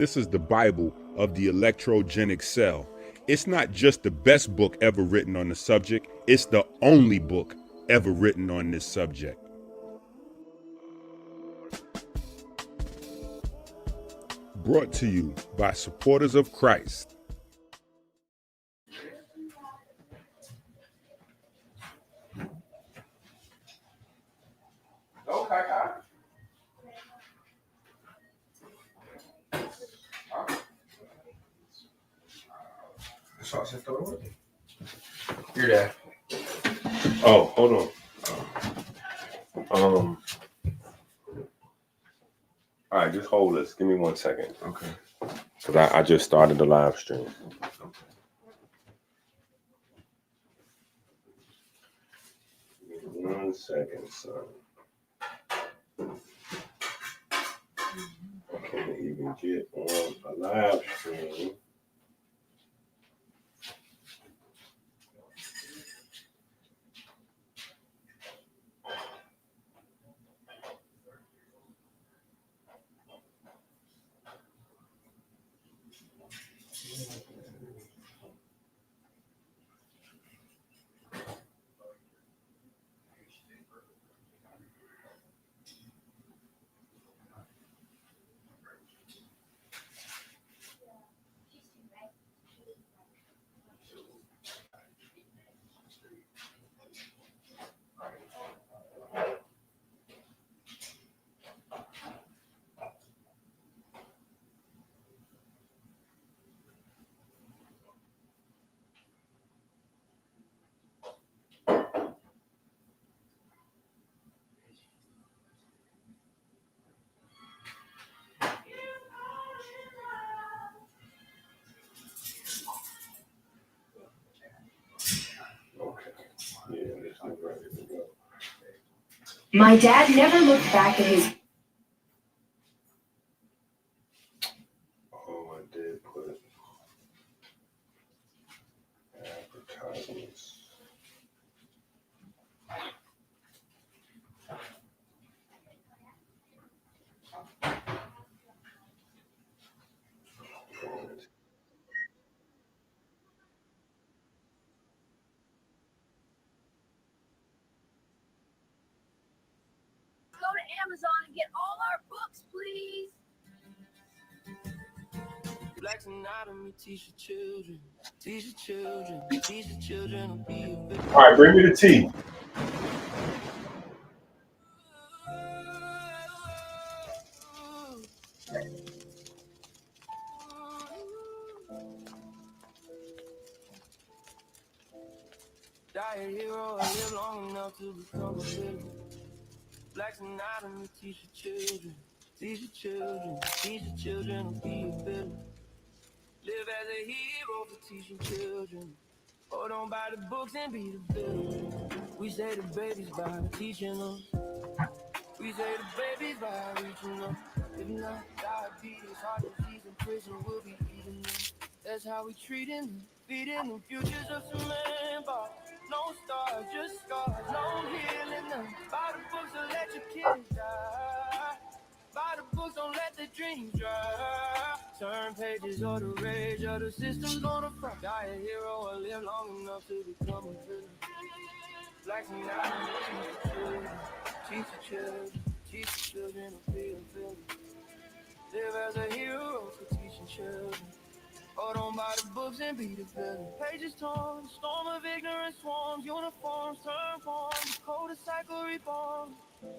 This is the Bible of the electrogenic cell. It's not just the best book ever written on the subject, it's the only book ever written on this subject. Brought to you by supporters of Christ. Okay, you're there. Oh, hold on. All right, just hold this. Give me 1 second. Okay. Because I just started the live stream. Give me 1 second, son. I can't even get on a live stream. My dad never looked back at his. Oh, I did put advertisements. Go to Amazon and get all our books, please. Black's anatomy, teach your children, teach your children, teach your children will be a victim. All right, bring me the tea. Die a hero, I live long enough to become a villain. Black's anatomy, teach your children, teach your children, teach your children will be a villain. Live as a hero for teaching children. Hold on by the books and be the villain. We say the babies by teaching them. We say the babies by reaching them. If not, diabetes, heart disease, in prison, we'll be eating them. That's how we treating them, feeding them futures of some man ball. No stars, just scars, no healing them. By the books, don't let your kids die. By the books, don't let the dreams dry. Turn pages or the rage or the system's gonna front. Die a hero or live long enough to become a villain. Blacks and diamonds, teach your children, teach your children to be a villain. Live as a hero for teaching children. Hold on by the books and be the villain. Pages torn, storm of ignorance swarms, uniforms turn form, the coldest cycle reborn.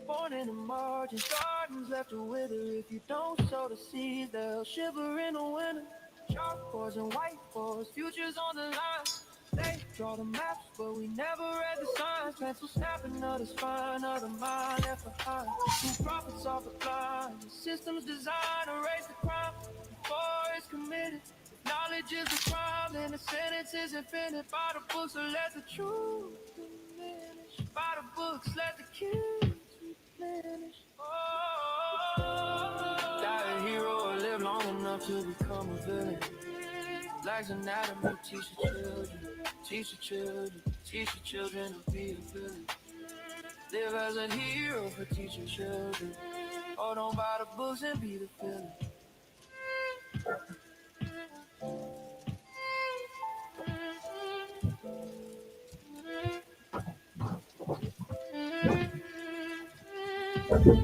Born in the margins, gardens left to wither. If you don't sow the seeds, they'll shiver in the winter. Chalkboards and whiteboards, futures on the line. They draw the maps, but we never read the signs. Pencil snapping of the spine of the mind left behind. Who profits off the blind? The system's designed to erase the crime before it's committed. If knowledge is the crime, then the sentence is infinite. By the books, so let the truth diminish. By the books, let the kids replenish. Oh, die a hero or live long enough to become a villain. Black's anatomy, teach your children, teach your children, teach your children to be a villain. Live as a hero for teaching children. Hold on by the books and be the villain. Black's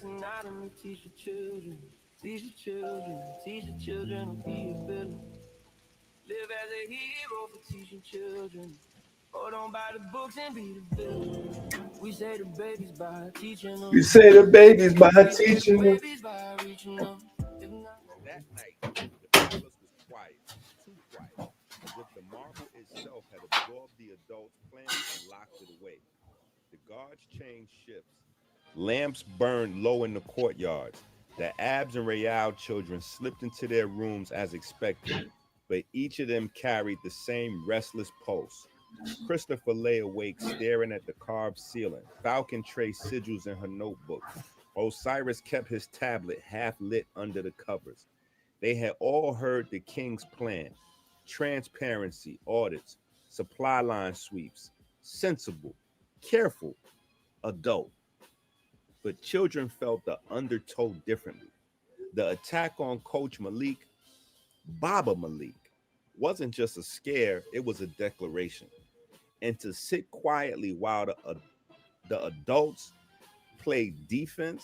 anatomy, teach your children. Teach your children. Teach your children to be a villain. Live as a hero for teaching children. Hold on by the books and be the villain. We say the babies by teaching them. You say the babies by teaching them. Babies by reaching them. If not, That night, the palace was quiet, too quiet, as if the marble itself had absorbed the adults' plans and locked it away. The guards changed shifts. Lamps burned low in the courtyards. The Abs and Real children slipped into their rooms as expected, but each of them carried the same restless pulse. Christopher lay awake staring at the carved ceiling. Falcon traced sigils in her notebook. Osiris kept his tablet half lit under the covers. They had all heard the king's plan: transparency, audits, supply line sweeps, sensible, careful, adult. But children felt the undertow differently. The attack on Coach Malik, Baba Malik, wasn't just a scare, it was a declaration. And to sit quietly while the adults played defense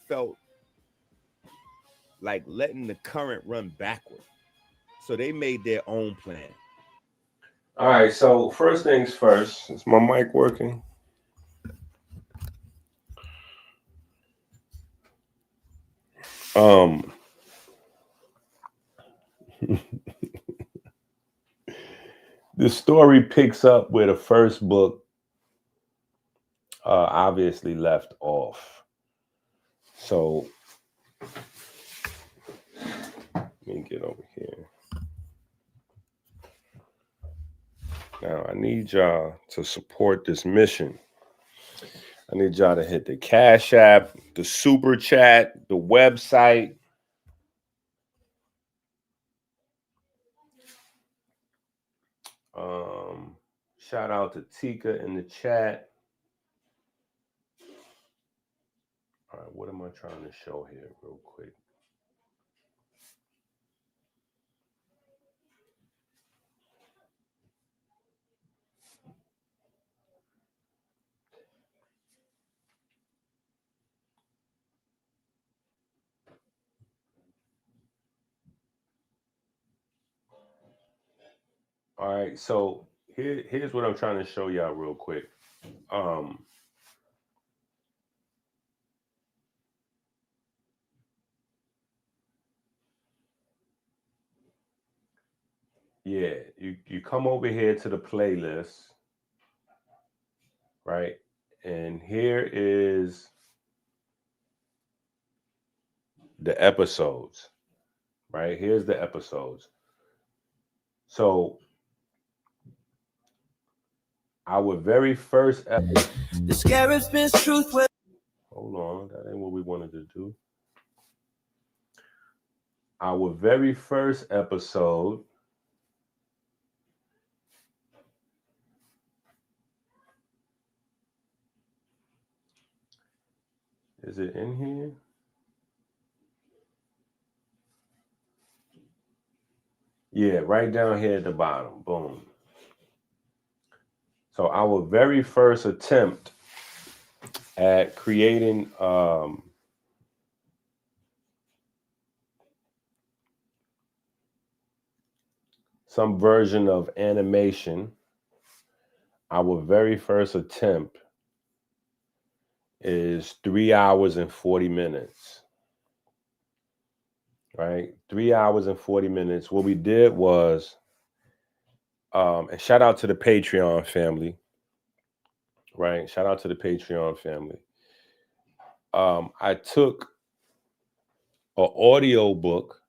felt like letting the current run backward. So they made their own plan. All right, so first things first. Is my mic working? The story picks up where the first book obviously left off. So let me get over here. Now I need y'all to support this mission. I need y'all to hit the Cash App, the Super Chat, the website. Shout out to Tika in the chat. All right, what am I trying to show here real quick? All right, so here's what I'm trying to show y'all real quick. Yeah, you come over here to the playlist, right? And here is the episodes, right? Here's the episodes. So our very first episode. the scariest bitch truth will. Hold on, that ain't what we wanted to do. Our very first episode is it in here? Yeah, right down here at the bottom. Boom. So our very first attempt at creating some version of animation, our very first attempt is 3 hours and 40 minutes. Right? 3 hours and 40 minutes. What we did was, and shout out to the Patreon family. Right? Shout out to the Patreon family. I took an audio book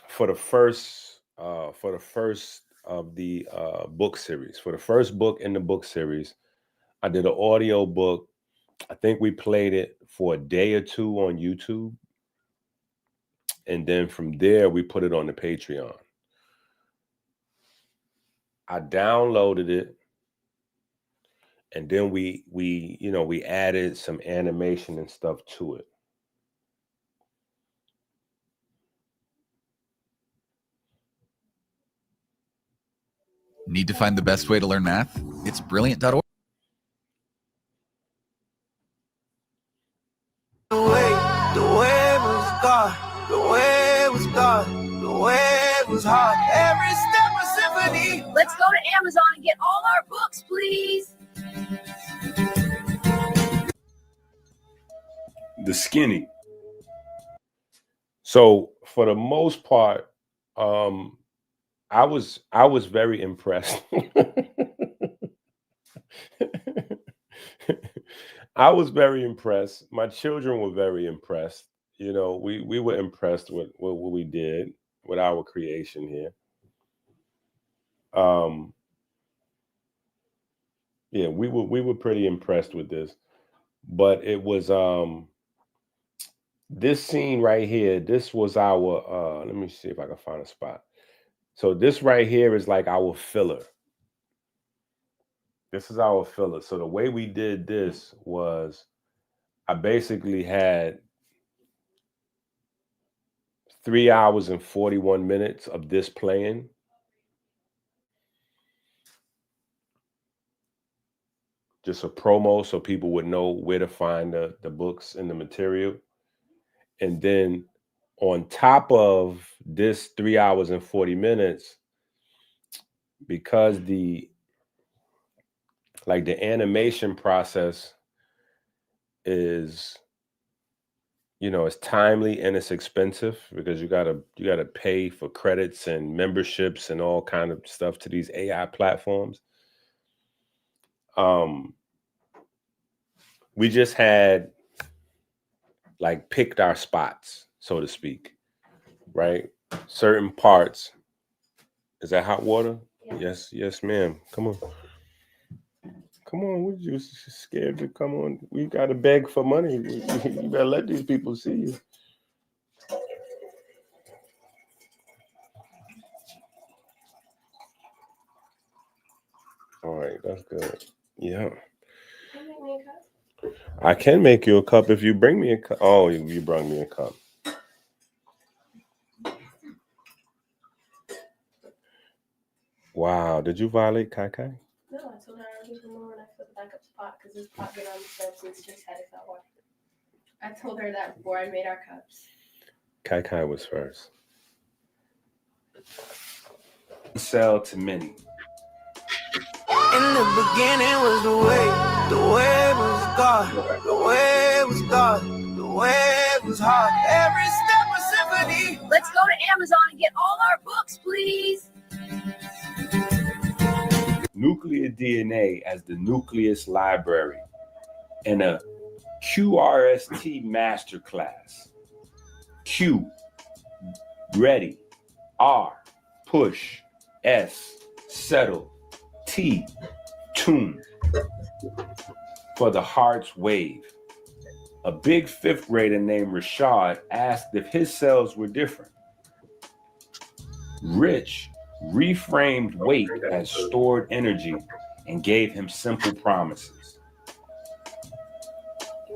for the first of the book series. For the first book in the book series, I did an audio book. I think we played it for a day or two on YouTube. And then from there, we put it on the Patreon. I downloaded it. And then we added some animation and stuff to it. Need to find the best way to learn math? It's brilliant.org. The way was God, the way was God, the way was hard. Every step a symphony. Let's go to Amazon and get all our books, please. The skinny. So for the most part, I was very impressed. I was very impressed. My children were very impressed. You know, we were impressed with what we did with our creation here. Yeah, we were pretty impressed with this. But it was this scene right here, this was our let me see if I can find a spot. So this right here is like our filler. This is our filler. So the way we did this was I basically had 3 hours and 41 minutes of this playing. Just a promo so people would know where to find the books and the material. And then on top of this 3 hours and 40 minutes, because the animation process is, it's timely and it's expensive because you gotta pay for credits and memberships and all kind of stuff to these AI platforms. We just had picked our spots, so to speak, right? Certain parts. Is that hot water? Yeah. Yes, ma'am. Come on. Come on, we're just scared to come on. We got to beg for money. You better let these people see you. All right, that's good. Yeah. Can you make me a cup? I can make you a cup if you bring me a cup. Oh, you brought me a cup. Wow, did you violate Kai Kai? No, I told her I would give her more when I put the backup spot because this pot been on the stove since she's had it that water. I told her that before I made our cups. Kai Kai was first. Sell to many. In the beginning was the way was God, the way was God, the way was hard. Every step a symphony. Let's go to Amazon and get all our books, please. Nuclear DNA as the nucleus library and a QRST masterclass. Q, ready. R, push. S, settle. T, tune. For the heart's wave. A big 5th grader named Rashad asked if his cells were different. Rich reframed weight as stored energy and gave him simple promises.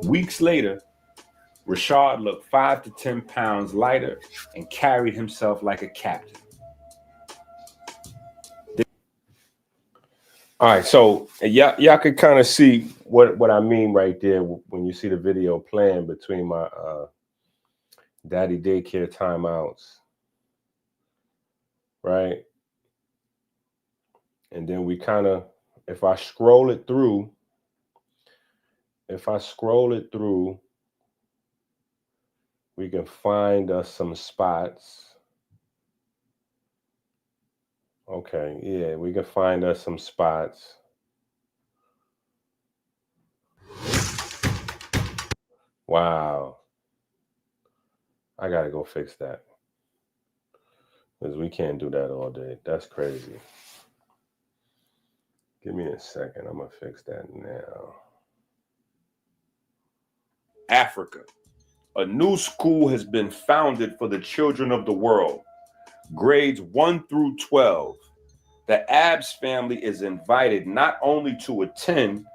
Weeks later, Rashad looked 5 to 10 pounds lighter and carried himself like a captain. All right, so y'all could kind of see what I mean right there when you see the video playing between my daddy daycare timeouts, right? And then we kind of, if I scroll it through, we can find us some spots. Okay, yeah, we can find us some spots. Wow. I gotta go fix that. Because we can't do that all day. That's crazy. Give me a second. I'm gonna fix that now. Africa. A new school has been founded for the children of the world. Grades 1 through 12. The Abbs family is invited not only to attend,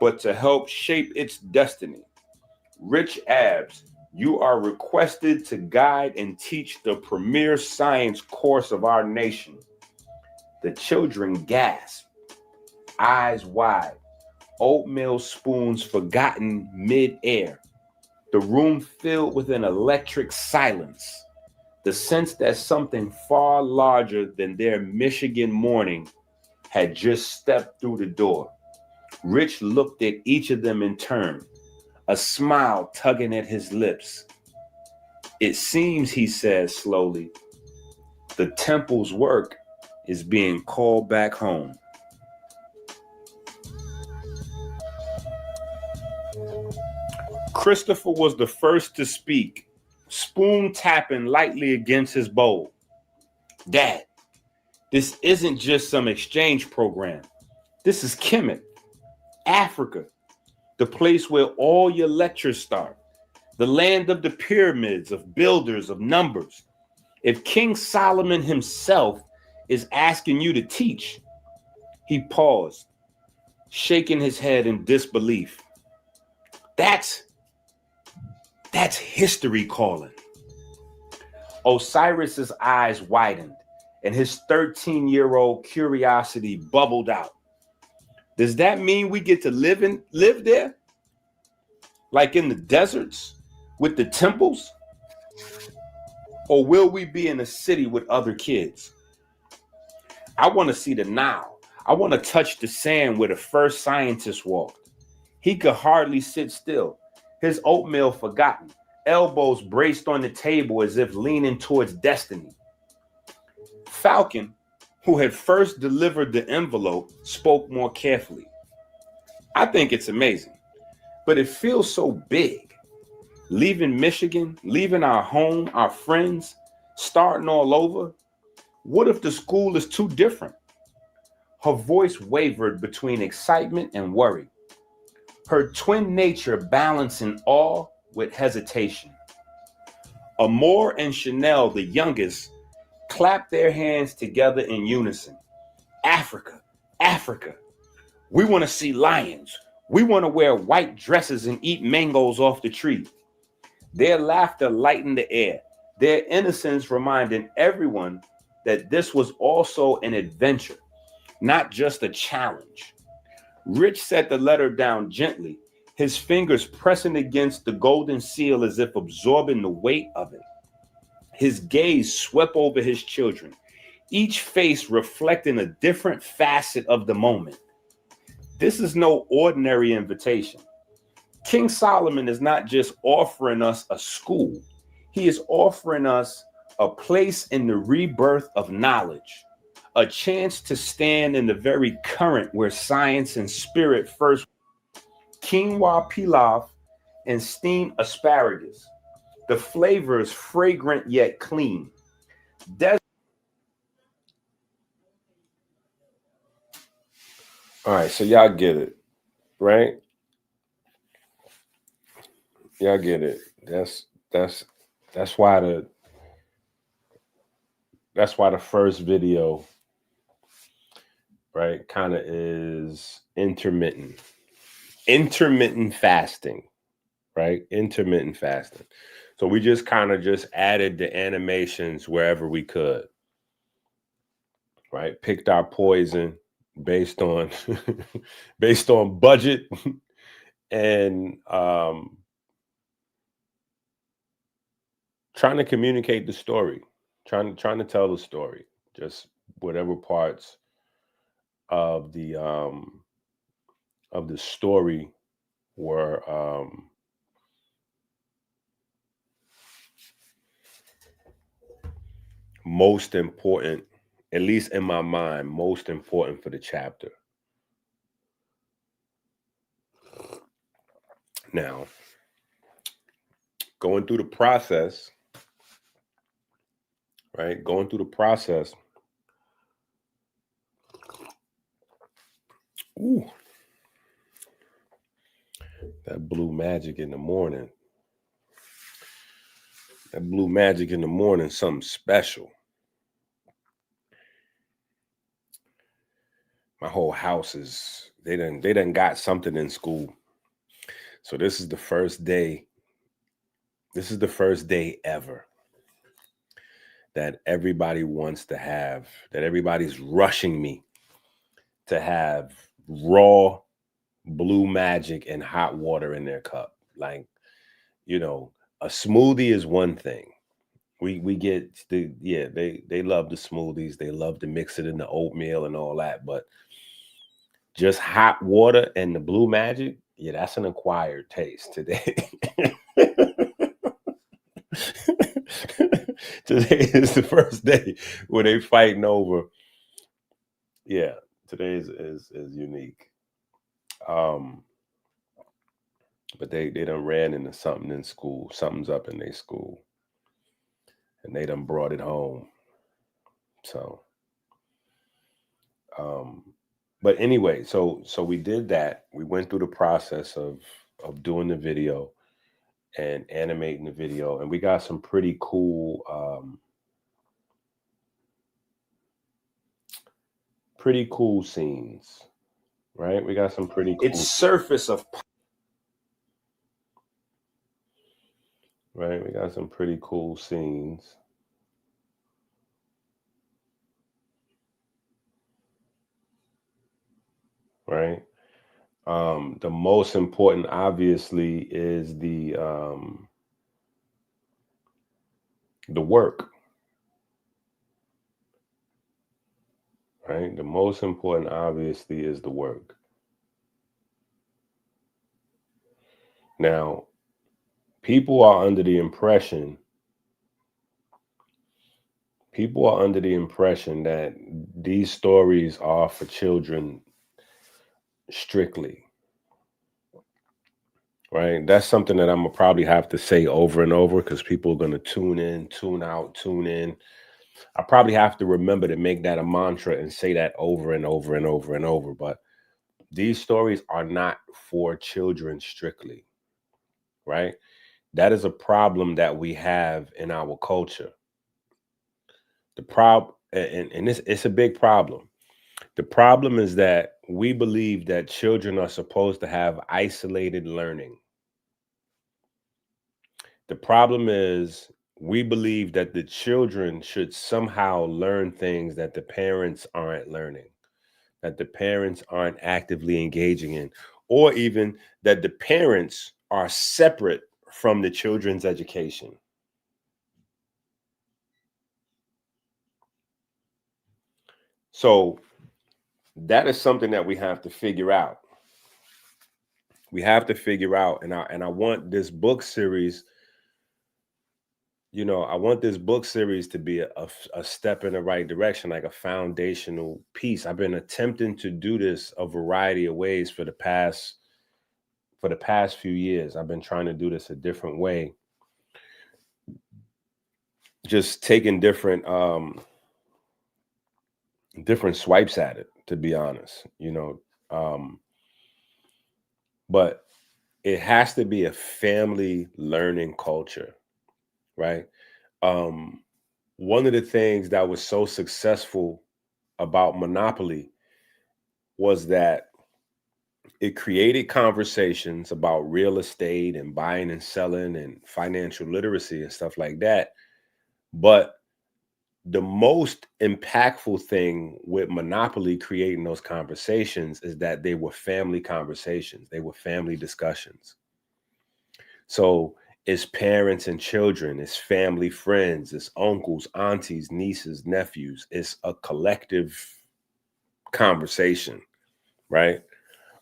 but to help shape its destiny. Rich Abs, you are requested to guide and teach the premier science course of our nation. The children gasp, eyes wide, oatmeal spoons forgotten mid-air. The room filled with an electric silence, the sense that something far larger than their Michigan morning had just stepped through the door. Rich looked at each of them in turn, a smile tugging at his lips. It seems, he said slowly, the temple's work is being called back home. Christopher was the first to speak, spoon tapping lightly against his bowl. Dad, this isn't just some exchange program. This is Kemet, Africa, the place where all your lectures start, the land of the pyramids, of builders, of numbers. If King Solomon himself is asking you to teach, he paused, shaking his head in disbelief. That's history calling. Osiris's eyes widened, and his 13-year-old curiosity bubbled out. Does that mean we get to live there? Like in the deserts with the temples? Or will we be in a city with other kids? I want to see the Nile. I want to touch the sand where the first scientist walked. He could hardly sit still, his oatmeal forgotten, elbows braced on the table as if leaning towards destiny. Falcon, who had first delivered the envelope, spoke more carefully. I think it's amazing, but it feels so big. Leaving Michigan, leaving our home, our friends, starting all over. What if the school is too different? Her voice wavered between excitement and worry, her twin nature balancing awe with hesitation. Amor and Chanel, the youngest, clapped their hands together in unison. Africa, Africa. We want to see lions. We want to wear white dresses and eat mangoes off the tree. Their laughter lightened the air, their innocence reminding everyone that this was also an adventure, not just a challenge. Rich set the letter down gently, his fingers pressing against the golden seal as if absorbing the weight of it. His gaze swept over his children, each face reflecting a different facet of the moment. This is no ordinary invitation. King Solomon is not just offering us a school. He is offering us a place in the rebirth of knowledge, a chance to stand in the very current where science and spirit first. Quinoa pilaf and steamed asparagus. The flavors fragrant yet clean. All right, so y'all get it, right? Y'all get it. That's why the first video, right, kind of is intermittent fasting, right? Intermittent fasting. So we just kind of just added the animations wherever we could, right? Picked our poison based on based on budget and trying to communicate the story, trying to tell the story, just whatever parts of the story were most important, at least in my mind, most important for the chapter. Now, going through the process, right? Going through the process. Ooh, that blue magic in the morning. That blue magic in the morning, something special. my whole house is, they done got something in school. So this is the first day. This is the first day ever that everybody wants to have, that everybody's rushing me to have raw blue magic and hot water in their cup. Like, you know, a smoothie is one thing. We get the, yeah, they love the smoothies. They love to mix it in the oatmeal and all that. But just hot water and the blue magic, yeah, that's an acquired taste today. Today is the first day where they fighting over. Yeah, today is unique. But they done ran into something in school. Something's up in their school, and they done brought it home. So, but anyway, so we did that. We went through the process of doing the video and animating the video, and we got some pretty cool scenes, right? We got some pretty cool. It's surface of, right? We got some pretty cool scenes. Right? The most important, obviously, is the work. Right? The most important, obviously, is the work. Now, people are under the impression that these stories are for children strictly. Right? That's something that I'm gonna probably have to say over and over, because people are gonna tune in, tune out, tune in. I probably have to remember to make that a mantra and say that over and over and over and over. But these stories are not for children strictly, right? That is a problem that we have in our culture. The problem, and it's a big problem. The problem is that we believe that children are supposed to have isolated learning. The problem is we believe that the children should somehow learn things that the parents aren't learning, that the parents aren't actively engaging in, or even that the parents are separate from the children's education. So that is something that we have to figure out. We have to figure out, and I want this book series, I want this book series to be a step in the right direction, like a foundational piece. I've been attempting to do this a variety of ways for the past few years. I've been trying to do this a different way, just taking different swipes at it, to be honest, but it has to be a family learning culture, right? One of the things that was so successful about Monopoly was that it created conversations about real estate and buying and selling and financial literacy and stuff like that. But the most impactful thing with Monopoly creating those conversations is that they were family conversations. They were family discussions. So it's parents and children, it's family, friends, it's uncles, aunties, nieces, nephews. It's a collective conversation, right?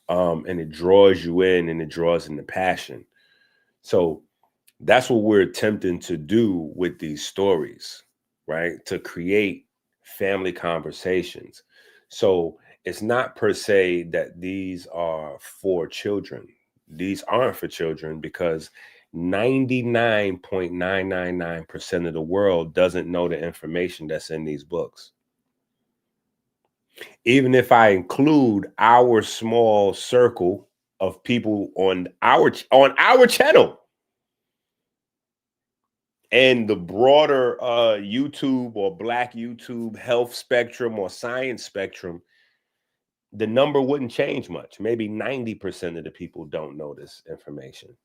And it draws you in, and it draws in the passion. So that's what we're attempting to do with these stories, right? To create family conversations. So it's not per se that these are for children. These aren't for children, because 99.999% of the world doesn't know the information that's in these books. Even if I include our small circle of people on our channel and the broader YouTube or Black YouTube health spectrum or science spectrum, the number wouldn't change much. Maybe 90% of the people don't know this information.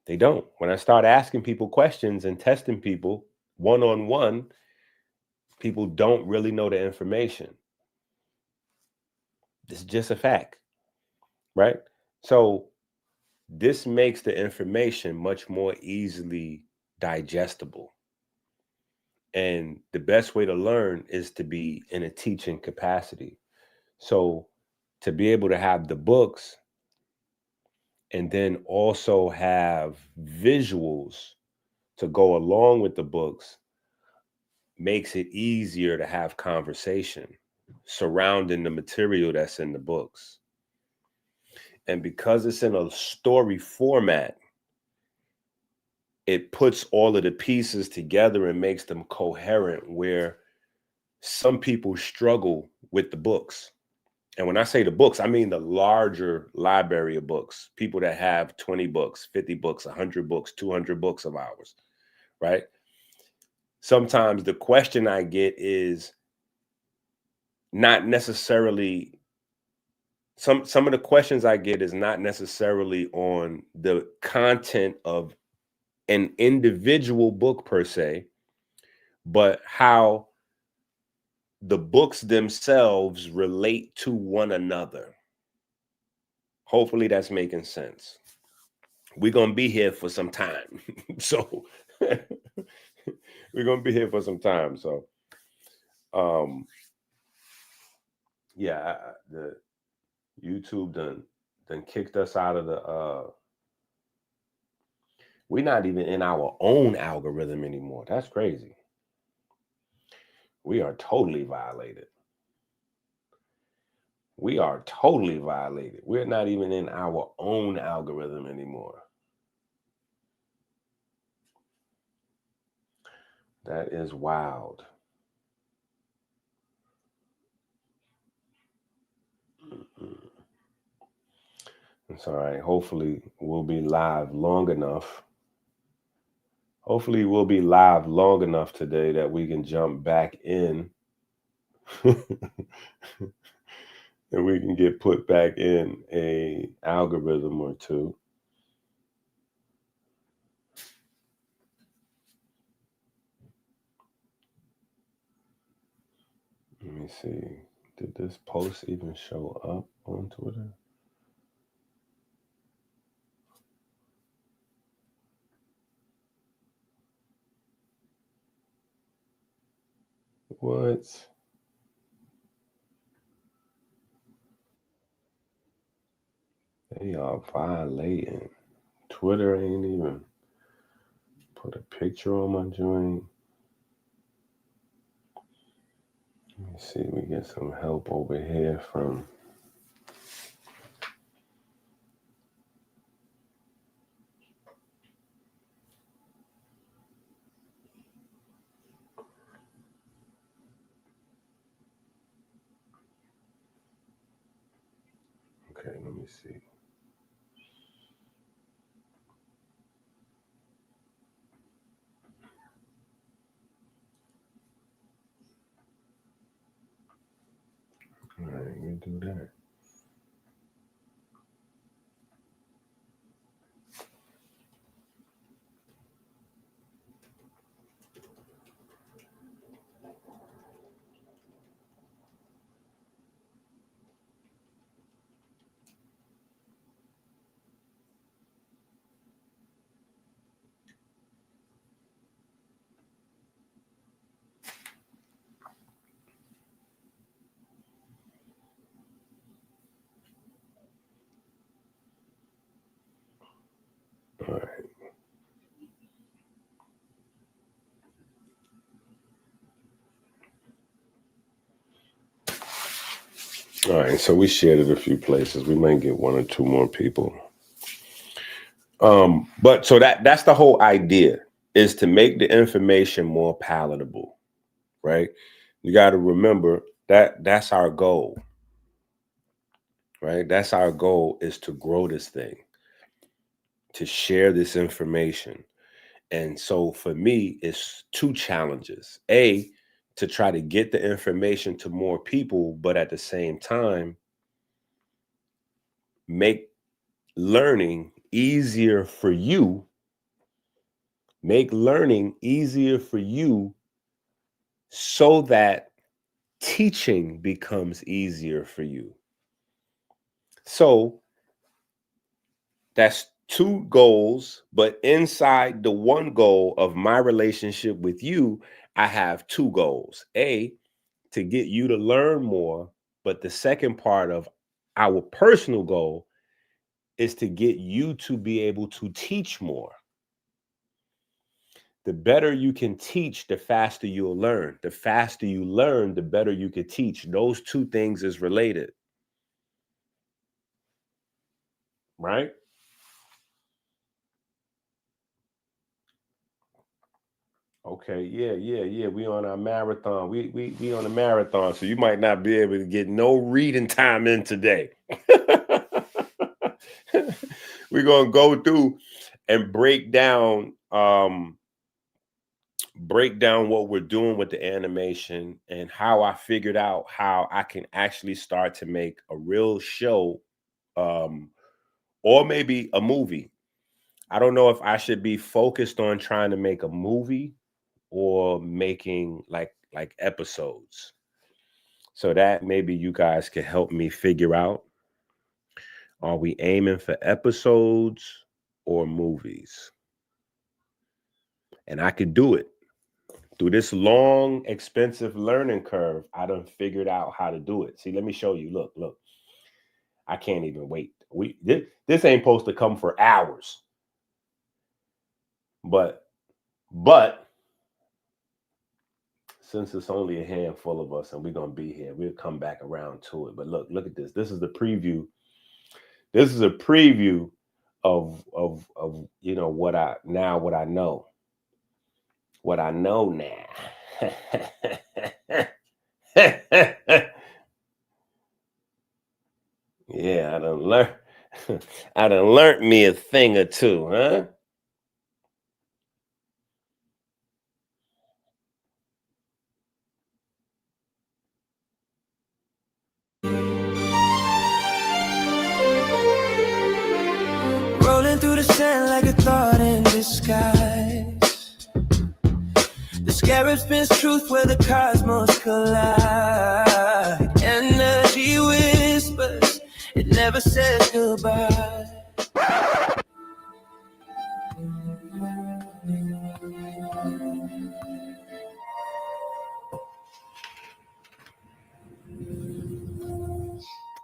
They don't. When I start asking people questions and testing people one-on-one, people don't really know the information. It's just a fact, right? So this makes the information much more easily digestible. And the best way to learn is to be in a teaching capacity. So to be able to have the books and then also have visuals to go along with the books makes it easier to have conversation surrounding the material that's in the books. And because it's in a story format, it puts all of the pieces together and makes them coherent, where some people struggle with the books. And when I say the books, I mean the larger library of books, people that have 20 books, 50 books, 100 books, 200 books of ours, right? Sometimes the question I get is not necessarily, some of the questions I get is not necessarily on the content of an individual book per se, but how the books themselves relate to one another. Hopefully that's making sense. We're going to be here for some time. So we're going to be here for some time. So, yeah, the YouTube done kicked us out of the, we're not even in our own algorithm anymore. That's crazy. We are totally violated. We are totally violated. We're not even in our own algorithm anymore. That is wild. It's all right. Hopefully we'll be live long enough. Hopefully we'll be live long enough today that we can jump back in and we can get put back in a algorithm or two. Let me see. Did this post even show up on Twitter? What? They are violating. Twitter ain't even put a picture on my joint. Let me see. We get some help over here from. Okay, let me see. All right, we do that. All right. All right, so we shared it a few places. We might get one or two more people. But so that's the whole idea, is to make the information more palatable, right? You got to remember that that's our goal, right? That's our goal, is to grow this thing, to share this information. And so for me, it's two challenges. A, to try to get the information to more people, but at the same time, make learning easier for you. Make learning easier for you so that teaching becomes easier for you. So that's two goals, but inside the one goal of my relationship with you, I have two goals. A, to get you to learn more, but the second part of our personal goal is to get you to be able to teach more. The better you can teach, the faster you'll learn. The faster you learn, the better you can teach. Those two things is related. Right? Okay, yeah. We on our marathon. We on a marathon, so you might not be able to get no reading time in today. We're gonna go through and break down what we're doing with the animation and how I figured out how I can actually start to make a real show, or maybe a movie. I don't know if I should be focused on trying to make a movie or making like episodes. So that maybe you guys can help me figure out. Are we aiming for episodes or movies? And I could do it. Through this long, expensive learning curve, I done figured out how to do it. See, let me show you. Look. I can't even wait. This ain't supposed to come for hours. But since it's only a handful of us and we're gonna be here, we'll come back around to it. But look at this. This is the preview. This is a preview of you know what I know. What I know now. Yeah, I done learned me a thing or two, huh? Rolling through the sand like a thought in disguise. The scarab spins truth where the cosmos collide. Energy whispers, it never says goodbye.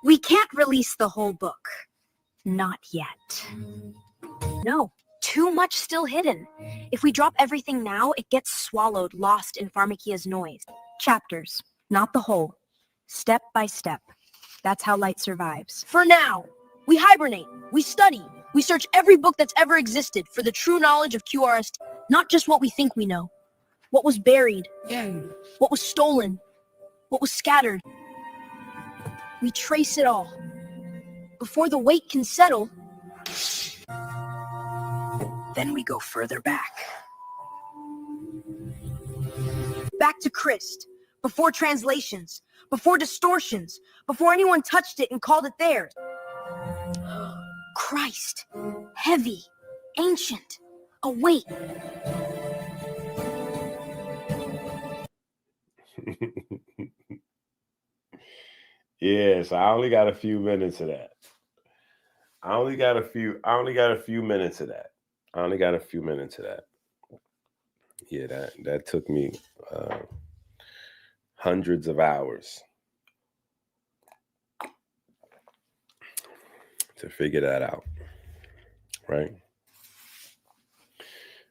We can't release the whole book. Not yet. No, too much still hidden. If we drop everything now, it gets swallowed, lost in Pharmakia's noise. Chapters, not the whole. Step by step. That's how light survives. For now, we hibernate, we study, we search every book that's ever existed for the true knowledge of QRST. Not just what we think we know. What was buried, what was stolen, what was scattered. We trace it all. Before the weight can settle, then we go further back. Back to Christ, before translations, before distortions, before anyone touched it and called it theirs. Christ, heavy, ancient, a weight. Yes, I only got a few minutes of that. I only got a few minutes of that. Yeah, that took me hundreds of hours to figure that out. Right?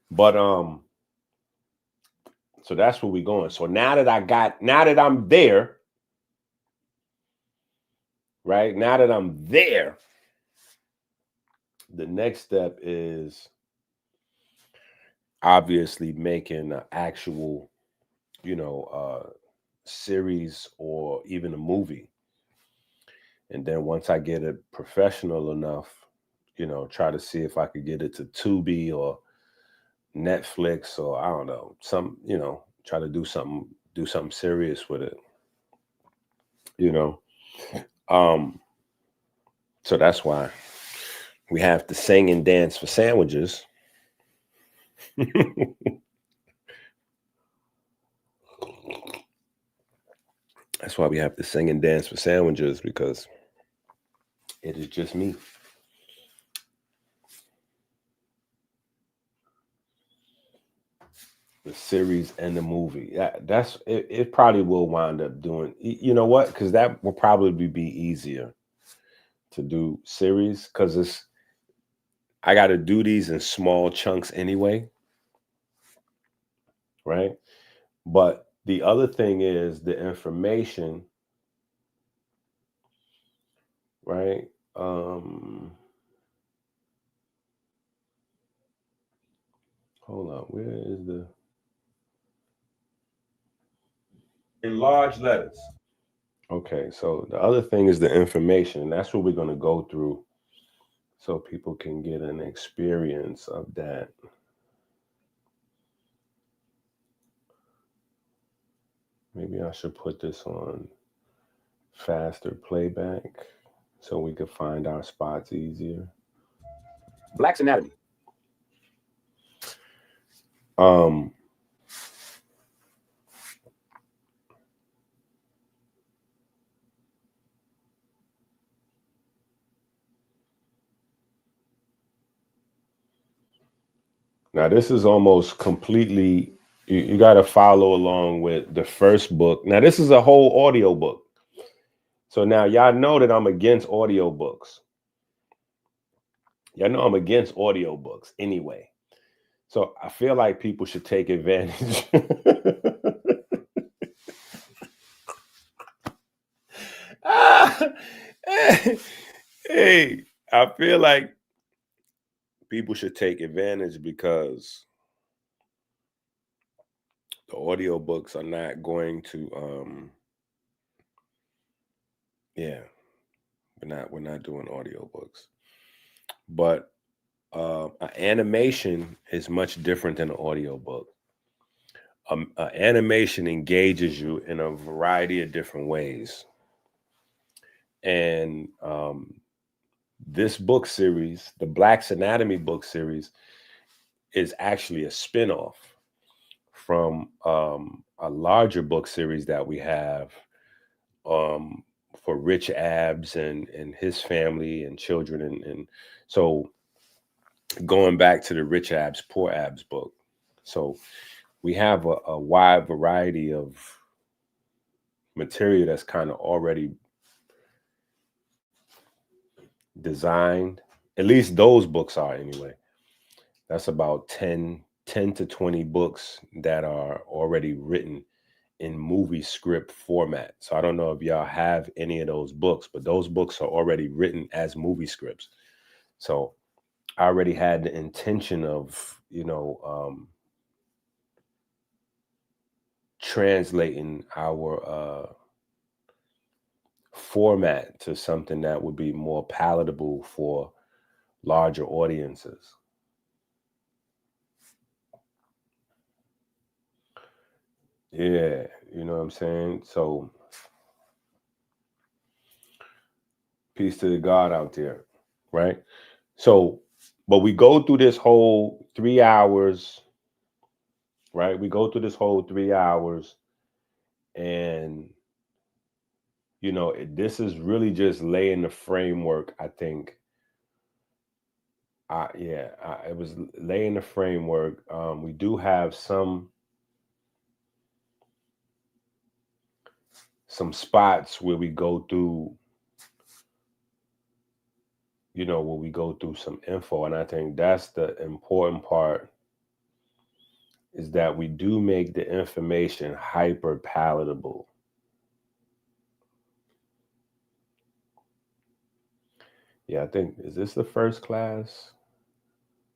But so that's where we're going. So now that I'm there, right? Now that I'm there, the next step is obviously making an actual, series or even a movie. And then once I get it professional enough, try to see if I could get it to Tubi or Netflix or I don't know, try to do something do something serious with it, you know. So that's why we have to sing and dance for sandwiches. That's why we have to sing and dance for sandwiches, because it is just me. The series and the movie. That's it. It probably will wind up doing. You know what? Because that will probably be easier to do series, because I got to do these in small chunks anyway, right? But the other thing is the information, right? Hold on. Where is the in large letters? Okay, so the other thing is the information. That's what we're going to go through, so people can get an experience of that. Maybe I should put this on faster playback so we could find our spots easier. Black's Anatomy. Now this is almost completely, you got to follow along with the first book. Now this is a whole audio book. So now y'all know that I'm against audiobooks. Y'all know I'm against audiobooks anyway. So I feel like people should take advantage. Hey, I feel like people should take advantage, because the audiobooks are not going to yeah, we're not doing audiobooks. But an animation is much different than an audiobook. Animation engages you in a variety of different ways. And this book series, the Black's Anatomy book series, is actually a spinoff from a larger book series that we have for Rich Abs and his family and children. And so going back to the Rich Abs, Poor Abs book. So we have a wide variety of material that's kind of already designed. At least those books are anyway. That's about 10 to 20 books that are already written in movie script format. So I don't know if y'all have any of those books, but those books are already written as movie scripts. So I already had the intention of, translating our format to something that would be more palatable for larger audiences. Yeah, you know what I'm saying? So peace to the God out there, right? So, but we go through this whole 3 hours, right? We go through this whole 3 hours, and this is really just laying the framework, I think. It was laying the framework. We do have some spots where we go through, where we go through some info, and I think that's the important part, is that we do make the information hyper palatable. Yeah, I think, is this the first class?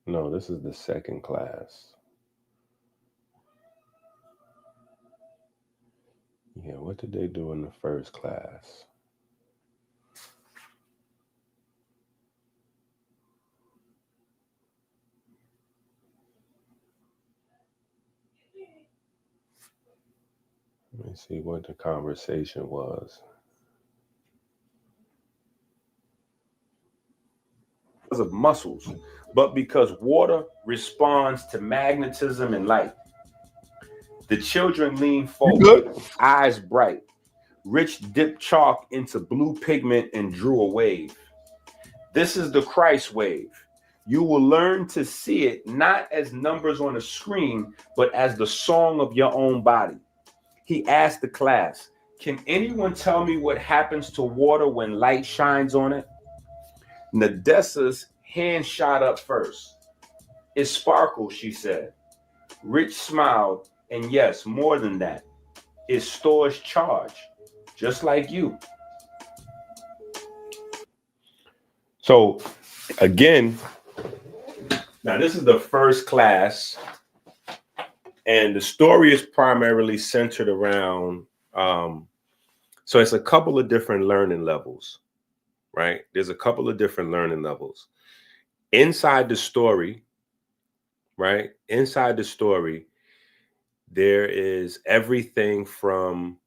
No, this is the second class. Yeah, what did they do in the first class? Let me see what the conversation was. Because of muscles, but because water responds to magnetism and light. The children leaned forward, eyes bright. Rich dipped chalk into blue pigment and drew a wave. This is the Christ wave. You will learn to see it not as numbers on a screen, but as the song of your own body. He asked the class, can anyone tell me what happens to water when light shines on it? Nadessa's hand shot up first. It sparkles, she said. Rich smiled, and yes, more than that. It stores charge, just like you. So, again, now this is the first class, and the story is primarily centered around, so it's a couple of different learning levels, right? There's a couple of different learning levels. Inside the story, right? Inside the story, there is everything from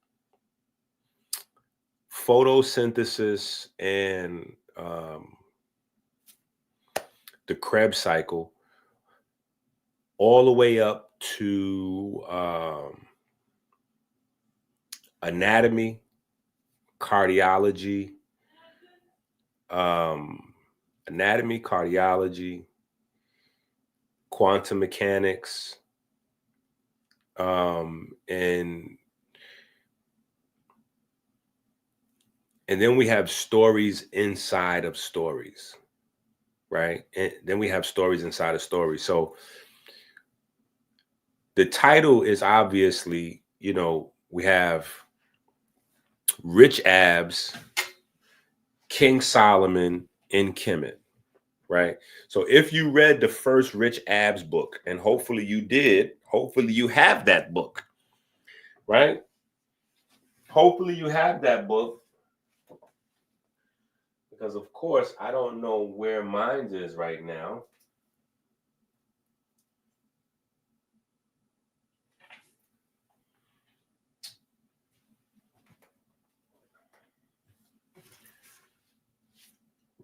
photosynthesis and the Krebs cycle, all the way up to anatomy, cardiology, quantum mechanics, and then we have stories inside of stories, right? And then we have stories inside of stories. So the title is obviously, you know, we have Rich Abs, King Solomon, and Kemet, right? So if you read the first Rich Abs book, and hopefully you did, hopefully you have that book, right? Hopefully you have that book, because of course I don't know where mine is right now.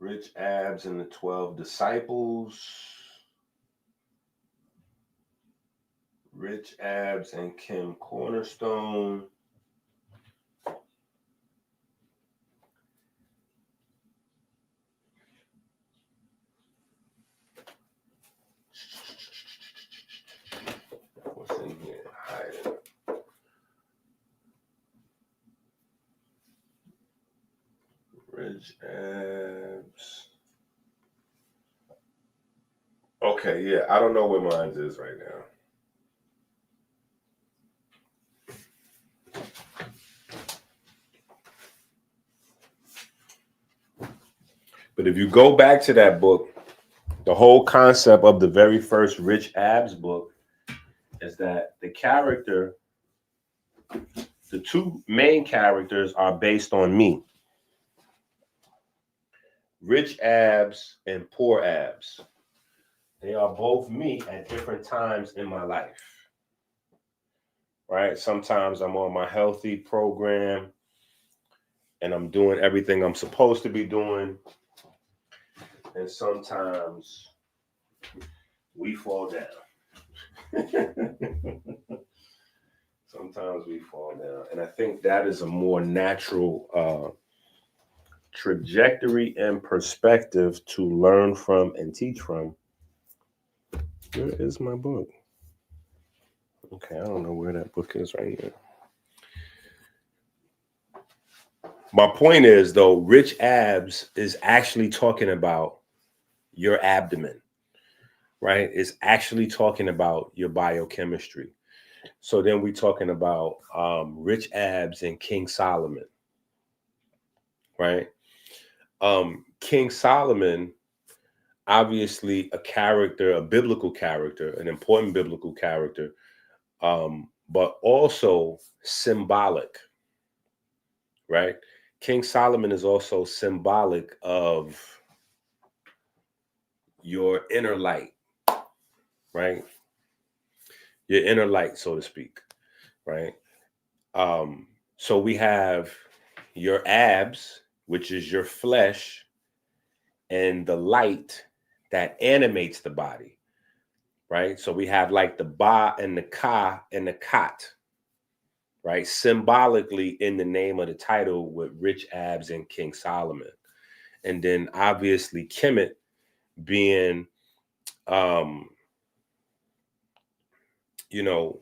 Rich Abs and the 12 Disciples. Rich Abs and Kim Cornerstone. What's in here? Hiding. Rich Abs. Okay, yeah, I don't know where mine is right now. But if you go back to that book, the whole concept of the very first Rich Abs book is that the two main characters are based on me. Rich Abs and Poor Abs. They are both me at different times in my life, right? Sometimes I'm on my healthy program and I'm doing everything I'm supposed to be doing. And sometimes we fall down. Sometimes we fall down. And I think that is a more natural trajectory and perspective to learn from and teach from. Where is my book? Okay, I don't know where that book is right now. My point is, though, Rich Abs is actually talking about your abdomen, right? It's actually talking about your biochemistry. So then we're talking about Rich Abs and King Solomon, right? King Solomon, obviously a character, a biblical character, an important biblical character, but also symbolic, right? King Solomon is also symbolic of your inner light, right? Your inner light, so to speak, right? So we have your abs, which is your flesh, and the light that animates the body, right? So we have like the ba and the ka and the kat, right? Symbolically in the name of the title with rich abs and King Solomon. And then obviously Kemet being, you know,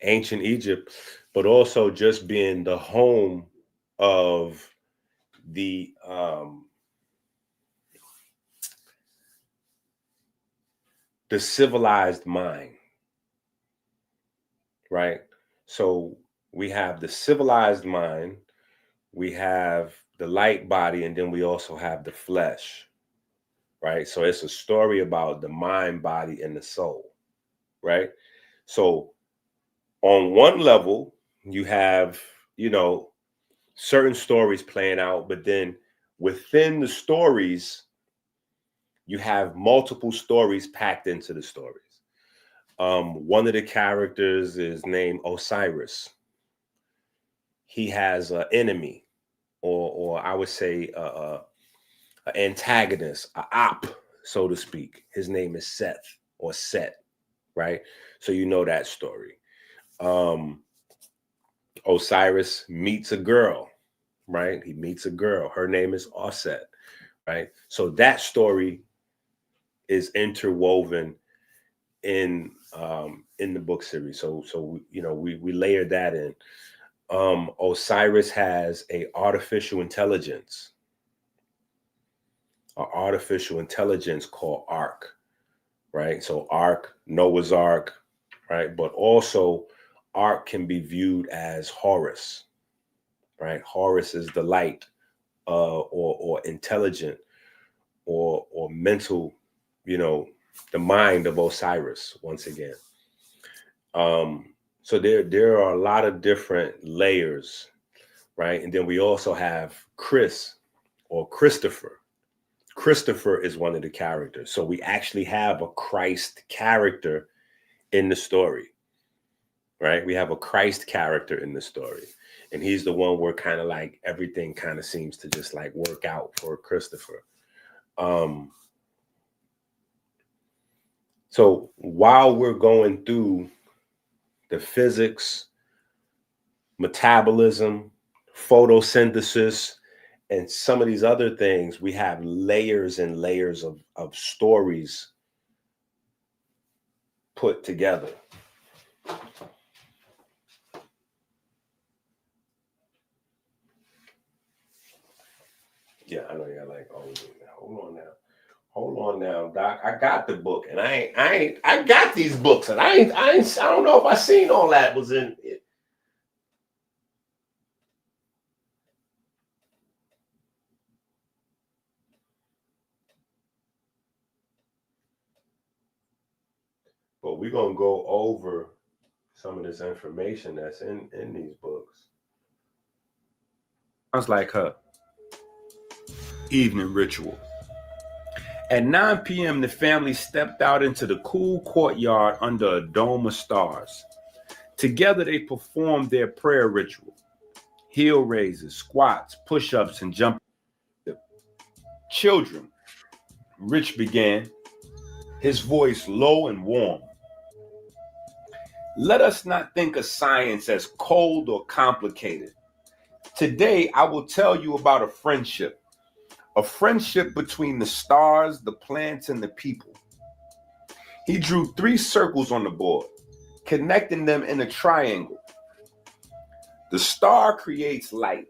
ancient Egypt, but also just being the home of the civilized mind, right? So we have the civilized mind, we have the light body, and then we also have the flesh, right? So it's a story about the mind, body, and the soul, right? So on one level, you have, you know, certain stories playing out, but then within the stories, you have multiple stories packed into the stories. One of the characters is named Osiris. He has an enemy, or I would say an antagonist, a op, so to speak. His name is Seth or Set, right? So you know that story. Osiris meets a girl, right? He meets a girl. Her name is Osset, right? So that story is interwoven in the book series. So you know, we layered that in. Osiris has an artificial intelligence called Ark, right? So Ark, Noah's Ark, right? But also Ark can be viewed as Horus, right? Horus is the light, or intelligent, or mental, you know, the mind of Osiris once again. So there are a lot of different layers, right? And then we also have Chris or Christopher. Christopher is one of the characters. So we actually have a Christ character in the story, right? We have a Christ character in the story. And he's the one where kind of like everything kind of seems to just like work out for Christopher. So while we're going through the physics, metabolism, photosynthesis, and some of these other things, we have layers and layers of stories put together. Yeah, I know you're like, oh, hold on now, Doc. I got the book, and I got these books, and I don't know if I seen all that was in it. But we're gonna go over some of this information that's in these books. Sounds like her evening ritual. At 9 p.m., the family stepped out into the cool courtyard under a dome of stars. Together, they performed their prayer ritual. Heel raises, squats, push-ups, and jumping. Children, Rich began, his voice low and warm. Let us not think of science as cold or complicated. Today, I will tell you about a friendship between the stars, the plants, and the people. He drew 3 circles on the board, connecting them in a triangle. The star creates light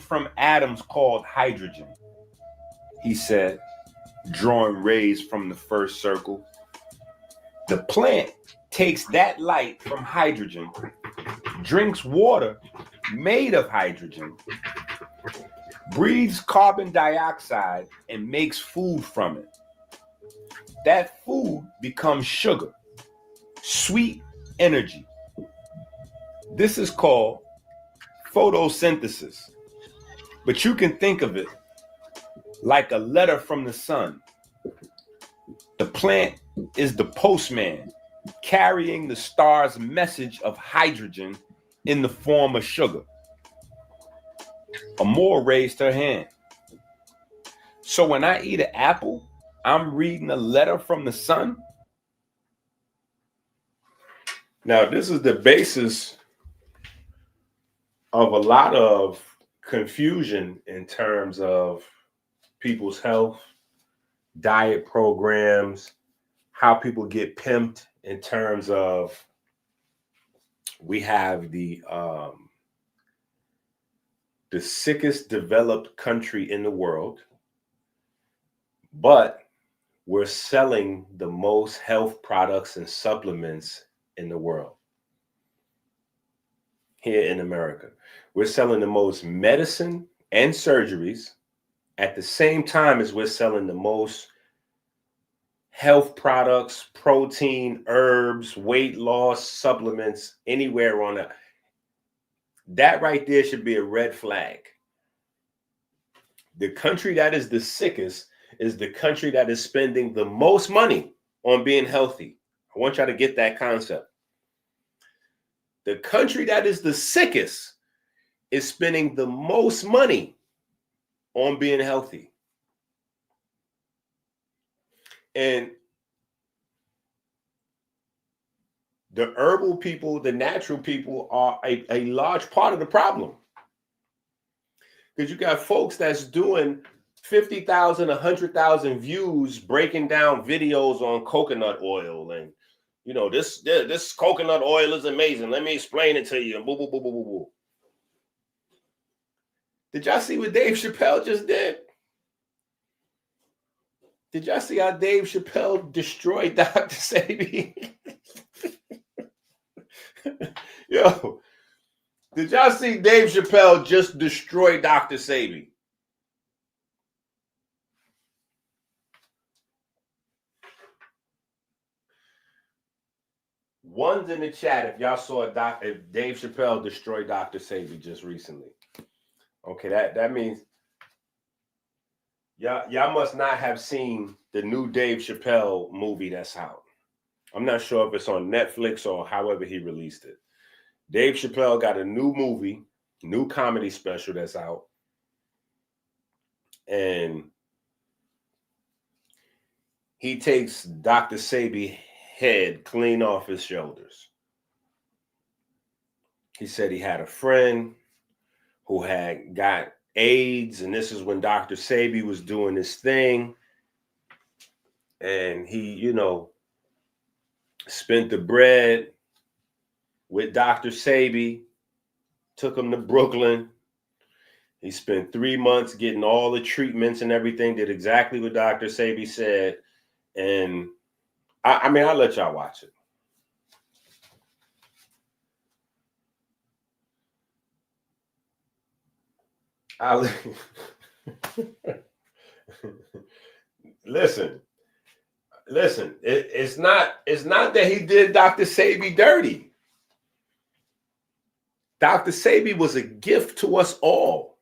from atoms called hydrogen, he said, drawing rays from the first circle. The plant takes that light from hydrogen, drinks water made of hydrogen, breathes carbon dioxide, and makes food from it. That food becomes sugar, sweet energy. This is called photosynthesis. But you can think of it like a letter from the sun. The plant is the postman, carrying the star's message of hydrogen in the form of sugar. Amore raised her hand. So when I eat an apple, I'm reading a letter from the sun. Now, this is the basis of a lot of confusion in terms of people's health, diet programs, how people get pimped in terms of we have the sickest developed country in the world, but we're selling the most health products and supplements in the world. Here in America, we're selling the most medicine and surgeries at the same time as we're selling the most health products, protein, herbs, weight loss, supplements, anywhere on it. That right there should be a red flag. The country that is the sickest is the country that is spending the most money on being healthy. I want y'all to get that concept. The country that is the sickest is spending the most money on being healthy. And the herbal people, the natural people are a large part of the problem. Because you got folks that's doing 50,000, 100,000 views breaking down videos on coconut oil. And, you know, this coconut oil is amazing. Let me explain it to you. And boo, boo, boo, boo, boo, boo. Did y'all see what Dave Chappelle just did? Did y'all see how Dave Chappelle destroyed Dr. Sebi? Yo, did y'all see Dave Chappelle just destroy Dr. Sebi? One's in the chat if y'all saw if Dave Chappelle destroyed Dr. Sebi just recently. Okay, that means y'all must not have seen the new Dave Chappelle movie that's out. I'm not sure if it's on Netflix or however he released it. Dave Chappelle got a new movie, new comedy special that's out. And he takes Dr. Sebi's head clean off his shoulders. He said he had a friend who had got AIDS, and this is when Dr. Sebi was doing his thing. And he, you know, spent the bread with Dr. Sebi, took him to Brooklyn. He spent 3 months getting all the treatments and everything, did exactly what Dr. Sebi said. And I mean, I'll let y'all watch it. Listen. It's not that he did Dr. Sebi dirty. Dr. Sebi was a gift to us all.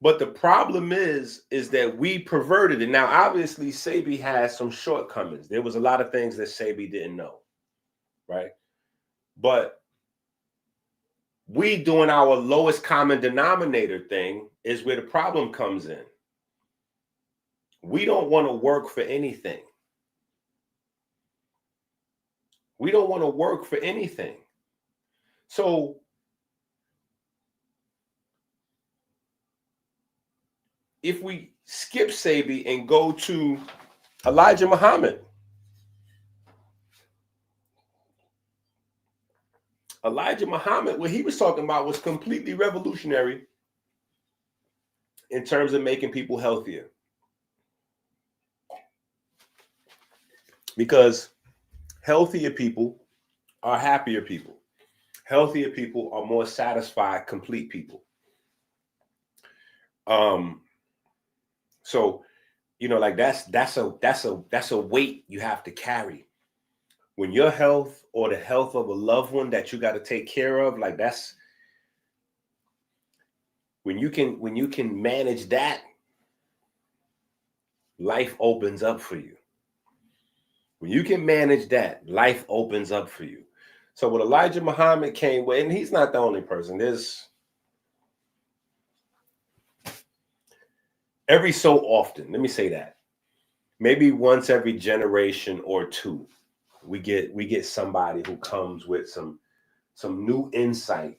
But the problem is that we perverted it. Now, obviously, Sebi has some shortcomings. There was a lot of things that Sebi didn't know, right? But we doing our lowest common denominator thing is where the problem comes in. We don't want to work for anything. We don't want to work for anything. So if we skip Sebi and go to Elijah Muhammad, what he was talking about was completely revolutionary in terms of making people healthier. Because healthier people are happier people. Healthier people are more satisfied, complete people. So, you know, like that's a weight you have to carry. When your health or the health of a loved one that you got to take care of, like that's when you can manage that, life opens up for you. When you can manage that, life opens up for you. So what Elijah Muhammad came with, and he's not the only person. There's every so often, let me say that, maybe once every generation or two, we get somebody who comes with some new insight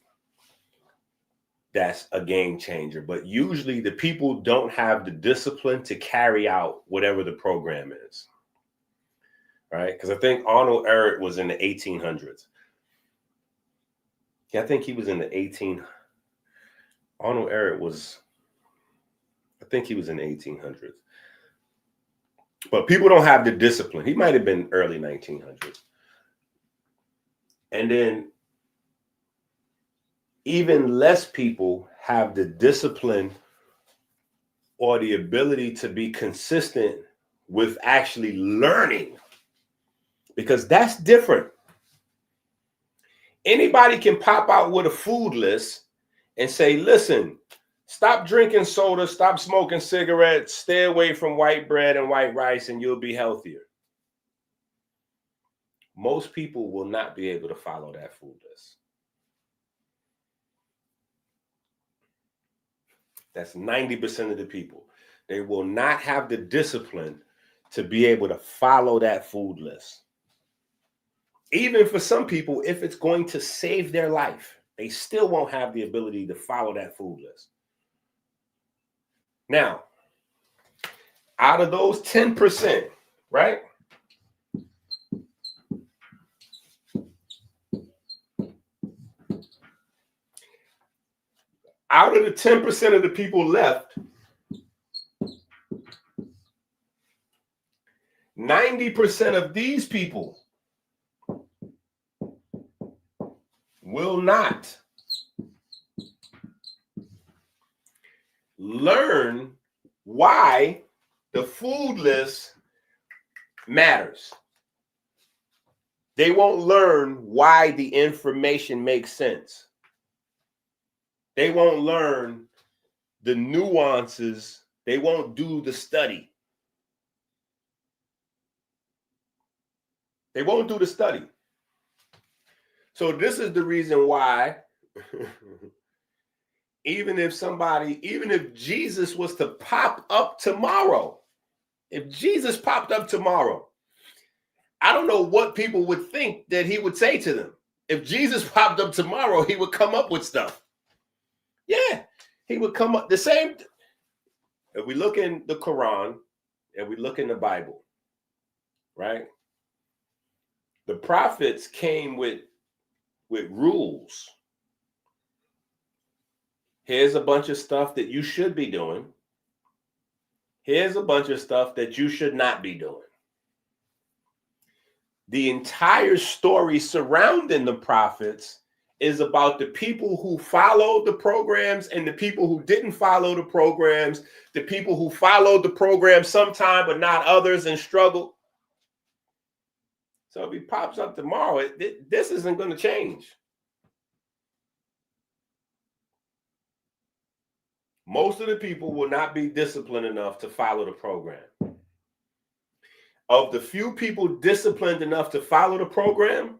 that's a game changer. But usually the people don't have the discipline to carry out whatever the program is, right? Because I think Arnold Ehret was in the 1800s. Yeah, I think he was in the Arnold Ehret was, I think he was in the 1800s. But people don't have the discipline. He might have been early 1900s. And then even less people have the discipline or the ability to be consistent with actually learning, because that's different. Anybody can pop out with a food list and say, listen, stop drinking soda, stop smoking cigarettes, stay away from white bread and white rice, and you'll be healthier. Most people will not be able to follow that food list. That's 90% of the people. They will not have the discipline to be able to follow that food list. Even for some people, if it's going to save their life, they still won't have the ability to follow that food list. Now, out of those 10%, right? Out of the 10% of the people left, 90% of these people will not learn why the food list matters. They won't learn why the information makes sense. They won't learn the nuances. They won't do the study. They won't do the study. So this is the reason why even if Jesus was to pop up tomorrow, if Jesus popped up tomorrow, I don't know what people would think that he would say to them. If Jesus popped up tomorrow, he would come up with stuff. Yeah, he would come up the same. If we look in the Quran and we look in the Bible, right? The prophets came with rules. Here's a bunch of stuff that you should be doing. Here's a bunch of stuff that you should not be doing. The entire story surrounding the prophets is about the people who followed the programs and the people who didn't follow the programs, the people who followed the program sometime but not others and struggled. So if he pops up tomorrow, this isn't going to change. Most of the people will not be disciplined enough to follow the program. Of the few people disciplined enough to follow the program,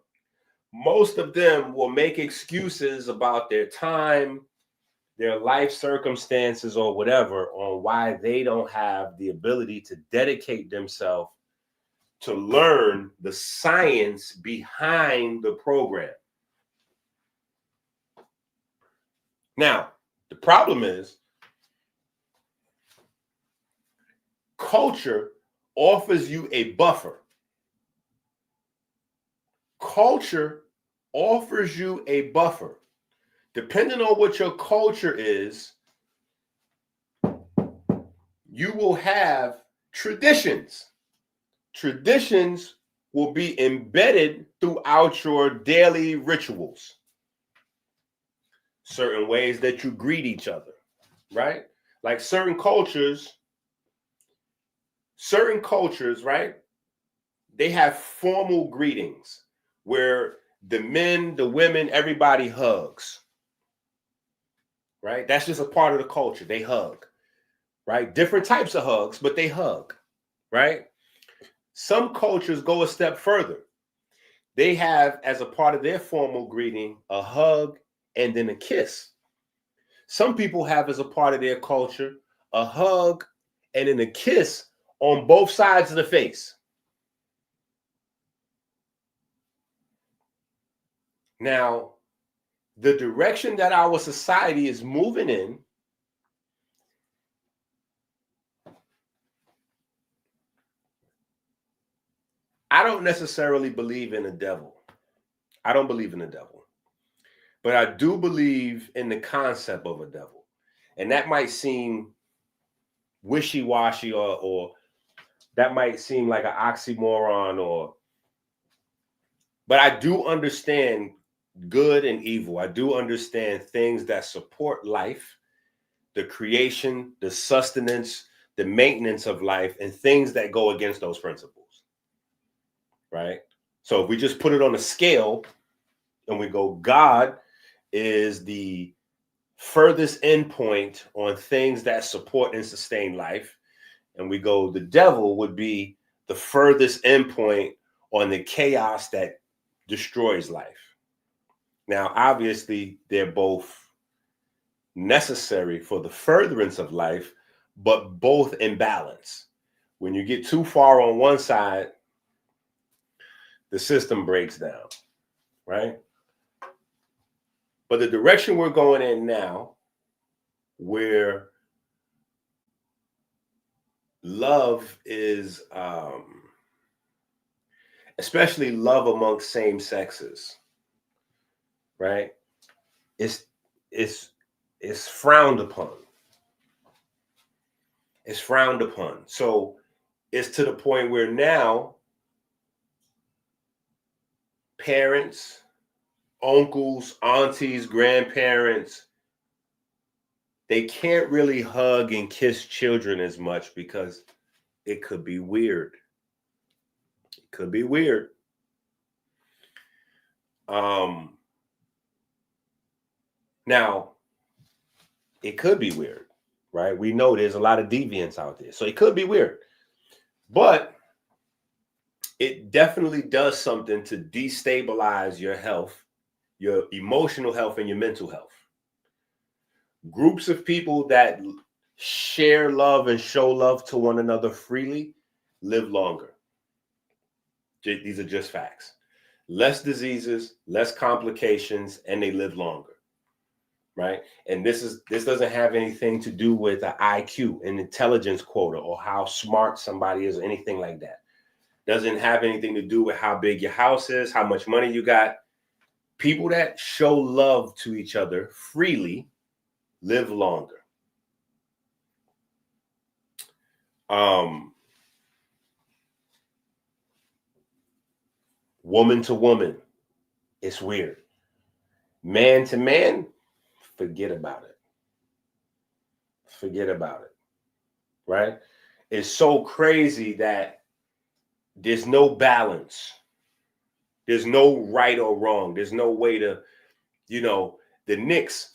most of them will make excuses about their time, their life circumstances, or whatever on why they don't have the ability to dedicate themselves to learn the science behind the program. Now, the problem is culture offers you a buffer. Culture offers you a buffer. Depending on what your culture is, you will have traditions. Traditions will be embedded throughout your daily rituals. Certain ways that you greet each other, right? Like certain cultures, right? They have formal greetings where the men, the women, everybody hugs, right? That's just a part of the culture. They hug, right? Different types of hugs, but they hug, right? Some cultures go a step further. they have as a part of their formal greeting a hug and then a kiss. Some people have as a part of their culture a hug and then a kiss on both sides of the face. Now, the direction that our society is moving in, I don't necessarily believe in a devil. I don't believe in the devil. But I do believe in the concept of a devil. And that might seem wishy-washy or that might seem like an oxymoron but I do understand good and evil. I do understand things that support life, the creation, the sustenance, the maintenance of life, and things that go against those principles, right? So if we just put it on a scale and we go, God is the furthest endpoint on things that support and sustain life, and we go, the devil would be the furthest endpoint on the chaos that destroys life. Now, obviously, they're both necessary for the furtherance of life, but both in balance. When you get too far on one side, the system breaks down, right? But the direction we're going in now, where love is, especially love amongst same sexes, right? It's frowned upon. It's frowned upon. So it's to the point where now parents, uncles, aunties, grandparents, they can't really hug and kiss children as much because it could be weird. It could be weird. Now, it could be weird, right? We know there's a lot of deviance out there. So it could be weird. But it definitely does something to destabilize your health, your emotional health, and your mental health. Groups of people that share love and show love to one another freely live longer. These are just facts. Less diseases, less complications, and they live longer. Right? And this doesn't have anything to do with an IQ, an intelligence quota, or how smart somebody is, or anything like that. Doesn't have anything to do with how big your house is, how much money you got. People that show love to each other freely live longer. Woman to woman, it's weird. Man to man, forget about it. Forget about it, right? It's so crazy that there's no balance. There's no right or wrong. There's no way to, the Knicks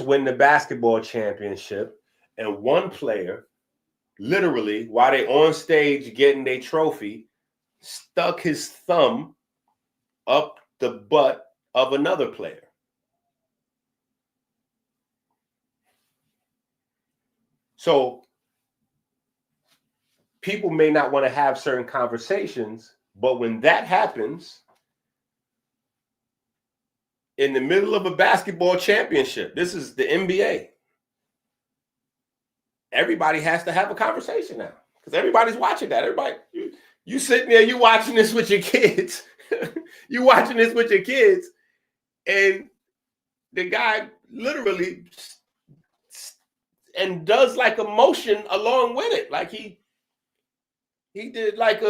win the basketball championship, and one player, literally, while they on stage getting their trophy, stuck his thumb up the butt of another player. So people may not want to have certain conversations, but when that happens in the middle of a basketball championship, this is the NBA, everybody has to have a conversation now because everybody's watching that. Everybody, you sitting there, you watching this with your kids. You watching this with your kids, and the guy literally and does like a motion along with it, like he did like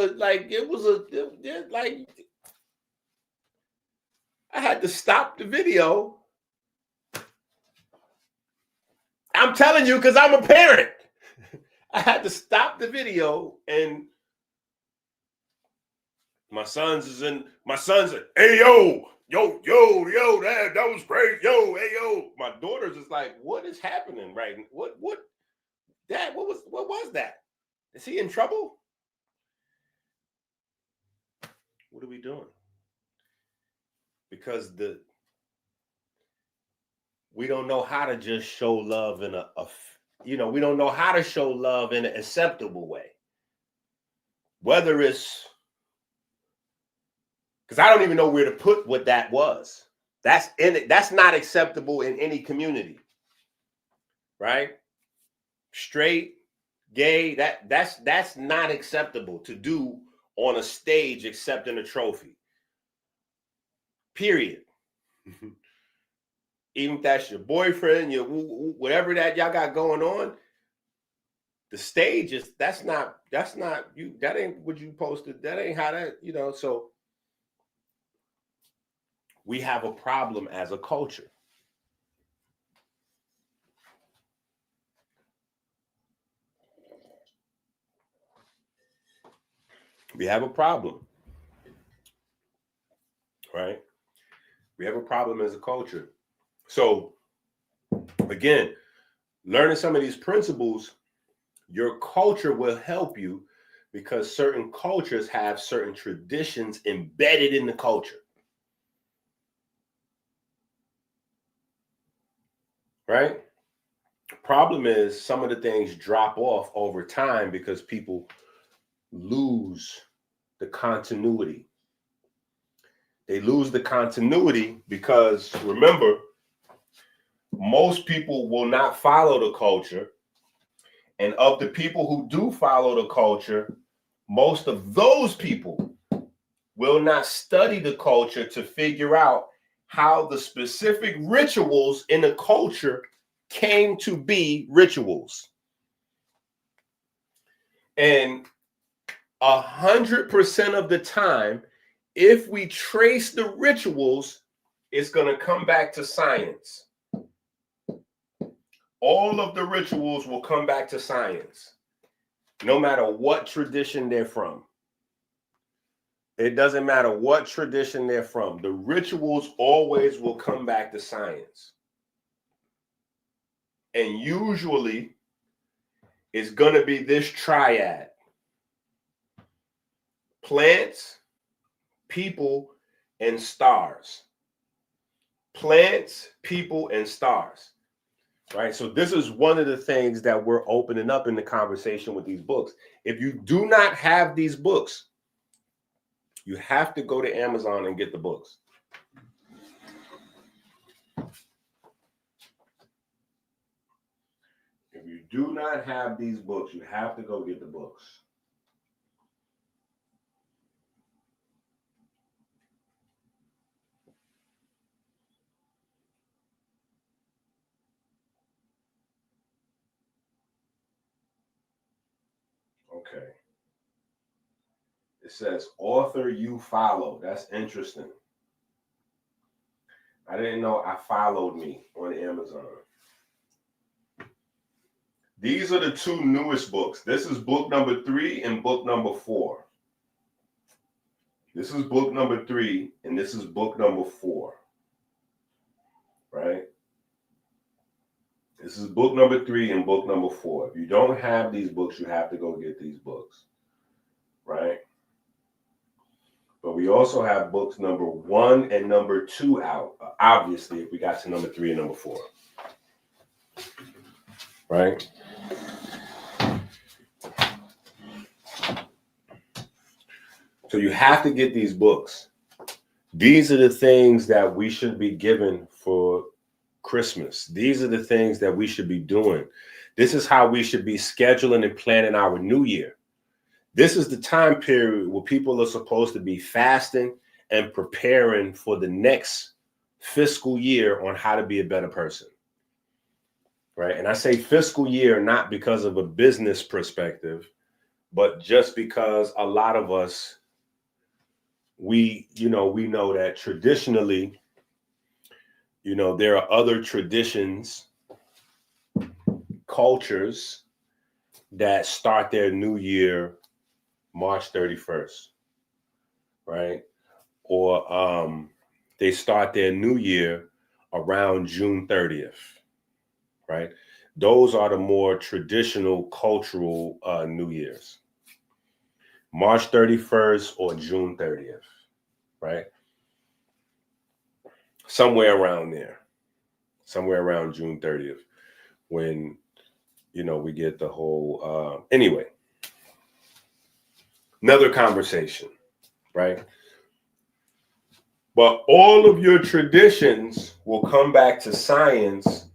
I had to stop the video. I'm telling you, because I'm a parent. I had to stop the video, and my son's like, hey, yo, that was great. Yo, hey, yo. My daughter's just like, what is happening right now? Dad, what was that? Is he in trouble? What are we doing? Because we don't know how to just show love in we don't know how to show love in an acceptable way. Whether it's, because I don't even know where to put what that was. That's not acceptable in any community, right? Straight, gay, that's not acceptable to do on a stage accepting a trophy. Period. Even if that's your boyfriend, your whatever that y'all got going on, the stage is that's not you. That ain't what you posted. That ain't how that, so we have a problem as a culture. We have a problem, right? We have a problem as a culture. So again, learning some of these principles, your culture will help you because certain cultures have certain traditions embedded in the culture. Right? Problem is some of the things drop off over time because people lose the continuity. They lose the continuity because, remember, most people will not follow the culture. And of the people who do follow the culture, most of those people will not study the culture to figure out how the specific rituals in the culture came to be rituals. And 100% of the time, if we trace the rituals, it's going to come back to science. All of the rituals will come back to science, no matter what tradition they're from. It doesn't matter what tradition they're from. The rituals always will come back to science. And usually, it's going to be this triad: plants, people, and stars. Plants, people, and stars. Right? So this is one of the things that we're opening up in the conversation with these books. If you do not have these books, you have to go to Amazon and get the books. If you do not have these books, you have to go get the books. Okay. It says author you follow. That's interesting. I didn't know I followed me on Amazon. These are the two newest books. This is book number 3 and book number 4. This is book number 3 and this is book number 4. Right? This is book number 3 and book number 4. If you don't have these books, you have to go get these books. Right? But we also have books number 1 and number 2 out. Obviously, if we got to number 3 and number 4. Right? So you have to get these books. These are the things that we should be given for Christmas. These are the things that we should be doing. This is how we should be scheduling and planning our new year. This is the time period where people are supposed to be fasting and preparing for the next fiscal year on how to be a better person. Right? And I say fiscal year not because of a business perspective, but just because a lot of us, we know that traditionally, there are other traditions, cultures that start their new year March 31st, right? Or they start their new year around June 30th, right? Those are the more traditional cultural New Year's. March 31st or June 30th. right? Somewhere around there, somewhere around June 30th, when, you know, we get the whole, anyway, another conversation, right? But all of your traditions will come back to science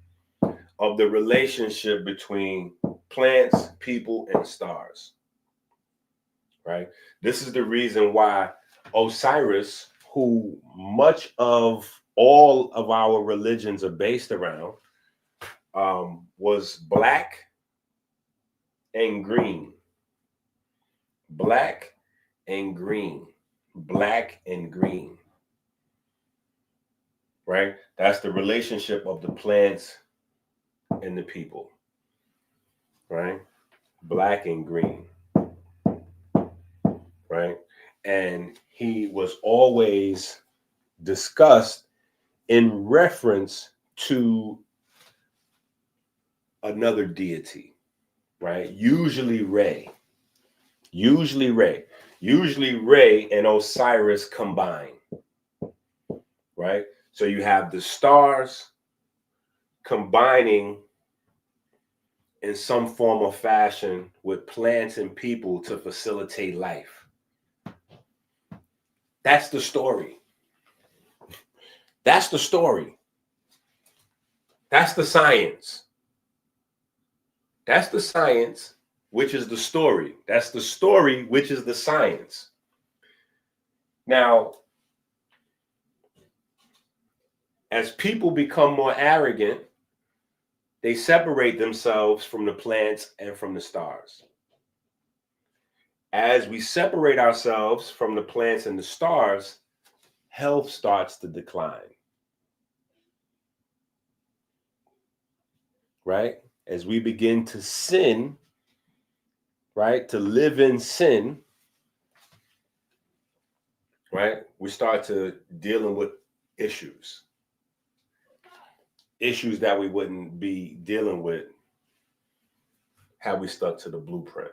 of the relationship between plants, people, and stars, right? This is the reason why Osiris, who much of all of our religions are based around, was black and green. Black and green. Black and green. Right? That's the relationship of the plants and the people. Right? Black and green. Right? And he was always discussed in reference to another deity, right? Usually Re. Usually Re. Usually Re and Osiris combine, right? So you have the stars combining in some form or fashion with plants and people to facilitate life. That's the story. That's the story. That's the science. That's the science, which is the story. That's the story, which is the science. Now, as people become more arrogant, they separate themselves from the plants and from the stars. As we separate ourselves from the plants and the stars, health starts to decline. Right? As we begin to sin, right? To live in sin, right? We start to dealing with issues. Issues that we wouldn't be dealing with had we stuck to the blueprint.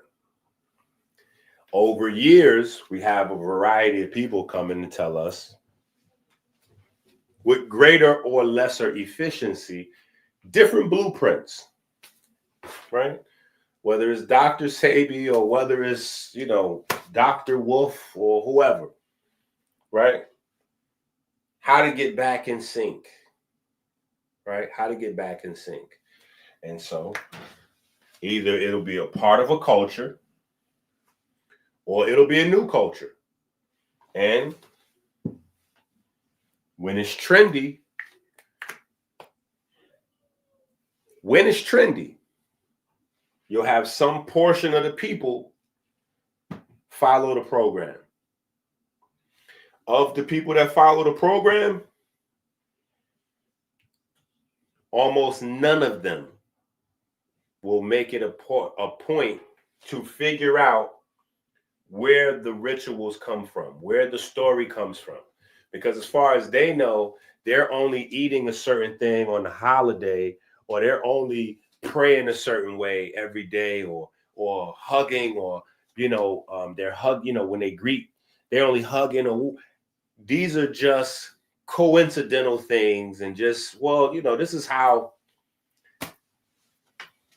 Over years, we have a variety of people coming to tell us with greater or lesser efficiency, different blueprints, right? Whether it's Dr. Sebi or whether it's, you know, Dr. Wolf or whoever, right? How to get back in sync, right? How to get back in sync. And so either it'll be a part of a culture or it'll be a new culture. And when it's trendy, you'll have some portion of the people follow the program. Of the people that follow the program, almost none of them will make it a point to figure out where the rituals come from, where the story comes from. Because as far as they know, they're only eating a certain thing on the holiday, or they're only praying a certain way every day, or hugging, or, you know, they're when they greet, they're only hugging. These are just coincidental things, and just, well, you know, this is how,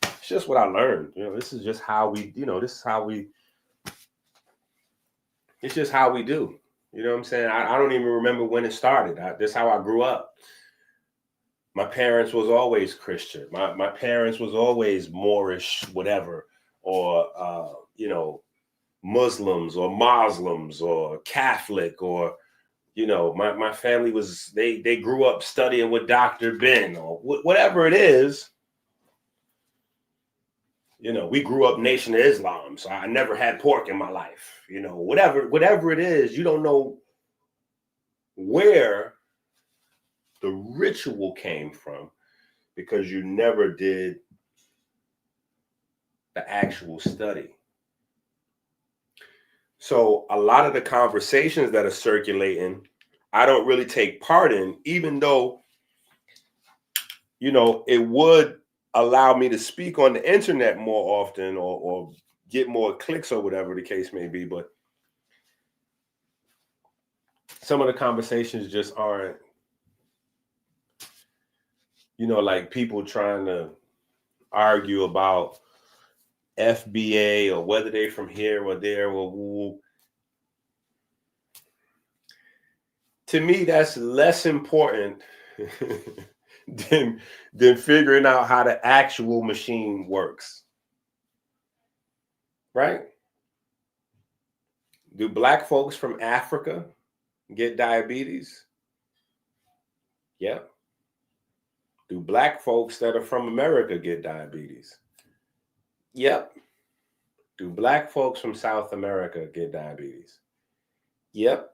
it's just what I learned. You know, this is just how we, you know, this is how we, it's just how we do. You know what I'm saying? I don't even remember when it started. This is how I grew up. My parents was always Christian. My parents was always Moorish, whatever, or, you know, Muslims or Catholic, or, you know, my family was, they grew up studying with Dr. Ben, or whatever it is. You know, we grew up Nation of Islam, so I never had pork in my life. You know, whatever it is, you don't know where the ritual came from because you never did the actual study. So a lot of the conversations that are circulating, I don't really take part in, even though, you know, it would allow me to speak on the internet more often, or get more clicks, or whatever the case may be. But some of the conversations just aren't, like people trying to argue about FBA or whether they're from here or there or woo. To me, that's less important than figuring out how the actual machine works. Right? Do Black folks from Africa get diabetes? Yep. Do Black folks that are from America get diabetes? Yep. Do Black folks from South America get diabetes? Yep.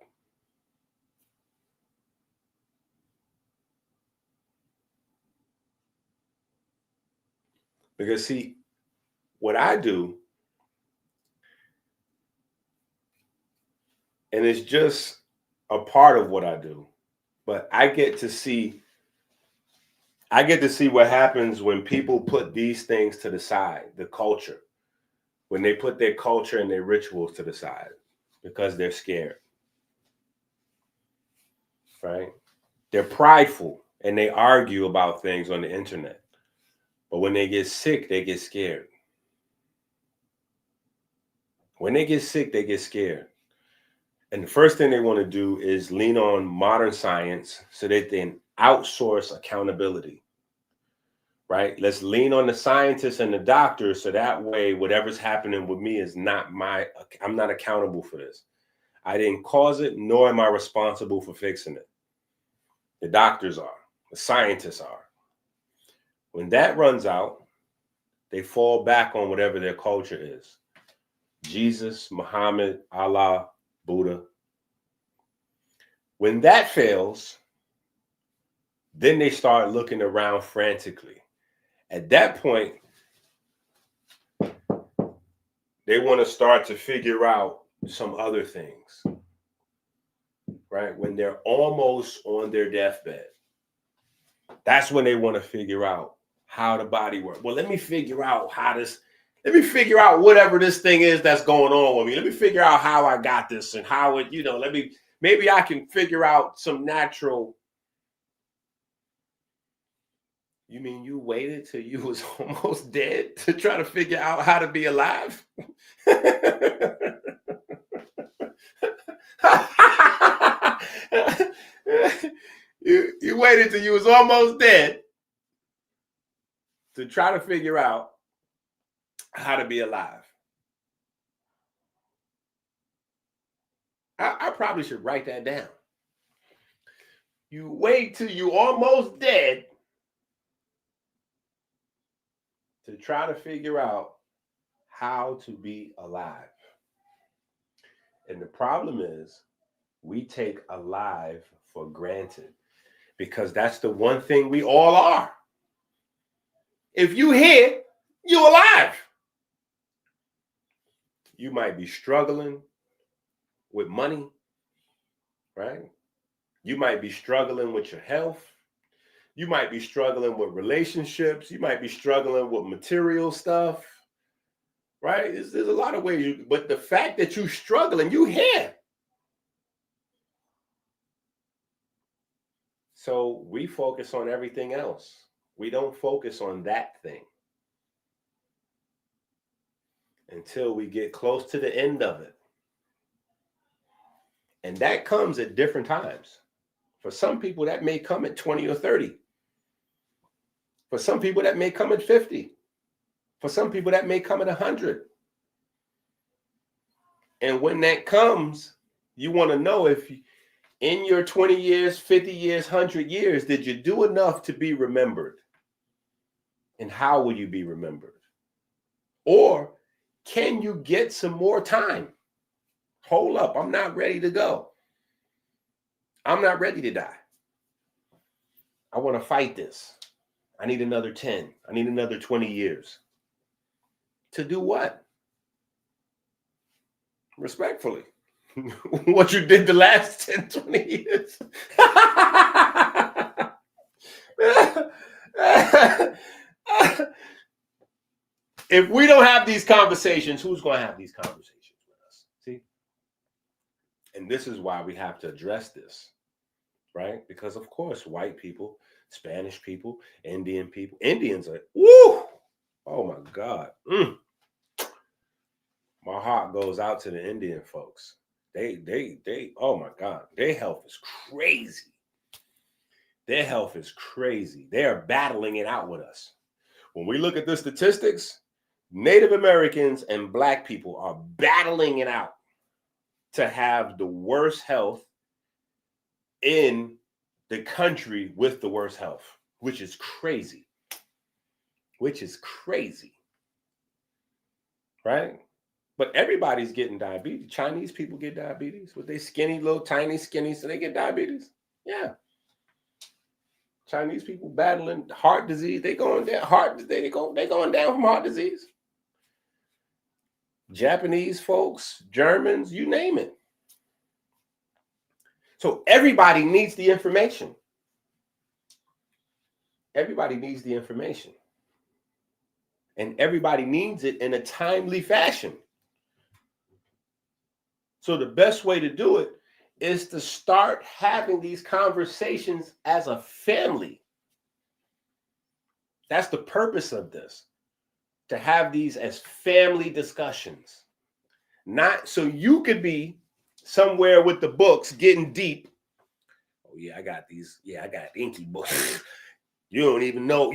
Because see, what I do, and it's just a part of what I do, but I get to see what happens when people put these things to the side, the culture, when they put their culture and their rituals to the side because they're scared, right? They're prideful and they argue about things on the internet. But when they get sick, they get scared. When they get sick, they get scared. And the first thing they want to do is lean on modern science so that they can outsource accountability, right? Let's lean on the scientists and the doctors so that way whatever's happening with me is I'm not accountable for this. I didn't cause it, nor am I responsible for fixing it. The doctors are, the scientists are. When that runs out, they fall back on whatever their culture is. Jesus, Muhammad, Allah, Buddha. When that fails, then they start looking around frantically. At that point, they want to start to figure out some other things, right? When they're almost on their deathbed, that's when they want to figure out how the body works. Well, let me figure out whatever this thing is that's going on with me. Let me figure out how I got this and how it, maybe I can figure out some natural. You mean you waited till you was almost dead to try to figure out how to be alive? You waited till you was almost dead to try to figure out how to be alive. I probably should write that down. You wait till you almost dead to try to figure out how to be alive. And the problem is we take alive for granted because that's the one thing we all are. If you here, you're alive. You might be struggling with money, right? You might be struggling with your health. You might be struggling with relationships. You might be struggling with material stuff, right? There's a lot of ways, but the fact that you're struggling, you here. So we focus on everything else. We don't focus on that thing until we get close to the end of it. And that comes at different times. For some people, that may come at 20 or 30. For some people, that may come at 50. For some people, that may come at 100. And when that comes, you want to know if in your 20 years, 50 years, 100 years, did you do enough to be remembered? And how will you be remembered? Or can you get some more time? Hold up, I'm not ready to go. I'm not ready to die. I want to fight this. I need another 10. I need another 20 years. To do what? Respectfully. What you did the last 10, 20 years. If we don't have these conversations, who's going to have these conversations with us? See? And And this is why we have to address this, right? Because of course, white people, Spanish people, Indian people, Indians are, woo! Oh my God. My heart goes out to the Indian folks. They, oh my God, their health is crazy. Their health is crazy. They are battling it out with us. When we look at the statistics, Native Americans and Black people are battling it out to have the worst health in the country with the worst health, which is crazy. Which is crazy. Right? But everybody's getting diabetes. Chinese people get diabetes with their skinny, little tiny skinny, so they get diabetes. Yeah. Chinese people battling heart disease. They going down. They going down from heart disease. Japanese folks, Germans, you name it. So everybody needs the information. Everybody needs the information. And everybody needs it in a timely fashion. So the best way to do it is to start having these conversations as a family. That's the purpose of this, to have these as family discussions. Not so you could be somewhere with the books getting deep. Oh yeah, I got these. Yeah, I got EnQi books. You don't even know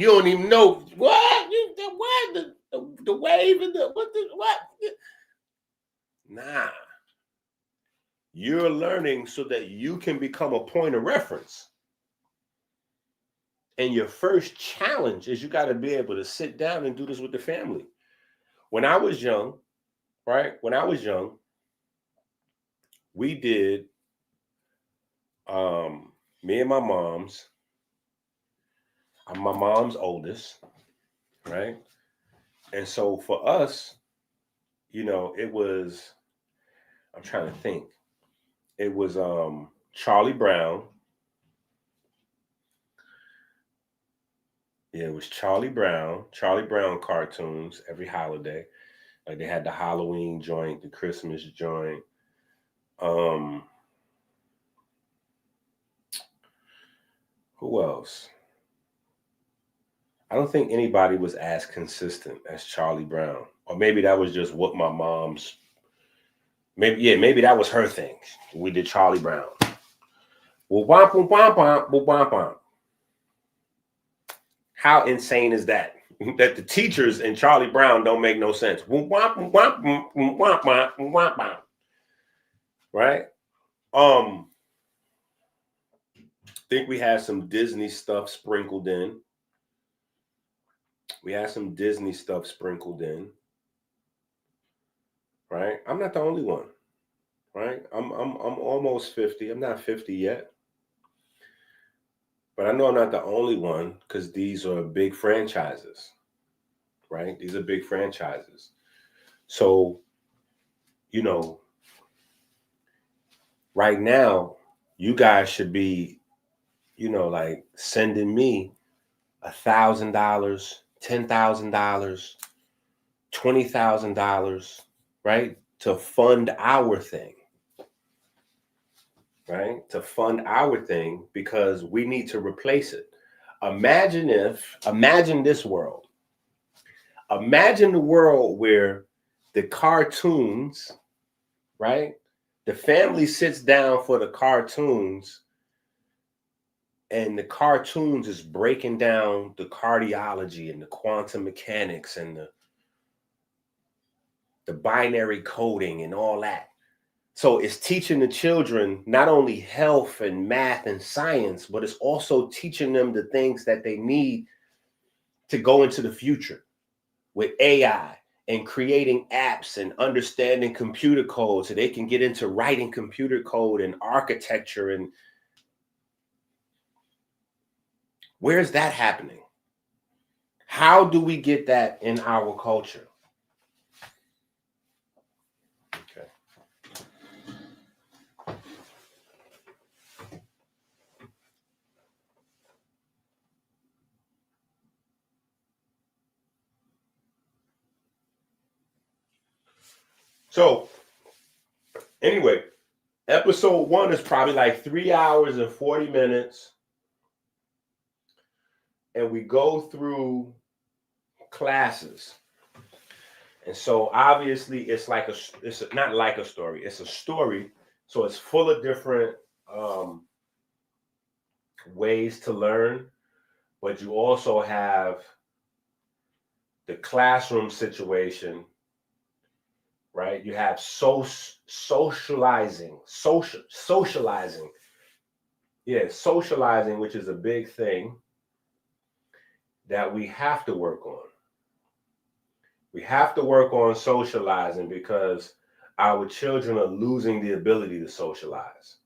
what? The wave and what? Nah. You're learning so that you can become a point of reference. And your first challenge is you got to be able to sit down and do this with the family. When I was young, right? When I was young, we did me and my mom's. I'm my mom's oldest, right? And so for us, you know, it was, I'm trying to think. It was Charlie Brown. Yeah, it was Charlie Brown cartoons every holiday. Like they had the Halloween joint, the Christmas joint. Who else? I don't think anybody was as consistent as Charlie Brown. Or maybe that was just what my mom's, maybe that was her thing. We did Charlie Brown. Well, womp, womp, womp, womp, womp, womp. How insane is that? That the teachers in Charlie Brown don't make no sense. Womp, womp, womp, womp, womp, womp, womp, womp. Right? Think we had some Disney stuff sprinkled in. Right? I'm not the only one. Right? I'm almost 50. I'm not 50 yet. But I know I'm not the only one because these are big franchises. Right? These are big franchises. So, you know, right now, you guys should be, you know, like sending me $1,000, $10,000, $20,000, right? To fund our thing. Right? To fund our thing because we need to replace it. Imagine this world. Imagine the world where the cartoons, right? The family sits down for the cartoons and the cartoons is breaking down the cardiology and the quantum mechanics and the binary coding and all that. So it's teaching the children not only health and math and science, but it's also teaching them the things that they need to go into the future with AI and creating apps and understanding computer code so they can get into writing computer code and architecture. And where's that happening? How do we get that in our culture? Okay. So, anyway, Episode 1 is probably like 3 hours and 40 minutes. And we go through classes. And so obviously it's not like a story. It's a story. So it's full of different ways to learn. But you also have the classroom situation, right? You have socializing. Yeah, socializing, which is a big thing that we have to work on. We have to work on socializing because our children are losing the ability to socialize.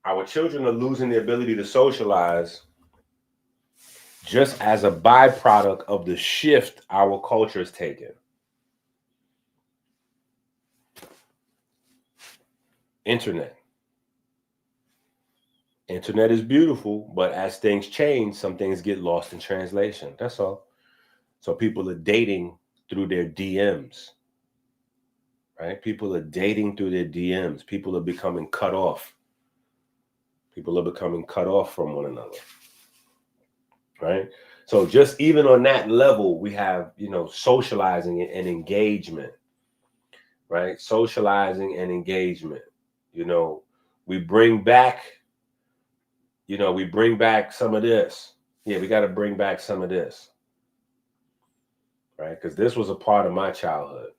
Our children are losing the ability to socialize just as a byproduct of the shift our culture is taking. Internet. Internet is beautiful, but as things change, some things get lost in translation. That's all. So people are dating through their DMs, right? People are dating through their DMs. People are becoming cut off. People are becoming cut off from one another, right? So just even on that level, we have, socializing and engagement, right? Socializing and engagement. We bring back some of this. Yeah, we got to bring back some of this, right? Because this was a part of my childhood,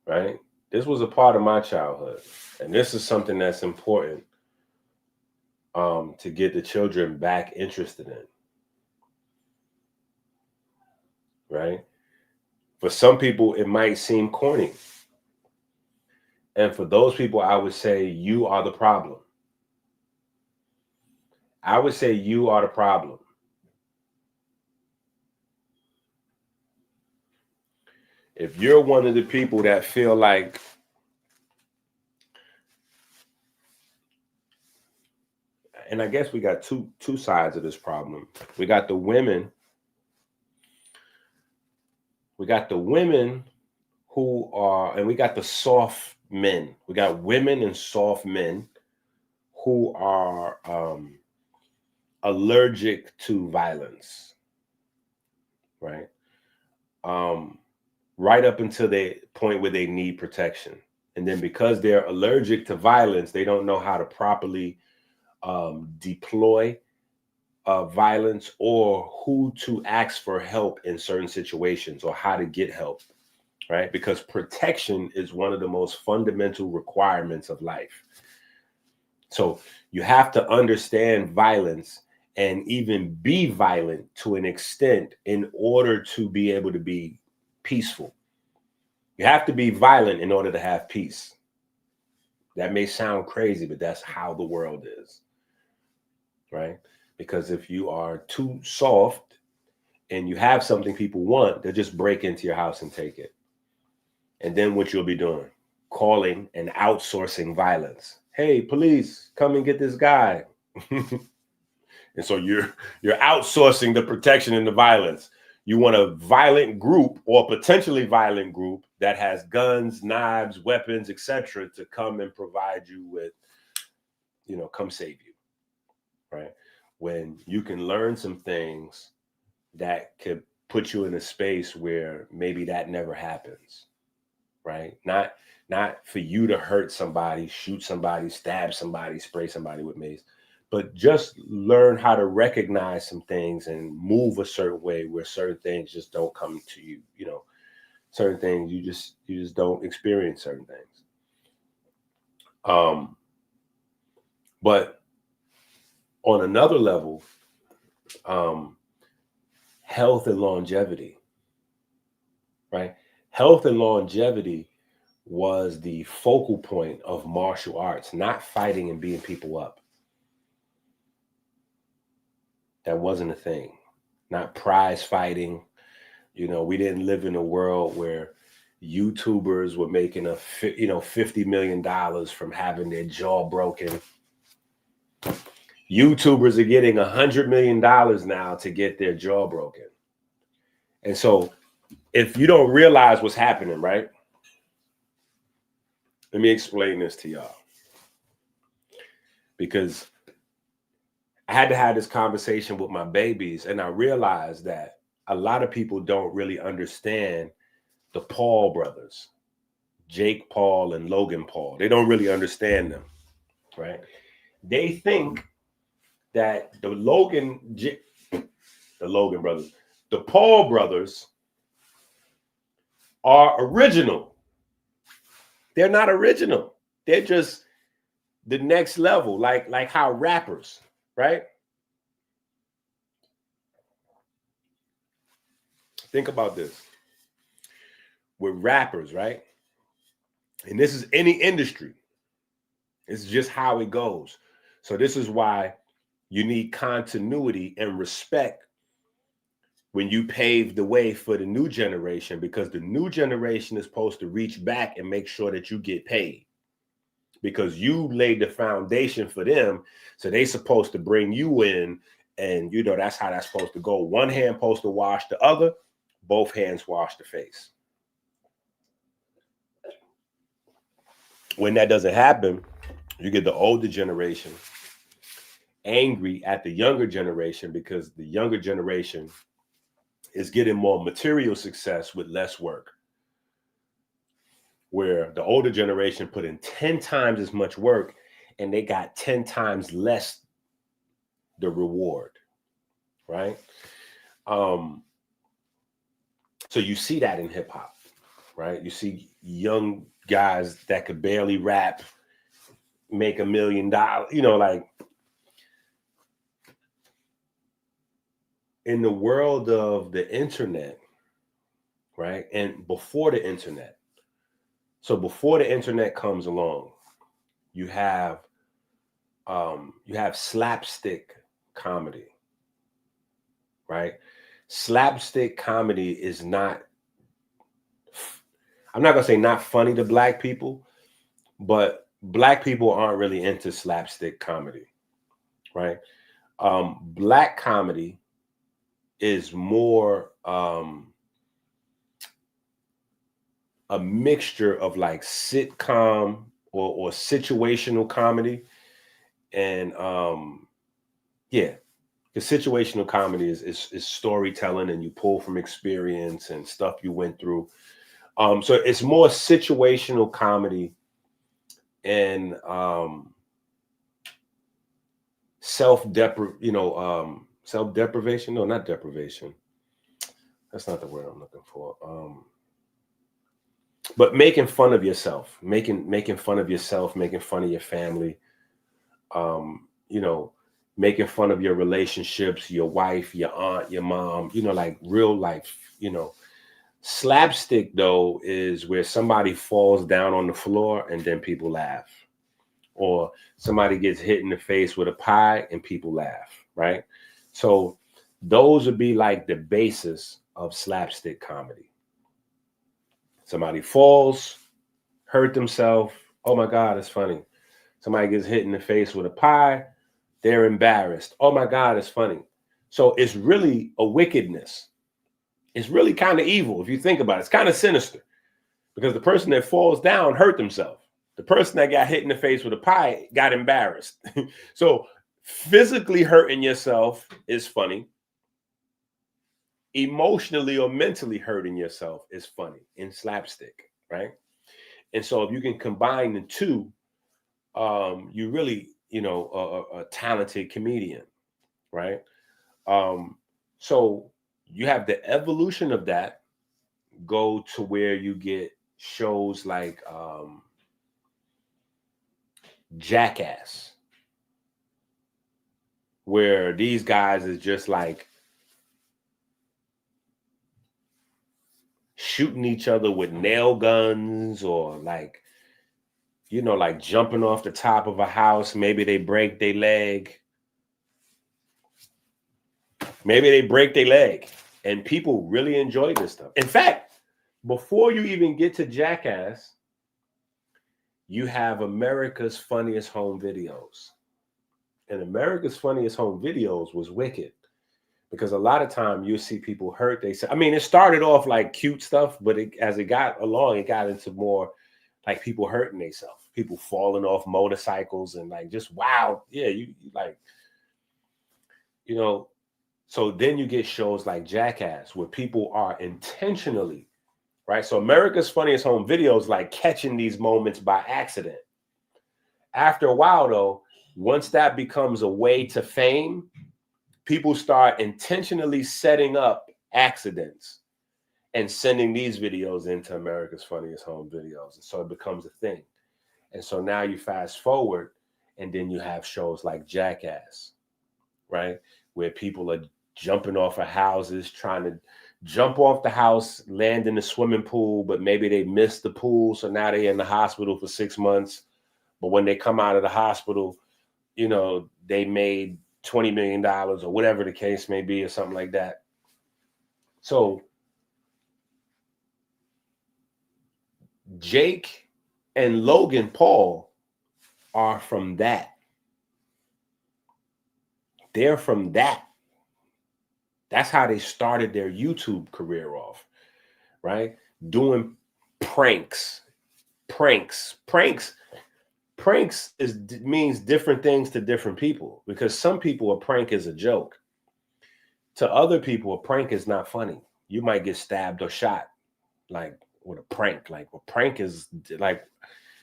right? This was a part of my childhood. And this is something that's important to get the children back interested in, right? For some people, it might seem corny. And for those people, I would say you are the problem. I would say you are the problem. If you're one of the people that feel like, and I guess we got two sides of this problem. We got the women. We got the women who are, and we got the soft men. We got women and soft men who are allergic to violence, right? Right up until the point where they need protection. And then because they're allergic to violence, they don't know how to properly deploy violence or who to ask for help in certain situations or how to get help, right? Because protection is one of the most fundamental requirements of life. So you have to understand violence and even be violent to an extent in order to be able to be peaceful. You have to be violent in order to have peace. That may sound crazy, but that's how the world is, right? Because if you are too soft and you have something people want, they'll just break into your house and take it. And then what you'll be doing, calling and outsourcing violence. Hey, police, come and get this guy. And so you're outsourcing the protection and the violence. You want a violent group or potentially violent group that has guns, knives, weapons, etc., to come and provide you with, come save you, right? When you can learn some things that could put you in a space where maybe that never happens, right? Not for you to hurt somebody, shoot somebody, stab somebody, spray somebody with mace, but just learn how to recognize some things and move a certain way where certain things just don't come to you. Certain things you just don't experience certain things. But on another level, health and longevity, right? Health and longevity was the focal point of martial arts, not fighting and beating people up. That wasn't a thing. Not prize fighting. We didn't live in a world where YouTubers were making $50 million from having their jaw broken. YouTubers are getting $100 million now to get their jaw broken. And so if you don't realize what's happening, right? Let me explain this to y'all, because I had to have this conversation with my babies, and I realized that a lot of people don't really understand the Paul brothers, Jake Paul and Logan Paul. They don't really understand them, right? They think that the Logan brothers, the Paul brothers are original. They're not original. They're just the next level, like how rappers, right? Think about this. With rappers, right? And this is any industry. It's just how it goes. So this is why you need continuity and respect when you pave the way for the new generation, because the new generation is supposed to reach back and make sure that you get paid, because you laid the foundation for them. So they supposed to bring you in, and you know that's how that's supposed to go. One hand supposed to wash the other, both hands wash the face. When that doesn't happen, you get the older generation angry at the younger generation, because the younger generation is getting more material success with less work, where the older generation put in 10 times as much work and they got 10 times less the reward, right? So you see that in hip hop, right? You see young guys that could barely rap make $1 million, you know, like in the world of the internet, right? And before the internet. So before the internet comes along, you have slapstick comedy, right? Slapstick comedy is not, I'm not gonna say not funny to black people, but black people aren't really into slapstick comedy, right? Black comedy is more a mixture of like sitcom or situational comedy. And yeah, the situational comedy is storytelling, and you pull from experience and stuff you went through. So it's more situational comedy and self-deprivation. No, not deprivation. That's not the word I'm looking for. But making fun of yourself, making fun of yourself, making fun of your family, you know, making fun of your relationships, your wife, your aunt, your mom, you know, like real life, you know. Slapstick, though, is where somebody falls down on the floor and then people laugh. Or somebody gets hit in the face with a pie and people laugh, right? So those would be like the basis of slapstick comedy. Somebody falls, hurt themselves. Oh my God, it's funny. Somebody gets hit in the face with a pie. They're embarrassed. Oh my God, it's funny. So it's really a wickedness. It's really kind of evil if you think about it. It's kind of sinister, because the person that falls down hurt themselves. The person that got hit in the face with a pie got embarrassed. So physically hurting yourself is funny. Emotionally or mentally hurting yourself is funny in slapstick, right? And so if you can combine the two, you really, you know, a talented comedian, right? So you have the evolution of that go to where you get shows like Jackass, where these guys is just like shooting each other with nail guns, or like, you know, like jumping off the top of a house. Maybe they break their leg. And people really enjoy this stuff. In fact, before you even get to Jackass, you have America's Funniest Home Videos. And America's Funniest Home Videos was wicked, because a lot of time you see people hurt. They say, I mean, it started off like cute stuff, but as it got along, it got into more like people hurting themselves, people falling off motorcycles and like just wow. Yeah, you like, you know, so then you get shows like Jackass where people are intentionally, right? So America's Funniest Home Videos like catching these moments by accident. After a while though, once that becomes a way to fame, people start intentionally setting up accidents and sending these videos into America's Funniest Home Videos. And so it becomes a thing. And so now you fast forward and then you have shows like Jackass, right? Where people are jumping off of houses, trying to jump off the house, land in the swimming pool, but maybe they missed the pool. So now they're in the hospital for 6 months. But when they come out of the hospital, you know, they made $20 million or whatever the case may be or something like that. So Jake and Logan Paul are from that. They're from that. That's how they started their YouTube career off, right? Doing pranks means different things to different people, because some people a prank is a joke. To other people, a prank is not funny. You might get stabbed or shot, like with a prank. Like a prank is like,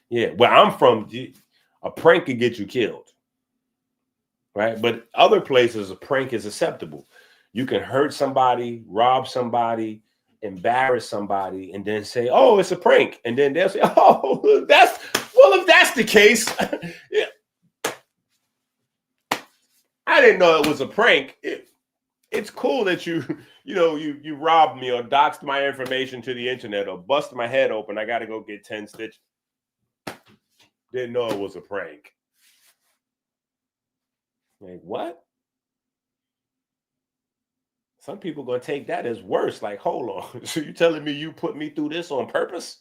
yeah, where I'm from, a prank could get you killed, right? But other places, a prank is acceptable. You can hurt somebody, rob somebody, embarrass somebody, and then say, "Oh, it's a prank," and then they'll say, "Oh, if that's the case, yeah, I didn't know it was a prank. It's cool that you robbed me or doxed my information to the internet or bust my head open. I got to go get 10 stitches. Didn't know it was a prank." Like, what? Some people are going to take that as worse. Like, hold on. So you telling me you put me through this on purpose?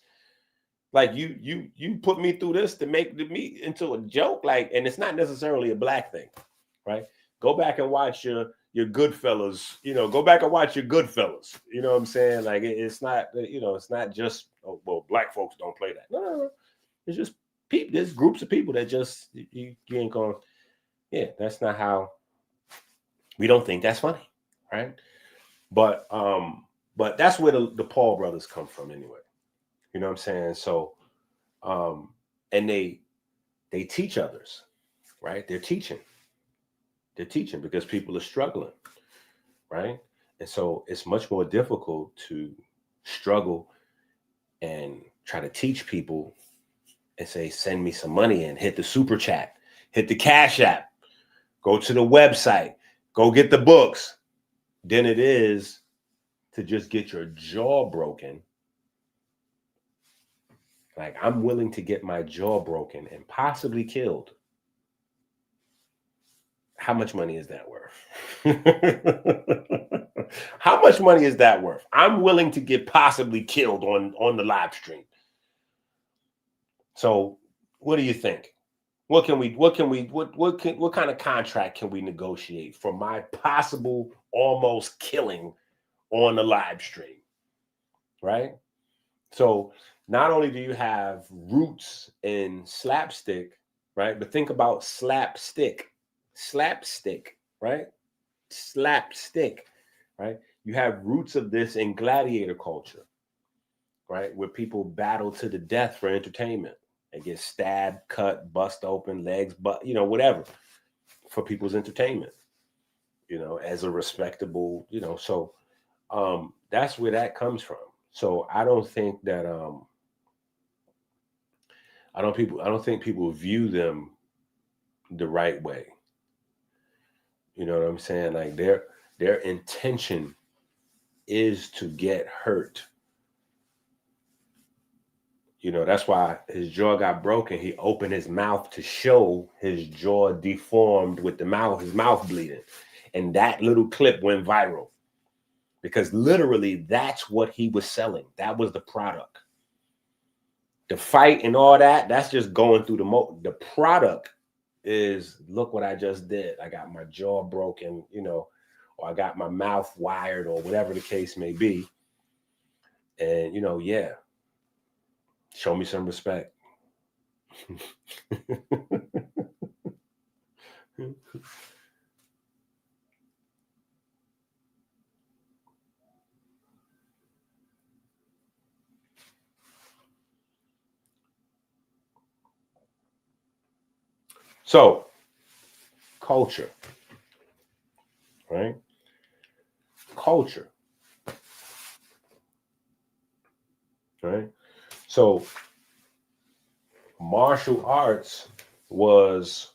Like you put me through this to make me into a joke? Like, and it's not necessarily a black thing, right? Go back and watch your Goodfellas, go back and watch your Goodfellas. You know what I'm saying? Like, it's not, it's not just, oh, well, black folks don't play that. No. It's just people, there's groups of people that just, you ain't going, yeah, that's not how, we don't think that's funny, right? But that's where the Paul brothers come from anyway. You know what I'm saying? So, and they teach others, right? They're teaching because people are struggling, right? And so it's much more difficult to struggle and try to teach people and say, send me some money and hit the super chat, hit the Cash App, go to the website, go get the books, than it is to just get your jaw broken. Like, I'm willing to get my jaw broken and possibly killed. How much money is that worth? How much money is that worth? I'm willing to get possibly killed on the live stream. So what do you think? What kind of contract can we negotiate for my possible almost killing on the live stream? Right? So not only do you have roots in slapstick, right? But think about slapstick, right? Slapstick, right? You have roots of this in gladiator culture, right? Where people battle to the death for entertainment. They get stabbed, cut, bust open, legs, but whatever, for people's entertainment, as a respectable, so that's where that comes from. So I don't think that I don't think people view them the right way. You know what I'm saying? Like, their intention is to get hurt. That's why his jaw got broken. He opened his mouth to show his jaw deformed with his mouth bleeding. And that little clip went viral because literally that's what he was selling. That was the product. The fight and all that, that's just going through the product is, look what I just did. I got my jaw broken, or I got my mouth wired, or whatever the case may be. And, yeah, show me some respect. So, culture, right? Culture, right? So, martial arts was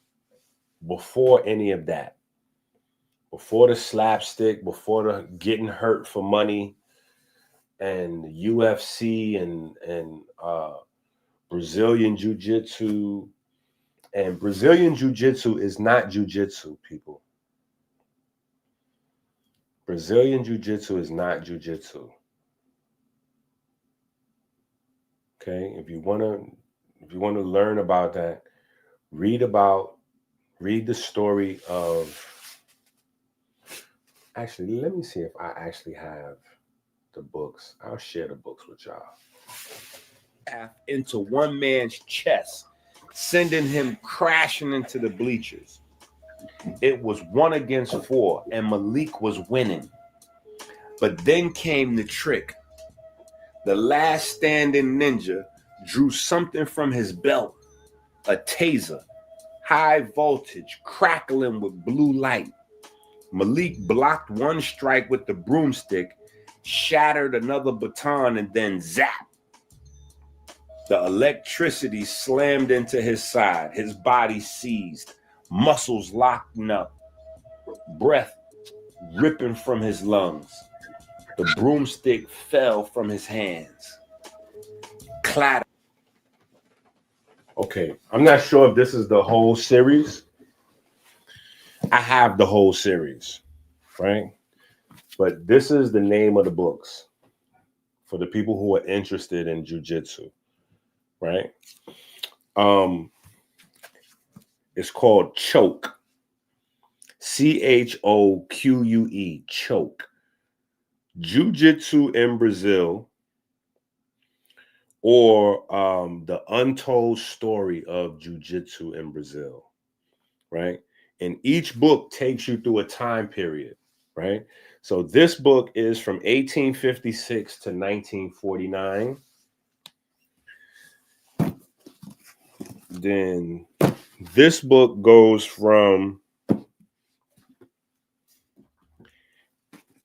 before any of that, before the slapstick, before the getting hurt for money, and the UFC and Brazilian Jiu-Jitsu. And Brazilian Jiu-Jitsu is not Jiu-Jitsu, people. Brazilian Jiu-Jitsu is not Jiu-Jitsu. Okay, if you want to learn about that, read the story of. Actually, let me see if I actually have the books. I'll share the books with y'all. Into one man's chest, sending him crashing into the bleachers. It was 1 against 4, and Malik was winning. But then came the trick. The last standing ninja drew something from his belt, a taser, high voltage, crackling with blue light. Malik blocked one strike with the broomstick, shattered another baton, and then zap. The electricity slammed into his side. His body seized, muscles locking up, breath ripping from his lungs. The broomstick fell from his hands. Clatter. Okay, I'm not sure if this is the whole series. I have the whole series, right? But this is the name of the books for the people who are interested in jiu-jitsu, right? It's called Choke. CHOQUE, Choke. Jiu-Jitsu in Brazil, or the untold story of jiu-jitsu in Brazil, right? And each book takes you through a time period, right? So this book is from 1856 to 1949. Then this book goes from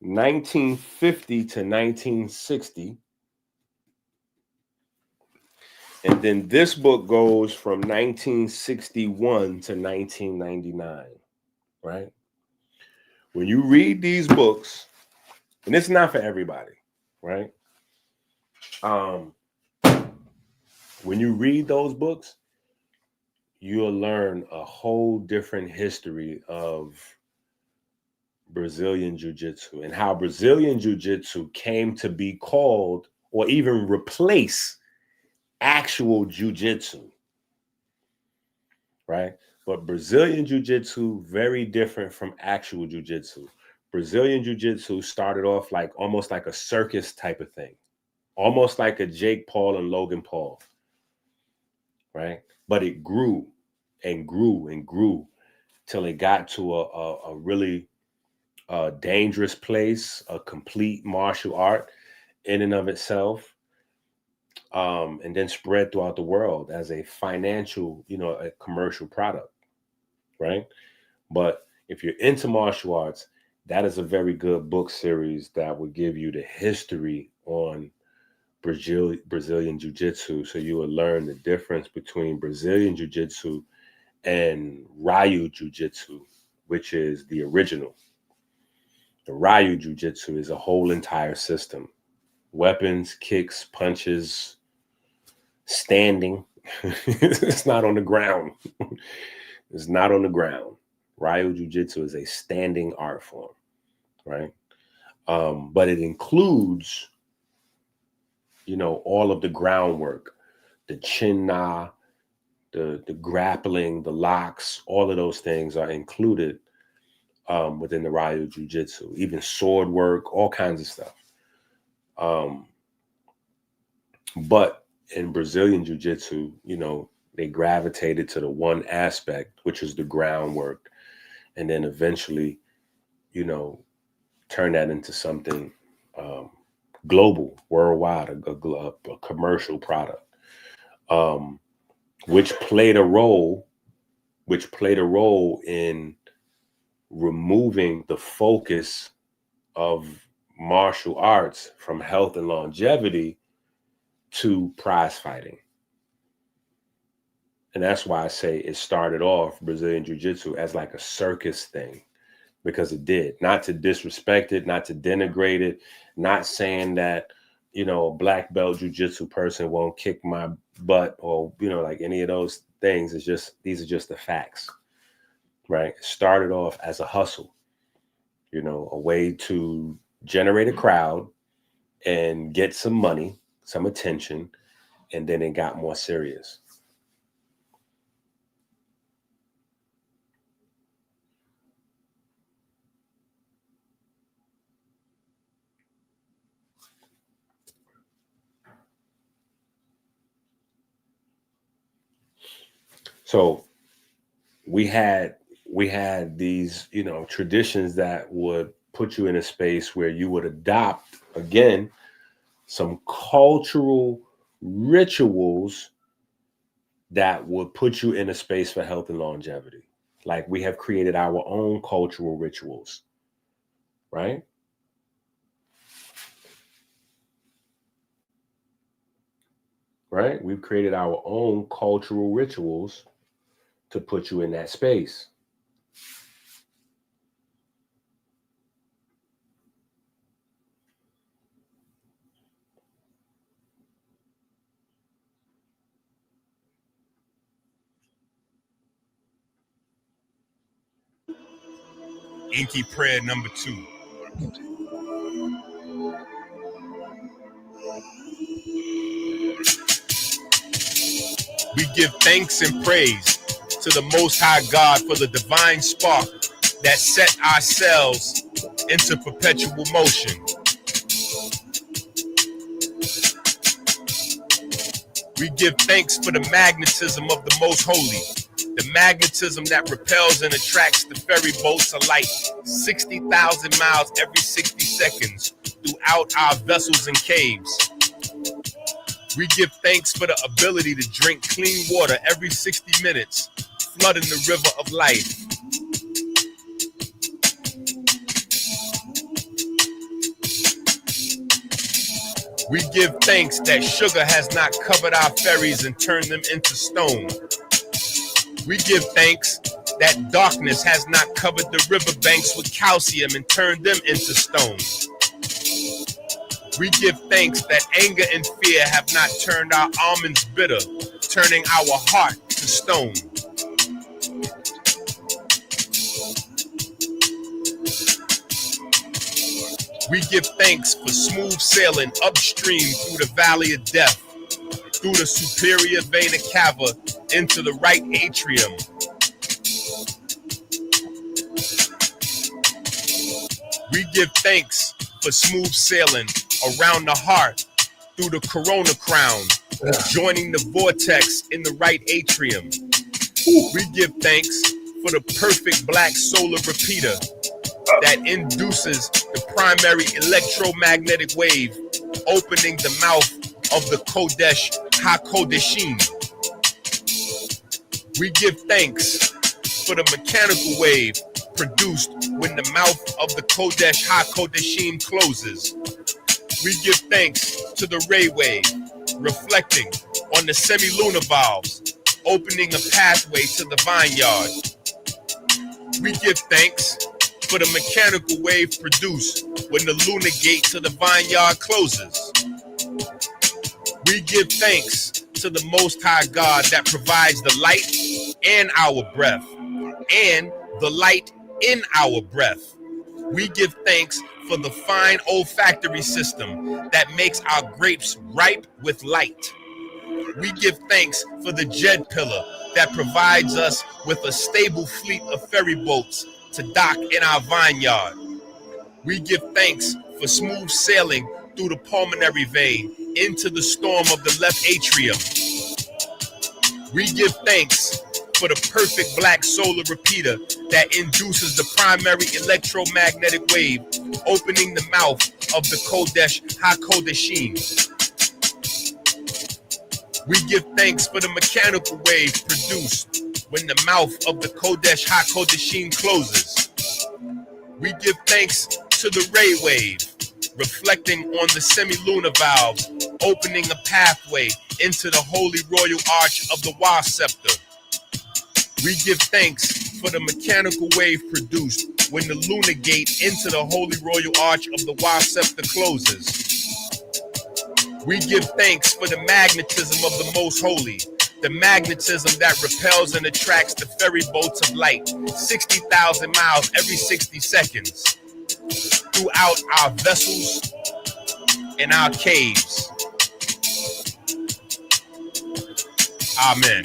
1950 to 1960. And then this book goes from 1961 to 1999, right? When you read these books, and it's not for everybody, right? When you read those books, you'll learn a whole different history of Brazilian Jiu-Jitsu and how Brazilian Jiu-Jitsu came to be called or even replace actual Jiu-Jitsu, right? But Brazilian Jiu-Jitsu, very different from actual Jiu-Jitsu. Brazilian Jiu-Jitsu started off like almost like a circus type of thing, almost like a Jake Paul and Logan Paul, right? But it grew and grew and grew till it got to a really dangerous place, a complete martial art in and of itself, and then spread throughout the world as a financial, a commercial product, right? But if you're into martial arts, that is a very good book series that would give you the history on Brazilian Jiu-Jitsu. So you will learn the difference between Brazilian Jiu-Jitsu and Ryu Jiu-Jitsu, which is the original. The Ryu Jiu-Jitsu is a whole entire system. Weapons, kicks, punches, standing. It's not on the ground. It's not on the ground. Ryu Jiu-Jitsu is a standing art form, right? But it includes, all of the groundwork, the chin-na, the grappling, the locks, all of those things are included within the Ryu Jiu-Jitsu, even sword work, all kinds of stuff. But in Brazilian Jiu-Jitsu, They gravitated to the one aspect, which is the groundwork, and then eventually, turn that into something global, worldwide, a commercial product, which played a role in removing the focus of martial arts from health and longevity to prize fighting. And that's why I say it started off, Brazilian Jiu-Jitsu, as like a circus thing, because it did. Not to disrespect it, not to denigrate it, not saying that, a black belt Jiu-Jitsu person won't kick my butt or, like any of those things. It's just, these are just the facts, right? It started off as a hustle, a way to generate a crowd and get some money, some attention, and then it got more serious. So we had these, traditions that would put you in a space where you would adopt, again, some cultural rituals that would put you in a space for health and longevity. Like we have created our own cultural rituals, right? Right? We've created our own cultural rituals to put you in that space. EnQi prayer number 2. We give thanks and praise to the Most High God for the divine spark that set our cells into perpetual motion. We give thanks for the magnetism of the Most Holy, the magnetism that repels and attracts the ferry boats of light 60,000 miles every 60 seconds throughout our vessels and caves. We give thanks for the ability to drink clean water every 60 minutes, flooding the river of life. We give thanks that sugar has not covered our ferries and turned them into stone. We give thanks that darkness has not covered the riverbanks with calcium and turned them into stone. We give thanks that anger and fear have not turned our almonds bitter, turning our heart to stone. We give thanks for smooth sailing upstream through the valley of death, through the superior vena cava into the right atrium. We give thanks for smooth sailing around the heart through the corona crown, joining the vortex in the right atrium. We give thanks for the perfect black solar repeater that induces the primary electromagnetic wave, opening the mouth of the Kodesh HaKodeshim. We give thanks for the mechanical wave produced when the mouth of the Kodesh HaKodeshim closes. We give thanks to the ray wave, reflecting on the semi-lunar valves, opening a pathway to the vineyard. We give thanks for the mechanical wave produced when the lunar gate to the vineyard closes. We give thanks to the Most High God that provides the light and our breath, and the light in our breath. We give thanks for the fine olfactory system that makes our grapes ripe with light. We give thanks for the Jed pillar that provides us with a stable fleet of ferry boats to dock in our vineyard. We give thanks for smooth sailing through the pulmonary vein into the storm of the left atrium. We give thanks for the perfect black solar repeater that induces the primary electromagnetic wave, opening the mouth of the Kodesh HaKodeshim. We give thanks for the mechanical wave produced when the mouth of the Kodesh HaKodeshim closes. We give thanks to the ray wave, reflecting on the semi-lunar valve, opening a pathway into the holy royal arch of the Wa scepter. We give thanks for the mechanical wave produced when the lunar gate into the holy royal arch of the Wa scepter closes. We give thanks for the magnetism of the most holy, the magnetism that repels and attracts the ferry boats of light 60,000 miles every 60 seconds throughout our vessels and our caves. Amen.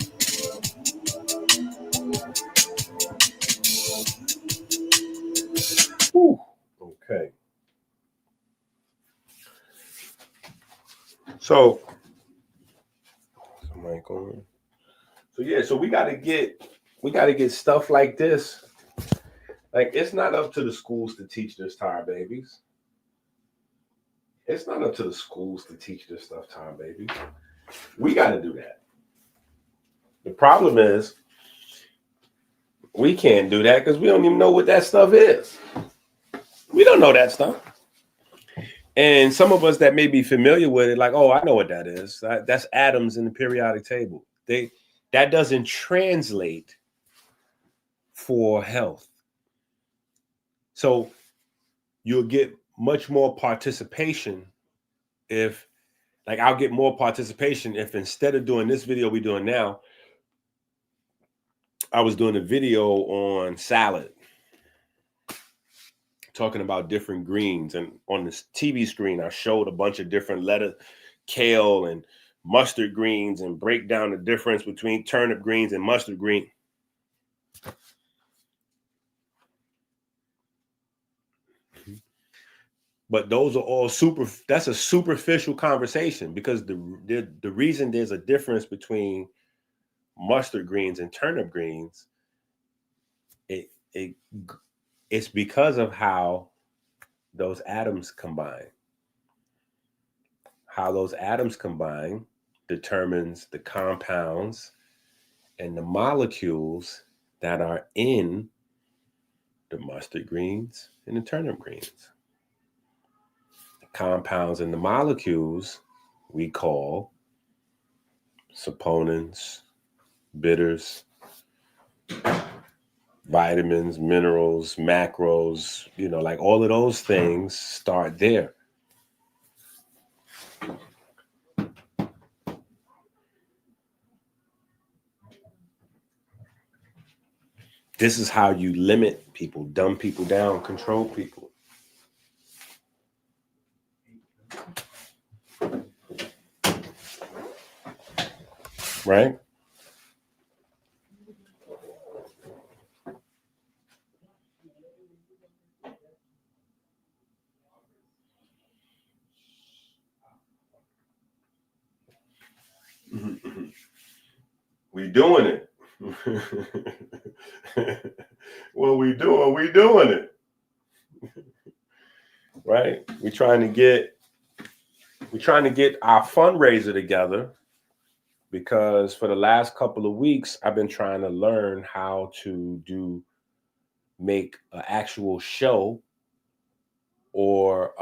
Whew. Okay. So yeah, so we gotta get stuff like this. Like, it's not up to the schools to teach this to our babies. It's not up to the schools to teach this stuff to our babies. We gotta do that. The problem is we can't do that because we don't even know what that stuff is. We don't know that stuff. And some of us that may be familiar with it, like, oh, I know what that is. That's atoms in the periodic table. That doesn't translate for health. So you'll get much more participation if, like, I'll get more participation if instead of doing this video we're doing now, I was doing a video on salad, talking about different greens, and on this TV screen I showed a bunch of different lettuce, kale and mustard greens, and break down the difference between turnip greens and mustard green. But those are all that's a superficial conversation, because the reason there's a difference between mustard greens and turnip greens, it's because of how those atoms combine. How those atoms combine determines the compounds and the molecules that are in the mustard greens and the turnip greens. The compounds and the molecules we call saponins, bitters, vitamins, minerals, macros, like all of those things start there. This is how you limit people, dumb people down, control people. Right? We doing it. What we doing it. Right? We're trying to get our fundraiser together, because for the last couple of weeks I've been trying to learn how to make an actual show or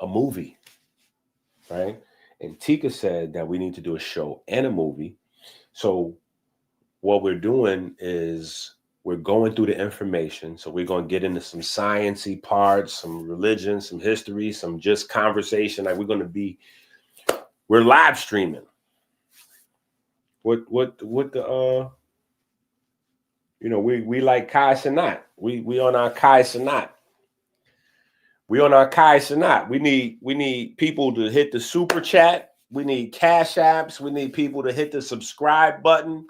a movie, right? And Tika said that we need to do a show and a movie. So what we're doing is we're going through the information. So we're going to get into some sciencey parts, some religion, some history, some just conversation. Like we're live streaming. We like Kai Sanat. We on our Kai Sanat. We on our Kai Sanat. We need people to hit the super chat. We need cash apps. We need people to hit the subscribe button.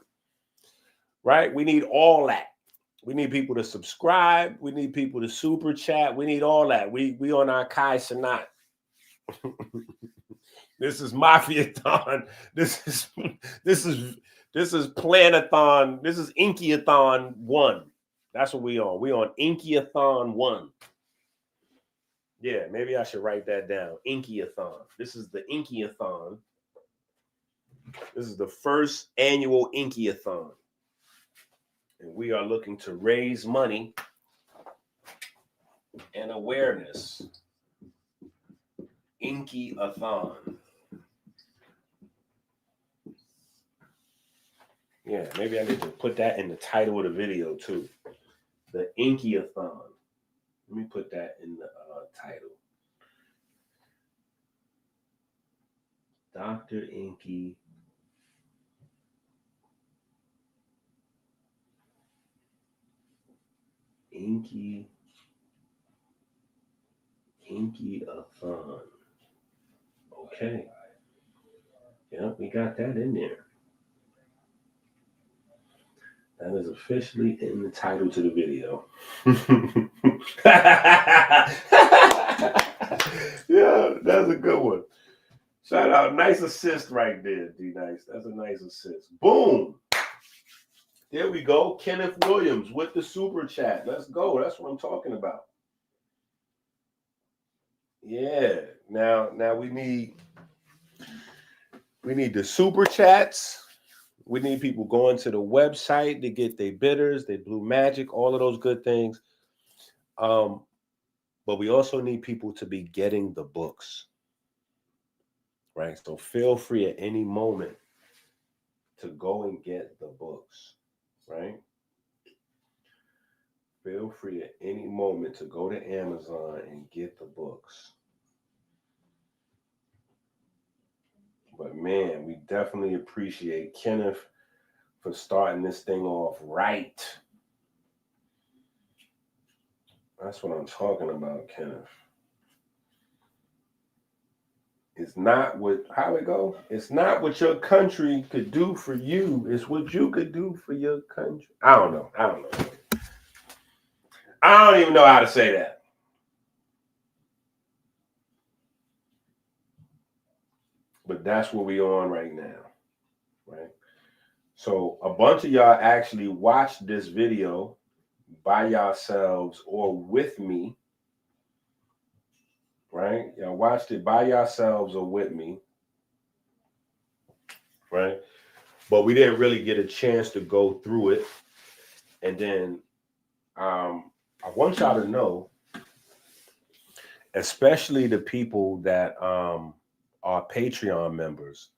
Right? We need all that. We need people to subscribe. We need people to super chat. We need all that. We on our Kai Sanat. This is Mafia-thon. This is This is Planathon. This is EnQIATHON 1. That's what we on. We on ENQIATHON 1. Yeah, maybe I should write that down. EnQIATHON. This is the EnQIATHON. This is the first annual EnQIATHON. And we are looking to raise money and awareness. EnQIATHON. Yeah, maybe I need to put that in the title of the video too. The EnQIATHON. Let me put that in the title. Dr. EnQi. EnQIATHON. Okay. Yep, we got that in there. That is officially in the title to the video. Yeah, that's a good one. Shout out. Nice assist right there, D-Nice. That's a nice assist. Boom. There we go. Kenneth Williams with the super chat. Let's go. That's what I'm talking about. Yeah. Now we need the super chats. We need people going to the website to get their bitters, their Blue Magic, all of those good things. But we also need people to be getting the books, right? So feel free at any moment to go and get the books, right? Feel free at any moment to go to Amazon and get the books. But man, we definitely appreciate Kenneth for starting this thing off right. That's what I'm talking about, Kenneth. It's not what, how it go? It's not what your country could do for you. It's what you could do for your country. I don't know. I don't even know how to say that. But that's what we on right now, right? So a bunch of y'all actually watched this video by yourselves or with me, right? Y'all watched it by yourselves or with me, right? But we didn't really get a chance to go through it. And then I want y'all to know, especially the people that are Patreon members,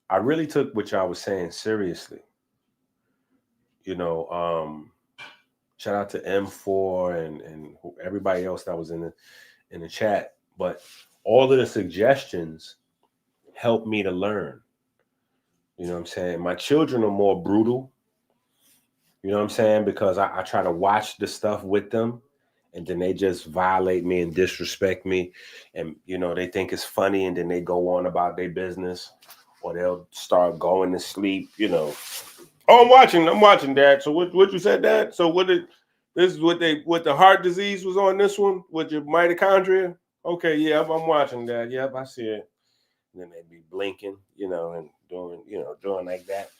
I really took what y'all was saying seriously. You know, shout out to M4 and everybody else that was in the chat. But all of the suggestions helped me to learn. You know what I'm saying? My children are more brutal. You know what I'm saying? Because I try to watch the stuff with them, and then they just violate me and disrespect me. And, you know, they think it's funny, and then they go on about their business, or they'll start going to sleep, you know. Oh, I'm watching, Dad. So what you said, Dad? So this is what the heart disease was on this one with your mitochondria? Okay, yeah, I'm watching, Dad. Yep, I see it. And then they'd be blinking, you know, and doing like that.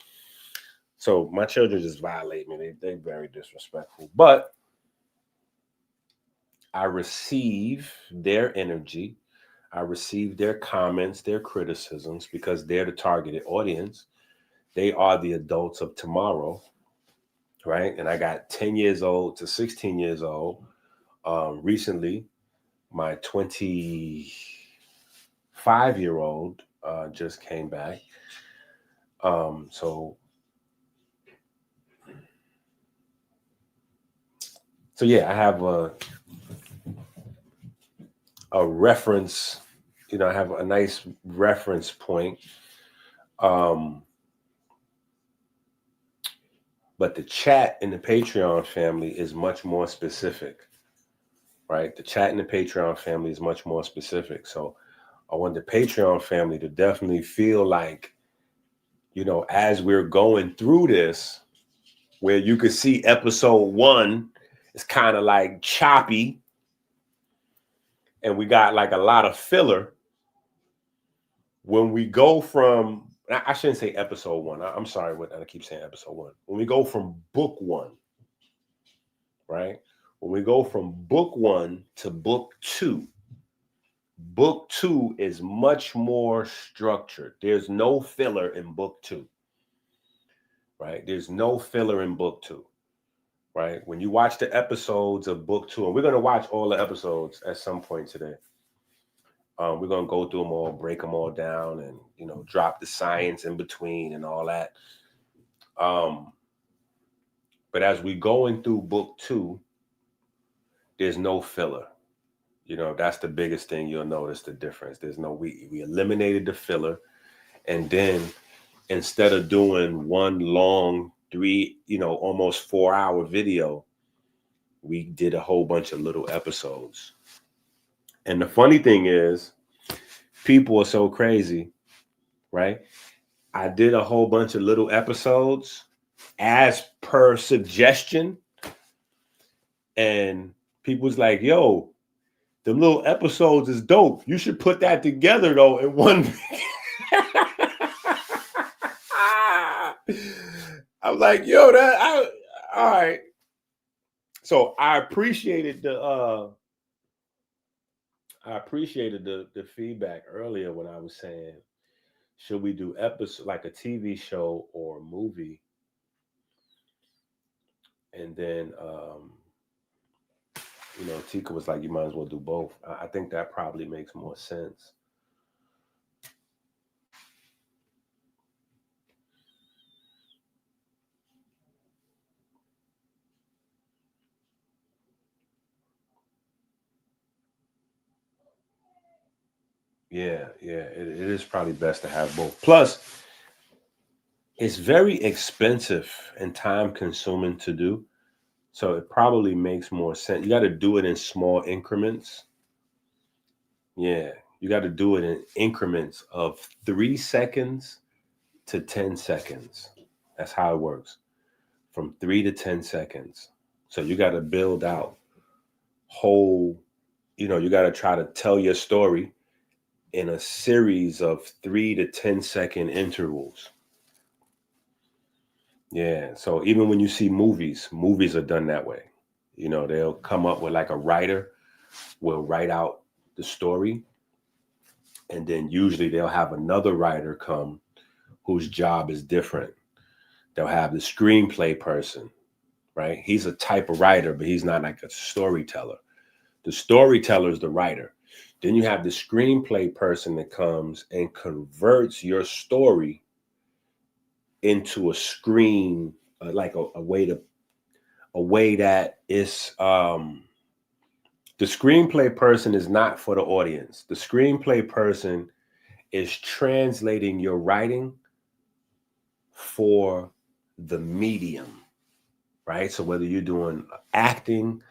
So my children just violate me. They're very disrespectful. But I receive their energy. I receive their comments, their criticisms, because they're the targeted audience. They are the adults of tomorrow, right? And I got 10 years old to 16 years old. Recently, my 25-year-old just came back. So yeah, I have a reference, you know, I have a nice reference point. But the chat in the Patreon family is much more specific, right? The chat in the Patreon family is much more specific. So I want the Patreon family to definitely feel like, you know, as we're going through this, where you could see episode 1 is kind of like choppy, and we got like a lot of filler. When we go from I shouldn't say episode 1. I'm sorry, I keep saying episode 1. When we go from book 1, right? When we go from book 1 to book 2, book 2 is much more structured. There's no filler in book 2, right? There's no filler in book 2, right? When you watch the episodes of book 2, and we're going to watch all the episodes at some point today. We're going to go through them all, break them all down, and, you know, drop the science in between and all that. But as we going through book 2, there's no filler. You know, that's the biggest thing you'll notice the difference. There's no, we eliminated the filler. And then instead of doing one long 3, you know, almost 4-hour video, we did a whole bunch of little episodes. And the funny thing is, people are so crazy, right? I did a whole bunch of little episodes as per suggestion. And people's like, yo, the little episodes is dope. You should put that together though in one. I'm like, yo, all right. So I appreciated the feedback earlier when I was saying, should we do episode like a TV show or a movie? And then you know, Tika was like, you might as well do both. I think that probably makes more sense. Yeah, it is probably best to have both. Plus, it's very expensive and time consuming to do. So it probably makes more sense. You got to do it in small increments. Yeah, you got to do it in increments of 3 seconds to 10 seconds. That's how it works. From 3 to 10 seconds. So you got to build out whole, you know, you got to try to tell your story in a series of 3 to 10 second intervals. Yeah. So even when you see movies are done that way. You know, they'll come up with like a writer will write out the story. And then usually they'll have another writer come whose job is different. They'll have the screenplay person, right? He's a type of writer, but he's not like a storyteller. The storyteller is the writer. Then you have the screenplay person that comes and converts your story into a screen, like a way that is, the screenplay person is not for the audience. The screenplay person is translating your writing for the medium, right? So whether you're doing acting,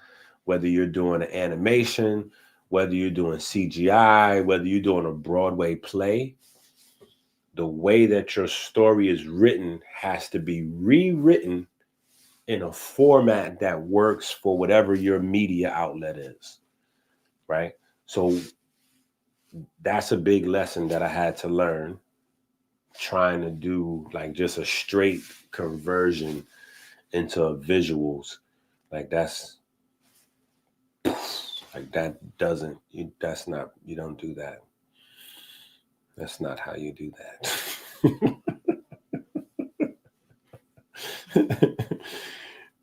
whether you're doing an animation, whether you're doing CGI, whether you're doing a Broadway play, the way that your story is written has to be rewritten in a format that works for whatever your media outlet is, right? So that's a big lesson that I had to learn, trying to do like just a straight conversion into visuals. Like that's like that doesn't, that's not, you don't do that. That's not how you do that.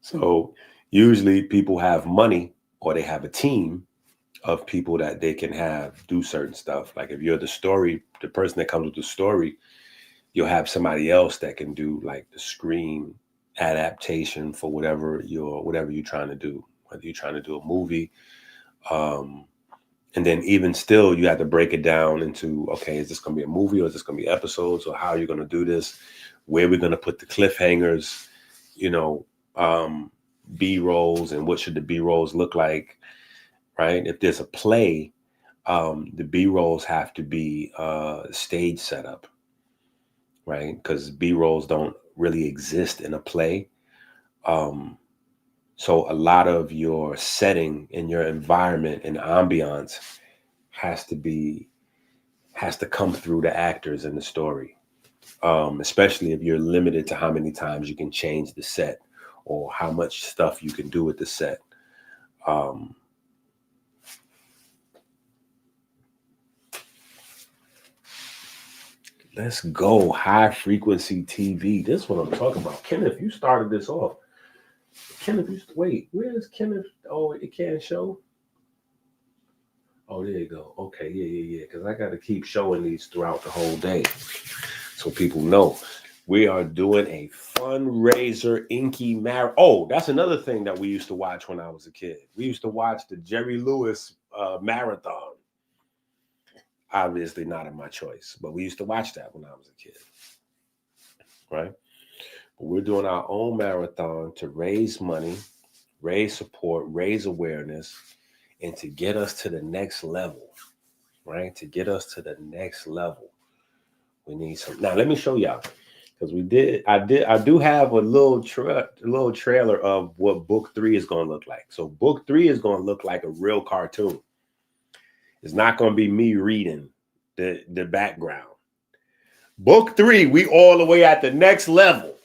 So usually people have money or they have a team of people that they can have do certain stuff. Like if you're the story, the person that comes with the story, you'll have somebody else that can do like the screen adaptation for whatever you're trying to do, whether you're trying to do a movie. And then even still, you have to break it down into, okay, is this going to be a movie or is this going to be episodes, or how are you going to do this? Where are we going to put the cliffhangers, you know, B-rolls, and what should the B-rolls look like, right? If there's a play, the B-rolls have to be stage setup, right? Because B-rolls don't really exist in a play. So a lot of your setting and your environment and ambiance has to come through the actors in the story. especially if you're limited to how many times you can change the set or how much stuff you can do with the set. Let's go. High frequency TV. This is what I'm talking about. Kenneth, you started this off. Kenneth, wait, where is Kenneth? Oh, it can't show. Oh, there you go. Okay, yeah. Because I got to keep showing these throughout the whole day so people know. We are doing a fundraiser EnQi Kemetic. Oh, that's another thing that we used to watch when I was a kid. We used to watch the Jerry Lewis marathon. Obviously not in my choice, but we used to watch that when I was a kid, right? But we're doing our own marathon to raise money, raise support, raise awareness, and to get us to the next level, right? To get us to the next level, we need some. Now, let me show y'all, because I do have a little trailer of what book 3 is going to look like. So book 3 is going to look like a real cartoon. It's not going to be me reading the background. Book 3, we all the way at the next level,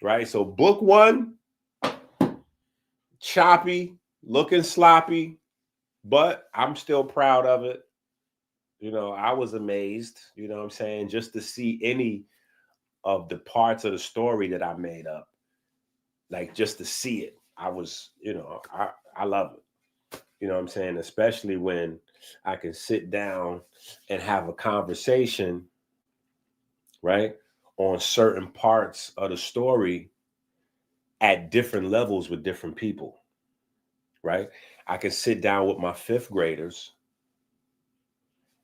right? So book 1, choppy, looking sloppy, but I'm still proud of it. You know, I was amazed, you know what I'm saying, just to see any of the parts of the story that I made up, like just to see it. I was, you know, I love it. You know what I'm saying? Especially when I can sit down and have a conversation, right, on certain parts of the story at different levels with different people, right? I can sit down with my 5th graders.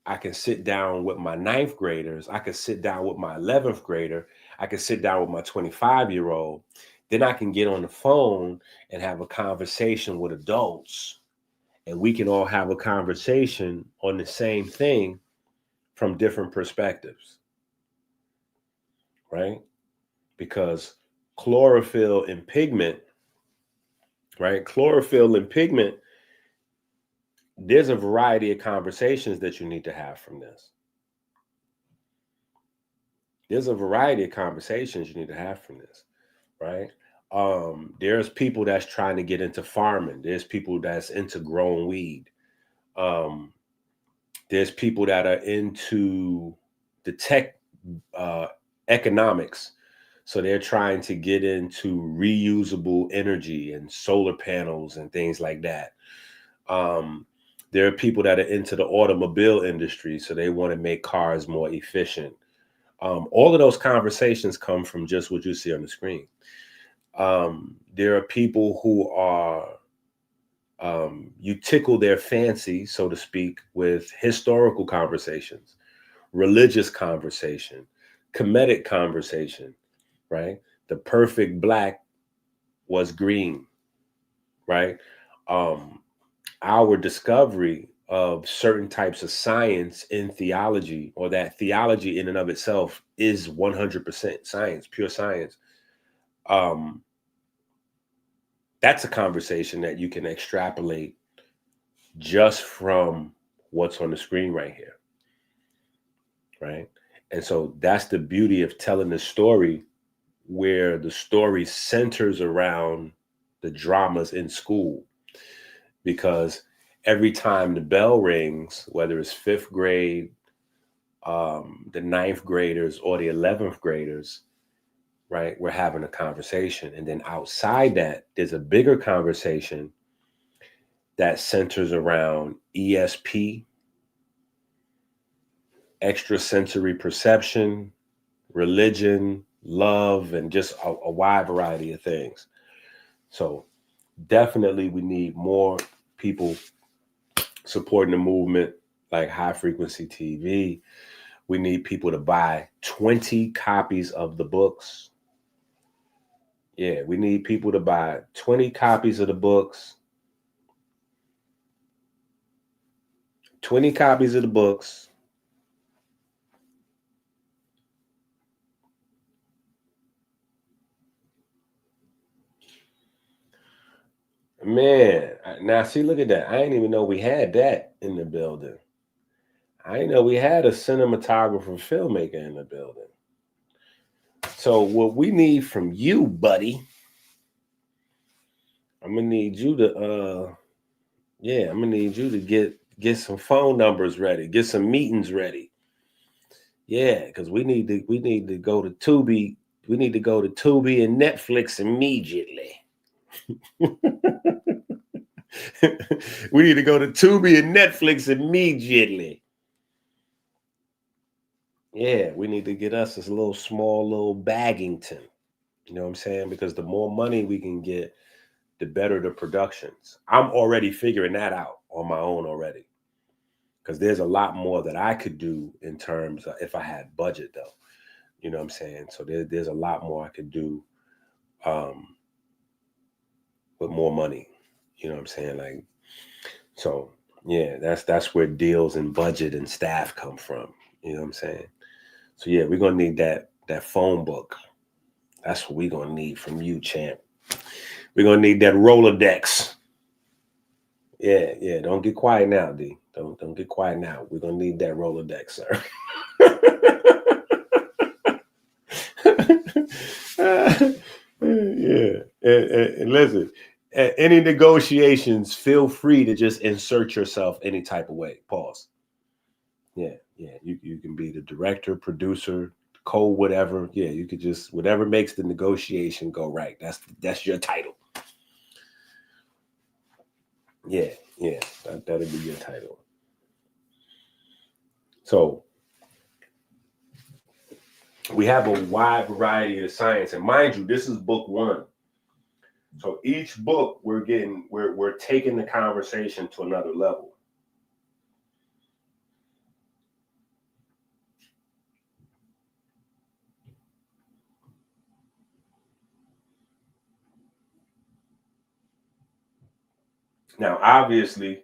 I can sit down with my 9th graders. I can sit down with my 11th grader. I can sit down with my 25-year-old. Then I can get on the phone and have a conversation with adults. And we can all have a conversation on the same thing from different perspectives, right? Because chlorophyll and pigment, right? Chlorophyll and pigment, there's a variety of conversations that you need to have from this. There's a variety of conversations you need to have from this, right? There's people that's trying to get into farming. There's people that's into growing weed. There's people that are into the tech economics. So they're trying to get into reusable energy and solar panels and things like that. There are people that are into the automobile industry. So they want to make cars more efficient. All of those conversations come from just what you see on the screen. There are people who are, you tickle their fancy, so to speak, with historical conversations, religious conversation, Kemetic conversation, right? The perfect black was green, right? Our discovery of certain types of science in theology, or that theology in and of itself is 100% science, pure science. That's a conversation that you can extrapolate just from what's on the screen right here, right? And so that's the beauty of telling the story, where the story centers around the dramas in school. Because every time the bell rings, whether it's 5th grade, the 9th graders, or the 11th graders, right, we're having a conversation. And then outside that, there's a bigger conversation that centers around ESP, extrasensory perception, religion, love, and just a wide variety of things. So definitely we need more people supporting the movement, like High Frequency TV. We need people to buy 20 copies of the books. Yeah, we need people to buy 20 copies of the books. 20 copies of the books. Man, now see, look at that. I didn't even know we had that in the building. I didn't know we had a cinematographer, filmmaker in the building. So what we need from you, buddy, I'm gonna need you to I'm gonna need you to get some phone numbers ready, get some meetings ready. Yeah, because we need to go to Tubi. We need to go to Tubi and Netflix immediately. We need to go to Tubi and Netflix immediately. Yeah, we need to get us this little baggington. You know what I'm saying? Because the more money we can get, the better the productions. I'm already figuring that out on my own already. Because there's a lot more that I could do in terms of if I had budget, though. You know what I'm saying? So there's a lot more I could do with more money. You know what I'm saying? Like, so yeah, that's where deals and budget and staff come from. You know what I'm saying? So yeah, we're gonna need that phone book. That's what we're gonna need from you, champ. We're gonna need that Rolodex. Yeah. Don't get quiet now, D. Don't get quiet now. We're gonna need that Rolodex, sir. Yeah. And listen, at any negotiations, feel free to just insert yourself any type of way. Pause. Yeah. You can be the director, producer, whatever. Yeah, you could just whatever makes the negotiation go right. That's your title. Yeah. That'll be your title. So we have a wide variety of science, and mind you, this is book 1. So each book we're taking the conversation to another level. Now, obviously,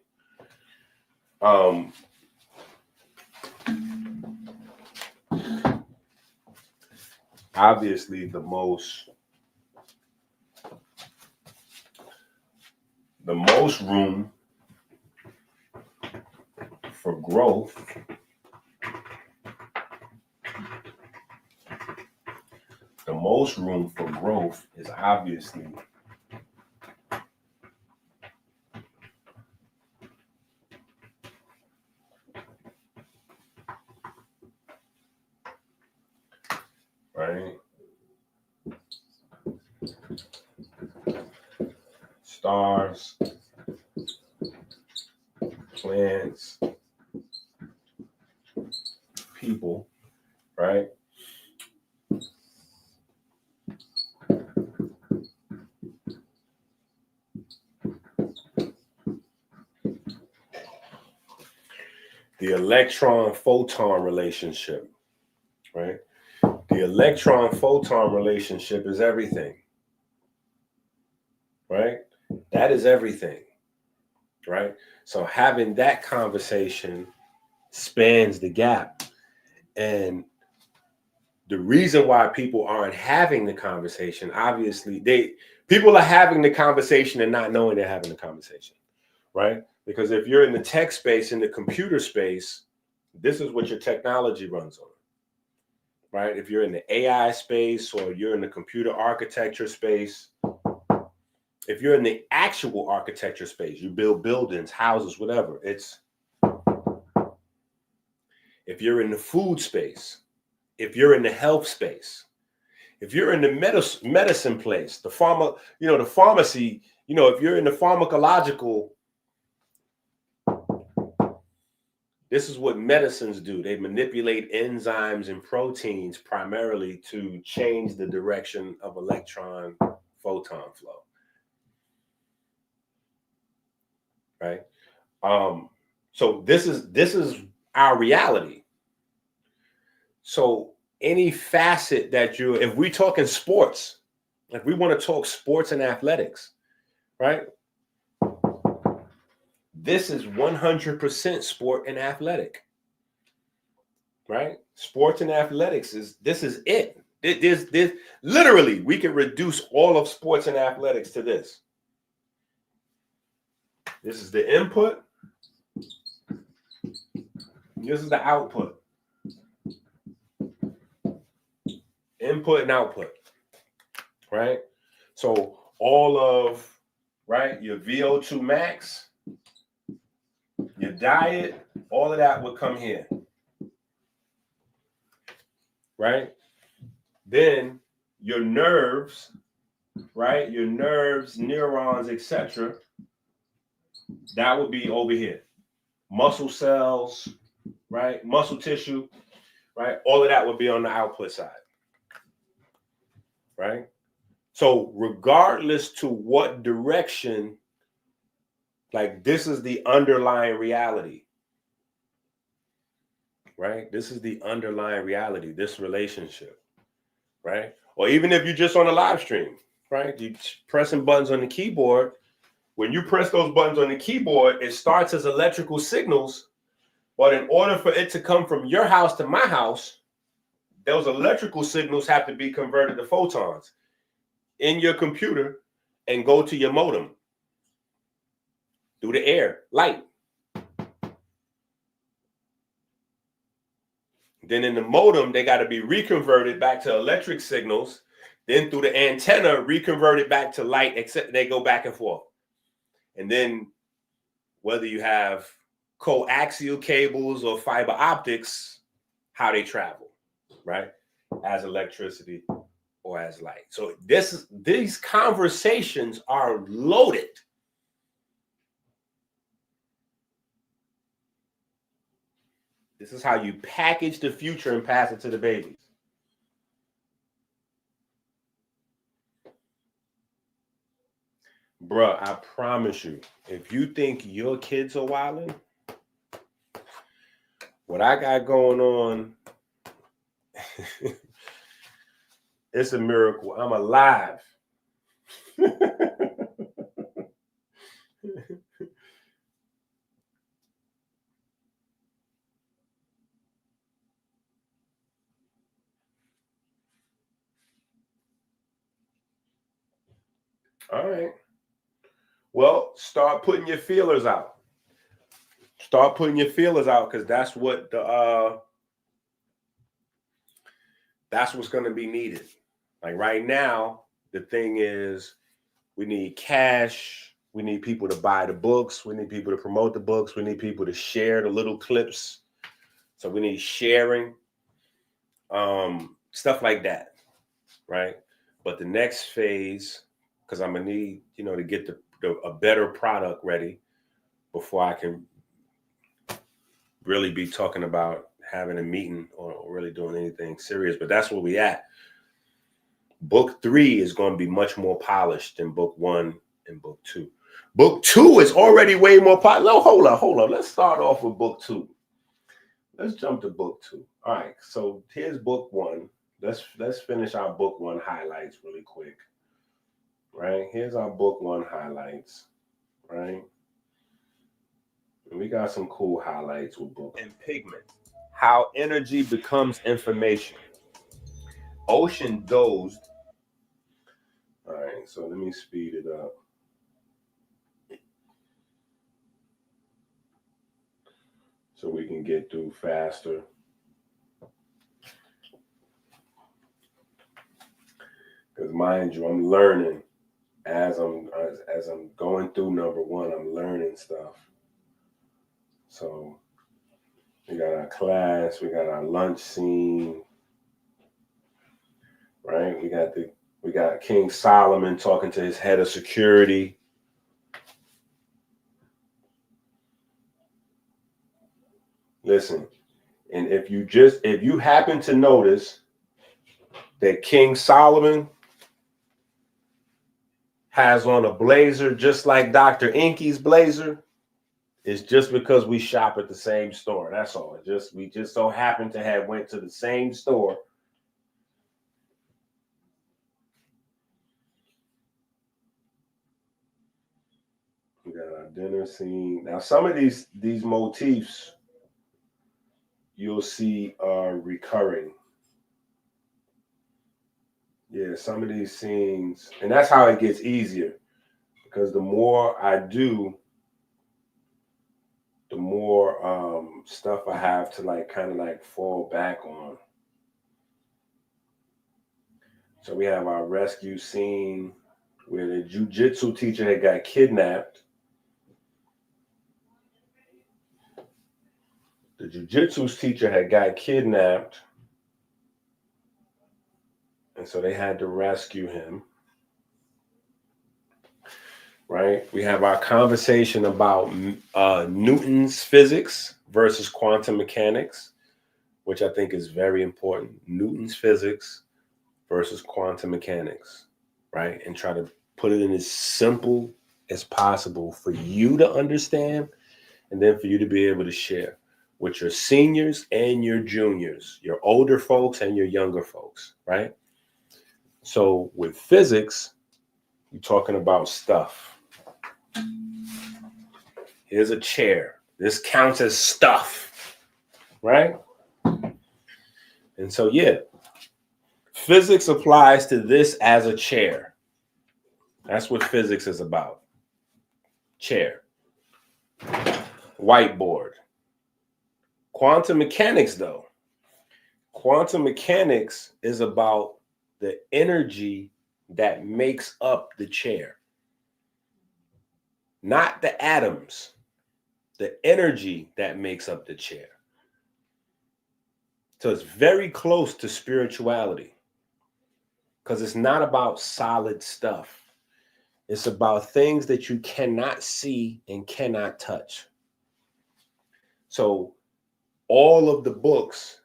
the most room for growth is obviously right. Stars, plants, people, right? The electron-photon relationship, right? The electron-photon relationship is everything, right? That is everything, right? So having that conversation spans the gap. And the reason why people aren't having the conversation, obviously, people are having the conversation and not knowing they're having the conversation, right? Because if you're in the tech space, in the computer space, this is what your technology runs on, right? If you're in the AI space or you're in the computer architecture space, if you're in the actual architecture space, you build buildings, houses, whatever. If you're in the food space, if you're in the health space, if you're in the medicine place, the pharmacy, if you're in the pharmacological, this is what medicines do. They manipulate enzymes and proteins primarily to change the direction of electron photon flow. Right? So this is our reality. So any facet that if we're talking sports, like we want to talk sports and athletics, right? This is 100% sport and athletic, right? Sports and athletics this is it. This literally, we can reduce all of sports and athletics to this. This is the input. This is the output. input and output, right? So all of, right, your VO2 max, your diet, all of that would come here, right? Then your nerves, right? Your nerves, neurons, etc. That would be over here. Muscle cells, right? Muscle tissue, right? All of that would be on the output side, right? So regardless to what direction, like this is the underlying reality, right? This is the underlying reality, this relationship, right? Or even if you're just on a live stream, right? You pressing buttons on the keyboard. When you press those buttons on the keyboard, it starts as electrical signals. But in order for it to come from your house to my house, those electrical signals have to be converted to photons in your computer and go to your modem through the air, light. Then in the modem, they got to be reconverted back to electric signals. Then through the antenna, reconverted back to light, except they go back and forth. And then whether you have coaxial cables or fiber optics, how they travel, right? As electricity or as light. So these conversations are loaded. This is how you package the future and pass it to the babies. Bruh, I promise you, if you think your kids are wilding, what I got going on, it's a miracle. I'm alive. All right. Well, start putting your feelers out. Start putting your feelers out, because that's what that's what's going to be needed. Like right now, the thing is, we need cash. We need people to buy the books. We need people to promote the books. We need people to share the little clips. So we need sharing, stuff like that, right? But the next phase, because I'm gonna need, to get a better product ready before I can really be talking about having a meeting or really doing anything serious. But that's where we at. Book 3 is going to be much more polished than book 1 and book 2. Book 2 is already way more polished. No, hold on. Let's start off with book 2. Let's jump to book 2. All right. So here's book 1. Let's finish our book 1 highlights really quick. Right? Here's our book 1 highlights. Right? And we got some cool highlights with book. And pigment. How energy becomes information. Ocean dozed. All right, so let me speed it up. So we can get through faster. Because mind you, I'm learning as I'm going through number 1, I'm learning stuff. So we got our class, we got our lunch scene, right? We got King Solomon talking to his head of security. Listen, and if you happen to notice that King Solomon has on a blazer just like Dr. EnQi's blazer, it's just because we shop at the same store. That's all. We just so happen to have went to the same store. We got our dinner scene. Now, some of these motifs you'll see are recurring. Yeah, some of these scenes, and that's how it gets easier, because the more I do, the more stuff I have to kind of fall back on. So we have our rescue scene where the jujitsu teacher had got kidnapped. The jujitsu teacher had got kidnapped, and so they had to rescue him. Right? We have our conversation about Newton's physics versus quantum mechanics, which I think is very important. Newton's physics versus quantum mechanics, right? And try to put it in as simple as possible for you to understand, and then for you to be able to share with your seniors and your juniors, your older folks and your younger folks, right? So with physics, you're talking about stuff. Here's a chair. This counts as stuff, right? And so, yeah, physics applies to this as a chair. That's what physics is about. Chair. Whiteboard. Quantum mechanics, though. Quantum mechanics is about the energy that makes up the chair. Not the atoms. The energy that makes up the chair. So it's very close to spirituality, because it's not about solid stuff. It's about things that you cannot see and cannot touch. So all of the books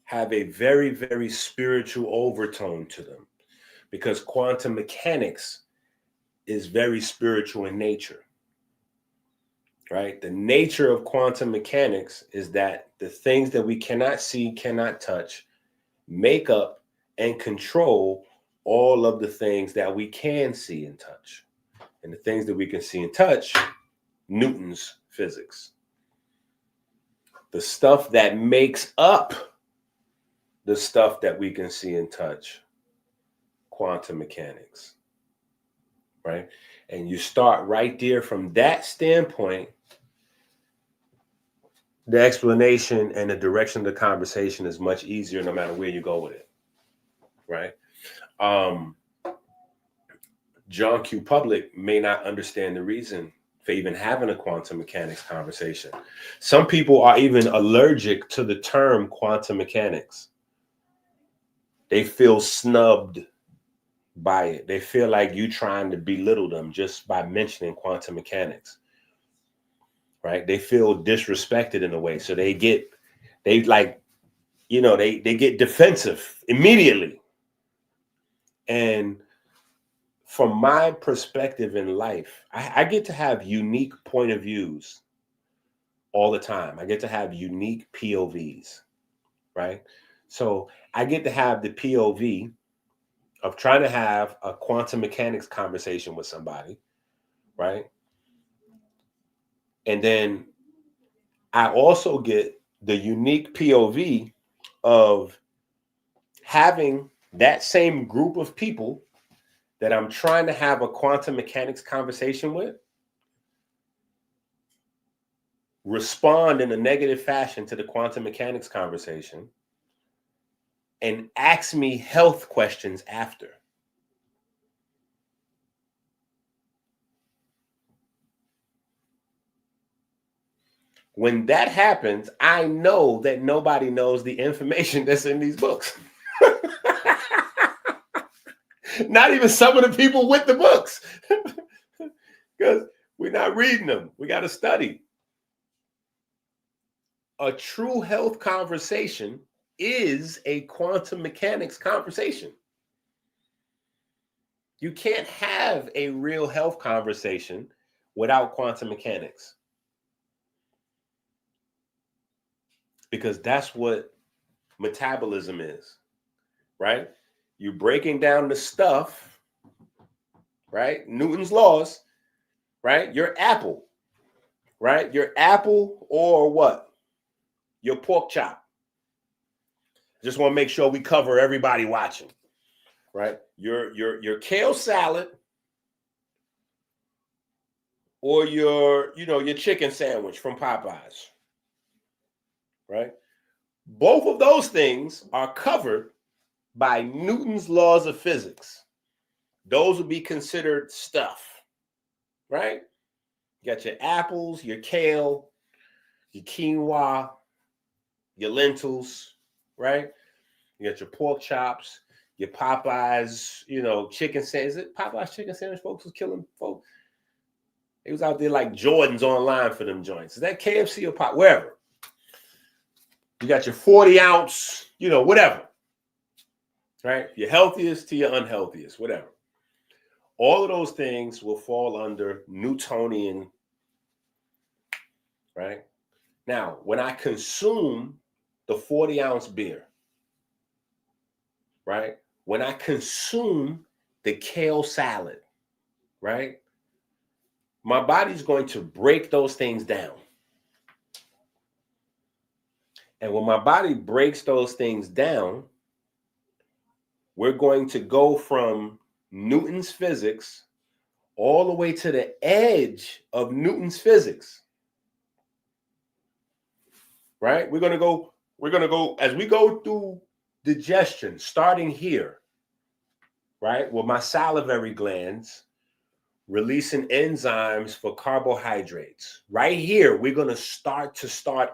have a very, very spiritual overtone to them, because quantum mechanics is very spiritual in nature. Right? The nature of quantum mechanics is that the things that we cannot see, cannot touch, make up and control all of the things that we can see and touch. And the things that we can see and touch, Newton's physics. The stuff that makes up the stuff that we can see and touch, quantum mechanics. Right? And you start right there from that standpoint. The explanation and the direction of the conversation is much easier no matter where you go with it, right? John Q. Public may not understand the reason for even having a quantum mechanics conversation. Some people are even allergic to the term quantum mechanics. They feel snubbed by it. They feel like you trying to belittle them just by mentioning quantum mechanics. Right? They feel disrespected in a way. So they get defensive immediately. And from my perspective in life, I get to have unique point of views all the time. I get to have unique POVs, right? So I get to have the POV of trying to have a quantum mechanics conversation with somebody, right? And then I also get the unique POV of having that same group of people that I'm trying to have a quantum mechanics conversation with respond in a negative fashion to the quantum mechanics conversation and ask me health questions after. When that happens, I know that nobody knows the information that's in these books. Not even some of the people with the books. Because we're not reading them. We got to study. A true health conversation is a quantum mechanics conversation. You can't have a real health conversation without quantum mechanics. Because that's what metabolism is, right? You're breaking down the stuff, right? Newton's laws, right? Your apple, right? Your apple or what? Your pork chop. Just want to make sure we cover everybody watching, right? Your kale salad or your chicken sandwich from Popeyes, right? Both of those things are covered by Newton's laws of physics, those would be considered stuff, right? You got your apples, your kale, your quinoa, your lentils, right? You got your pork chops, your Popeyes, chicken sandwich. Is it Popeyes chicken sandwich folks was killing folks? It was out there like Jordans online for them joints. Is that KFC or Pop? Wherever. You got your 40-ounce, whatever. Right? Your healthiest to your unhealthiest, whatever. All of those things will fall under Newtonian, right? Now, when I consume the 40-ounce beer, right? When I consume the kale salad, right? My body's going to break those things down. And when my body breaks those things down, we're going to go from Newton's physics all the way to the edge of Newton's physics. Right? We're going to go, as we go through digestion, starting here, right? With my salivary glands releasing enzymes for carbohydrates. Right here, we're going to start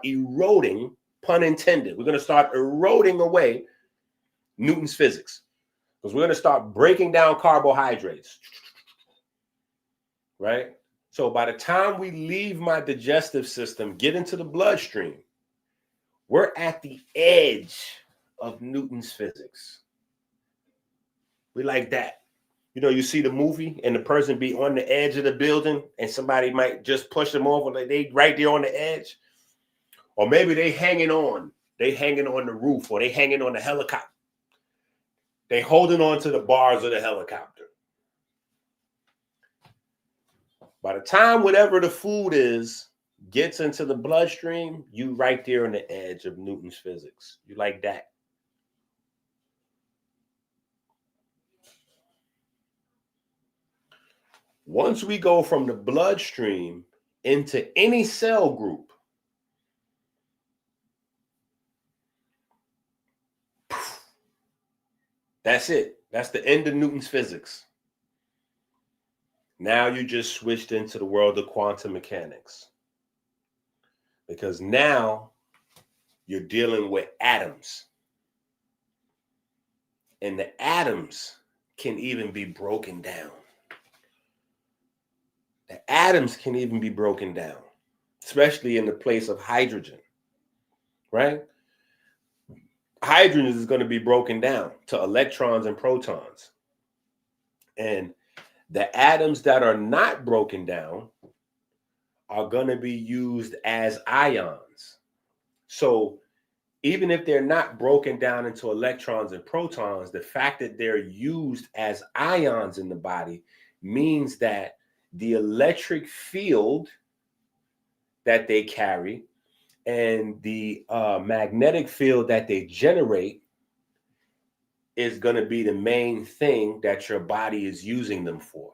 eroding, pun intended. We're going to start eroding away Newton's physics. Because we're going to start breaking down carbohydrates. Right? So by the time we leave my digestive system, get into the bloodstream, we're at the edge of Newton's physics. We like that. You see the movie and the person be on the edge of the building and somebody might just push them over, like they right there on the edge. Or maybe they hanging on the roof, or they hanging on the helicopter. They holding on to the bars of the helicopter. By the time whatever the food is gets into the bloodstream, you right there on the edge of Newton's physics. You like that. Once we go from the bloodstream into any cell group, that's it. That's the end of Newton's physics. Now you just switched into the world of quantum mechanics. Because now you're dealing with atoms. And the atoms can even be broken down. The atoms can even be broken down, especially in the place of hydrogen, right? Hydrogen is going to be broken down to electrons and protons. And the atoms that are not broken down are going to be used as ions. So even if they're not broken down into electrons and protons, the fact that they're used as ions in the body means that the electric field that they carry and the magnetic field that they generate is going to be the main thing that your body is using them for,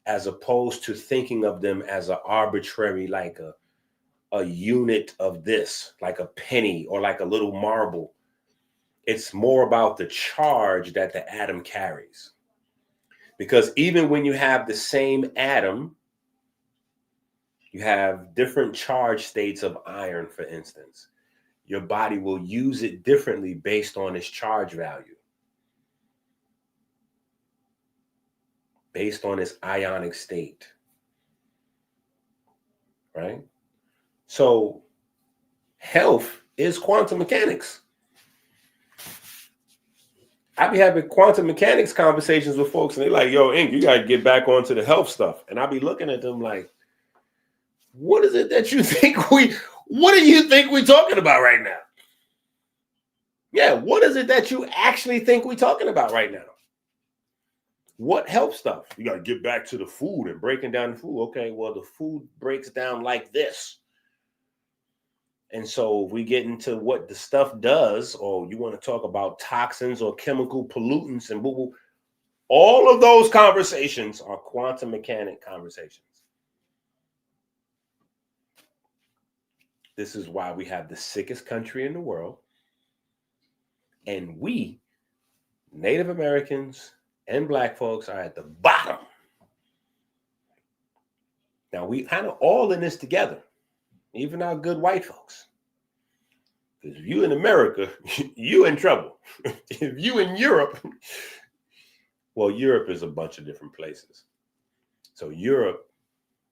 as opposed to thinking of them as an arbitrary, like a unit of this, like a penny or like a little marble. It's more about the charge that the atom carries. Because even when you have the same atom, you have different charge states of iron, for instance. Your body will use it differently based on its charge value, based on its ionic state, right? So health is quantum mechanics. I be having quantum mechanics conversations with folks, and they're like, yo, Ink, you got to get back onto the health stuff. And I be looking at them like, what is it that you think what do you think we're talking about right now? Yeah, what is it that you actually think we're talking about right now? What health stuff? You got to get back to the food and breaking down the food. Okay, well, the food breaks down like this. And so we get into what the stuff does, or you want to talk about toxins or chemical pollutants and boo-boo. All of those conversations are quantum mechanic conversations. This is why we have the sickest country in the world. And we Native Americans and Black folks are at the bottom. Now, we kind of all in this together, even our good white folks. Because if you in America, you in trouble. If you in Europe, well, Europe is a bunch of different places. So Europe,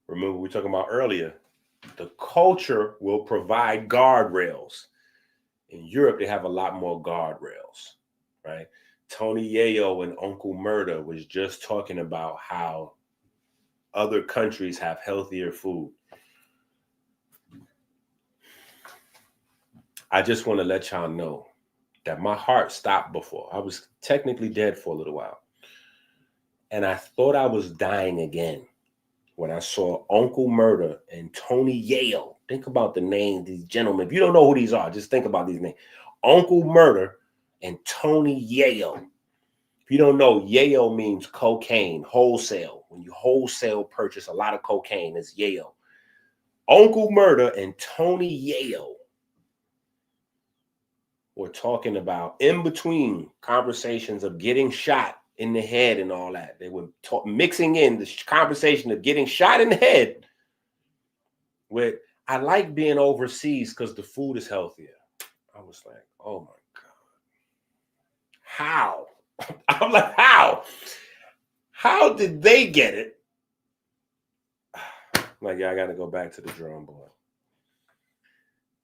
remember we were talking about earlier, the culture will provide guardrails. In Europe, they have a lot more guardrails, right? Tony Yayo and Uncle Murda was just talking about how other countries have healthier food. I just want to let y'all know that my heart stopped before. I was technically dead for a little while. And I thought I was dying again when I saw Uncle Murda and Tony Yayo. Think about the names, these gentlemen. If you don't know who these are, just think about these names. Uncle Murda and Tony Yayo. If you don't know, Yayo means cocaine, wholesale. When you wholesale purchase a lot of cocaine, it's Yayo. Uncle Murda and Tony Yayo were talking about, in between conversations of getting shot in the head and all that, they were mixing in the conversation of getting shot in the head with, I like being overseas because the food is healthier. I was like, oh my God. How? I'm like, how? How did they get it? I'm like, yeah, I got to go back to the drawing board.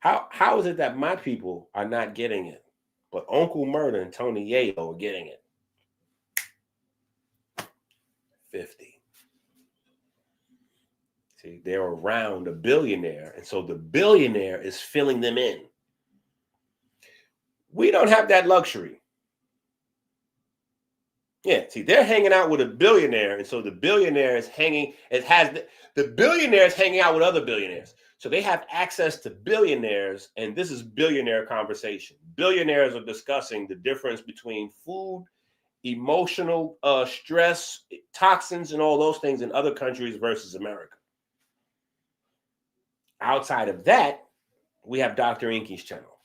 How is it that my people are not getting it, but Uncle Murda and Tony Yayo are getting it? 50. See, they're around a billionaire, and so the billionaire is filling them in. We don't have that luxury. Yeah, see, they're hanging out with a billionaire, and so the billionaire is hanging out with other billionaires. So they have access to billionaires, and this is billionaire conversation. Billionaires are discussing the difference between food, emotional stress, toxins, and all those things in other countries versus America. Outside of that, we have Dr. EnQi's channel.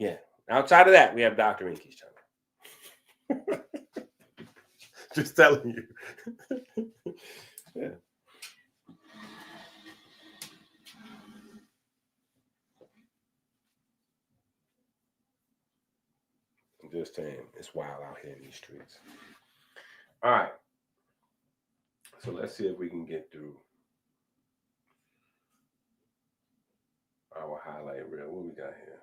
Yeah, outside of that, we have Dr. EnQi's channel. Just telling you. Yeah. I'm just saying, it's wild out here in these streets. All right. So let's see if we can get through our highlight reel. What we got here?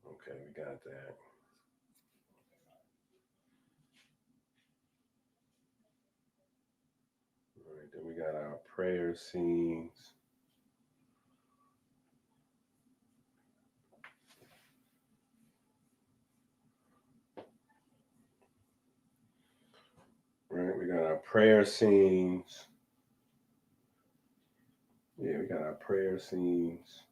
Okay, we got that. All right, then we got our prayer scenes. Right, we got our prayer scenes. Yeah, we got our prayer scenes.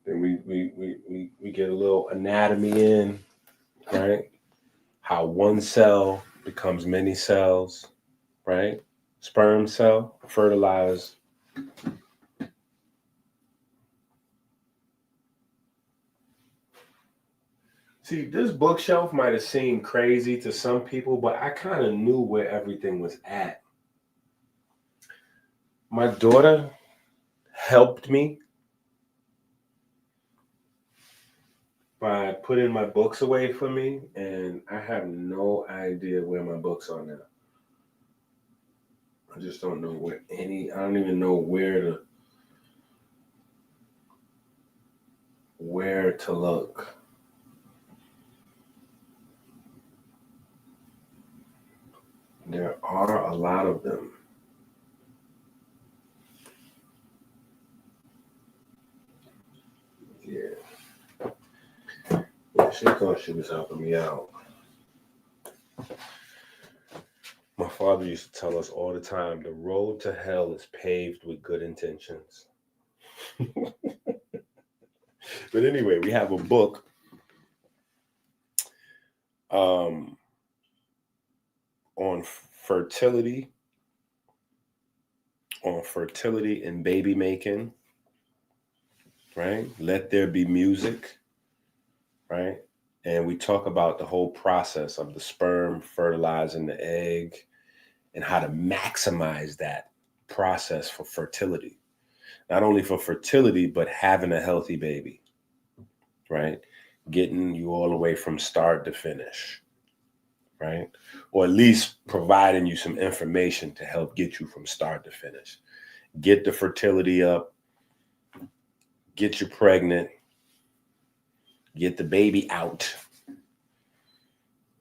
Then we get a little anatomy in, right? How one cell becomes many cells, right? Sperm cell, fertilized. See, this bookshelf might have seemed crazy to some people, but I kind of knew where everything was at. My daughter helped me by putting my books away for me, and I have no idea where my books are now. I just don't know I don't even know where to look. There are a lot of them. Yeah. She thought she was helping me out. My father used to tell us all the time, the road to hell is paved with good intentions. But anyway, we have a book on fertility, and baby making, right? Let There Be Music, right? And we talk about the whole process of the sperm fertilizing the egg and how to maximize that process for fertility. Not only for fertility, but having a healthy baby, right? Getting you all the way from start to finish, right? Or at least providing you some information to help get you from start to finish. Get the fertility up, get you pregnant, get the baby out,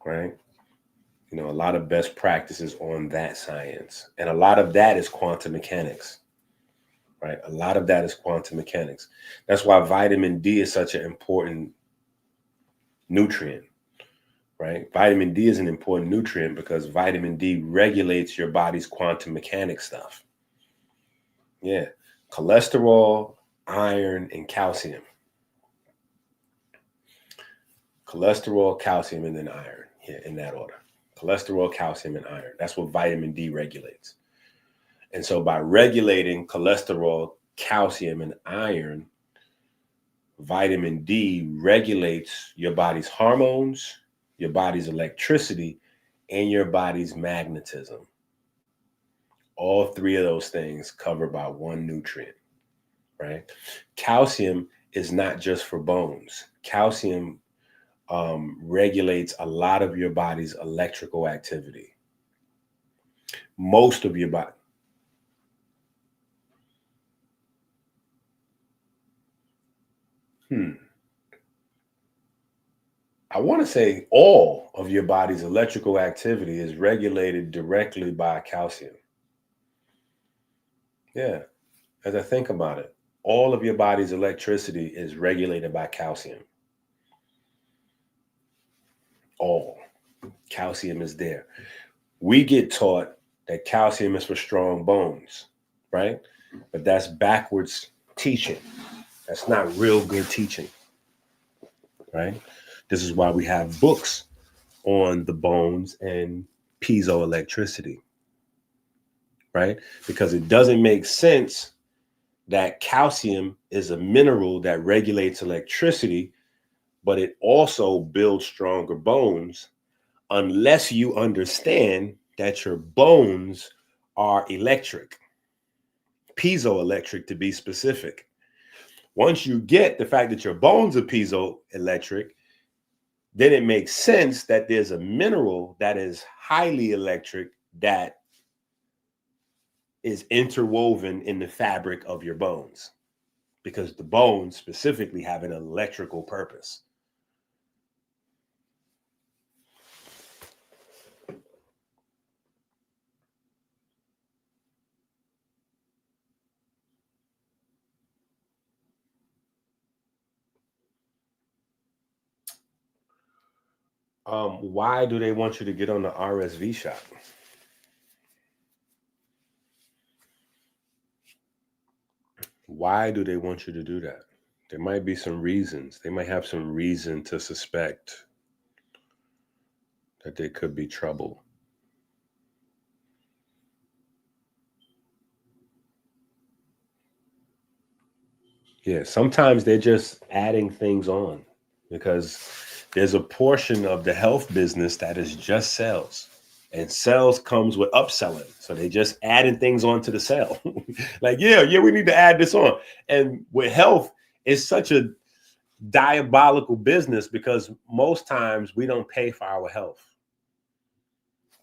right? You know, a lot of best practices on that science. And a lot of that is quantum mechanics, right? A lot of that is quantum mechanics. That's why vitamin D is such an important nutrient, right? Vitamin D is an important nutrient because vitamin D regulates your body's quantum mechanics stuff. Yeah. Cholesterol, iron, and calcium. Cholesterol, calcium, and then iron. Yeah, in that order. Cholesterol, calcium, and iron. That's what vitamin D regulates. And so by regulating cholesterol, calcium, and iron, vitamin D regulates your body's hormones, your body's electricity, and your body's magnetism. All three of those things covered by one nutrient, right? Calcium is not just for bones. Calcium regulates a lot of your body's electrical activity. Most of your body. I want to say all of your body's electrical activity is regulated directly by calcium. Yeah, as I think about it, all of your body's electricity is regulated by calcium. All. Calcium is there. We get taught that calcium is for strong bones, right? But that's backwards teaching. That's not real good teaching, right? This is why we have books on the bones and piezoelectricity, right? Because it doesn't make sense that calcium is a mineral that regulates electricity, but it also builds stronger bones unless you understand that your bones are electric, piezoelectric to be specific. Once you get the fact that your bones are piezoelectric, then it makes sense that there's a mineral that is highly electric that is interwoven in the fabric of your bones, because the bones specifically have an electrical purpose. Why do they want you to get on the RSV shot? Why do they want you to do that? There might be some reasons. They might have some reason to suspect that there could be trouble. Yeah, sometimes they're just adding things on because there's a portion of the health business that is just sales. And sales comes with upselling. So they just adding things onto the sale. Like, yeah, we need to add this on. And with health, it's such a diabolical business because most times we don't pay for our health.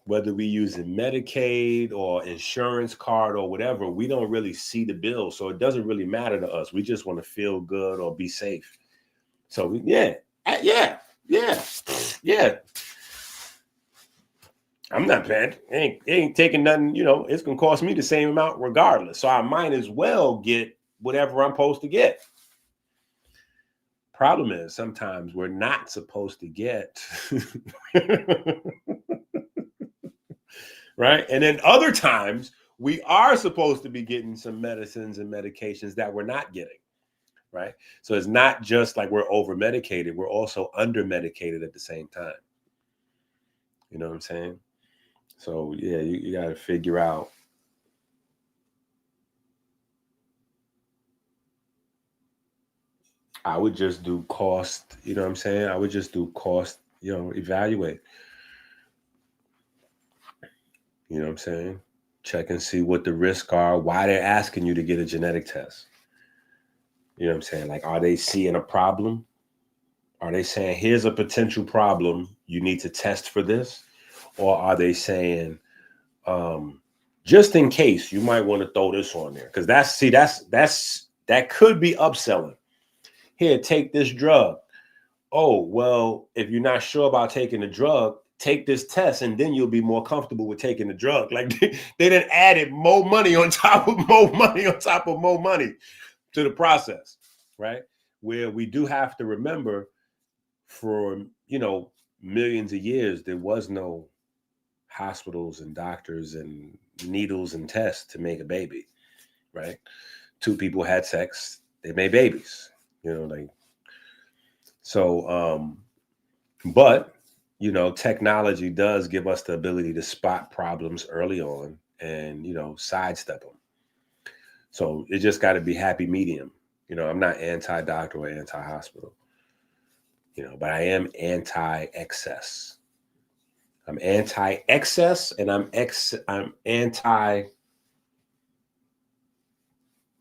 Whether we using Medicaid or insurance card or whatever, we don't really see the bill. So it doesn't really matter to us. We just want to feel good or be safe. So yeah. I'm not paying. It ain't taking nothing, it's going to cost me the same amount regardless. So I might as well get whatever I'm supposed to get. Problem is sometimes we're not supposed to get, right? And then other times we are supposed to be getting some medicines and medications that we're not getting, right? So it's not just like we're over medicated, we're also under medicated at the same time. You know what I'm saying? So yeah, you got to figure out. I would just do cost, you know what I'm saying? I would just do cost, evaluate. You know what I'm saying? Check and see what the risks are, why they're asking you to get a genetic test. You know what I'm saying? Like, are they seeing a problem? Are they saying, here's a potential problem, you need to test for this? Or are they saying, just in case, you might want to throw this on there? Because that could be upselling. Here, take this drug. Oh, well, if you're not sure about taking the drug, take this test and then you'll be more comfortable with taking the drug. Like they done added more money on top of more money on top of more money to the process, right? Where we do have to remember for, millions of years, there was no hospitals and doctors and needles and tests to make a baby, right? Two people had sex, they made babies, so, but, technology does give us the ability to spot problems early on and, sidestep them. So it just got to be happy medium. I'm not anti-doctor or anti-hospital, but I am anti-excess. I'm anti-excess and I'm anti,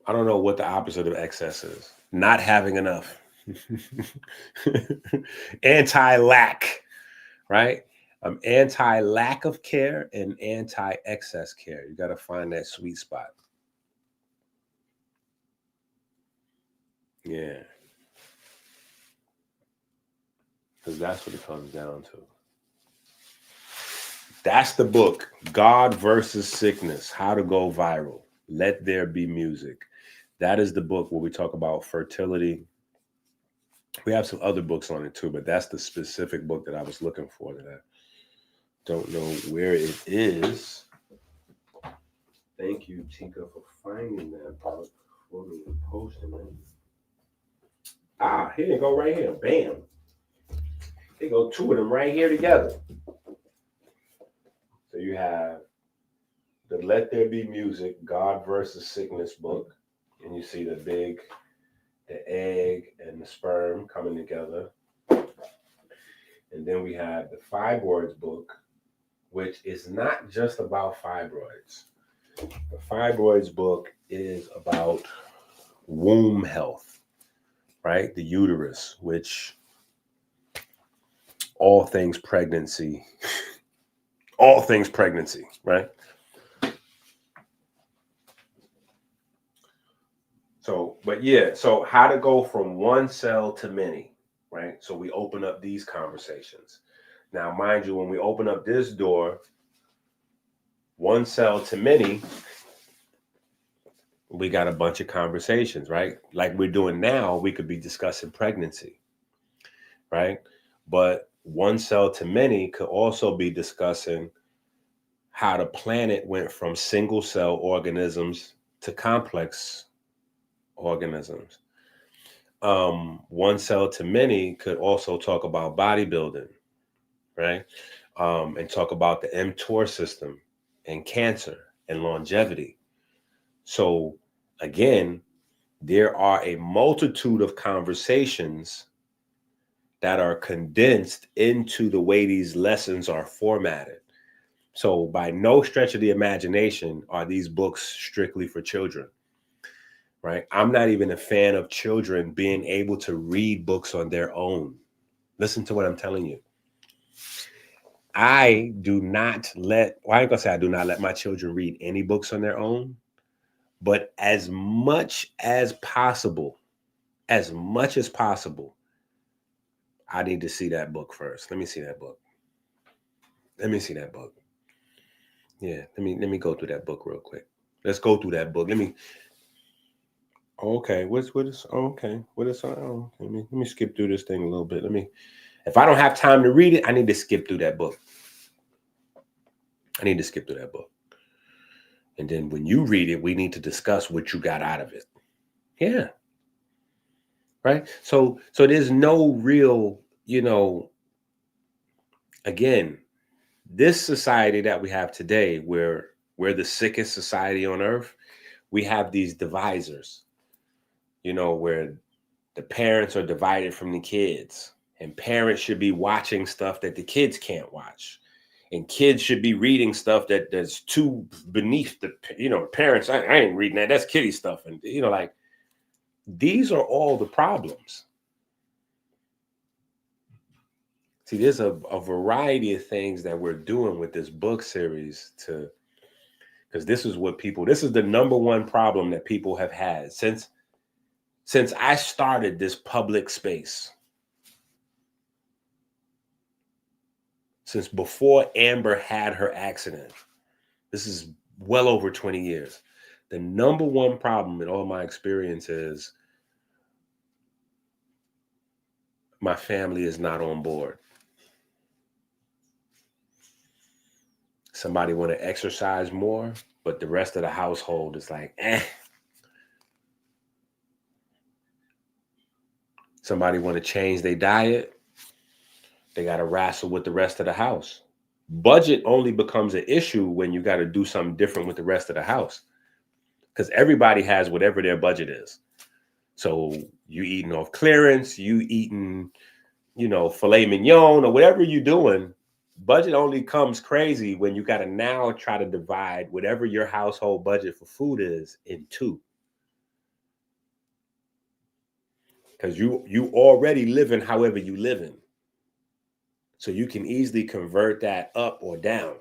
I don't know what the opposite of excess is. Not having enough. Anti-lack, right? I'm anti-lack of care and anti-excess care. You got to find that sweet spot. Yeah. Because that's what it comes down to. That's the book, God versus Sickness, How to Go Viral. Let There Be Music. That is the book where we talk about fertility. We have some other books on it too, but that's the specific book that I was looking for that I don't know where it is. Thank you, Tika, for finding that book for me and posting it. Here you go, right here. Bam. They go two of them right here together. So you have the Let There Be Music, God versus Sickness book. And you see the egg and the sperm coming together. And then we have the fibroids book, which is not just about fibroids. The fibroids book is about womb health, right? The uterus, which all things pregnancy, right? So how to go from one cell to many, right? So we open up these conversations. Now, mind you, when we open up this door, one cell to many, we got a bunch of conversations, right? Like we're doing now, we could be discussing pregnancy, right? But one cell to many could also be discussing how the planet went from single cell organisms to complex organisms. One cell to many could also talk about bodybuilding, right? And talk about the mTOR system and cancer and longevity. So again, there are a multitude of conversations that are condensed into the way these lessons are formatted. So by no stretch of the imagination are these books strictly for children, right? I'm not even a fan of children being able to read books on their own. Listen to what I'm telling you. I do not let my children read any books on their own, but as much as possible, I need to see that book first. Let me see that book. Yeah, let me go through that book real quick. Let's go through that book. Let me skip through this thing a little bit. If I don't have time to read it, I need to skip through that book. I need to skip through that book. And then when you read it, we need to discuss what you got out of it. Yeah. Right. So there's no real, again, this society that we have today, where we're the sickest society on earth, we have these divisors, where the parents are divided from the kids, and parents should be watching stuff that the kids can't watch, and kids should be reading stuff that's too beneath the parents. I ain't reading that. That's kiddie stuff. And like, these are all the problems. See, there's a variety of things that we're doing with this book series because this is the number one problem that people have had since I started this public space. Since before Amber had her accident. This is well over 20 years. The number one problem in all my experience is my family is not on board. Somebody want to exercise more, but the rest of the household is like, eh. Somebody want to change their diet. They got to wrestle with the rest of the house. Budget only becomes an issue when you got to do something different with the rest of the house, because everybody has whatever their budget is. So you eating off clearance, you eating, filet mignon or whatever you're doing. Budget only comes crazy when you got to now try to divide whatever your household budget for food is in two. Because you already living however you living. So you can easily convert that up or down.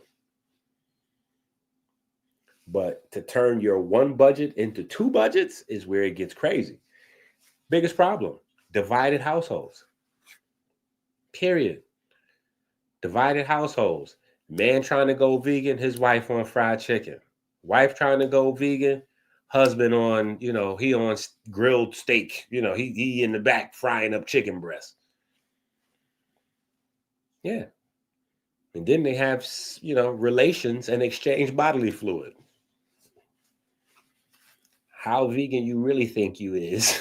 But to turn your one budget into two budgets is where it gets crazy. Biggest problem, divided households. Period. Divided households. Man trying to go vegan, his wife on fried chicken. Wife trying to go vegan, husband on, he on grilled steak. He in the back frying up chicken breast. Yeah. And then they have, relations and exchange bodily fluid. How vegan you really think you is?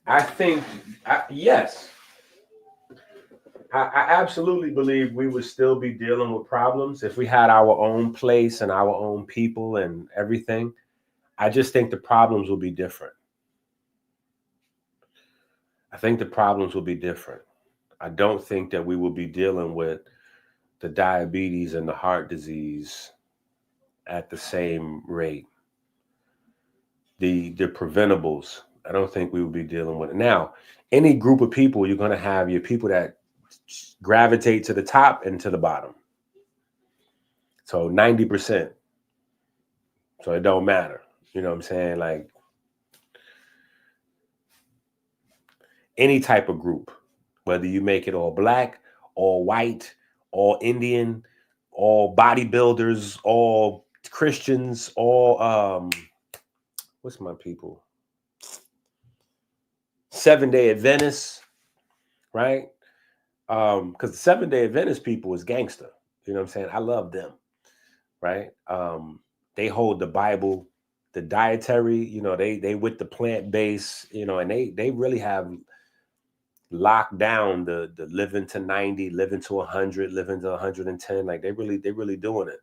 I think, yes. I absolutely believe we would still be dealing with problems if we had our own place and our own people and everything. I just think the problems will be different. I think the problems will be different. I don't think that we will be dealing with the diabetes and the heart disease at the same rate. The preventables, I don't think we will be dealing with it. Now, any group of people, you're going to have your people that gravitate to the top and to the bottom. So 90%. So it don't matter. You know what I'm saying? Like, any type of group, whether you make it all black, all white, all Indian, all bodybuilders, all Christians, all what's my people? 7-Day Adventists, right? Because the 7-Day Adventist people is gangster. You know what I'm saying? I love them, right? They hold the Bible, the dietary, they with the plant-based, and they really have locked down the living to 90, living to 100, living to 110. Like they really doing it.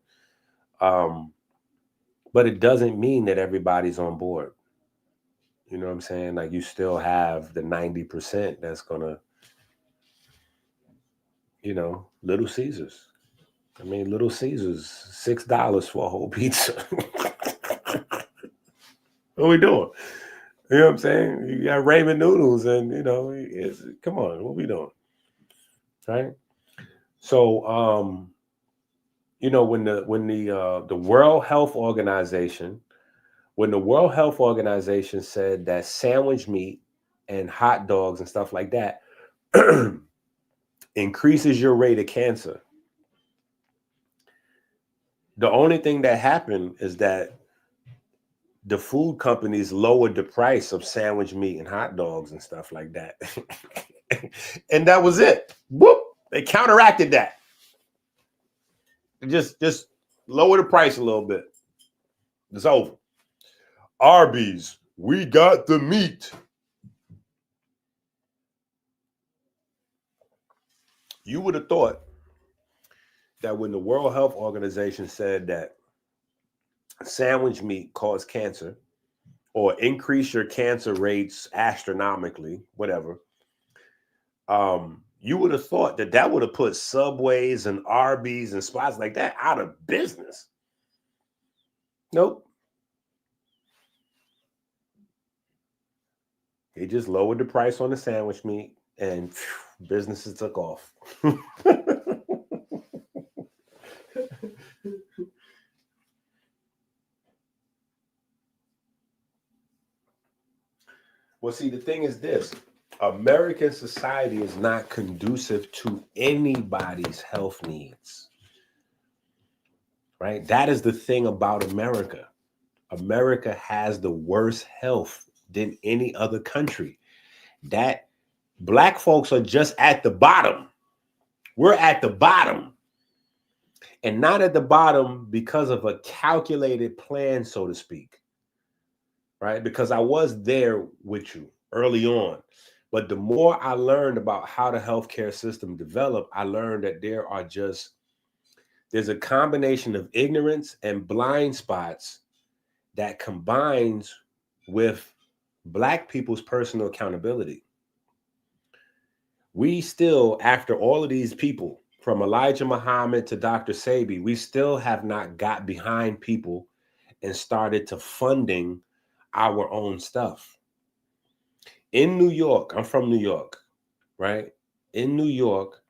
But it doesn't mean that everybody's on board. You know what I'm saying? Like, you still have the 90% that's gonna, Little Caesars. I mean, Little Caesars, $6 for a whole pizza. What we doing? You know what I'm saying? You got ramen noodles, and come on, what we doing? Right? So, when the World Health Organization when the World Health Organization said that sandwich meat and hot dogs and stuff like that increases your rate of cancer, the only thing that happened is that the food companies lowered the price of sandwich meat and hot dogs and stuff like that. And that was it. Whoop! They counteracted that. Just lower the price a little bit. It's over. Arby's, we got the meat. You would have thought that when the World Health Organization said that sandwich meat caused cancer or increase your cancer rates astronomically, whatever, you would have thought that that would have put Subways and Arby's and spots like that out of business. Nope. They just lowered the price on the sandwich meat and businesses took off. Well, see, the thing is this. American society is not conducive to anybody's health needs, right? That is the thing about America. America has the worst health than any other country. That Black folks are just at the bottom. We're at the bottom. And not at the bottom because of a calculated plan, so to speak, right? Because I was there with you early on. But the more I learned about how the healthcare system developed, I learned that there's a combination of ignorance and blind spots that combines with Black people's personal accountability. We still, after all of these people, from Elijah Muhammad to Dr. Sebi, we still have not got behind people and started to funding our own stuff. In New York, I'm from New York, right? In New York,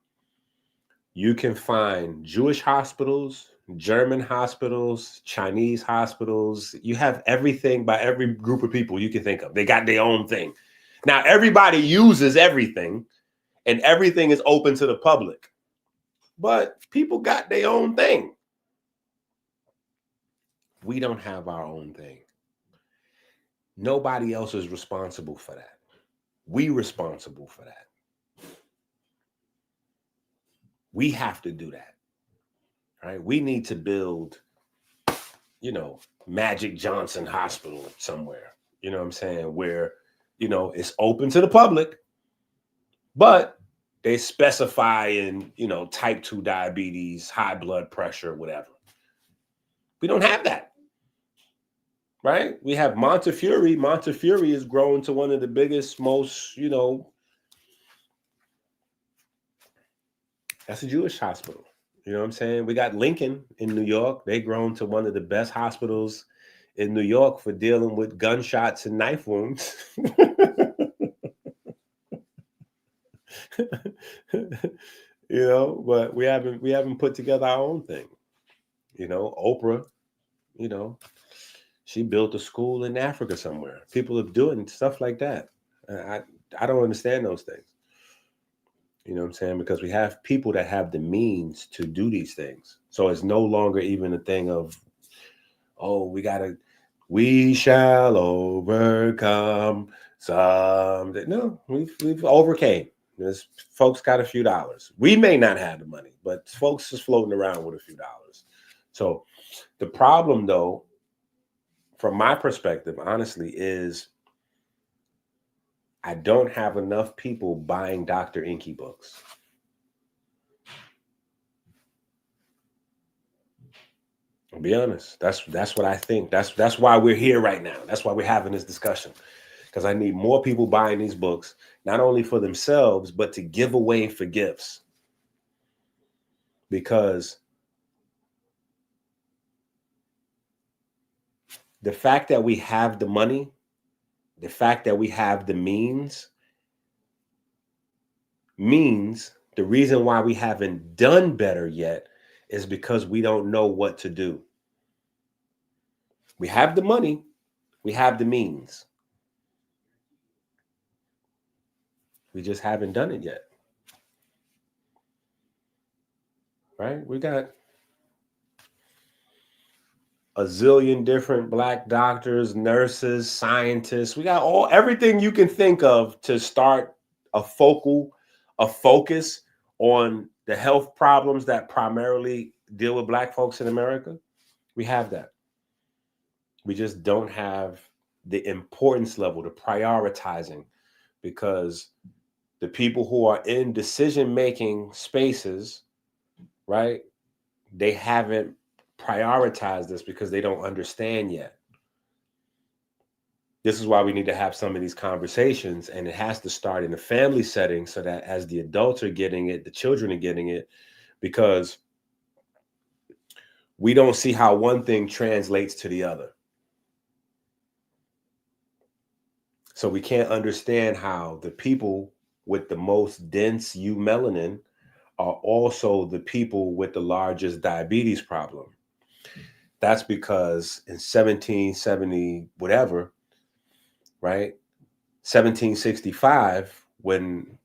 you can find Jewish hospitals, German hospitals, Chinese hospitals. You have everything by every group of people you can think of. They got their own thing. Now, everybody uses everything, and everything is open to the public. But people got their own thing. We don't have our own thing. Nobody else is responsible for that. We responsible for that. We have to do that, right? We need to build, Magic Johnson Hospital somewhere, you know what I'm saying, where, it's open to the public, but they specify in, type 2 diabetes, high blood pressure, whatever. We don't have that, right? We have Montefiore. Montefiore is growing to one of the biggest, most, that's a Jewish hospital. You know what I'm saying? We got Lincoln in New York. They grown to one of the best hospitals in New York for dealing with gunshots and knife wounds. But we haven't put together our own thing. Oprah, she built a school in Africa somewhere. People are doing stuff like that. I don't understand those things. You know what I'm saying? Because we have people that have the means to do these things. So it's no longer even a thing of, we shall overcome someday. No, we've overcame. There's folks got a few dollars. We may not have the money, but folks is floating around with a few dollars. So the problem, though, from my perspective, honestly, is I don't have enough people buying Dr. EnQi books. I'll be honest. That's what I think. That's why we're here right now. That's why we're having this discussion. Because I need more people buying these books, not only for themselves, but to give away for gifts. Because the fact that we have the money, the fact that we have the means the reason why we haven't done better yet is because we don't know what to do. We have the money, We have the means. We just haven't done it yet. Right? We got a zillion different Black doctors, nurses, scientists. We got everything you can think of to start a focus on the health problems that primarily deal with Black folks in America. We have that. We just don't have the importance level, the prioritizing, because the people who are in decision-making spaces, right, they haven't prioritized this because they don't understand yet. This is why we need to have some of these conversations, and it has to start in a family setting so that as the adults are getting it, the children are getting it, because we don't see how one thing translates to the other. So we can't understand how the people with the most dense eumelanin are also the people with the largest diabetes problem. That's because in 1770, whatever, right? 1765, when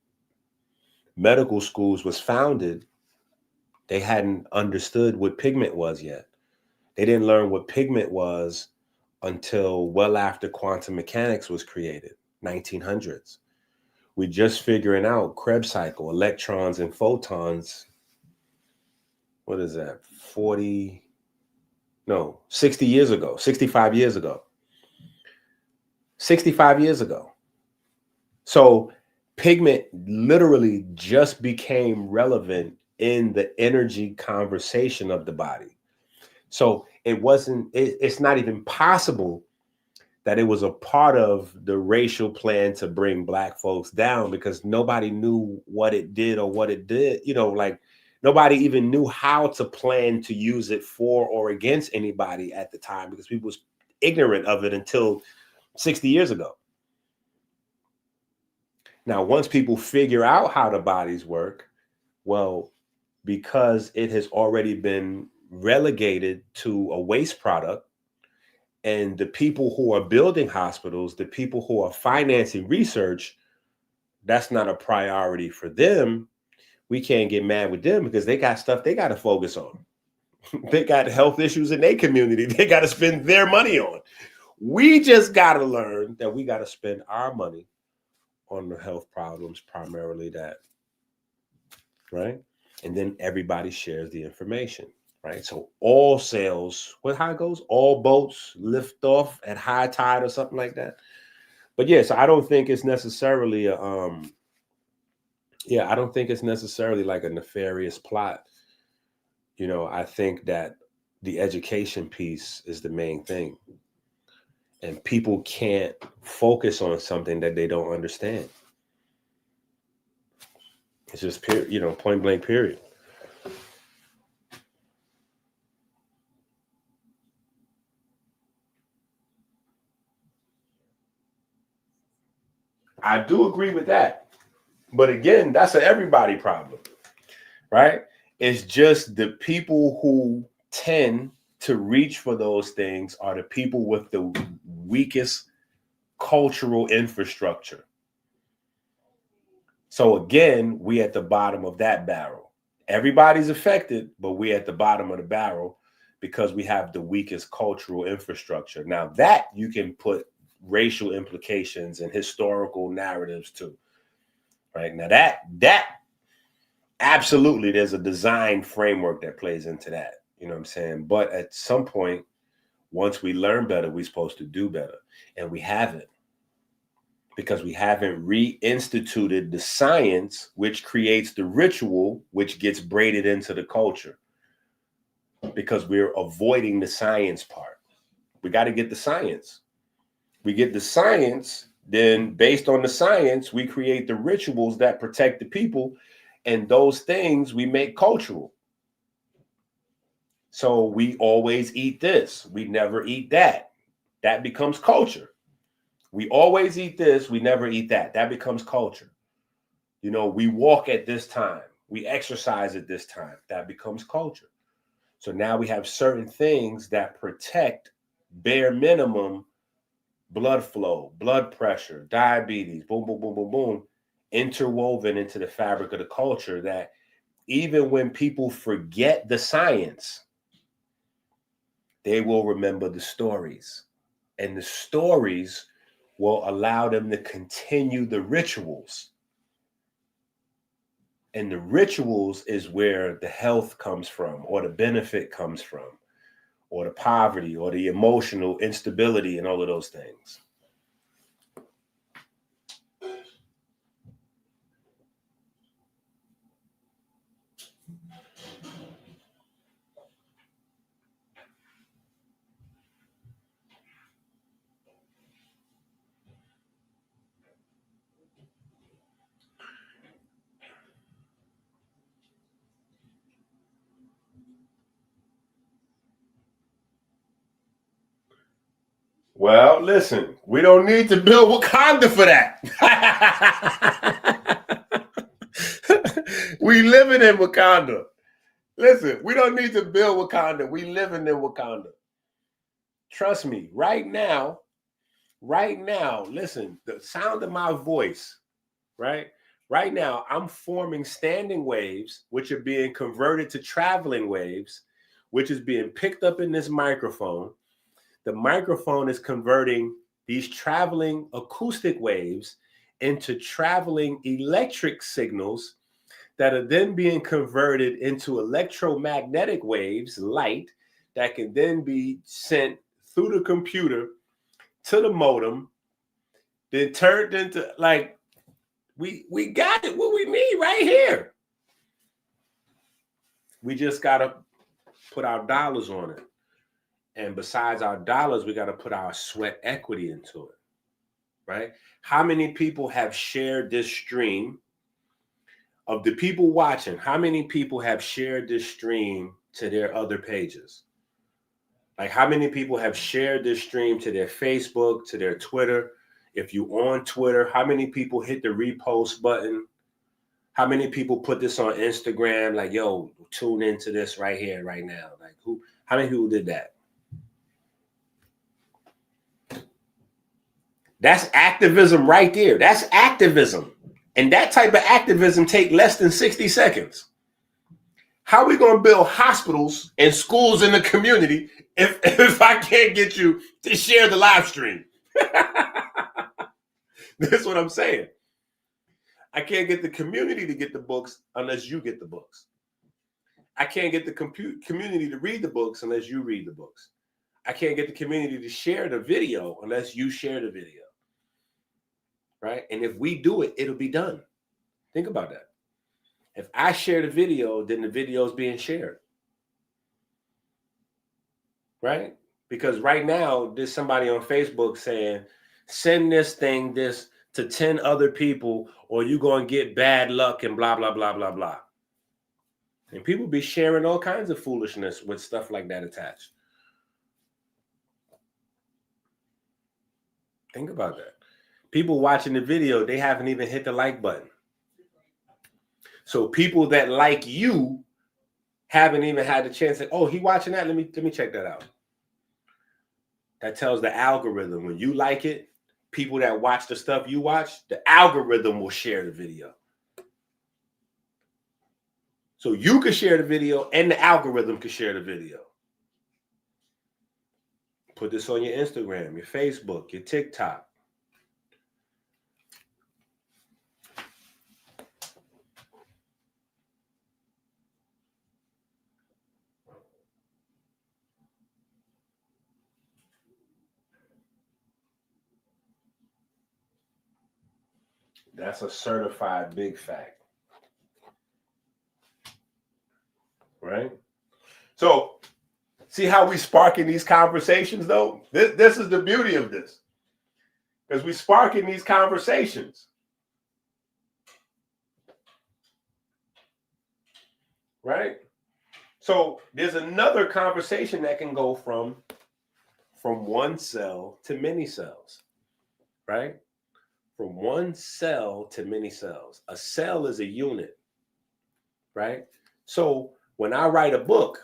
medical schools was founded, they hadn't understood what pigment was yet. They didn't learn what pigment was until well after quantum mechanics was created, 1900s. We're just figuring out Krebs cycle, electrons and photons. What is that? 60 years ago, 65 years ago. 65 years ago. So pigment literally just became relevant in the energy conversation of the body. So it's not even possible that it was a part of the racial plan to bring Black folks down, because nobody knew what it did or what it did. Like nobody even knew how to plan to use it for or against anybody at the time, because people was ignorant of it until 60 years ago. Now, once people figure out how the bodies work, well, because it has already been relegated to a waste product, and the people who are building hospitals, the people who are financing research, that's not a priority for them. We can't get mad with them because they got stuff they got to focus on. They got health issues in their community they got to spend their money on. We just got to learn that we got to spend our money on the health problems, primarily that, right? And then everybody shares the information, right? So all sails, how it goes, all boats lift off at high tide or something like that. But yes, I don't think it's necessarily I don't think it's necessarily like a nefarious plot. I think that the education piece is the main thing. And people can't focus on something that they don't understand. It's just point blank period. I do agree with that. But again, that's an everybody problem, right? It's just the people who tend to reach for those things are the people with the weakest cultural infrastructure. So again, we at the bottom of that barrel. Everybody's affected, but we at the bottom of the barrel because we have the weakest cultural infrastructure. Now that you can put racial implications and historical narratives to, right? Now that absolutely, there's a design framework that plays into that. You know what I'm saying? But at some point, once we learn better, we're supposed to do better. And we haven't. Because we haven't reinstituted the science, which creates the ritual, which gets braided into the culture. Because we're avoiding the science part. We got to get the science. We get the science, then based on the science, we create the rituals that protect the people. And those things we make cultural. So we always eat this. We never eat that. That becomes culture. We always eat this. We never eat that. That becomes culture. We walk at this time. We exercise at this time. That becomes culture. So now we have certain things that protect bare minimum blood flow, blood pressure, diabetes, boom, boom, boom, boom, boom, interwoven into the fabric of the culture that even when people forget the science, they will remember the stories. And the stories will allow them to continue the rituals. And the rituals is where the health comes from, or the benefit comes from, or the poverty, or the emotional instability, and all of those things. Well, listen, we don't need to build Wakanda for that. We living in Wakanda. Listen, we don't need to build Wakanda. We living in Wakanda. Trust me, right now, listen, the sound of my voice, right? Right now, I'm forming standing waves, which are being converted to traveling waves, which is being picked up in this microphone. The microphone is converting these traveling acoustic waves into traveling electric signals that are then being converted into electromagnetic waves, light, that can then be sent through the computer to the modem, then turned into, like, we got it, what we need right here. We just got to put our dollars on it. And besides our dollars, we got to put our sweat equity into it, right? How many people have shared this stream? Of the people watching, how many people have shared this stream to their other pages? Like, how many people have shared this stream to their Facebook, to their Twitter? If you on Twitter, how many people hit the repost button? How many people put this on Instagram? Like, yo, tune into this right here, right now. Like, how many people did that? That's activism right there. That's activism. And that type of activism take less than 60 seconds. How are we going to build hospitals and schools in the community if I can't get you to share the live stream? That's what I'm saying. I can't get the community to get the books unless you get the books. I can't get the community to read the books unless you read the books. I can't get the community to share the video unless you share the video. Right? And if we do it, it'll be done. Think about that. If I share the video, then the video is being shared. Right? Because right now, there's somebody on Facebook saying, send this to 10 other people or you're going to get bad luck and blah, blah, blah, blah, blah. And people be sharing all kinds of foolishness with stuff like that attached. Think about that. People watching the video, they haven't even hit the like button. So people that like you haven't even had the chance to, oh, he watching that? Let me check that out. That tells the algorithm when you like it, people that watch the stuff you watch, the algorithm will share the video. So you can share the video and the algorithm can share the video. Put this on your Instagram, your Facebook, your TikTok. That's a certified big fact. Right? So, see how we sparking these conversations, though? This is the beauty of this. Because we sparking these conversations. Right? So, there's another conversation that can go from one cell to many cells. Right? From one cell to many cells. A cell is a unit. Right? So, when I write a book,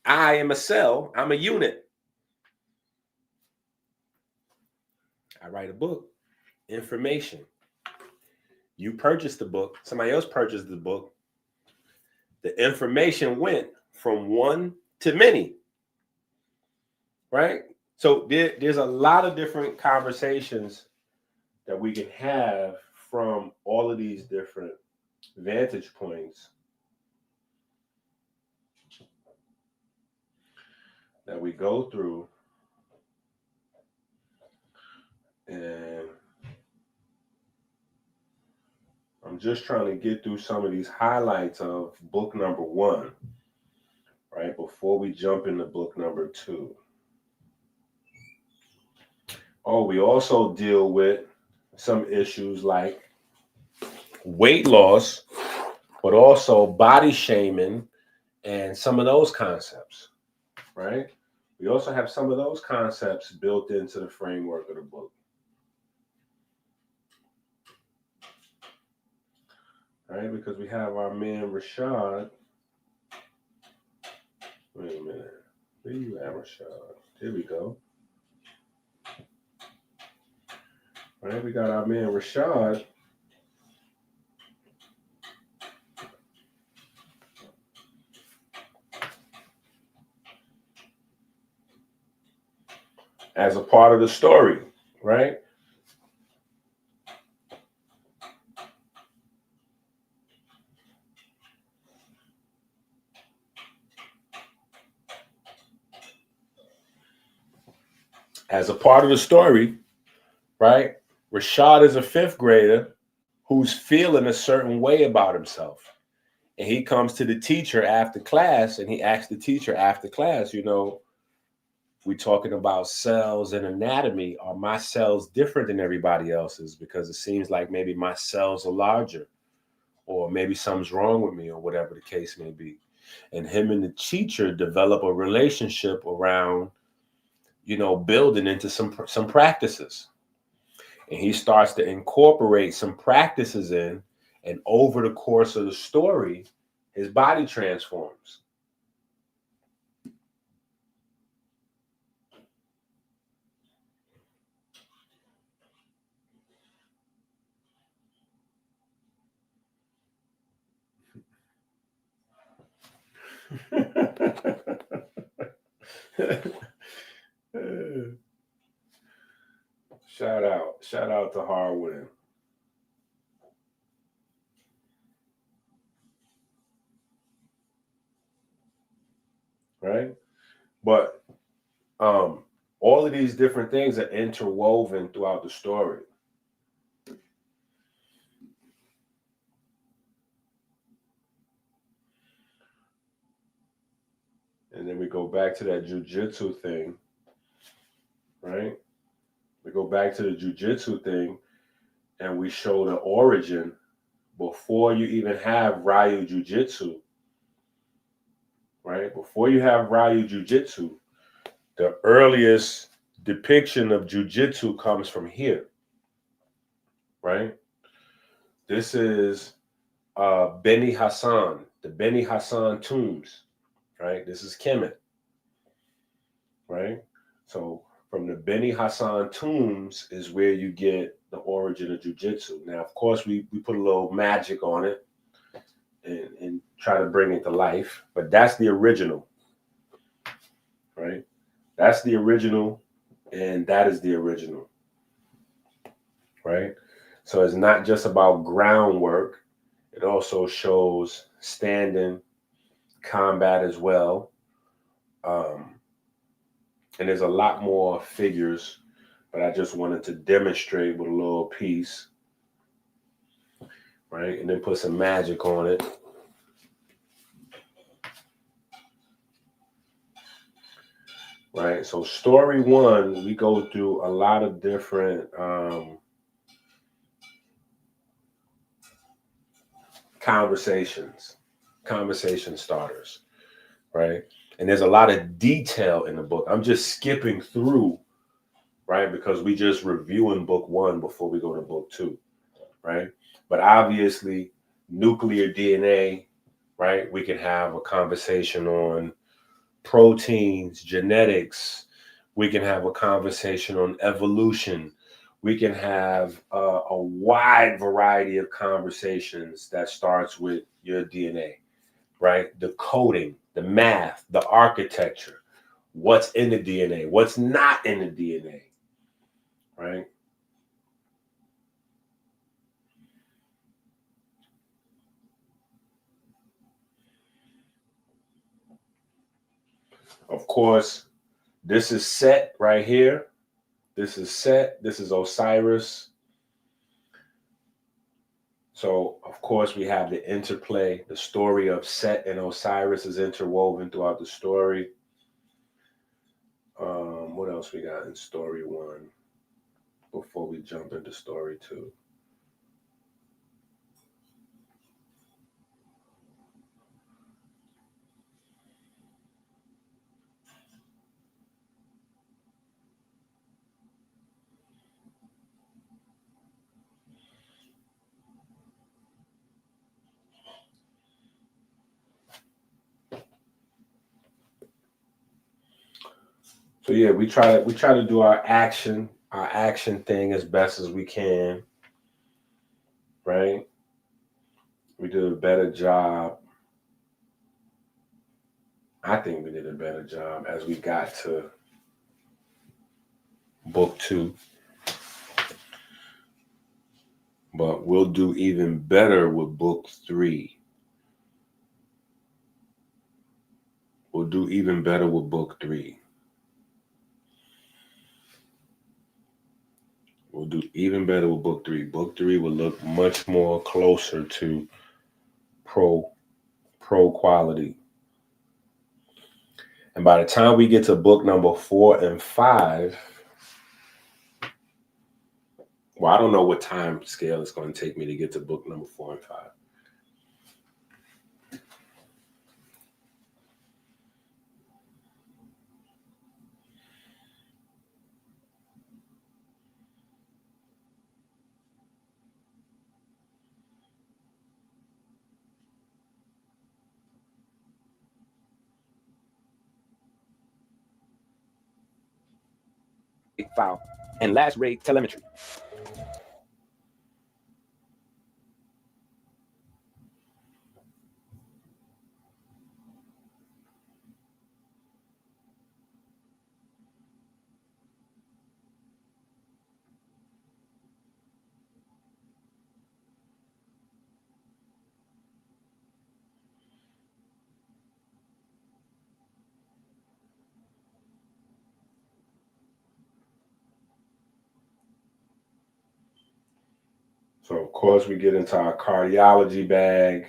I am a cell. I'm a unit. I write a book, information. You purchased the book, somebody else purchased the book. The information went from one to many, right? So there's a lot of different conversations that we can have from all of these different vantage points that we go through. And I'm just trying to get through some of these highlights of book number 1, right? Before we jump into book number 2. Oh, we also deal with some issues like weight loss, but also body shaming and some of those concepts, right? We also have some of those concepts built into the framework of the book. Right, because we have our man Rashad. Wait a minute. Where you at, Rashad? Here we go. Right, we got our man Rashad. As a part of the story, right? As a part of the story, right? Rashad is a 5th grader who's feeling a certain way about himself. And he comes to the teacher after class and he asks the teacher after class, you know, we talking about cells and anatomy. Are my cells different than everybody else's? Because it seems like maybe my cells are larger, or maybe something's wrong with me, or whatever the case may be. And him and the teacher develop a relationship around, you know, building into some practices. And he starts to incorporate some practices in, and over the course of the story, his body transforms. Shout out to Harwin. Right? But all of these different things are interwoven throughout the story. And then we go back to that jujitsu thing, right? We go back to the jujitsu thing and we show the origin before you even have Ryu Jiu-Jitsu, right? Before you have Ryu Jiu-Jitsu, the earliest depiction of Jiu-Jitsu comes from here, right? This is Beni Hassan, the Beni Hassan tombs, right? This is Kemet, right? So from the Beni Hassan tombs is where you get the origin of Jiu-Jitsu. Now, of course, we put a little magic on it and try to bring it to life, but that's the original, right? That's the original, and that is the original, right? So it's not just about groundwork. It also shows standing, combat as well. And there's a lot more figures, but I just wanted to demonstrate with a little piece, right? And then put some magic on it. Right, so story 1, we go through a lot of different conversation starters, right? And there's a lot of detail in the book. I'm just skipping through, right? Because we just reviewing book 1 before we go to book 2, right? But obviously, nuclear DNA, right? We can have a conversation on proteins, genetics. We can have a conversation on evolution. we can have a wide variety of conversations that starts with your DNA, right? The coding, the math, the architecture, what's in the DNA, what's not in the DNA, right? Of course, this is Set right here. This is Set. This is Osiris. So, of course, we have the interplay. The story of Set and Osiris is interwoven throughout the story. What else we got in story 1 before we jump into story 2? So yeah, we try to do our action thing as best as we can, right? We did a better job. I think we did a better job as we got to book 2. But we'll do even better with book 3. We'll do even better with book 3. We'll do even better with book 3. Book 3 will look much more closer to pro quality. And by the time we get to book number 4 and 5, well, I don't know what time scale it's going to take me to get to book number 4 and 5. File and last rate telemetry. So, of course, we get into our cardiology bag.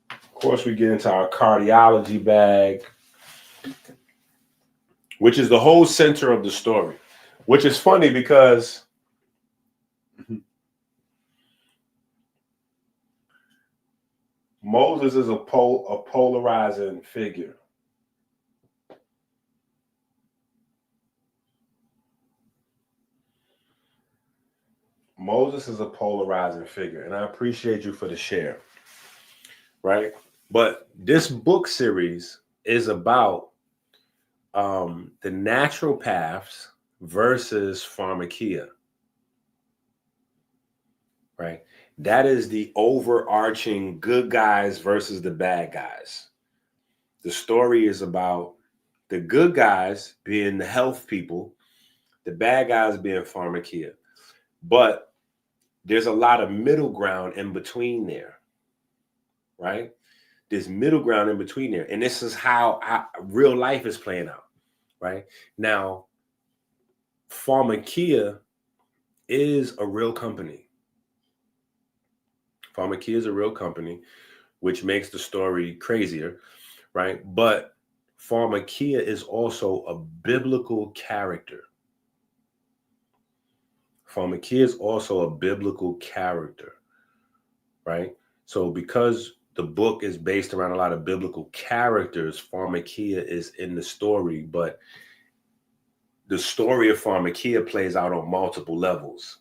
Of course, we get into our cardiology bag, which is the whole center of the story, which is funny because Moses is a polarizing figure. Moses is a polarizing figure, and I appreciate you for the share, right? But this book series is about the natural paths versus pharmakia, right? That is the overarching good guys versus the bad guys. The story is about the good guys being the health people, the bad guys being pharmakia. But there's a lot of middle ground in between there, right? There's middle ground in between there. And this is how real life is playing out, right? Now, pharmakia is a real company. Pharmakia is a real company, which makes the story crazier, right? But pharmakia is also a biblical character. Pharmakia is also a biblical character, right? So because the book is based around a lot of biblical characters, pharmakia is in the story, but the story of pharmakia plays out on multiple levels,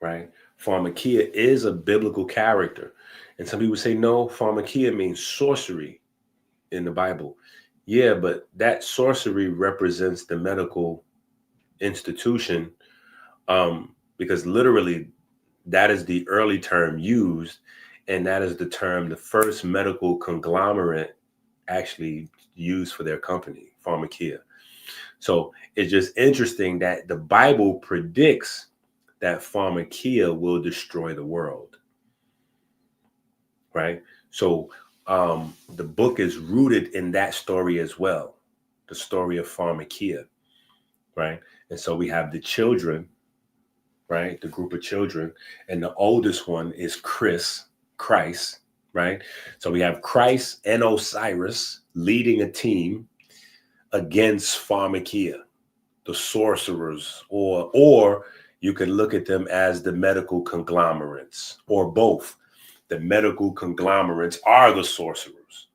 right? Pharmakia is a biblical character. And some people say, no, pharmakia means sorcery in the Bible. Yeah, but that sorcery represents the medical institution, because literally that is the early term used, and that is the term the first medical conglomerate actually used for their company, pharmakia. So it's just interesting that the Bible predicts that pharmakia will destroy the world, right? So the book is rooted in that story as well, the story of pharmakia, right? And so we have the children, right? The group of children, and the oldest one is Christ, right? So we have Christ and Osiris leading a team against pharmakia, the sorcerers, or you can look at them as the medical conglomerates, or both. The medical conglomerates are the sorcerers,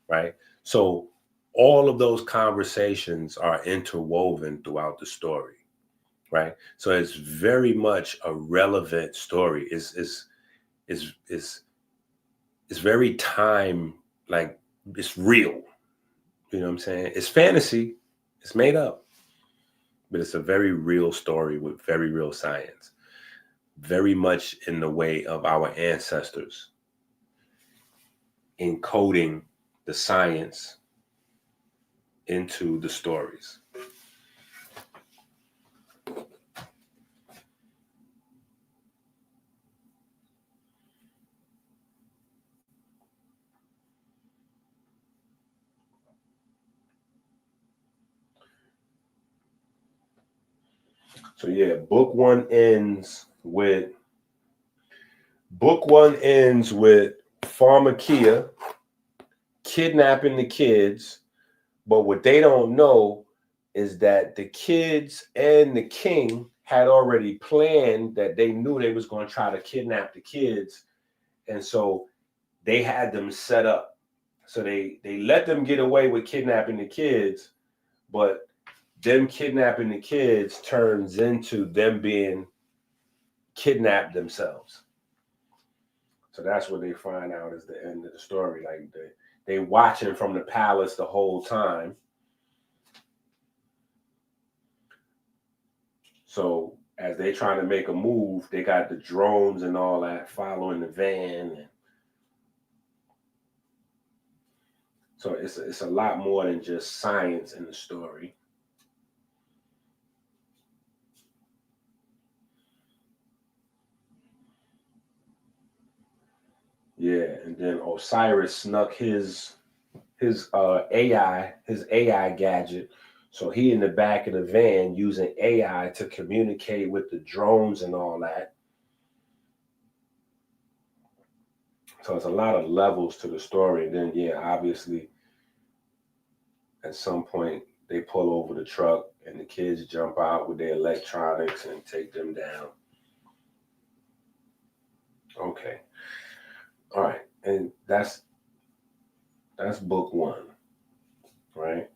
right? So all of those conversations are interwoven throughout the story, right? So it's very much a relevant story. It's very time, like, it's real. You know what I'm saying? It's fantasy, it's made up, but it's a very real story with very real science, very much in the way of our ancestors, encoding the science into the stories. So yeah, book one ends with pharmakia kidnapping the kids, but what they don't know is that the kids and the king had already planned that they knew they was going to try to kidnap the kids, and so they had them set up. So they let them get away with kidnapping the kids, but them kidnapping the kids turns into them being kidnapped themselves. So that's what they find out is the end of the story. Like they watching from the palace the whole time. So as they trying to make a move, they got the drones and all that following the van. So it's a lot more than just science in the story. Yeah, and then Osiris snuck his AI gadget. So he in the back of the van using AI to communicate with the drones and all that. So it's a lot of levels to the story. And then, yeah, obviously, at some point, they pull over the truck and the kids jump out with their electronics and take them down. Okay. All right. And that's book one, right?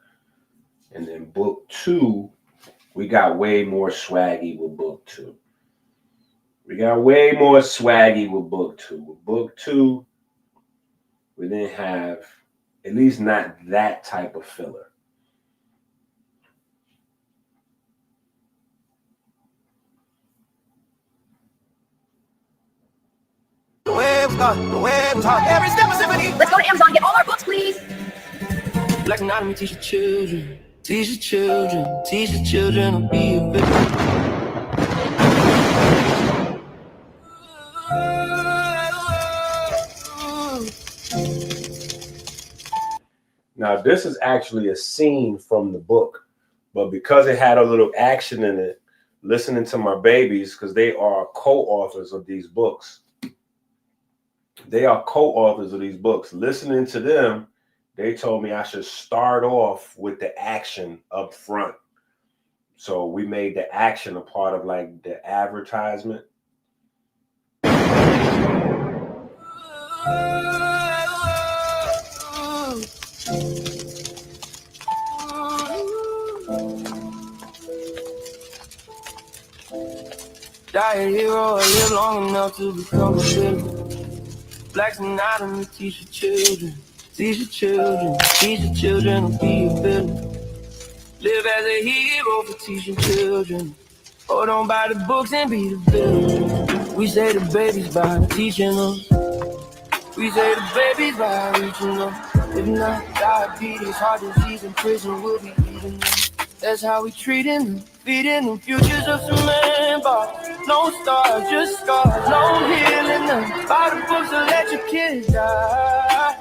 And then book two, we got way more swaggy with book two. With book two, we didn't have, at least not that type of filler. Let's go to Amazon and get all our books, please. Black anatomy, teach the children. Teach the children. Teach the children to be a victim. Now, this is actually a scene from the book, but because it had a little action in it, listening to my babies, because they are co-authors of these books. Listening to them, they told me I should start off with the action up front. So we made the action a part of like the advertisement. Die a hero or live long enough to become a villain. Black's anatomy, teach the children. Teach the children. Teach the children to be a villain. Live as a hero for teaching children. Hold on by the books and be the villain. We say the babies by teaching them. We say the babies by reaching them. If not, diabetes, heart disease, in prison, we'll be eating them. That's how we treating them, feeding them futures of some man bar. No stars, just scars, no healing them. By the books, don't let your kids die.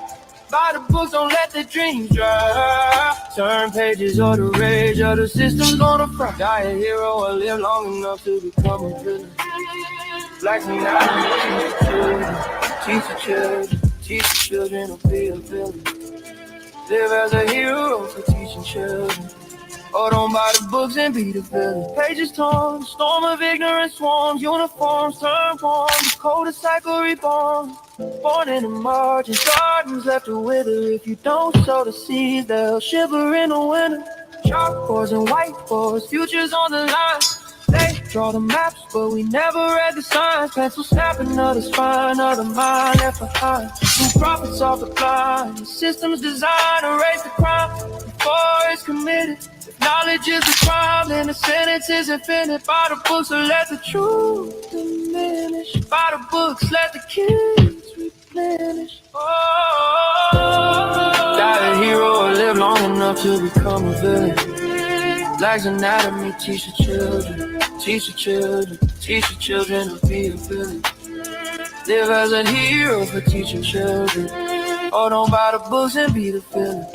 By the books, don't let the dreams dry. Turn pages or the rage of the system's gonna fry. Die a hero or live long enough to become a villain. Blacks and teach the children, teach the children to be a villain. Live as a hero for teaching children. Hold on by the books and be the villain. Pages torn, storm of ignorance swarms, uniforms turn warm, the coldest cycle reborn. Born in the margins, gardens left to wither. If you don't sow the seeds, they'll shiver in the winter. Chalkboards and whiteboards, futures on the line. They draw the maps, but we never read the signs. Pencil snapping of the spine of the mind left behind. New prophets off the blind. The system's designed to erase the crime before it's committed. If knowledge is a crime, then the sentence is infinite. By the books, so let the truth diminish. By the books, let the kids replenish. Die a hero or live long enough to become a villain. Black's anatomy, teach the children. Teach the children. Teach the children to be a villain. Live as a hero for teaching children. Hold on by the books and be the villain.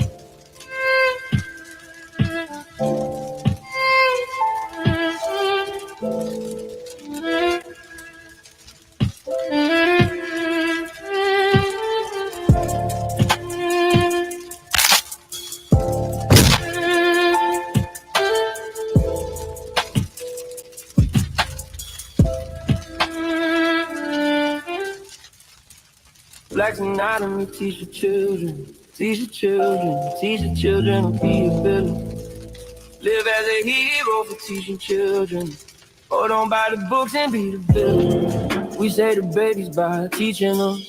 Black's anatomy, teach the children. Teach the children. Teach the children to be a villain. Live as a hero for teaching children. Hold on by the books and be the villain. We say the babies by teaching them.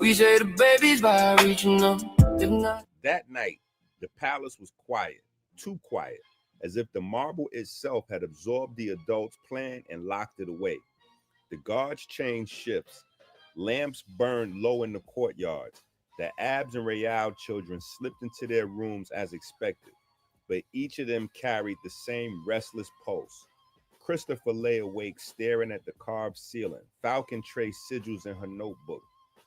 We say the babies by reaching them. If not. That night, the palace was quiet, too quiet, as if the marble itself had absorbed the adult's plan and locked it away. The guards changed shifts. Lamps burned low in the courtyards. The Abs and Rayal children slipped into their rooms as expected, but each of them carried the same restless pulse. Christopher lay awake staring at the carved ceiling. Falcon traced sigils in her notebook.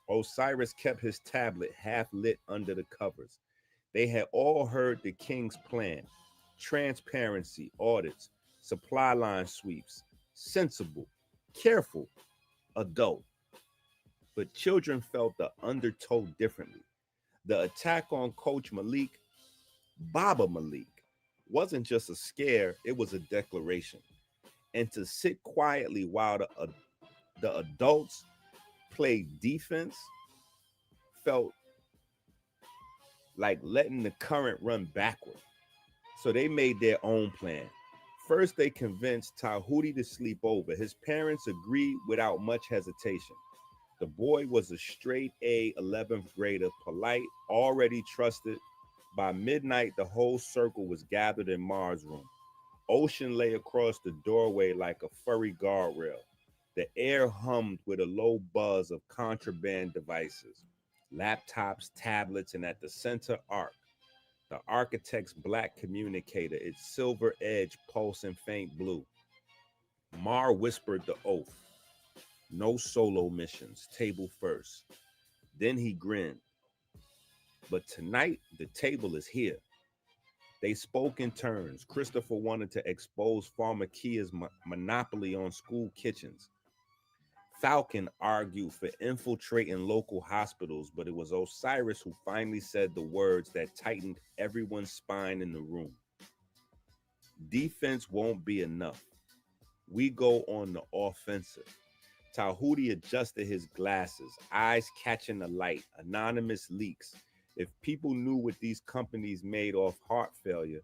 Osiris kept his tablet half lit under the covers. They had all heard the king's plan: transparency, audits, supply line sweeps, sensible, careful, adult. But children felt the undertow differently. The attack on Coach Malik, Baba Malik, wasn't just a scare, it was a declaration. And to sit quietly while the adults played defense felt like letting the current run backward. So they made their own plan. First, they convinced Tahuti to sleep over. His parents agreed without much hesitation. The boy was a straight A 11th grader, polite, already trusted. By midnight, the whole circle was gathered in Mars' room. Ocean lay across the doorway like a furry guardrail. The air hummed with a low buzz of contraband devices, laptops, tablets, and at the center, Arc, the architect's black communicator, its silver edge pulsing faint blue. Mar whispered the oath. No solo missions, table first. Then he grinned. But tonight, the table is here. They spoke in turns. Christopher wanted to expose Pharmakia's monopoly on school kitchens. Falcon argued for infiltrating local hospitals, but it was Osiris who finally said the words that tightened everyone's spine in the room. Defense won't be enough. We go on the offensive. Tahuti adjusted his glasses, eyes catching the light, anonymous leaks. If people knew what these companies made off heart failure,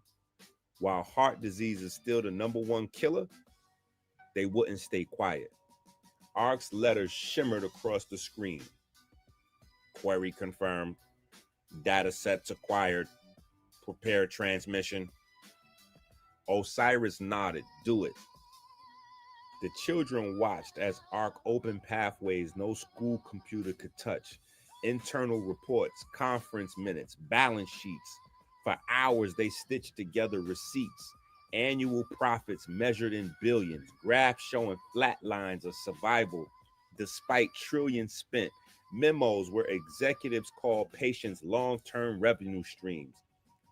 while heart disease is still the #1 killer, they wouldn't stay quiet. ARC's letters shimmered across the screen. Query confirmed. Data sets acquired. Prepare transmission. Osiris nodded. Do it. The children watched as ARC opened pathways no school computer could touch. Internal reports, conference minutes, balance sheets. For hours, they stitched together receipts, annual profits measured in billions, graphs showing flat lines of survival despite trillions spent, memos where executives called patients long-term revenue streams.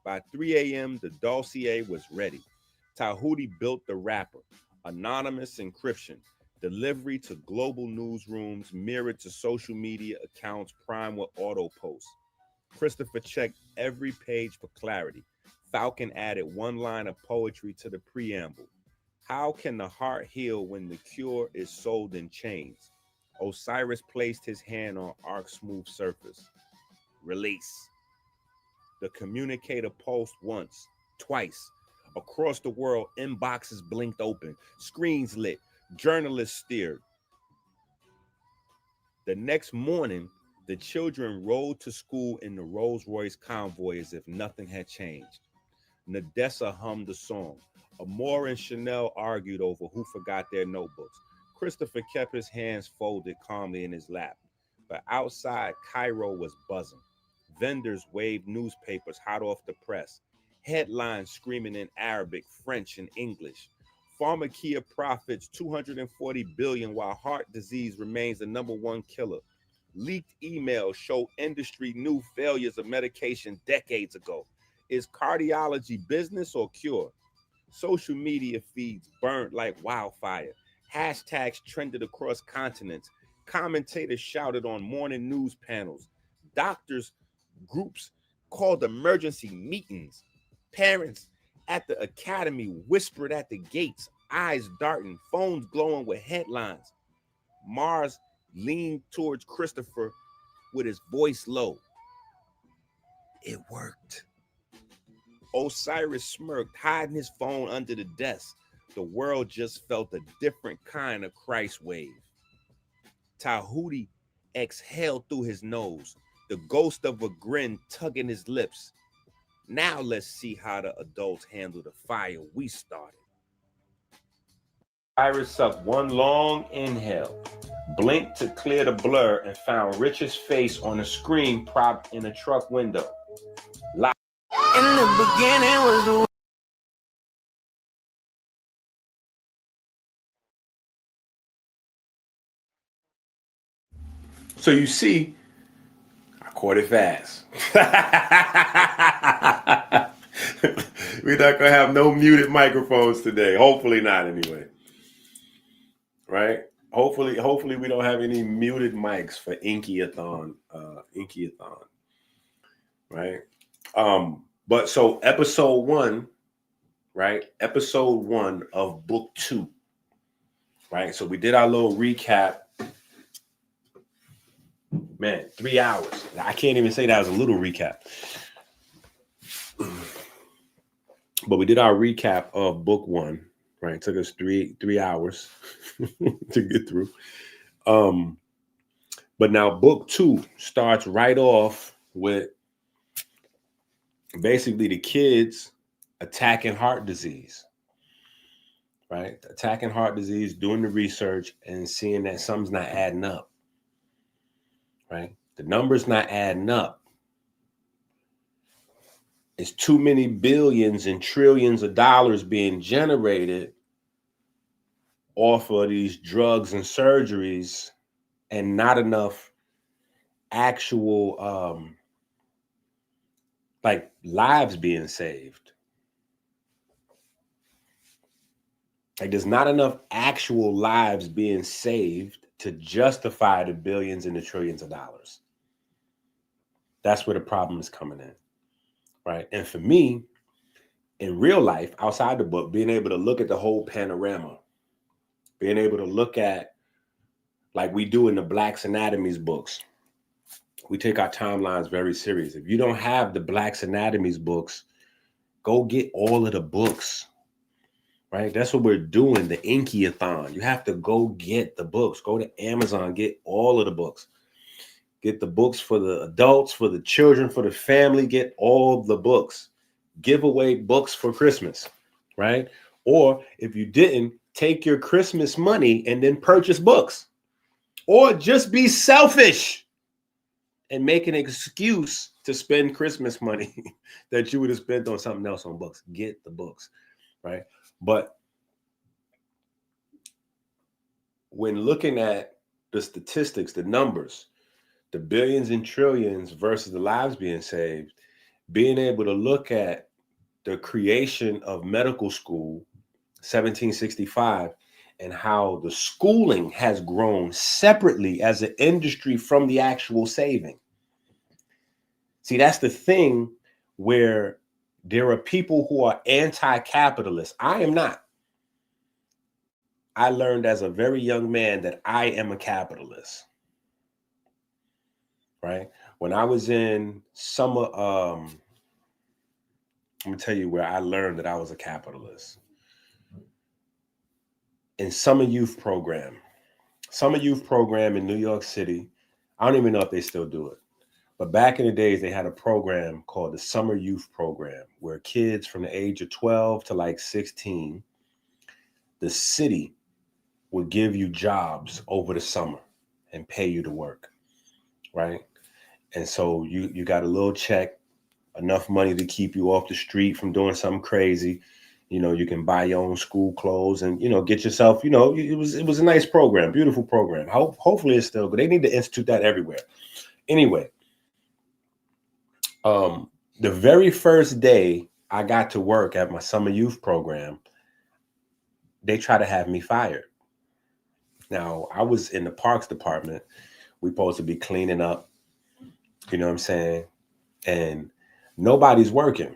By 3 a.m., the dossier was ready. Tahuti built the wrapper, anonymous encryption, delivery to global newsrooms, mirrored to social media accounts, primed with auto posts. Christopher checked every page for clarity. Falcon added one line of poetry to the preamble. How can the heart heal when the cure is sold in chains? Osiris placed his hand on ARC's smooth surface. Release. The communicator pulsed once, twice. Across the world, inboxes blinked open, screens lit, journalists steered. The next morning, the children rode to school in the Rolls-Royce convoy as if nothing had changed. Nadessa hummed a song. Amor and Chanel argued over who forgot their notebooks. Christopher kept his hands folded calmly in his lap. But outside, Cairo was buzzing. Vendors waved newspapers hot off the press. Headlines screaming in Arabic, French, and English. Pharmacia profits 240 billion while heart disease remains the #1 killer. Leaked emails show industry new failures of medication decades ago. Is cardiology business or cure? Social media feeds burned like wildfire. Hashtags trended across continents. Commentators shouted on morning news panels. Doctors groups called emergency meetings. Parents at the academy whispered at the gates, eyes darting, phones glowing with headlines. Mars leaned towards Christopher with his voice low. It worked. Osiris smirked, hiding his phone under the desk. The world just felt a different kind of Christ wave. Tahuti exhaled through his nose, the ghost of a grin tugging his lips. Now let's see how the adults handle the fire we started. Iris sucked one long inhale, blinked to clear the blur, and found Rich's face on a screen propped in a truck window. In the beginning was the So you see, I caught it fast. We're not gonna have no muted microphones today. Hopefully not, anyway. Right? Hopefully we don't have any muted mics for EnQiAthon. EnQiAthon. Right? But so episode 1, right? Episode 1 of book 2. Right? So we did our little recap. Man, 3 hours. I can't even say that was a little recap. But we did our recap of book 1, right? It took us three hours to get through. But now book 2 starts right off with basically the kids attacking heart disease, right? Attacking heart disease, doing the research and seeing that something's not adding up, right? The number's not adding up. It's too many billions and trillions of dollars being generated off of these drugs and surgeries and not enough actual like lives being saved. Like there's not enough actual lives being saved to justify the billions and the trillions of dollars. That's where the problem is coming in, right? And for me, in real life, outside the book, being able to look at the whole panorama, being able to look at, like we do in the Black's Anatomies books, we take our timelines very serious. If you don't have the Black's Anatomies books, go get all of the books. right? That's what we're doing, the EnQIATHON. You have to go get the books. Go to Amazon, get all of the books. Get the books for the adults, for the children, for the family. Get all the books. Give away books for Christmas, right? Or if you didn't, take your Christmas money and then purchase books. Or just be selfish and make an excuse to spend Christmas money that you would have spent on something else on books. Get the books, right? But when looking at the statistics, the numbers, the billions and trillions versus the lives being saved, being able to look at the creation of medical school, 1765, and how the schooling has grown separately as an industry from the actual saving. See, that's the thing where there are people who are anti-capitalist. I am not. I learned as a very young man that I am a capitalist. Right? When I was in summer, I'm gonna tell you where I learned that I was a capitalist. In summer youth program in New York City. I don't even know if they still do it. But back in the days, they had a program called the Summer Youth Program, where kids from the age of 12 to like 16, the city would give you jobs over the summer and pay you to work, right? And so you got a little check, enough money to keep you off the street from doing something crazy. You know, you can buy your own school clothes and, get yourself, it was a nice program, beautiful program. Hopefully it's still good. They need to institute that everywhere. Anyway, the very first day I got to work at my summer youth program, they tried to have me fired. Now, I was in the parks department. We're supposed to be cleaning up, you know what I'm saying? And nobody's working.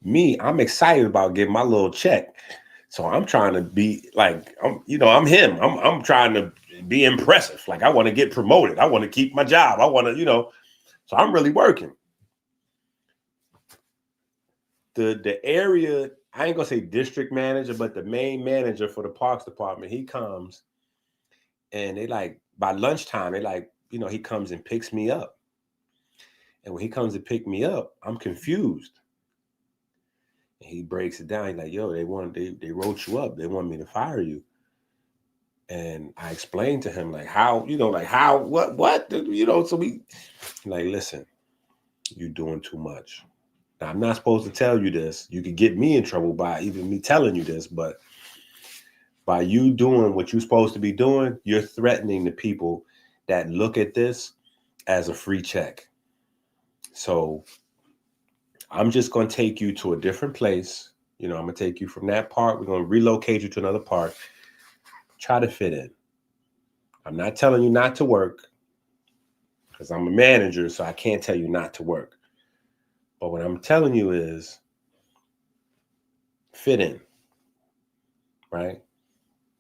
Me, I'm excited about getting my little check. So I'm trying to be like, I'm him. I'm trying to be impressive. Like, I want to get promoted. I want to keep my job. I want to, so I'm really working. The area, I ain't gonna say district manager, but the main manager for the parks department, he comes and they like, by lunchtime, they like, he comes and picks me up. And when he comes to pick me up, I'm confused. And he breaks it down. He's like, yo, they wrote you up. They want me to fire you. And I explained to him, like, how, what, so we, like, listen, you're doing too much. Now, I'm not supposed to tell you this. You could get me in trouble by even me telling you this, but by you doing what you're supposed to be doing, you're threatening the people that look at this as a free check. So I'm just going to take you to a different place. I'm going to take you from that park. We're going to relocate you to another park. Try to fit in. I'm not telling you not to work because I'm a manager, so I can't tell you not to work. But what I'm telling you is fit in, right?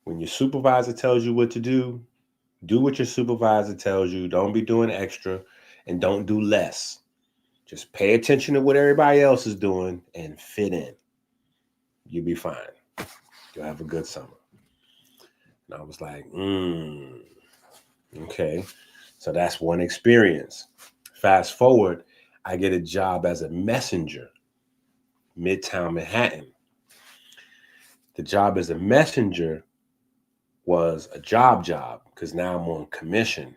When your supervisor tells you what to do what your supervisor tells you. Don't be doing extra and don't do less. Just pay attention to what everybody else is doing and fit in. You'll be fine. You'll have a good summer. And I was like, okay. So that's one experience. Fast forward, I get a job as a messenger, Midtown Manhattan. The job as a messenger was a job because now I'm on commission.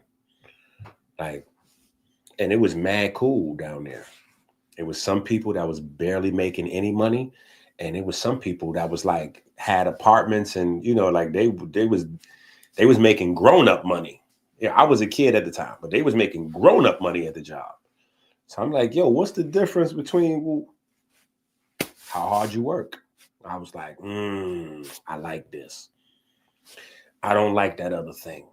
And it was mad cool down there. It was some people that was barely making any money. And it was some people that was like, had apartments and, like they was making grown-up money. Yeah, I was a kid at the time, but they was making grown-up money at the job. So I'm like, yo, what's the difference between how hard you work? I was like, I like this. I don't like that other thing.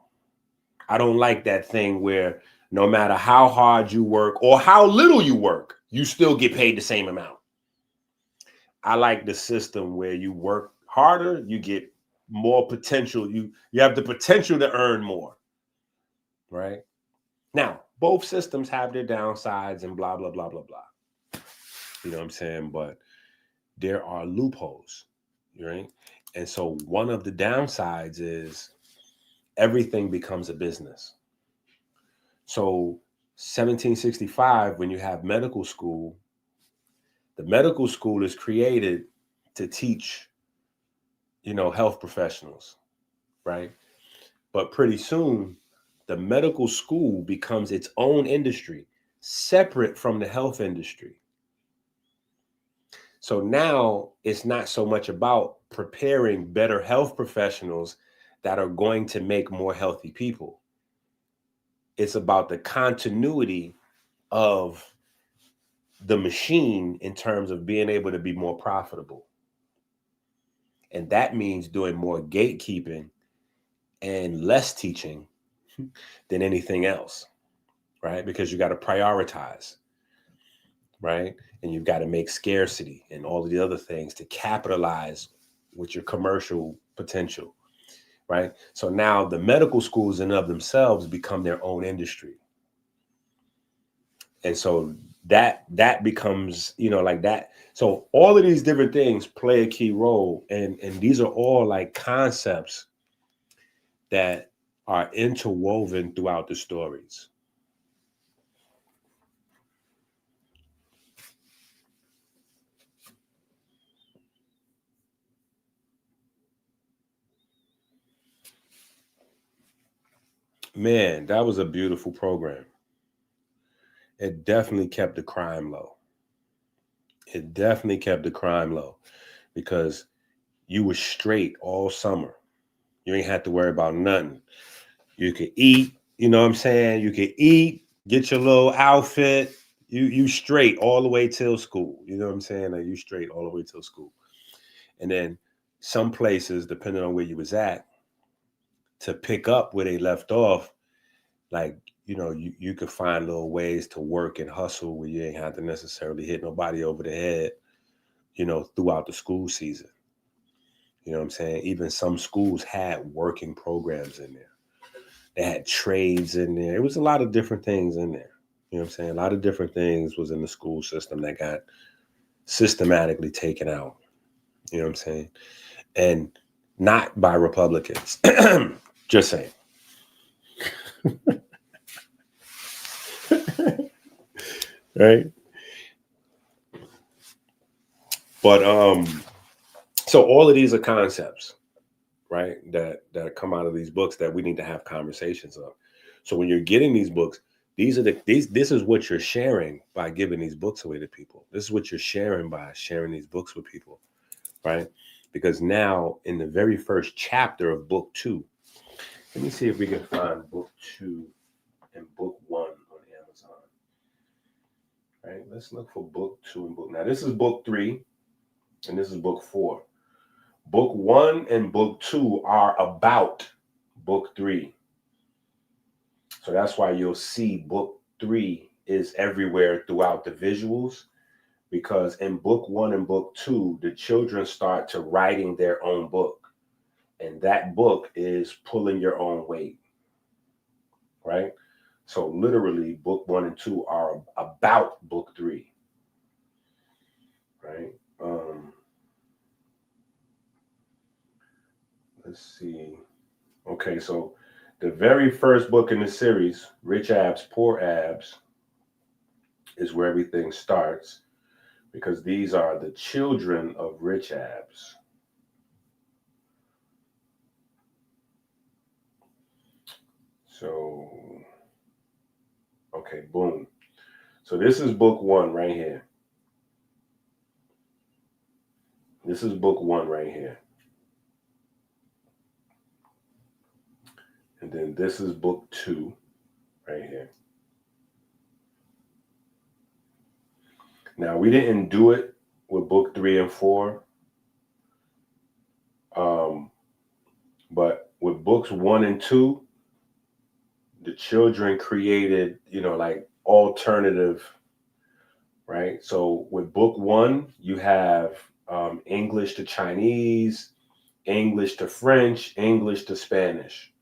I don't like that thing where no matter how hard you work or how little you work, you still get paid the same amount. I like the system where you work harder, you get more potential. You have the potential to earn more, right? Now, both systems have their downsides and blah, blah, blah, blah, blah. You know what I'm saying? But there are loopholes, right? And so one of the downsides is everything becomes a business. So 1765, when you have medical school, the medical school is created to teach, health professionals, right? But pretty soon, the medical school becomes its own industry, separate from the health industry. So now it's not so much about preparing better health professionals that are going to make more healthy people. It's about the continuity of the machine in terms of being able to be more profitable. And that means doing more gatekeeping and less teaching than anything else, right? Because you got to prioritize, right? And you've got to make scarcity and all of the other things to capitalize with your commercial potential, right? So now the medical schools in and of themselves become their own industry. And so that becomes, like that. So all of these different things play a key role. And these are all like concepts that are interwoven throughout the stories. Man, that was a beautiful program. It definitely kept the crime low. Because you were straight all summer. You ain't had to worry about nothing. You could eat, you know what I'm saying? You could eat, get your little outfit. You straight all the way till school. You know what I'm saying? Like you straight all the way till school. And then some places, depending on where you was at, to pick up where they left off, like, you could find little ways to work and hustle where you ain't have to necessarily hit nobody over the head, throughout the school season. You know what I'm saying? Even some schools had working programs in there. They had trades in there. It was a lot of different things in there. You know what I'm saying? A lot of different things was in the school system that got systematically taken out. You know what I'm saying? And not by Republicans. Just saying. Right? But so all of these are concepts, right? That come out of these books that we need to have conversations of. So when you're getting these books, this is what you're sharing by giving these books away to people. This is what you're sharing by sharing these books with people, right? Because now in the very first chapter of book 2, let me see if we can find book 2 and book 1 on Amazon. Right? Let's look for book 2 and book. Now this is book 3 and this is book 4. Book 1 and book 2 are about book 3. So that's why you'll see book 3 is everywhere throughout the visuals, because in book 1 and book 2, the children start to writing their own book. And that book is pulling your own weight, right? So literally book 1 and 2 are about book 3, right? Let's see. Okay, so the very first book in the series, Rich Abs, Poor Abs, is where everything starts, because these are the children of Rich Abs. So, okay, boom. So this is book 1 right here. This is book 1 right here. And then this is book 2 right here. Now, we didn't do it with book 3 and 4. But with books 1 and 2, the children created, like alternative, right? So with book 1, you have English to Chinese, English to French, English to Spanish.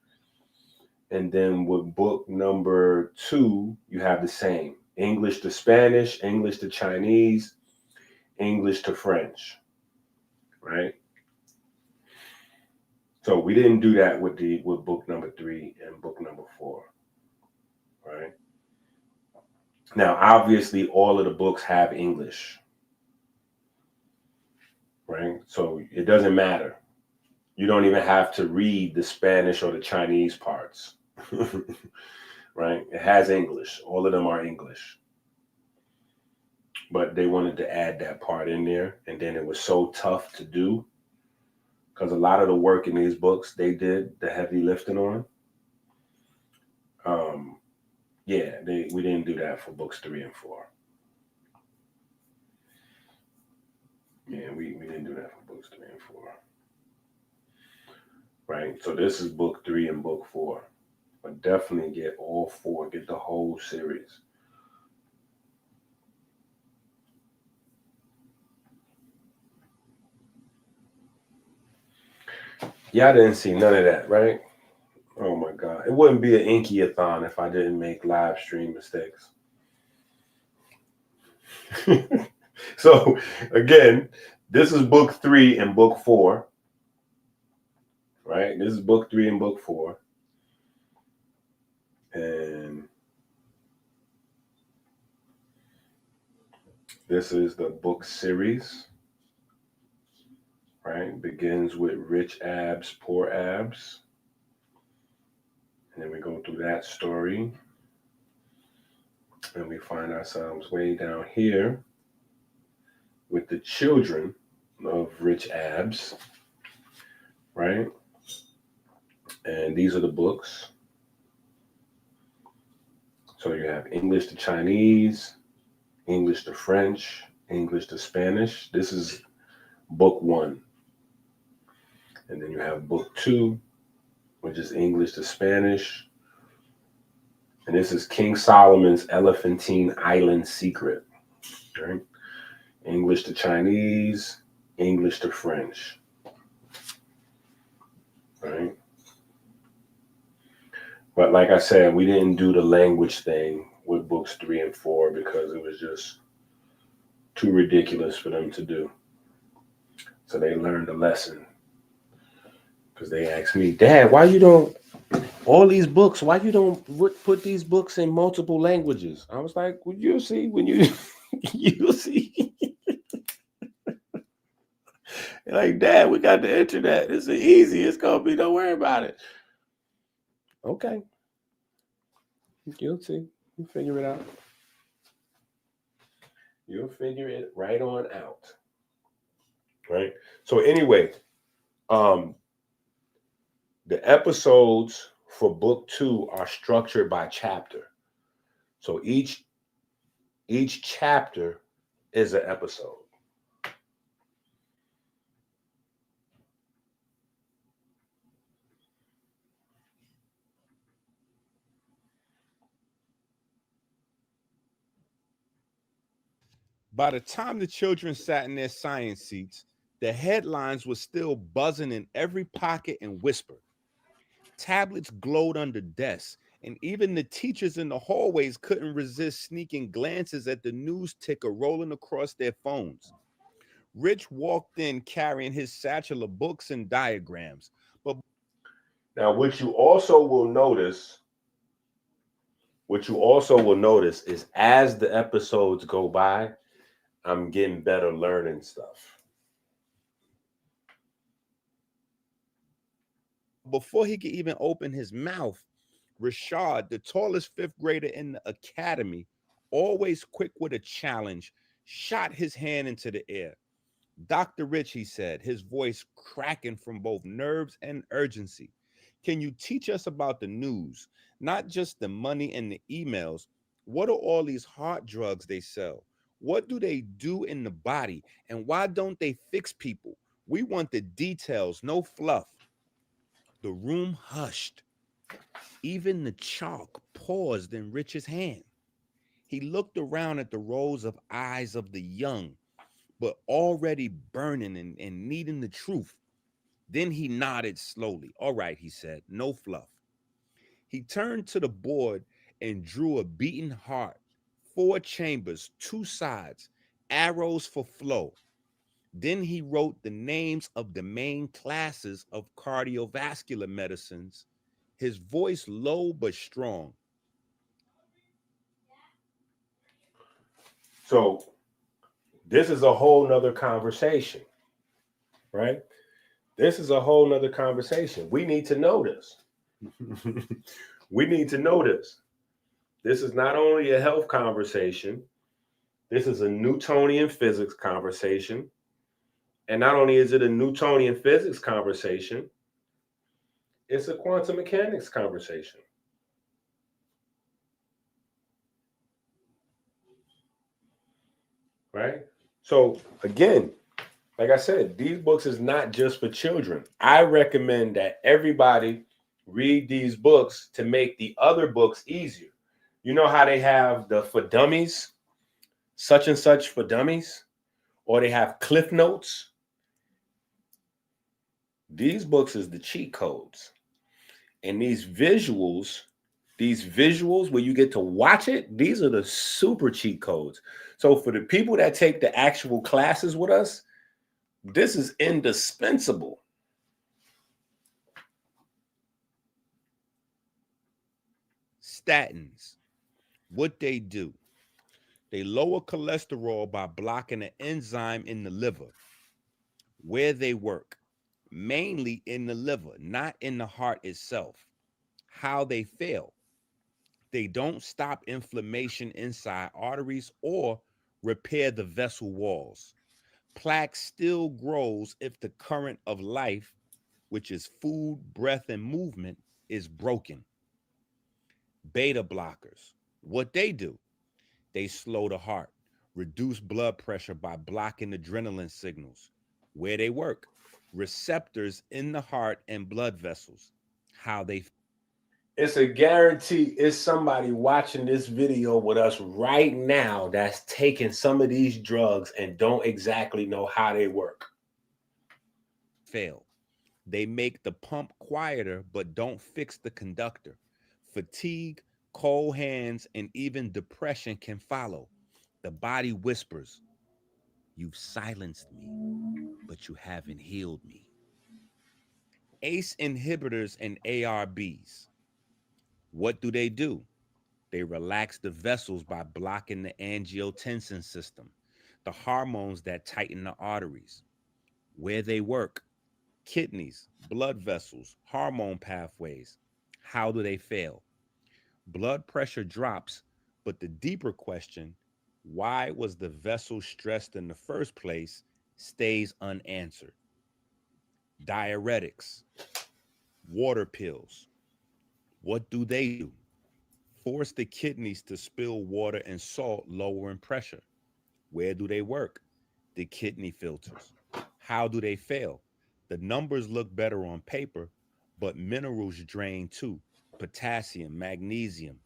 And then with book number 2, you have the same. English to Spanish, English to Chinese, English to French. right? So we didn't do that with book number 3 and book number 4, right? Now, obviously, all of the books have English, right? So it doesn't matter. You don't even have to read the Spanish or the Chinese parts, right? It has English. All of them are English. But they wanted to add that part in there. And then it was so tough to do because a lot of the work in these books, they did the heavy lifting on. Yeah, we didn't do that for books 3 and 4. Yeah, we didn't do that for books 3 and 4. Right? So this is book 3 and book 4. But definitely get all 4, get the whole series. Y'all didn't see none of that, right? Oh my God. It wouldn't be an EnQIATHON if I didn't make live stream mistakes. So again, this is book 3 and book 4. Right? This is book 3 and book 4. And this is the book series. Right? Begins with rich abs, poor abs. And then we go through that story. And we find ourselves way down here with the children of rich abs. Right? And these are the books. So you have English to Chinese, English to French, English to Spanish. This is book 1. And then you have book 2, which is English to Spanish. And this is King Solomon's Elephantine Island Secret. Right? English to Chinese, English to French. Right? But like I said, we didn't do the language thing with books 3 and 4 because it was just too ridiculous for them to do. So they learned a lesson. Because they asked me, Dad, why you don't, all these books, why you don't put these books in multiple languages? I was like, well, you'll see when you'll see. Like, Dad, we got the internet. It's easy. It's going to be, don't worry about it. Okay. You'll see. You'll figure it out. You'll figure it right on out. Right? So anyway, the episodes for book 2 are structured by chapter. So each chapter is an episode. By the time the children sat in their science seats, the headlines were still buzzing in every pocket and whisper. Tablets glowed under desks, and even the teachers in the hallways couldn't resist sneaking glances at the news ticker rolling across their phones. Rich walked in carrying his satchel of books and diagrams. But now, what you also will notice is as the episodes go by, I'm getting better learning stuff. before he could even open his mouth, Rashad, the tallest 5th grader in the academy, always quick with a challenge, shot his hand into the air. Dr. Rich, he said, his voice cracking from both nerves and urgency. Can you teach us about the news, not just the money and the emails? What are all these heart drugs they sell? What do they do in the body? And why don't they fix people? We want the details, no fluff. The room hushed. Even the chalk paused in Rich's hand. He looked around at the rows of eyes of the young, but already burning and needing the truth. Then he nodded slowly. All right, he said, no fluff. He turned to the board and drew a beating heart, 4 chambers, 2 sides, arrows for flow. Then he wrote the names of the main classes of cardiovascular medicines, his voice low but strong. So this is a whole nother conversation, right? This is a whole nother conversation. We need to know this. We need to know this. This is not only a health conversation, this is a Newtonian physics conversation. And not only is it a Newtonian physics conversation, it's a quantum mechanics conversation. Right? So again, like I said, these books is not just for children. I recommend that everybody read these books to make the other books easier. You know how they have the for dummies, such and such for dummies, or they have cliff notes. These books is the cheat codes. And these visuals where you get to watch it, these are the super cheat codes. So for the people that take the actual classes with us, this is indispensable. Statins, what they do, they lower cholesterol by blocking an enzyme in the liver. Where they work, mainly in the liver, not in the heart itself. How they fail, they don't stop inflammation inside arteries or repair the vessel walls. Plaque still grows if the current of life, which is food, breath, and movement, is broken. Beta blockers, what they do, they slow the heart, reduce blood pressure by blocking adrenaline signals. Where they work, receptors in the heart and blood vessels. How they It's a guarantee it's somebody watching this video with us right now that's taking some of these drugs and don't exactly know how they work. fail. They make the pump quieter but don't fix the conductor. Fatigue, cold hands, and even depression can follow. The body whispers, "You've silenced me, but you haven't healed me." ACE inhibitors and ARBs, what do? They relax the vessels by blocking the angiotensin system, the hormones that tighten the arteries. Where they work, kidneys, blood vessels, hormone pathways. How do they fail? Blood pressure drops, but the deeper question, why was the vessel stressed in the first place, stays unanswered. Diuretics, water pills, what do? Force the kidneys to spill water and salt, lowering pressure. Where do they work? The kidney filters. How do they fail? The numbers look better on paper, but minerals drain too. Potassium, magnesium.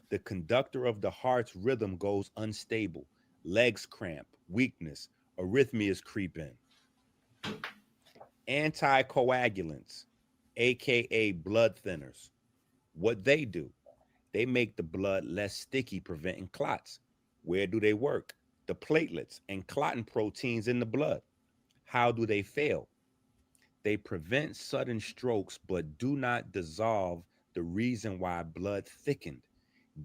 The conductor of the heart's rhythm goes unstable. Legs cramp, weakness, arrhythmias creep in. Anticoagulants, aka blood thinners. What they do? They make the blood less sticky, preventing clots. Where do they work? The platelets and clotting proteins in the blood. How do they fail? They prevent sudden strokes but do not dissolve the reason why blood thickened.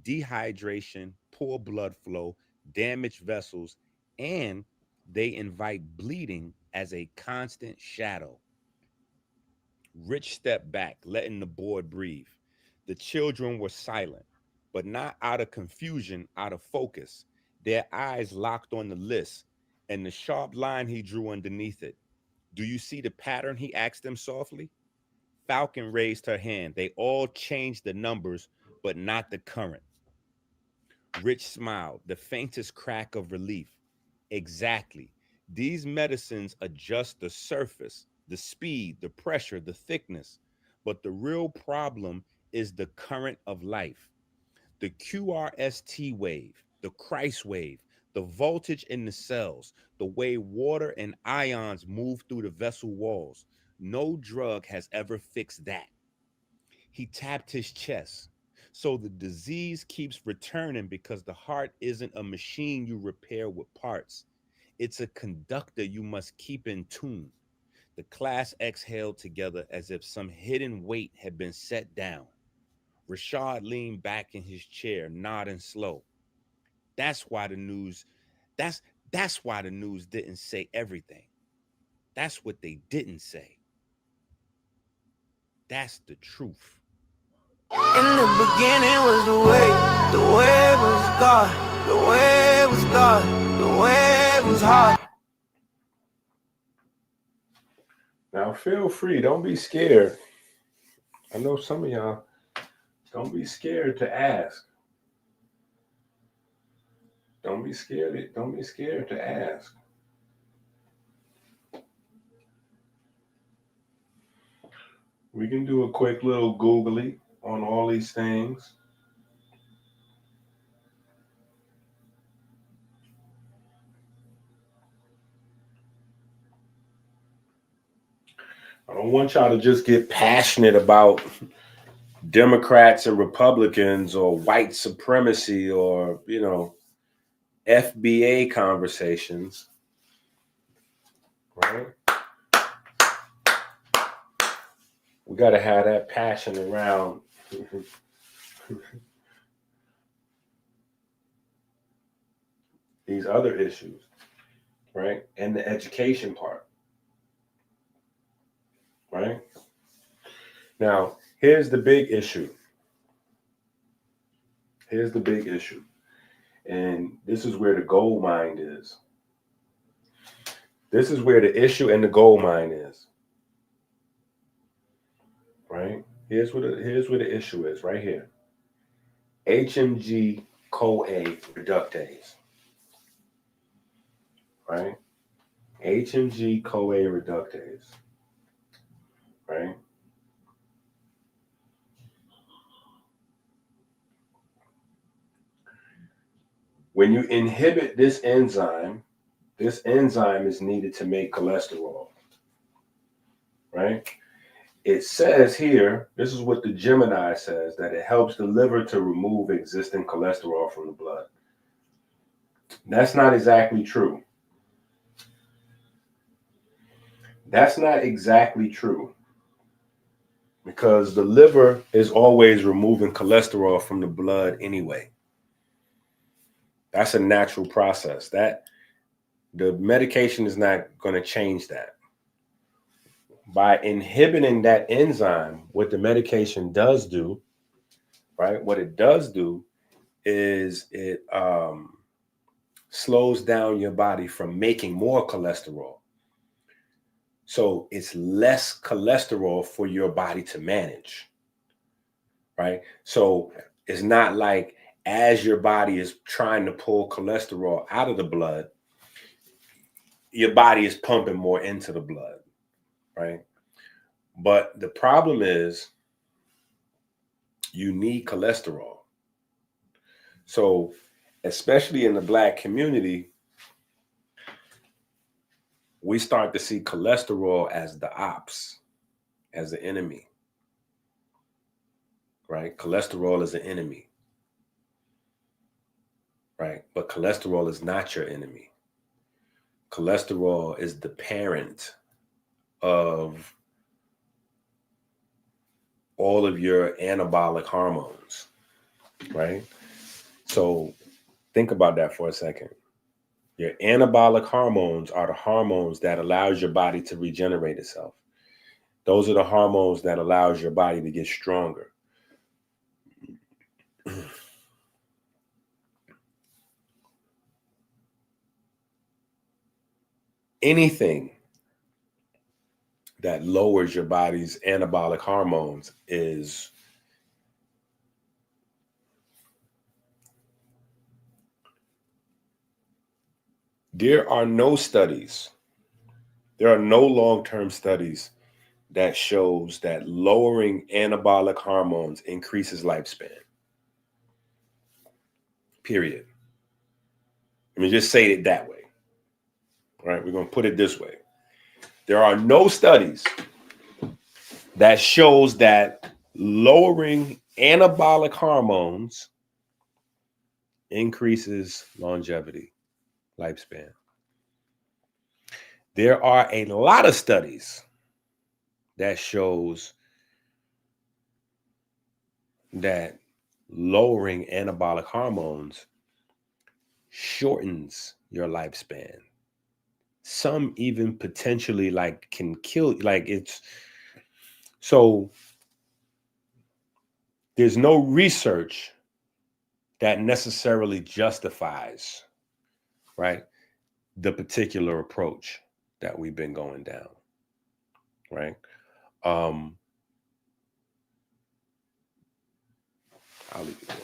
Dehydration, poor blood flow, damaged vessels, and they invite bleeding as a constant shadow. Rich stepped back, letting the boy breathe. The children were silent, but not out of confusion, out of focus. Their eyes locked on the list and the sharp line he drew underneath it. "Do you see the pattern?" he asked them softly. Falcon raised her hand. "They all changed the numbers, but not the current." Rich smiled, the faintest crack of relief. "Exactly. These medicines adjust the surface, the speed, the pressure, the thickness. But the real problem is the current of life. The QRST wave, the Christ wave, the voltage in the cells, the way water and ions move through the vessel walls. No drug has ever fixed that." He tapped his chest. "So the disease keeps returning because the heart isn't a machine you repair with parts. It's a conductor you must keep in tune. The class exhaled together as if some hidden weight had been set down. Rashad leaned back in his chair, nodding slow. That's why the news, that's why the news didn't say everything. That's what they didn't say. That's the truth. In the beginning was the way was God, the way was God, the way was hard. Now feel free, don't be scared. I know some of y'all, don't be scared to ask. Don't be scared to ask. We can do a quick little googly on all these things. I don't want y'all to just get passionate about Democrats and Republicans or white supremacy or, FBA conversations, right? We got to have that passion around these other issues, right? And the education part, right? Now, here's the big issue. And this is where the gold mine is. This is where the issue and the gold mine is. Right? Here's where the issue is, right here. HMG CoA reductase. Right? HMG CoA reductase. Right? When you inhibit this enzyme is needed to make cholesterol. Right? It says here, this is what the Gemini says, that it helps the liver to remove existing cholesterol from the blood. That's not exactly true. That's not exactly true. Because the liver is always removing cholesterol from the blood anyway. That's a natural process. That the medication is not going to change that. By inhibiting that enzyme, what the medication does do, right? What it does do is it slows down your body from making more cholesterol. So it's less cholesterol for your body to manage, right? So it's not like as your body is trying to pull cholesterol out of the blood, your body is pumping more into the blood, right? But the problem is you need cholesterol. So especially in the Black community, we start to see cholesterol as the ops, as the enemy, right? Cholesterol is an enemy, right? But cholesterol is not your enemy. Cholesterol is the parent of all of your anabolic hormones, right? So think about that for a second. Your anabolic hormones are the hormones that allows your body to regenerate itself. Those are the hormones that allows your body to get stronger. Anything that lowers your body's anabolic hormones is there are no long-term studies that shows that lowering anabolic hormones increases lifespan. Period. Let me just say it that way. All right, we're going to put it this way. There are no studies that shows that lowering anabolic hormones increases longevity, lifespan. There are a lot of studies that shows that lowering anabolic hormones shortens your lifespan. Some even potentially like can kill, like it's so there's no research that necessarily justifies, right, the particular approach that we've been going down, right? I'll leave it there.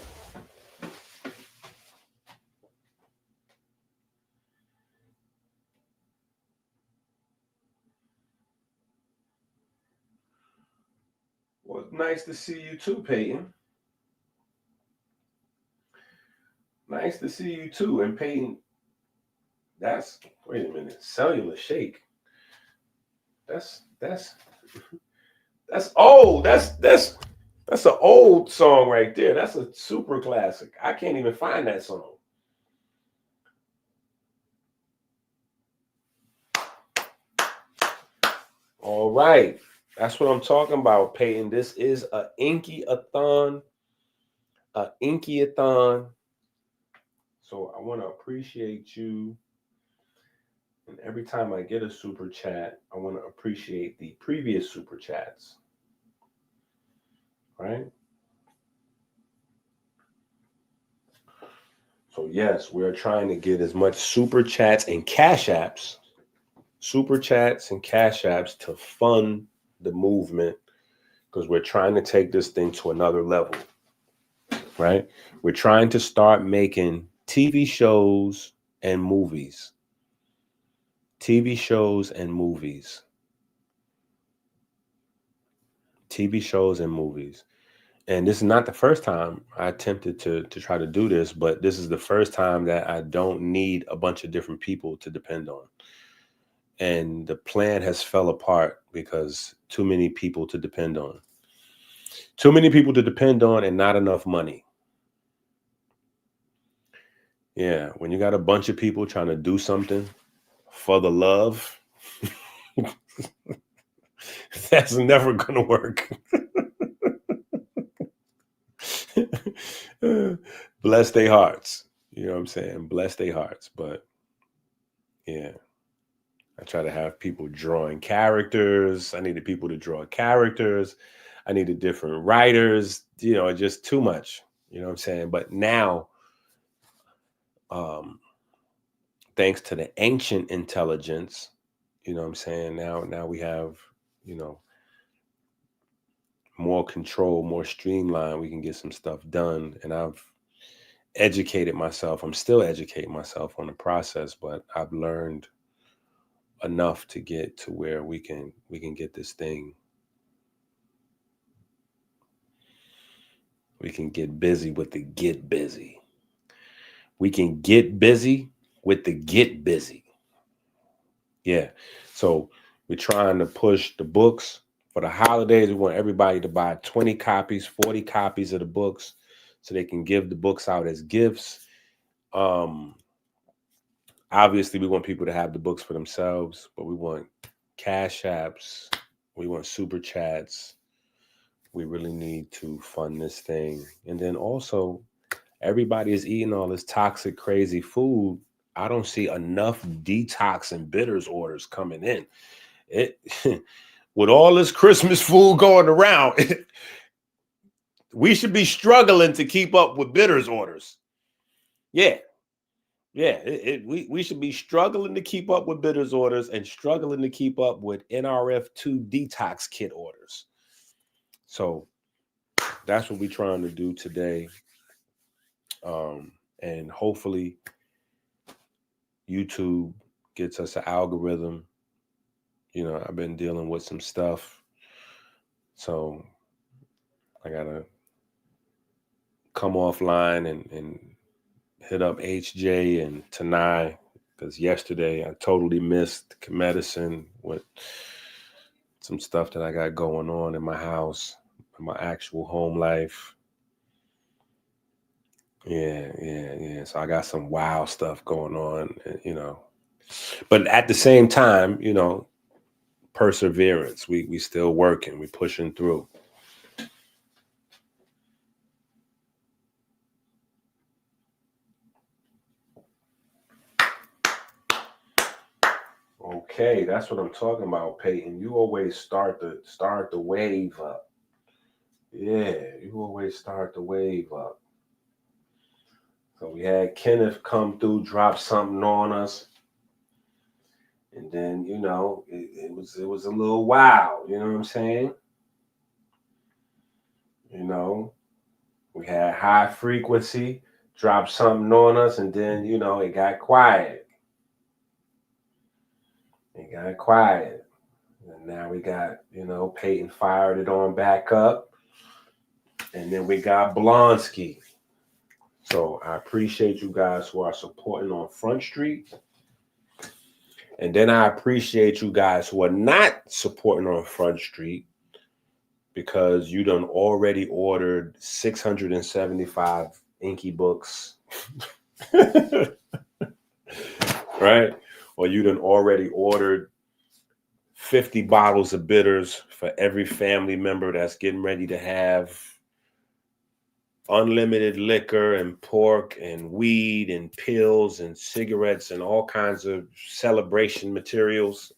Well, it's nice to see you too, Peyton. Nice to see you too. And Peyton, that's, wait a minute, cellular shake. That's old. That's an old song right there. That's a super classic. I can't even find that song. All right. That's what I'm talking about, Peyton. This is a EnQIAthon. A EnQIAthon. So I want to appreciate you. And every time I get a super chat, I want to appreciate the previous super chats. Right? So yes, we're trying to get as much super chats and cash apps to fund the movement, because we're trying to take this thing to another level, right? We're trying to start making TV shows and movies. TV shows and movies. TV shows and movies. And this is not the first time I attempted to try to do this, but this is the first time that I don't need a bunch of different people to depend on. And the plan has fell apart because too many people to depend on. Too many people to depend on and not enough money. Yeah, when you got a bunch of people trying to do something for the love, that's never going to work. Bless their hearts. You know what I'm saying? Bless their hearts. But yeah, I try to have people drawing characters. I needed people to draw characters. I needed different writers. You know, just too much. You know what I'm saying? But now, thanks to the ancient intelligence, you know what I'm saying? Now we have, you know, more control, more streamlined. We can get some stuff done. And I've educated myself. I'm still educating myself on the process, but I've learned enough to get to where we can get this thing. We can get busy with the get busy. We can get busy with the get busy. Yeah. So we're trying to push the books for the holidays. We want everybody to buy 20 copies, 40 copies of the books so they can give the books out as gifts. Obviously, we want people to have the books for themselves, but we want cash apps. We want super chats. We really need to fund this thing. And then also, everybody is eating all this toxic, crazy food. I don't see enough detox and bitters orders coming in. It with all this Christmas food going around, we should be struggling to keep up with bitters orders. Yeah. We should be struggling to keep up with bitters orders and struggling to keep up with NRF2 detox kit orders. So that's what we're trying to do today. And hopefully YouTube gets us an algorithm. You know, I've been dealing with some stuff. So I got to come offline and hit up HJ and Tanai, because yesterday I totally missed medicine with some stuff that I got going on in my house, in my actual home life. Yeah. So I got some wild stuff going on, you know. But at the same time, you know, perseverance. We still working. We pushing through. Okay, that's what I'm talking about, Peyton. You always start the wave up. Yeah, you always start the wave up. So we had Kenneth come through, drop something on us. And then, you know, it was a little wild, you know what I'm saying? You know, we had high frequency, drop something on us, and then, you know, it got quiet. It got quiet. And now we got, you know, Peyton fired it on back up. And then we got Blonsky. So I appreciate you guys who are supporting on Front Street. And then I appreciate you guys who are not supporting on Front Street because you done already ordered 675 EnQi books. Right? Or you done already ordered 50 bottles of bitters for every family member that's getting ready to have unlimited liquor and pork and weed and pills and cigarettes and all kinds of celebration materials.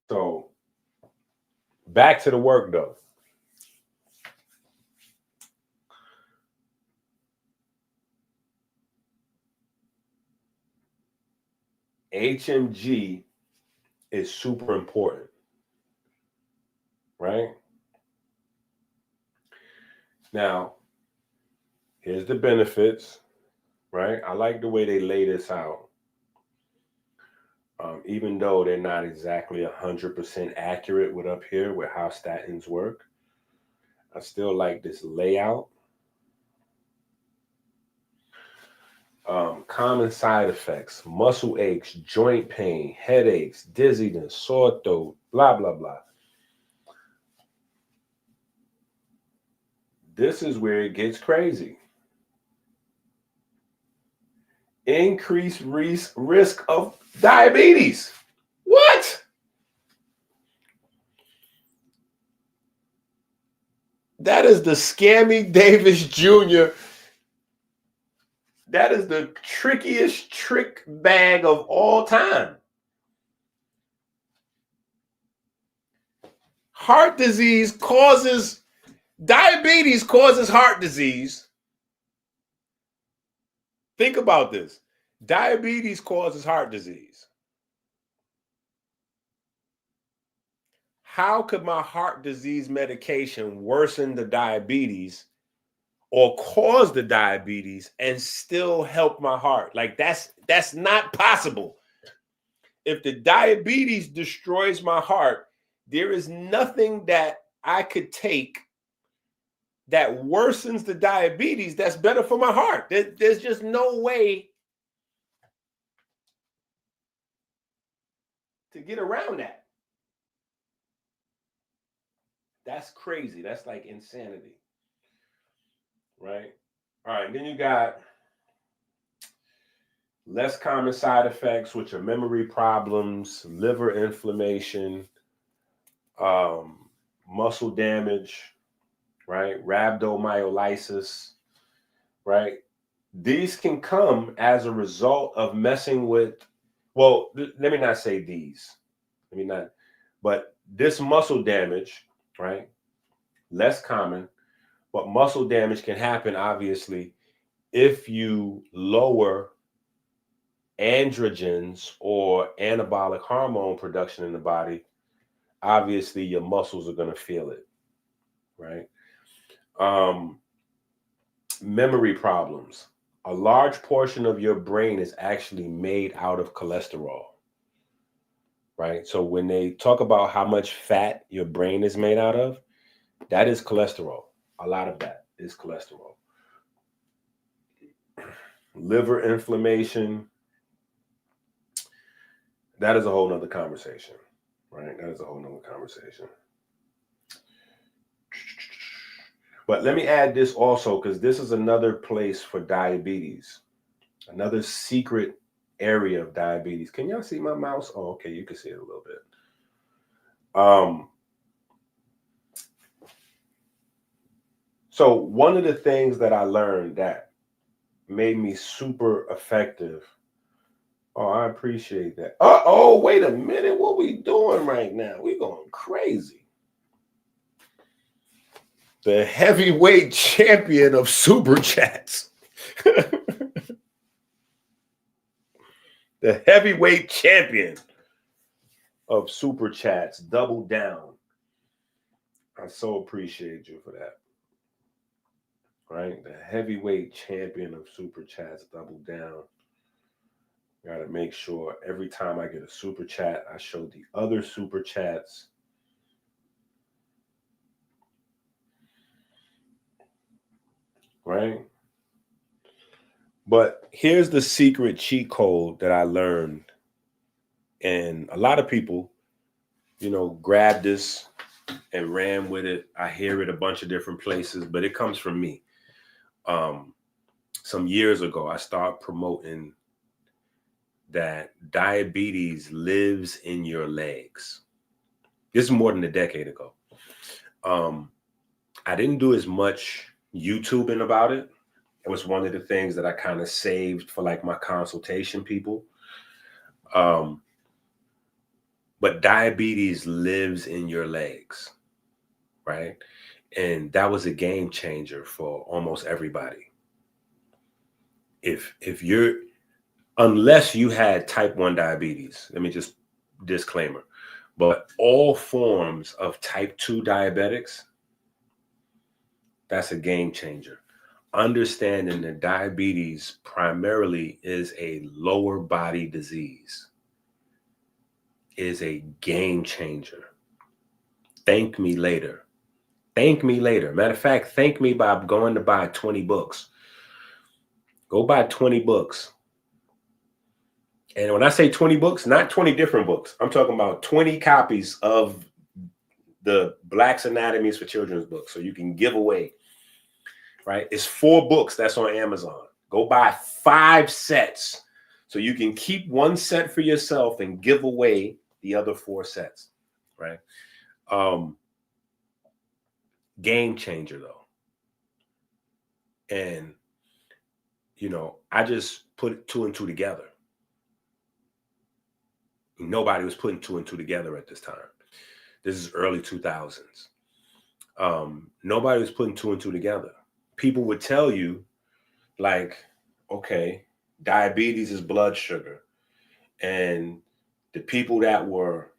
So back to the work though. HMG is super important, right? Now, here's the benefits, right? I like the way they lay this out. Even though they're not exactly 100% accurate with up here with how statins work, I still like this layout. Common side effects: muscle aches, joint pain, headaches, dizziness, sore throat, blah, blah, blah. This is where it gets crazy. Increased risk of diabetes. What? That is the Scammy Davis Jr. That is the trickiest trick bag of all time. Heart disease causes, diabetes causes heart disease. Think about this. Diabetes causes heart disease. How could my heart disease medication worsen the diabetes or cause the diabetes and still help my heart? Like that's not possible. If the diabetes destroys my heart, there is nothing that I could take that worsens the diabetes that's better for my heart. There's just no way to get around that. That's crazy. That's like insanity. Right? All right. Then you got less common side effects, which are memory problems, liver inflammation, muscle damage, right? Rhabdomyolysis, right? These can come as a result of messing with, well, let me not say these. Let me not, but this muscle damage, right? Less common, but muscle damage can happen, obviously, if you lower androgens or anabolic hormone production in the body. Obviously, your muscles are going to feel it, right? Memory problems. A large portion of your brain is actually made out of cholesterol, right? So when they talk about how much fat your brain is made out of, that is cholesterol. A lot of that is cholesterol. Liver inflammation, that is a whole nother conversation, right? That is a whole nother conversation. But let me add this also, because this is another place for diabetes, another secret area of diabetes. Can y'all see my mouse? Oh, okay, you can see it a little bit. So one of the things that I learned that made me super effective. Oh, I appreciate that. Oh, wait a minute. What we doing right now? We going crazy. The heavyweight champion of super chats. The heavyweight champion of super chats. Double down. I so appreciate you for that. Right? The heavyweight champion of super chats. Double down. Got to make sure every time I get a super chat, I show the other super chats. Right? But here's the secret cheat code that I learned. And a lot of people, you know, grabbed this and ran with it. I hear it a bunch of different places, but it comes from me. Some years ago, I started promoting that diabetes lives in your legs. This is more than a decade ago. I didn't do as much YouTubing about it. It was one of the things that I kind of saved for like my consultation people. But diabetes lives in your legs, right? And that was a game changer for almost everybody. If you're, unless you had type 1 diabetes, let me just disclaimer, but all forms of type 2 diabetics, that's a game changer. Understanding that diabetes primarily is a lower body disease is a game changer. Thank me later. Thank me later. Matter of fact, thank me by going to buy 20 books. Go buy 20 books. And when I say 20 books, not 20 different books. I'm talking about 20 copies of the Black's Anatomies for Children's book. So you can give away, right? It's 4 books that's on Amazon. Go buy 5 sets so you can keep 1 set for yourself and give away the other 4 sets, right? Game changer though. And, you know, I just put 2 and 2 together. Nobody was putting 2 and 2 together at this time. This is early 2000s. Nobody was putting 2 and 2 together. People would tell you like, okay, diabetes is blood sugar. And the people that were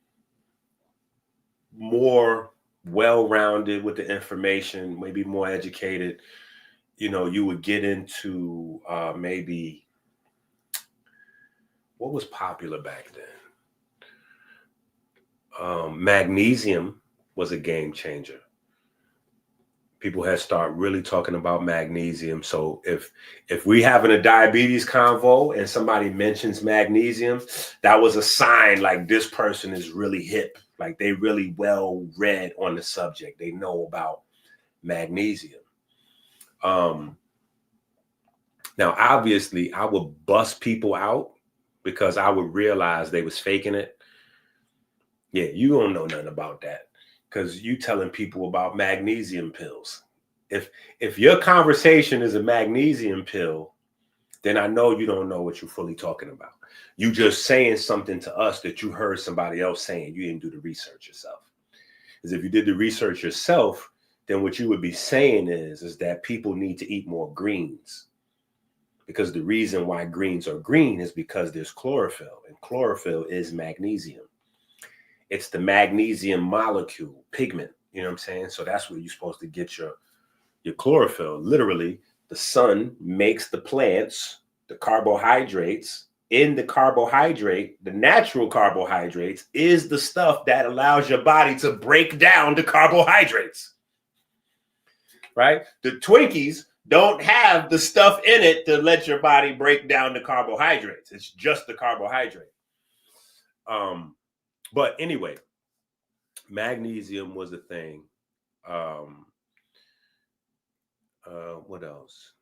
more well-rounded with the information, maybe more educated, you know, you would get into maybe, what was popular back then? Magnesium was a game changer. People had started really talking about magnesium. So if we having a diabetes convo and somebody mentions magnesium, that was a sign like this person is really hip, like they really well read on the subject. They know about magnesium. Now, obviously, I would bust people out because I would realize they was faking it. Yeah, you don't know nothing about that because you telling people about magnesium pills. If your conversation is a magnesium pill, then I know you don't know what you're fully talking about. You just saying something to us that you heard somebody else saying. You didn't do the research yourself. Because if you did the research yourself, then what you would be saying is that people need to eat more greens. Because the reason why greens are green is because there's chlorophyll, and chlorophyll is magnesium. It's the magnesium molecule, pigment, you know what I'm saying? So that's where you're supposed to get your chlorophyll. Literally, the sun makes the plants, the carbohydrates. In the carbohydrate, the natural carbohydrates is the stuff that allows your body to break down the carbohydrates, right? The Twinkies don't have the stuff in it to let your body break down the carbohydrates. It's just the carbohydrate. But anyway, magnesium was a thing. What else?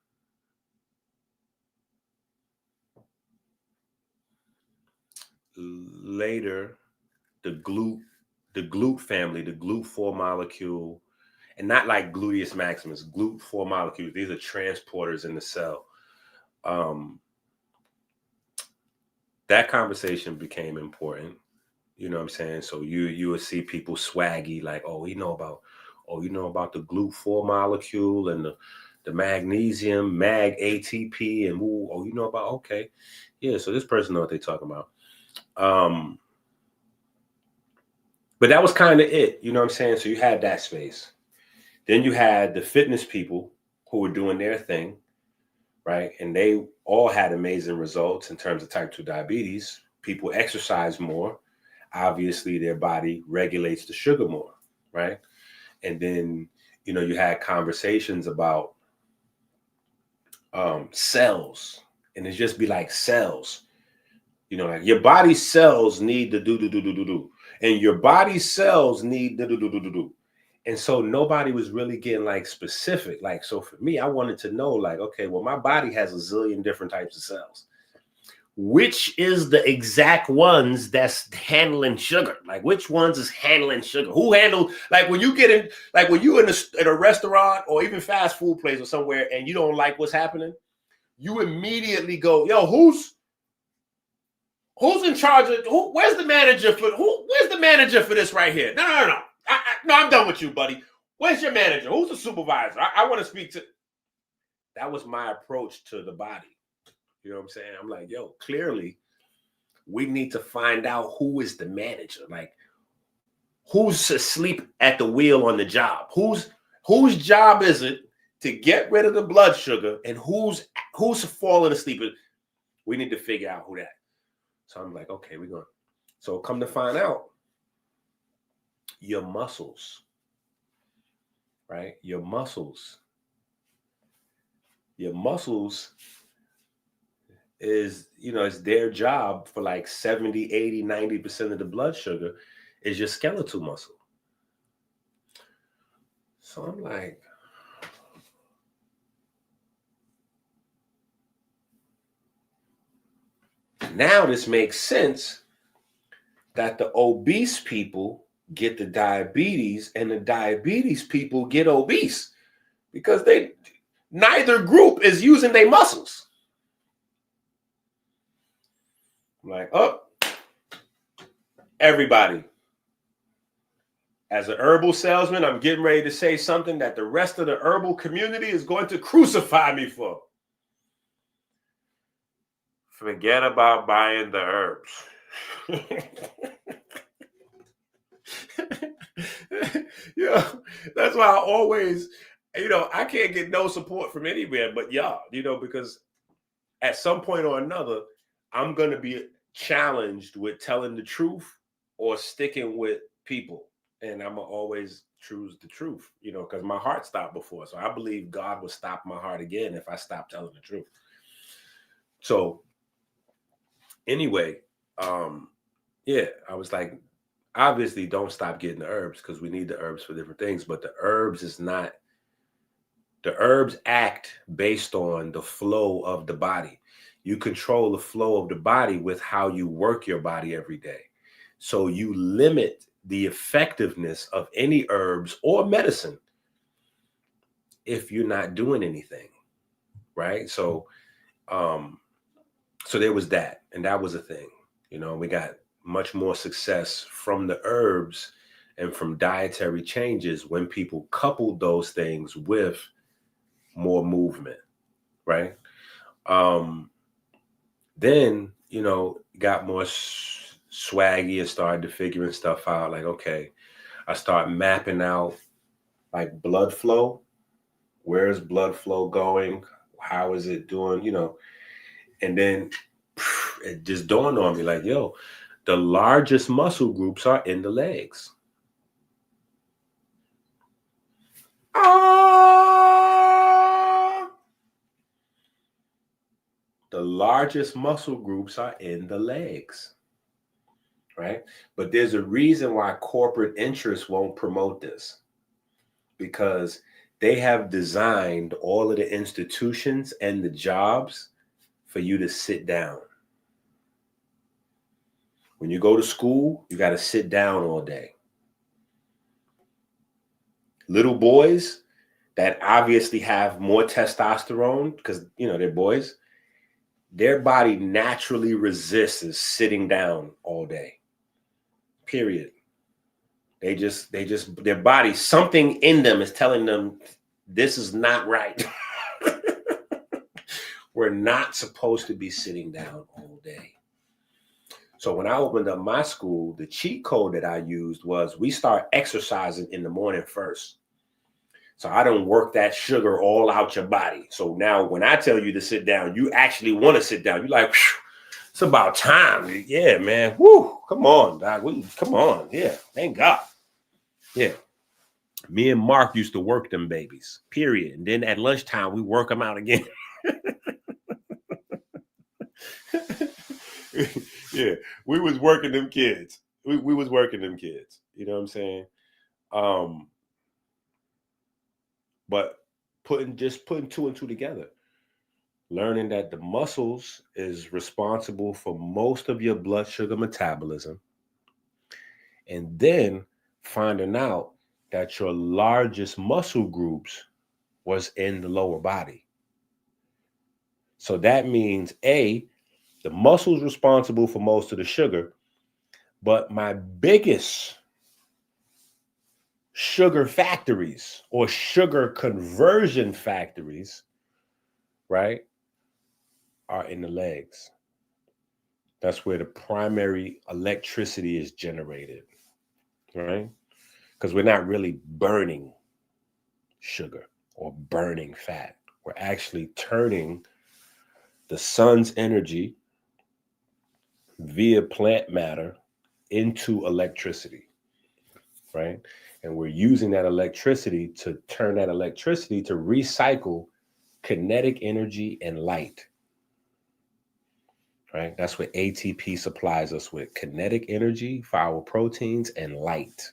Later, the GLUT family, the GLUT 4 molecule, and not like gluteus maximus, GLUT 4 molecules. These are transporters in the cell. That conversation became important. You know what I'm saying? So you would see people swaggy like, oh, you know about the GLUT 4 molecule and the magnesium, mag ATP, and oh, you know about, okay. Yeah, so this person knows what they're talking about. But that was kind of it, you know what I'm saying? So you had that space. Then you had the fitness people who were doing their thing, right? And they all had amazing results in terms of type 2 diabetes. People exercise more. Obviously, their body regulates the sugar more, right? And then, you know, you had conversations about cells, and it just be like cells. You know, like your body cells need the do, and your body cells need the do. And so nobody was really getting like specific. Like, so for me, I wanted to know, like, okay, well, my body has a zillion different types of cells. Which is the exact ones that's handling sugar? Like, which ones is handling sugar? Who handle, like, when you get in, like, when you in a restaurant or even fast food place or somewhere and you don't like what's happening, you immediately go, yo, who's in charge of, where's the manager for this right here? No. No, I'm done with you, buddy. Where's your manager? Who's the supervisor? I want to speak to. That was my approach to the body. You know what I'm saying? I'm like, yo, clearly we need to find out who is the manager. Like, who's asleep at the wheel on the job? Whose job is it to get rid of the blood sugar, and who's falling asleep? We need to figure out who that. So I'm like, okay, we're going. So come to find out, your muscles, right? Your muscles is, you know, it's their job for like 70, 80, 90% of the blood sugar is your skeletal muscle. So I'm like, now this makes sense that the obese people get the diabetes and the diabetes people get obese, because neither group is using their muscles. I'm like, oh, everybody. As an herbal salesman, I'm getting ready to say something that the rest of the herbal community is going to crucify me for. Forget about buying the herbs. Yeah, that's why I always, you know, I can't get no support from anywhere but y'all, you know, because at some point or another, I'm going to be challenged with telling the truth or sticking with people. And I'm going to always choose the truth, you know, because my heart stopped before. So I believe God will stop my heart again if I stop telling the truth. So anyway, yeah, I was like, obviously don't stop getting the herbs, because we need the herbs for different things. But the herbs act based on the flow of the body. You control the flow of the body with how you work your body every day. So you limit the effectiveness of any herbs or medicine if you're not doing anything, right? So, so there was that, and that was a thing. You know, we got much more success from the herbs and from dietary changes when people coupled those things with more movement, right? Then, you know, got more swaggy and started to figuring stuff out. Like, okay, I start mapping out like blood flow. Where is blood flow going? How is it doing? You know, and then it just dawned on me like, yo, the largest muscle groups are in the legs. The largest muscle groups are in the legs, right? But there's a reason why corporate interests won't promote this, because they have designed all of the institutions and the jobs for you to sit down. When you go to school, you got to sit down all day. Little boys that obviously have more testosterone because, you know, they're boys, their body naturally resists sitting down all day. Period. They just, their body, something in them is telling them this is not right. We're not supposed to be sitting down all day. So when I opened up my school, the cheat code that I used was we start exercising in the morning first. So I don't work that sugar all out your body. So now when I tell you to sit down, you actually want to sit down. You're like, it's about time. Yeah, man. Woo, come on, Doc. Come on. Yeah, thank God. Yeah. Me and Mark used to work them babies, period. And then at lunchtime, we work them out again. Yeah, we was working them kids. We was working them kids. You know what I'm saying? But putting two and two together, learning that the muscles is responsible for most of your blood sugar metabolism, and then finding out that your largest muscle groups was in the lower body. So that means the muscle's responsible for most of the sugar, but my biggest sugar factories or sugar conversion factories, right, are in the legs. That's where the primary electricity is generated, right? Because we're not really burning sugar or burning fat. We're actually turning the sun's energy via plant matter into electricity, right? And we're using that electricity to turn that electricity to recycle kinetic energy and light, right? That's what ATP supplies us with, kinetic energy for our proteins and light,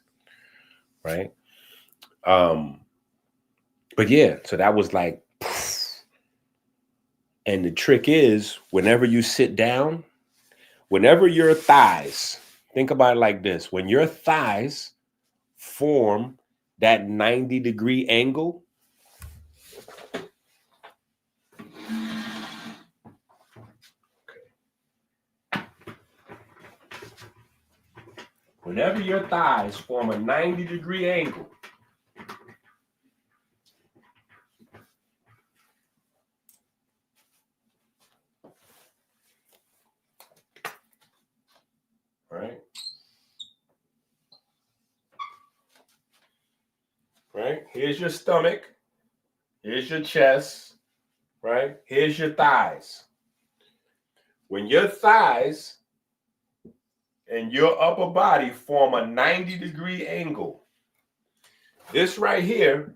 right? But yeah, so that was like, and the trick is whenever you sit down, whenever your thighs, think about it like this, when your thighs form that 90-degree angle, whenever your thighs form a 90-degree angle, right? Right? Here's your stomach. Here's your chest, right? Here's your thighs. When your thighs and your upper body form a 90-degree angle, this right here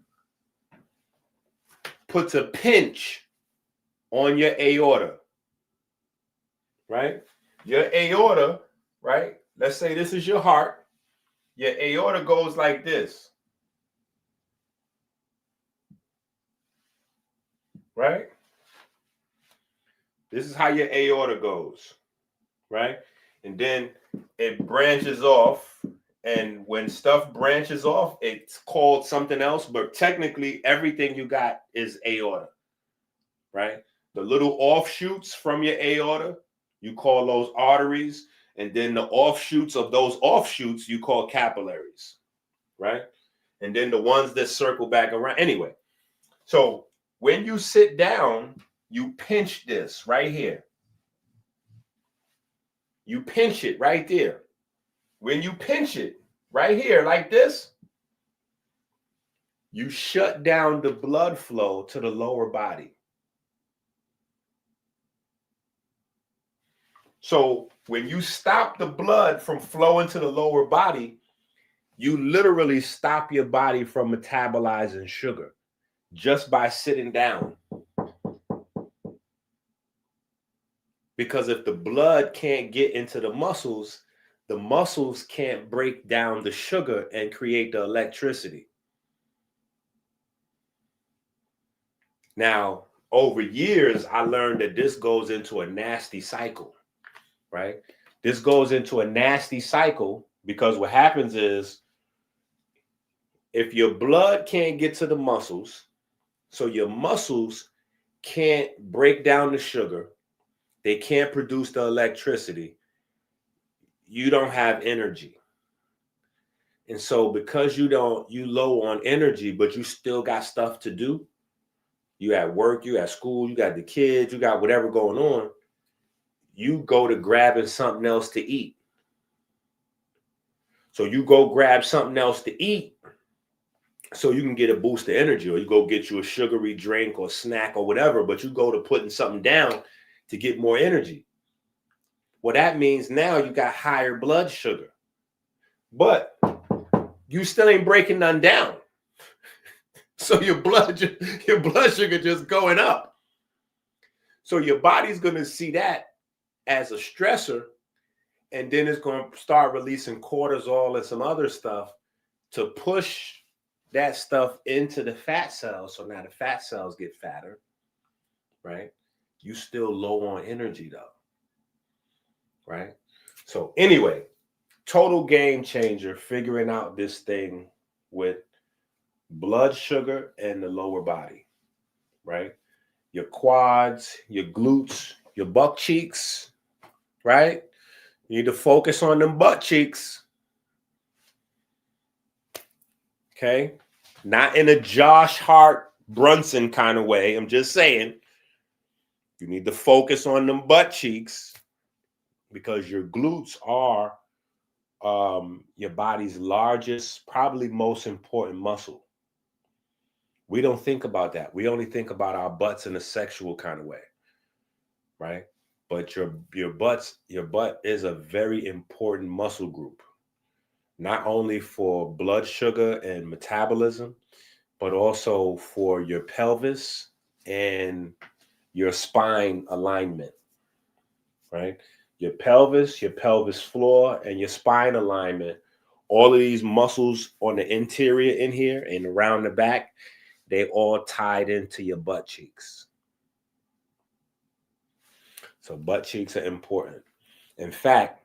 puts a pinch on your aorta, right? Your aorta, right? Let's say this is your heart. Your aorta goes like this, right? This is how your aorta goes, right? And then it branches off. And when stuff branches off, it's called something else. But technically, everything you got is aorta, right? The little offshoots from your aorta, you call those arteries. And then the offshoots of those offshoots, you call capillaries, right? And then the ones that circle back around. Anyway, so when you sit down, you pinch this right here. You pinch it right there. When you pinch it right here like this, you shut down the blood flow to the lower body. So when you stop the blood from flowing to the lower body, you literally stop your body from metabolizing sugar just by sitting down. Because if the blood can't get into the muscles can't break down the sugar and create the electricity. Now, over years, I learned that this goes into a nasty cycle, right? This goes into a nasty cycle because what happens is if your blood can't get to the muscles, so your muscles can't break down the sugar, they can't produce the electricity, you don't have energy. And so because you low on energy, but you still got stuff to do, you at work, you at school, you got the kids, you got whatever going on, you go to grabbing something else to eat. So you go grab something else to eat so you can get a boost of energy, or you go get you a sugary drink or snack or whatever, but you go to putting something down to get more energy. Well, that means now you got higher blood sugar, but you still ain't breaking none down. So your blood sugar just going up. So your body's going to see that as a stressor, and then it's going to start releasing cortisol and some other stuff to push that stuff into the fat cells. So now the fat cells get fatter, right? You still low on energy though, right? So anyway, total game changer, figuring out this thing with blood sugar and the lower body, right? Your quads, your glutes, your butt cheeks, right? You need to focus on them butt cheeks. Okay? Not in a Josh Hart Brunson kind of way. I'm just saying, you need to focus on them butt cheeks because your glutes are your body's largest, probably most important muscle. We don't think about that. We only think about our butts in a sexual kind of way, right? But your butt is a very important muscle group, not only for blood sugar and metabolism, but also for your pelvis and your spine alignment, right? Your pelvis floor, and your spine alignment, all of these muscles on the interior in here and around the back, they all tied into your butt cheeks. So butt cheeks are important. In fact,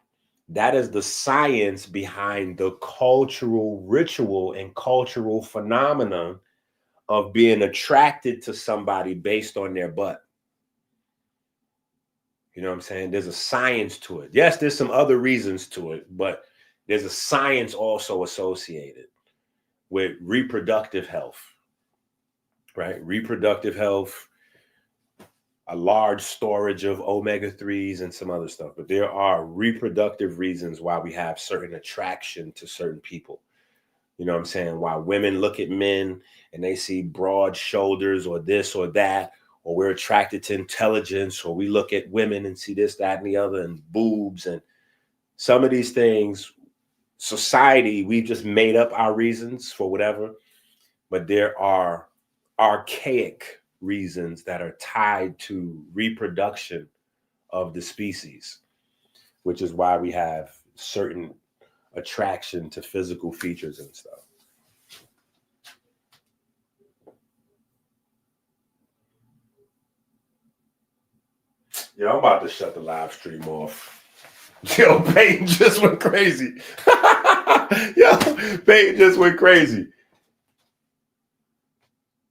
that is the science behind the cultural ritual and cultural phenomenon of being attracted to somebody based on their butt. You know what I'm saying? There's a science to it. Yes, there's some other reasons to it, but there's a science also associated with reproductive health, right? Reproductive health, a large storage of omega-3s and some other stuff. But there are reproductive reasons why we have certain attraction to certain people. You know what I'm saying? Why women look at men and they see broad shoulders or this or that, or we're attracted to intelligence, or we look at women and see this, that, and the other, and boobs. And some of these things, society, we've just made up our reasons for whatever. But there are archaic reasons that are tied to reproduction of the species, which is why we have certain attraction to physical features and stuff. Yo, I'm about to shut the live stream off. Yo, Peyton just went crazy. Yo, Peyton just went crazy.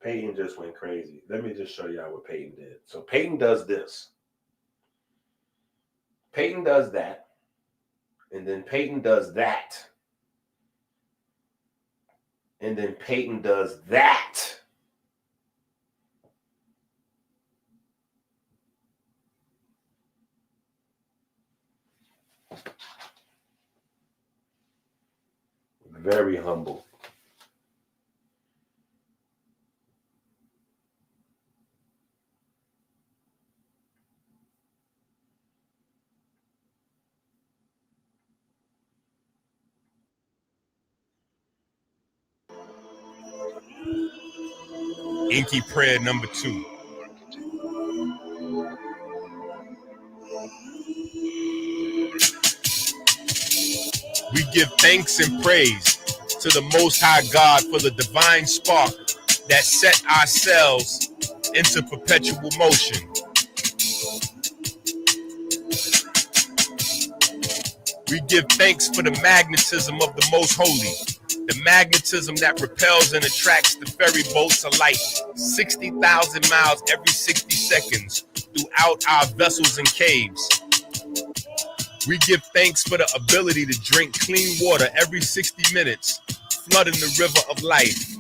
Peyton just went crazy. Let me just show y'all what Peyton did. So Peyton does this. Peyton does that. And then Peyton does that. And then Peyton does that. Very humble. EnQi prayer number 2. We give thanks and praise to the Most High God for the divine spark that set our cells into perpetual motion. We give thanks for the magnetism of the most holy, the magnetism that repels and attracts the ferry boats of light 60,000 miles every 60 seconds throughout our vessels and caves. We give thanks for the ability to drink clean water every 60 minutes, flooding the river of life.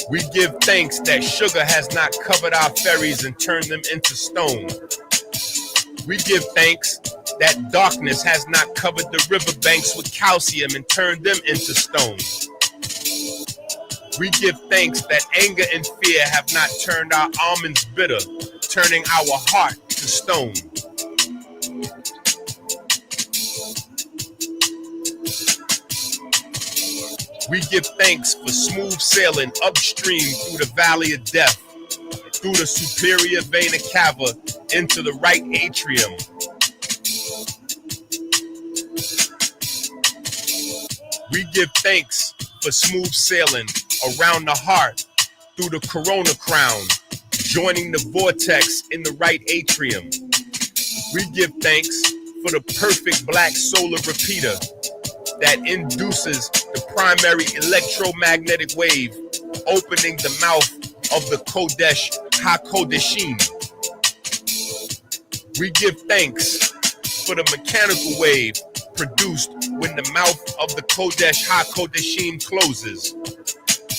We give thanks that sugar has not covered our ferries and turned them into stone. We give thanks that darkness has not covered the riverbanks with calcium and turned them into stone. We give thanks that anger and fear have not turned our almonds bitter, turning our heart to stone. We give thanks for smooth sailing upstream through the valley of death, through the superior vena cava into the right atrium. We give thanks for smooth sailing around the heart through the corona crown, joining the vortex in the right atrium. We give thanks for the perfect black solar repeater that induces the primary electromagnetic wave, opening the mouth of the Kodesh HaKodeshim. We give thanks for the mechanical wave produced when the mouth of the Kodesh HaKodeshim closes.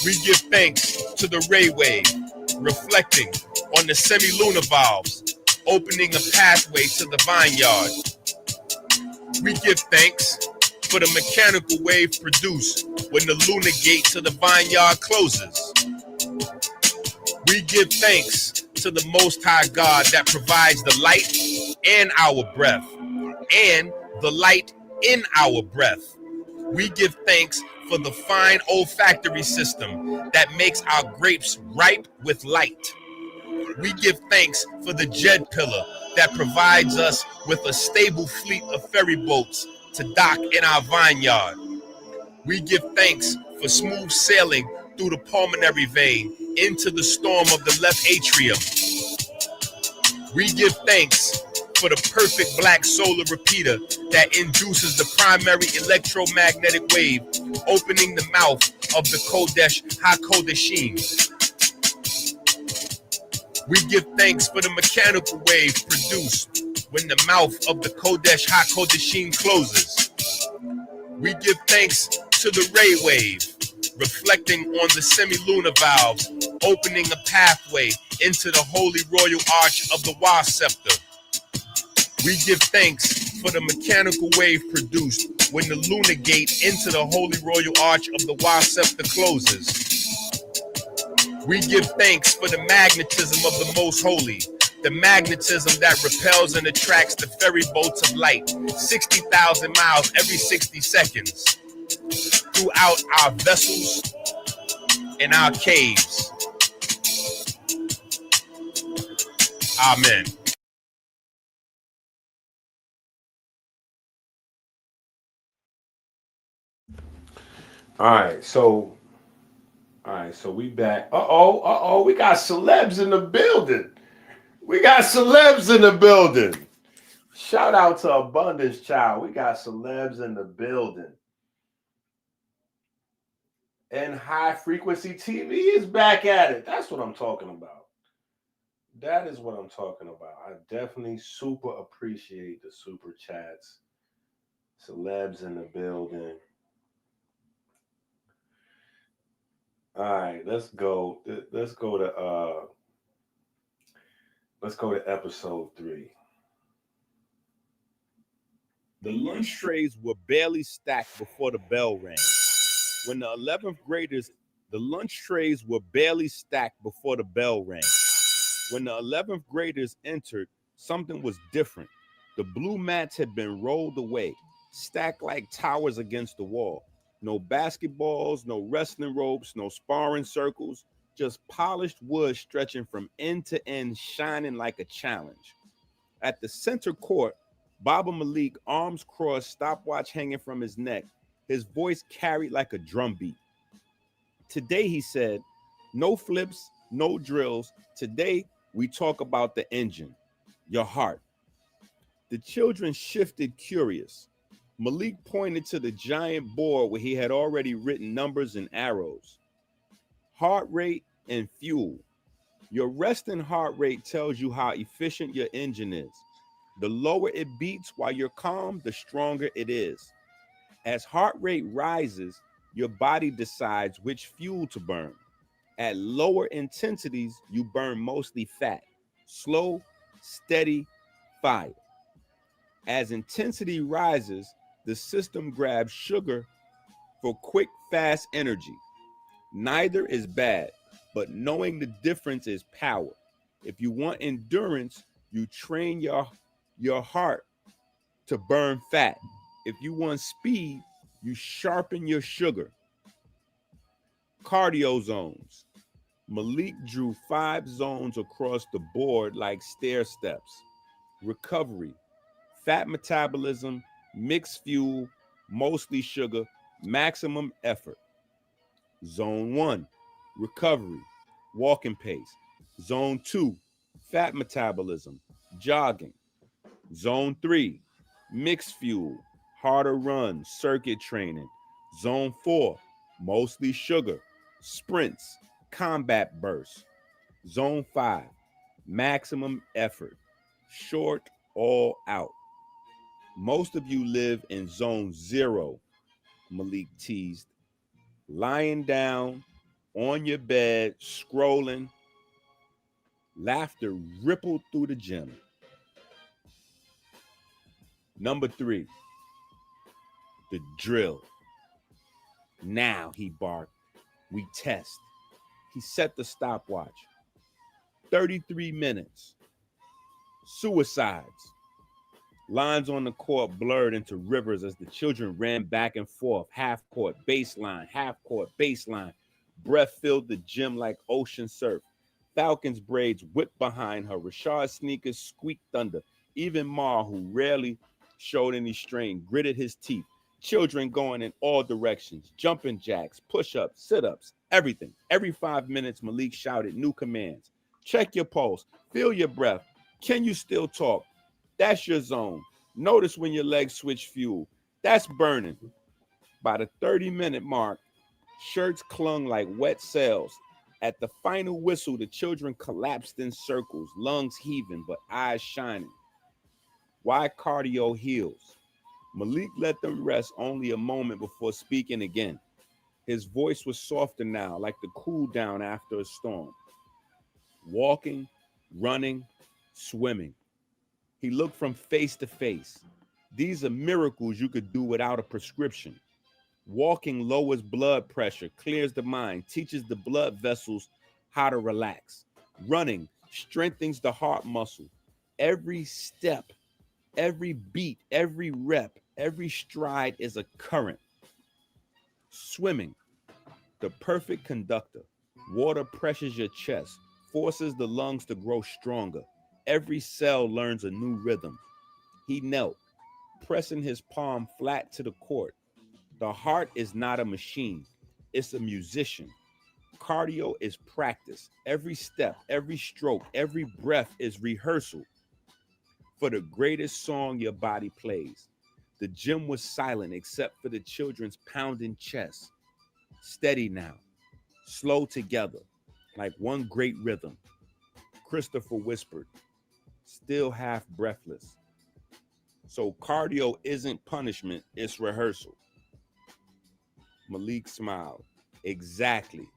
We give thanks to the ray wave, reflecting on the semi-lunar valves, opening a pathway to the vineyard. We give thanks for the mechanical wave produced when the lunar gate to the vineyard closes. We give thanks to the Most High God that provides the light and our breath, and the light in our breath. We give thanks for the fine olfactory system that makes our grapes ripe with light. We give thanks for the Jed pillar that provides us with a stable fleet of ferry boats to dock in our vineyard. We give thanks for smooth sailing through the pulmonary vein into the storm of the left atrium. We give thanks for the perfect black solar repeater that induces the primary electromagnetic wave, opening the mouth of the Kodesh HaKodeshim. We give thanks for the mechanical wave produced when the mouth of the Kodesh HaKodeshim closes. We give thanks to the ray wave, reflecting on the semi-lunar valves, opening a pathway into the holy royal arch of the Wa scepter. We give thanks for the mechanical wave produced when the lunar gate into the holy royal arch of the Wa scepter closes. We give thanks for the magnetism of the most holy, the magnetism that repels and attracts the ferry boats of light 60,000 miles every 60 seconds throughout our vessels and our caves. Amen. All right, so we back. We got celebs in the building. Shout out to Abundance Child. We got celebs in the building. And High Frequency TV is back at it. That's what I'm talking about. That is what I'm talking about. I definitely super appreciate the super chats. Celebs in the building. All right, let's go to episode 3. The lunch trays were barely stacked before the bell rang. When the 11th graders, the lunch trays were barely stacked before the bell rang. When the 11th graders entered, something was different. The blue mats had been rolled away, stacked like towers against the wall. No basketballs, no wrestling ropes, no sparring circles, just polished wood stretching from end to end, shining like a challenge. At the center court, Baba Malik, arms crossed, stopwatch hanging from his neck, His voice carried like a drumbeat. Today, he said, no flips, no drills. Today, we talk about the engine, your heart. The children shifted, curious. Malik pointed to the giant board where he had already written numbers and arrows. Heart rate and fuel. Your resting heart rate tells you how efficient your engine is. The lower it beats while you're calm, the stronger it is. As heart rate rises, your body decides which fuel to burn. At lower intensities, you burn mostly fat. Slow, steady fire. As intensity rises, the system grabs sugar for quick, fast energy. Neither is bad, but knowing the difference is power. If you want endurance, you train your heart to burn fat. If you want speed, you sharpen your sugar. Cardio zones. Malik drew 5 zones across the board like stair steps. Recovery, fat metabolism, mixed fuel, mostly sugar, maximum effort. Zone 1, recovery, walking pace. Zone 2, fat metabolism, jogging. Zone 3, mixed fuel, harder runs, circuit training. Zone 4, mostly sugar, sprints, combat bursts. Zone 5, maximum effort, short all out. Most of you live in zone 0, Malik teased. Lying down on your bed, scrolling. Laughter rippled through the gym. Number 3, the drill. Now, he barked. We test. He set the stopwatch. 33 minutes. Suicides. Lines on the court blurred into rivers as the children ran back and forth. Half court, baseline, half court, baseline. Breath filled the gym like ocean surf. Falcon's braids whipped behind her. Rashad's sneakers squeaked under. Even Ma, who rarely showed any strain, gritted his teeth. Children going in all directions. Jumping jacks, push-ups, sit-ups, everything. Every 5 minutes, Malik shouted new commands. Check your pulse. Feel your breath. Can you still talk? That's your zone. Notice when your legs switch fuel. That's burning. By the 30-minute mark, shirts clung like wet sails. At the final whistle, the children collapsed in circles, lungs heaving, but eyes shining. Why cardio heals? Malik let them rest only a moment before speaking again. His voice was softer now, like the cool down after a storm. Walking, running, swimming. He looked from face to face. These are miracles you could do without a prescription. Walking lowers blood pressure, clears the mind, teaches the blood vessels how to relax. Running strengthens the heart muscle. Every step, every beat, every rep, every stride is a current. Swimming, the perfect conductor. Water pressures your chest, forces the lungs to grow stronger. Every cell learns a new rhythm. He knelt, pressing his palm flat to the court. The heart is not a machine, it's a musician. Cardio is practice. Every step, every stroke, every breath is rehearsal for the greatest song your body plays. The gym was silent except for the children's pounding chest. Steady now, slow together, like one great rhythm. Christopher whispered, still half breathless. So cardio isn't punishment, it's rehearsal. Malik smiled. Exactly.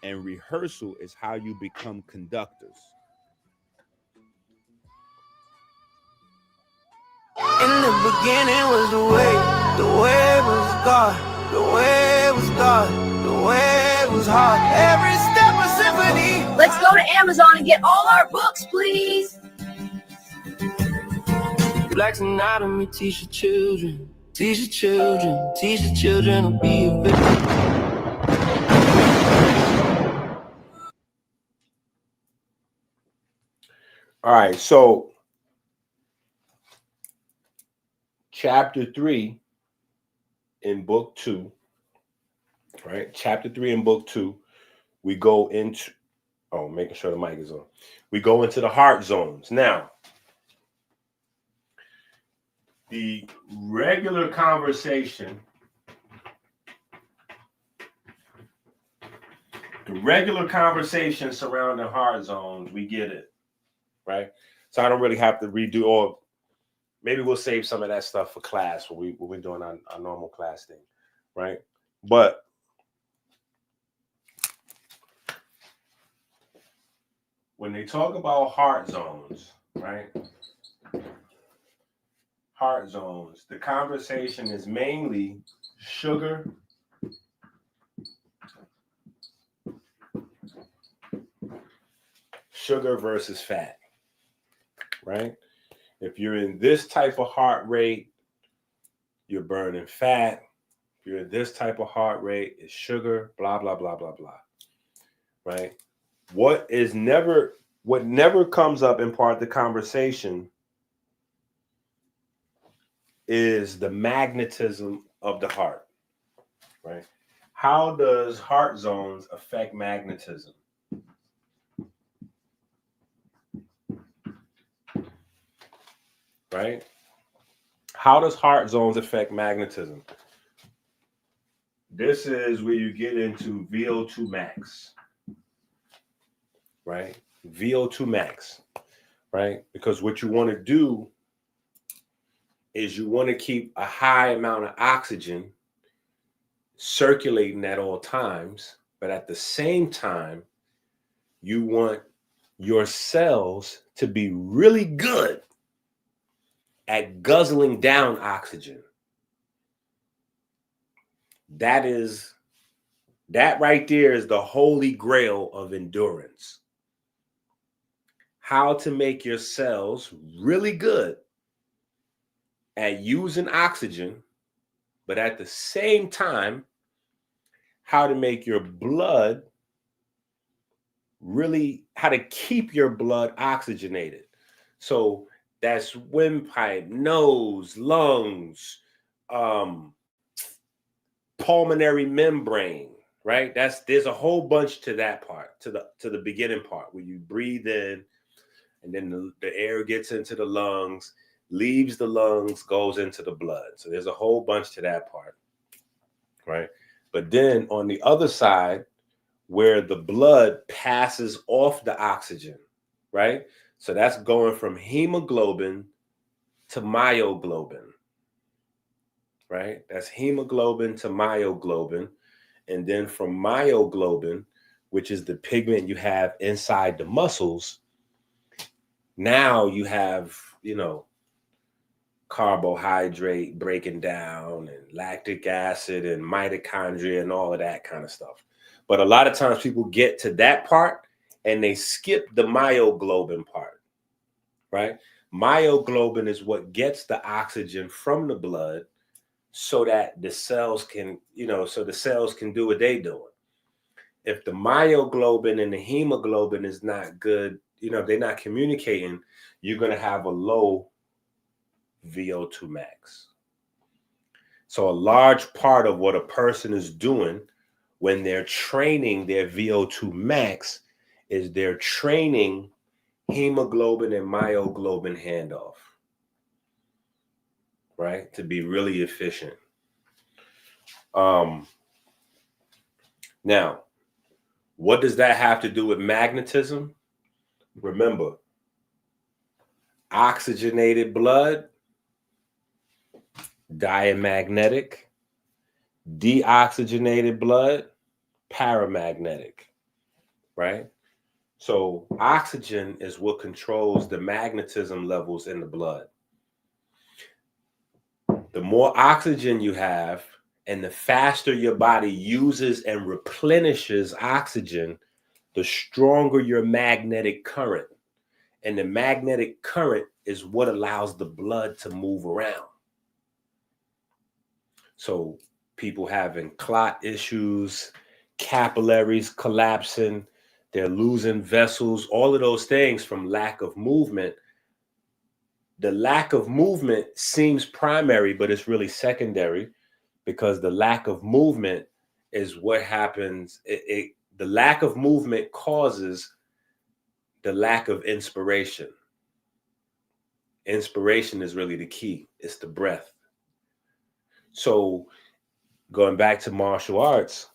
And rehearsal is how you become conductors. In the beginning was the way was God, the way was God, the way was hard. Every step a symphony. Let's go to Amazon and get all our books, please. Black's anatomy, teach your children, teach your children, teach your children to be a victim. All right, so chapter 3 in book 2, right? Chapter 3 in book 2, we go into, making sure the mic is on. We go into the heart zones. Now, the regular conversation surrounding heart zones, we get it, right? So I don't really have to redo, or maybe we'll save some of that stuff for class when we're doing our normal class thing, right? But when they talk about heart zones, right? Heart zones, the conversation is mainly sugar versus fat, right? If you're in this type of heart rate, you're burning fat. If you're in this type of heart rate, it's sugar, blah, blah, blah, blah, blah, right? What never comes up in part of the conversation is the magnetism of the heart, right? How does heart zones affect magnetism? Right? How does heart zones affect magnetism? This is where you get into VO2 max, right? VO2 max, right? Because what you want to do is you want to keep a high amount of oxygen circulating at all times, but at the same time, you want your cells to be really good at guzzling down oxygen. That right there is the holy grail of endurance. How to make your cells really good at using oxygen, but at the same time, how to make your blood how to keep your blood oxygenated. So that's windpipe, nose, lungs, pulmonary membrane, right? There's a whole bunch to that part, to the beginning part, where you breathe in and then the air gets into the lungs, leaves the lungs, goes into the blood. So there's a whole bunch to that part, right? But then on the other side, where the blood passes off the oxygen, right? So that's going from hemoglobin to myoglobin, right? That's hemoglobin to myoglobin. And then from myoglobin, which is the pigment you have inside the muscles, now you have, carbohydrate breaking down and lactic acid and mitochondria and all of that kind of stuff. But a lot of times people get to that part and they skip the myoglobin part, right? Myoglobin is what gets the oxygen from the blood so that the cells can, so the cells can do what they're doing. If the myoglobin and the hemoglobin is not good, if they're not communicating, you're going to have a low VO2 max. So a large part of what a person is doing when they're training their VO2 max is they're training hemoglobin and myoglobin handoff, right? To be really efficient. Now, what does that have to do with magnetism? Remember, oxygenated blood, diamagnetic, deoxygenated blood, paramagnetic, right? So oxygen is what controls the magnetism levels in the blood. The more oxygen you have and the faster your body uses and replenishes oxygen, the stronger your magnetic current. And the magnetic current is what allows the blood to move around. So people having clot issues, capillaries collapsing, they're losing vessels, all of those things from lack of movement. The lack of movement seems primary, but it's really secondary because the lack of movement is what happens. The lack of movement causes the lack of inspiration. Inspiration is really the key. It's the breath. So going back to martial arts,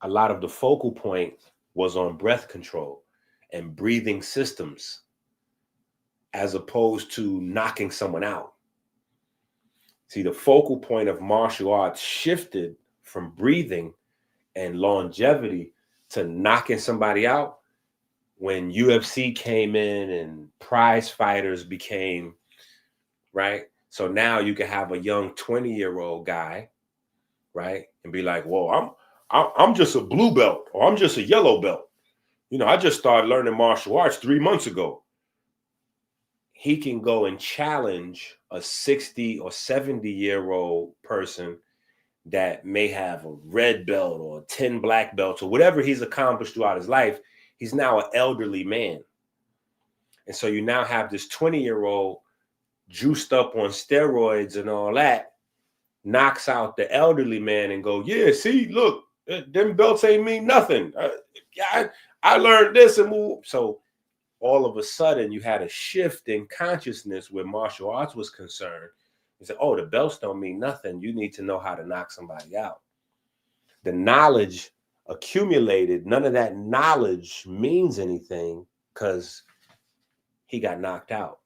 a lot of the focal point was on breath control and breathing systems, as opposed to knocking someone out. See, the focal point of martial arts shifted from breathing and longevity to knocking somebody out when UFC came in and prize fighters became, right? So now you can have a young 20-year-old guy, right? And be like, whoa, I'm just a blue belt, or I'm just a yellow belt. You know, I just started learning martial arts 3 months ago. He can go and challenge a 60 or 70-year-old person that may have a red belt or 10 black belts or whatever he's accomplished throughout his life. He's now an elderly man. And so you now have this 20-year-old juiced up on steroids and all that, knocks out the elderly man and go, yeah, see, look, them belts ain't mean nothing. I learned this and move. So all of a sudden you had a shift in consciousness where martial arts was concerned. You said, oh, the belts don't mean nothing. You need to know how to knock somebody out. The knowledge accumulated, none of that knowledge means anything because he got knocked out.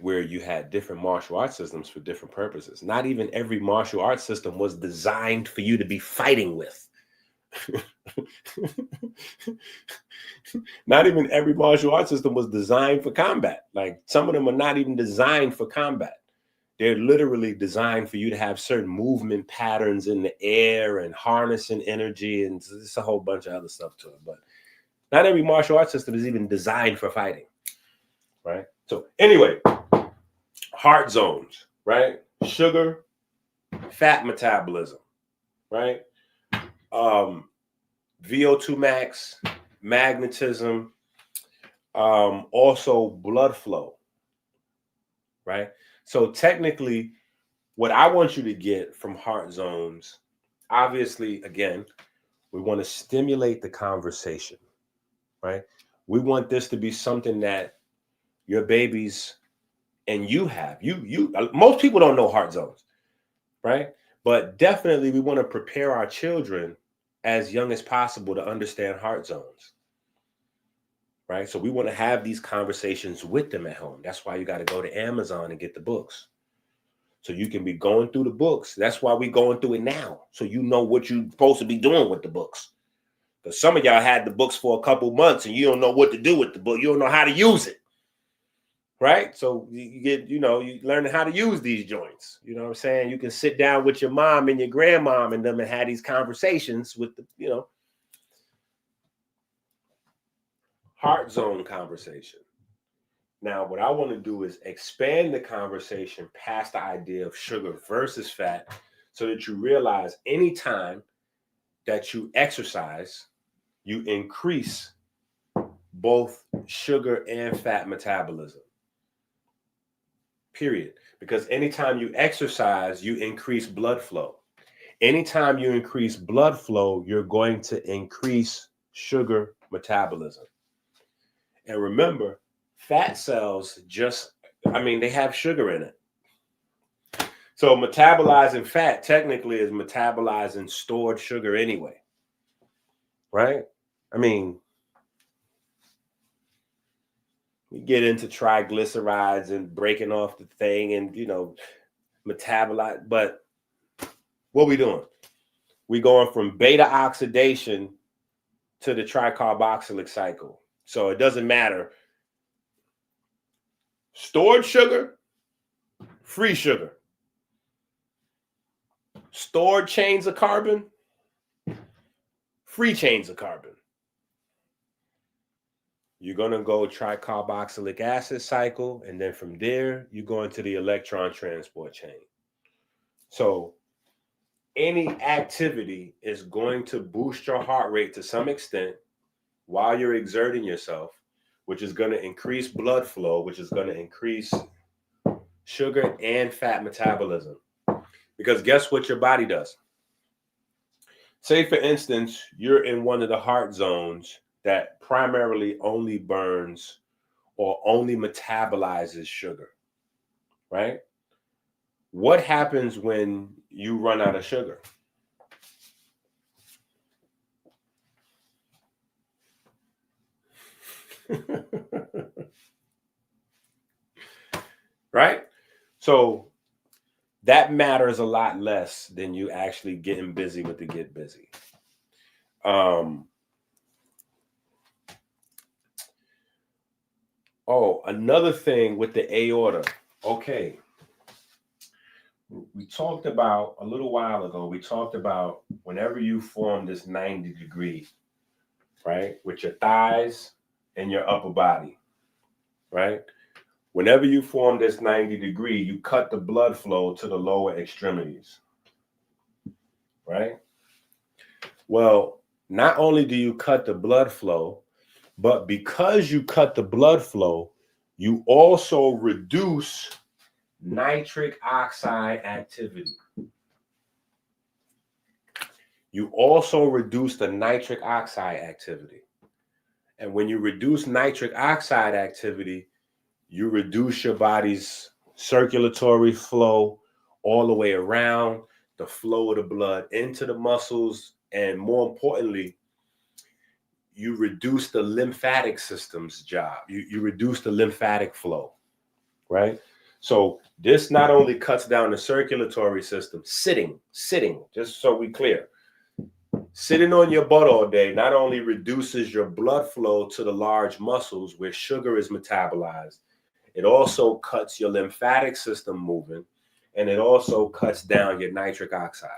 Where you had different martial arts systems for different purposes. Not even every martial arts system was designed for you to be fighting with. Not even every martial arts system was designed for combat. Like some of them are not even designed for combat. They're literally designed for you to have certain movement patterns in the air and harnessing energy, and just a whole bunch of other stuff to it. But not every martial arts system is even designed for fighting, right? So anyway, heart zones, right? Sugar, fat metabolism, right? VO2 max, magnetism, also blood flow, right? So technically, what I want you to get from heart zones, obviously, again, we want to stimulate the conversation, right? We want this to be something that your babies and you have. Most people don't know heart zones, right? But definitely we want to prepare our children as young as possible to understand heart zones, right? So we want to have these conversations with them at home. That's why you got to go to Amazon and get the books. So you can be going through the books. That's why we're going through it now. So you know what you're supposed to be doing with the books. Because some of y'all had the books for a couple months and you don't know what to do with the book. You don't know how to use it. Right? So you get, you learning how to use these joints. You know what I'm saying? You can sit down with your mom and your grandmom and them and have these conversations with the, heart zone conversation. Now, what I want to do is expand the conversation past the idea of sugar versus fat so that you realize anytime that you exercise, you increase both sugar and fat metabolism. Period. Because anytime you exercise, you increase blood flow. Anytime you increase blood flow, you're going to increase sugar metabolism. And remember, fat cells they have sugar in it. So metabolizing fat technically is metabolizing stored sugar anyway. Right? I mean, we get into triglycerides and breaking off the thing and, metabolize. But what we doing? We going from beta oxidation to the tricarboxylic cycle. So it doesn't matter. Stored sugar, free sugar. Stored chains of carbon, free chains of carbon. You're going to go tricarboxylic acid cycle, and then from there, you go into the electron transport chain. So any activity is going to boost your heart rate to some extent while you're exerting yourself, which is going to increase blood flow, which is going to increase sugar and fat metabolism. Because guess what your body does? Say, for instance, you're in one of the heart zones that primarily only burns or only metabolizes sugar, right? What happens when you run out of sugar? Right? So that matters a lot less than you actually getting busy with the get busy. Oh, another thing with the aorta. Okay. We talked about a little while ago, we talked about whenever you form this 90-degree, right, with your thighs and your upper body, right? Whenever you form this 90-degree, you cut the blood flow to the lower extremities, right? Well, not only do you cut the blood flow, but because you cut the blood flow, you also reduce nitric oxide activity. You also reduce the nitric oxide activity. And when you reduce nitric oxide activity, you reduce your body's circulatory flow all the way around, the flow of the blood into the muscles, and more importantly, you reduce the lymphatic system's job. You reduce the lymphatic flow, right? So this not only cuts down the circulatory system, sitting, just so we clear, sitting on your butt all day not only reduces your blood flow to the large muscles where sugar is metabolized, it also cuts your lymphatic system moving, and it also cuts down your nitric oxide,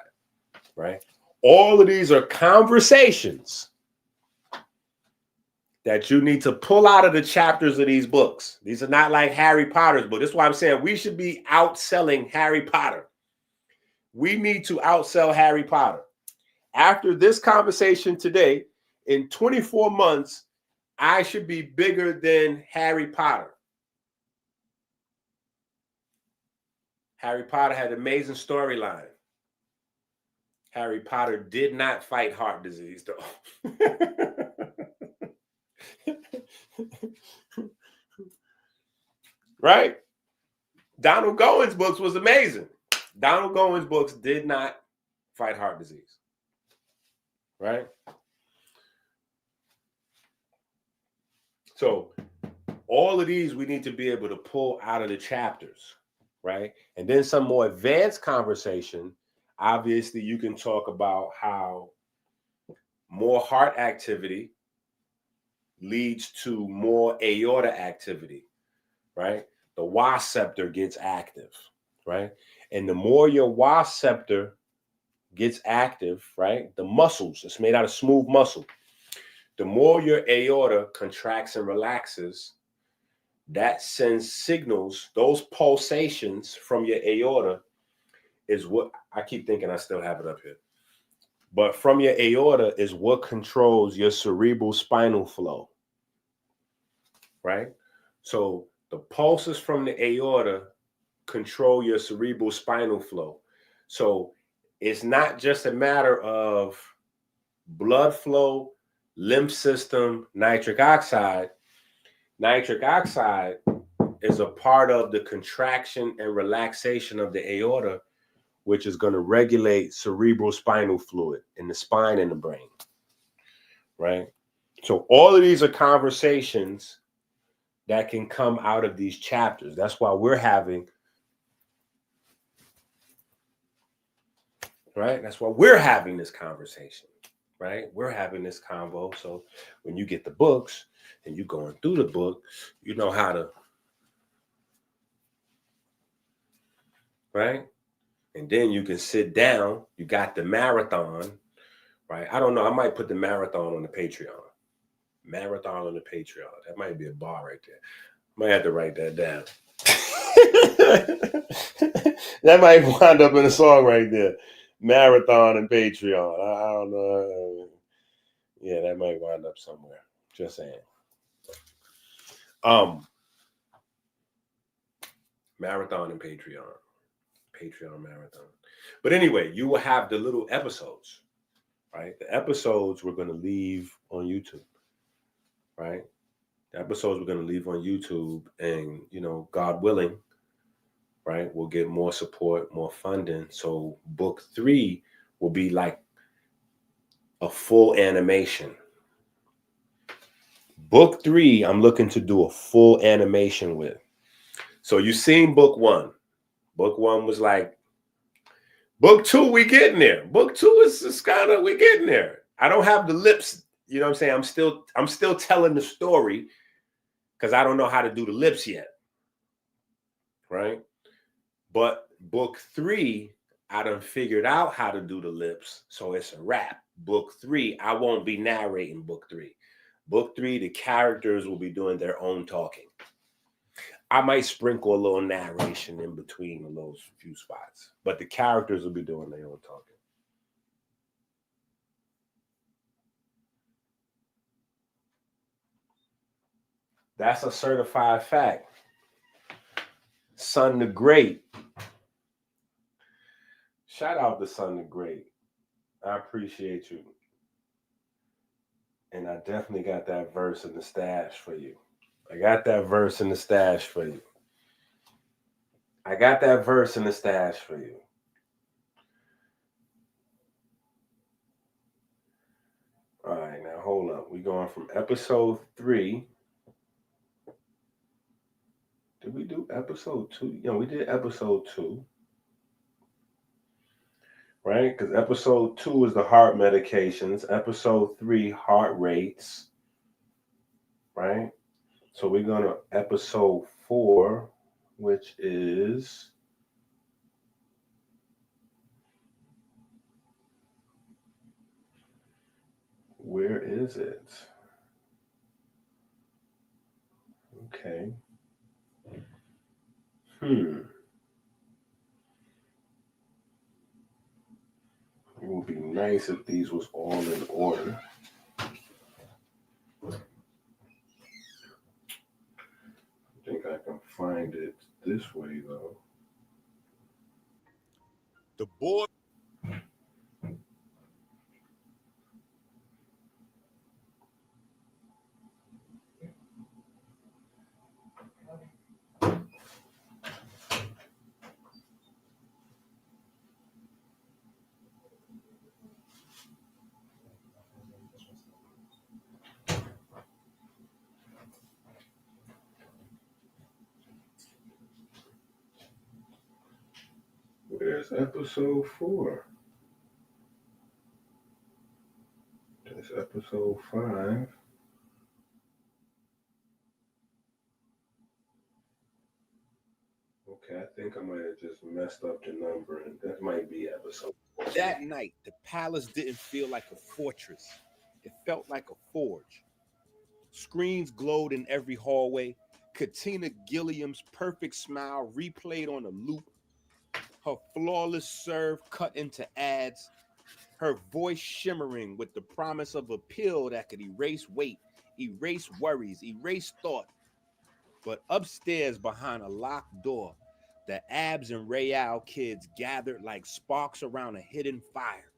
right? All of these are conversations that you need to pull out of the chapters of these books. These are not like Harry Potter's book. This is why I'm saying we should be outselling Harry Potter. We need to outsell Harry Potter. After this conversation today, in 24 months, I should be bigger than Harry Potter. Harry Potter had an amazing storyline. Harry Potter did not fight heart disease, though. Right? Donald Gowan's books was amazing. Donald Gowan's books did not fight heart disease. Right? So all of these we need to be able to pull out of the chapters, right? And then some more advanced conversation, obviously you can talk about how more heart activity leads to more aorta activity, right? The Wasceptor gets active, right? And the more your Wasceptor gets active, right? The muscles, it's made out of smooth muscle. The more your aorta contracts and relaxes, that sends signals, those pulsations from your aorta is what, I keep thinking I still have it up here, but from your aorta is what controls your cerebral spinal flow, right? So the pulses from the aorta control your cerebral spinal flow. So it's not just a matter of blood flow, lymph system, nitric oxide. Nitric oxide is a part of the contraction and relaxation of the aorta, which is going to regulate cerebral spinal fluid in the spine and the brain, right? So all of these are conversations that can come out of these chapters. That's why we're having, right? That's why we're having this conversation, right? We're having this convo. So when you get the books and you're going through the book, you know how to, right? And then you can sit down. You got the marathon, right? I don't know. I might put the marathon on the Patreon. Marathon on the Patreon. That might be a bar right there. Might have to write that down. That might wind up in a song right there. Marathon and Patreon. I don't know. Yeah, that might wind up somewhere. Just saying. Marathon and Patreon marathon. But anyway, you will have the little episodes, right? The episodes we're going to leave on YouTube, right? The episodes we're going to leave on YouTube, and, you know, God willing, right, we'll get more support, more funding. So book 3 will be like a full animation. Book 3, I'm looking to do a full animation with. So you've seen book 1. Book 1 was like, book 2, we getting there. Book 2 is kind of, we getting there. I don't have the lips, you know what I'm saying? I'm still telling the story because I don't know how to do the lips yet, right? But book 3, I done figured out how to do the lips, so it's a wrap. Book 3, I won't be narrating book 3. Book 3, the characters will be doing their own talking. I might sprinkle a little narration in between of those few spots, but the characters will be doing their own talking. That's a certified fact. Son the Great. Shout out to Son the Great. I appreciate you. And I definitely got that verse in the stash for you. I got that verse in the stash for you. I got that verse in the stash for you. All right, now hold up. We're going from episode 3. Did we do episode 2? Yeah, we did episode 2. Right? Because episode 2 is the heart medications. Episode 3, heart rates. Right? So we're going to episode 4, which is... Where is it? Okay. It would be nice if these was all in order. I think I can find it this way, though. The board. Where's episode 4? That's episode 5. Okay, I think I might have just messed up the number, and that might be episode 4. That night, the palace didn't feel like a fortress. It felt like a forge. Screens glowed in every hallway. Katina Gilliam's perfect smile replayed on a loop. Her flawless serve cut into ads. Her voice shimmering with the promise of a pill that could erase weight, erase worries, erase thought. But upstairs behind a locked door, the Abs and Rayal kids gathered like sparks around a hidden fire.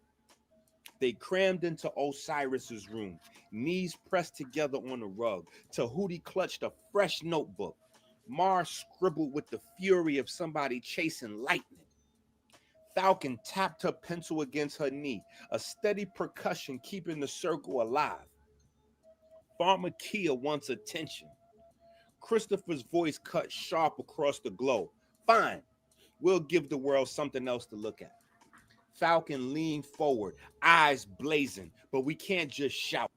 They crammed into Osiris's room, knees pressed together on the rug. Tahuti clutched a fresh notebook. Mars scribbled with the fury of somebody chasing lightning. Falcon tapped her pencil against her knee, a steady percussion keeping the circle alive. Farmer Kia wants attention. Christopher's voice cut sharp across the glow. Fine, we'll give the world something else to look at. Falcon leaned forward, eyes blazing, but we can't just shout.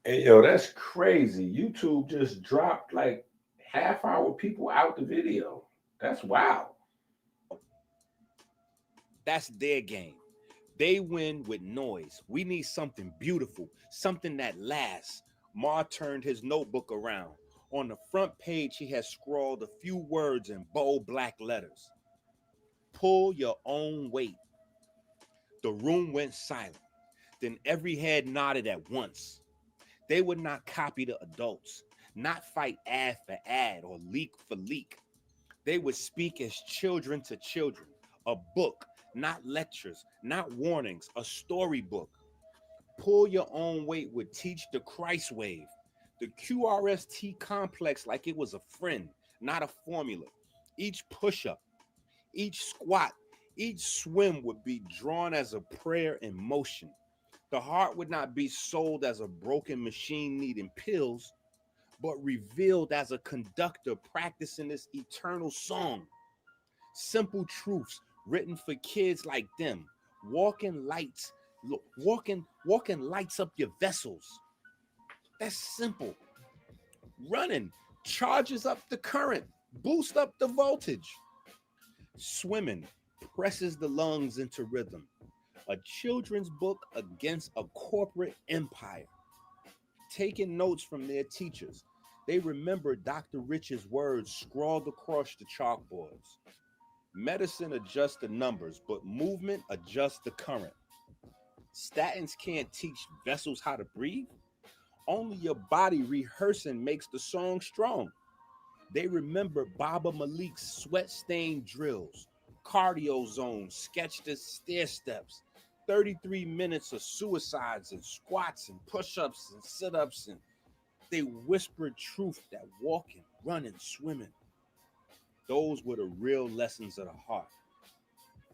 Hey, yo, that's crazy. YouTube just dropped like half-hour people out the video. That's wild. That's their game. They win with noise. We need something beautiful, something that lasts. Ma turned his notebook around. On the front page, he had scrawled a few words in bold black letters. Pull your own weight. The room went silent. Then every head nodded at once. They would not copy the adults. not fight ad for ad or leak for leak. They would speak as children to children, a book, not lectures, not warnings, a storybook. Pull your own weight would teach the Christ wave, the QRST complex like it was a friend, not a formula. Each push up, each squat, each swim would be drawn as a prayer in motion. The heart would not be sold as a broken machine needing pills, but revealed as a conductor practicing this eternal song. Simple truths written for kids like them. Walking lights, walking lights up your vessels. That's simple. Running charges up the current, boost up the voltage. Swimming presses the lungs into rhythm. A children's book against a corporate empire. Taking notes from their teachers, they remember Dr. Rich's words scrawled across the chalkboards. Medicine adjusts the numbers, but movement adjusts the current. Statins can't teach vessels how to breathe. Only your body rehearsing makes the song strong. They remember Baba Malik's sweat-stained drills, cardio zones sketched as stair steps, 33 minutes of suicides and squats and push-ups and sit-ups, and they whispered truth that walking, running, swimming. Those were the real lessons of the heart.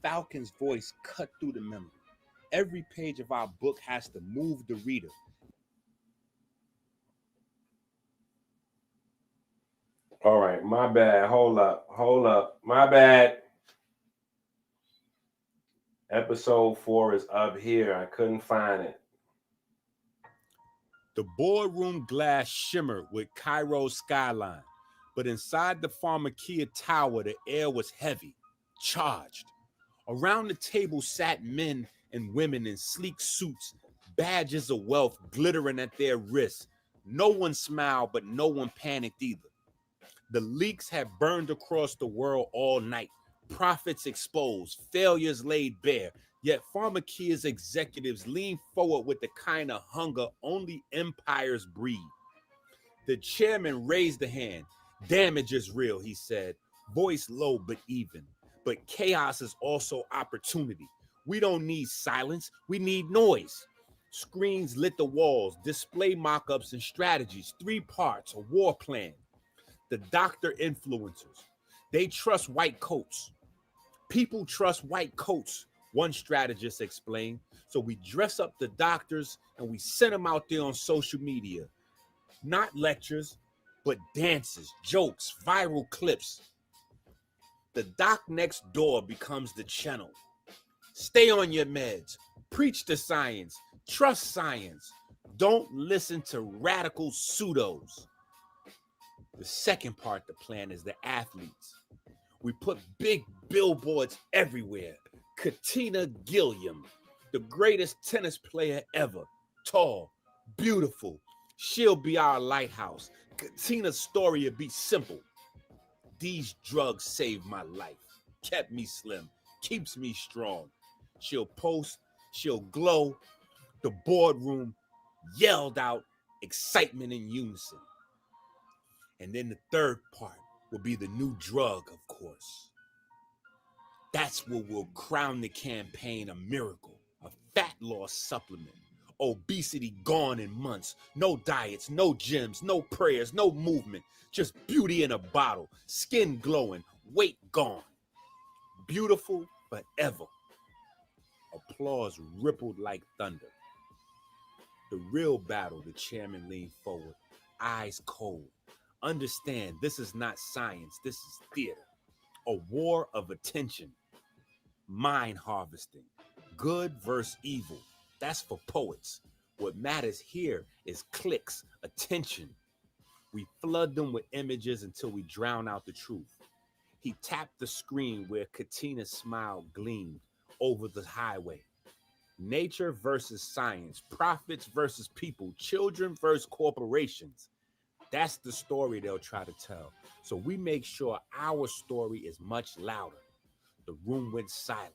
Falcon's voice cut through the memory. Every page of our book has to move the reader. All right, my bad. Hold up. My bad. Episode 4 is up here. I couldn't find it. The boardroom glass shimmered with Cairo's skyline, but inside the Pharmacia tower, the air was heavy, charged. Around the table sat men and women in sleek suits, badges of wealth glittering at their wrists. No one smiled, but no one panicked either. The leaks had burned across the world all night. Profits exposed, failures laid bare. Yet Pharmacia's executives leaned forward with the kind of hunger only empires breed. The chairman raised a hand. Damage is real, he said, voice low but even. But chaos is also opportunity. We don't need silence, we need noise. Screens lit the walls, display mock-ups and strategies, 3 parts, a war plan. The doctor influencers, they trust white coats. People trust white coats, one strategist explained. So we dress up the doctors and we send them out there on social media. Not lectures, but dances, jokes, viral clips. The doc next door becomes the channel. Stay on your meds. Preach the science. Trust science. Don't listen to radical pseudos. The second part of the plan is the athletes. We put big billboards everywhere. Katina Gilliam, the greatest tennis player ever. Tall, beautiful. She'll be our lighthouse. Katina's story will be simple. These drugs saved my life, kept me slim, keeps me strong. She'll post, she'll glow. The boardroom yelled out excitement in unison. And then the third part will be the new drug, of course. That's what will crown the campaign a miracle, a fat loss supplement. Obesity gone in months. No diets, no gyms, no prayers, no movement. Just beauty in a bottle, skin glowing, weight gone. Beautiful forever. Applause rippled like thunder. The real battle, the chairman leaned forward, eyes cold. Understand, this is not science, this is theater. A war of attention. Mind harvesting. Good versus evil. That's for poets. What matters here is clicks, attention. We flood them with images until we drown out the truth. He tapped the screen where Katina's smile gleamed over the highway. Nature versus science, profits versus people, children versus corporations. That's the story they'll try to tell. So we make sure our story is much louder. The room went silent,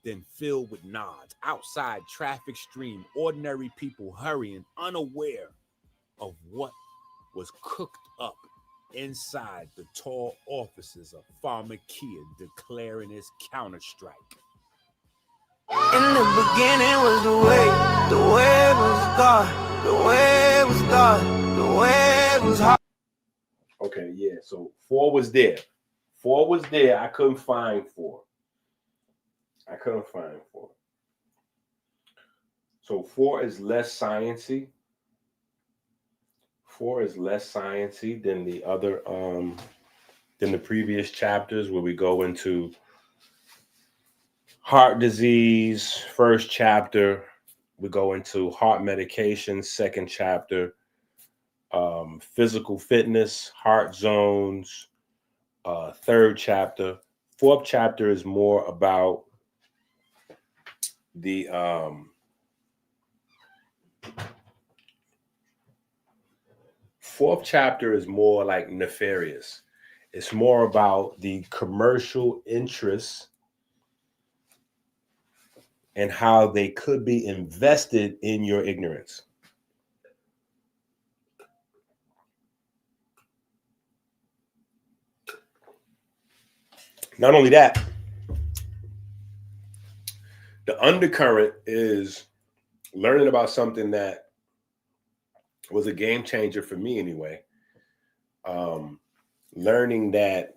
then filled with nods. Outside, traffic streamed, ordinary people hurrying, unaware of what was cooked up inside the tall offices of Pharmacia, declaring its counter-strike. In the beginning was the way it was God, the way it was God, the way it was hard. Okay, yeah. So 4 was there. 4 was there. I couldn't find 4. So 4 is less sciencey. 4 is less sciencey than the other than the previous chapters, where we go into heart disease, first chapter. We go into heart medication, second chapter. Physical fitness, heart zones, third chapter. Fourth chapter is more about the fourth chapter is more like nefarious. It's more about the commercial interests and how they could be invested in your ignorance. Not only that, the undercurrent is learning about something that was a game changer for me anyway. Learning that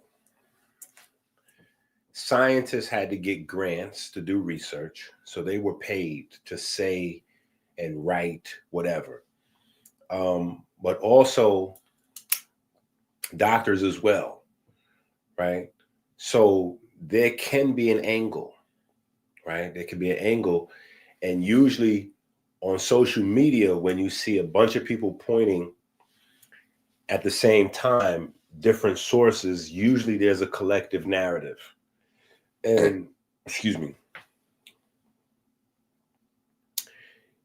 scientists had to get grants to do research, so they were paid to say and write whatever. But also doctors as well, right? So there can be an angle, right? There can be an angle. And usually on social media, when you see a bunch of people pointing at the same time, different sources, usually there's a collective narrative. And, excuse me,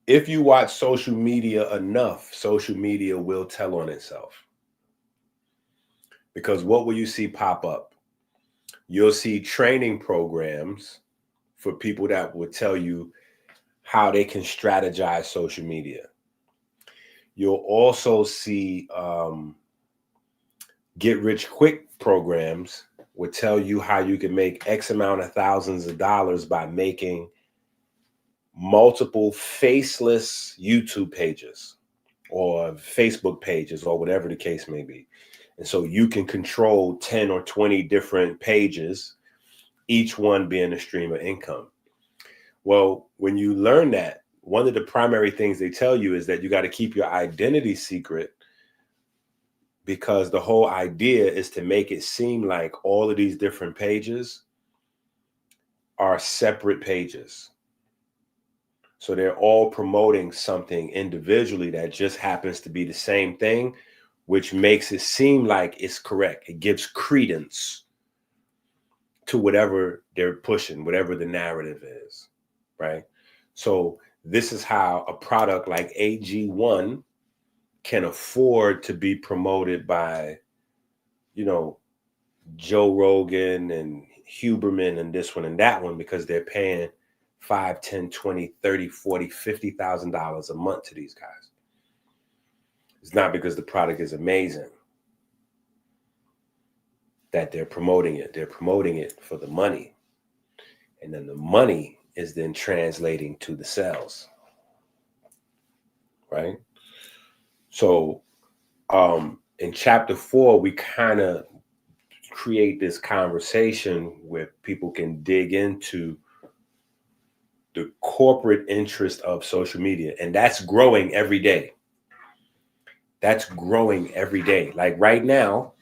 if you watch social media enough, social media will tell on itself. Because what will you see pop up? You'll see training programs for people that will tell you how they can strategize social media. You'll also see get rich quick programs will tell you how you can make X amount of thousands of dollars by making multiple faceless YouTube pages or Facebook pages or whatever the case may be. And so you can control 10 or 20 different pages, each one being a stream of income. Well, when you learn that, one of the primary things they tell you is that you got to keep your identity secret, because the whole idea is to make it seem like all of these different pages are separate pages. So they're all promoting something individually that just happens to be the same thing, which makes it seem like it's correct. It gives credence to whatever they're pushing, whatever the narrative is, right? So this is how a product like AG1 can afford to be promoted by, you know, Joe Rogan and Huberman and this one and that one, because they're paying $5, $10, $20, $30, $40, $50,000 a month to these guys. It's not because the product is amazing that they're promoting it. They're promoting it for the money. And then the money is then translating to the sales, right? So in chapter 4, we kind of create this conversation where people can dig into the corporate interest of social media. And that's growing every day. That's growing every day. Like right now,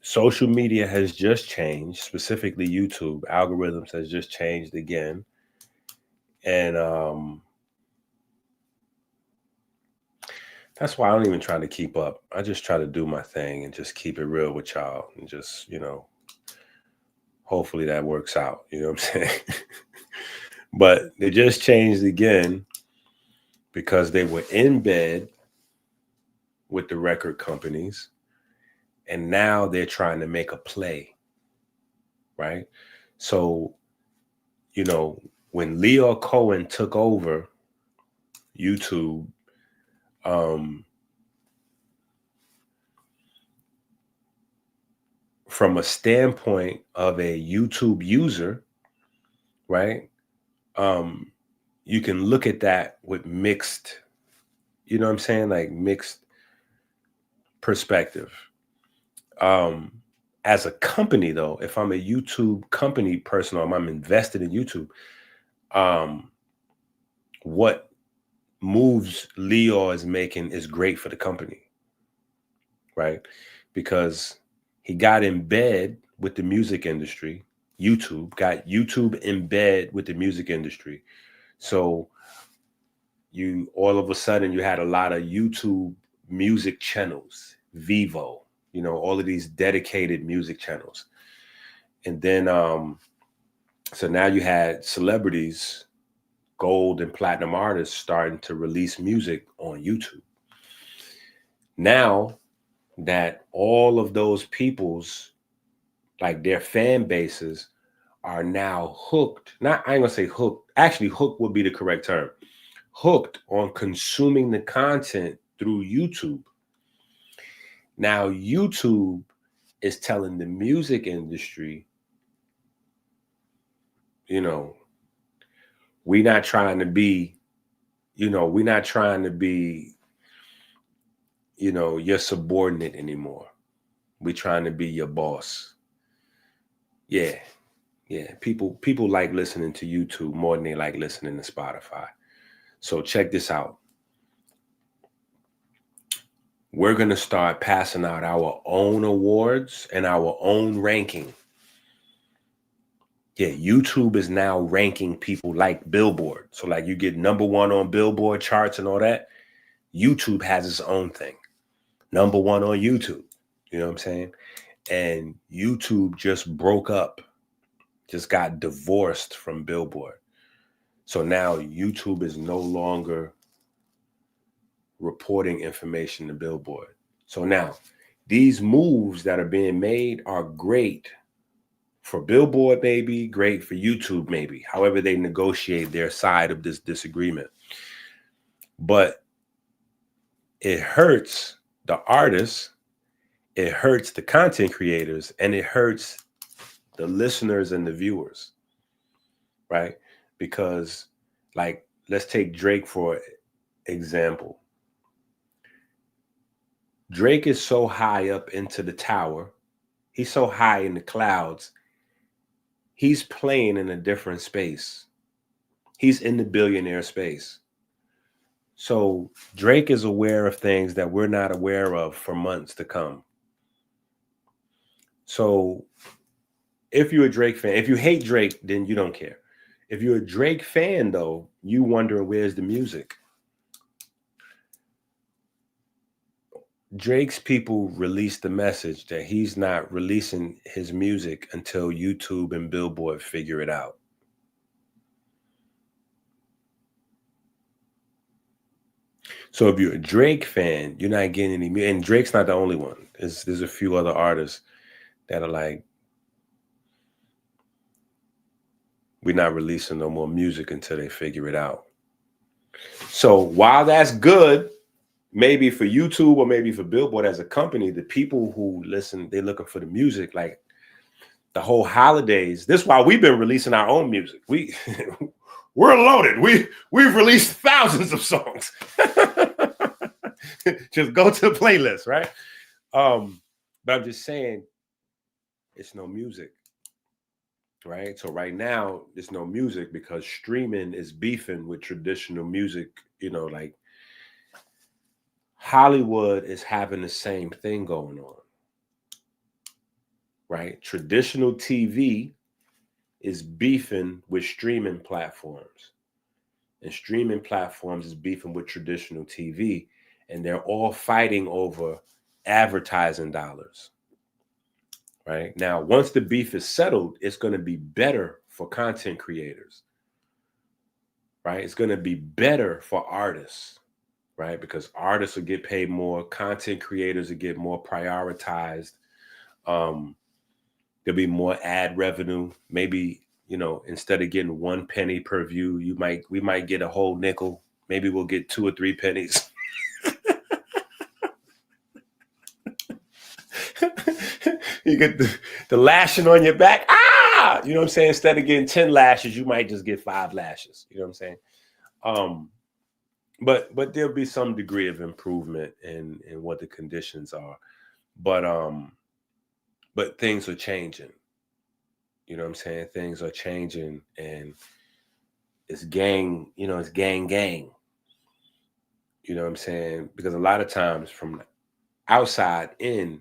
social media has just changed, specifically YouTube. Algorithms has just changed again. And that's why I don't even try to keep up. I just try to do my thing and just keep it real with y'all and just, you know, hopefully that works out. You know what I'm saying? But they just changed again because they were in bed with the record companies. And now they're trying to make a play, right? So you know, when Leo Cohen took over YouTube, from a standpoint of a YouTube user, right? You can look at that with mixed, you know what I'm saying? Like mixed perspective. As a company though, if I'm a YouTube company person or I'm invested in YouTube, what moves Leo is making is great for the company, right? Because he got in bed with the music industry. YouTube got YouTube in bed with the music industry. So you all of a sudden you had a lot of YouTube music channels, Vivo, you know, all of these dedicated music channels. And then so now you had celebrities, gold and platinum artists starting to release music on YouTube. Now that all of those people's, like their fan bases are now hooked, not, I ain't gonna say hooked, actually hooked would be the correct term, hooked on consuming the content through YouTube. Now YouTube is telling the music industry, you know, we're not trying to be, we're not trying to be, your subordinate anymore. We're trying to be your boss. Yeah. People like listening to YouTube more than they like listening to Spotify. So check this out. We're going to start passing out our own awards and our own ranking. Yeah, YouTube is now ranking people like Billboard. So like you get #1 on Billboard charts and all that. YouTube has its own thing. #1 on YouTube. You know what I'm saying? And YouTube just broke up, just got divorced from Billboard. So now YouTube is no longer reporting information to Billboard. So now these moves that are being made are great for Billboard, maybe great for YouTube, maybe, however they negotiate their side of this disagreement. But it hurts the artists, it hurts the content creators, and it hurts the listeners and the viewers, right? Because, like, let's take Drake for example. Drake is so high up into the tower. He's so high in the clouds. He's playing in a different space. He's in the billionaire space. So Drake is aware of things that we're not aware of for months to come. So if you're a Drake fan, if you hate Drake, then you don't care. If you're a Drake fan, though, you wondering where's the music. Drake's people released the message that he's not releasing his music until YouTube and Billboard figure it out. So if you're a Drake fan, you're not getting any music. And Drake's not the only one. There's a few other artists that are like, we're not releasing no more music until they figure it out. So while that's good, maybe for YouTube or maybe for Billboard as a company, the people who listen, they're looking for the music, like the whole holidays. This is why we've been releasing our own music. We're loaded. We've released thousands of songs. Just go to the playlist, right? But I'm just saying, it's no music, right? So right now, there's no music because streaming is beefing with traditional music. Like Hollywood is having the same thing going on, right? Traditional TV is beefing with streaming platforms, and streaming platforms is beefing with traditional TV, and they're all fighting over advertising dollars, right? Now, once the beef is settled, it's going to be better for content creators, right? It's going to be better for artists, right? Because artists will get paid more, content creators will get more prioritized. There'll be more ad revenue. Maybe, you know, instead of getting 1 penny per view, we might get a whole nickel. Maybe we'll get 2 or 3 pennies. You get the lashing on your back. Ah, you know what I'm saying? Instead of getting 10 lashes, you might just get 5 lashes. You know what I'm saying? But there'll be some degree of improvement in what the conditions are. But things are changing. You know what I'm saying? Things are changing, and it's gang, you know, it's gang. You know what I'm saying? Because a lot of times from outside in,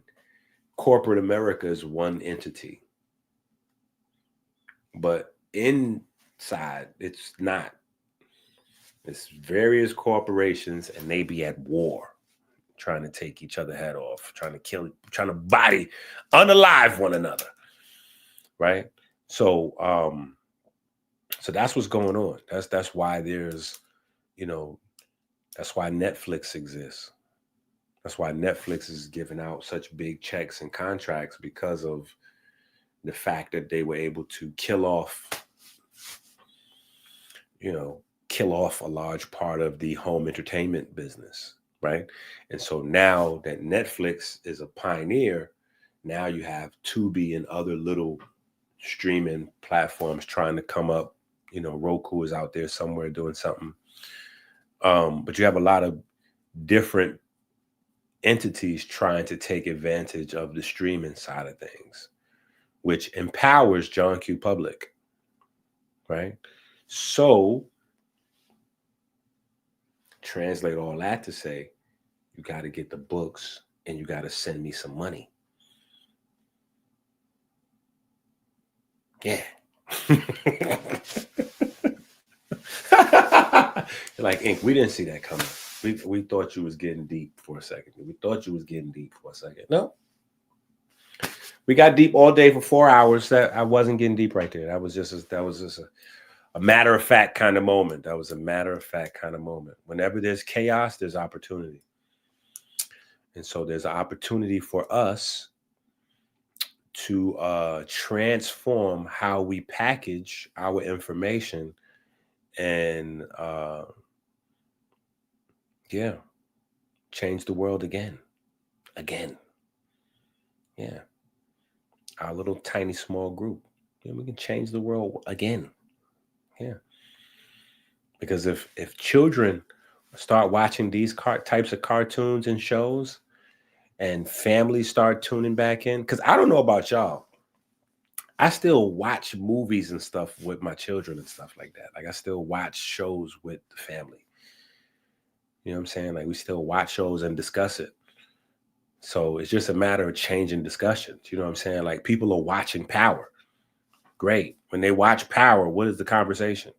corporate America is one entity. But inside, it's not. It's various corporations, and they be at war, trying to take each other head off, trying to kill, trying to body, unalive one another. Right? So so that's what's going on. That's why there's, you know, that's why Netflix exists. That's why Netflix is giving out such big checks and contracts, because of the fact that they were able to kill off a large part of the home entertainment business, right? And so now that Netflix is a pioneer, now you have Tubi and other little streaming platforms trying to come up. You know, Roku is out there somewhere doing something. But you have a lot of different entities trying to take advantage of the streaming side of things, which empowers John Q. Public, right? So translate all that to say, you got to get the books and you got to send me some money. Yeah. Like, Ink, we didn't see that coming. We thought you was getting deep for a second. No. We got deep all day for 4 hours. That I wasn't getting deep right there. That was just a matter of fact kind of moment. That was a matter of fact kind of moment. Whenever there's chaos, there's opportunity. And so there's an opportunity for us to transform how we package our information and change the world again. Yeah. Our little tiny small group. Yeah, we can change the world again. Yeah. Because if children start watching these types of cartoons and shows, and families start tuning back in, because I don't know about y'all, I still watch movies and stuff with my children and stuff like that. Like, I still watch shows with the family. You know what I'm saying? Like, we still watch shows and discuss it. So it's just a matter of changing discussions. You know what I'm saying? Like, people are watching Power. Great. When they watch Power, what is the conversation?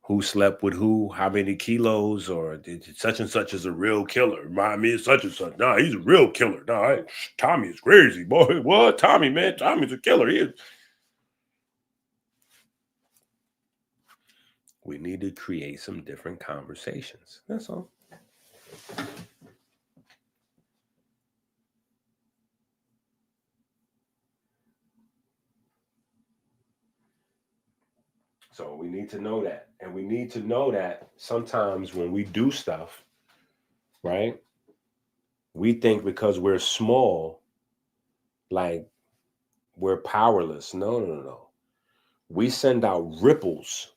Who slept with who? How many kilos? Or did such and such is a real killer? Remind me of such and such. Nah, he's a real killer. Nah, Tommy is crazy, boy. What? Tommy, man. Tommy's a killer. He is. We need to create some different conversations. That's all. So we need to know that. And we need to know that sometimes when we do stuff, right, we think because we're small, like we're powerless. No. We send out ripples.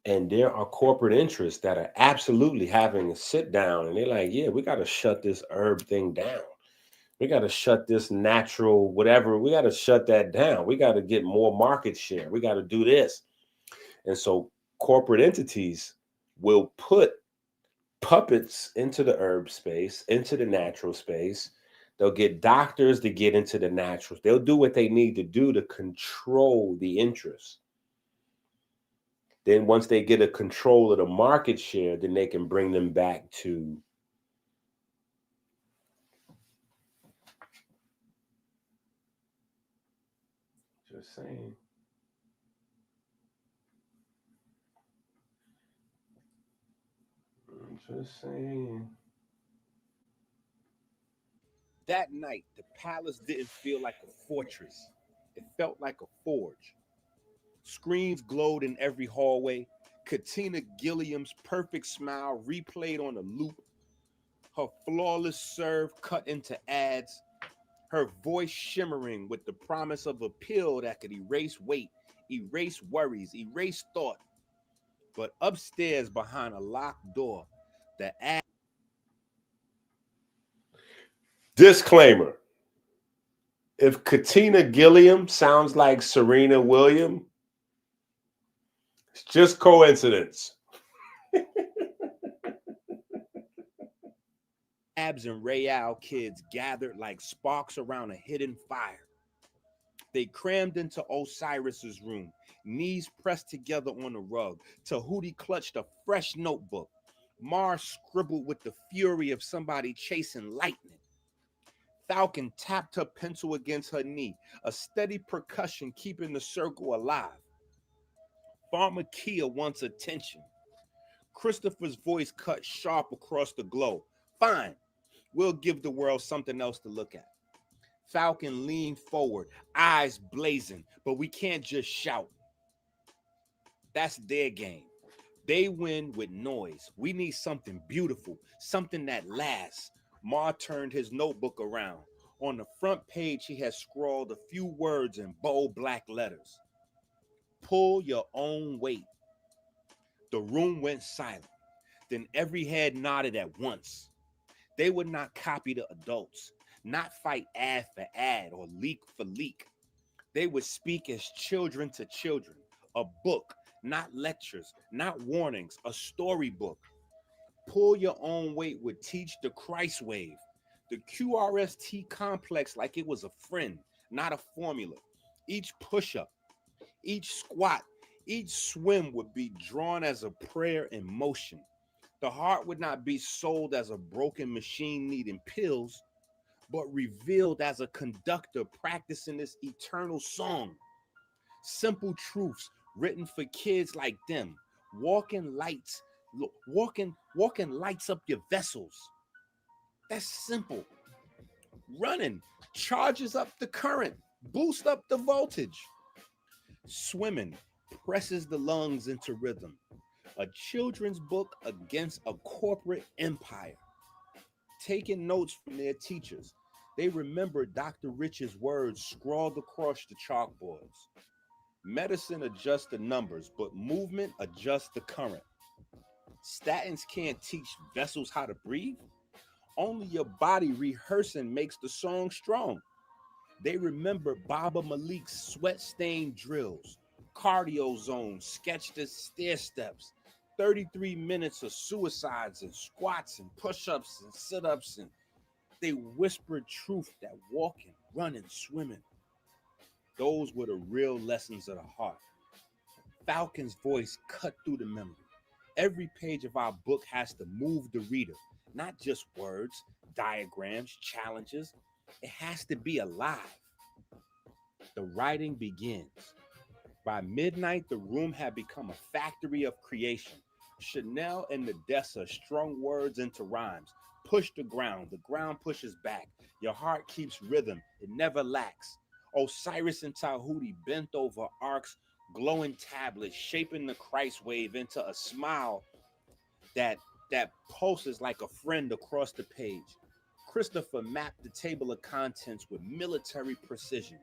And there are corporate interests that are absolutely having a sit down, and they're like, yeah, we got to shut this herb thing down. We got to shut this natural whatever. We got to shut that down. We got to get more market share. We got to do this. And so corporate entities will put puppets into the herb space, into the natural space. They'll get doctors to get into the naturals. They'll do what they need to do to control the interest. Then once they get a control of the market share, then they can bring them back to just saying. I'm just saying. That night, the palace didn't feel like a fortress. It felt like a forge. Screens glowed in every hallway. Katina Gilliam's perfect smile replayed on a loop. Her flawless serve cut into ads. Her voice shimmering with the promise of a pill that could erase weight, erase worries, erase thought. But upstairs behind a locked door, the ad. Disclaimer. If Katina Gilliam sounds like Serena Williams, it's just coincidence. Abs and Real kids gathered like sparks around a hidden fire. They crammed into Osiris's room, knees pressed together on a rug. Tahuti clutched a fresh notebook. Mars scribbled with the fury of somebody chasing lightning. Falcon tapped her pencil against her knee, a steady percussion keeping the circle alive. Pharmakia wants attention. Christopher's voice cut sharp across the glow. Fine, we'll give the world something else to look at. Falcon leaned forward, eyes blazing, but we can't just shout. That's their game. They win with noise. We need something beautiful, something that lasts. Ma turned his notebook around. On the front page, he had scrawled a few words in bold black letters. Pull your own weight. The room went silent. Then every head nodded at once. They would not copy the adults, not fight ad for ad or leak for leak. They would speak as children to children. A book, not lectures, not warnings, a storybook. Pull your own weight would teach the Christ wave, the QRST complex like it was a friend, not a formula. Each push-up, each squat, each swim would be drawn as a prayer in motion. The heart would not be sold as a broken machine needing pills, but revealed as a conductor practicing this eternal song. Simple truths written for kids like them. Walking lights lights up your vessels. That's simple. Running charges up the current, boost up the voltage. Swimming presses the lungs into rhythm. A children's book against a corporate empire. Taking notes from their teachers, they remembered Dr. Rich's words scrawled across the chalkboards. Medicine adjusts the numbers, but movement adjusts the current. Statins can't teach vessels how to breathe. Only your body rehearsing makes the song strong. They remember Baba Malik's sweat-stained drills, cardio zones sketched as stair steps, 33 minutes of suicides and squats and push-ups and sit-ups, and they whispered truth that walking, running, swimming. Those were the real lessons of the heart. Falcon's voice cut through the memory. Every page of our book has to move the reader, not just words, diagrams, challenges. It has to be alive. The writing begins. By midnight, the room had become a factory of creation. Chanel and Nadessa strung words into rhymes. Push the ground pushes back. Your heart keeps rhythm, it never lacks. Osiris and Tahuti bent over arcs, glowing tablets, shaping the Christ wave into a smile that pulses like a friend across the page. Christopher mapped the table of contents with military precision.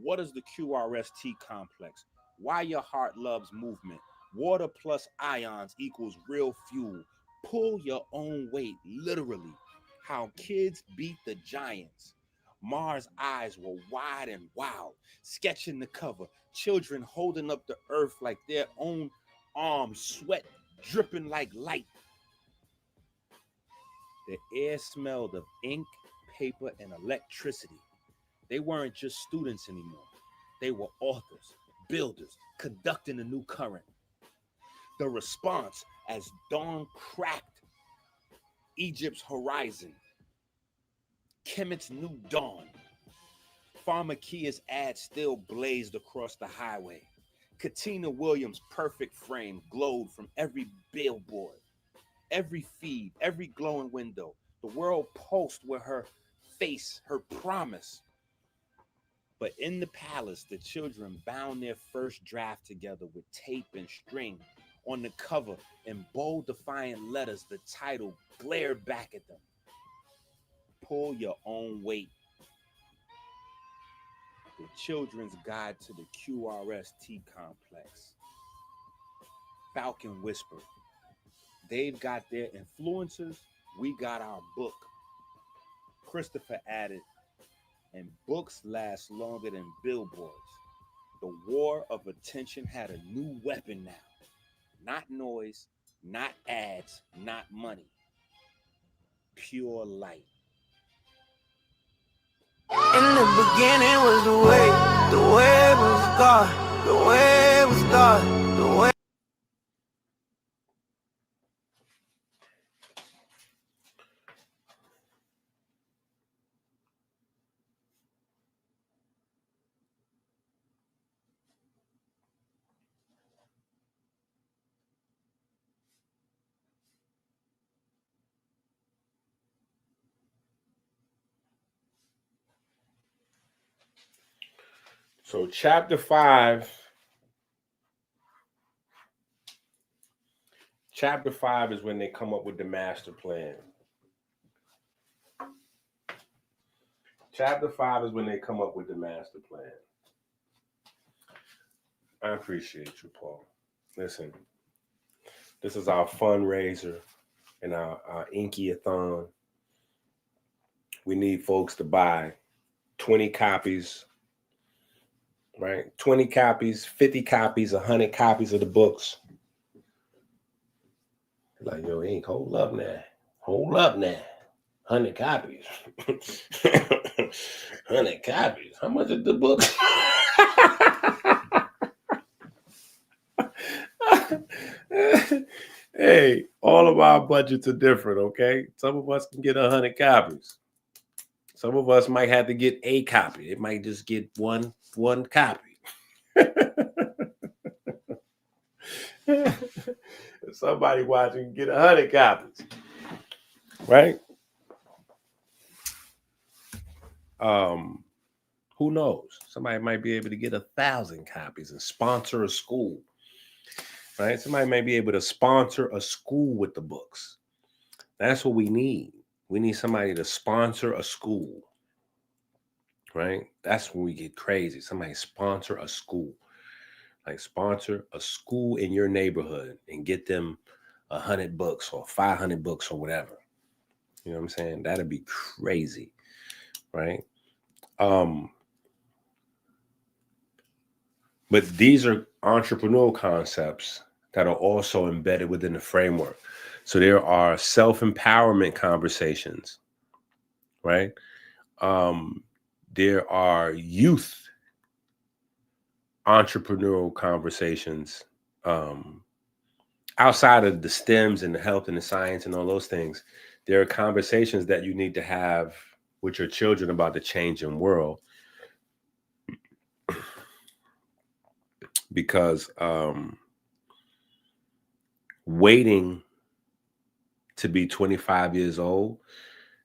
What is the QRST complex? Why your heart loves movement. Water plus ions equals real fuel. Pull your own weight, literally. How kids beat the giants. Mars' eyes were wide and wild, sketching the cover. Children holding up the earth like their own arms, sweat dripping like light. The air smelled of ink, paper, and electricity. They weren't just students anymore. They were authors, builders, conducting a new current. The response as dawn cracked Egypt's horizon. Kemet's new dawn. Pharmakia's ad still blazed across the highway. Katina Williams' perfect frame glowed from every billboard, every feed, every glowing window. The world pulsed with her face, her promise. But in the palace, the children bound their first draft together with tape and string. On the cover, in bold, defiant letters, the title glared back at them. Pull your own weight. The Children's Guide to the QRST Complex. Falcon whispered. They've got their influencers, we got our book. Christopher added, and books last longer than billboards. The war of attention had a new weapon now. Not noise, not ads, not money. Pure light. In the beginning was the way was God, the way was God, the way. So chapter 5 is when they come up with the master plan. Chapter 5 is when they come up with the master plan. I appreciate you, Paul. Listen, this is our fundraiser and our EnQIATHON. We need folks to buy 20 copies, right? 20 copies, 50 copies, 100 copies of the books. Like, yo, Ink, hold up now. 100 copies. 100 copies. How much is the book? Hey, all of our budgets are different, okay? Some of us can get 100 copies. Some of us might have to get a copy. It might just get one copy. Somebody watching get 100 copies, right? Who knows? Somebody might be able to get 1,000 copies and sponsor a school, right? Somebody might be able to sponsor a school with the books. That's what we need. We need somebody to sponsor a school, right? That's when we get crazy. Somebody sponsor a school. Like sponsor a school in your neighborhood and get them 100 books or 500 books or whatever. You know what I'm saying? That'd be crazy, right? But these are entrepreneurial concepts that are also embedded within the framework. So there are self-empowerment conversations, right? There are youth entrepreneurial conversations outside of the STEMs and the health and the science and all those things. There are conversations that you need to have with your children about the changing world. Because waiting to be 25 years old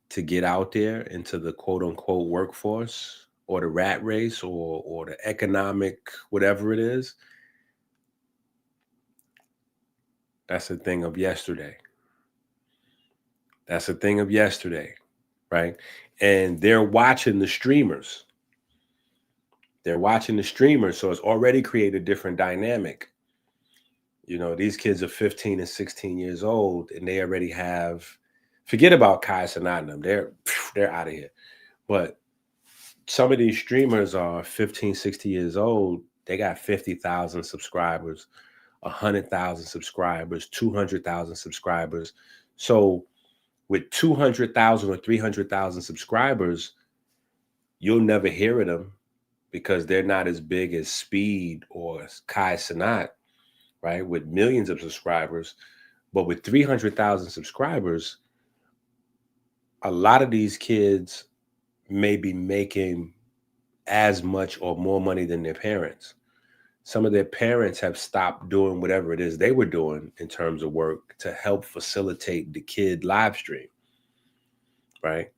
to get out there into the quote unquote workforce or the rat race or the economic, whatever it is, that's a thing of yesterday. That's a thing of yesterday, right? And they're watching the streamers. They're watching the streamers, so it's already created a different dynamic. You know, these kids are 15 and 16 years old, and they already have, forget about Kai Cenat and them. They're out of here. But some of these streamers are 15, 60 years old. They got 50,000 subscribers, 100,000 subscribers, 200,000 subscribers. So with 200,000 or 300,000 subscribers, you'll never hear of them because they're not as big as Speed or Kai Cenat, right? With millions of subscribers. But with 300,000 subscribers, a lot of these kids may be making as much or more money than their parents. Some of their parents have stopped doing whatever it is they were doing in terms of work to help facilitate the kid live stream, right?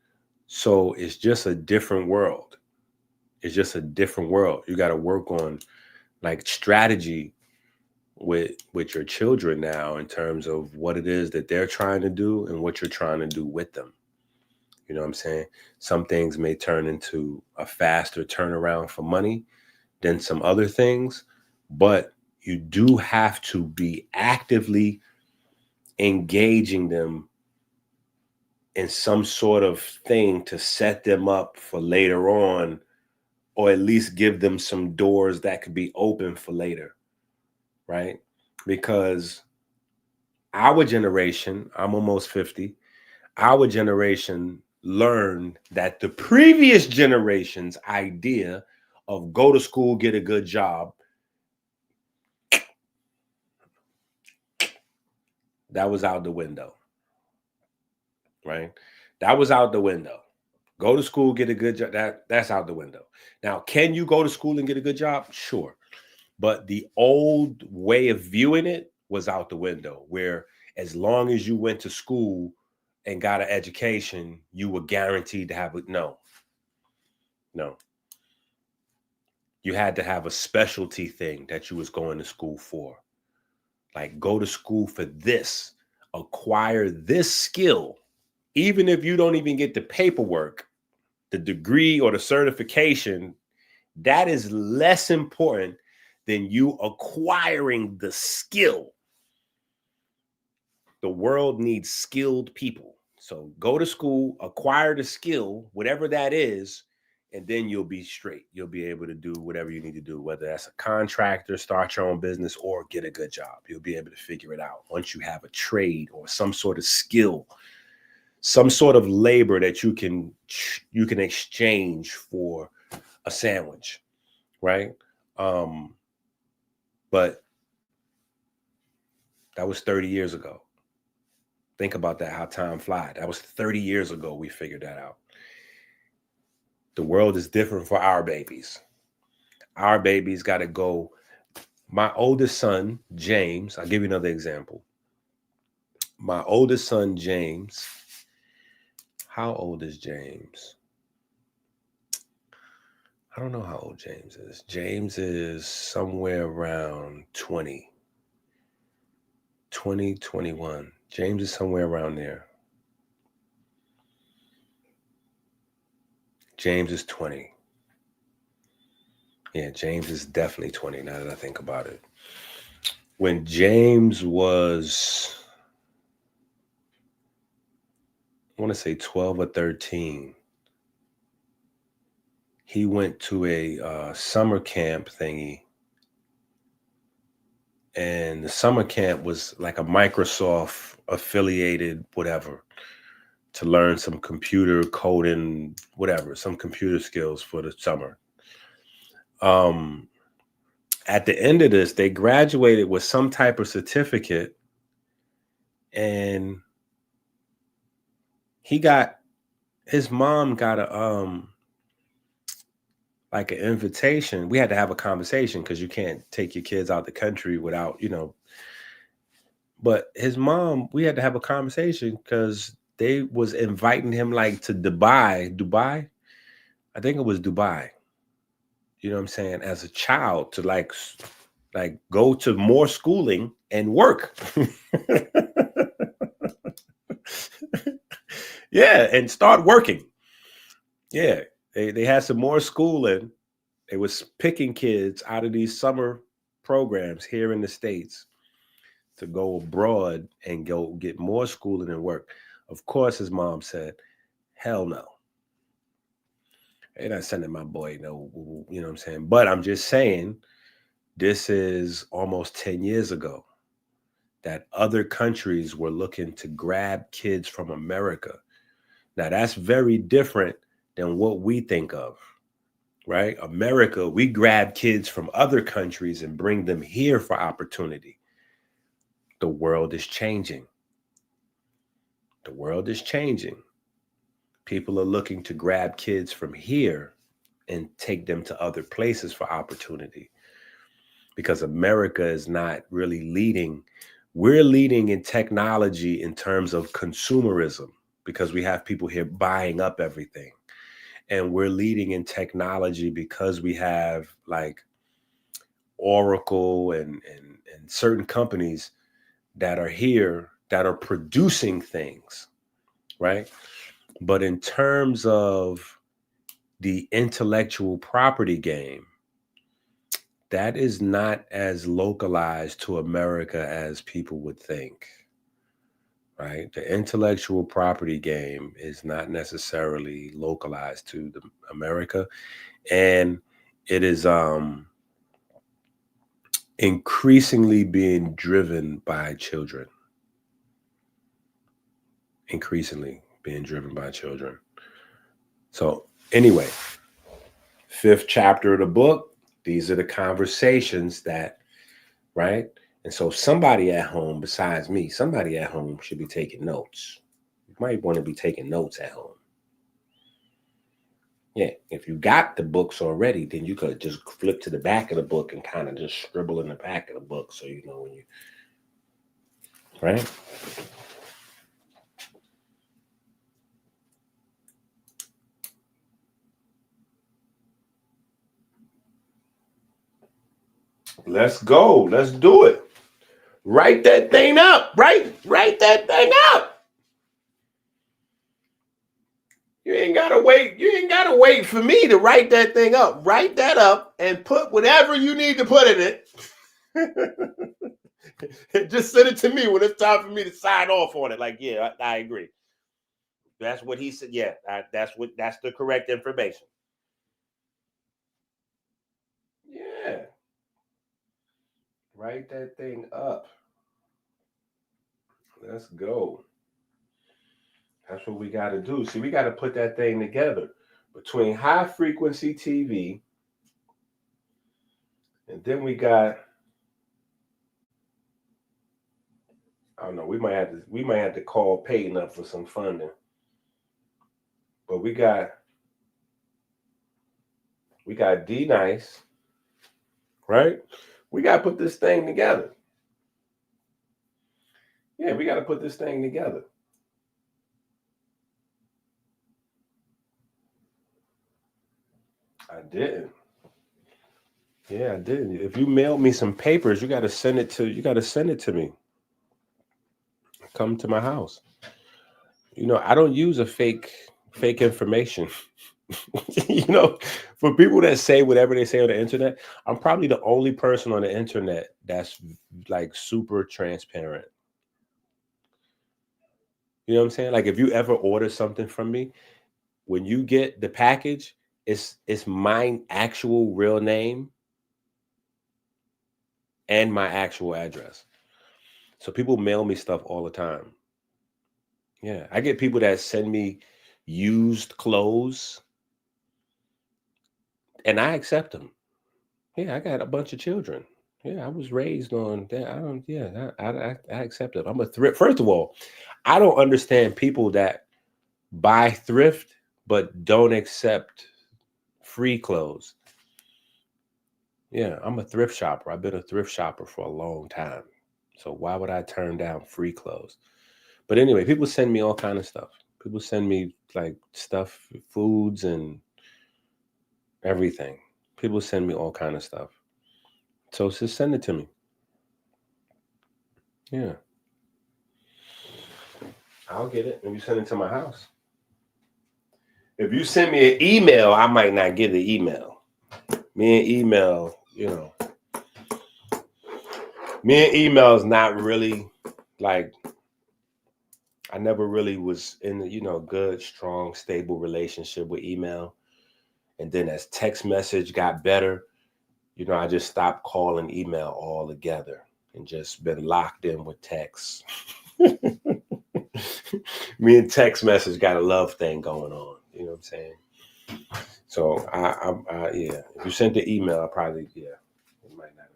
So it's just a different world. It's just a different world. You got to work on like strategy with your children now in terms of what it is that they're trying to do and what you're trying to do with them. You know what I'm saying? Some things may turn into a faster turnaround for money than some other things, but you do have to be actively engaging them in some sort of thing to set them up for later on, or at least give them some doors that could be open for later, right? Because our generation, I'm almost 50, our generation learned that the previous generation's idea of go to school, get a good job, that was out the window, right? That was out the window. Go to school, get a good job, that's out the window. Now, can you go to school and get a good job? Sure. But the old way of viewing it was out the window, where as long as you went to school and got an education, you were guaranteed to have no. You had to have a specialty thing that you was going to school for. Like, go to school for this, acquire this skill. Even if you don't even get the paperwork, the degree or the certification, that is less important than you acquiring the skill. The world needs skilled people. So go to school, acquire the skill, whatever that is, and then you'll be straight. You'll be able to do whatever you need to do, whether that's a contractor, start your own business, or get a good job. You'll be able to figure it out once you have a trade or some sort of skill, some sort of labor that you can exchange for a sandwich, right? But that was 30 years ago. Think about that, how time flies. That was 30 years ago we figured that out. The world is different for our babies. Our babies got to go. My oldest son, James, I'll give you another example. My oldest son, James, how old is James? I don't know how old James is. James is somewhere around 20, 21. James is somewhere around there. James is 20. Yeah, James is definitely 20 now that I think about it. When James was, I want to say 12 or 13, he went to a summer camp thingy. And the summer camp was like a Microsoft affiliated whatever, to learn some computer coding, whatever, some computer skills for the summer. At the end of this, they graduated with some type of certificate, and his mom got like an invitation. We had to have a conversation because you can't take your kids out the country without, but his mom, we had to have a conversation because they was inviting him like to Dubai. I think it was Dubai. You know what I'm saying? As a child to like go to more schooling and work. Yeah, and start working. Yeah, they had some more schooling. They was picking kids out of these summer programs here in the States to go abroad and go get more schooling and work. Of course, his mom said, hell no. They're not sending my boy no, you know what I'm saying? But I'm just saying, this is almost 10 years ago that other countries were looking to grab kids from America. Now, that's very different than what we think of, right? America, we grab kids from other countries and bring them here for opportunity. The world is changing. The world is changing. People are looking to grab kids from here and take them to other places for opportunity, because America is not really leading. We're leading in technology in terms of consumerism, because we have people here buying up everything. and we're leading in technology because we have like Oracle and certain companies that are here that are producing things, right? But in terms of the intellectual property game, that is not as localized to America as people would think, right? The intellectual property game is not necessarily localized to America, and it is increasingly being driven by children. Increasingly being driven by children. So anyway, 5th chapter of the book, these are the conversations that, right? And so somebody at home besides me, somebody at home should be taking notes. You might want to be taking notes at home. Yeah, if you got the books already, then you could just flip to the back of the book and kind of just scribble in the back of the book so you know when you, right? Let's go. Let's do it. Write that thing up. Write that thing up. You ain't gotta wait. You ain't gotta wait for me to write that thing up. Write that up and put whatever you need to put in it. Just send it to me when it's time for me to sign off on it. Like, yeah, I agree. That's what he said. Yeah, that's the correct information. Yeah. Write that thing up. Let's go. That's what we got to do. See, we got to put that thing together between high frequency TV, and then we got, I don't know, we might have to call Peyton up for some funding. But we got D Nice, right? We got to put this thing together. Yeah, we got to put this thing together. I didn't. Yeah, I did. If you mailed me some papers, you got to send it to me. Come to my house. You know, I don't use a fake information. You know, for people that say whatever they say on the internet, I'm probably the only person on the internet that's like super transparent. You know what I'm saying? Like if you ever order something from me, when you get the package, it's my actual real name and my actual address. So people mail me stuff all the time. Yeah, I get people that send me used clothes and I accept them. Yeah, I got a bunch of children. Yeah, I was raised on that. I accept it. I'm a thrift. First of all, I don't understand people that buy thrift but don't accept free clothes. Yeah, I'm a thrift shopper. I've been a thrift shopper for a long time. So why would I turn down free clothes? But anyway, people send me all kind of stuff. People send me like stuff, foods and everything. People send me all kind of stuff. So just send it to me. Yeah. I'll get it. If you send it to my house. If you send me an email, I might not get the email. Me and email, you know. Me and email is not really like, I never really was in the, good, strong, stable relationship with email. And then as text message got better, I just stopped calling email altogether and just been locked in with text. Me and text message got a love thing going on. You know what I'm saying? So I yeah. If you sent the email, I probably, yeah, it might not.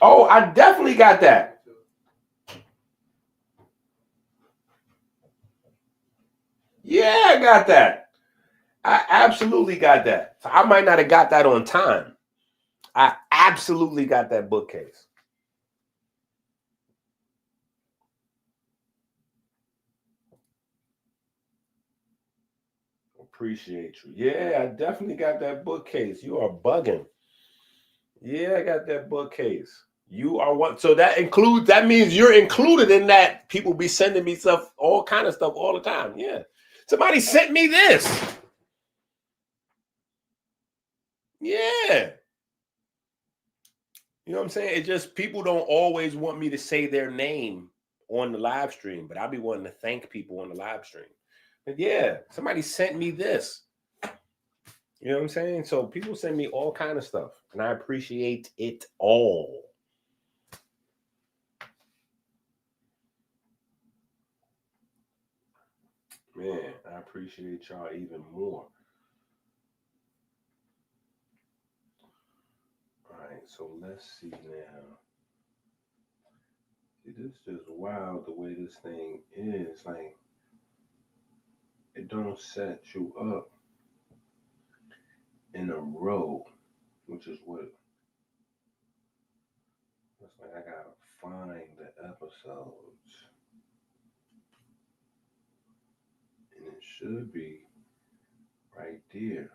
Oh, I definitely got that. Yeah, I got that. I absolutely got that. So I might not have got that on time. I absolutely got that bookcase. Appreciate you. Yeah, I definitely got that bookcase. You are bugging. Yeah, I got that bookcase. You are what? So that means you're included in that. People be sending me stuff, all kind of stuff all the time. Yeah. Somebody sent me this. Yeah. You know what I'm saying? It's just people don't always want me to say their name on the live stream, but I'll be wanting to thank people on the live stream. But yeah, somebody sent me this. You know what I'm saying? So people send me all kind of stuff, and I appreciate it all. Man, I appreciate y'all even more. All right, so let's see now. See, this is just wild the way this thing is. Like, it don't set you up in a row, which is what it's like. I gotta find the episodes, and it should be right there.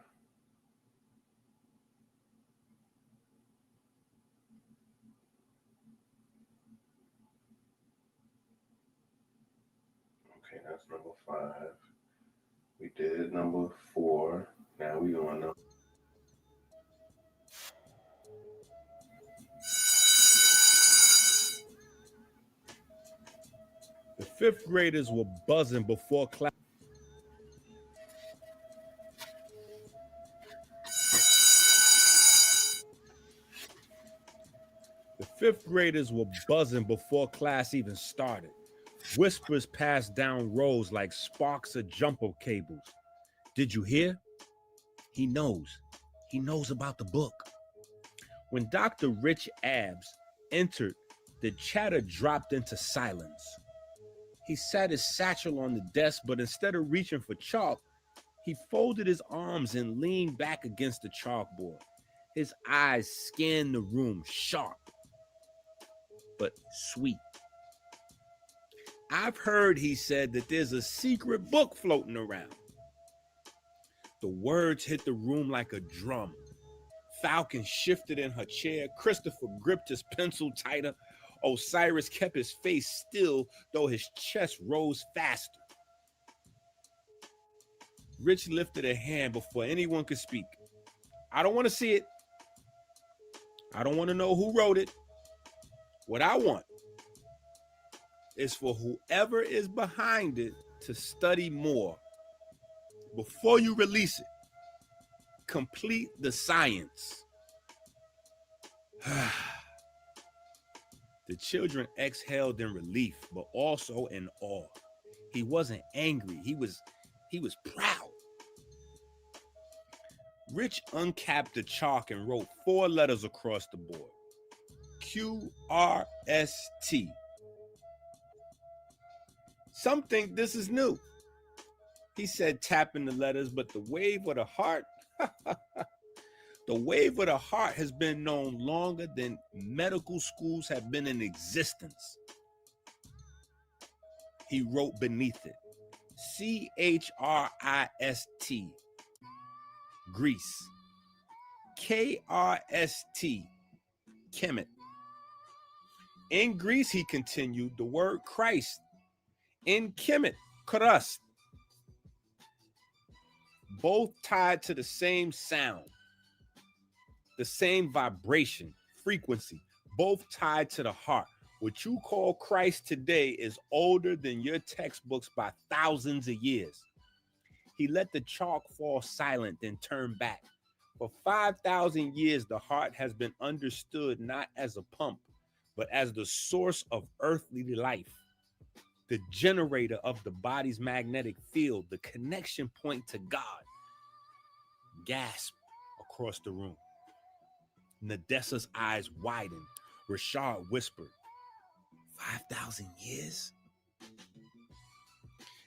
Okay, that's number 5. We did number 4. Now we on number. The 5th graders were buzzing before class. The 5th graders were buzzing before class even started. Whispers passed down rows like sparks of jumper cables. Did you hear? He knows. He knows about the book. When Dr. Rich Abs entered, the chatter dropped into silence. He sat his satchel on the desk, but instead of reaching for chalk, he folded his arms and leaned back against the chalkboard. His eyes scanned the room, sharp but sweet. I've heard, he said, that there's a secret book floating around. The words hit the room like a drum. Falcon shifted in her chair. Christopher gripped his pencil tighter. Osiris kept his face still, though his chest rose faster. Rich lifted a hand before anyone could speak. I don't want to see it. I don't want to know who wrote it. What I want is for whoever is behind it to study more. Before you release it, complete the science. The children exhaled in relief, but also in awe. He wasn't angry. He was proud. Rich uncapped the chalk and wrote 4 letters across the board. QRST. Some think this is new, he said, tapping the letters, but the wave of the heart, the wave of the heart has been known longer than medical schools have been in existence. He wrote beneath it, CHRIST, Greece. QRST, Kemet. In Greece, he continued, the word Christ. In Kemet, QRST. Both tied to the same sound, the same vibration, frequency, both tied to the heart. What you call Christ today is older than your textbooks by thousands of years. He let the chalk fall silent, then turned back. For 5,000 years, the heart has been understood not as a pump, but as the source of earthly life, the generator of the body's magnetic field, the connection point to God. Gasp across the room. Nadessa's eyes widened. Rashad whispered, 5,000 years?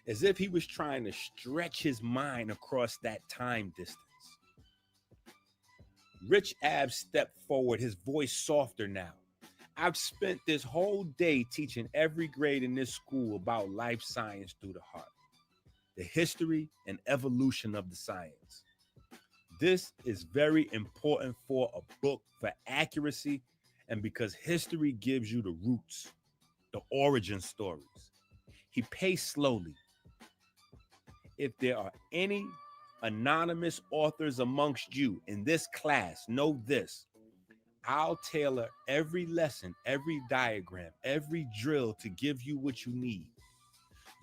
As if he was trying to stretch his mind across that time distance. Rich Abs stepped forward, his voice softer now. I've spent this whole day teaching every grade in this school about life science through the heart. the history and evolution of the science. This is very important for a book for accuracy and because history gives you the roots, the origin stories. He paced slowly. If there are any anonymous authors amongst you in this class, know this. I'll tailor every lesson, every diagram, every drill to give you what you need.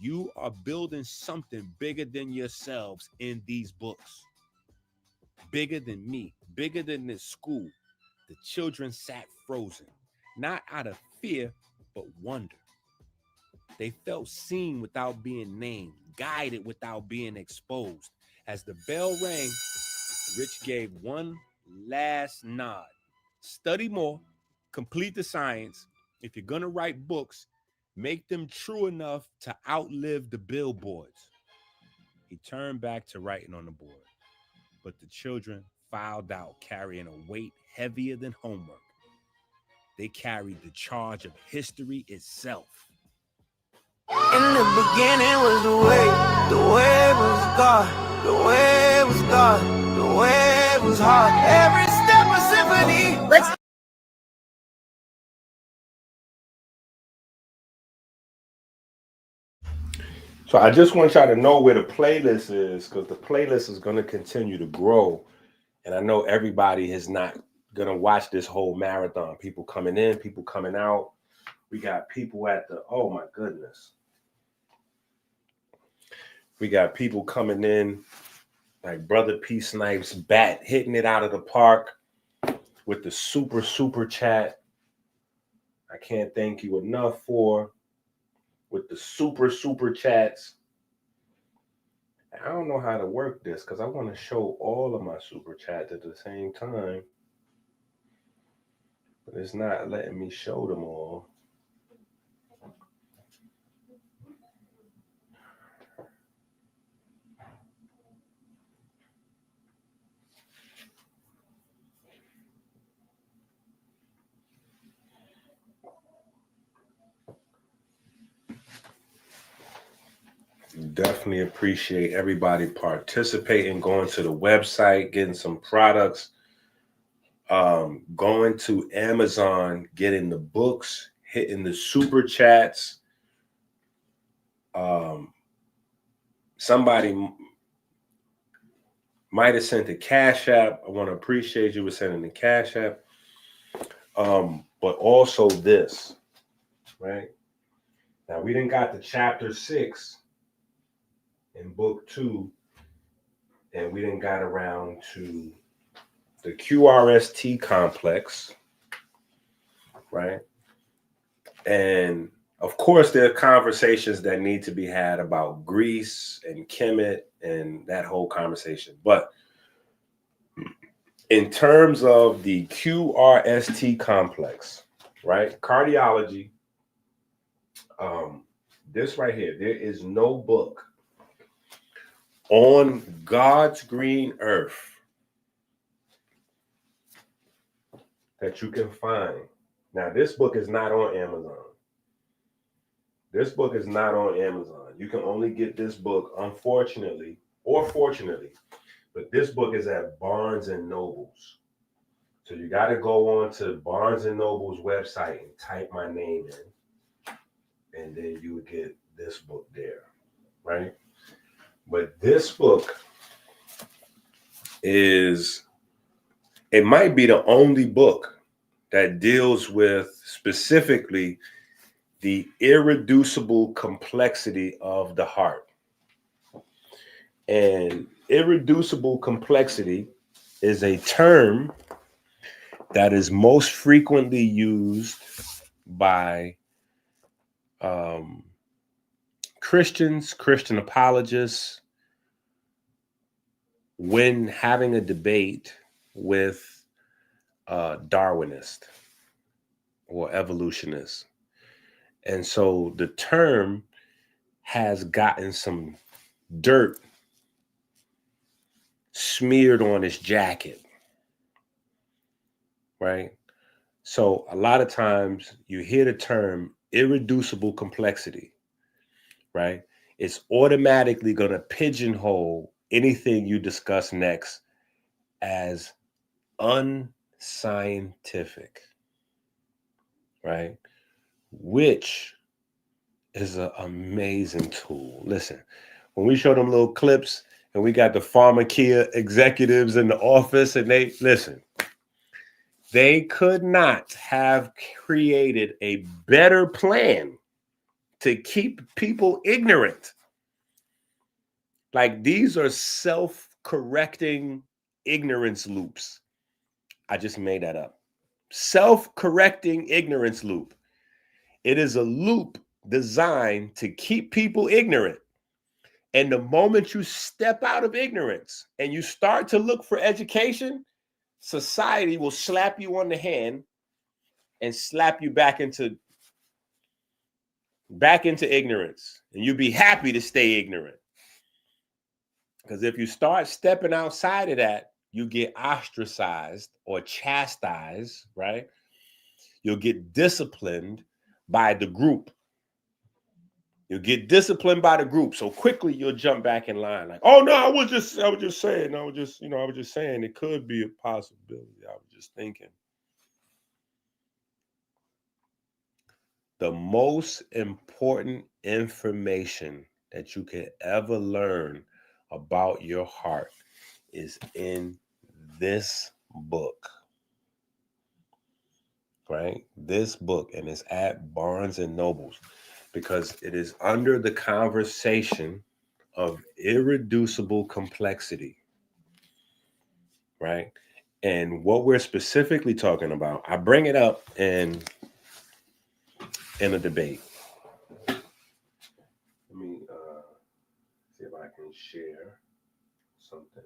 You are building something bigger than yourselves in these books. Bigger than me, bigger than this school. The children sat frozen, not out of fear, but wonder. They felt seen without being named, guided without being exposed. As the bell rang, Rich gave one last nod. Study more, complete the science. If you're going to write books, make them true enough to outlive the billboards. He turned back to writing on the board, but the children filed out carrying a weight heavier than homework. They carried the charge of history itself. In the beginning was the way was God, the way was God, the way was hard. Every step a symphony. Let's So I just want y'all to know where the playlist is, because the playlist is going to continue to grow. And I know everybody is not going to watch this whole marathon. People coming in, people coming out. We got people at the, oh my goodness. We got people coming in like Brother P. Snipes bat, hitting it out of the park with the super chat. I can't thank you enough for. With the super chats. I don't know how to work this because I want to show all of my super chats at the same time. But it's not letting me show them all. Definitely appreciate everybody participating, going to the website, getting some products, going to Amazon, getting the books, hitting the super chats. Somebody might have sent the Cash App. I want to appreciate you for sending the Cash App. But also this, right? Now we done got to chapter 6 in book 2, and we done got around to the QRST complex, right? And of course, there are conversations that need to be had about Greece and Kemet and that whole conversation. But in terms of the QRST complex, right? Cardiology, this right here, there is no book on God's green earth that you can find. Now, this book is not on Amazon. This book is not on Amazon. You can only get this book, unfortunately, or fortunately, but this book is at Barnes and Noble's. So you got to go on to Barnes and Noble's website and type my name in, and then you would get this book there, right? But this book is, it might be the only book that deals with specifically the irreducible complexity of the heart. And irreducible complexity is a term that is most frequently used by Christians, Christian apologists, when having a debate with Darwinists or evolutionists. And so the term has gotten some dirt smeared on its jacket, right? So a lot of times you hear the term irreducible complexity, right? it's automatically going to pigeonhole anything you discuss next as unscientific, right? Which is an amazing tool. Listen, when we show them little clips and we got the pharmacia executives in the office and they, listen, they could not have created a better plan to keep people ignorant. Like, these are self-correcting ignorance loops. I just made that up. Self-correcting ignorance loop. It is a loop designed to keep people ignorant. And the moment you step out of ignorance and you start to look for education, society will slap you on the hand and slap you back into ignorance. And you'll be happy to stay ignorant. Because if you start stepping outside of that, you get ostracized or chastised, right? You'll get disciplined by the group. You'll get disciplined by the group. So quickly you'll jump back in line. Like, oh no, I was just saying it could be a possibility. I was just thinking. The most important information that you can ever learn about your heart is in this book, right? This book, and it's at Barnes and Nobles because it is under the conversation of irreducible complexity, right? And what we're specifically talking about, I bring it up in a debate. Let me see if I can share something.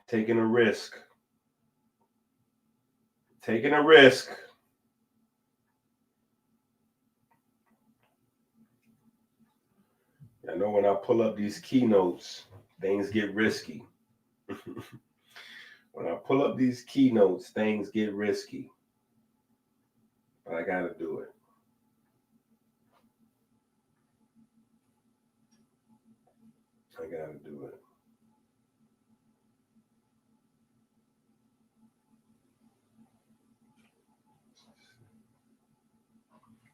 Taking a risk. Taking a risk. I know when I pull up these keynotes, things get risky. When I pull up these keynotes, things get risky. But I gotta do it. I gotta do it.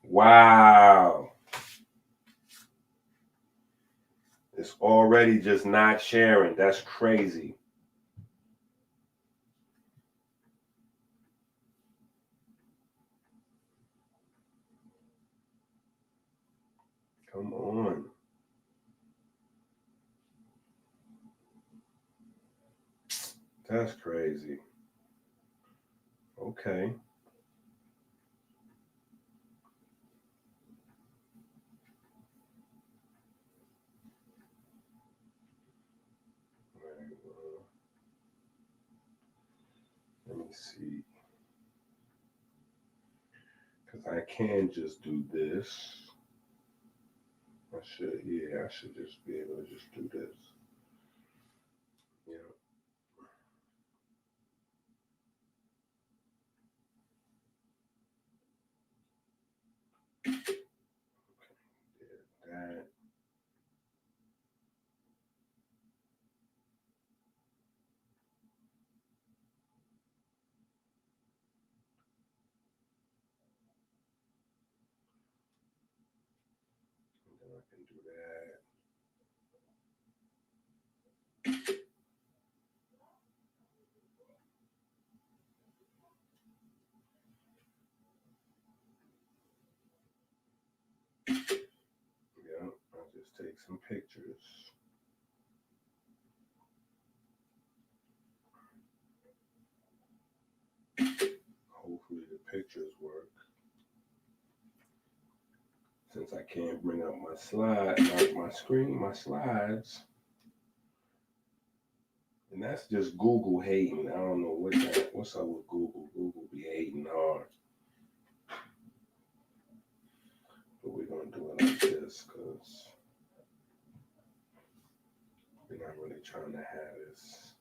Wow. It's already just not sharing. That's crazy. Come on. That's crazy. Okay. Let me see. Because I can just do this. I should just be able to just do this. Yeah. That. And then I can do that. Yeah, I'll just take some pictures. Hopefully the pictures work. Since I can't bring up my slides. And that's just Google hating. I don't know what's up with Google. Google be hating hard. But we're gonna do it like this because we're not really trying to have this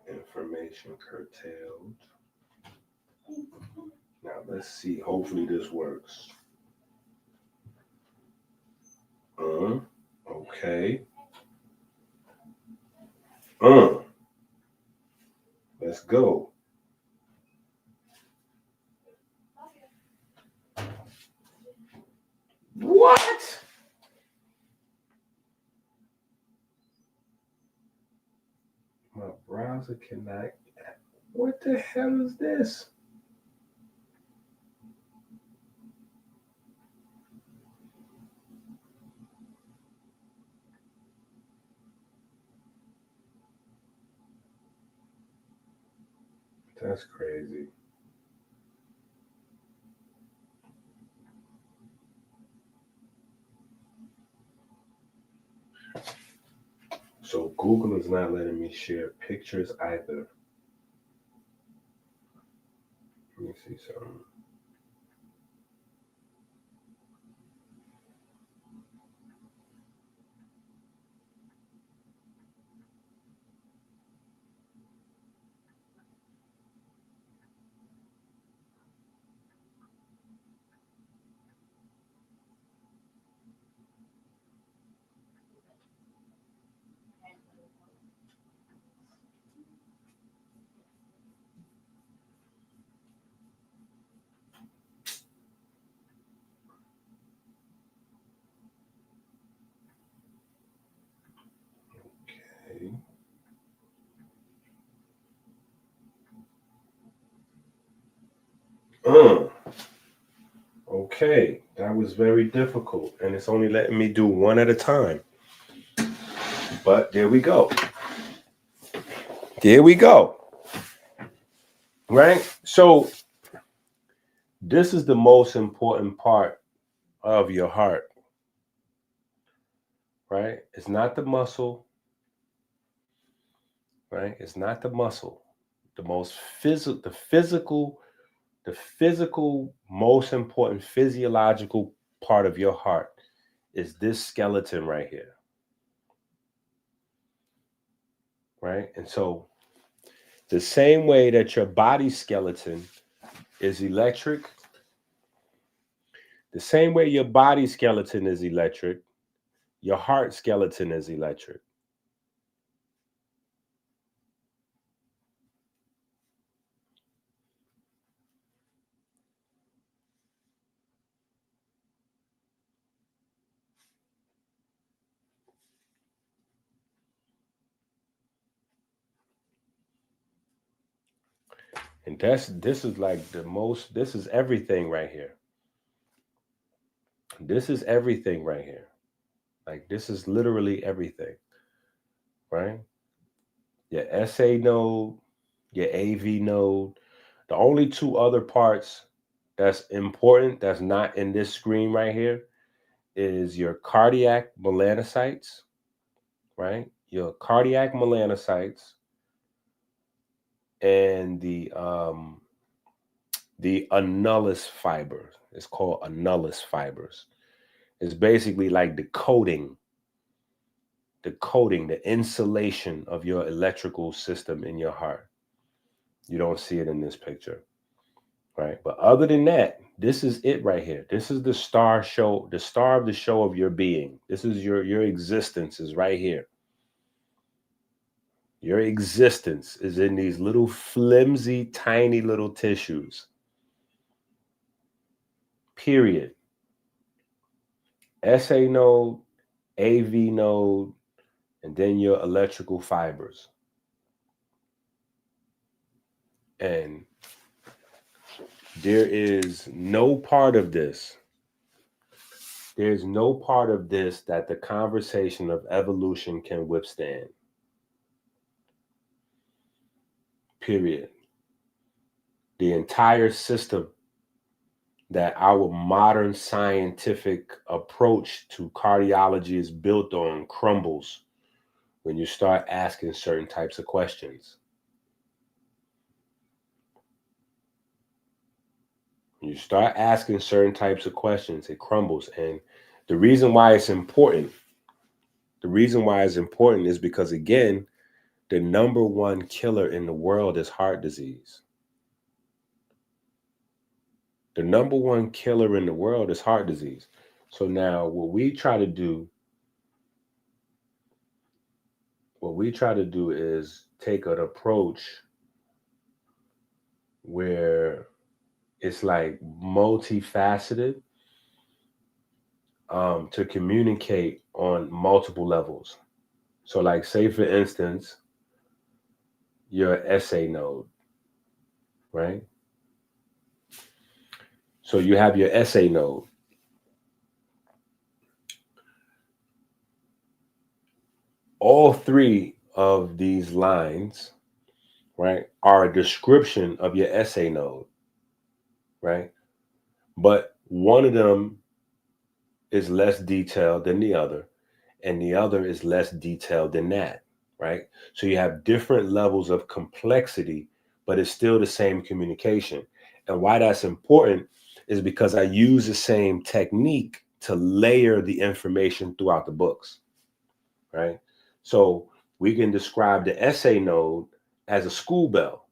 information curtailed. Now let's see. Hopefully this works. Okay. Let's go. What? My browser cannot. What the hell is this? That's crazy. So Google is not letting me share pictures either. Let me see something. Okay, that was very difficult, and it's only letting me do one at a time. But there we go. There we go. Right? So this is the most important part of your heart. Right? It's not the muscle. Right? It's not the muscle. The most the physical, most important physiological part of your heart is this skeleton right here. Right? And so the same way that your body skeleton is electric, the same way your body skeleton is electric, your heart skeleton is electric. And this is like this is everything right here. This is everything right here. Like this is literally everything, right? Your SA node, your AV node. The only two other parts that's important that's not in this screen right here is your cardiac melanocytes, right? Your cardiac melanocytes and the annulus fibers. It's called annulus fibers. It's basically like the coating, the insulation of your electrical system in your heart. You don't see it in this picture, right? But other than that, this is it right here. This is the star of the show of your being. This is your existence is right here. Your existence is in these little flimsy, tiny little tissues. Period. SA node, AV node, and then your electrical fibers. And there is no part of this. There's no part of this that the conversation of evolution can withstand. Period. The entire system that our modern scientific approach to cardiology is built on crumbles when you start asking certain types of questions. When you start asking certain types of questions, it crumbles. And the reason why it's important, is because, again, the number one killer in the world is heart disease. The number one killer in the world is heart disease. So now what we try to do is take an approach where it's like multifaceted, to communicate on multiple levels. So like, say for instance, your SA node, right? So you have your SA node. All three of these lines, right, are a description of your SA node, right? But one of them is less detailed than the other, and the other is less detailed than that, right? So you have different levels of complexity, but it's still the same communication. And why that's important is because I use the same technique to layer the information throughout the books, right? So we can describe the SA node as a school bell.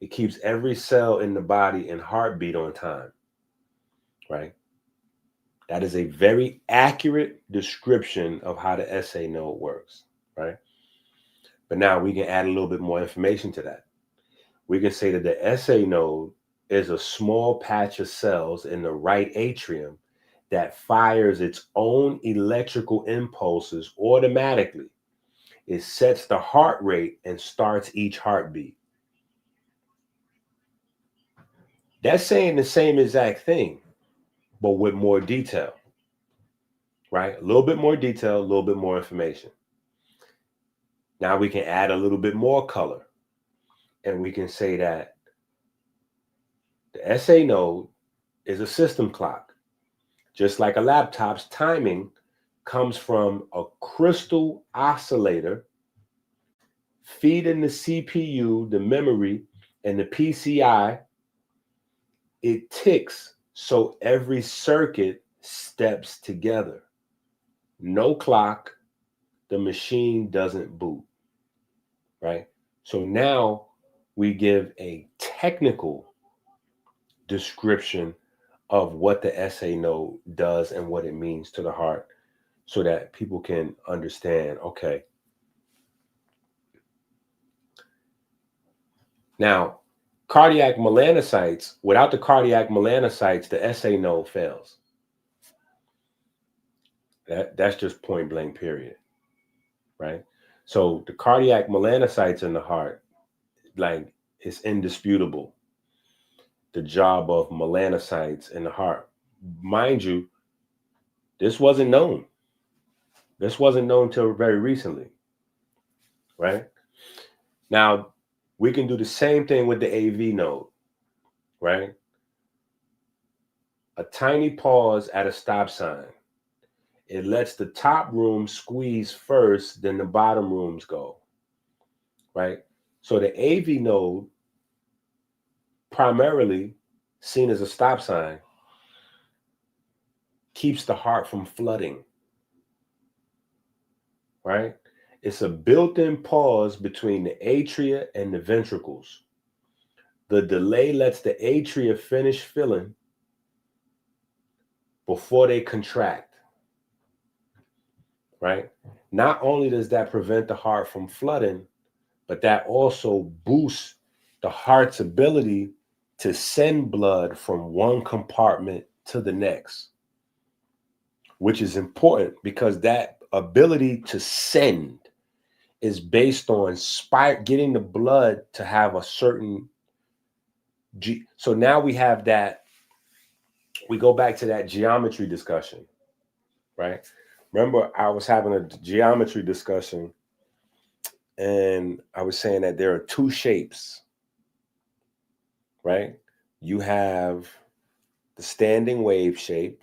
It keeps every cell in the body in heartbeat on time, right? That is a very accurate description of how the SA node works, right? But now we can add a little bit more information to that. We can say that the SA node is a small patch of cells in the right atrium that fires its own electrical impulses automatically. It sets the heart rate and starts each heartbeat. That's saying the same exact thing, but with more detail, right? A little bit more detail, a little bit more information. Now we can add a little bit more color, and we can say that the SA node is a system clock. Just like a laptop's timing comes from a crystal oscillator feeding the CPU, the memory, and the PCI. It ticks so every circuit steps together. No clock, the machine doesn't boot, right? So now we give a technical description of what the SA node does and what it means to the heart, so that people can understand, okay. Now, cardiac melanocytes, without the cardiac melanocytes, the SA node fails. That's just point blank, period, right? So the cardiac melanocytes in the heart, like, it's indisputable, the job of melanocytes in the heart. Mind you, this wasn't known. This wasn't known till very recently, right? Now, we can do the same thing with the AV node, right? A tiny pause at a stop sign. It lets the top room squeeze first, then the bottom rooms go, right? So the AV node, primarily seen as a stop sign, keeps the heart from flooding, right? It's a built-in pause between the atria and the ventricles. The delay lets the atria finish filling before they contract, right? Not only does that prevent the heart from flooding, but that also boosts the heart's ability to send blood from one compartment to the next, which is important because that ability to send is based on getting the blood to have a certain so now we have that. We go back to that geometry discussion, right? Remember, I was having a geometry discussion and I was saying that there are two shapes, right? You have the standing wave shape,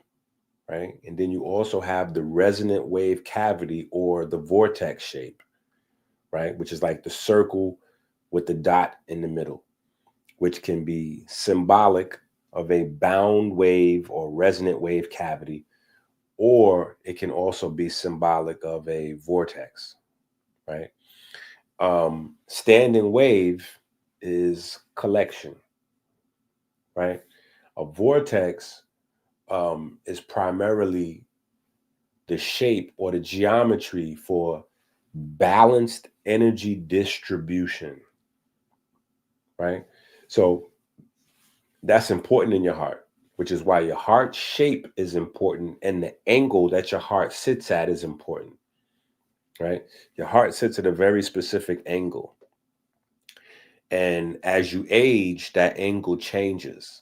right? And then you also have the resonant wave cavity, or the vortex shape, right? Which is like the circle with the dot in the middle, which can be symbolic of a bound wave or resonant wave cavity, or it can also be symbolic of a vortex, right? Standing wave is collection, right? A vortex is primarily the shape or the geometry for balanced energy distribution, right? So that's important in your heart, which is why your heart shape is important and the angle that your heart sits at is important, right? Your heart sits at a very specific angle. And as you age, that angle changes.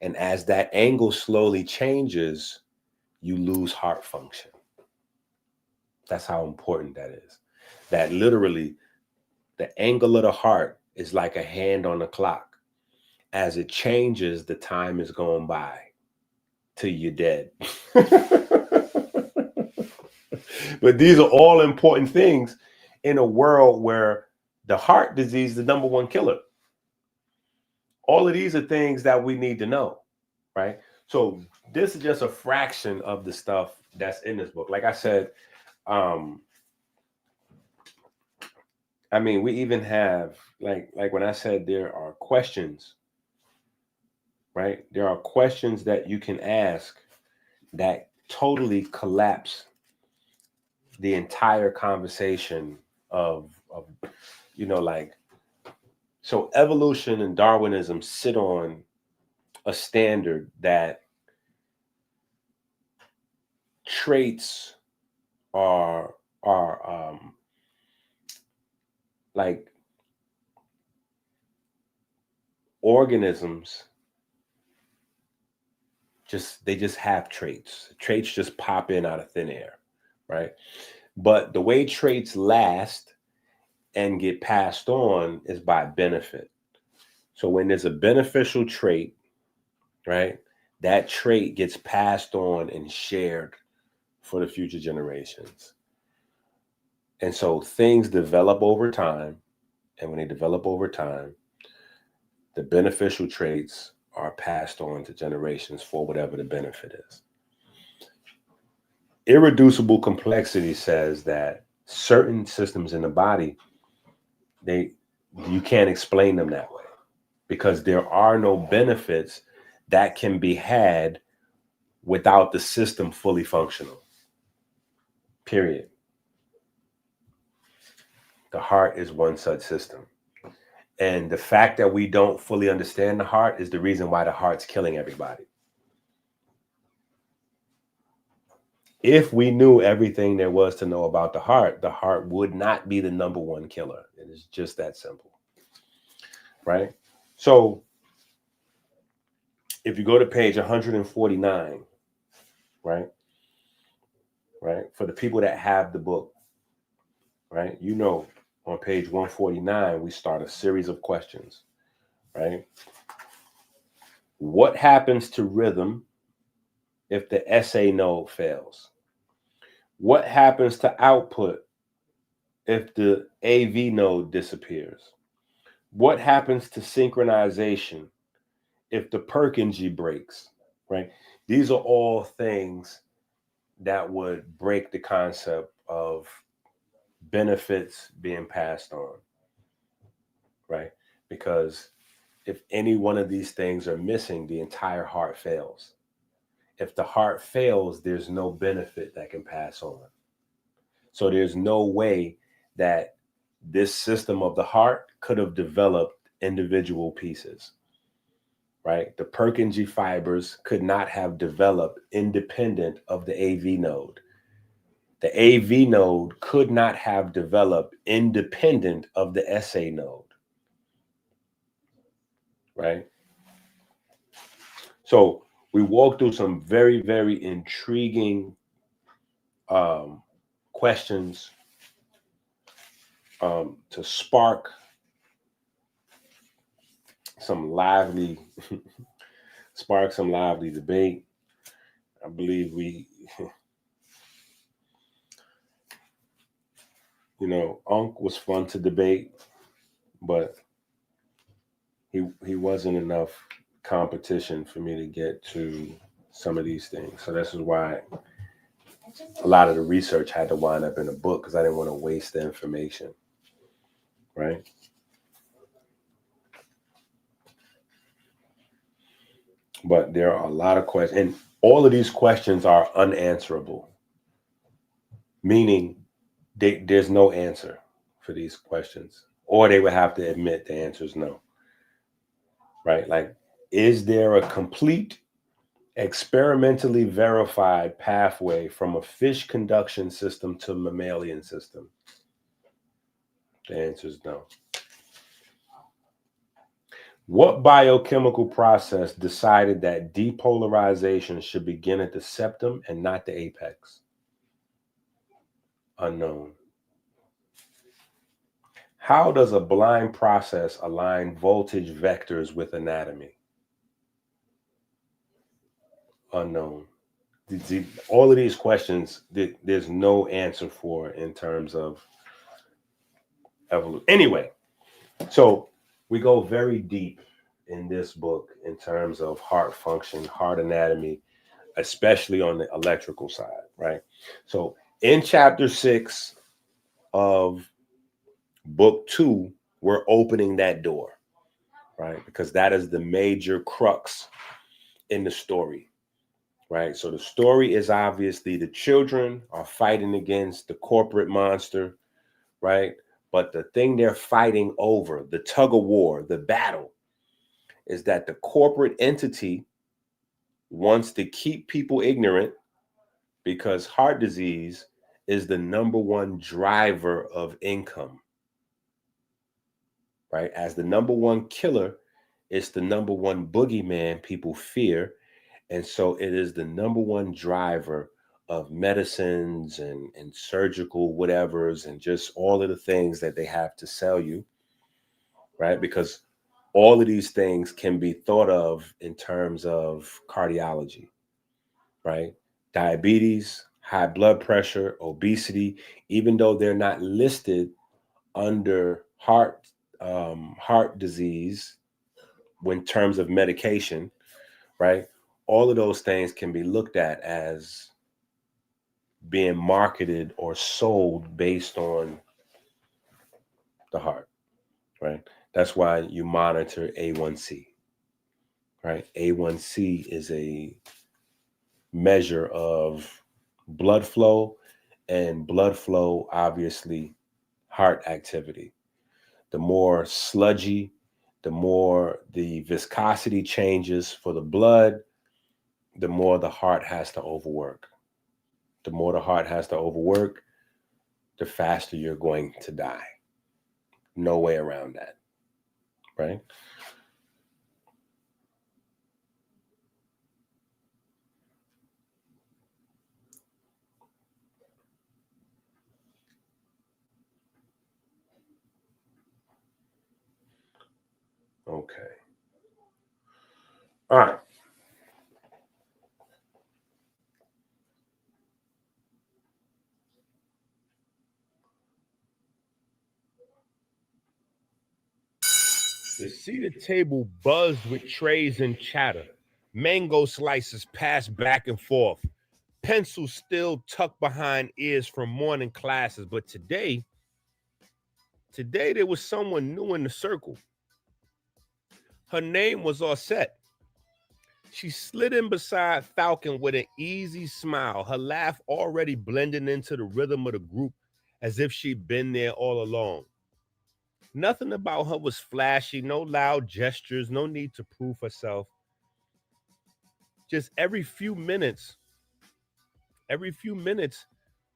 And as that angle slowly changes, you lose heart function. That's how important that is. That literally, the angle of the heart is like a hand on the clock. As it changes, the time is going by till you're dead. But these are all important things in a world where the heart disease is the number one killer. All of these are things that we need to know, right? So this is just a fraction of the stuff that's in this book. Like I said, I mean, we even have, like when I said there are questions, right? There are questions that you can ask that totally collapse the entire conversation of like, so evolution and Darwinism sit on a standard that traits are like organisms they just have traits. Traits just pop in out of thin air, right? But the way traits last and get passed on is by benefit. So when there's a beneficial trait, right, that trait gets passed on and shared for the future generations. And so things develop over time. And when they develop over time, the beneficial traits are passed on to generations for whatever the benefit is. Irreducible complexity says that certain systems in the body, you can't explain them that way because there are no benefits that can be had without the system fully functional. Period. The heart is one such system. And the fact that we don't fully understand the heart is the reason why the heart's killing everybody. If we knew everything there was to know about the heart would not be the number one killer. It is just that simple, right? So if you go to page 149, right, for the people that have the book, right, on page 149, we start a series of questions, right? What happens to rhythm if the SA node fails? What happens to output if the AV node disappears? What happens to synchronization if the Purkinje breaks, right? These are all things that would break the concept of benefits being passed on, right? Because if any one of these things are missing, the entire heart fails. If the heart fails, there's no benefit that can pass on. So there's no way that this system of the heart could have developed individual pieces, right? The Purkinje fibers could not have developed independent of the AV node. The AV node could not have developed independent of the SA node, right? So we walked through some very, very intriguing questions to spark some lively debate. I believe Unc was fun to debate, but he wasn't enough competition for me to get to some of these things. So this is why a lot of the research had to wind up in a book, because I didn't want to waste the information, right? But there are a lot of questions, and all of these questions are unanswerable, meaning there's no answer for these questions, or they would have to admit the answer is no. Right? Like, is there a complete experimentally verified pathway from a fish conduction system to mammalian system? The answer is no. What biochemical process decided that depolarization should begin at the septum and not the apex? Unknown. How does a blind process align voltage vectors with anatomy? Unknown. All of these questions, there's no answer for in terms of evolution. Anyway, so we go very deep in this book in terms of heart function, heart anatomy, especially on the electrical side, right? So in chapter 6 of book 2, we're opening that door, right? Because that is the major crux in the story, right? So the story is obviously the children are fighting against the corporate monster, right? But the thing they're fighting over, the tug of war, the battle, is that the corporate entity wants to keep people ignorant because heart disease is the number one driver of income, right? As the number one killer, it's the number one boogeyman people fear. And so it is the number one driver of medicines and surgical whatevers and just all of the things that they have to sell you, right? Because all of these things can be thought of in terms of cardiology, right? Diabetes, high blood pressure, obesity, even though they're not listed under heart disease when terms of medication, right? All of those things can be looked at as being marketed or sold based on the heart, right? That's why you monitor A1C, right? A1C is a measure of blood flow, and blood flow, obviously, heart activity. The more sludgy, the more the viscosity changes for the blood, the more the heart has to overwork. The more the heart has to overwork, the faster you're going to die. No way around that, right? Okay. All right. The seated table buzzed with trays and chatter. Mango slices passed back and forth. Pencils still tucked behind ears from morning classes. But today there was someone new in the circle. Her name was Osset. She slid in beside Falcon with an easy smile, her laugh already blending into the rhythm of the group as if she'd been there all along. Nothing about her was flashy, no loud gestures, no need to prove herself. Just every few minutes,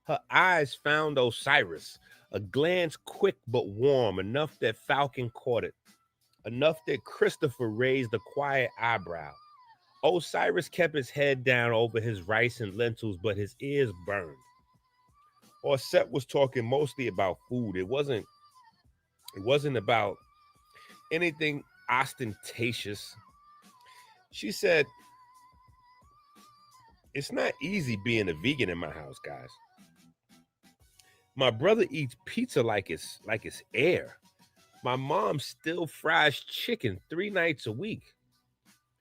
her eyes found Osiris, a glance quick but warm, enough that Falcon caught it, enough that Christopher raised a quiet eyebrow. Osiris kept his head down over his rice and lentils, but his ears burned. Osset was talking mostly about food. It wasn't about anything ostentatious. She said, "It's not easy being a vegan in my house, guys. My brother eats pizza like it's air. My mom still fries chicken 3 nights a week.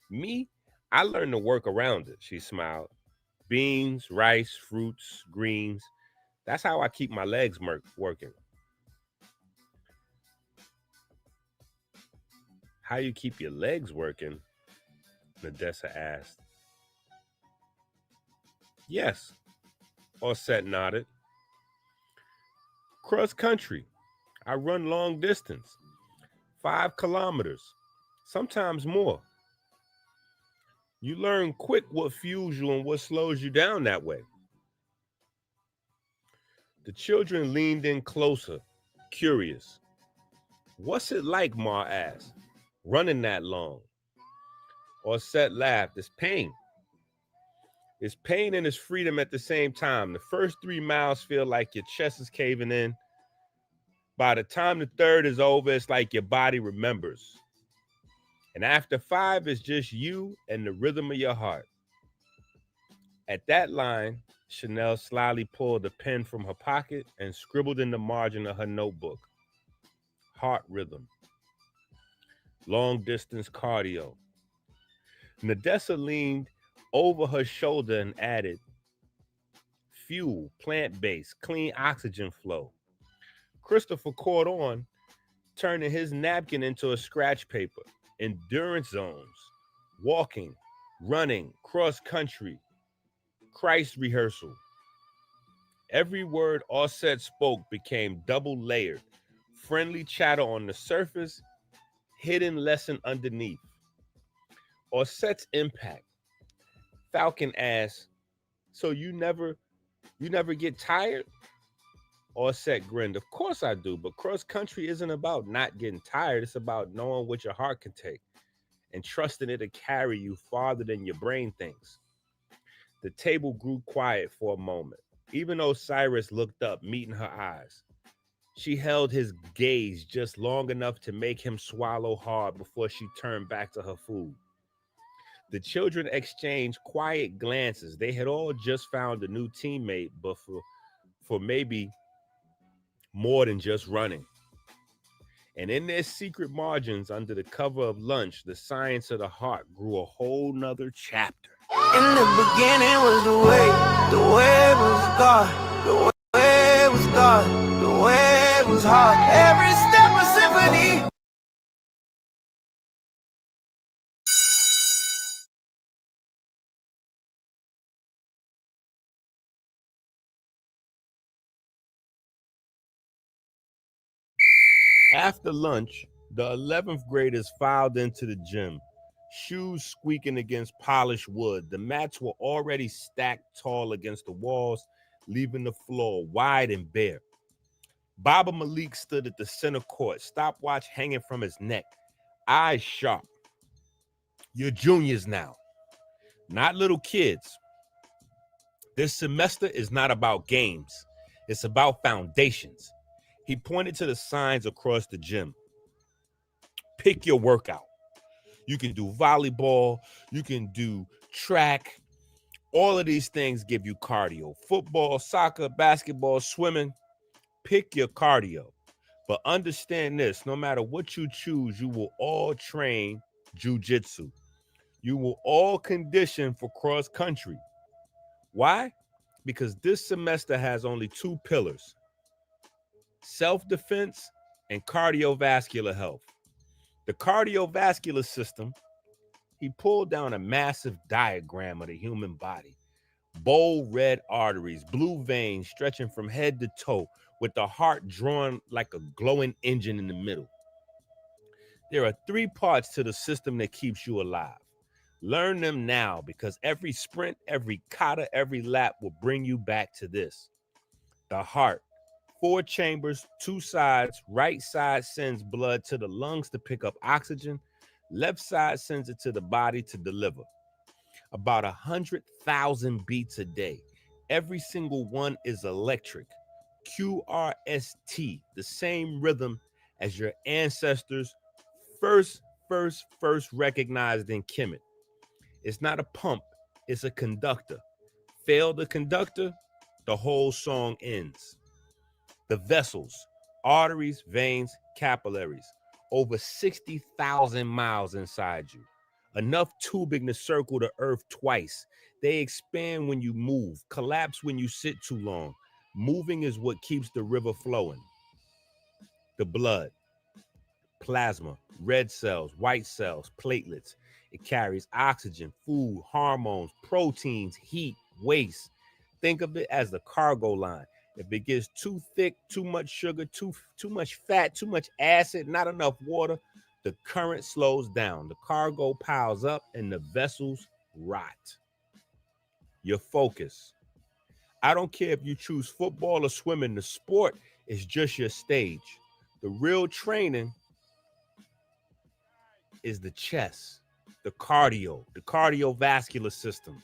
Me, I learned to work around it." She smiled. Beans, rice, fruits, greens. That's how I keep my legs working. How you keep your legs working? Nadessa asked. Yes, Osset nodded. Cross country. I run long distance, 5 kilometers, sometimes more. You learn quick what fuels you and what slows you down that way. The children leaned in closer, curious. What's it like, Ma asked, running that long? Osset laughed. It's pain. It's pain and it's freedom at the same time. The first 3 miles feel like your chest is caving in. By the time the third is over, it's like your body remembers. And after 5, it's just you and the rhythm of your heart. At that line, Chanel slyly pulled a pen from her pocket and scribbled in the margin of her notebook. Heart rhythm. Long distance cardio. Nadessa leaned over her shoulder and added, fuel, plant-based, clean oxygen flow. Christopher caught on, turning his napkin into a scratch paper. Endurance zones, walking, running, cross country, Christ rehearsal. Every word Osset spoke became double layered, friendly chatter on the surface, hidden lesson underneath. Osset's impact. Falcon asked, so you never get tired? Osset grinned. Of course I do, but cross country isn't about not getting tired. It's about knowing what your heart can take and trusting it to carry you farther than your brain thinks. The table grew quiet for a moment, even though Cyrus looked up, meeting her eyes. She held his gaze just long enough to make him swallow hard before she turned back to her food. The children exchanged quiet glances. They had all just found a new teammate, but for maybe more than just running. And in their secret margins, under the cover of lunch, the science of the heart grew a whole nother chapter. In the beginning was the way was God, the way was God, the way was hard. Every step a symphony. After lunch, the 11th graders filed into the gym, shoes squeaking against polished wood. The mats were already stacked tall against the walls, leaving the floor wide and bare. Baba Malik stood at the center court, stopwatch hanging from his neck, eyes sharp. You're juniors now, not little kids. This semester is not about games. It's about foundations. He pointed to the signs across the gym. Pick your workout. You can do volleyball. You can do track. All of these things give you cardio. Football, soccer, basketball, swimming. Pick your cardio. But understand this, no matter what you choose, you will all train jujitsu. You will all condition for cross country. Why? Because this semester has only 2 pillars: self-defense and cardiovascular health. The cardiovascular system, he pulled down a massive diagram of the human body. Bold red arteries, blue veins stretching from head to toe, with the heart drawn like a glowing engine in the middle. There are 3 parts to the system that keeps you alive. Learn them now, because every sprint, every kata, every lap will bring you back to this. The heart, 4 chambers, 2 sides. Right side sends blood to the lungs to pick up oxygen. Left side sends it to the body to deliver. About 100,000 beats a day. Every single one is electric. QRST, the same rhythm as your ancestors first recognized in Kemet. It's not a pump, it's a conductor. Fail the conductor, the whole song ends. The vessels, arteries, veins, capillaries, over 60,000 miles inside you. Enough tubing to circle the earth twice. They expand when you move, collapse when you sit too long. Moving is what keeps the river flowing. The blood, plasma, red cells, white cells, platelets. It carries oxygen, food, hormones, proteins, heat, waste. Think of it as the cargo line. If it gets too thick, too much sugar, too much fat, too much acid, not enough water, the current slows down. The cargo piles up and the vessels rot. Your focus. I don't care if you choose football or swimming, the sport is just your stage. The real training is the chest, the cardiovascular system.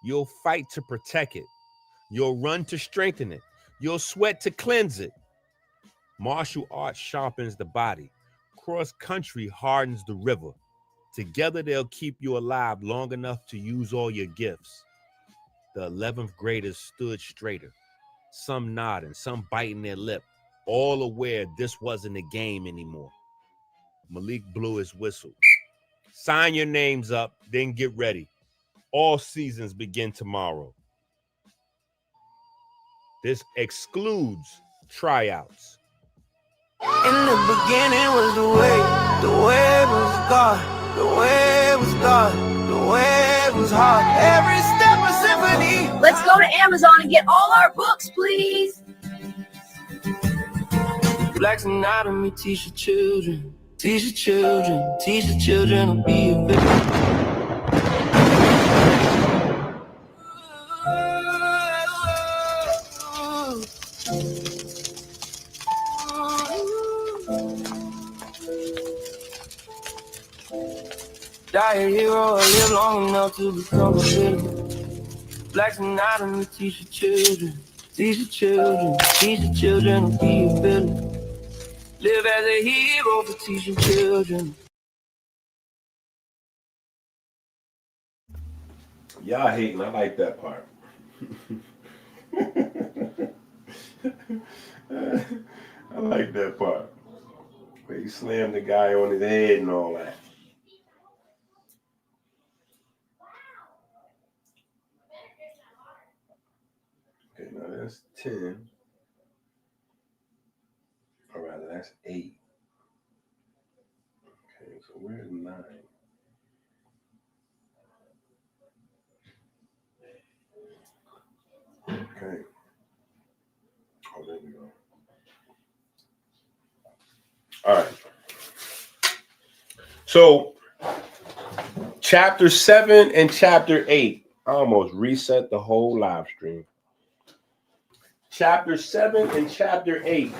You'll fight to protect it. You'll run to strengthen it. You'll sweat to cleanse it. Martial arts sharpens the body. Cross country hardens the river. Together, they'll keep you alive long enough to use all your gifts. The 11th graders stood straighter, some nodding, some biting their lip, all aware this wasn't a game anymore. Malik blew his whistle. Sign your names up, then get ready. All seasons begin tomorrow. This excludes tryouts. In the beginning was the way was God, the way was God, the way was hard. Every step a symphony. Let's go to Amazon and get all our books, please. Black's anatomy, teach your children, teach your children, teach your children to be a victim. Die a hero or live long enough to become a villain. Black's anatomy, teach your children, teach your children, teach your children to be a villain. Live as a hero for teaching children. Y'all hating, I like that part. I like that part. Where he slammed the guy on his head and all that. Okay, now that's 10. Or rather, that's 8. Okay, so where's 9? Okay. Oh, there we go. All right. So, chapter 7 and chapter 8. I almost reset the whole live stream. Chapter 7 and chapter 8.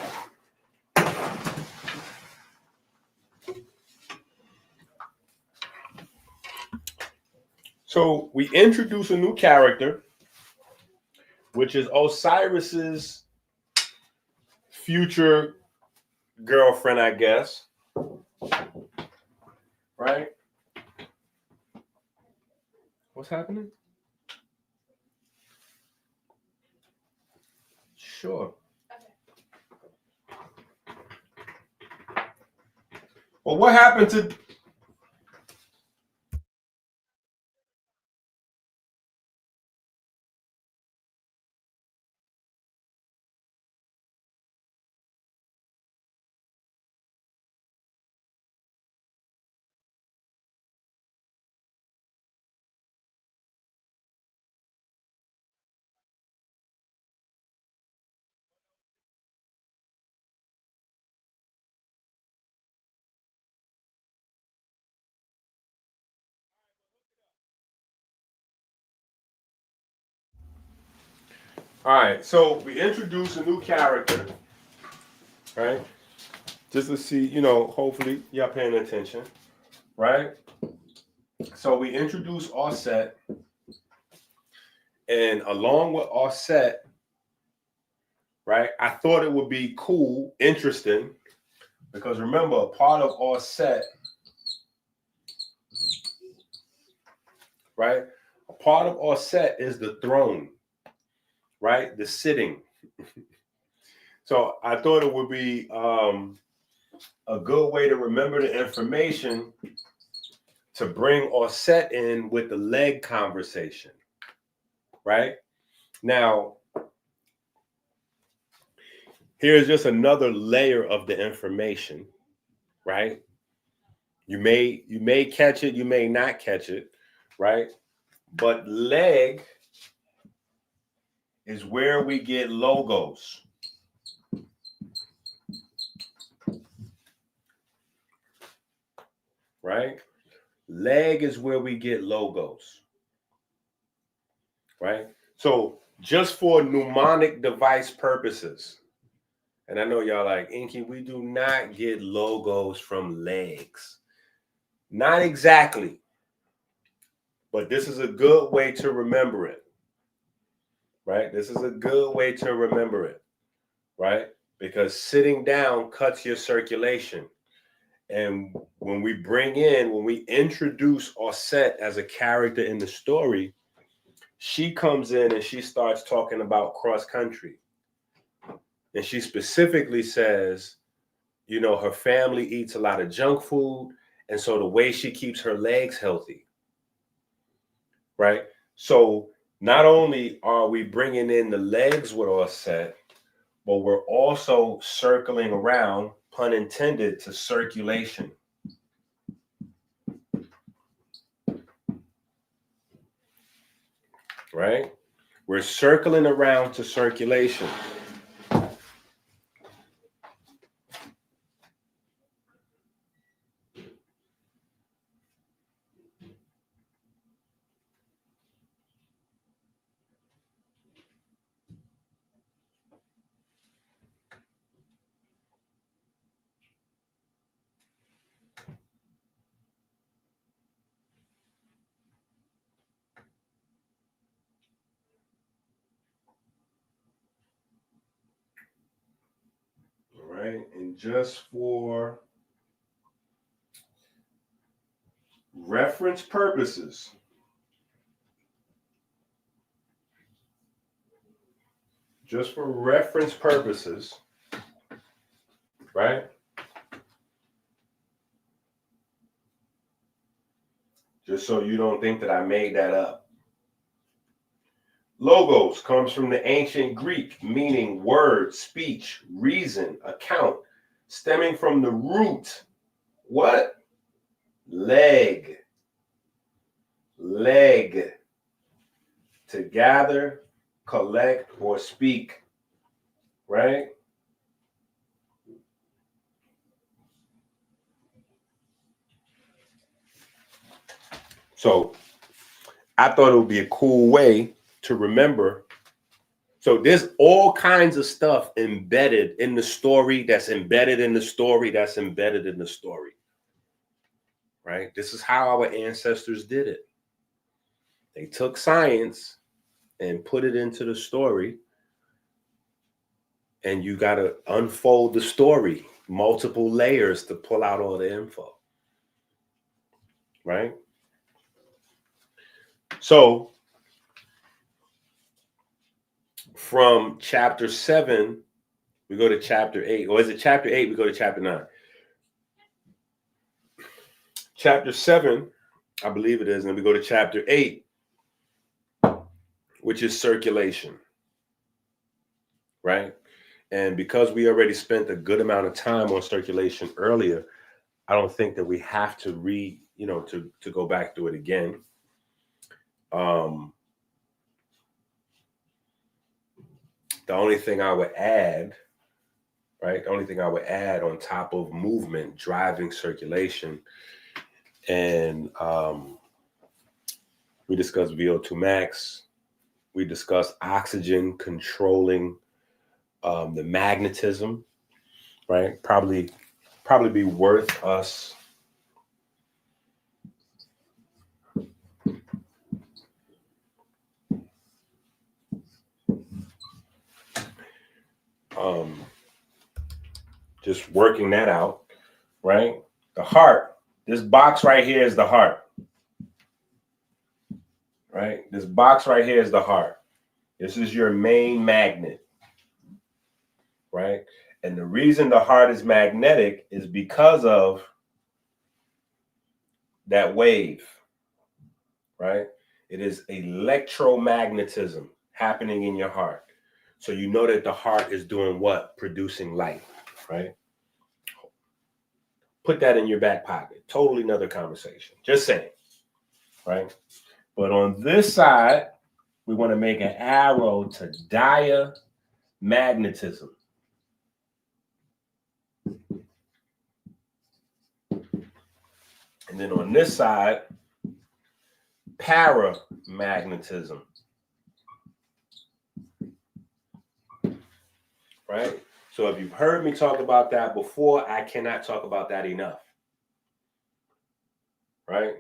So we introduce a new character, which is Osiris's future girlfriend, I guess. Right? What's happening? Sure. Well, what happened to... All right, so we introduce a new character, right? Just to see, hopefully y'all paying attention, right? So we introduce Offset, and along with Offset, right, I thought it would be cool, interesting, because remember, a part of Offset, right? A part of Offset is the throne, right? The sitting. So I thought it would be a good way to remember the information to bring Offset in with the leg conversation, right? Now, here's just another layer of the information, right? You may catch it, you may not catch it, right? But leg is where we get logos. Right? Leg is where we get logos. Right? So just for mnemonic device purposes, and I know y'all like, EnQi, we do not get logos from legs. Not exactly. But this is a good way to remember it. Right? This is a good way to remember it. Right? Because sitting down cuts your circulation. And when we introduce Osset as a character in the story, she comes in and she starts talking about cross country. And she specifically says, you know, her family eats a lot of junk food. And so the way she keeps her legs healthy, right? So not only are we bringing in the legs with Osset, but we're also circling around, pun intended, to circulation. Right? We're circling around to circulation. Right? And just for reference purposes, right? Just so you don't think that I made that up. Logos comes from the ancient Greek, meaning word, speech, reason, account, stemming from the root. What? Leg. Leg. To gather, collect, or speak. Right? So I thought it would be a cool way to remember. So there's all kinds of stuff embedded in the story that's embedded in the story that's embedded in the story. Right? This is how our ancestors did it. They took science and put it into the story, and you got to unfold the story, multiple layers to pull out all the info. Right? So from chapter 7, we go to chapter 8. Or is it chapter 8? We go to chapter 9. Chapter 7, I believe it is, and then we go to chapter 8, which is circulation. Right? And because we already spent a good amount of time on circulation earlier, I don't think that we have to to go back through it again. The only thing I would add, right? The only thing I would add on top of movement, driving circulation, and we discussed VO2 max. We discussed oxygen controlling the magnetism, right? Probably be worth us just working that out, right? The heart, this box right here is the heart, right? This box right here is the heart. This is your main magnet, right? And the reason the heart is magnetic is because of that wave, right? It is electromagnetism happening in your heart. So you know that the heart is doing what? Producing light, right? put that in your back pocket. Totally another conversation. Just saying, right? But on this side, we want to make an arrow to diamagnetism. And then on this side, paramagnetism. Right? So if you've heard me talk about that before, I cannot talk about that enough. Right?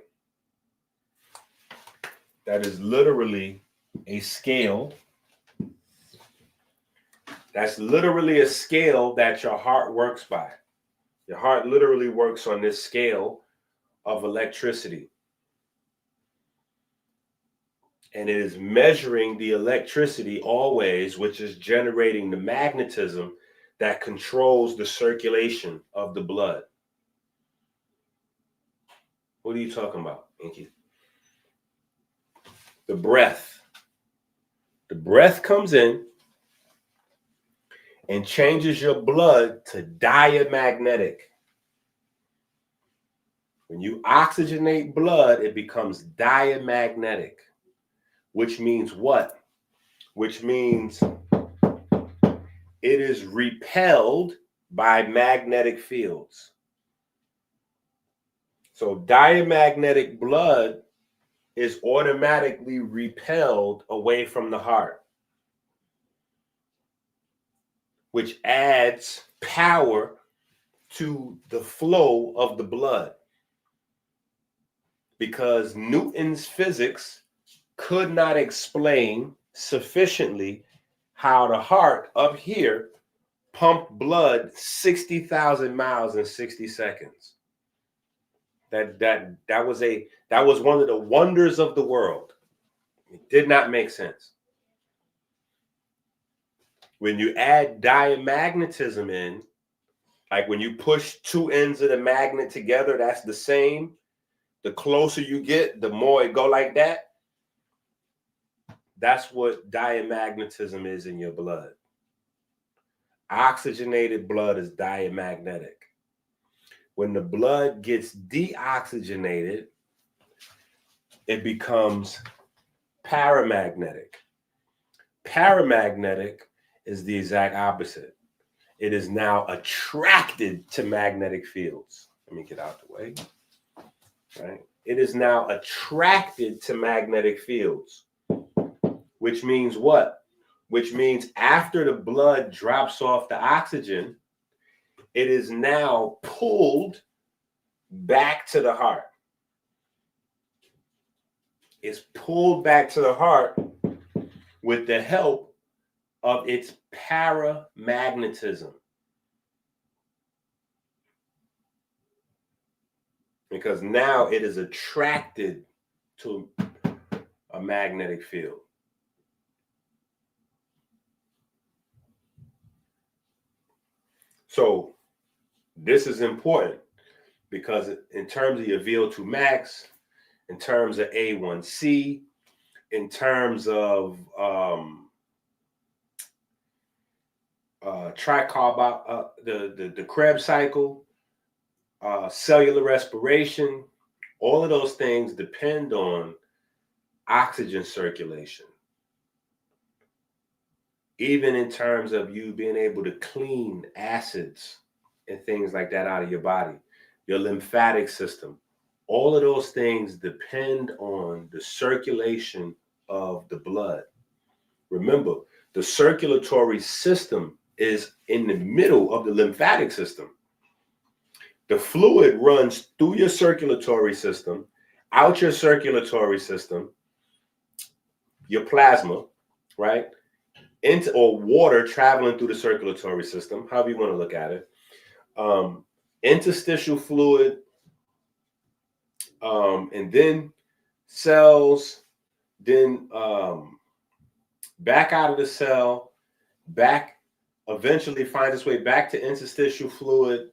That is literally a scale. That's literally a scale that your heart works by. Your heart literally works on this scale of electricity. And it is measuring the electricity always, which is generating the magnetism that controls the circulation of the blood. What are you talking about, EnQi? The breath. The breath comes in and changes your blood to diamagnetic. When you oxygenate blood, it becomes diamagnetic, which means what? Which means it is repelled by magnetic fields. So diamagnetic blood is automatically repelled away from the heart, which adds power to the flow of the blood. Because Newton's physics could not explain sufficiently how the heart up here pumped blood 60,000 miles in 60 seconds. That was one of the wonders of the world. It did not make sense. When you add diamagnetism in, like when you push two ends of the magnet together, that's the same. The closer you get, the more it go like that. That's what diamagnetism is in your blood. Oxygenated blood is diamagnetic. When the blood gets deoxygenated, it becomes paramagnetic. Paramagnetic is the exact opposite. It is now attracted to magnetic fields. Let me get out the way. Right? It is now attracted to magnetic fields, which means what? Which means after the blood drops off the oxygen, it is now pulled back to the heart. It's pulled back to the heart with the help of its paramagnetism. Because now it is attracted to a magnetic field. So this is important because in terms of your VO2 max, in terms of A1C, in terms of the Krebs cycle, cellular respiration, all of those things depend on oxygen circulation. Even in terms of you being able to clean acids and things like that out of your body, your lymphatic system, all of those things depend on the circulation of the blood. Remember, the circulatory system is in the middle of the lymphatic system. The fluid runs through your circulatory system, out your circulatory system, your plasma, right? Into or water traveling through the circulatory system, however you want to look at it. Interstitial fluid, and then cells, then back out of the cell, back, eventually finds its way back to interstitial fluid,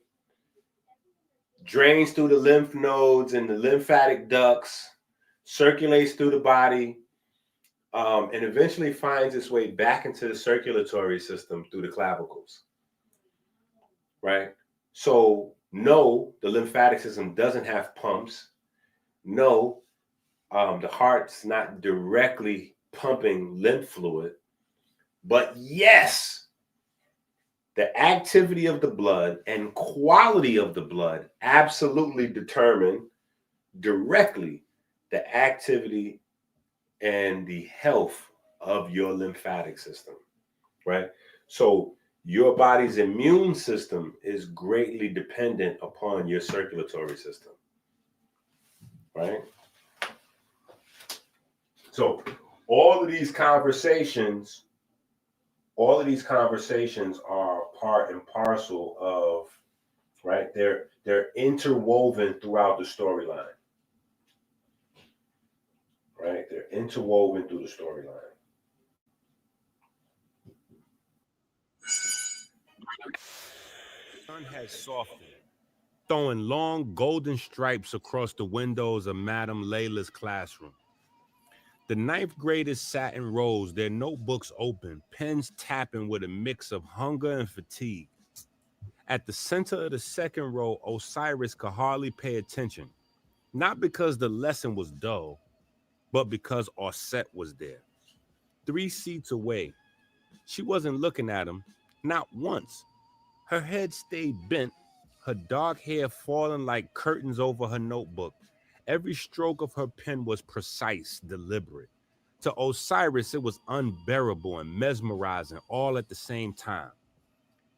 drains through the lymph nodes and the lymphatic ducts, circulates through the body, and eventually finds its way back into the circulatory system through the clavicles, right? So No, the lymphatic system doesn't have pumps. No, the heart's not directly pumping lymph fluid. But yes, the activity of the blood and quality of the blood absolutely determine directly the activity and the health of your lymphatic system, right? So your body's immune system is greatly dependent upon your circulatory system, right? So all of these conversations are part and parcel of, right? They're interwoven throughout the storyline, right? They're interwoven through the storyline. The sun had softened, throwing long golden stripes across the windows of Madame Layla's classroom. The ninth graders sat in rows, their notebooks open, pens tapping with a mix of hunger and fatigue. At the center of the second row, Osiris could hardly pay attention, not because the lesson was dull, but because Osset was there, 3 seats away. She wasn't looking at him, not once. Her head stayed bent, her dark hair falling like curtains over her notebook. Every stroke of her pen was precise, deliberate. To Osiris, it was unbearable and mesmerizing all at the same time.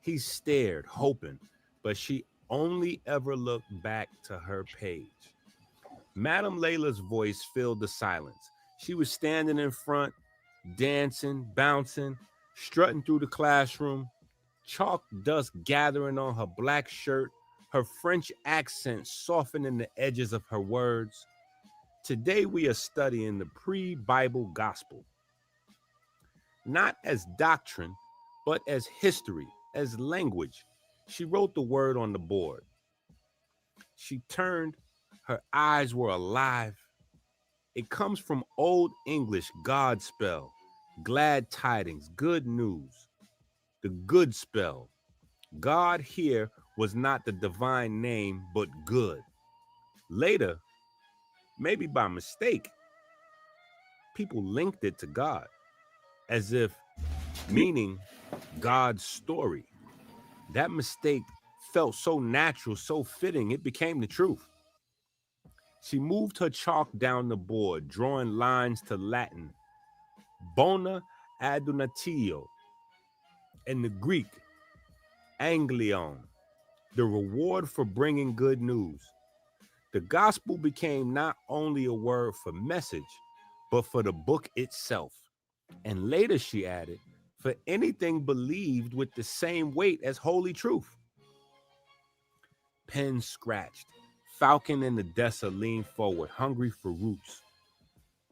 He stared, hoping, but she only ever looked back to her page. Madame Layla's voice filled the silence. She was standing in front, dancing, bouncing, strutting through the classroom, chalk dust gathering on her black shirt, her French accent softening the edges of her words. Today we are studying the pre-Bible gospel, not as doctrine, but as history, as language. She wrote the word on the board. She turned, her eyes were alive. It comes from Old English God spell, glad tidings, good news. The good spell. God here was not the divine name, but good. Later, maybe by mistake, people linked it to God, as if meaning God's story. That mistake felt so natural, so fitting, it became the truth. She moved her chalk down the board, drawing lines to Latin, bona adonatio, and the Greek, anglion, the reward for bringing good news. The gospel became not only a word for message, but for the book itself. And later she added, for anything believed with the same weight as holy truth. Pen scratched. Falcon and Odessa leaned forward, hungry for roots.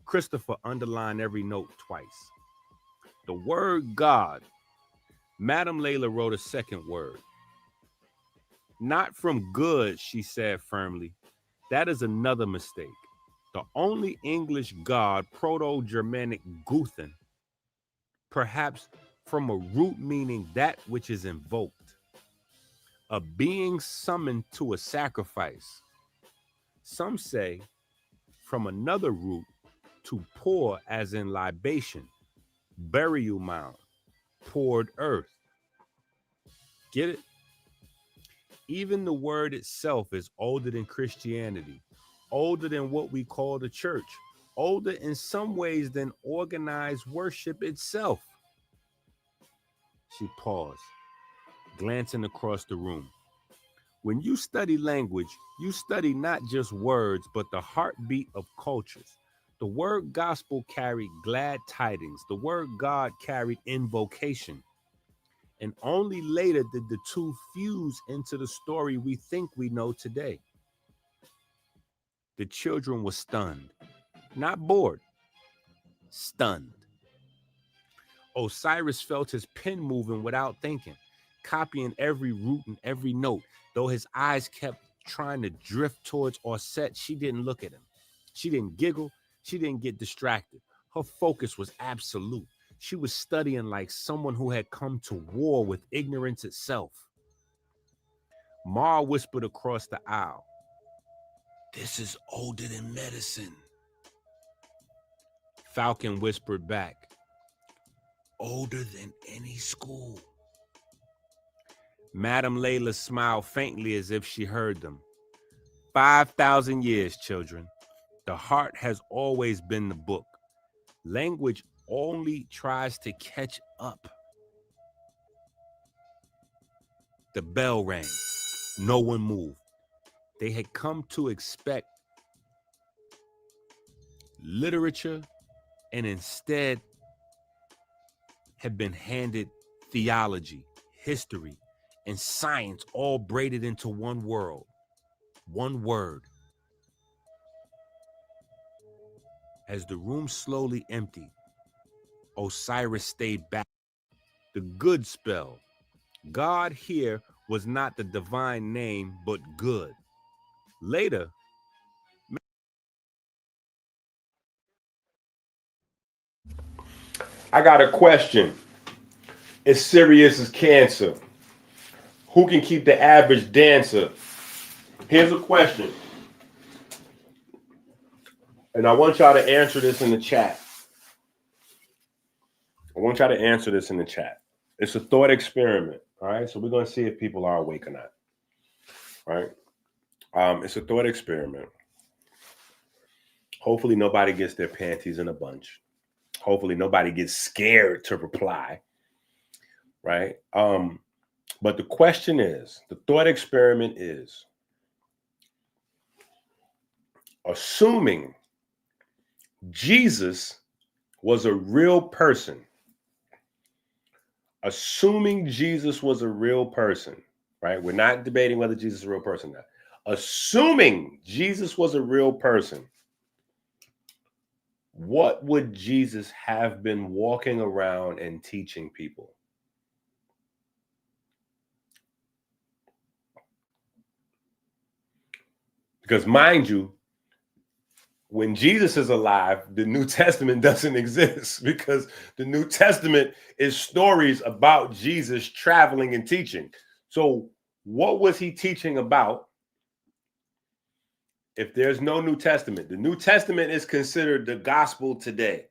Christopher underlined every note twice. The word God. Madame Layla wrote a second word. Not from good, she said firmly. That is another mistake. The only English God, Proto-Germanic Guthen, perhaps from a root meaning that which is invoked. A being summoned to a sacrifice. Some say from another root, to pour as in libation, burial mound, poured earth. Get it? Even the word itself is older than Christianity, older than what we call the church, older in some ways than organized worship itself. She paused, glancing across the room. When you study language, you study not just words, but the heartbeat of cultures. The word gospel carried glad tidings. The word God carried invocation. And only later did the two fuse into the story we think we know today. The children were stunned, not bored, stunned. Osiris felt his pen moving without thinking, copying every root and every note. Though his eyes kept trying to drift towards Osset, she didn't look at him. She didn't giggle. She didn't get distracted. Her focus was absolute. She was studying like someone who had come to war with ignorance itself. Ma whispered across the aisle, "This is older than medicine." Falcon whispered back, "Older than any school." Madame Layla smiled faintly as if she heard them. 5,000 years, children. The heart has always been the book. Language only tries to catch up. The bell rang. No one moved. They had come to expect literature and instead had been handed theology, history, and science all braided into one world, one word. As the room slowly emptied, Osiris stayed back. The good spell. God here was not the divine name, but good. Later, I got a question. As serious as cancer. Who can keep the average dancer? Here's a question. And I want y'all to answer this in the chat. It's a thought experiment. All right. So we're going to see if people are awake or not. All right. It's a thought experiment. Hopefully nobody gets their panties in a bunch. Hopefully nobody gets scared to reply. Right. But the question is, the thought experiment is, assuming Jesus was a real person, right? We're not debating whether Jesus is a real person now. Assuming Jesus was a real person, what would Jesus have been walking around and teaching people? Because mind you, when Jesus is alive, the New Testament doesn't exist, because the New Testament is stories about Jesus traveling and teaching. So what was he teaching about if there's no New Testament? The New Testament is considered the gospel today.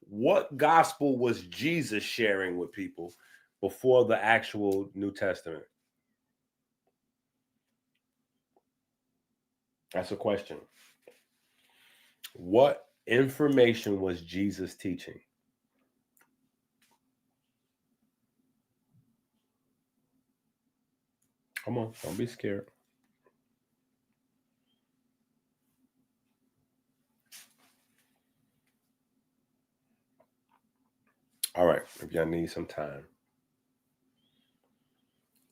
What gospel was Jesus sharing with people before the actual New Testament? That's a question. What information was Jesus teaching? Come on, don't be scared. All right, if y'all need some time,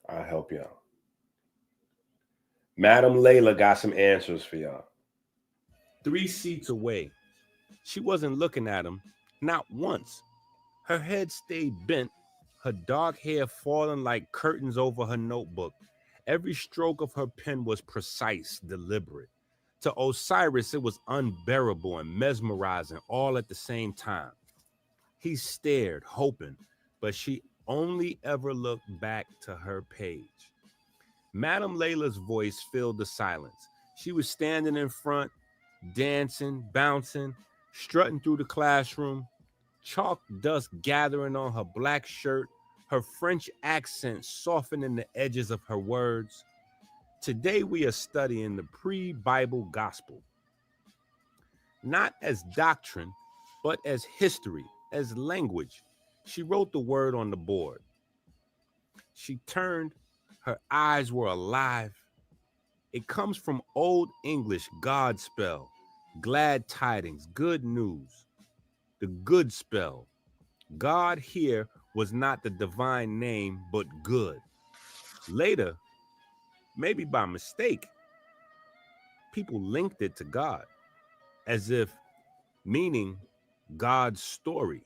I'll help y'all. Madam Layla got some answers for y'all. 3 seats away, she wasn't looking at him, not once. Her head stayed bent, her dark hair falling like curtains over her notebook. Every stroke of her pen was precise, deliberate. To Osiris, it was unbearable and mesmerizing all at the same time. He stared, hoping, but she only ever looked back to her page. Madame Layla's voice filled the silence. She was standing in front, dancing, bouncing, strutting through the classroom, chalk dust gathering on her black shirt, her French accent softening the edges of her words. Today we are studying the pre-Bible gospel, not as doctrine, but as history, as language. She wrote the word on the board. She turned, her eyes were alive. It comes from Old English God spell, glad tidings, good news. The good spell. God here was not the divine name, but good. Later, maybe by mistake, people linked it to God, as if meaning God's story.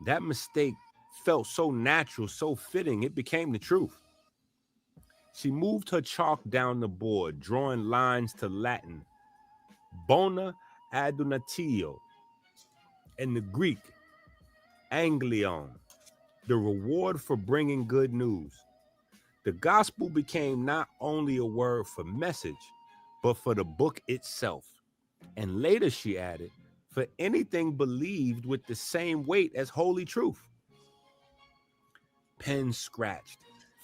That mistake felt so natural, so fitting, it became the truth. She moved her chalk down the board, drawing lines to Latin, bona adonatio, and the Greek, anglion, the reward for bringing good news. The gospel became not only a word for message, but for the book itself. And later she added, for anything believed with the same weight as holy truth. Pen scratched.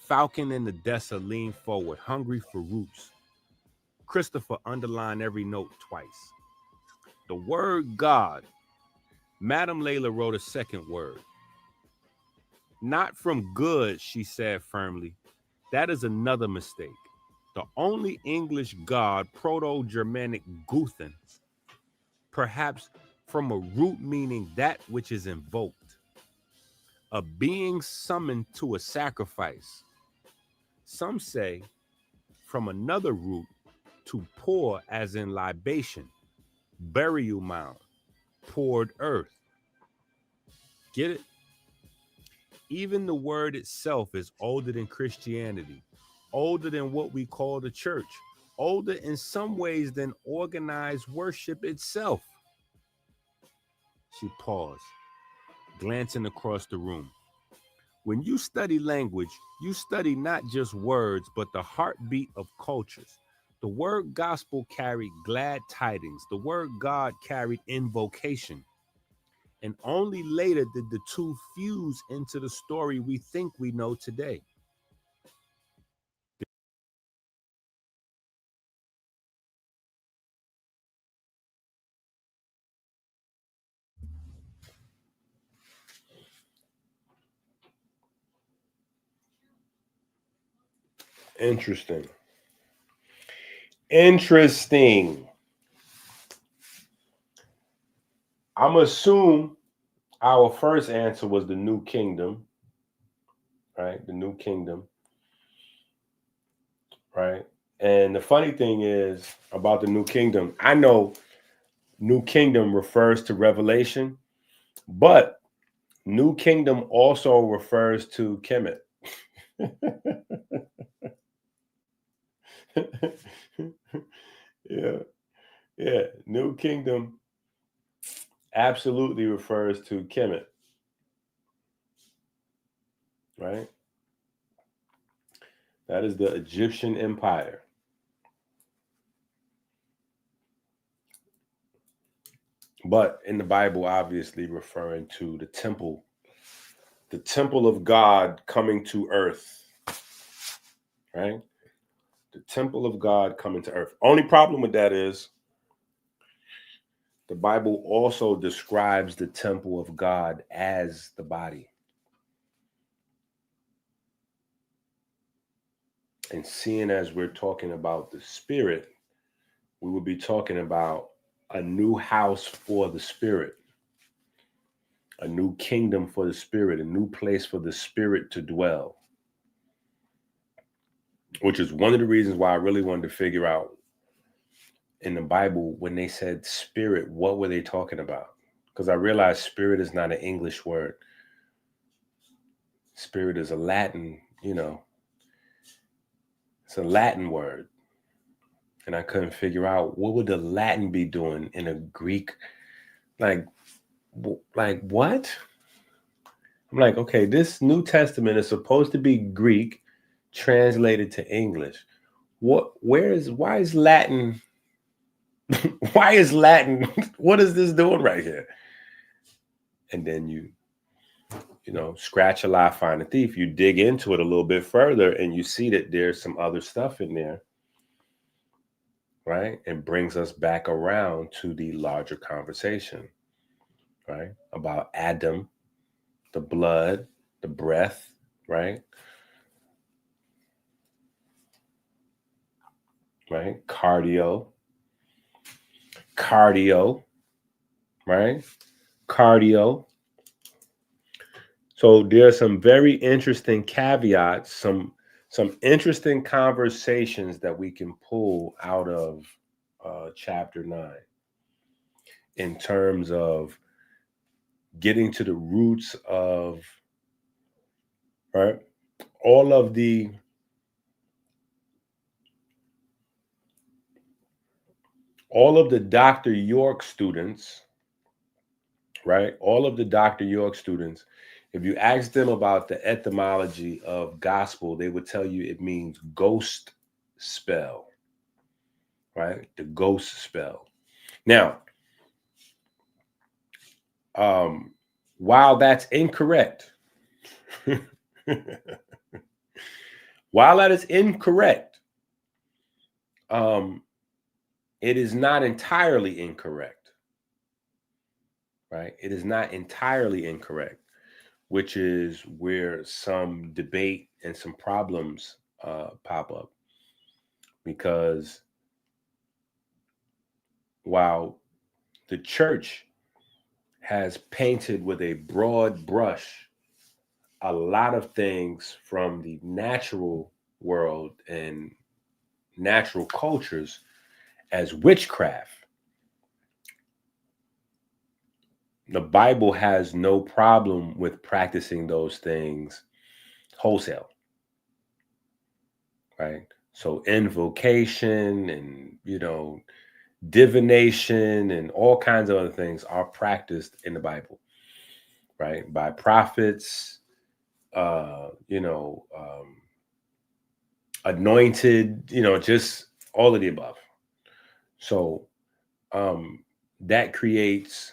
Falcon and Odessa leaned forward, hungry for roots. Christopher underlined every note twice. The word God. Madame Layla wrote a second word. Not from good, she said firmly. That is another mistake. The only English God, Proto-Germanic Guthen, perhaps from a root meaning that which is invoked, a being summoned to a sacrifice. Some say from another root, to pour as in libation, burial mound, poured earth. Get it? Even the word itself is older than Christianity, older than what we call the church, older in some ways than organized worship itself. She paused, glancing across the room. When you study language, you study not just words, but the heartbeat of cultures. The word gospel carried glad tidings. The word God carried invocation. And only later did the two fuse into the story we think we know today. Interesting. Interesting. I'm assume our first answer was the New Kingdom, right? The New Kingdom, right? And the funny thing is about the New Kingdom, I know New Kingdom refers to Revelation, but New Kingdom also refers to Kemet. yeah. New Kingdom absolutely refers to Kemet, right? That is the Egyptian Empire. But in the Bible, obviously referring to the temple of God coming to earth, right? The temple of God coming to earth. Only problem with that is the Bible also describes the temple of God as the body. And seeing as we're talking about the spirit, we will be talking about a new house for the spirit, a new kingdom for the spirit, a new place for the spirit to dwell. Which is one of the reasons why I really wanted to figure out in the Bible, when they said spirit, what were they talking about? Because I realized spirit is not an English word. Spirit is a Latin, it's a Latin word. And I couldn't figure out what would the Latin be doing in a Greek, like what? I'm like, okay, this New Testament is supposed to be Greek translated to English. Why is Latin? Why is Latin? What is this doing right here? And then you scratch a lie, find a thief. You dig into it a little bit further and you see that there's some other stuff in there, right? And brings us back around to the larger conversation, right? About Adam, the blood, the breath, right? Right? Cardio, right? Cardio. So there's some very interesting caveats, some interesting conversations that we can pull out of chapter 9 in terms of getting to the roots of, right, all of the Dr. York students, right? All of the Dr. York students, If you ask them about the etymology of gospel, they would tell you it means ghost spell, right? The ghost spell. Now, while that's incorrect, while that is incorrect, it is not entirely incorrect, right? It is not entirely incorrect, which is where some debate and some problems pop up. Because while the church has painted with a broad brush a lot of things from the natural world and natural cultures as witchcraft, the Bible has no problem with practicing those things wholesale, right? So invocation and, divination and all kinds of other things are practiced in the Bible, right? By prophets, anointed, just all of the above. So that creates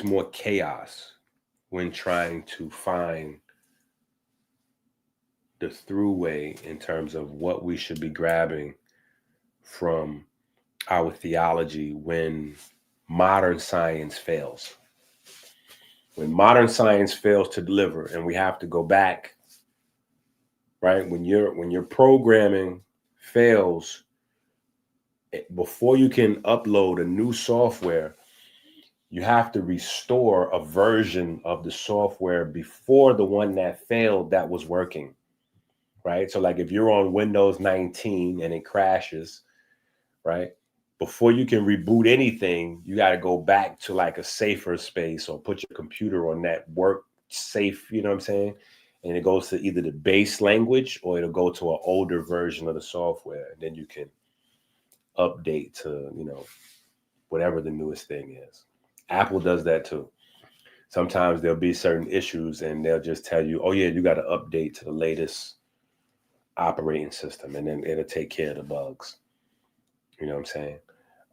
more chaos when trying to find the throughway in terms of what we should be grabbing from our theology when modern science fails. When modern science fails to deliver and we have to go back, right? When your programming fails, before you can upload a new software, you have to restore a version of the software before the one that failed that was working, right? So like if you're on Windows 19 and it crashes, right? Before you can reboot anything, you got to go back to like a safer space or put your computer on that work safe, you know what I'm saying? And it goes to either the base language or it'll go to an older version of the software. And then you can update to, whatever the newest thing is. Apple does that too. Sometimes there'll be certain issues and they'll just tell you, oh yeah, you got to update to the latest operating system, and then it'll take care of the bugs. You know what I'm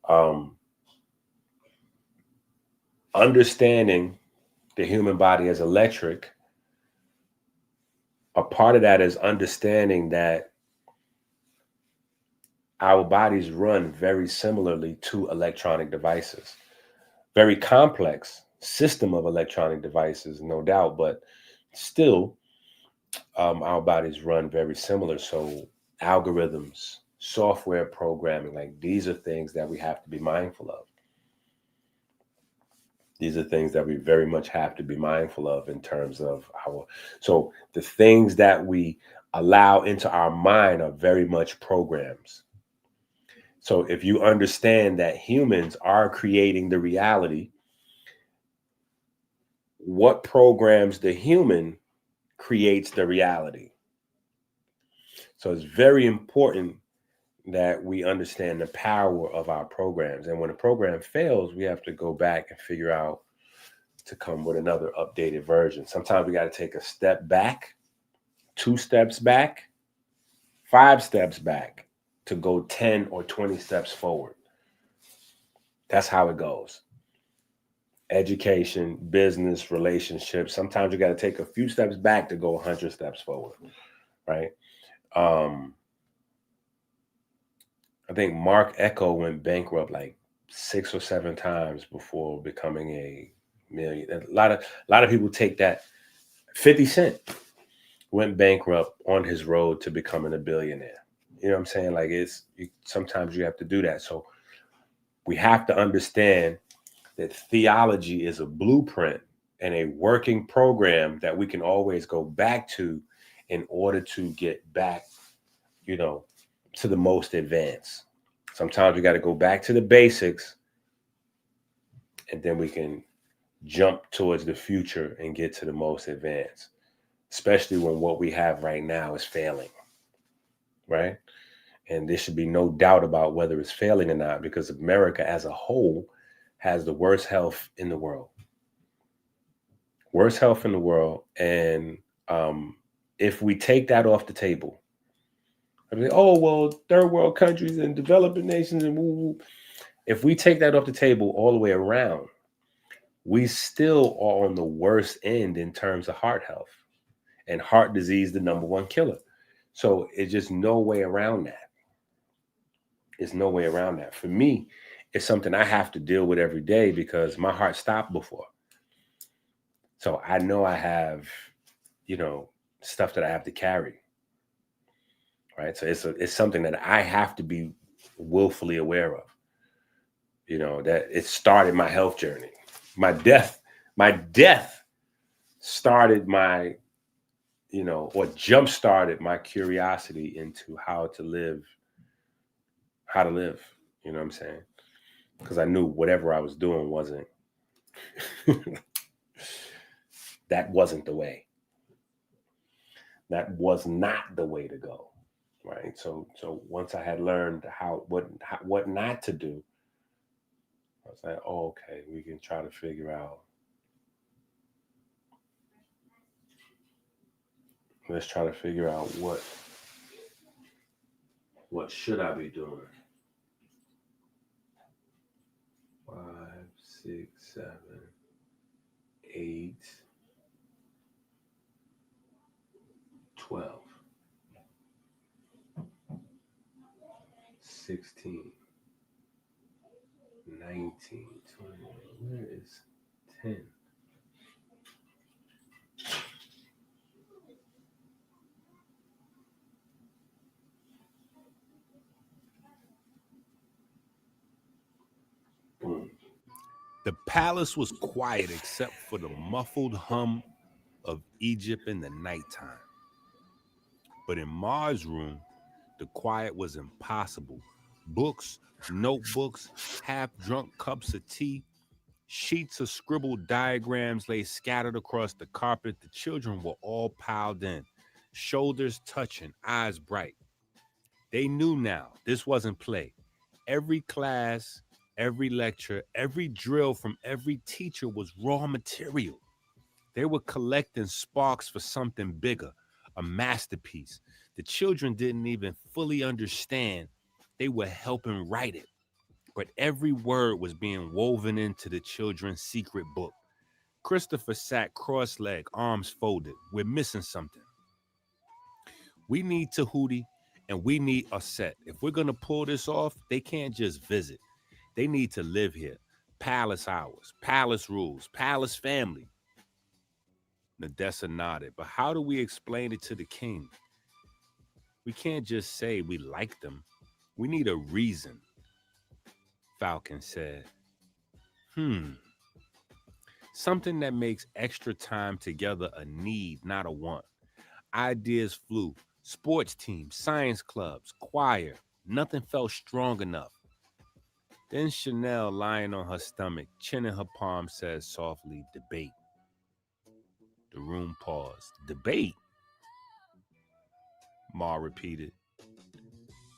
saying? Understanding the human body as electric, a part of that is understanding that our bodies run very similarly to electronic devices. Very complex system of electronic devices, no doubt, but still, our bodies run very similar. So algorithms, software programming, like these are things that we have to be mindful of. These are things that we very much have to be mindful of in terms of so the things that we allow into our mind are very much programs. So if you understand that humans are creating the reality, what programs the human creates the reality. So it's very important that we understand the power of our programs. And when a program fails, we have to go back and figure out to come with another updated version. Sometimes we got to take a step back, 2 steps back, 5 steps back to go 10 or 20 steps forward. That's how it goes. Education, business, relationships. Sometimes you got to take a few steps back to go 100 steps forward, right? I think Mark Echo went bankrupt like 6 or 7 times before becoming a million. A lot of people take that. 50 Cent went bankrupt on his road to becoming a billionaire. You know what I'm saying? Like sometimes you have to do that. So we have to understand that theology is a blueprint and a working program that we can always go back to in order to get back, to the most advanced. Sometimes we got to go back to the basics and then we can jump towards the future and get to the most advanced, especially when what we have right now is failing, right? And there should be no doubt about whether it's failing or not, because America as a whole has the worst health in the world. Worst health in the world. And if we take that off the table, I mean, oh, well, third world countries and developing nations and woo-woo. If we take that off the table all the way around, we still are on the worst end in terms of heart health, and heart disease, the #1 killer. So it's just no way around that. There's no way around that. For me, it's something I have to deal with every day because my heart stopped before. So I know I have, stuff that I have to carry. Right. So it's something that I have to be willfully aware of. That it started my health journey. My death started my, or jump started my curiosity into how to live. You know what I'm saying? Because I knew whatever I was doing wasn't, that wasn't the way. That was not the way to go. Right. So once I had learned what not to do, I was like, oh, okay, we can try to figure out. Let's try to figure out what should I be doing? 5, 6, 7, 8, 12, 16, 19, 20. Where is 10? Boom. The palace was quiet except for the muffled hum of Egypt in the nighttime. But in Mars' room, the quiet was impossible. Books, notebooks, half-drunk cups of tea, sheets of scribbled diagrams lay scattered across the carpet. The children were all piled in, shoulders touching, eyes bright. They knew now this wasn't play. Every class, every lecture, every drill from every teacher was raw material. They were collecting sparks for something bigger, a masterpiece. The children didn't even fully understand. They were helping write it. But every word was being woven into the children's secret book. Christopher sat cross-legged, arms folded. We're missing something. We need Tahuti and we need Aset. If we're going to pull this off, they can't just visit. They need to live here. Palace hours, palace rules, palace family. Nadessa nodded. But how do we explain it to the king? We can't just say we like them. We need a reason, Falcon said. Something that makes extra time together a need, not a want. Ideas flew. Sports teams, science clubs, choir. Nothing felt strong enough. Then Chanel, lying on her stomach, chin in her palm, said softly, debate. The room paused. Debate? Ma repeated.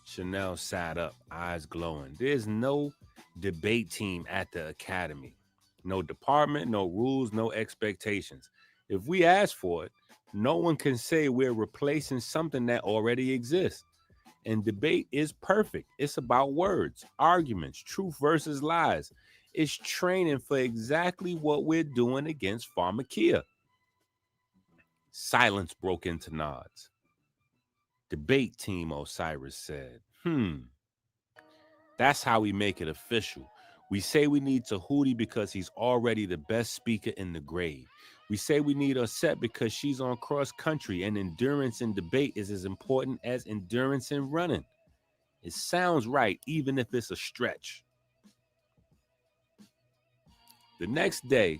Chanel sat up, eyes glowing. There's no debate team at the academy. No department, no rules, no expectations. If we ask for it, no one can say we're replacing something that already exists. And debate is perfect. It's about words, arguments, truth versus lies. It's training for exactly what we're doing against pharmakia. Silence broke into nods. Debate team, Osiris said. That's how we make it official. We say we need Tahuti because he's already the best speaker in the grade. We say we need Aset because she's on cross country and endurance in debate is as important as endurance in running. It sounds right, even if it's a stretch. The next day,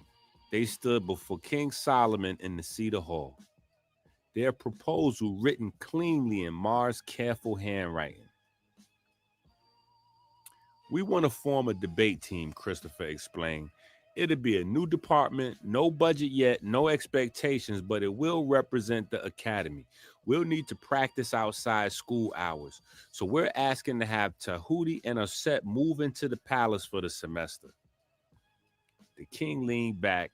they stood before King Solomon in the Cedar Hall. Their proposal written cleanly in Mars' careful handwriting. We want to form a debate team, Christopher explained. It'll be a new department, no budget yet, no expectations, but it will represent the academy. We'll need to practice outside school hours. So we're asking to have Tahuti and Aset move into the palace for the semester. The king leaned back.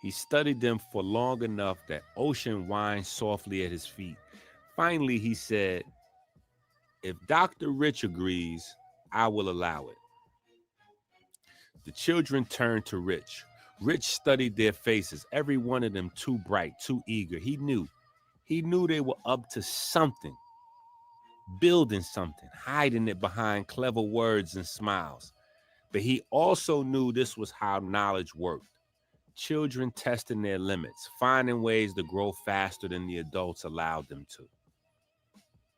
He studied them for long enough that Ocean whined softly at his feet. Finally, he said, "If Dr. Rich agrees, I will allow it." The children turned to Rich. Rich studied their faces, every one of them too bright, too eager. He knew they were up to something, building something, hiding it behind clever words and smiles. But he also knew this was how knowledge worked. Children testing their limits, finding ways to grow faster than the adults allowed them to.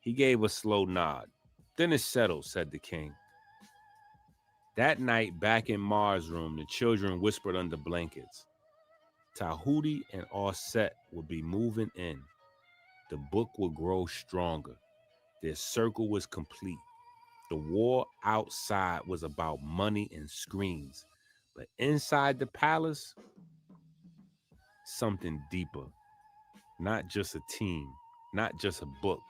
He gave a slow nod. "Then it's settled," said the king. That night, back in Mars' room, the children whispered under blankets. Tahuti and Aset would be moving in. The book would grow stronger. Their circle was complete. The war outside was about money and screens. But inside the palace, something deeper. Not just a team, not just a book.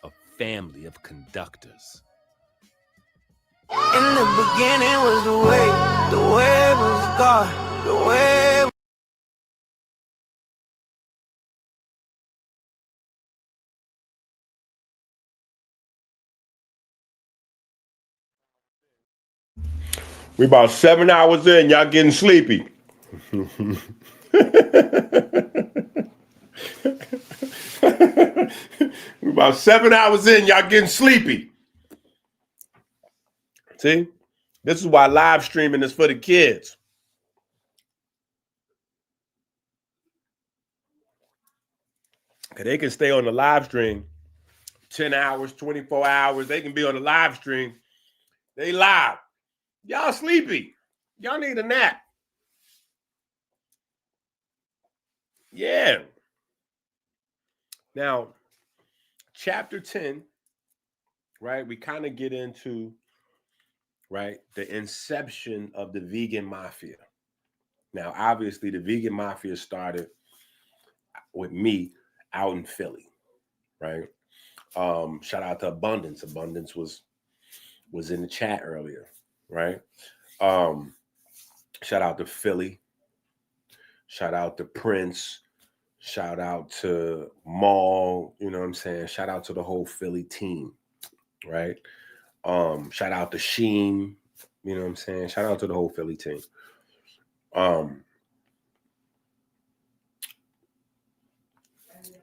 A family of conductors. In the beginning was the way was God, the way. We about 7 hours in, y'all getting sleepy. We about 7 hours in, y'all getting sleepy. See? This is why live streaming is for the kids. Because they can stay on the live stream 10 hours, 24 hours. They can be on the live stream. They live. Y'all sleepy. Y'all need a nap. Yeah. Now, chapter 10, right? We kind of get into, right, the inception of the vegan mafia. Now, obviously, the vegan mafia started with me out in Philly, right? Shout out to Abundance. Abundance was in the chat earlier, right? Shout out to Philly. Shout out to Prince. Shout out to Maul. You know what I'm saying? Shout out to the whole Philly team, right? Shout out to Sheen. You know what I'm saying? Shout out to the whole Philly team.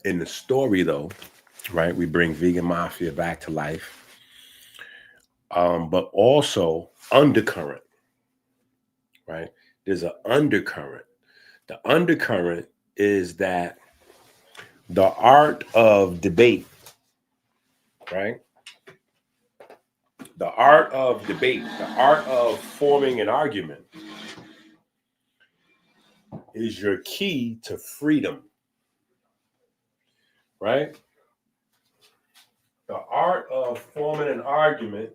In the story, though, right, we bring Vegan Mafia back to life, but also undercurrent, right? There's an undercurrent. The undercurrent is that the art of debate, right? The art of debate, the art of forming an argument is your key to freedom, right? The art of forming an argument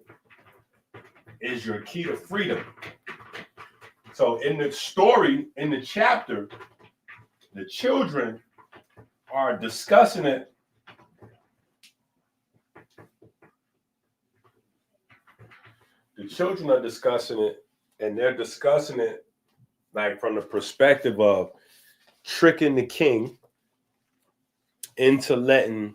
is your key to freedom. So in the story, in the chapter, the children are discussing it. The children are discussing it, and they're discussing it like from the perspective of tricking the king into letting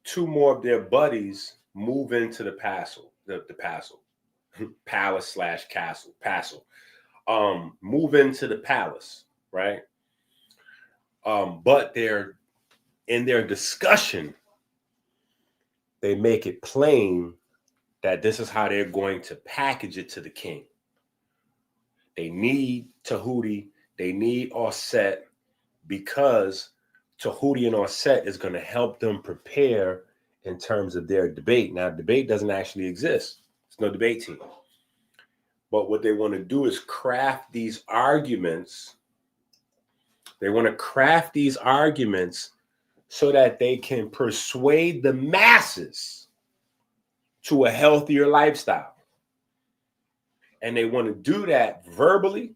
two more of their buddies move into the palace/castle. Move into the palace, right? But they're in their discussion, they make it plain that this is how they're going to package it to the king. They need Tahuti, they need Aset, because Tahuti and Aset is going to help them prepare in terms of their debate. Now, debate doesn't actually exist. There's no debate team. But what they want to do is craft these arguments. They want to craft these arguments so that they can persuade the masses to a healthier lifestyle. And they want to do that verbally.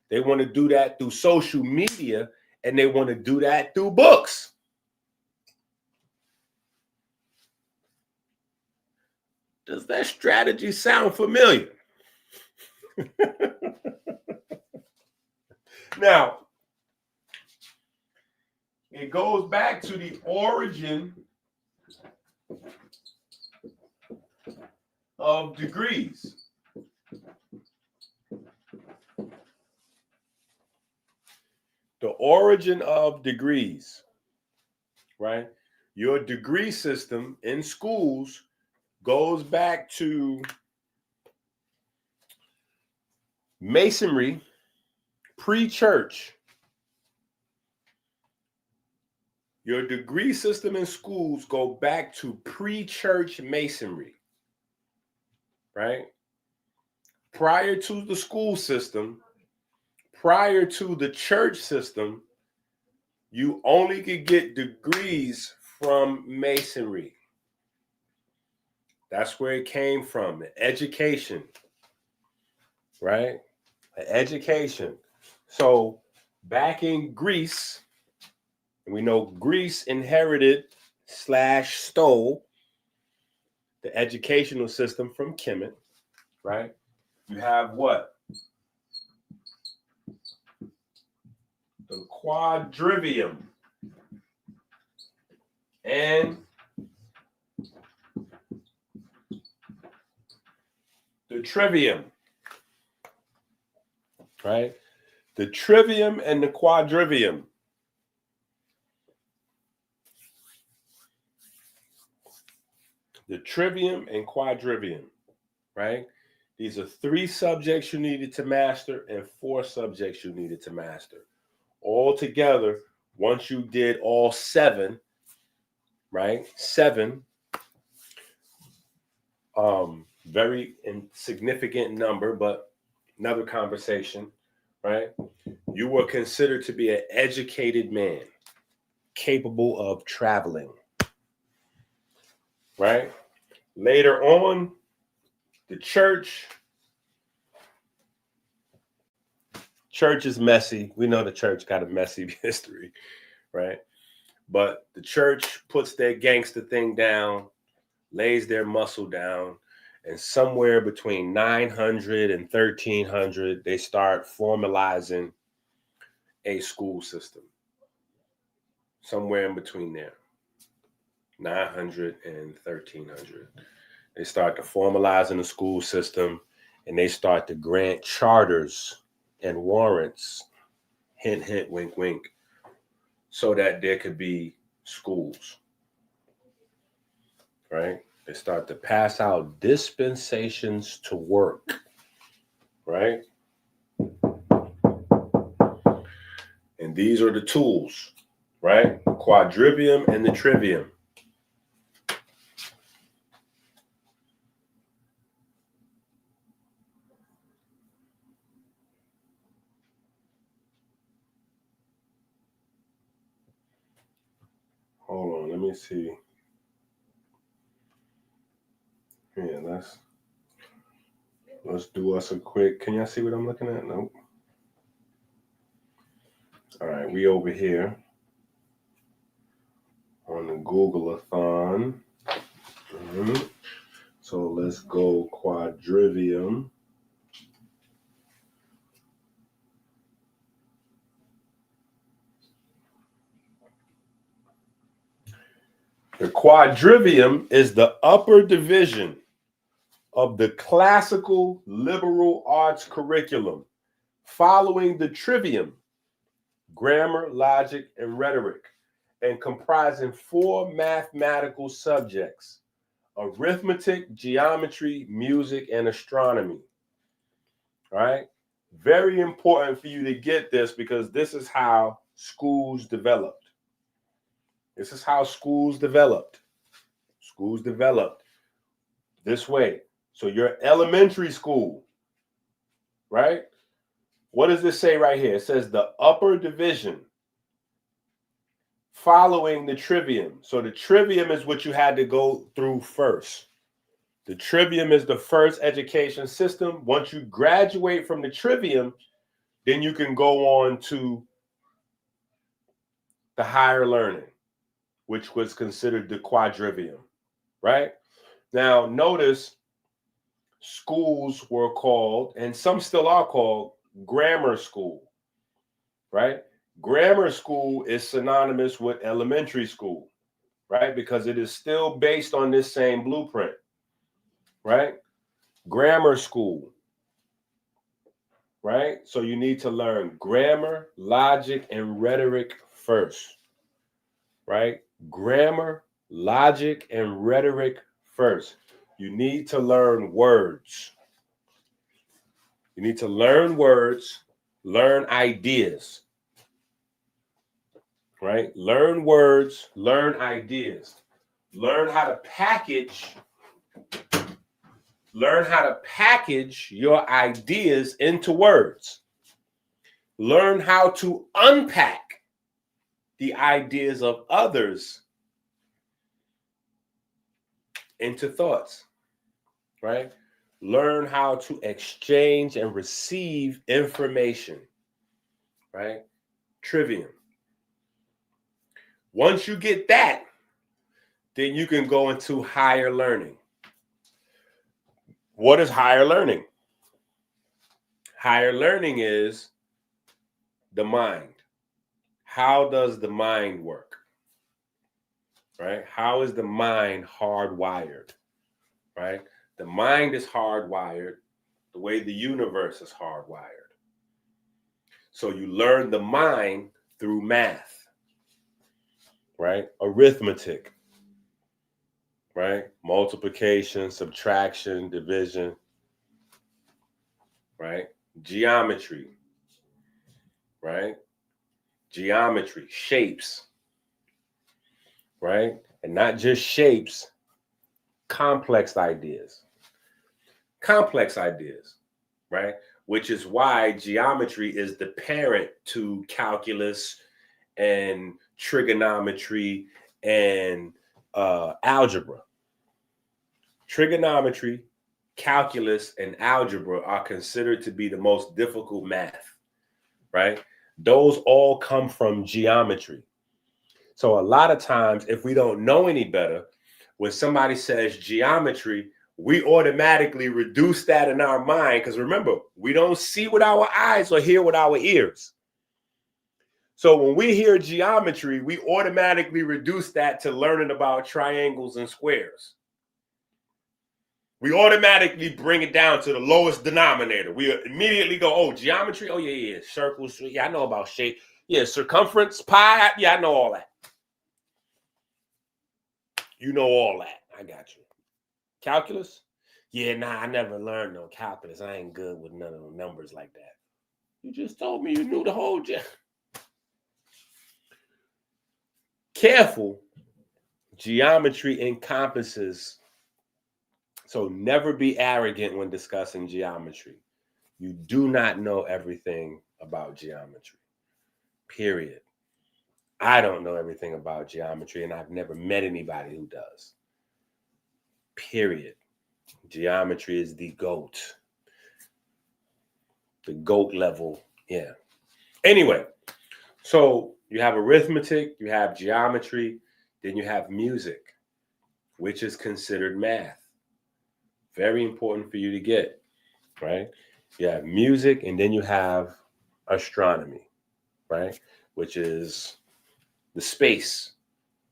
They want to do that through social media, and they want to do that through books. Does that strategy sound familiar? Now, it goes back to the origin of degrees. The origin of degrees, right? Your degree system in schools goes back to Masonry, pre-church. Your degree system in schools go back to pre-church Masonry, right? Prior to the school system, prior to the church system, you only could get degrees from Masonry. That's where it came from, the education, right? The education. So back in Greece, we know Greece inherited / stole the educational system from Kemet, right? You have what? The quadrivium and the trivium, right? The trivium and the quadrivium. The trivium and quadrivium, right? These are 3 subjects you needed to master and 4 subjects you needed to master. All together, once you did all 7, right? 7, very insignificant number, but another conversation, right? You were considered to be an educated man, capable of traveling, right? Later on, the church is messy. We know the church got a messy history, right? But the church puts their gangster thing down, lays their muscle down, and somewhere between 900 and 1300, they start formalizing a school system. Somewhere in between there, 900 and 1300. They start to formalize in the school system, and they start to grant charters and warrants, hint, hint, wink, wink, so that there could be schools, right? They start to pass out dispensations to work, right? And these are the tools, right? The quadrivium and the trivium. Hold on, let me see. Yeah, let's do us a quick. Can y'all see what I'm looking at? Nope. All right, we over here on the Google-a-thon. So let's go quadrivium. The quadrivium is the upper division of the classical liberal arts curriculum, following the trivium, grammar, logic, and rhetoric, and comprising 4 mathematical subjects: arithmetic, geometry, music, and astronomy. All right? Very important for you to get this, because this is how schools developed. This is how schools developed. Schools developed this way. So your elementary school, right? What does this say right here? It says the upper division following the trivium. So the trivium is what you had to go through first. The trivium is the first education system. Once you graduate from the trivium, then you can go on to the higher learning, which was considered the quadrivium, right? Now, notice schools were called, and some still are called, grammar school, right? Grammar school is synonymous with elementary school, right? Because it is still based on this same blueprint, right? Grammar school, right? So you need to learn grammar, logic, and rhetoric first, right? Grammar, logic, and rhetoric first. You need to learn words. You need to learn words, learn ideas, right? Learn words, learn ideas. Learn how to package your ideas into words. Learn how to unpack the ideas of others into thoughts, right? Learn how to exchange and receive information, right? Trivium. Once you get that, then you can go into higher learning. What is higher learning? Higher learning is the mind. How does the mind work? Right? How is the mind hardwired? Right? The mind is hardwired the way the universe is hardwired. So you learn the mind through math, right? Arithmetic, right? Multiplication, subtraction, division, right? Geometry, right? Geometry, shapes, right? And not just shapes, complex ideas, right? Which is why geometry is the parent to calculus and trigonometry and algebra. Trigonometry, calculus, and algebra are considered to be the most difficult math, right? Those all come from geometry. So a lot of times, if we don't know any better, when somebody says geometry, we automatically reduce that in our mind, because remember, we don't see with our eyes or hear with our ears. So when we hear geometry, we automatically reduce that to learning about triangles and squares. We automatically bring it down to the lowest denominator. We immediately go, oh, geometry? Oh, yeah, circles. Yeah, I know about shape. Yeah, circumference, pi. Yeah, I know all that. You know all that. I got you. Calculus? Yeah, nah, I never learned no calculus. I ain't good with none of the numbers like that. You just told me you knew the whole Careful. Geometry encompasses. So never be arrogant when discussing geometry. You do not know everything about geometry. Period. I don't know everything about geometry, and I've never met anybody who does. Period. Geometry is the GOAT. The GOAT level. Yeah. Anyway, so you have arithmetic, you have geometry, then you have music, which is considered math. Very important for you to get, right? You have music, and then you have astronomy, right? Which is the space,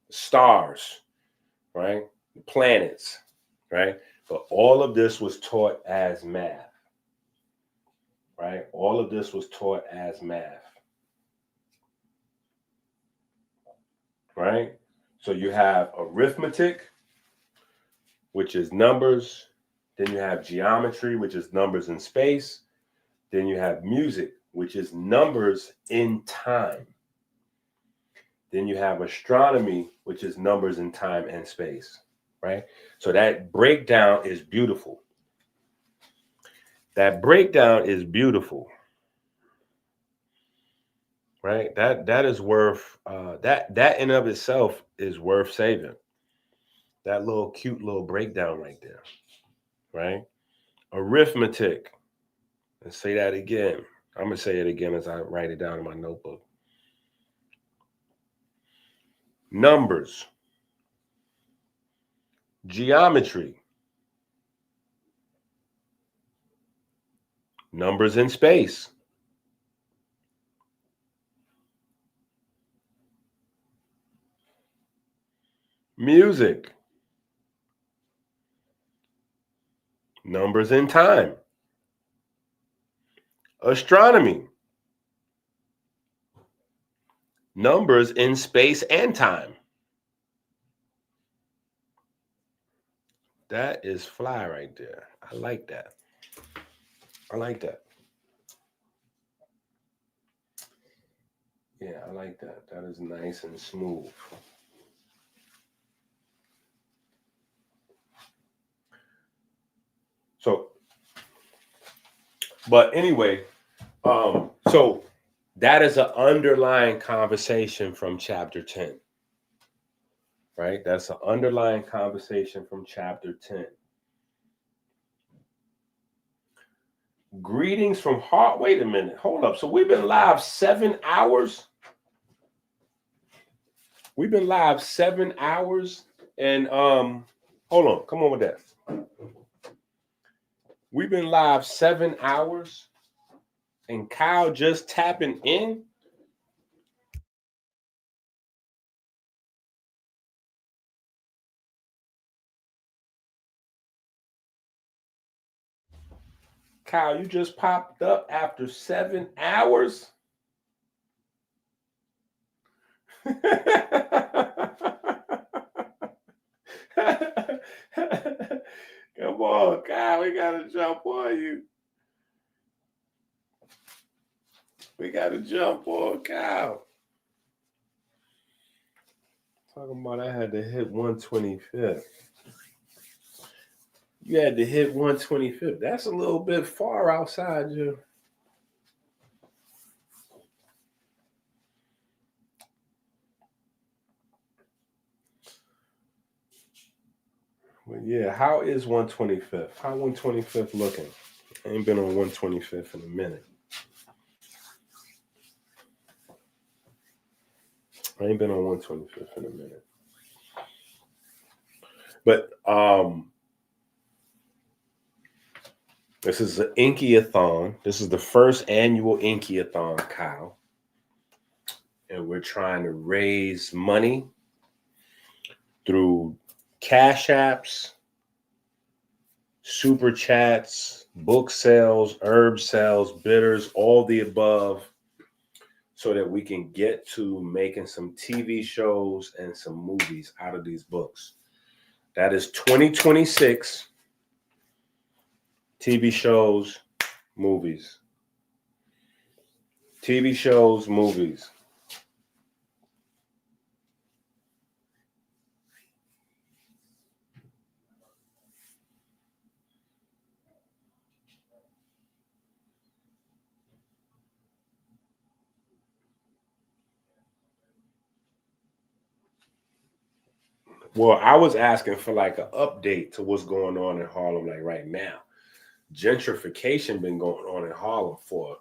the stars, right? The planets, right? But all of this was taught as math, right? All of this was taught as math, right? So you have arithmetic, which is numbers. Then you have geometry, which is numbers in space. Then you have music, which is numbers in time. Then you have astronomy, which is numbers in time and space, right? So that breakdown is beautiful. That breakdown is beautiful, right? That is worth, that in of itself is worth saving. That little cute little breakdown right there. right? Arithmetic. Let's say that again. I'm going to say it again as I write it down in my notebook. Numbers. Geometry. Numbers in space. Music. Numbers in time. Astronomy. Numbers in space and time. That is fly right there. I like that. I like that. Yeah, I like that. That is nice and smooth. So, but anyway, so that is an underlying conversation from chapter 10. Right? That's an underlying conversation from chapter 10. Greetings from heart. Wait a minute. Hold up. So we've been live 7 hours. We've been live 7 hours. And hold on. Come on with that. We've been live 7 hours. And Kyle just tapping in. Kyle, you just popped up after 7 hours. Come on, Kyle, we gotta jump on you. We gotta jump on Kyle. Talking about I had to hit 125th. You had to hit 125th. That's a little bit far outside you. Well, yeah, how is 125th? How 125th looking? I ain't been on 125th in a minute. I ain't been on 125th in a minute. But this is the ENQIATHON. This is the first annual ENQIATHON, Kyle. And we're trying to raise money through cash apps, super chats, book sales, herb sales, bitters, all the above, so that we can get to making some TV shows and some movies out of these books. That is 2026 TV shows, movies. TV shows, movies. Well, I was asking for like an update to what's going on in Harlem like right now. Gentrification been going on in Harlem for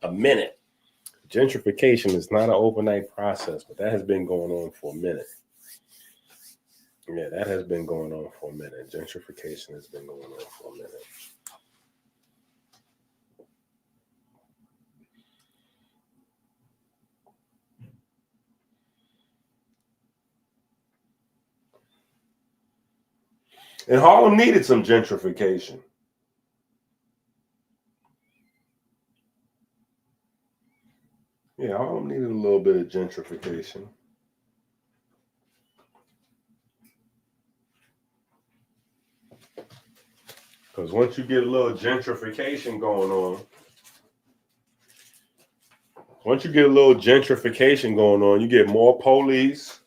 a minute. Gentrification is not an overnight process, but that has been going on for a minute. Yeah, that has been going on for a minute. Gentrification has been going on for a minute. And Harlem needed some gentrification. Yeah, Harlem needed a little bit of gentrification. Because once you get a little gentrification going on, you get more police.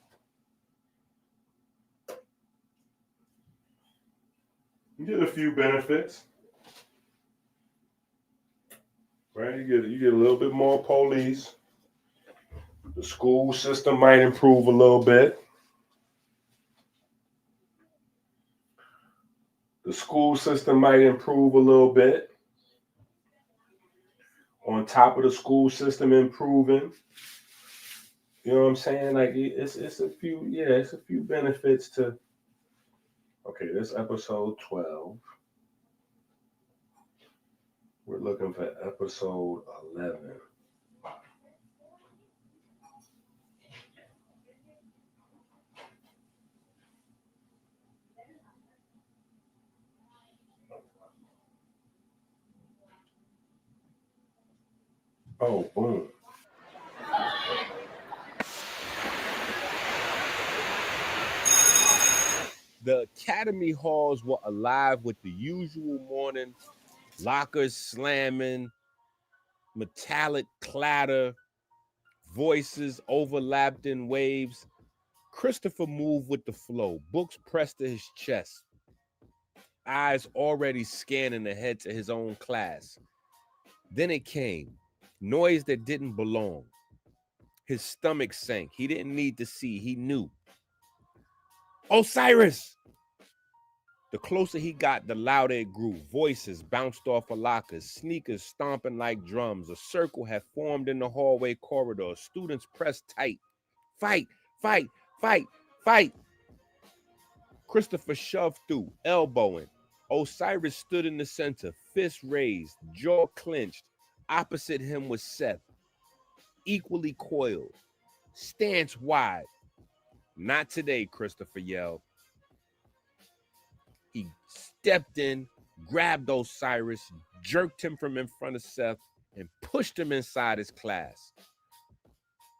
You get a few benefits. Right? You get a little bit more police. The school system might improve a little bit. The school system might improve a little bit. On top of the school system improving, you know what I'm saying? Like it's a few benefits to. Okay, this episode 12. We're looking for episode 11. Oh, boom. The academy halls were alive with the usual morning lockers slamming, metallic clatter, voices overlapped in waves. Christopher moved with the flow, books pressed to his chest, eyes already scanning ahead to his own class. Then it came, noise that didn't belong. His stomach sank. He didn't need to see, he knew. Osiris! The closer he got, the louder it grew. Voices bounced off of lockers, sneakers stomping like drums. A circle had formed in the hallway corridor. Students pressed tight. Fight, fight, fight, fight. Christopher shoved through, elbowing. Osiris stood in the center, fist raised, jaw clenched. Opposite him was Seth, equally coiled, stance wide. Not today, Christopher yelled. He stepped in, grabbed Osiris, jerked him from in front of Seth, and pushed him inside his class.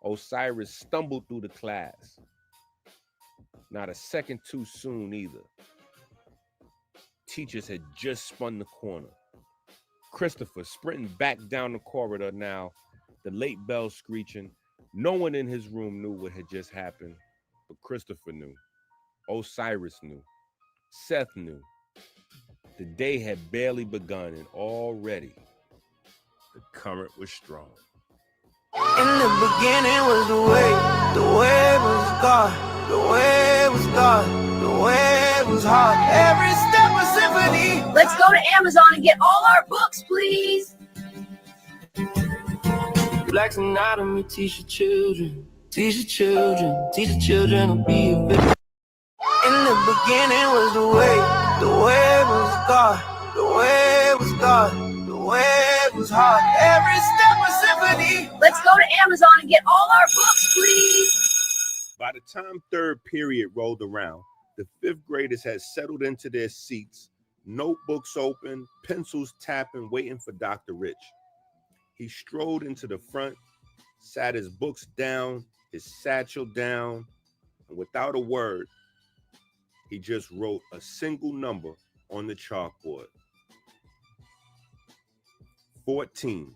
Osiris stumbled through the class. Not a second too soon either. Teachers had just spun the corner. Christopher sprinting back down the corridor now, the late bell screeching. No one in his room knew what had just happened, but Christopher knew. Osiris knew. Seth knew. The day had barely begun, and already the current was strong. In the beginning was the way was God, the way was God, the way was hard. Every step a symphony. Let's go to Amazon and get all our books, please. Black's anatomy, teach your children, teach your children, teach your children to be a victim. In the beginning was the way was God, the way was God, the way was hard. Every step a symphony. Let's go to Amazon and get all our books, please. By the time third period rolled around, the fifth graders had settled into their seats, notebooks open, pencils tapping, waiting for Dr. Rich. He strode into the front, sat his books down, his satchel down, and without a word, he just wrote a single number on the chalkboard. 14.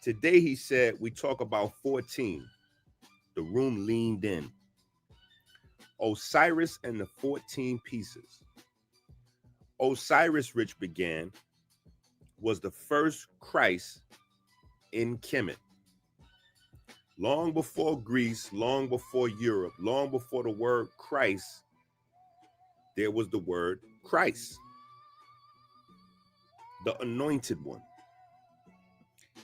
Today, he said, we talk about 14. The room leaned in. Osiris and the 14 pieces. Osiris, Rich began, was the first Christ in Kemet. Long before Greece, long before Europe, long before the word Christ, there was the word Christ, the anointed one.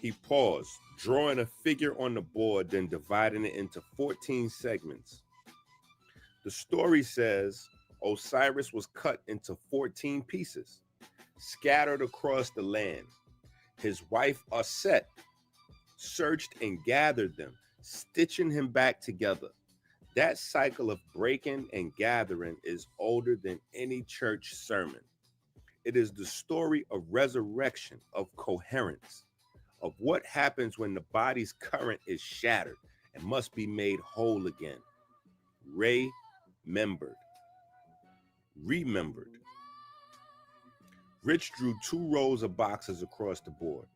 He paused, drawing a figure on the board, then dividing it into 14 segments. The story says Osiris was cut into 14 pieces, scattered across the land. His wife, Aset, searched and gathered them, stitching him back together. That cycle of breaking and gathering is older than any church sermon. It is the story of resurrection, of coherence, of what happens when the body's current is shattered and must be made whole again. Remembered. Rich drew 2 rows of boxes across the board.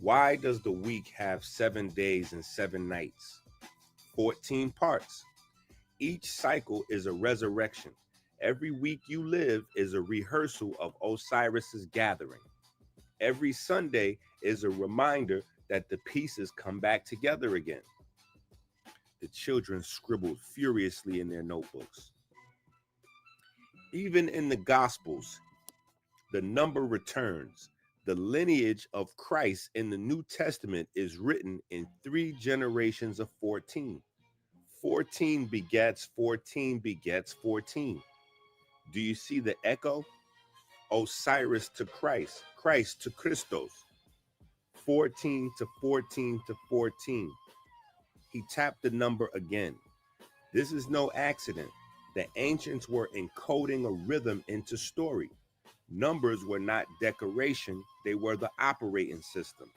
Why does the week have 7 days and 7 nights? 14 parts. Each cycle is a resurrection. Every week you live is a rehearsal of Osiris's gathering. Every Sunday is a reminder that the pieces come back together again. The children scribbled furiously in their notebooks. Even in the Gospels, The number returns. The lineage of Christ in the New Testament is written in 3 generations of 14. 14 begets 14 begets 14. Do you see the echo? Osiris to Christ, Christ to Christos. 14 to 14 to 14. He tapped the number again. This is no accident. The ancients were encoding a rhythm into story. Numbers were not decoration, they were the operating system.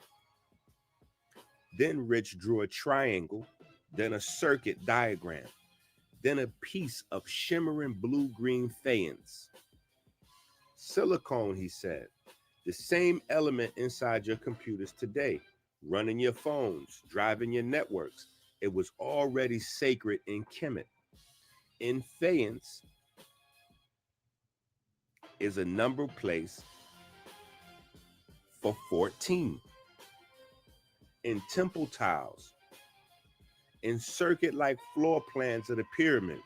Then Rich drew a triangle, then a circuit diagram, then a piece of shimmering blue-green faience. Silicone, he said, the same element inside your computers today, running your phones, driving your networks. It was already sacred in Kemet. In faience is a number place for 14. In temple tiles, in circuit-like floor plans of the pyramids.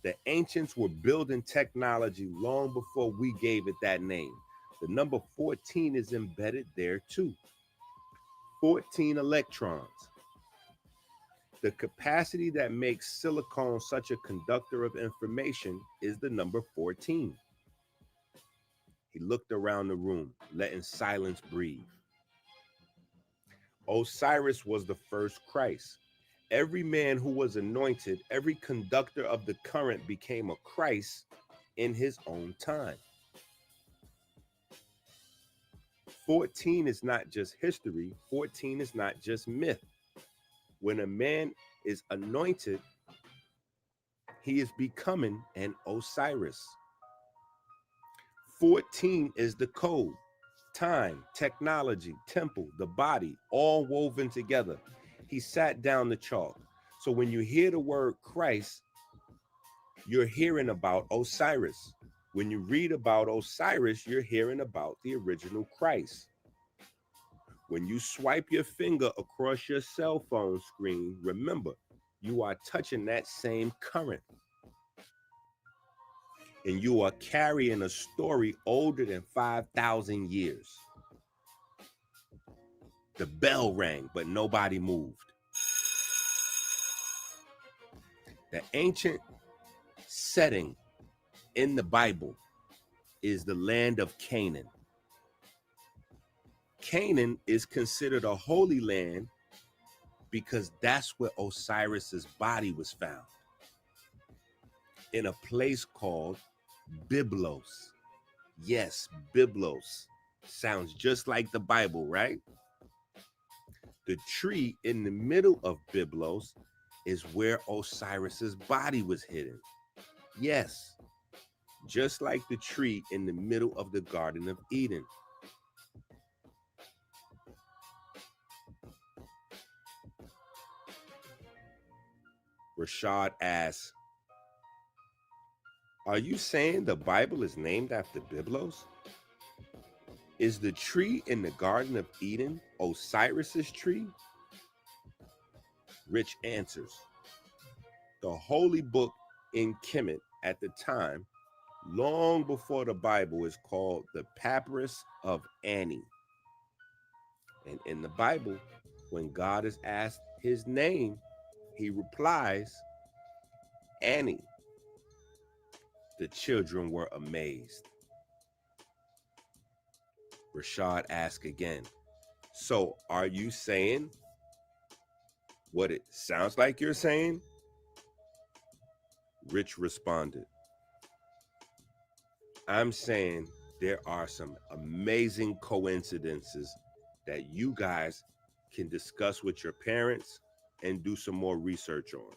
The ancients were building technology long before we gave it that name. The number 14 is embedded there too. 14 electrons. The capacity that makes silicon such a conductor of information is the number 14. He looked around the room, letting silence breathe. Osiris was the first Christ. Every man who was anointed, every conductor of the current became a Christ in his own time. 14 is not just history. 14 is not just myth. When a man is anointed, he is becoming an Osiris. 14 is the code. Time, technology, temple, the body, all woven together. He sat down the chalk. So when you hear the word Christ, you're hearing about Osiris. When you read about Osiris, you're hearing about the original Christ. When you swipe your finger across your cell phone screen, remember, you are touching that same current. And you are carrying a story older than 5,000 years. The bell rang, but nobody moved. The ancient setting in the Bible is the land of Canaan. Canaan is considered a holy land because that's where Osiris's body was found, in a place called Byblos. Yes, Byblos. Sounds just like the Bible, right? The tree in the middle of Byblos is where Osiris's body was hidden. Yes, just like the tree in the middle of the Garden of Eden. Rashad asks, are you saying the Bible is named after Byblos? Is the tree in the Garden of Eden Osiris's tree? Rich answers, the holy book in Kemet at the time, long before the Bible, is called the Papyrus of Annie. And in the Bible, when God is asked his name, he replies, Annie. The children were amazed. Rashad asked again, so are you saying what it sounds like you're saying? Rich responded, I'm saying there are some amazing coincidences that you guys can discuss with your parents and do some more research on.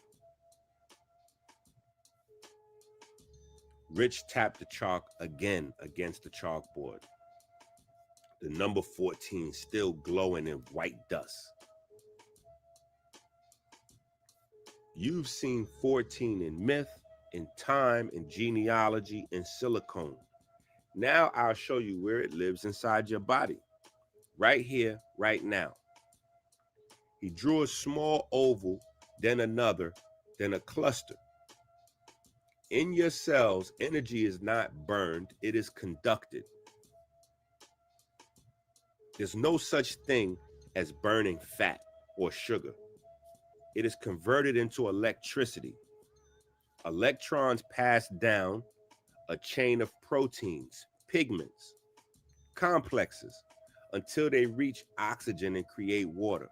Rich tapped the chalk again against the chalkboard. The number 14 still glowing in white dust. You've seen 14 in myth, in time, in genealogy, in silicone. Now I'll show you where it lives inside your body. Right here, right now. He drew a small oval, then another, then a cluster. In your cells, energy is not burned, it is conducted. There's no such thing as burning fat or sugar. It is converted into electricity. Electrons pass down a chain of proteins, pigments, complexes, until they reach oxygen and create water.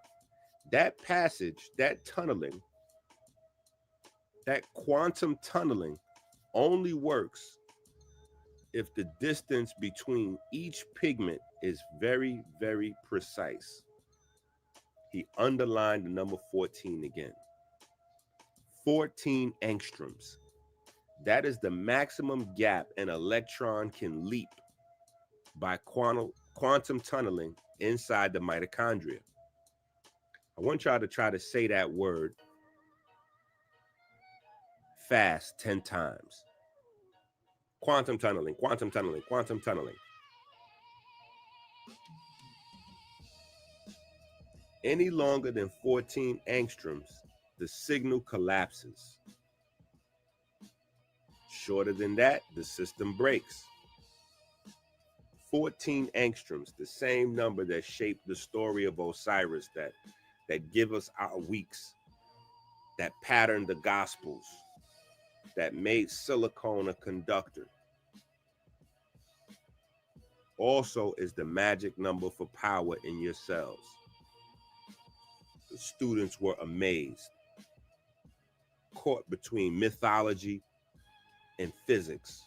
That passage, that tunneling, that quantum tunneling only works if the distance between each pigment is very, very precise. He underlined the number 14 again. 14 angstroms. That is the maximum gap an electron can leap by quantum tunneling inside the mitochondria. I want y'all to try to say that word fast 10 times. Quantum tunneling, quantum tunneling, quantum tunneling. Any longer than 14 angstroms, the signal collapses. Shorter than that, the system breaks. 14 angstroms, the same number that shaped the story of Osiris, that give us our weeks, that patterned the gospels, that made silicone a conductor. Also is the magic number for power in your cells. The students were amazed, caught between mythology and physics.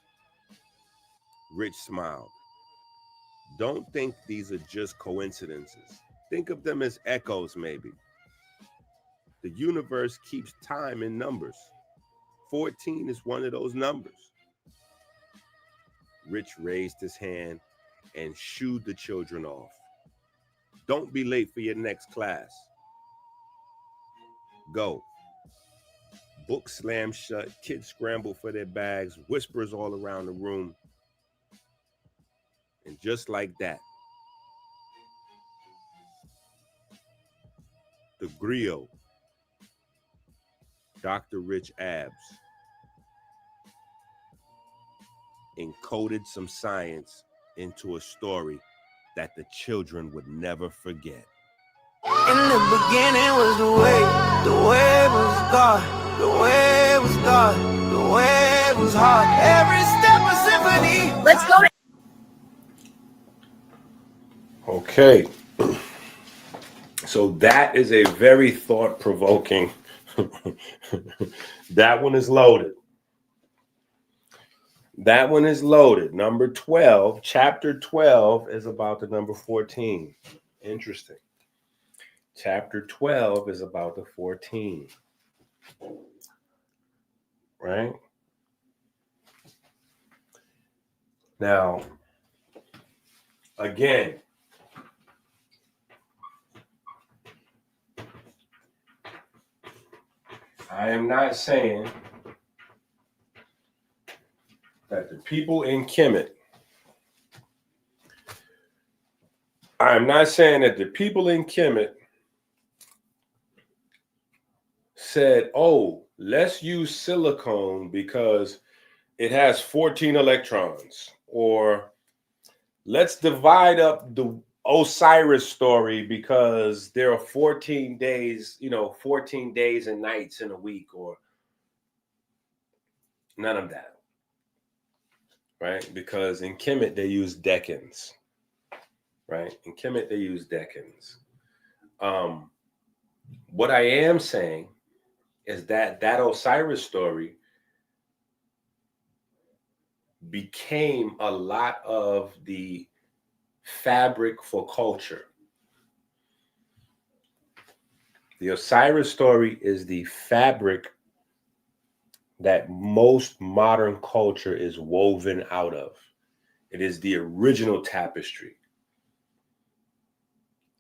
Rich smiled. Don't think these are just coincidences. Think of them as echoes, maybe. The universe keeps time in numbers. 14 is one of those numbers. Rich raised his hand and shooed the children off. Don't be late for your next class. Go. Book slammed shut, kids scrambled for their bags, whispers all around the room. And just like that, the griot, Dr. Rich Abs, encoded some science into a story that the children would never forget. In the beginning was the way was God, the way was God, the way was hard. Every step a symphony. Let's go. Okay. So that is a very thought-provoking. That one is loaded. That one is loaded. Number 12, chapter 12 is about the number 14. Interesting. Chapter 12 is about the 14. Right? Now, again, I am not saying that the people in Kemet, said, oh, let's use silicone because it has 14 electrons, or let's divide up the Osiris story because there are 14 days, 14 days and nights in a week, or none of that, right? Because in Kemet, they use decans, right? In Kemet, they use decans. What I am saying is that Osiris story became a lot of the fabric for culture. The Osiris story is the fabric that most modern culture is woven out of. It is the original tapestry.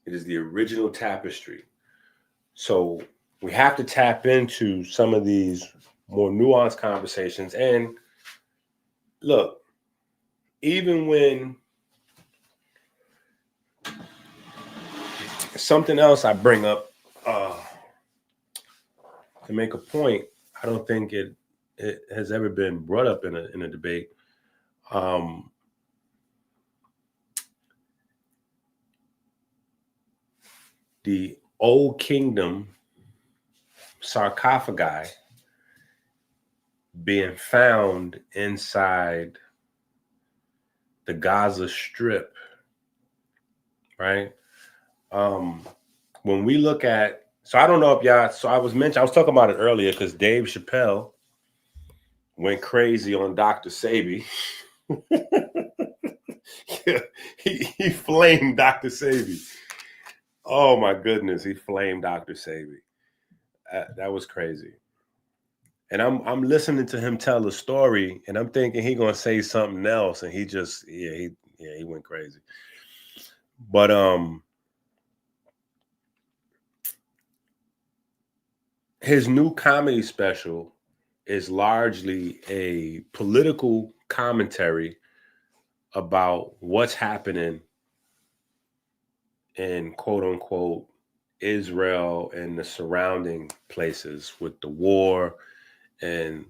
It is the original tapestry. So we have to tap into some of these more nuanced conversations. And look, even when something else I bring up to make a point, I don't think it has ever been brought up in a debate. The Old Kingdom sarcophagi being found inside the Gaza Strip, right? When we look at, so I don't know if y'all, so I was talking about it earlier because Dave Chappelle went crazy on Dr. Sebi. he flamed Dr. Sebi. Oh my goodness, he flamed Dr. Sebi. That was crazy. And I'm listening to him tell the story, and I'm thinking he gonna say something else, and he just he went crazy. But his new comedy special is largely a political commentary about what's happening in quote unquote Israel and the surrounding places with the war and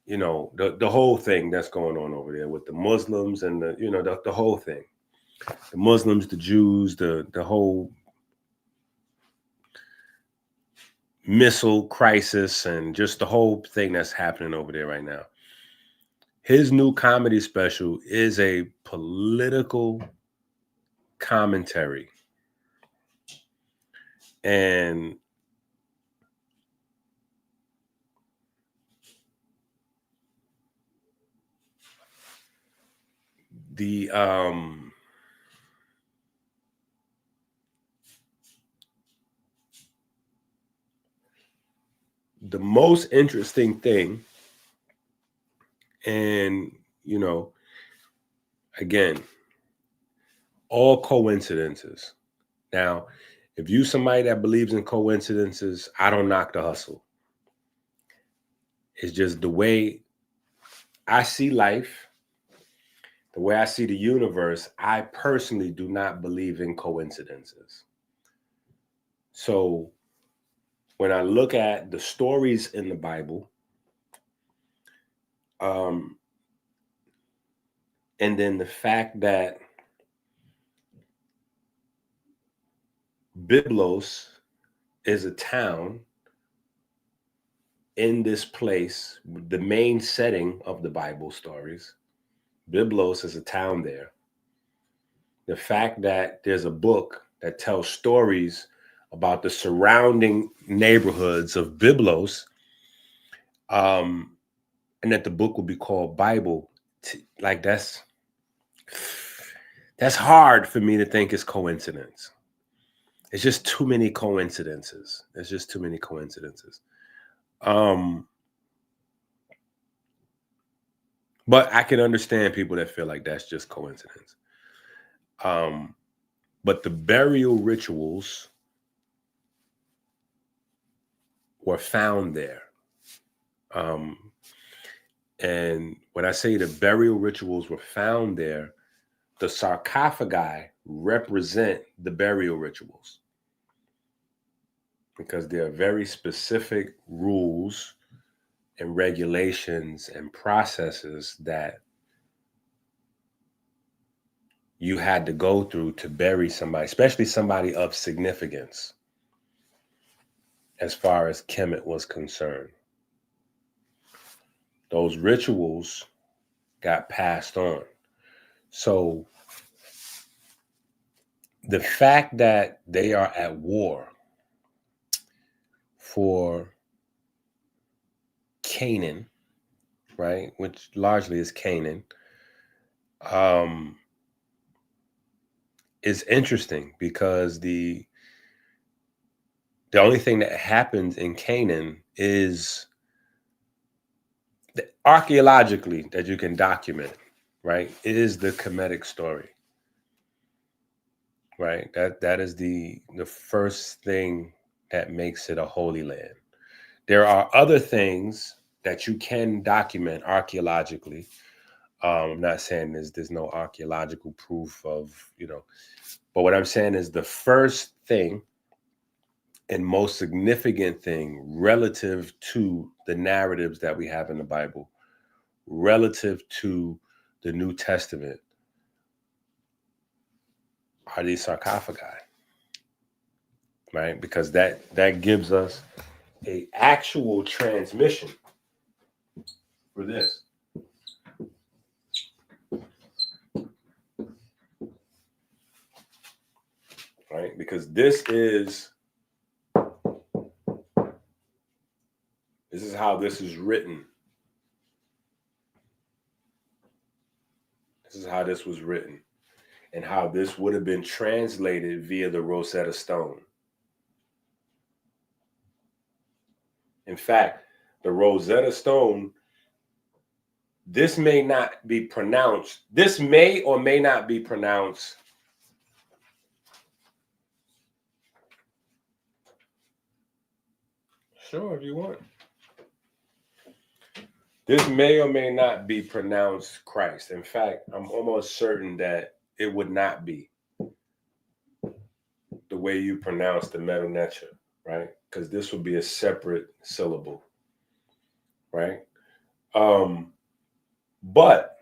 the whole thing that's going on over there with the Muslims and the whole thing, the Muslims, the Jews, the whole missile crisis and just the whole thing that's happening over there right now. His new comedy special is a political commentary. And the most interesting thing, and again, all coincidences. Now, if you somebody that believes in coincidences, I don't knock the hustle. It's just the way I see life, the way I see the universe. I personally do not believe in coincidences. So when I look at the stories in the Bible, and then the fact that Byblos is a town in this place, the main setting of the Bible stories, Byblos is a town there. The fact that there's a book that tells stories about the surrounding neighborhoods of Byblos, and that the book will be called Bible, like that's hard for me to think is coincidence. It's just too many coincidences. There's just too many coincidences. But I can understand people that feel like that's just coincidence. But the burial rituals were found there. And when I say the burial rituals were found there, the sarcophagi represent the burial rituals because there are very specific rules and regulations and processes that you had to go through to bury somebody, especially somebody of significance as far as Kemet was concerned. Those rituals got passed on. So the fact that they are at war for Canaan, right, which largely is Canaan, is interesting because the only thing that happens in Canaan is archaeologically that you can document, right? It is the Kemetic story, right? That is the first thing that makes it a holy land. There are other things that you can document archaeologically. I'm not saying there's no archaeological proof of, but what I'm saying is the first thing and most significant thing relative to the narratives that we have in the Bible, relative to the New Testament, are these sarcophagi, right? Because that gives us a actual transmission for this. Right? Because this is how this is written. This is how this was written, and how this would have been translated via the Rosetta Stone. In fact, the Rosetta Stone, this may not be pronounced. This may or may not be pronounced sure if you want. This may or may not be pronounced Christ. In fact, I'm almost certain that it would not be the way you pronounce the Medu Neter, right? Because this would be a separate syllable, right? But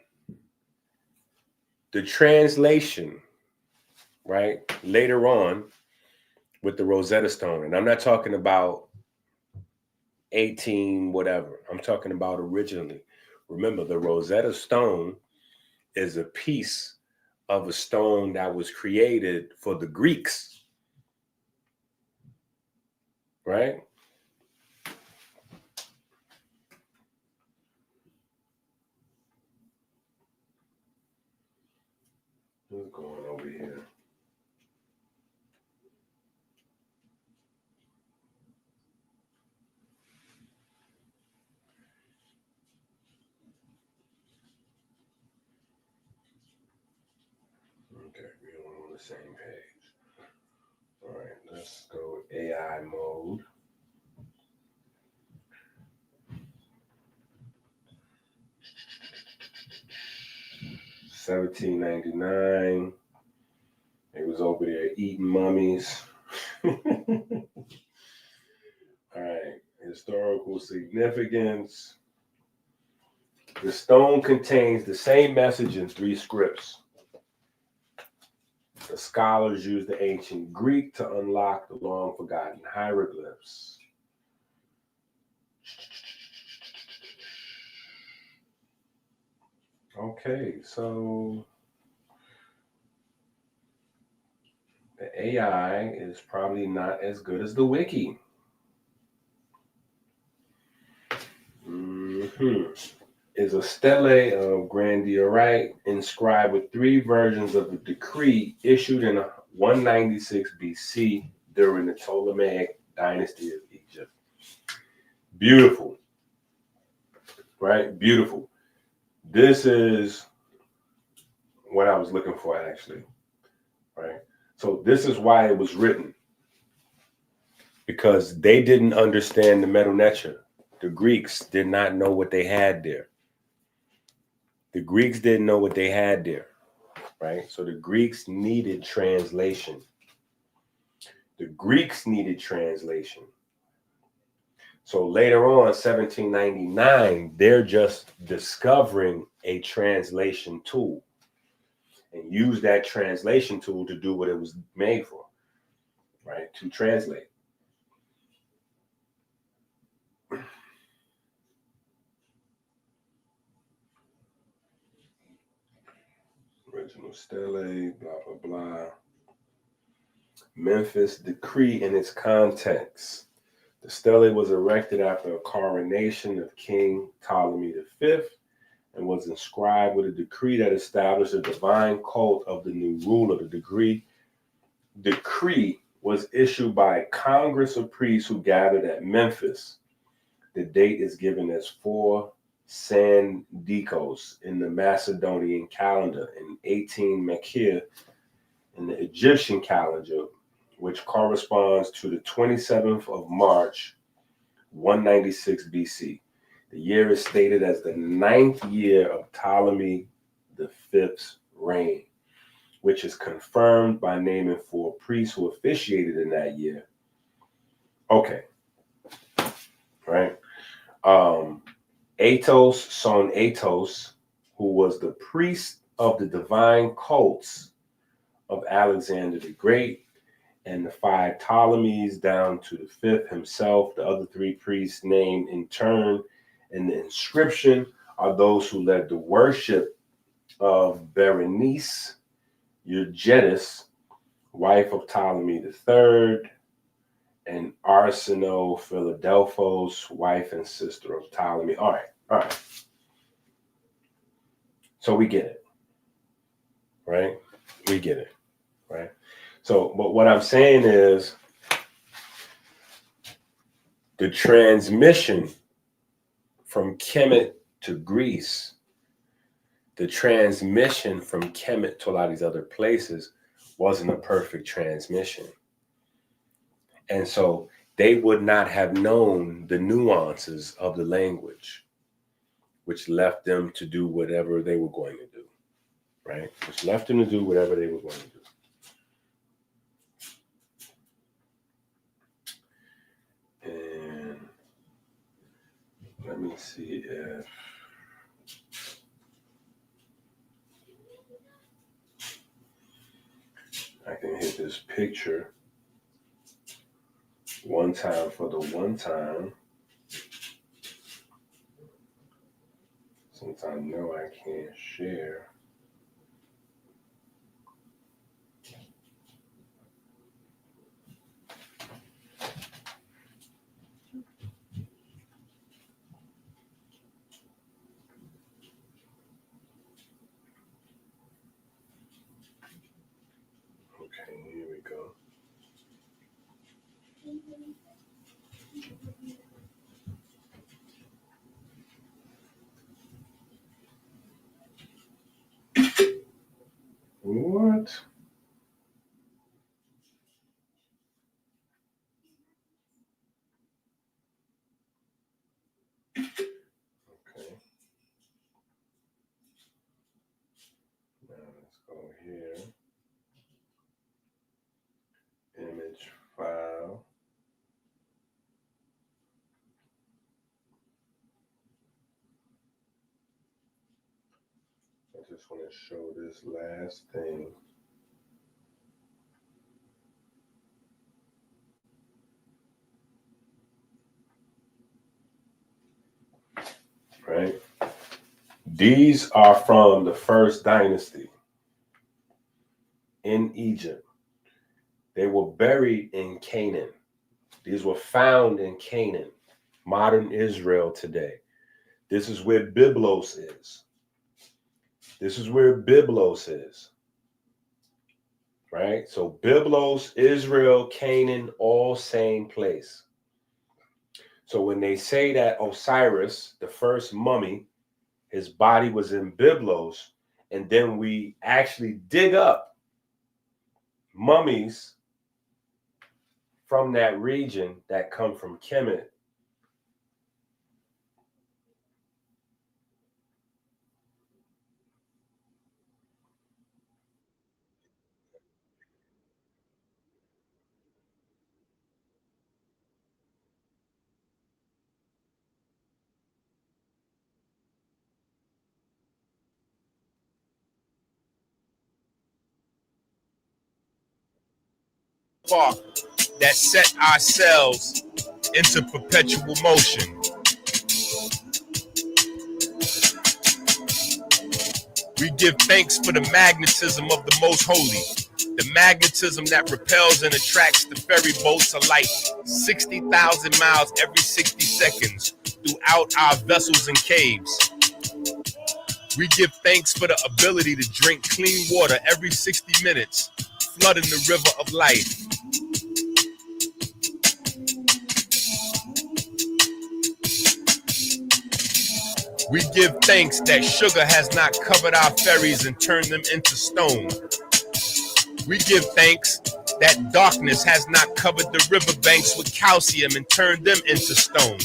the translation, right, later on with the Rosetta Stone, and I'm not talking about 18 whatever, I'm talking about originally. Remember, the Rosetta Stone is a piece of a stone that was created for the Greeks, right? What's going over here? Okay, we're on the same page. All right, let's go AI mode. $17.99. It was over there eating mummies. All right, historical significance. The stone contains the same message in 3 scripts. The scholars used the ancient Greek to unlock the long forgotten hieroglyphs. Okay, so the AI is probably not as good as the wiki. Is a stele of Grandiorite inscribed with 3 versions of the decree issued in 196 BC during the Ptolemaic dynasty of Egypt. Beautiful, right? Beautiful. This is what I was looking for, actually, right? So this is why it was written, because they didn't understand the Medu Neter. The Greeks did not know what they had there. The Greeks didn't know what they had there, right? So the Greeks needed translation. The Greeks needed translation. So later on, 1799, they're just discovering a translation tool and use that translation tool to do what it was made for, right? To translate. Original stele, blah, blah, blah. Memphis decree in its context. The stele was erected after a coronation of King Ptolemy V and was inscribed with a decree that established a divine cult of the new ruler. The decree was issued by a congress of priests who gathered at Memphis. The date is given as 4 Sandikos in the Macedonian calendar and 18 Mekir in the Egyptian calendar, which corresponds to the 27th of March, 196 BC. The year is stated as the 9th year of Ptolemy V's reign, which is confirmed by naming 4 priests who officiated in that year. Okay. Right. Athos, son Athos, who was the priest of the divine cults of Alexander the Great and the 5 Ptolemies down to the 5th himself, the other 3 priests named in turn in the inscription are those who led the worship of Berenice Eugetus, wife of Ptolemy III, and Arsinoe Philadelphos, wife and sister of Ptolemy. All right. So we get it, right? We get it, right? So, but what I'm saying is the transmission from Kemet to Greece, the transmission from Kemet to a lot of these other places wasn't a perfect transmission. And so they would not have known the nuances of the language, which left them to do whatever they were going to do, right? Which left them to do whatever they were going to do. And let me see if I can hit this picture one time for the one time, since I know I can't share. Okay, here we go. What? Okay. Now let's go here. Image file. I just want to show this last thing. Right? These are from the first dynasty in Egypt. They were buried in Canaan. These were found in Canaan, modern Israel today. This is where Byblos is. This is where Byblos is. Right? So Byblos, Israel, Canaan, all same place. So when they say that Osiris, the first mummy, his body was in Byblos, and then we actually dig up mummies from that region that come from Kemet. Spark that set ourselves into perpetual motion. We give thanks for the magnetism of the most holy, the magnetism that repels and attracts the ferry boats of light 60,000 miles every 60 seconds throughout our vessels and caves. We give thanks for the ability to drink clean water every 60 minutes, flooding the river of life. We give thanks that sugar has not covered our ferries and turned them into stone. We give thanks that darkness has not covered the riverbanks with calcium and turned them into stone.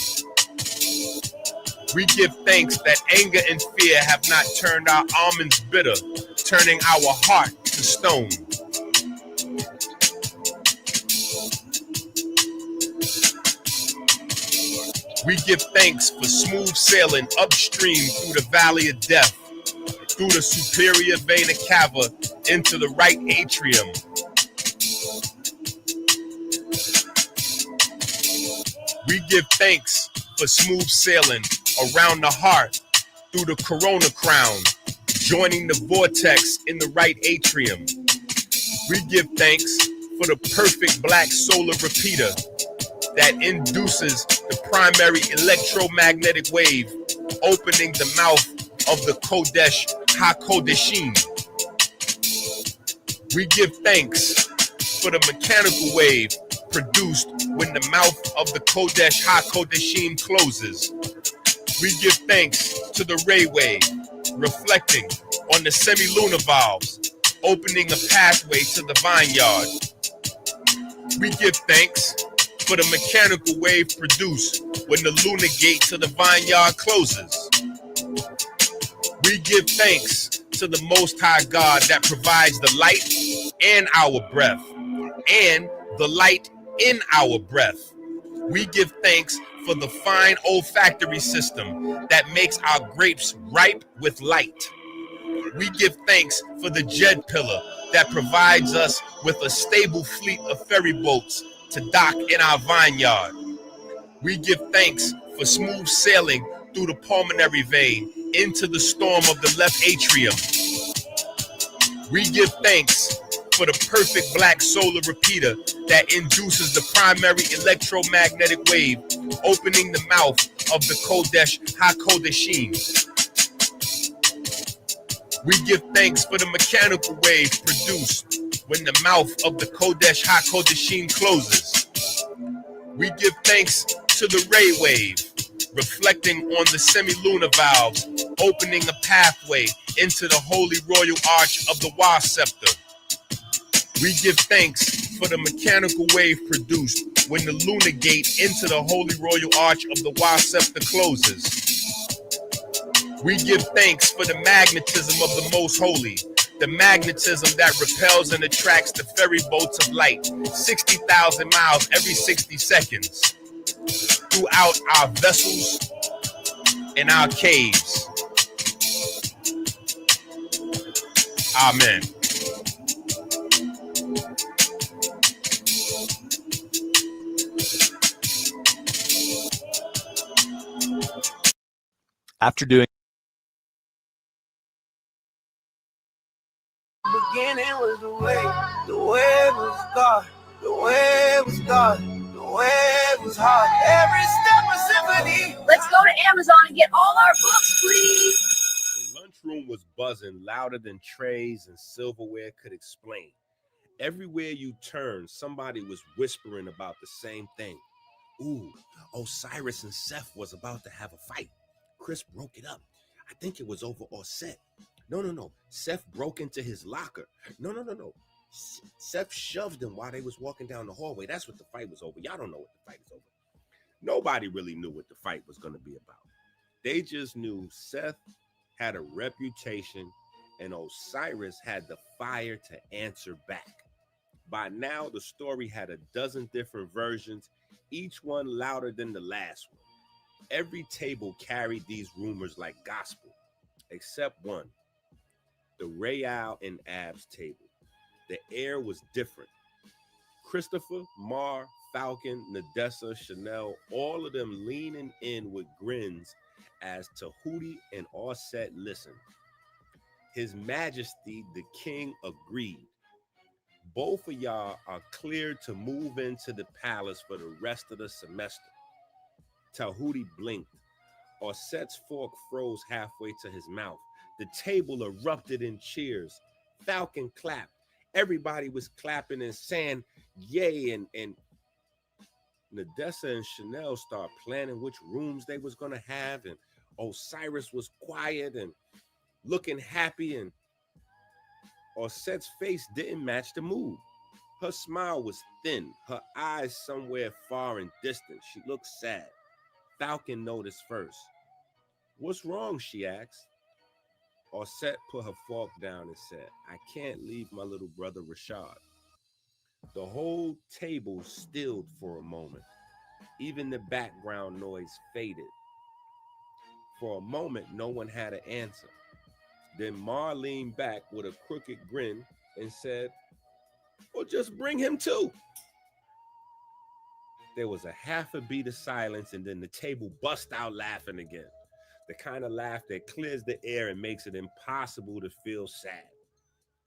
We give thanks that anger and fear have not turned our almonds bitter, turning our heart to stone. We give thanks for smooth sailing upstream through the valley of death, through the superior vena cava into the right atrium. We give thanks for smooth sailing around the heart through the corona crown, joining the vortex in the right atrium. We give thanks for the perfect black solar repeater that induces the primary electromagnetic wave, opening the mouth of the Kodesh HaKodeshim. We give thanks for the mechanical wave produced when the mouth of the Kodesh HaKodeshim closes. We give thanks to the ray wave, reflecting on the semi-lunar valves, opening a pathway to the vineyard. We give thanks for the mechanical wave produced when the lunar gate to the vineyard closes. We give thanks to the Most High God that provides the light and our breath, and the light in our breath. We give thanks for the fine olfactory system that makes our grapes ripe with light. We give thanks for the Jed pillar that provides us with a stable fleet of ferry boats to dock in our vineyard. We give thanks for smooth sailing through the pulmonary vein into the storm of the left atrium. We give thanks for the perfect black solar repeater that induces the primary electromagnetic wave, opening the mouth of the Kodesh HaKodeshim. We give thanks for the mechanical wave produced when the mouth of the Kodesh HaKodeshim closes. We give thanks to the ray wave, reflecting on the semi-lunar valves, opening a pathway into the holy royal arch of the Wa scepter. We give thanks for the mechanical wave produced when the lunar gate into the holy royal arch of the Wa scepter closes. We give thanks for the magnetism of the most holy, the magnetism that repels and attracts the ferry boats of light 60,000 miles every 60 seconds throughout our vessels and our caves. Amen. After doing Beginning was the way it was God, the way it was God, the way it was hard. Every step a symphony. Let's go to Amazon and get all our books, please. The lunchroom was buzzing louder than trays and silverware could explain. Everywhere you turned, somebody was whispering about the same thing. Ooh, Osiris and Seth was about to have a fight. Chris broke it up. I think it was over Osset. No. Seth broke into his locker. No. Seth shoved him while they was walking down the hallway. That's what the fight was over. Y'all don't know what the fight was over. Nobody really knew what the fight was going to be about. They just knew Seth had a reputation and Osiris had the fire to answer back. By now, the story had a dozen different versions, each one louder than the last one. Every table carried these rumors like gospel, except one. The Rayal and Ab's table. The air was different. Christopher, Mar, Falcon, Nadessa, Chanel, all of them leaning in with grins as Tahuti and Offset listened. His Majesty, the King, agreed. Both of y'all are cleared to move into the palace for the rest of the semester. Tahuti blinked. Offset's fork froze halfway to his mouth. The table erupted in cheers. Falcon clapped. Everybody was clapping and saying yay, and Nadessa and Chanel started planning which rooms they was going to have, and Osiris was quiet and looking happy, and Osset's face didn't match the mood. Her smile was thin, her eyes somewhere far and distant. She looked sad. Falcon noticed first. "What's wrong?" she asked. Osset put her fork down and said, "I can't leave my little brother Rashad." The whole table stilled for a moment. Even the background noise faded. For a moment, no one had an answer. Then Ma leaned back with a crooked grin and said, "Well, just bring him too." There was a half a beat of silence, and then the table bust out laughing again. The kind of laugh that clears the air and makes it impossible to feel sad.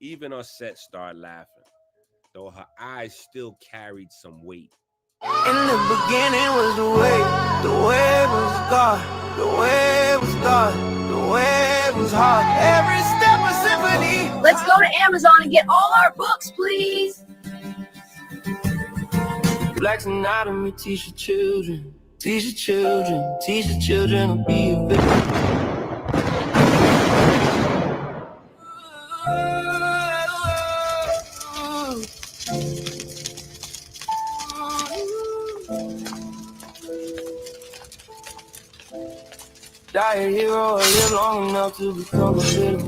Even Osset started laughing, though her eyes still carried some weight. In the beginning was the way was God, the way was God, the way was hard. Every step a symphony. Let's go to Amazon and get all our books, please. Black's anatomy, teach your children, teach your children, teach your children to be a victim. Die a hero or live long enough to become a villain.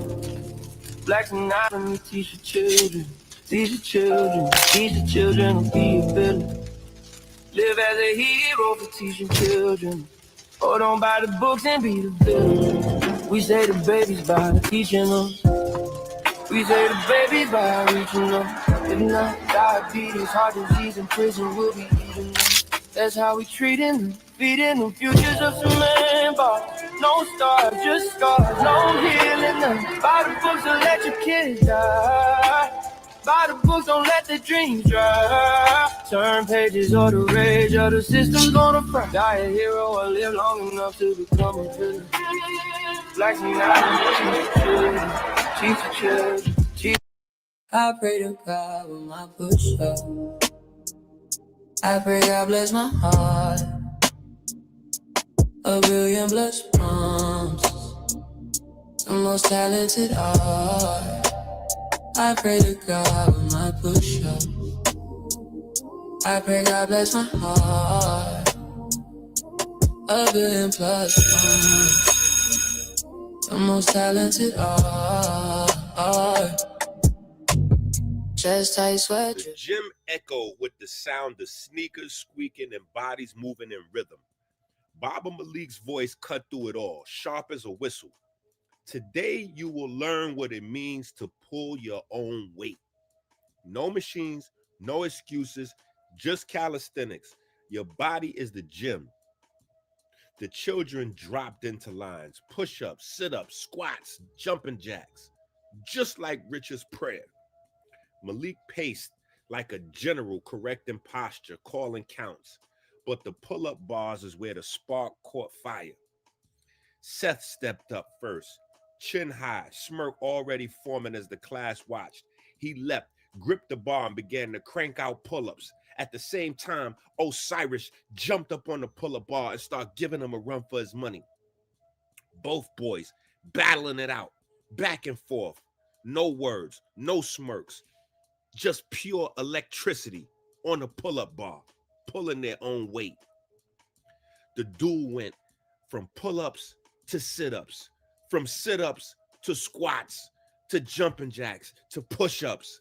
Black's anatomy, teach your children, teach your children, teach your children to be a villain. Live as a hero for teaching children. Or don't buy the books and be the villain. We say the babies by teaching them. We say the babies by reaching them. If not, diabetes, heart disease, in prison we'll be eating them. That's how we treating them, feeding them futures of some man bars. No stars, just scars, no healing them. Buy the books and let your kids die. Buy the books, don't let the dreams dry. Turn pages or the rage of the system's gonna fry. Die a hero or live long enough to become a villain. Black's anatomy, teach your children, teach. I pray to God with my push up. I pray God bless my heart. A billion blessed moms, the most talented art. I pray to God with my push up. I pray God bless my heart. A billion plus moms, the most talented art. Chest tight sweat. The gym echoed with the sound of sneakers squeaking and bodies moving in rhythm. Baba Malik's voice cut through it all, sharp as a whistle. Today, you will learn what it means to pull your own weight. No machines, no excuses, just calisthenics. Your body is the gym. The children dropped into lines, push-ups, sit-ups, squats, jumping jacks, just like Richard's prayer. Malik paced like a general, correcting posture, calling counts. But the pull-up bars is where the spark caught fire. Seth stepped up first, chin high, smirk already forming as the class watched. He leapt, gripped the bar, and began to crank out pull-ups. At the same time, Osiris jumped up on the pull-up bar and started giving him a run for his money. Both boys battling it out, back and forth. No words, no smirks, just pure electricity on the pull-up bar, pulling their own weight. The duel went from pull-ups to sit-ups, from sit-ups to squats, to jumping jacks, to push-ups.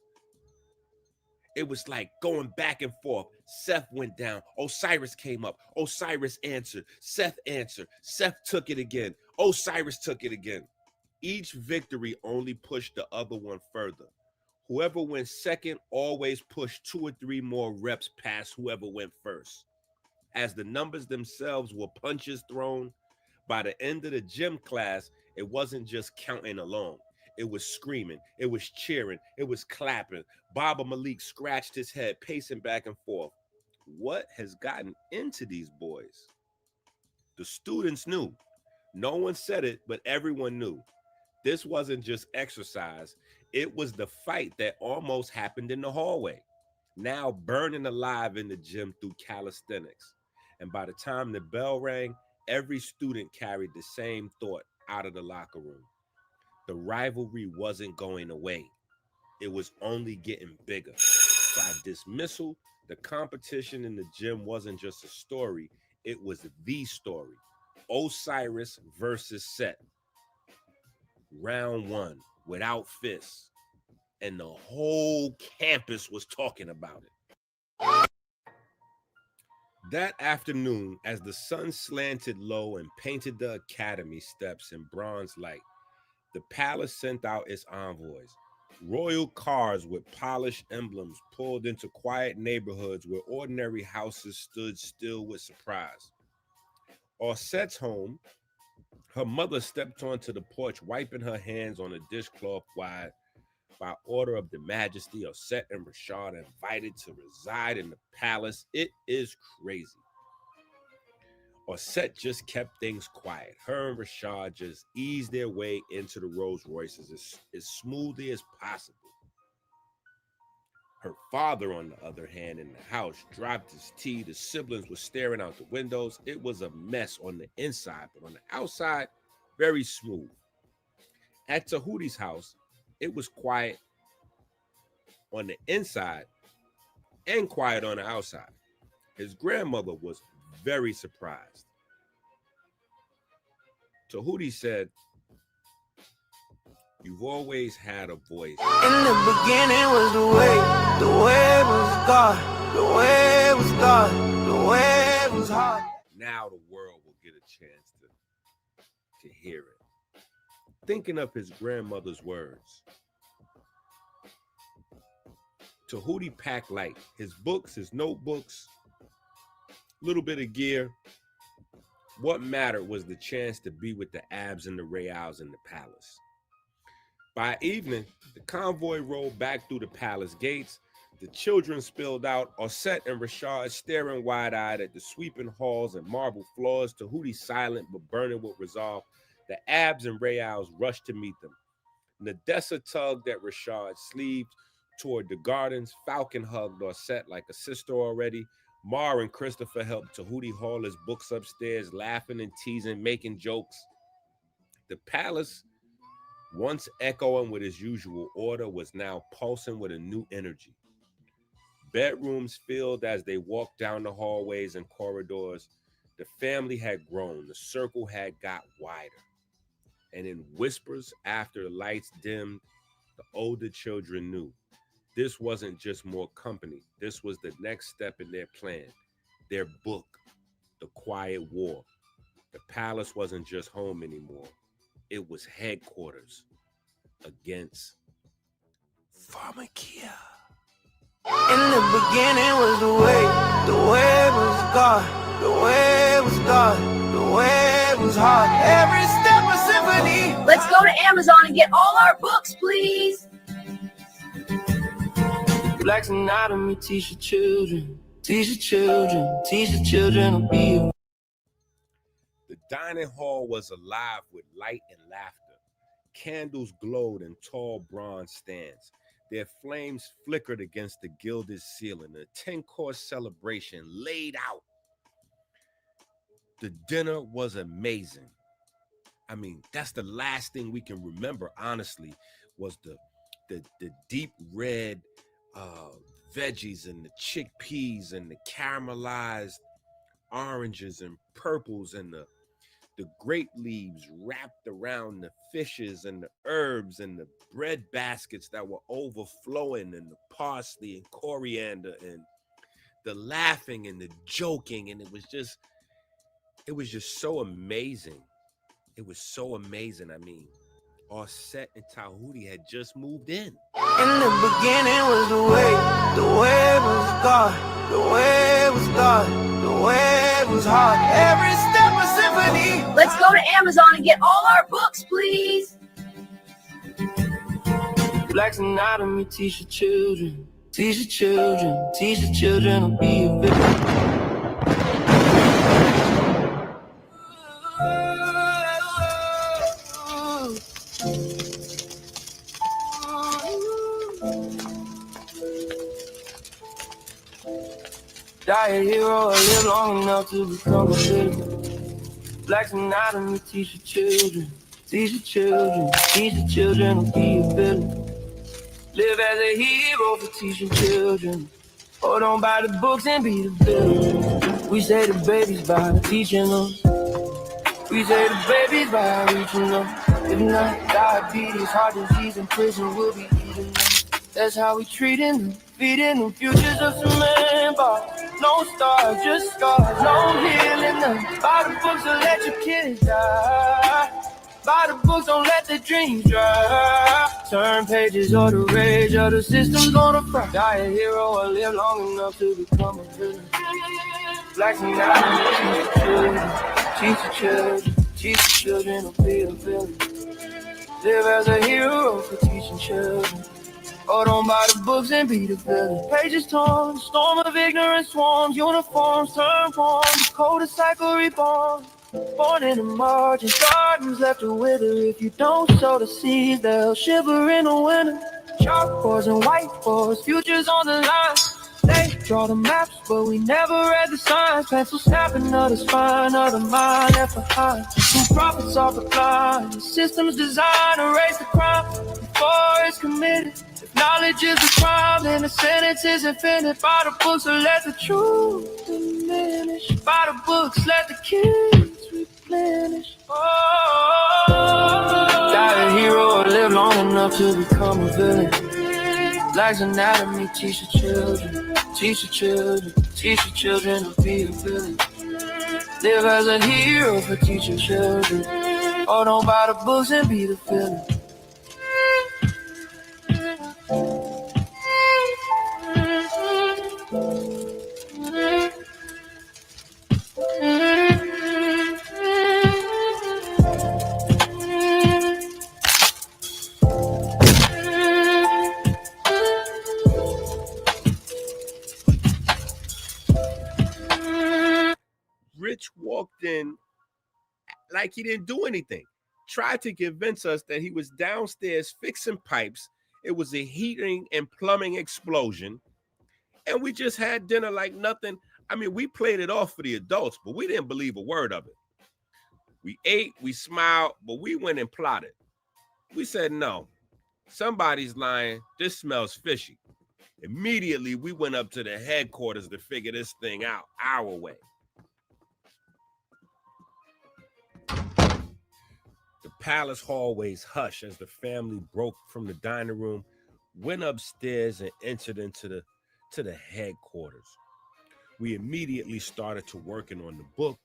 It was like going back and forth. Seth went down. Osiris came up. Osiris answered. Seth answered. Seth took it again. Osiris took it again. Each victory only pushed the other one further. Whoever went second always pushed 2 or 3 more reps past whoever went first. As the numbers themselves were punches thrown, by the end of the gym class, it wasn't just counting along. It was screaming, it was cheering, it was clapping. Baba Malik scratched his head, pacing back and forth. What has gotten into these boys? The students knew. No one said it, but everyone knew. This wasn't just exercise. It was the fight that almost happened in the hallway, now burning alive in the gym through calisthenics. And by the time the bell rang, every student carried the same thought out of the locker room. The rivalry wasn't going away. It was only getting bigger. By dismissal, the competition in the gym wasn't just a story. It was the story. Osiris versus Set. Round 1, without fists. And the whole campus was talking about it. That afternoon, as the sun slanted low and painted the academy steps in bronze light, the palace sent out its envoys. Royal cars with polished emblems pulled into quiet neighborhoods where ordinary houses stood still with surprise. Orsette's home, her mother stepped onto the porch, wiping her hands on a dishcloth wide. By order of the Majesty, Orsette and Rashad invited to reside in the palace. It is crazy. Orsette just kept things quiet. Her and Rashad just eased their way into the Rolls Royces as smoothly as possible. Her father, on the other hand, in the house, dropped his tea. The siblings were staring out the windows. It was a mess on the inside, but on the outside, very smooth. At Tahuti's house, it was quiet on the inside and quiet on the outside. His grandmother was very surprised. Tahuti said, "You've always had a voice. In the beginning was the way was God, the way was God, the way was hard." Now the world will get a chance to hear it." Thinking of his grandmother's words, Tahuti packed light. His books, his notebooks, little bit of gear. What mattered was the chance to be with the Abs and the Reals in the palace. By evening, the convoy rolled back through the palace gates. The children spilled out, Orsette and Rashad staring wide-eyed at the sweeping halls and marble floors, Tahuti silent but burning with resolve. The Abs and Reals rushed to meet them. Nadessa tugged at Rashad's sleeve toward the gardens. Falcon hugged Orsette like a sister already. Mar and Christopher helped Tahuti haul his books upstairs, laughing and teasing, making jokes. The palace, once echoing with its usual order, was now pulsing with a new energy. Bedrooms filled as they walked down the hallways and corridors. The family had grown. The circle had got wider. And in whispers after the lights dimmed, the older children knew this wasn't just more company. This was the next step in their plan, their book, The Quiet War. The palace wasn't just home anymore. It was headquarters against Pharmakia. In the beginning was the way was God, the way was God, the way was hard. Every step a symphony. Let's go to Amazon and get all our books, please. Black's anatomy, teach your children, teach your children, teach your children to be. The dining hall was alive with light and laughter. Candles glowed in tall bronze stands. Their flames flickered against the gilded ceiling. A 10-course celebration laid out. The dinner was amazing. I mean, that's the last thing we can remember, honestly, was the deep red veggies and the chickpeas and the caramelized oranges and purples and the grape leaves wrapped around the fishes and the herbs and the bread baskets that were overflowing and the parsley and coriander and the laughing and the joking. And it was just so amazing. It was so amazing. I mean, Orsette and Tahuti had just moved in. In the beginning was the way was God, the way was God, the way was hard. Every step a symphony. Let's go to Amazon and get all our books, please. Black's anatomy, teach your children, teach your children, teach your children to be a victim. Die a hero or live long enough to become a victim. Black's anatomy, teach your children, teach your children, teach your children to be a villain. Live as a hero for teaching children. Hold on by the books and be the villain. We say the babies by teaching them. We say the babies by reaching them. If not, diabetes, heart disease, and prison will be eating them. That's how we treating them, feeding them futures of cement bar. No stars, just scars, no healing them. By the books, don't let your kids die. By the books, don't let the dreams dry. Turn pages or the rage or the system's gonna fry. Die a hero or live long enough to become a villain. Blacks and teach the children, teach the children to be a villain. Live as a hero for teaching children. Or don't buy the books and be the villain. Pages torn, storm of ignorance swarms, uniforms turn form, the coldest cycle reborn. Born in the margin, gardens left to wither. If you don't sow the seeds, they'll shiver in the winter. Chalkboards and whiteboards, futures on the line. They draw the maps, but we never read the signs. Pencil snapping of the spine of the mind left behind. Who profits off the blind? The system's designed to erase the crime before it's committed. If knowledge is the crime, then the sentence is infinite. By the books, so let the truth diminish. By the books, let the kids replenish. Die a hero or live long enough to become a villain. Black's anatomy, teach the children, teach the children, teach the children to be a villain. Live as a hero for teaching children. Or don't buy the books and be the villain. Rich walked in like he didn't do anything. Tried to convince us that he was downstairs fixing pipes. It was a heating and plumbing explosion. And we just had dinner like nothing. I mean, we played it off for the adults, but we didn't believe a word of it. We ate, we smiled, but we went and plotted. We said, no, somebody's lying. This smells fishy. Immediately, we went up to the headquarters to figure this thing out our way. The palace hallways hushed as the family broke from the dining room, went upstairs, and entered into the headquarters. We immediately started to working on the book,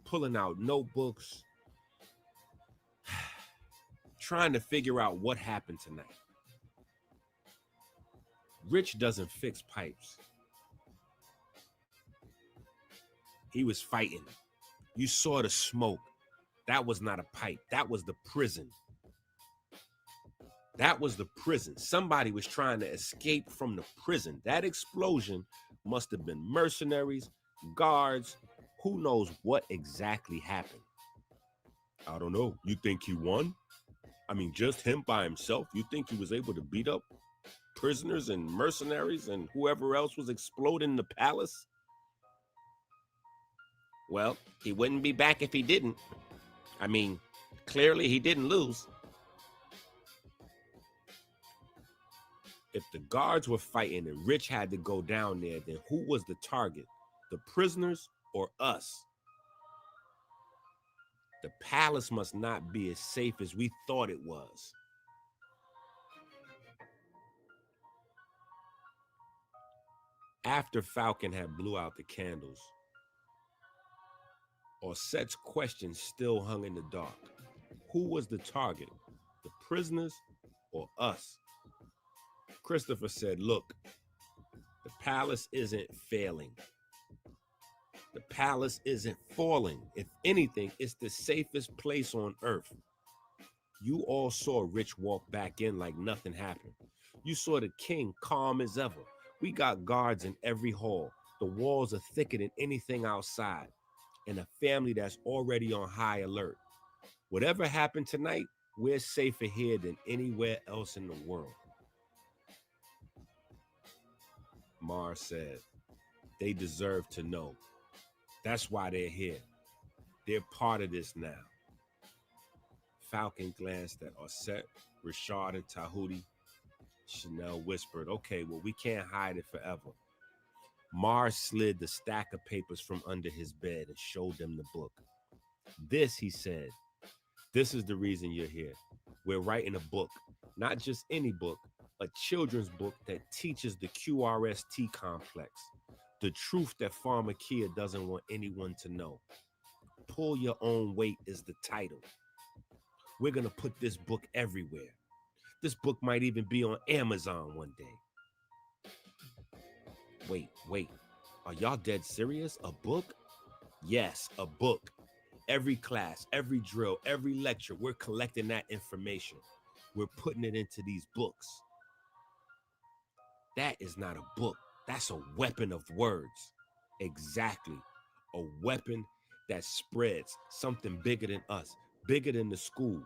pulling out notebooks, trying to figure out what happened tonight. Rich doesn't fix pipes. He was fighting. You saw the smoke. That was not a pipe. That was the prison. That was the prison. Somebody was trying to escape from the prison. That explosion must have been mercenaries, guards. Who knows what exactly happened? I don't know. You think he won? I mean, just him by himself? You think he was able to beat up prisoners and mercenaries and whoever else was exploding the palace? Well, he wouldn't be back if he didn't. I mean, clearly he didn't lose. If the guards were fighting and Rich had to go down there, then who was the target? The prisoners or us? The palace must not be as safe as we thought it was. After Falcon had blew out the candles, Orset's question still hung in the dark. Who was the target? The prisoners or us? Christopher said, look, the palace isn't failing. The palace isn't falling. If anything, it's the safest place on earth. You all saw Rich walk back in like nothing happened. You saw the king calm as ever. We got guards in every hall. The walls are thicker than anything outside. And a family that's already on high alert. Whatever happened tonight, we're safer here than anywhere else in the world. Mars said, they deserve to know. That's why they're here. They're part of this now. Falcon glanced at Orset, Rashad, and Tahuti. Chanel whispered, okay, well, we can't hide it forever. Mars slid the stack of papers from under his bed and showed them the book. This, he said, this is the reason you're here. We're writing a book. Not just any book, a children's book that teaches the QRST complex, the truth that Pharmakia doesn't want anyone to know. Pull Your Own Weight is the title. We're going to put this book everywhere. This book might even be on Amazon one day. Wait. Are y'all dead serious? A book? Yes, a book. Every class, every drill, every lecture, we're collecting that information. We're putting it into these books. That is not a book. That's a weapon of words. Exactly. A weapon that spreads something bigger than us, bigger than the school.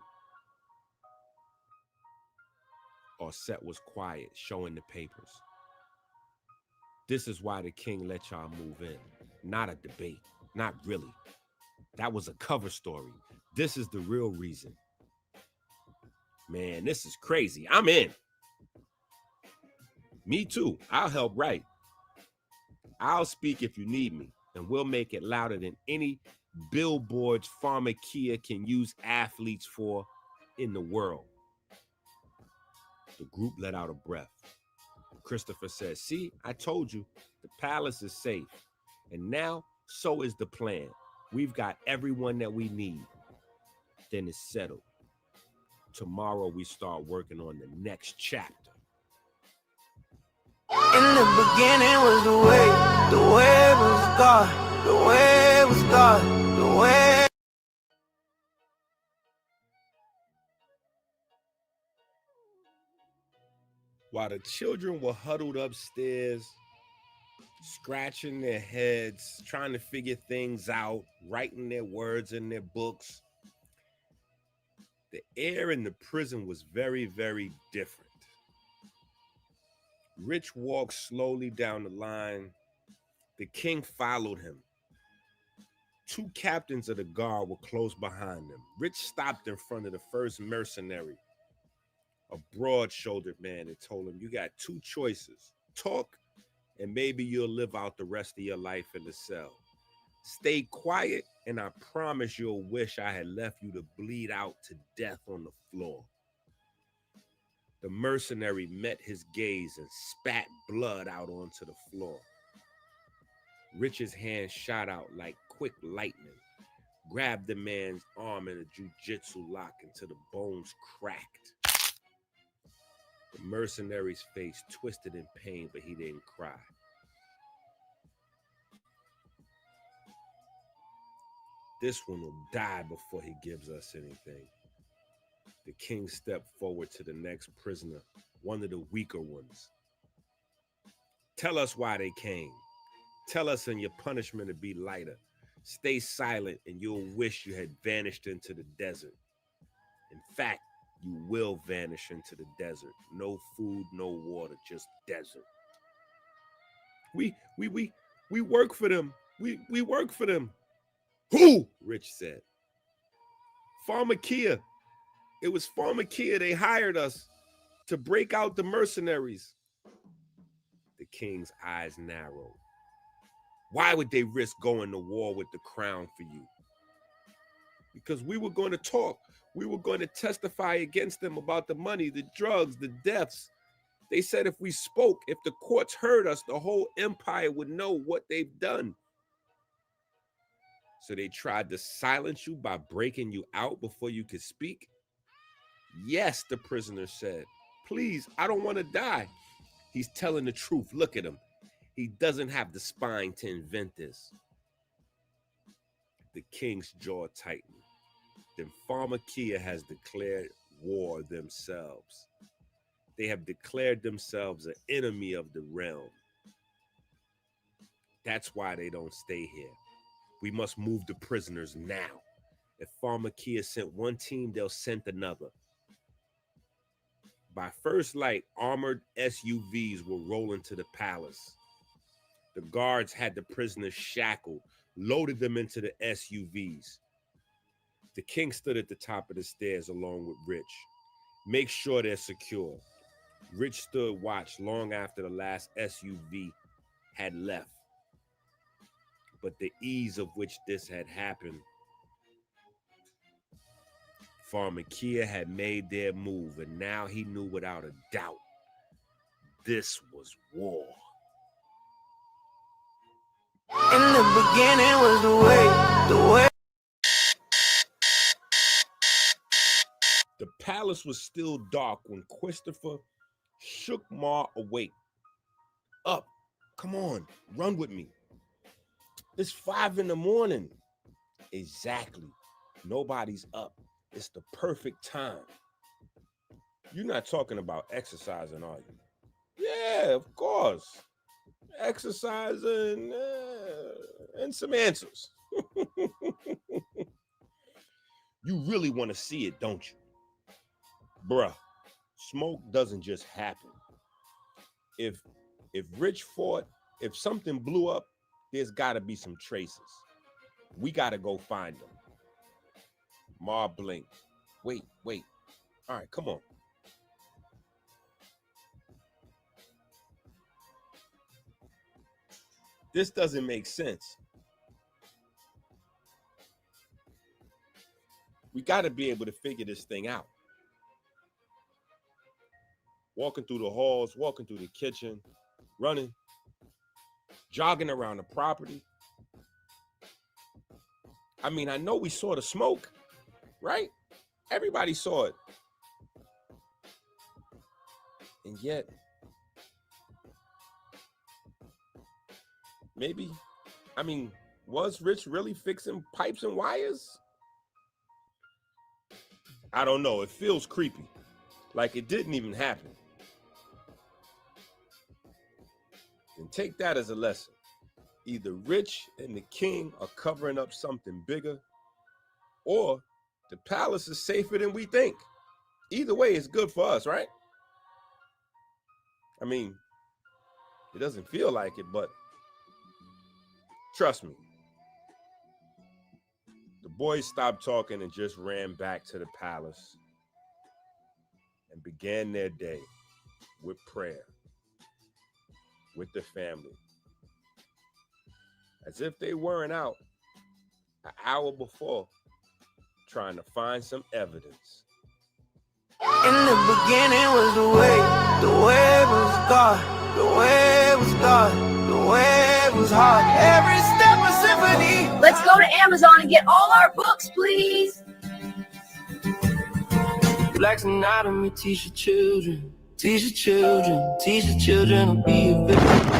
Set was quiet, showing the papers. This is why the king let y'all move in. Not a debate. Not really. That was a cover story. This is the real reason. Man, this is crazy. I'm in. Me too. I'll help write. I'll speak if you need me, and we'll make it louder than any billboards Pharmakia can use athletes for in the world. The group let out a breath. Christopher said, "See, I told you, the palace is safe. And now, so is the plan. We've got everyone that we need." Then it's settled. Tomorrow we start working on the next chapter. In the beginning was the way was God, the way was God, the way. While the children were huddled upstairs, scratching their heads, trying to figure things out, writing their words in their books, the air in the prison was very, very different. Rich walked slowly down the line. The king followed him. Two captains of the guard were close behind them. Rich stopped in front of the first mercenary, a broad-shouldered man, and told him, "You got two choices. Talk, and maybe you'll live out the rest of your life in the cell. Stay quiet, and I promise you'll wish I had left you to bleed out to death on the floor." The mercenary met his gaze and spat blood out onto the floor. Rich's hand shot out like quick lightning, grabbed the man's arm in a jiu-jitsu lock until the bones cracked. The mercenary's face twisted in pain, but he didn't cry. "This one will die before he gives us anything." The king stepped forward to the next prisoner, one of the weaker ones. "Tell us why they came. Tell us, and your punishment will be lighter. Stay silent and you'll wish you had vanished into the desert. In fact, you will vanish into the desert. No food, no water, just desert." We work for them. We work for them." "Who?" Rich said. "Pharmakia. It was Pharmakia. They hired us to break out the mercenaries." The king's eyes narrowed. "Why would they risk going to war with the crown for you?" "Because we were going to talk. We were going to testify against them about the money, the drugs, the deaths. They said if we spoke, if the courts heard us, the whole empire would know what they've done." "So they tried to silence you by breaking you out before you could speak?" "Yes," the prisoner said. "Please, I don't want to die." He's telling the truth. Look at him. He doesn't have the spine to invent this. The king's jaw tightened. Then Pharmakia has declared war themselves. They have declared themselves an enemy of the realm. That's why they don't stay here. We must move the prisoners now. If Pharmakia sent one team, they'll send another. By first light, armored SUVs were rolling to the palace. The guards had the prisoners shackled, loaded them into the SUVs. The king stood at the top of the stairs along with Rich. "Make sure they're secure." Rich stood watch long after the last SUV had left. But the ease of which this had happened Pharmacia had made their move, and now he knew without a doubt this was war. In the beginning was the way. The palace was still dark when Christopher shook Ma awake. Up, come on, run with me. It's 5 a.m. Exactly. Nobody's up. It's the perfect time. You're not talking about exercising, are you? Yeah, of course. Exercising and some answers. You really want to see it, don't you? Bruh, smoke doesn't just happen. If Rich fought, if something blew up, there's got to be some traces. We got to go find them. Ma blinked. Wait. All right, come on. This doesn't make sense. We got to be able to figure this thing out. Walking through the halls, walking through the kitchen, running, jogging around the property. I mean, I know we saw the smoke, right? Everybody saw it. And yet, maybe, I mean, was Rich really fixing pipes and wires? I don't know. It feels creepy, like it didn't even happen. And take that as a lesson. Either Rich and the king are covering up something bigger, or the palace is safer than we think. Either way, it's good for us, right? I mean, it doesn't feel like it, but trust me. The boys stopped talking and just ran back to the palace and began their day with prayer, with the family. As if they weren't out an hour before trying to find some evidence. In the beginning was the way was God, the way was God, the way was hard. Every step a symphony. Let's go to Amazon and get all our books, please. Black's anatomy, teach your children, teach your children, teach your children to be a victim.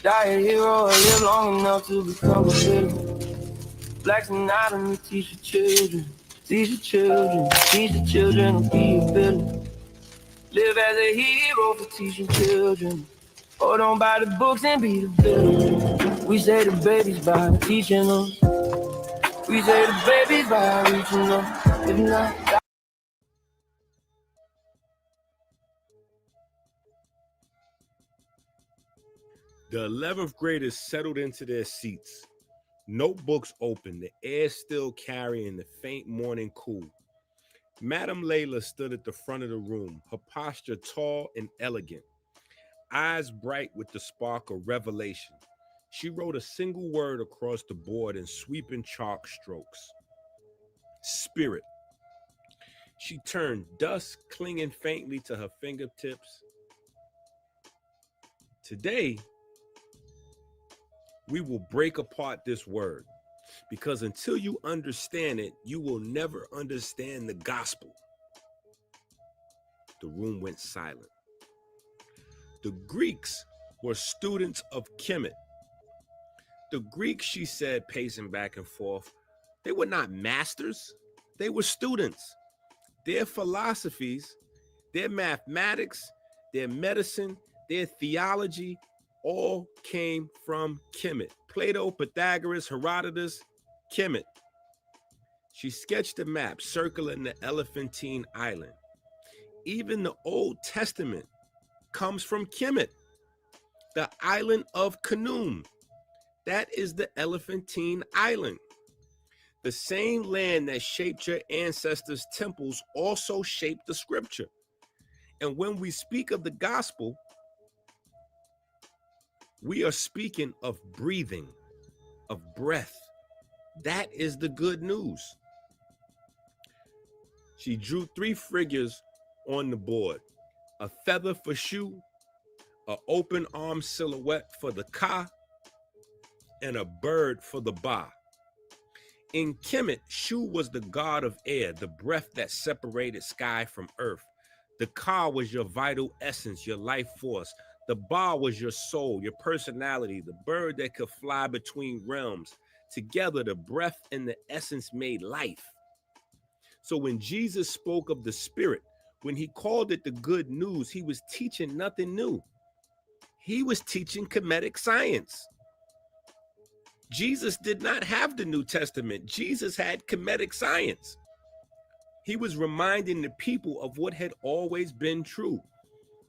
Die a hero, I live long enough to become a villain. Black's anatomy, teach your children, teach your children, teach your children to be a villain. Live as a hero for teaching children. Hold on by the books and be the villain. We say the babies by teaching them. We say the babies by reaching them. If not, The 11th graders settled into their seats. Notebooks open, the air still carrying the faint morning cool. Madame Layla stood at the front of the room, her posture tall and elegant, eyes bright with the spark of revelation. She wrote a single word across the board in sweeping chalk strokes. Spirit. She turned, dust clinging faintly to her fingertips. Today, we will break apart this word, because until you understand it, you will never understand the gospel. The room went silent. The Greeks were students of Kemet. The Greeks, she said, pacing back and forth, they were not masters. They were students. Their philosophies, their mathematics, their medicine, their theology, all came from Kemet. Plato, Pythagoras, Herodotus, Kemet. She sketched a map circling the Elephantine Island. Even the Old Testament comes from Kemet, the island of Canaan. That is the Elephantine Island. The same land that shaped your ancestors' temples also shaped the scripture. And when we speak of the gospel, we are speaking of breathing, of breath. That is the good news. She drew 3 figures on the board: a feather for Shu, an open arm silhouette for the Ka, and a bird for the Ba. In Kemet, Shu was the god of air, the breath that separated sky from earth. The Ka was your vital essence, your life force. The Ba was your soul, your personality, the bird that could fly between realms. Together, the breath and the essence made life. So when Jesus spoke of the Spirit, when he called it the good news, he was teaching nothing new. He was teaching Kemetic science. Jesus did not have the New Testament. Jesus had Kemetic science. He was reminding the people of what had always been true,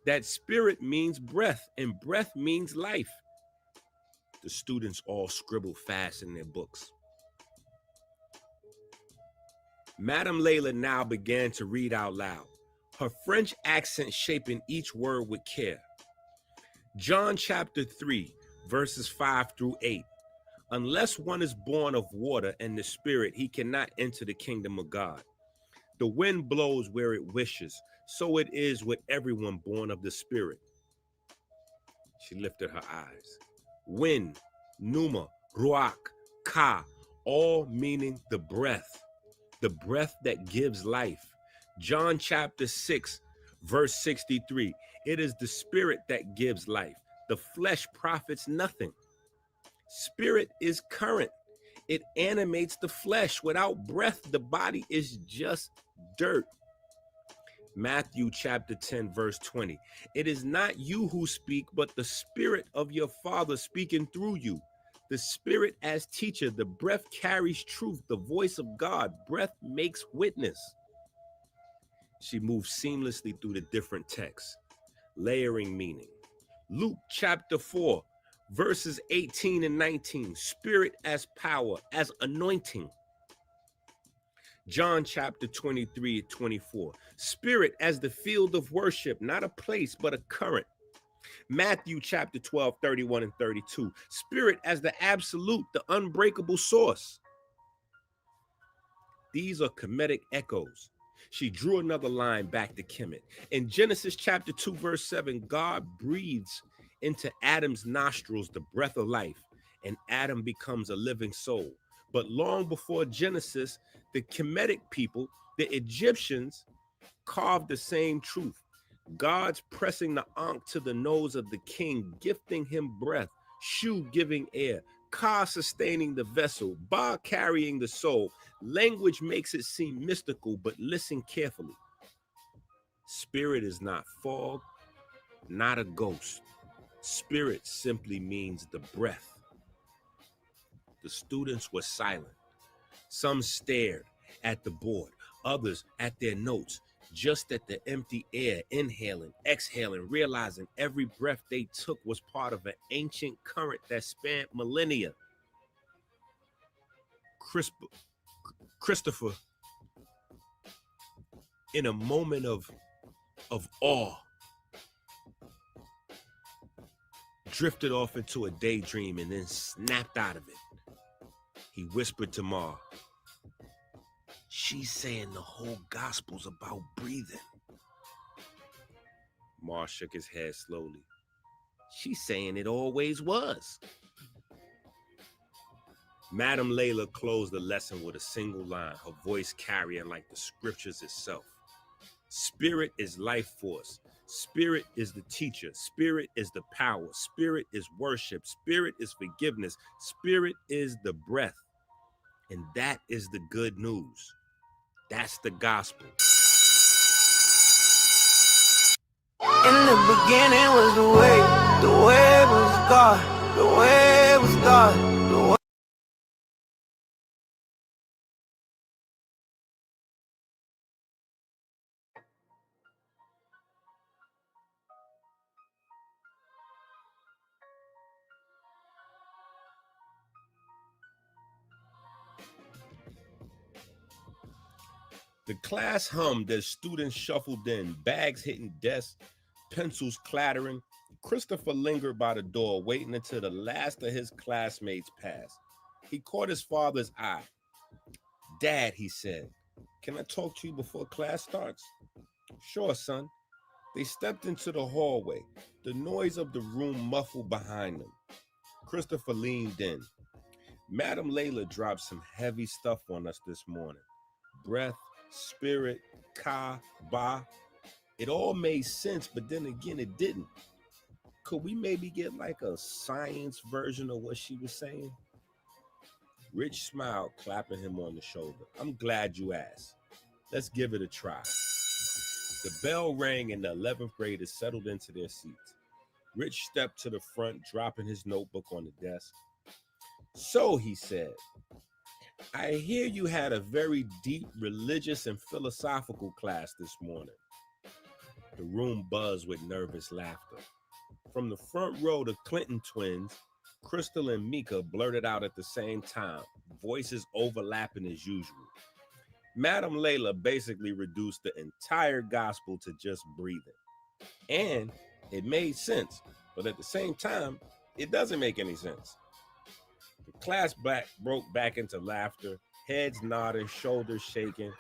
that spirit means breath and breath means life. The students all scribbled fast in their books. Madame Layla now began to read out loud, her French accent shaping each word with care. John chapter 3, verses 5 through 8. Unless one is born of water and the Spirit, he cannot enter the kingdom of God. The wind blows where it wishes, so it is with everyone born of the Spirit. She lifted her eyes. Wind, pneuma, ruach, ka, all meaning the breath that gives life. John chapter 6, verse 63. It is the Spirit that gives life. The flesh profits nothing. Spirit is current. It animates the flesh. Without breath, the body is just dirt. Matthew chapter 10, verse 20. It is not you who speak, but the Spirit of your Father speaking through you. The Spirit as teacher, the breath carries truth, the voice of God. Breath makes witness. She moved seamlessly through the different texts, layering meaning. Luke chapter 4, verses 18 and 19. Spirit as power, as anointing. John chapter 23 and 24. Spirit as the field of worship, not a place, but a current. Matthew chapter 12, 31 and 32. Spirit as the absolute, the unbreakable source. These are Kemetic echoes. She drew another line back to Kemet. In Genesis chapter 2, verse 7, God breathes into Adam's nostrils the breath of life, and Adam becomes a living soul. But long before Genesis, the Kemetic people, the Egyptians, carved the same truth. God's pressing the ankh to the nose of the king, gifting him breath, Shu giving air, Ka sustaining the vessel, Ba carrying the soul. Language makes it seem mystical, but listen carefully. Spirit is not fog, not a ghost. Spirit simply means the breath. The students were silent. Some stared at the board, others at their notes, just at the empty air, inhaling, exhaling, realizing every breath they took was part of an ancient current that spanned millennia. Christopher, in a moment of awe, drifted off into a daydream and then snapped out of it. He whispered to Ma, "She's saying the whole gospel's about breathing." Ma shook his head slowly. "She's saying it always was." Madame Layla closed the lesson with a single line, her voice carrying like the scriptures itself. Spirit is life force. Spirit is the teacher. Spirit is the power. Spirit is worship. Spirit is forgiveness. Spirit is the breath. And that is the good news. That's the gospel. In the beginning was the way was God, the way was God, the way. The class hummed as students shuffled in, bags hitting desks, pencils clattering. Christopher lingered by the door, waiting until the last of his classmates passed. He caught his father's eye. "Dad," he said, "can I talk to you before class starts?" "Sure, son." They stepped into the hallway, the noise of the room muffled behind them. Christopher leaned in. "Madam Layla dropped some heavy stuff on us this morning. Breath, spirit, ka, ba. It all made sense, but then again, it didn't. Could we maybe get like a science version of what she was saying?" Rich smiled, clapping him on the shoulder. "I'm glad you asked. Let's give it a try." The bell rang and the 11th graders settled into their seats. Rich stepped to the front, dropping his notebook on the desk. "So," he said, "I hear you had a very deep religious and philosophical class this morning." The room buzzed with nervous laughter. From the front row, the Clinton twins, Crystal and Mika, blurted out at the same time, voices overlapping as usual. Madam Layla basically reduced the entire gospel to just breathing. And it made sense, but at the same time, it doesn't make any sense. The class broke back into laughter, heads nodding, shoulders shaking.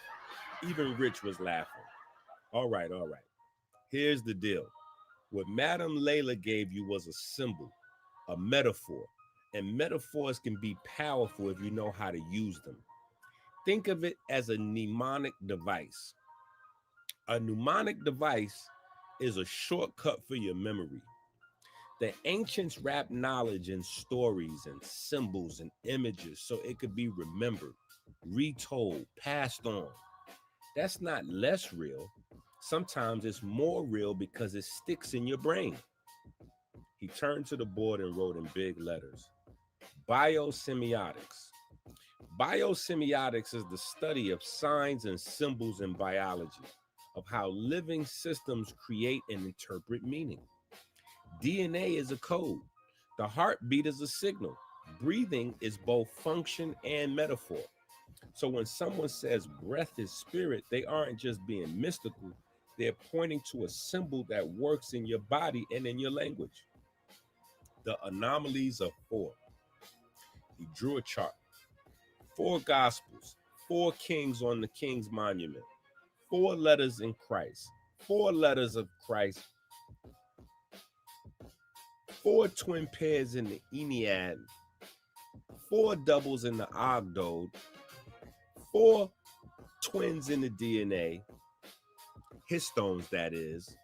Even Rich was laughing. All right. Here's the deal. What Madam Layla gave you was a symbol, a metaphor, and metaphors can be powerful if you know how to use them. Think of it as a mnemonic device. A mnemonic device is a shortcut for your memory. The ancients wrapped knowledge in stories and symbols and images so it could be remembered, retold, passed on. That's not less real. Sometimes it's more real because it sticks in your brain. He turned to the board and wrote in big letters, "Biosemiotics." Biosemiotics is the study of signs and symbols in biology, of how living systems create and interpret meaning. DNA is a code. The heartbeat is a signal. Breathing is both function and metaphor. So when someone says breath is spirit, they aren't just being mystical. They're pointing to a symbol that works in your body and in your language. The anomalies of 4. He drew a chart. 4 gospels, 4 kings on the king's monument, 4 letters in Christ, 4 letters of Christ, 4 twin pairs in the Ennead, 4 doubles in the Ogdode, 4 twins in the DNA, histones that is,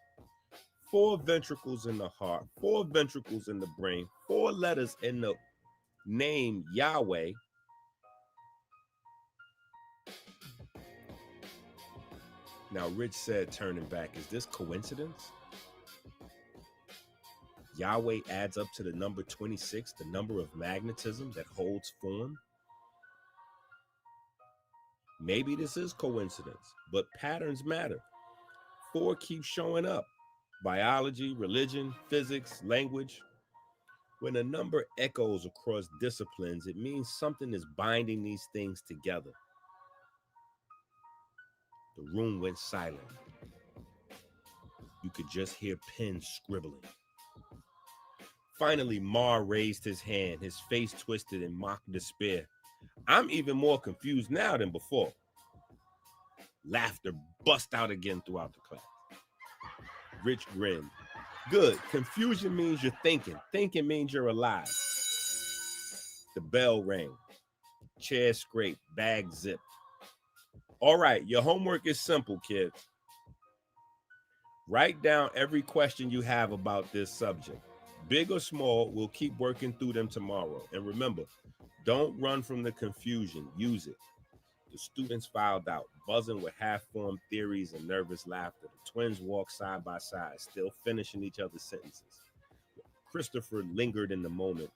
4 ventricles in the heart, 4 ventricles in the brain, 4 letters in the name Yahweh. Now, Rich said, turning back, "Is this coincidence?" Yahweh adds up to the number 26, the number of magnetism that holds form. Maybe this is coincidence, but patterns matter. 4 keep showing up. Biology, religion, physics, language. When a number echoes across disciplines, it means something is binding these things together. The room went silent. You could just hear pens scribbling. Finally, Mar raised his hand, his face twisted in mock despair. "I'm even more confused now than before." Laughter bust out again throughout the class. Rich grinned. "Good. Confusion means you're thinking. Thinking means you're alive." The bell rang. Chair scraped, bag zipped. "All right, your homework is simple, kids. Write down every question you have about this subject. Big or small, we'll keep working through them tomorrow. And remember, don't run from the confusion. Use it." The students filed out, buzzing with half-formed theories and nervous laughter. The twins walked side by side, still finishing each other's sentences. Christopher lingered in the moment.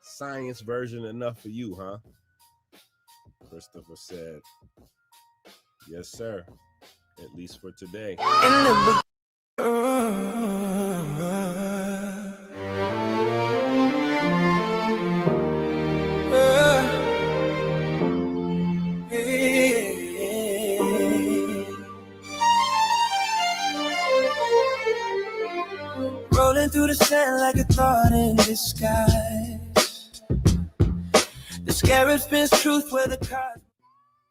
"Science version enough for you, huh?" Christopher said, "Yes, sir. At least for today." Rolling through the sand like a thought in disguise. The scarab spins truth where the cards.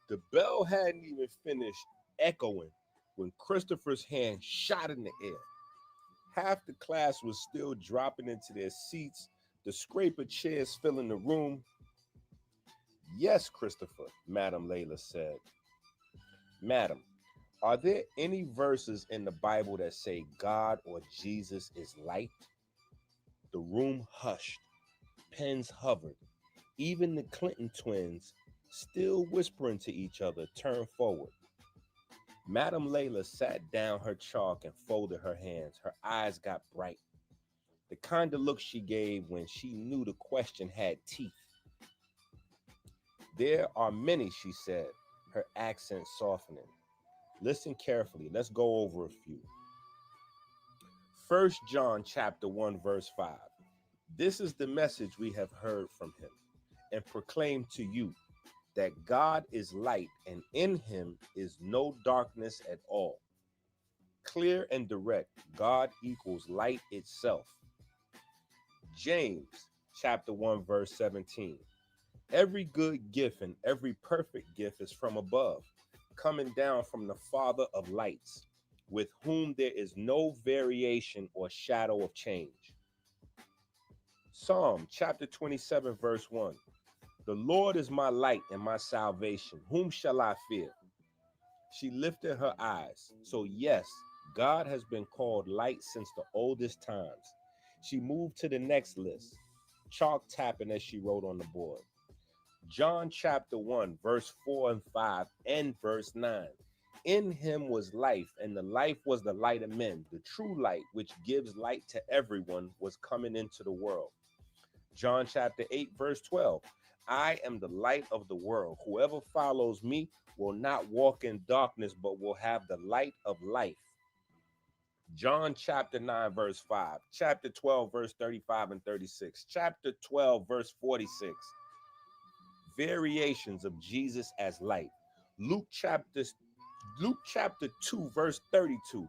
The bell hadn't even finished echoing when Christopher's hand shot in the air. Half the class was still dropping into their seats, the scrape of chairs filling the room. Yes, Christopher, Madam Layla said. Madam, are there any verses in the Bible that say God or Jesus is light? The room hushed. Pens hovered. Even the Clinton twins, still whispering to each other, turned forward. Madam Layla sat down her chalk and folded her hands. Her eyes got bright. The kind of look she gave when she knew the question had teeth. There are many, she said, her accent softening. Listen carefully. Let's go over a few. 1 John chapter 1, verse 5. This is the message we have heard from him and proclaim to you, that God is light and in him is no darkness at all. Clear and direct, God equals light itself. James chapter 1, verse 17. Every good gift and every perfect gift is from above, coming down from the Father of lights, with whom there is no variation or shadow of change. Psalm chapter 27, verse 1. The Lord is my light and my salvation. Whom shall I fear? She lifted her eyes. So yes, God has been called light since the oldest times. She moved to the next list, chalk tapping as she wrote on the board. John chapter 1, verse 4 and 5, and verse 9. In him was life, and the life was the light of men. The true light, which gives light to everyone, was coming into the world. John chapter 8, verse 12. I am the light of the world. Whoever follows me will not walk in darkness, but will have the light of life. John chapter 9, verse 5. Chapter 12, verse 35 and 36. Chapter 12, verse 46. Variations of Jesus as light. Luke chapter 2, verse 32.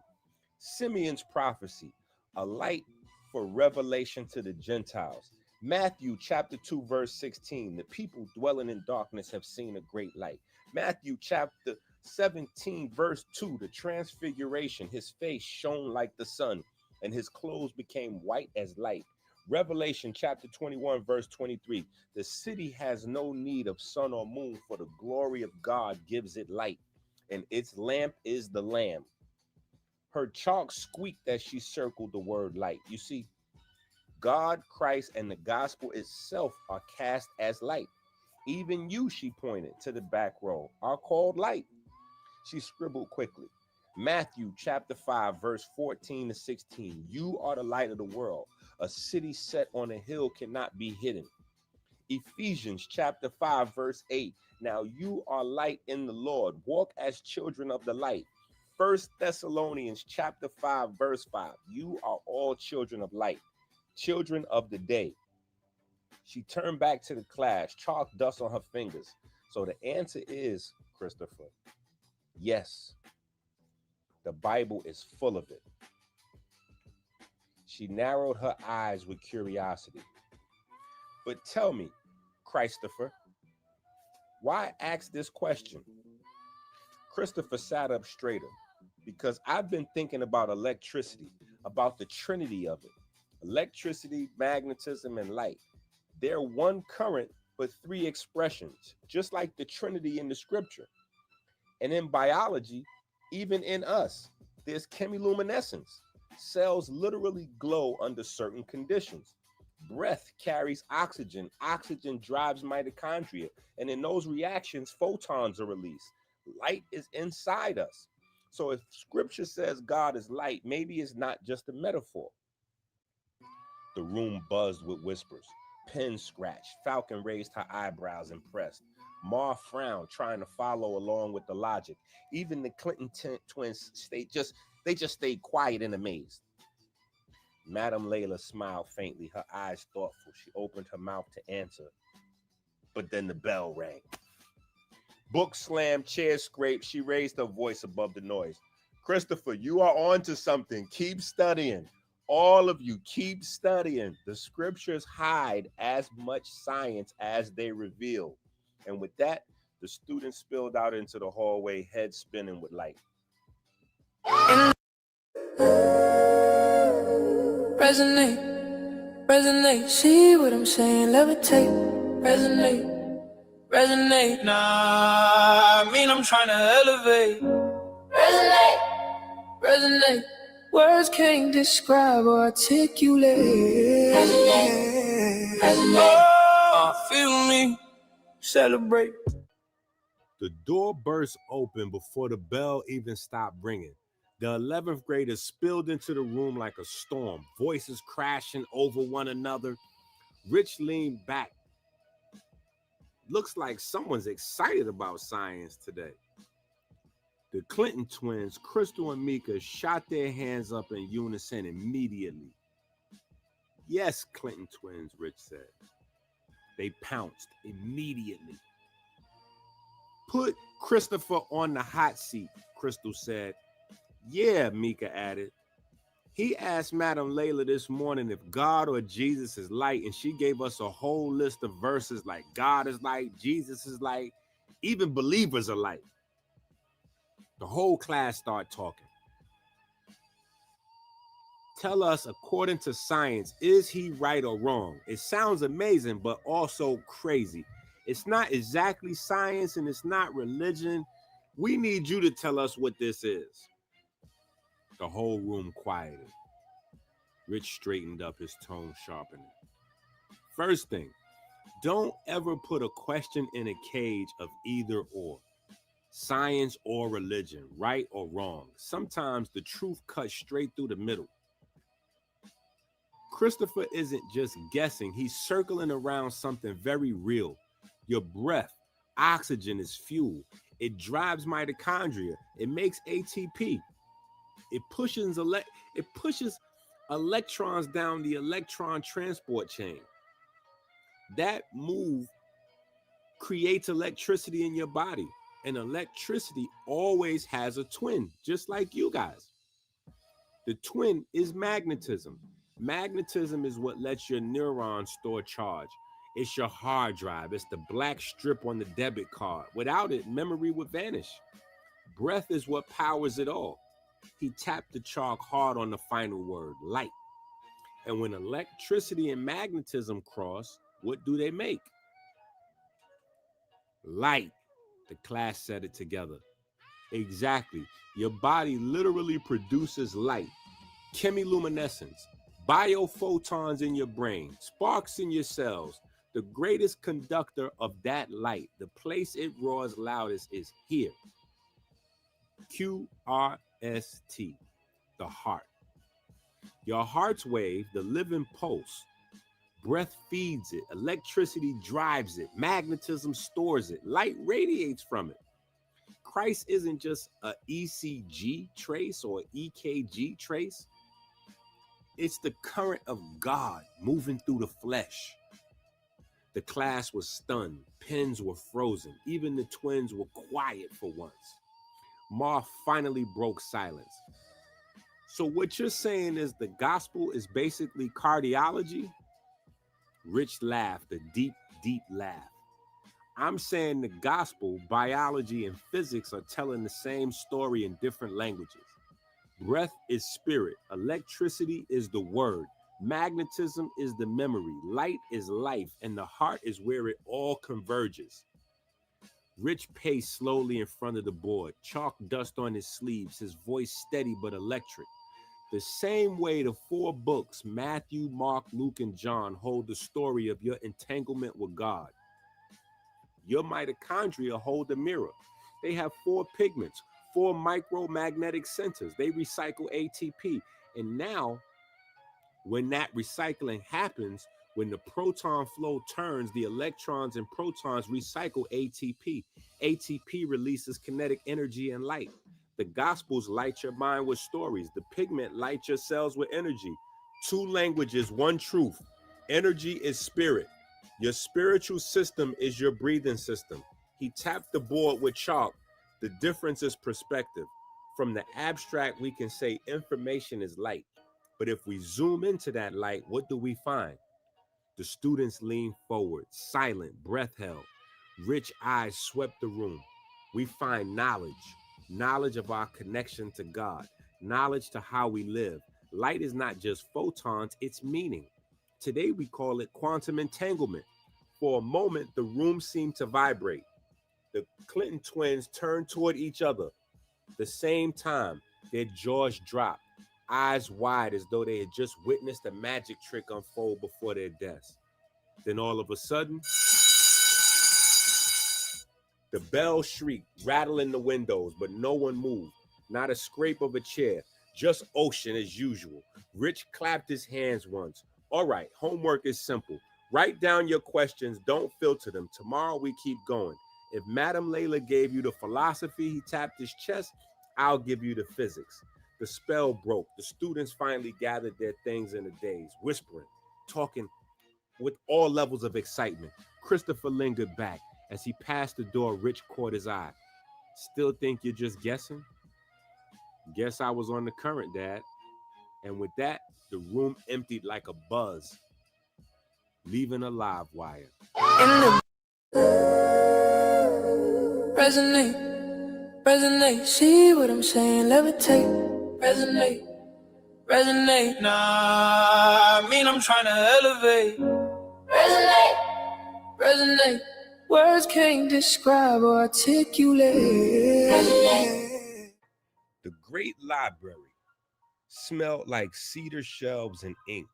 Simeon's prophecy, a light for revelation to the Gentiles. Matthew chapter 2, verse 16. The people dwelling in darkness have seen a great light. Matthew chapter 17, verse 2. The transfiguration, his face shone like the sun, and his clothes became white as light. Revelation chapter 21, verse 23. The city has no need of sun or moon, for the glory of God gives it light, and its lamp is the Lamb. Her chalk squeaked as she circled the word light. You see, God, Christ, and the gospel itself are cast as light. Even you, she pointed to the back row, are called light. She scribbled quickly. Matthew chapter 5, verse 14 to 16. You are the light of the world. A city set on a hill cannot be hidden. Ephesians chapter 5, verse 8. Now you are light in the Lord. Walk as children of the light. 1 Thessalonians chapter 5, verse 5. You are all children of light, children of the day. She turned back to the class, chalk dust on her fingers. So the answer is, Christopher, yes. The Bible is full of it. She narrowed her eyes with curiosity. But tell me, Christopher, why ask this question? Christopher sat up straighter. Because I've been thinking about electricity, about the trinity of it. Electricity, magnetism, and light. They're one current, but three expressions, just like the trinity in the scripture. And in biology, even in us, there's chemiluminescence. Cells literally glow under certain conditions. Breath carries oxygen. Oxygen drives mitochondria. And in those reactions, photons are released. Light is inside us. So if scripture says God is light, maybe it's not just a metaphor. The room buzzed with whispers. Pen scratched. Falcon raised her eyebrows, impressed. Ma frowned, trying to follow along with the logic. Even the Clinton twins stayed quiet and amazed. Madam Layla smiled faintly, her eyes thoughtful. She opened her mouth to answer, but then the bell rang. Book slammed, chairs scraped. She raised her voice above the noise. Christopher, you are on to something. Keep studying. all of you keep studying. The scriptures hide as much science as they reveal. And with that, the students spilled out into the hallway, head spinning with light. Resonate, see what I'm saying, levitate, resonate, nah, I mean I'm trying to elevate, resonate, words can't describe or articulate, feel me, celebrate. The door burst open before the bell even stopped ringing. The 11th graders spilled into the room like a storm, voices crashing over one another. Rich leaned back. Looks like someone's excited about science today. The Clinton twins, Crystal and Mika, shot their hands up in unison immediately. Yes, Clinton twins, Rich said. They pounced immediately. Put Christopher on the hot seat, Crystal said. Yeah, Mika added. He asked Madam Layla this morning if God or Jesus is light, and she gave us a whole list of verses like God is light, Jesus is light, even believers are light. The whole class started talking. Tell us, according to science, is he right or wrong? It sounds amazing, but also crazy. It's not exactly science and it's not religion. We need you to tell us what this is. The whole room quieted. Rich straightened up, his tone sharpening. First thing, don't ever put a question in a cage of either or. Science or religion, right or wrong. Sometimes the truth cuts straight through the middle. Christopher isn't just guessing, he's circling around something very real. Your breath, oxygen is fuel. It drives mitochondria. It makes ATP. It pushes electrons down the electron transport chain. That move creates electricity in your body. And electricity always has a twin, just like you guys. The twin is magnetism. Magnetism is what lets your neurons store charge. It's your hard drive. It's the black strip on the debit card. Without it, memory would vanish. Breath is what powers it all. He tapped the chalk hard on the final word, light. And when electricity and magnetism cross, what do they make? Light. The class said it together. Exactly. Your body literally produces light. Chemiluminescence. Biophotons in your brain. Sparks in your cells. The greatest conductor of that light, the place it roars loudest, is here. QRST. The heart. Your heart's wave, the living pulse. Breath feeds it. Electricity drives it. Magnetism stores it. Light radiates from it. Christ isn't just an ECG trace or EKG trace. It's the current of God moving through the flesh. The class was stunned. Pens were frozen. Even the twins were quiet for once. Ma finally broke silence. So what you're saying is the gospel is basically cardiology? Rich laughed, a deep, deep laugh. I'm saying the gospel, biology, and physics are telling the same story in different languages. Breath is spirit. Electricity is the word. Magnetism is the memory. Light is life. And the heart is where it all converges. Rich paced slowly in front of the board, chalk dust on his sleeves, his voice steady but electric. The same way the 4 books, Matthew, Mark, Luke, and John, hold the story of your entanglement with God. Your mitochondria hold the mirror. They have 4 pigments, 4 micromagnetic centers. They recycle ATP. And now, when that recycling happens, when the proton flow turns, the electrons and protons recycle ATP. ATP releases kinetic energy and light. The Gospels light your mind with stories. The pigment lights your cells with energy. 2 languages, 1 truth. Energy is spirit. Your spiritual system is your breathing system. He tapped the board with chalk. The difference is perspective. From the abstract, we can say information is light. But if we zoom into that light, what do we find? The students leaned forward, silent, breath held. Rich eyes swept the room. We find knowledge of our connection to God, knowledge to how we live. Light is not just photons, it's meaning. Today we call it quantum entanglement. For a moment, the room seemed to vibrate. The Clinton twins turned toward each other. The same time, their jaws dropped, eyes wide as though they had just witnessed a magic trick unfold before their desks. Then all of a sudden, the bell shrieked, rattling the windows, but no one moved. Not a scrape of a chair, just ocean as usual. Rich clapped his hands once. All right, homework is simple. Write down your questions, don't filter them. Tomorrow we keep going. If Madam Layla gave you the philosophy, he tapped his chest, I'll give you the physics. The spell broke. The students finally gathered their things in a daze, whispering, talking with all levels of excitement. Christopher lingered back. As he passed the door, Rich caught his eye. Still think you're just guessing? Guess I was on the current, Dad. And with that, the room emptied like a buzz, leaving a live wire. Resonate, see what I'm saying, levitate, resonate, nah, I mean I'm trying to elevate, resonate, words can't describe or articulate. The great library smelled like cedar shelves and ink,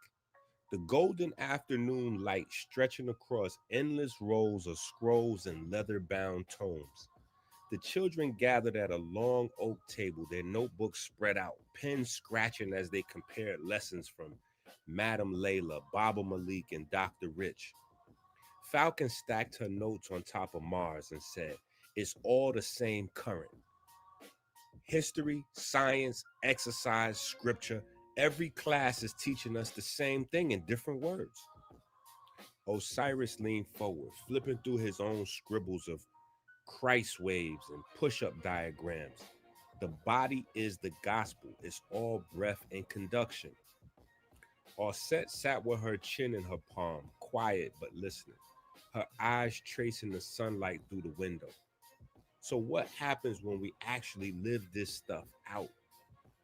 the golden afternoon light stretching across endless rows of scrolls and leather-bound tomes. The children gathered at a long oak table, their notebooks spread out, pens scratching as they compared lessons from Madam Layla, Baba Malik, and Dr. Rich. Falcon stacked her notes on top of Mars and said, "It's all the same current. History, science, exercise, scripture, every class is teaching us the same thing in different words." Osiris leaned forward, flipping through his own scribbles of Christ waves and push-up diagrams. The body is the gospel. It's all breath and conduction. Arsette sat with her chin in her palm, quiet but listening, her eyes tracing the sunlight through the window. So what happens when we actually live this stuff out,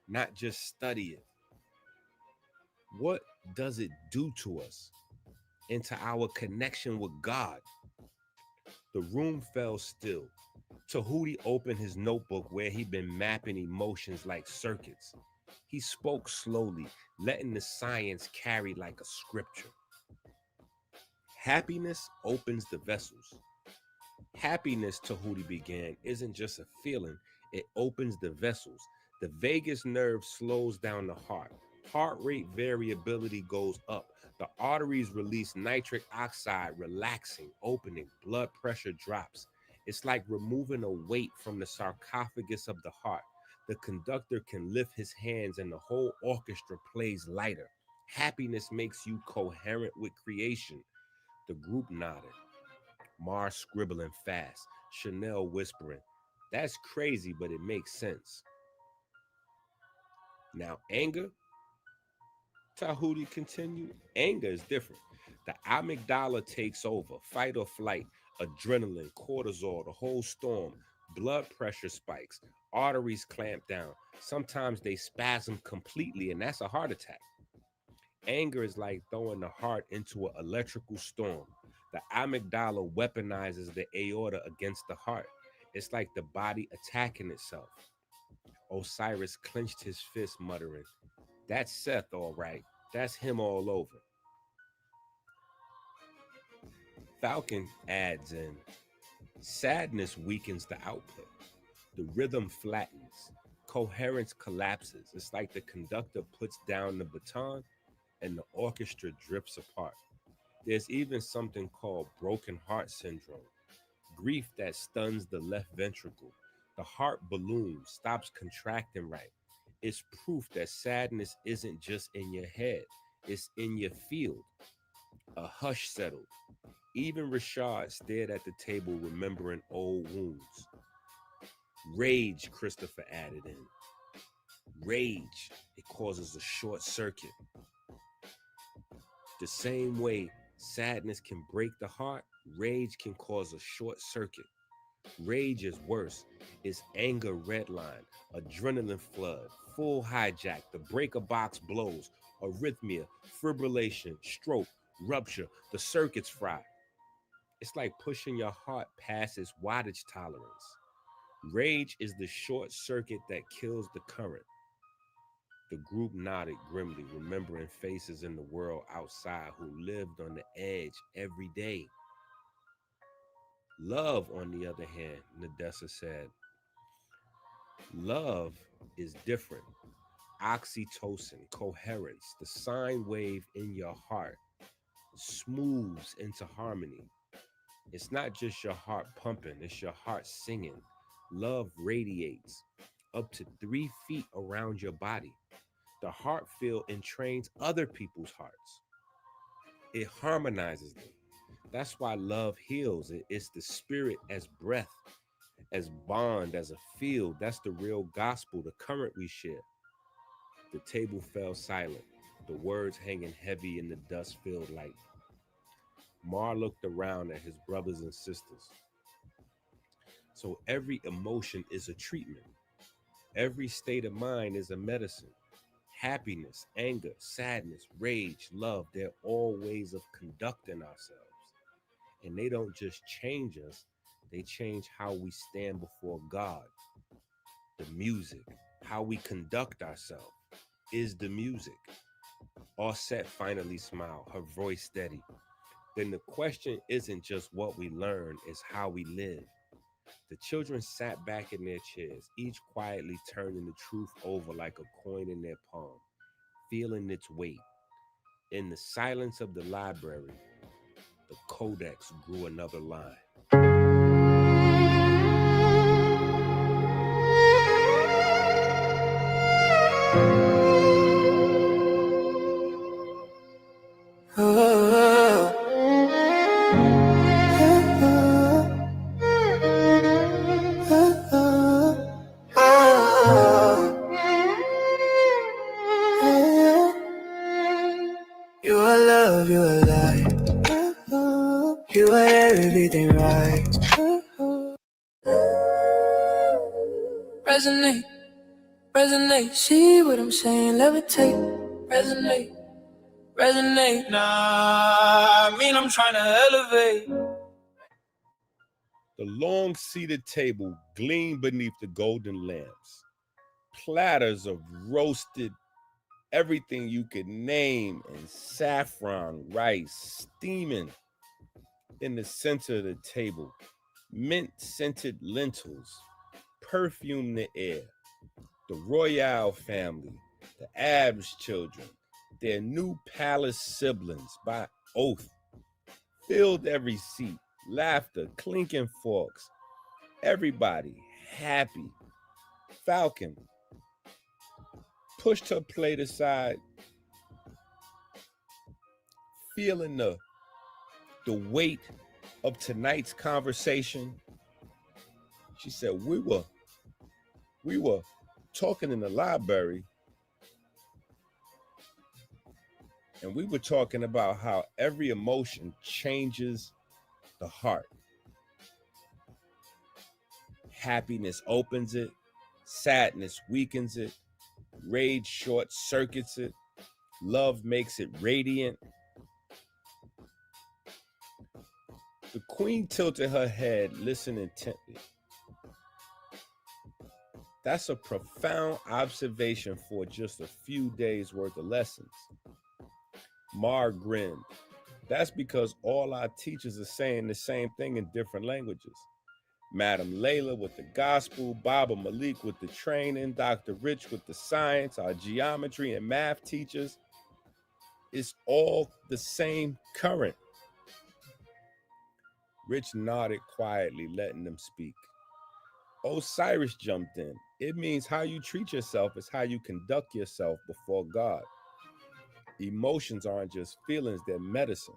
not just study it? What does it do to us, into our connection with God? The room fell still. Tahuti opened his notebook where he'd been mapping emotions like circuits. He spoke slowly, letting the science carry like a scripture. Happiness opens the vessels. Happiness, Tahuti began, isn't just a feeling, it opens the vessels. The vagus nerve slows down the heart. Heart rate variability goes up. The arteries release nitric oxide, relaxing, opening, blood pressure drops. It's like removing a weight from the sarcophagus of the heart. The conductor can lift his hands and the whole orchestra plays lighter. Happiness makes you coherent with creation. The group nodded. Mars scribbling fast, Chanel whispering, "That's crazy, but it makes sense." Now, anger, Tahuti continued, anger is different. The amygdala takes over, fight or flight, adrenaline, cortisol, the whole storm. Blood pressure spikes, arteries clamp down. Sometimes they spasm completely, and that's a heart attack. Anger is like throwing the heart into an electrical storm. The amygdala weaponizes the aorta against the heart. It's like the body attacking itself. Osiris clenched his fist, muttering, "That's Seth, all right. That's him all over." Falcon adds in, sadness weakens the output. The rhythm flattens. Coherence collapses. It's like the conductor puts down the baton and the orchestra drifts apart. There's even something called broken heart syndrome, grief that stuns the left ventricle. The heart balloons, stops contracting right. It's proof that sadness isn't just in your head, it's in your field. A hush settled. Even Rashad stared at the table, remembering old wounds. Rage, Christopher added in. Rage, it causes a short circuit. The same way sadness can break the heart, rage can cause a short circuit. Rage is worse. It's anger redline, adrenaline flood, full hijack, the breaker box blows, arrhythmia, fibrillation, stroke, rupture, the circuits fry. It's like pushing your heart past its wattage tolerance. Rage is the short circuit that kills the current. The group nodded grimly, remembering faces in the world outside who lived on the edge every day. Love, on the other hand, Nadessa said, love is different. Oxytocin, coherence, the sine wave in your heart smooths into harmony. It's not just your heart pumping, it's your heart singing. Love radiates up to 3 feet around your body. The heart field entrains other people's hearts. It harmonizes them. That's why love heals. It's the spirit as breath, as bond, as a field. That's the real gospel, the current we share. The table fell silent, the words hanging heavy in the dust-filled light. Mar looked around at his brothers and sisters. So every emotion is a treatment. Every state of mind is a medicine. Happiness, anger, sadness, rage, love, they're all ways of conducting ourselves. And they don't just change us, they change how we stand before God. The music, how we conduct ourselves, is the music. Offset finally smiled, her voice steady. Then the question isn't just what we learn, it's how we live. The children sat back in their chairs, each quietly turning the truth over like a coin in their palm, feeling its weight. In the silence of the library, the codex grew another line. You are love, you are light. You are everything right. Resonate, resonate. See what I'm saying? Levitate, resonate, resonate. Nah, I mean I'm trying to elevate. The long-seated table gleamed beneath the golden lamps. Platters of roasted everything you could name and saffron rice steaming in the center of the table. Mint-scented lentils perfumed the air. The Royale family, the Abbs children, their new palace siblings by oath, filled every seat, laughter, clinking forks, everybody happy. Falcon pushed her plate aside, feeling the weight of tonight's conversation. She said, we were talking in the library, and we were talking about how every emotion changes the heart. Happiness opens it, sadness weakens it, rage short circuits it, love makes it radiant. The queen tilted her head, listening intently. That's a profound observation for just a few days worth of lessons. Mar grinned. That's because all our teachers are saying the same thing in different languages. Madam Layla with the gospel, Baba Malik with the training, Dr. Rich with the science, our geometry and math teachers. It's all the same current. Rich nodded quietly, letting them speak. Osiris jumped in. It means how you treat yourself is how you conduct yourself before God. Emotions aren't just feelings, they're medicine.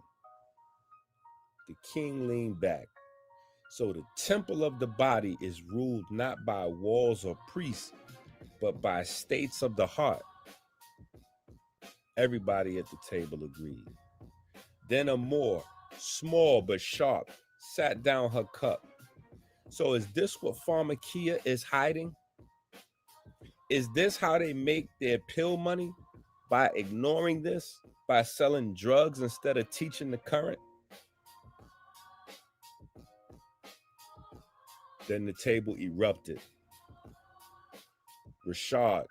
The king leaned back. So the temple of the body is ruled not by walls or priests, but by states of the heart. Everybody at the table agreed. Then Amor, small but sharp, sat down her cup. So is this what Pharmakia is hiding? Is this how they make their pill money? By ignoring this? By selling drugs instead of teaching the current? Then the table erupted. Rashad,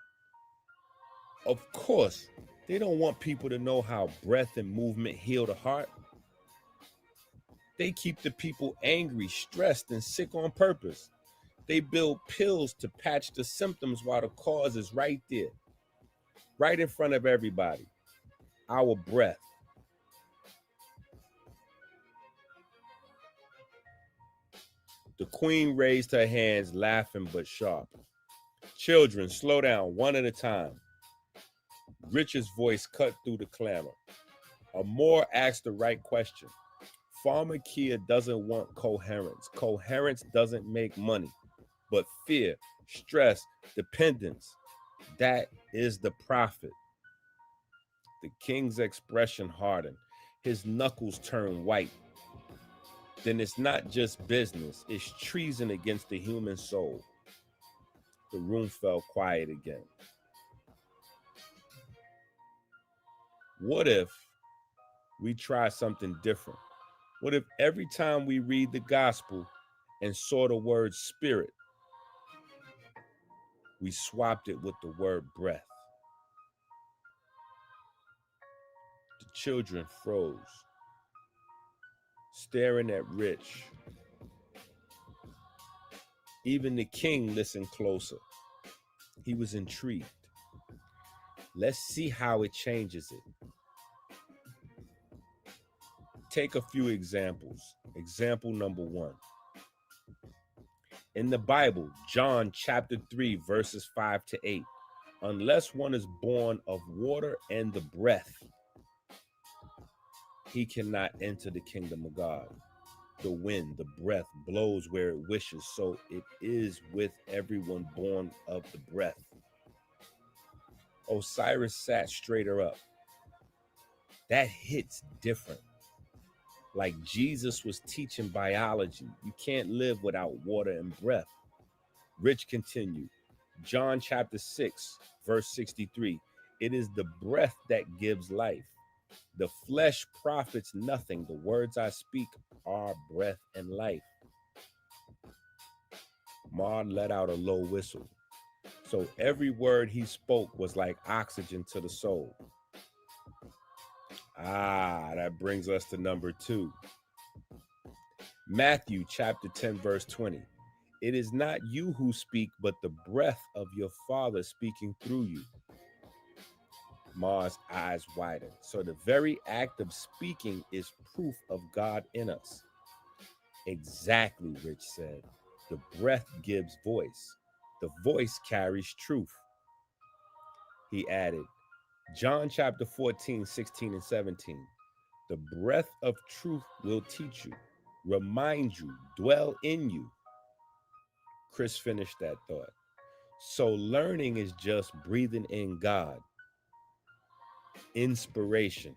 of course, they don't want people to know how breath and movement heal the heart. They keep the people angry, stressed, and sick on purpose. They build pills to patch the symptoms while the cause is right there, right in front of everybody. Our breath. The queen raised her hands, laughing but sharp. Children, slow down, one at a time. Rich's voice cut through the clamor. Amor asked the right question. Pharmakia doesn't want coherence. Coherence doesn't make money. But fear, stress, dependence, that is the profit. The king's expression hardened. His knuckles turned white. Then it's not just business, it's treason against the human soul. The room fell quiet again. What if we try something different? What if every time we read the gospel and saw the word spirit, we swapped it with the word breath? The children froze, staring at Rich. Even the king listened closer. He was intrigued. Let's see how it changes it. Take a few examples. Example number 1. In the Bible, John chapter 3, verses 5 to 8. Unless one is born of water and the breath, he cannot enter the kingdom of God. The wind, the breath, blows where it wishes, so it is with everyone born of the breath. Osiris sat straighter up. That hits different. Like Jesus was teaching biology. You can't live without water and breath. Rich continued. John chapter 6, verse 63. It is the breath that gives life. The flesh profits nothing. The words I speak are breath and life. Maud let out a low whistle. So every word he spoke was like oxygen to the soul. That brings us to number 2. Matthew chapter 10, verse 20. It is not you who speak, but the breath of your Father speaking through you. Ma's eyes widened. So the very act of speaking is proof of God in us. Exactly, Rich said. The breath gives voice. The voice carries truth. He added, John chapter 14, 16, and 17. The breath of truth will teach you, remind you, dwell in you. Chris finished that thought. So learning is just breathing in God. Inspiration.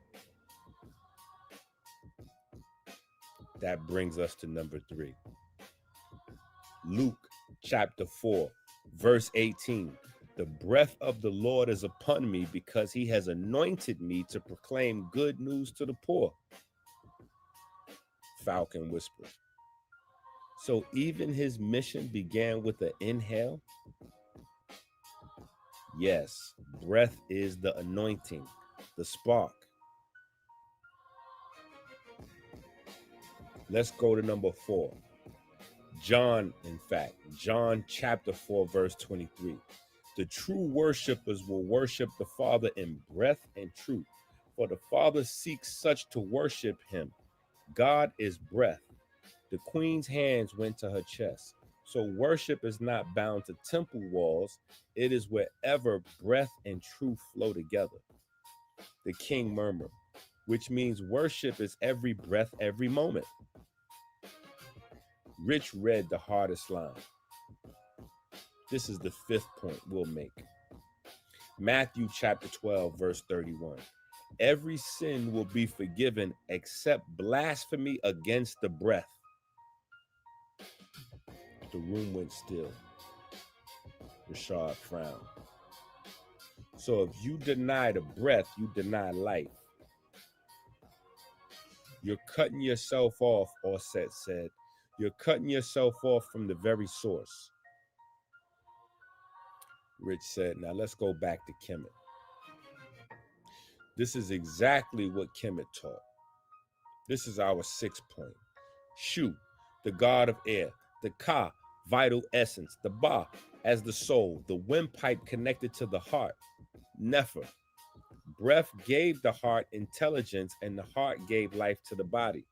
That brings us to number 3. Luke chapter 4, verse 18. The breath of the Lord is upon me because he has anointed me to proclaim good news to the poor. Falcon whispered. So even his mission began with an inhale? Yes, breath is the anointing, the spark. Let's go to number 4. John chapter 4, verse 23. The true worshipers will worship the Father in breath and truth, for the Father seeks such to worship him. God is breath. The queen's hands went to her chest. So worship is not bound to temple walls. It is wherever breath and truth flow together. The king murmured, which means worship is every breath, every moment. Rich read the hardest line. This is the fifth point we'll make. Matthew chapter 12, verse 31. Every sin will be forgiven except blasphemy against the breath. The room went still. Rashad frowned. So if you deny the breath, you deny life. You're cutting yourself off, Orset said. You're cutting yourself off from the very source. Rich said, now let's go back to Kemet. This is exactly what Kemet taught. This is our 6th point. Shu, the god of air. The Ka, vital essence. The Ba, as the soul. The windpipe connected to the heart. Nefer, breath gave the heart intelligence, and the heart gave life to the body.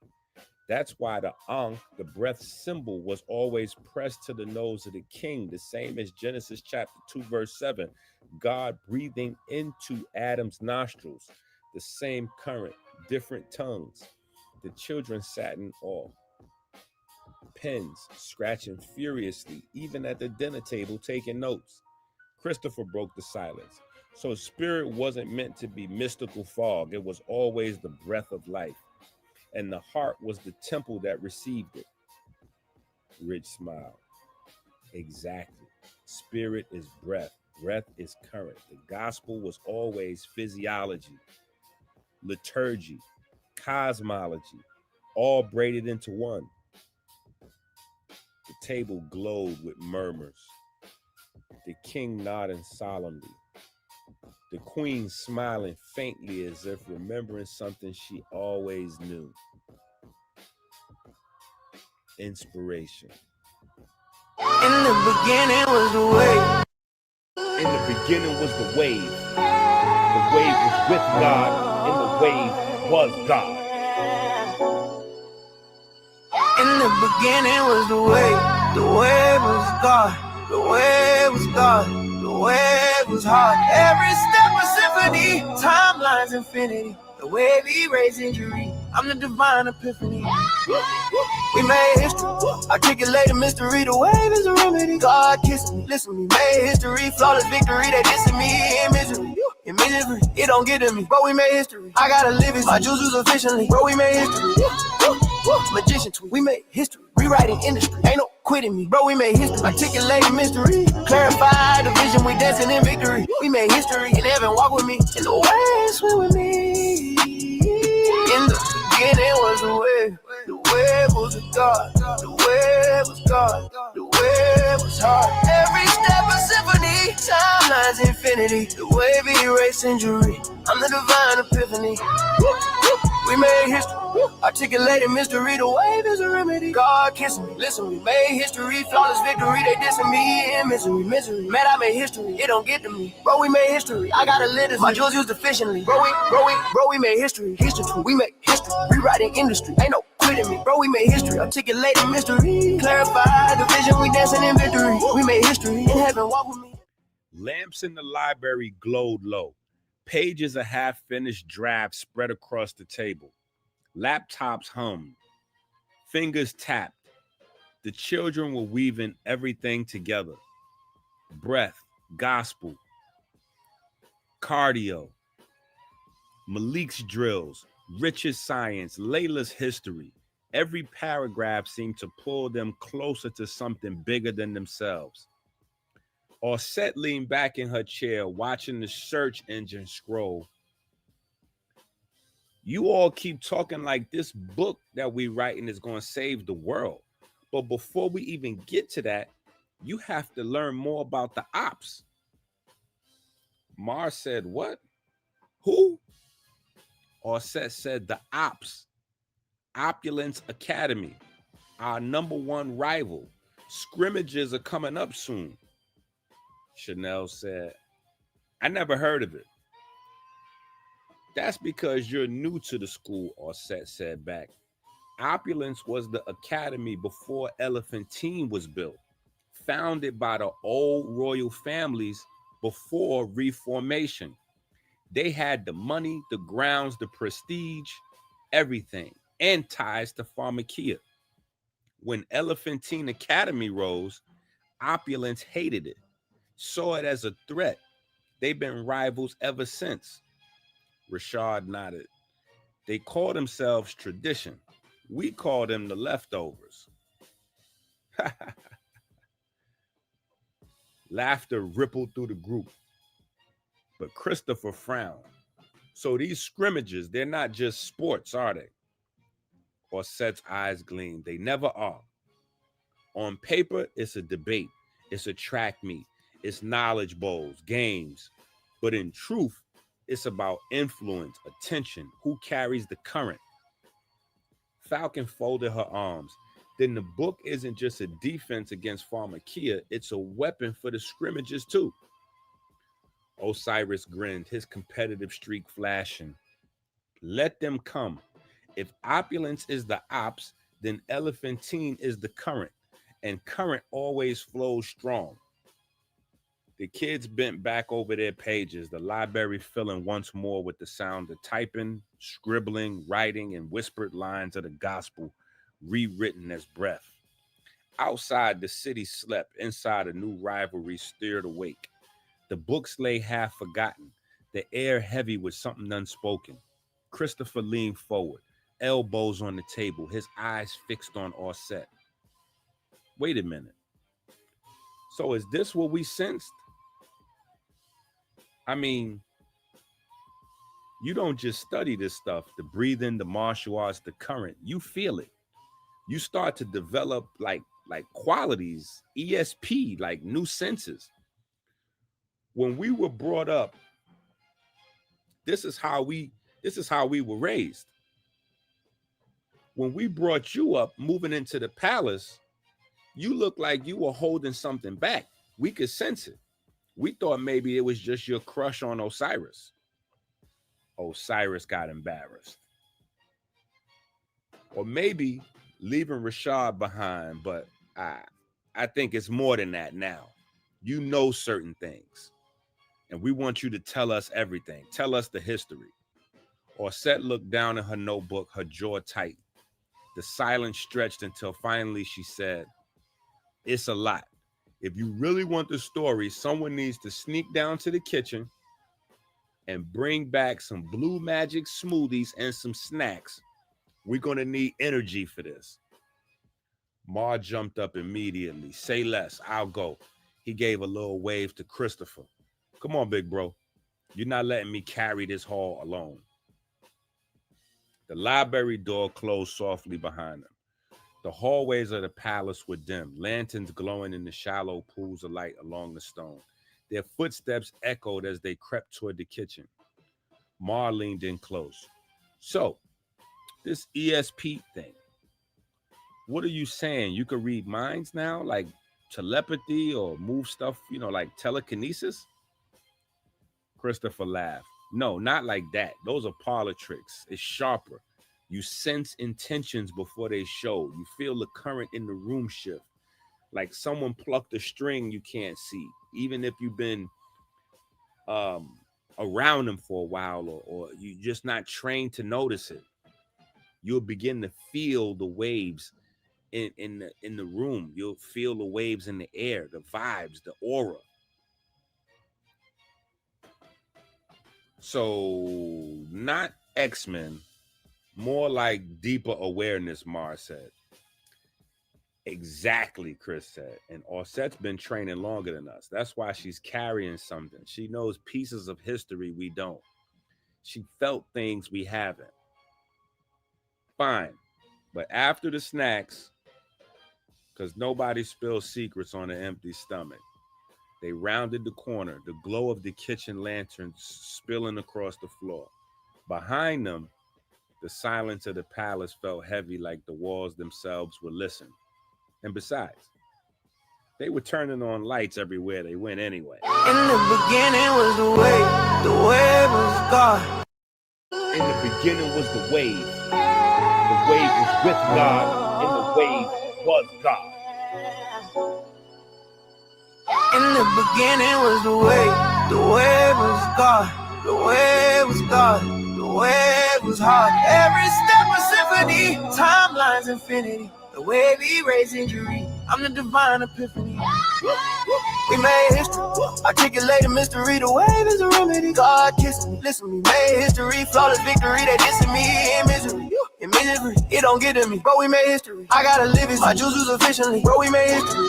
That's why the Ankh, the breath symbol, was always pressed to the nose of the king, the same as Genesis chapter 2, verse 7. God breathing into Adam's nostrils, the same current, different tongues. The children sat in awe. Pens scratching furiously, even at the dinner table taking notes. Christopher broke the silence. So spirit wasn't meant to be mystical fog. It was always the breath of life. And the heart was the temple that received it. Rich smiled. Exactly. Spirit is breath. Breath is current. The gospel was always physiology, liturgy, cosmology, all braided into one. The table glowed with murmurs. The king nodding solemnly. The queen smiling faintly as if remembering something she always knew. Inspiration. In the beginning was the wave. In the beginning was the wave. The wave was with God, and the wave was God. In the beginning was the wave. The wave was God. The wave was God. The wave was hard. Every step a symphony. Timelines infinity. The wave erased injury. I'm the divine epiphany. We made history. Articulate a mystery. The wave is a remedy. God kissing me. Listen to me. Made history. Flawless victory. They dissing me in misery. In misery. It don't get to me. Bro, we made history. I gotta live it. My juices efficiently. Bro, we made history. Magician tweet. We made history. Rewriting industry. Ain't no quitting me. Bro, we made history. Articulate mystery. Clarify the vision. We dancing in victory. We made history. In heaven, walk with me. In the way, swim with me. In the beginning was the wave. The wave was a God. The wave was God. The wave was hard. Every step a symphony. Timelines infinity. The wave erased injury. I'm the divine epiphany. We made history. Articulated mystery. The wave is a remedy. God kissing me. Listen, we made history. Flawless victory. They dissing me in misery. Misery. Man, I made history. It don't get to me. Bro, we made history. I gotta live this. My jewels used efficiently. Bro, we made history. History. We made history. Rewriting industry. Ain't no quitting me. Bro, we made history. Articulated mystery. Clarify the vision. We dancing in victory. We made history. In heaven, walk with me. Lamps in the library glowed low. Pages of half-finished drafts spread across the table. Laptops hummed. Fingers tapped. The children were weaving everything together. Breath, gospel, cardio, Malik's drills, Rich's science, Layla's history. Every paragraph seemed to pull them closer to something bigger than themselves. Orset leaned back in her chair, watching the search engine scroll. You all keep talking like this book that we writing is going to save the world. But before we even get to that, you have to learn more about the ops. Mars said, what? Who? Orset said the ops. Opulence Academy, our #1 rival. Scrimmages are coming up soon. Chanel said, I never heard of it. That's because you're new to the school, Orset said back. Opulence was the academy before Elephantine was built, founded by the old royal families before reformation. They had the money, the grounds, the prestige, everything, and ties to Pharmakia. When Elephantine Academy rose, Opulence hated it. saw it as a threat. They've been rivals ever since. Rashad nodded. They call themselves tradition. We call them the leftovers. Laughter rippled through the group, but Christopher frowned. So these scrimmages, they're not just sports, are they? Orset's eyes gleamed. They never are. On paper, it's a debate. It's a track meet. It's knowledge bowls, games. But in truth, it's about influence, attention, who carries the current. Falcon folded her arms. Then the book isn't just a defense against Pharmakia, it's a weapon for the scrimmages too. Osiris grinned, his competitive streak flashing. Let them come. If opulence is the ops, then elephantine is the current, and current always flows strong. The kids bent back over their pages, the library filling once more with the sound of typing, scribbling, writing, and whispered lines of the gospel rewritten as breath. Outside, the city slept. Inside, a new rivalry stirred awake. The books lay half forgotten, the air heavy with something unspoken. Christopher leaned forward, elbows on the table, his eyes fixed on Orset. Wait a minute. So is this what we sensed? I mean, you don't just study this stuff, the breathing, the martial arts, the current. You feel it. You start to develop like qualities, ESP, like new senses. When we were brought up, this is how we were raised. When we brought you up, moving into the palace, you looked like you were holding something back. We could sense it. We thought maybe it was just your crush on Osiris. Osiris got embarrassed. Or maybe leaving Rashad behind, but I think it's more than that now. You know certain things, and we want you to tell us everything. Tell us the history. Orset looked down at her notebook, her jaw tight. The silence stretched until finally she said, "It's a lot. If you really want the story, someone needs to sneak down to the kitchen and bring back some blue magic smoothies and some snacks. We're going to need energy for this." Mar jumped up immediately. "Say less. I'll go." He gave a little wave to Christopher. "Come on, big bro. You're not letting me carry this haul alone." The library door closed softly behind them. The hallways of the palace were dim, lanterns glowing in the shallow pools of light along the stone. Their footsteps echoed as they crept toward the kitchen. Mar leaned in close. "So, this ESP thing, what are you saying? You could read minds now, like telepathy or move stuff, like telekinesis?" Christopher laughed. "No, not like that. Those are parlor tricks. It's sharper. You sense intentions before they show. You feel the current in the room shift, like someone plucked a string you can't see, even if you've been around them for a while, or you're just not trained to notice it. You'll begin to feel the waves in the room. You'll feel the waves in the air, the vibes, the aura." So not X-Men, more like deeper awareness, Mar said. "Exactly," Chris said. "And Orset's been training longer than us. That's why she's carrying something. She knows pieces of history we don't. She felt things we haven't." "Fine. But after the snacks, because nobody spills secrets on an empty stomach." They rounded the corner, the glow of the kitchen lanterns spilling across the floor. Behind them, the silence of the palace felt heavy, like the walls themselves were listening. And besides, they were turning on lights everywhere they went anyway. In the beginning was the wave was God. In the beginning was the wave. The wave was with God, and the wave was God. In the beginning was the wave was God, the wave was God, the wave was hard. Every step a symphony, timelines infinity, the wave erased injury. I'm the divine epiphany. We We made history. Articulated mystery, the wave is a remedy. God kissing me, listen me, made history. Flawless victory, they dissing me in misery. In misery, it don't get to me, bro, we made history. I gotta live it, my juices efficiently. Bro, we made history.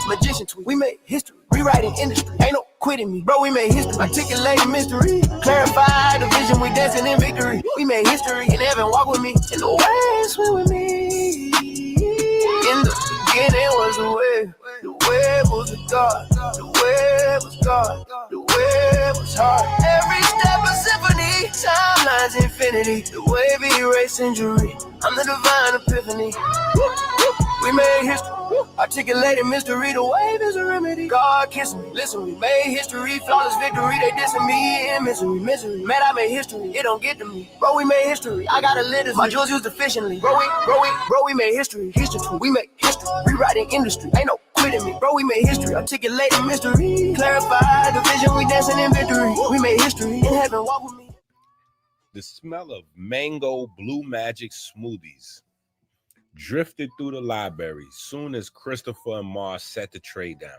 Magician tweet, we made history. Rewriting industry, ain't no quitting me. Bro, we made history. Articulated mystery. Clarify the vision, we dancing in victory. We made history. In heaven, walk with me. In the waves, swim with me. In the beginning was the wave. The wave was the God. The wave was God. The wave was hard. Every step a symphony. Timelines infinity. The wave erase injury. I'm the divine epiphany. We made history. Articulated mystery. The wave is a remedy. God kissing me. Listen, we made history. Flawless victory. They dissing me in misery. Misery. Man, I made history. It don't get to me. Bro, we made history. I gotta live this. My jewels used efficiently. Bro, we made history. History. We made history. Rewriting industry. Ain't no quitting me. Bro, we made history. Articulated mystery. Clarify the vision. We dancing in victory. We made history. In heaven, walk with me. The smell of mango blue magic smoothies drifted through the library soon as Christopher and Mars set the tray down.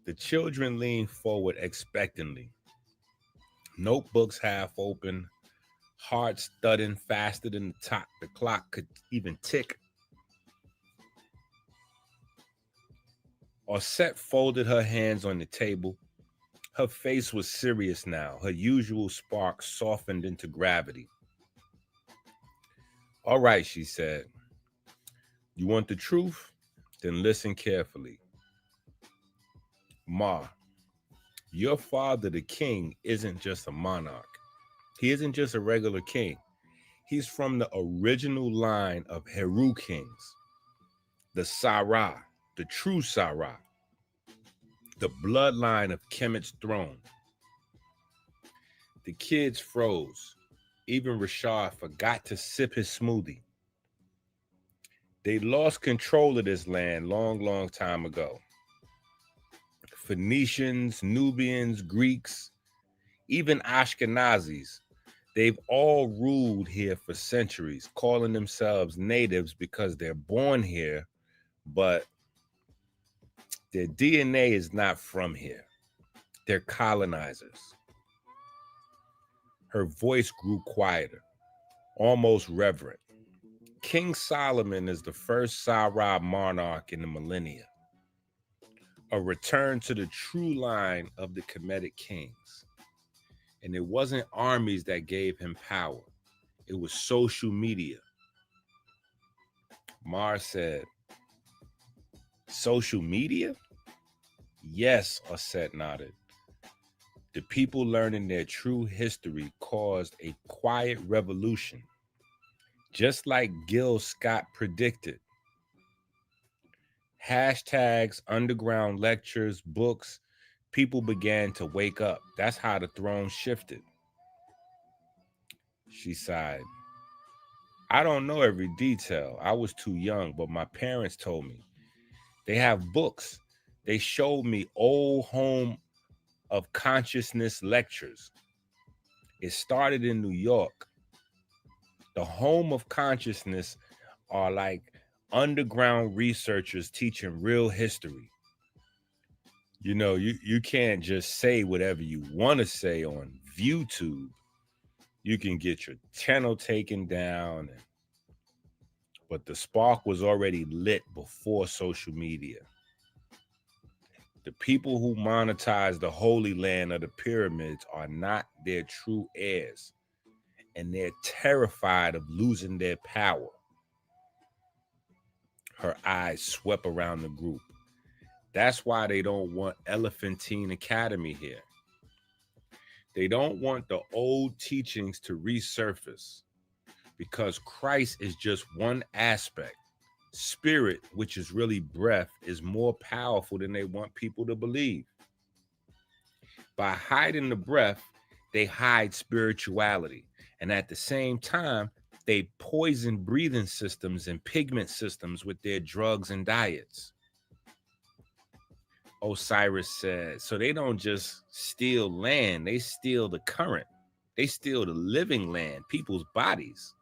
The children leaned forward expectantly, notebooks half open, hearts thudding faster than the clock could even tick. Osset folded her hands on the table. Her face was serious now. Her usual spark softened into gravity. All right, she said. You want the truth? Then listen carefully. Ma, your father, the king, isn't just a monarch. He isn't just a regular king. He's from the original line of Heru kings. The Sarah, the true Sarah. The bloodline of Kemet's throne. The kids froze. Even Rashad forgot to sip his smoothie. They lost control of this land long time ago. Phoenicians, Nubians, Greeks, even Ashkenazis, they've all ruled here for centuries, calling themselves natives because they're born here, but their DNA is not from here. They're colonizers. Her voice grew quieter, almost reverent. King Solomon is the first Sarah monarch in the millennia, a return to the true line of the Kemetic kings. And it wasn't armies that gave him power. It was social media. Mars said, social media? Yes, Osset nodded. The people learning their true history caused a quiet revolution, just like Gil Scott predicted. Hashtags, underground lectures, books, people began to wake up. That's how the throne shifted. She sighed. I don't know every detail. I was too young, but my parents told me. They have books. They showed me old home of consciousness lectures. It started in New York. The home of consciousness are like underground researchers teaching real history. You know, you can't just say whatever you want to say on YouTube. You can get your channel taken down. But the spark was already lit before social media. The people who monetize the holy land of the pyramids are not their true heirs, and they're terrified of losing their power. Her eyes swept around the group. That's why they don't want Elephantine Academy here. They don't want the old teachings to resurface, because Christ is just one aspect. Spirit, which is really breath, is more powerful than they want people to believe. By hiding the breath, they hide spirituality. And at the same time, they poison breathing systems and pigment systems with their drugs and diets. Osiris said, so they don't just steal land, they steal the current. They steal the living land, people's bodies.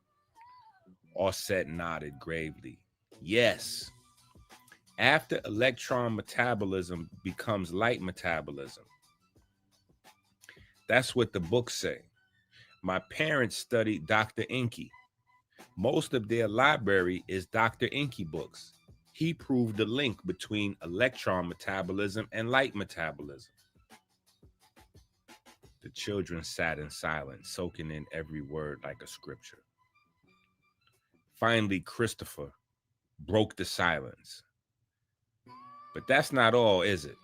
Osset nodded gravely. Yes. After electron metabolism becomes light metabolism. That's what the books say. My parents studied Dr. EnQi. Most of their library is Dr. EnQi books. He proved the link between electron metabolism and light metabolism. The children sat in silence, soaking in every word like a scripture. Finally, Christopher broke the silence. But that's not all, is it?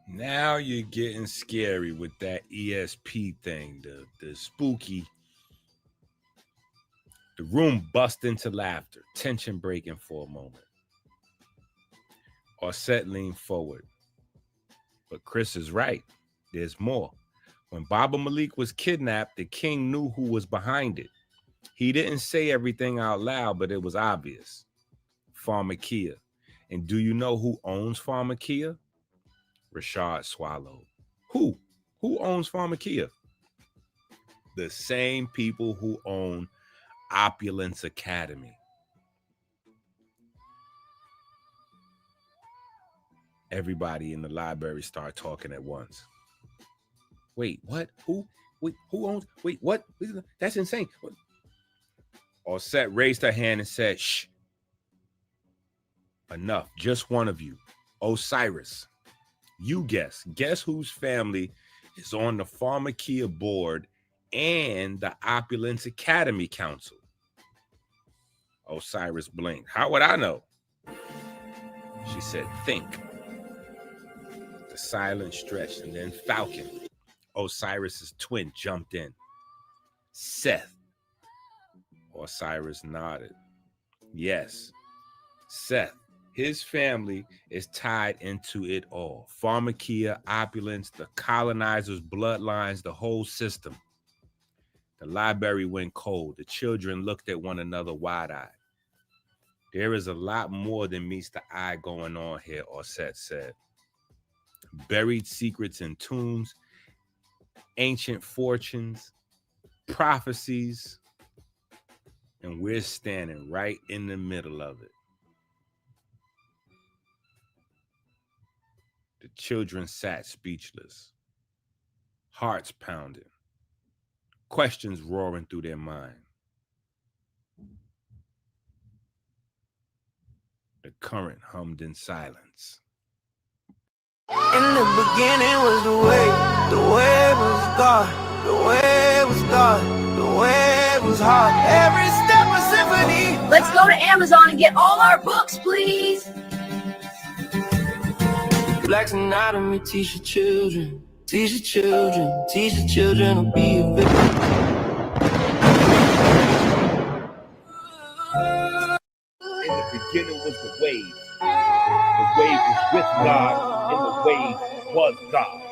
Now you're getting scary with that ESP thing, the spooky. The room bust into laughter, tension breaking for a moment. Arsette leaned forward. But Chris is right. There's more. When Baba Malik was kidnapped, the king knew who was behind it. He didn't say everything out loud, but it was obvious. Pharmakia. And do you know who owns Pharmakia? Rashad swallowed. Who? Who owns Pharmakia? The same people who own Opulence Academy. Everybody in the library started talking at once. Wait, what? Who? Wait, who owns? Wait, what? That's insane. What? Arsette raised her hand and said, shh. Enough. Just one of you. Osiris. You guess. Guess whose family is on the Pharmakia board and the Opulence Academy Council? Osiris blinked. How would I know? She said, think. The silence stretched, and then Falcon, Osiris's twin, jumped in. Seth. Osiris nodded. Yes, Seth. His family is tied into it all. Pharmakia, Opulence, the colonizers' bloodlines, the whole system. The library went cold. The children looked at one another wide-eyed. There is a lot more than meets the eye going on here, Arsette said. Buried secrets in tombs, ancient fortunes, prophecies, and we're standing right in the middle of it. The children sat speechless, hearts pounding, questions roaring through their mind. The current hummed in silence. In the beginning was the way was God, the way was God, the way was hard. Every step a symphony. Let's go to Amazon and get all our books, please. Black's anatomy, teach your children, teach your children, teach your children to be a victim. In the beginning was the wave. The wave was with God, and the wave was God.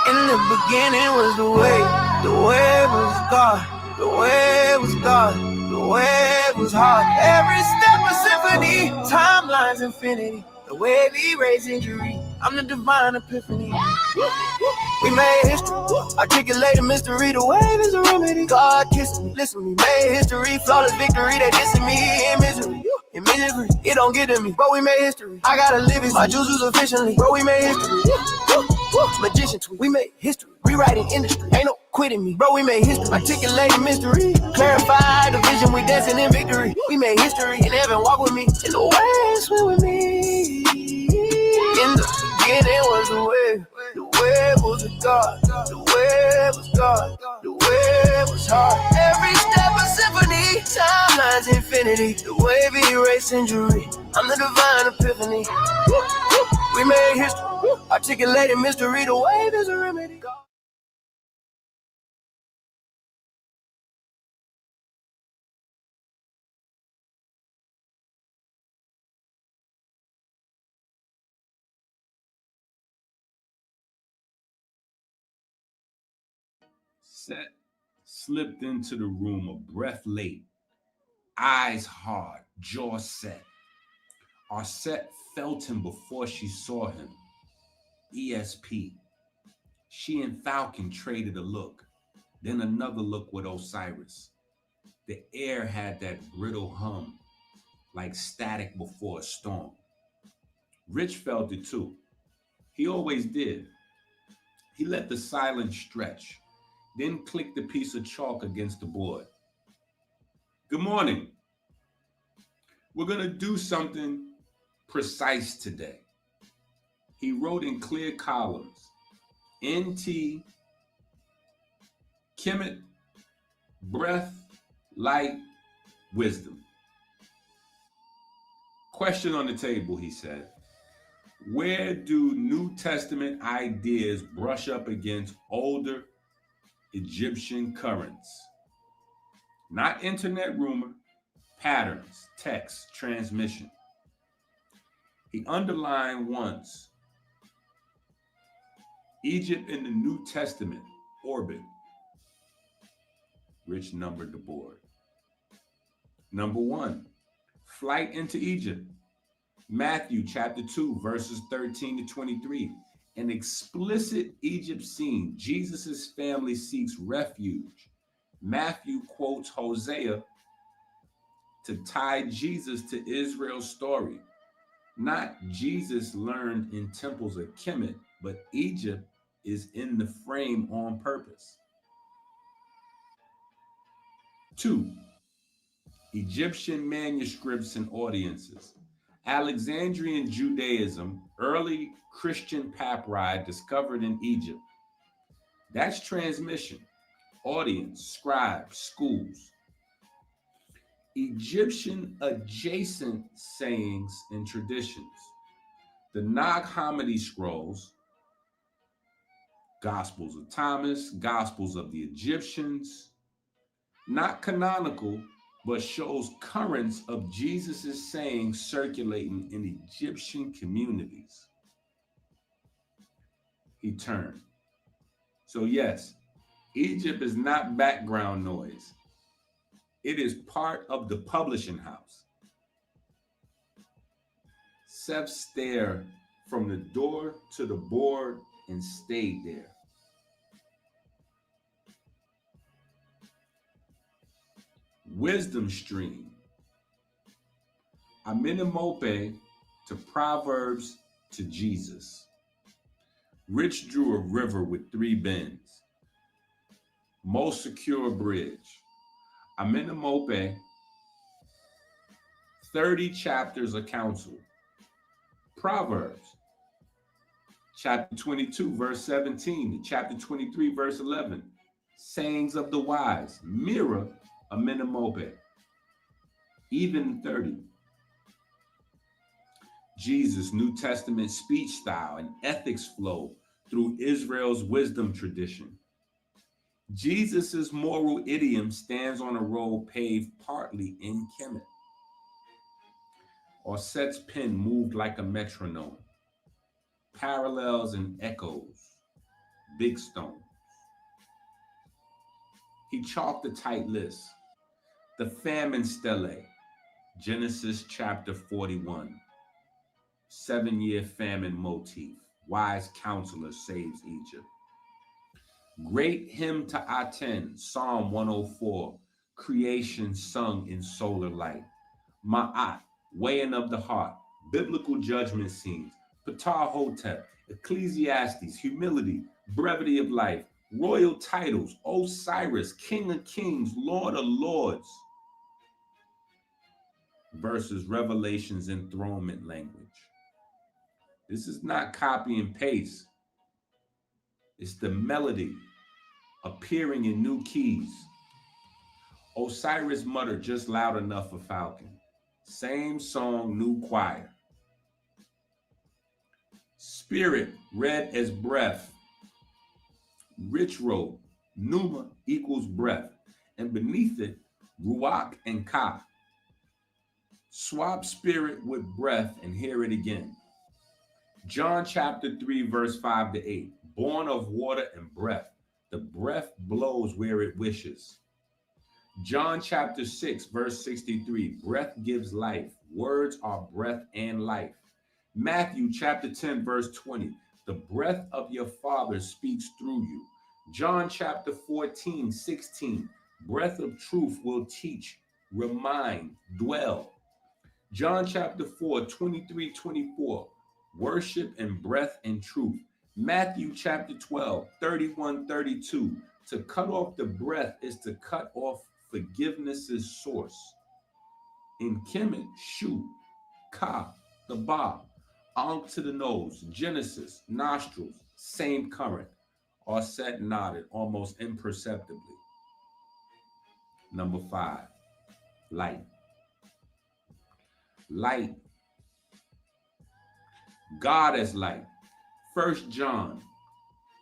In the beginning was the way was God, the way was God, the way was hard. Every step a symphony, timelines infinity, the way we raise injury. I'm the divine epiphany. We made history, articulate a mystery. The wave is a remedy. God kissing me, listen to me. Made history, flawless victory. They dissing me in misery. In misery, it don't get to me, but we made history. I gotta live it, my juices efficiently. Bro, we made history. Magician tweet, we made history. Rewriting industry, ain't no quitting me. Bro, we made history. Articulating mystery. Clarify the vision, we dancing in victory. We made history. In heaven, walk with me. In the way, swim with me. In the beginning was the wave. The wave was a God. The wave was God. The wave was hard. Every step a symphony. Timelines infinity. The wave erase injury. I'm the divine epiphany. We made history. Articulated mystery. The wave is a remedy. Seth slipped into the room, a breath late, eyes hard, jaw set. Arsette felt him before she saw him. ESP. She and Falcon traded a look, then another look with Osiris. The air had that brittle hum, like static before a storm. Rich felt it too. He always did. He let the silence stretch, then clicked a piece of chalk against the board. Good morning. We're going to do something precise today. He wrote in clear columns, ENQI Kemetic, breath, light, wisdom. Question on the table, he said. Where do New Testament ideas brush up against older Egyptian currents? Not internet rumor, patterns, text, transmission. He underlined once, Egypt in the New Testament, orbit. Rich numbered the board. Number 1, flight into Egypt. Matthew chapter 2, verses 13 to 23. An explicit Egypt scene. Jesus' family seeks refuge. Matthew quotes Hosea to tie Jesus to Israel's story. Not Jesus learned in temples of Kemet, but Egypt is in the frame on purpose. 2, Egyptian manuscripts and audiences. Alexandrian Judaism, early Christian papyri discovered in Egypt. That's transmission, audience, scribes, schools. Egyptian adjacent sayings and traditions. The Nag Hammadi scrolls, Gospels of Thomas, Gospels of the Egyptians, not canonical, but shows currents of Jesus' sayings circulating in Egyptian communities. He turned. So yes, Egypt is not background noise. It is part of the publishing house. Seth stared from the door to the board and stayed there. Wisdom stream. Amenemope to Proverbs to Jesus. Rich drew a river with 3 bends. Most secure bridge. Amenemope, 30 chapters of counsel. Proverbs, chapter 22, verse 17, chapter 23, verse 11. Sayings of the wise. Mirror Amenemope, even 30. Jesus' New Testament speech style and ethics flow through Israel's wisdom tradition. Jesus' moral idiom stands on a road paved partly in Kemet. Orset's pen moved like a metronome. Parallels and echoes, big stones. He chalked a tight list. The famine stele, Genesis chapter 41. 7-year famine motif. Wise counselor saves Egypt. Great hymn to Aten, Psalm 104. Creation sung in solar light. Ma'at, weighing of the heart. Biblical judgment scenes. Ptah Hotep, Ecclesiastes, humility, brevity of life. Royal titles, Osiris, King of Kings, Lord of Lords. Versus Revelation's enthronement language. This is not copy and paste. It's the melody appearing in new keys. Osiris muttered just loud enough for Falcon. Same song, new choir. Spirit read as breath. Rich wrote, Numa equals breath. And beneath it, Ruach and Ka. Swap spirit with breath and hear it again. John chapter 3, verse 5 to 8. Born of water and breath. The breath blows where it wishes. John chapter 6, verse 63. Breath gives life. Words are breath and life. Matthew chapter 10, verse 20. The breath of your Father speaks through you. John chapter 14, 16. Breath of truth will teach, remind, dwell. John chapter 4, 23, 24. Worship and breath and truth. Matthew chapter 12, 31, 32. To cut off the breath is to cut off forgiveness's source. In Kemet, shu, ka, the ba, ankh to the nose, Genesis, nostrils, same current. Set nodded almost imperceptibly. Number 5, light. Light. God as light. 1 John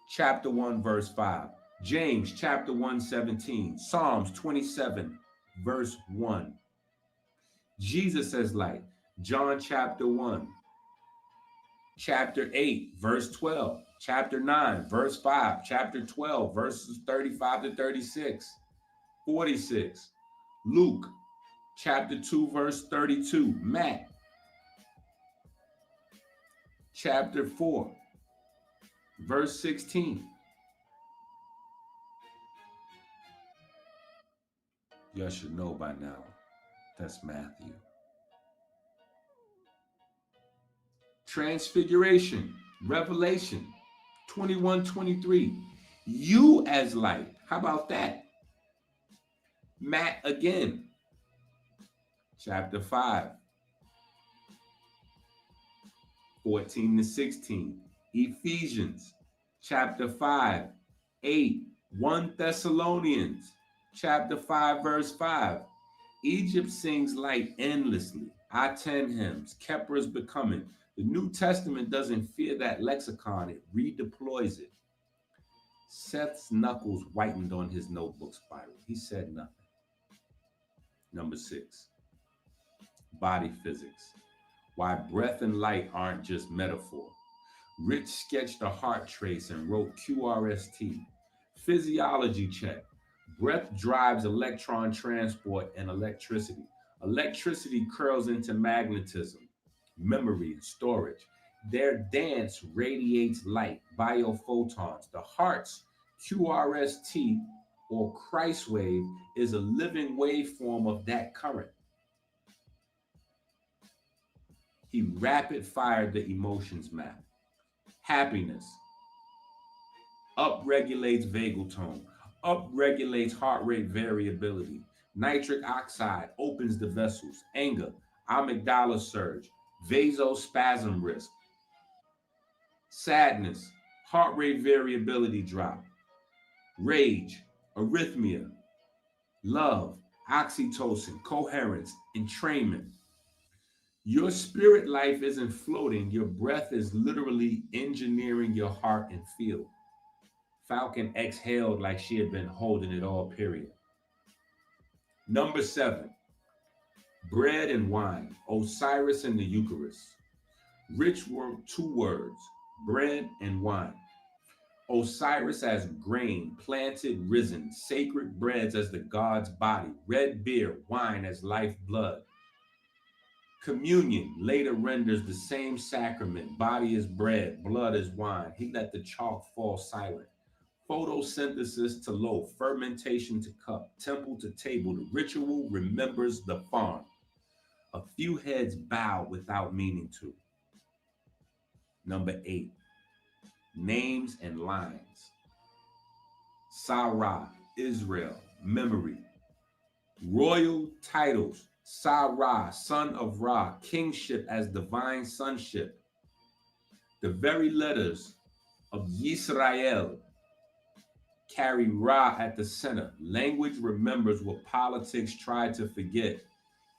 chapter 1 verse 5. James chapter 1 17. Psalms 27 verse 1. Jesus as light. John chapter 1. Chapter 8 verse 12. Chapter 9 verse 5. Chapter 12 verses 35 to 36. 46. Luke chapter 2 verse 32. Matt chapter 4 verse 16. Y'all should know by now, that's Matthew. Transfiguration, Revelation 21, 23. You as light. How about that? Matt again. Chapter 5. 14 to 16. Ephesians chapter 5. 8. 1 Thessalonians chapter 5 verse 5. Egypt sings light endlessly. I-10 hymns. Kepra's becoming. The New Testament doesn't fear that lexicon. It redeploys it. Seth's knuckles whitened on his notebook spiral. He said nothing. Number 6. Body physics. Why breath and light aren't just metaphor. Rich sketched a heart trace and wrote QRST. Physiology check. Breath drives electron transport and electricity. Electricity curls into magnetism, memory, and storage. Their dance radiates light, biophotons. The heart's QRST, or Christ wave, is a living waveform of that current. He rapid fired the emotions map. Happiness upregulates vagal tone, upregulates heart rate variability. Nitric oxide opens the vessels. Anger, amygdala surge, vasospasm risk. Sadness, heart rate variability drop. Rage, arrhythmia. Love, oxytocin, coherence, entrainment. Your spirit life isn't floating. Your breath is literally engineering your heart and field. Falcon exhaled like she had been holding it all, period. Number 7, bread and wine, Osiris and the Eucharist. Rich were 2 words, bread and wine. Osiris as grain, planted, risen, sacred breads as the god's body, red beer, wine as life blood. Communion later renders the same sacrament, body is bread, blood is wine. He let the chalk fall silent. Photosynthesis to loaf, fermentation to cup, temple to table, the ritual remembers the farm. A few heads bow without meaning to. Number 8, names and lines. Sarah, Israel, memory. Royal titles, Sarah, son of Ra, kingship as divine sonship. The very letters of Yisrael carry Ra at the center. Language remembers what politics tried to forget.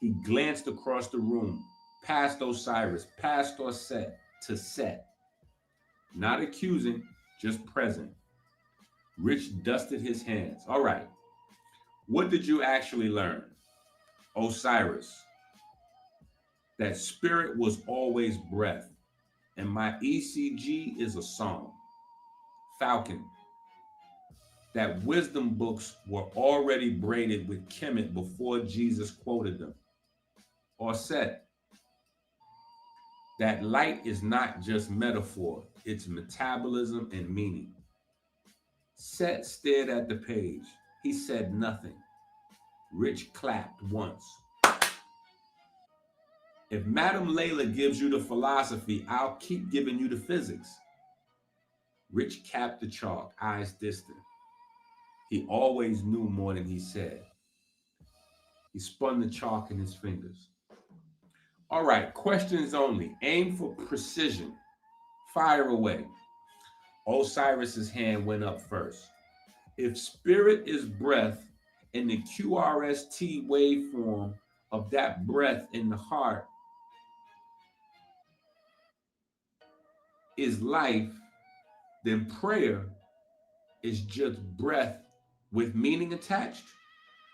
He glanced across the room, past Osiris, past Set, to Set. Not accusing, just present. Rich dusted his hands. All right, what did you actually learn? Osiris, that spirit was always breath, and my ECG is a song. Falcon, that wisdom books were already braided with Kemet before Jesus quoted them. Or Set, That light is not just metaphor, it's metabolism and meaning. Set stared at the page. He said nothing. Rich clapped once. If Madame Layla gives you the philosophy, I'll keep giving you the physics. Rich capped the chalk, eyes distant. He always knew more than he said. He spun the chalk in his fingers. All right, questions only. Aim for precision. Fire away. Osiris's hand went up first. If spirit is breath and the QRST waveform of that breath in the heart is life, then prayer is just breath with meaning attached.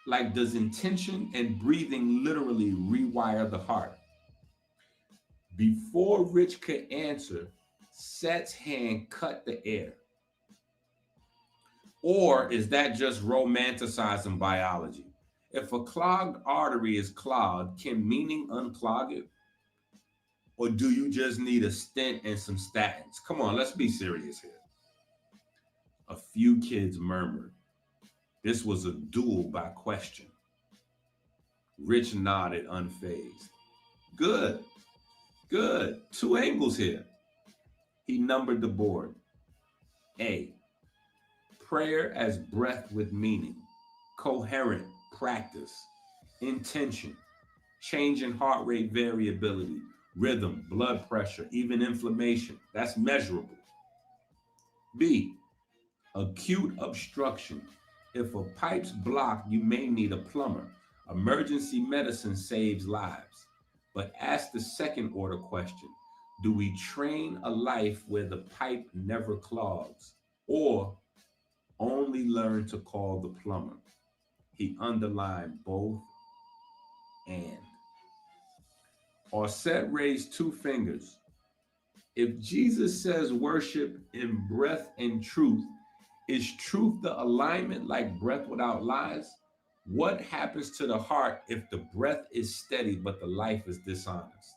Like, does intention and breathing literally rewire the heart? Before Rich could answer, Set's hand cut the air. Or is that just romanticizing biology? If a clogged artery is clogged, can meaning unclog it? Or do you just need a stent and some statins? Come on, let's be serious here. A few kids murmured. This was a duel by question. Rich nodded unfazed. Good, good. 2 angles here. He numbered the board. A, prayer as breath with meaning, coherent practice, intention, change in heart rate variability, rhythm, blood pressure, even inflammation. That's measurable. B, acute obstruction. If a pipe's blocked, you may need a plumber. Emergency medicine saves lives. But ask the second order question. Do we train a life where the pipe never clogs, or only learn to call the plumber? He underlined both and. Arset raised 2 fingers. If Jesus says worship in breath and truth, is truth the alignment like breath without lies? What happens to the heart if the breath is steady but the life is dishonest?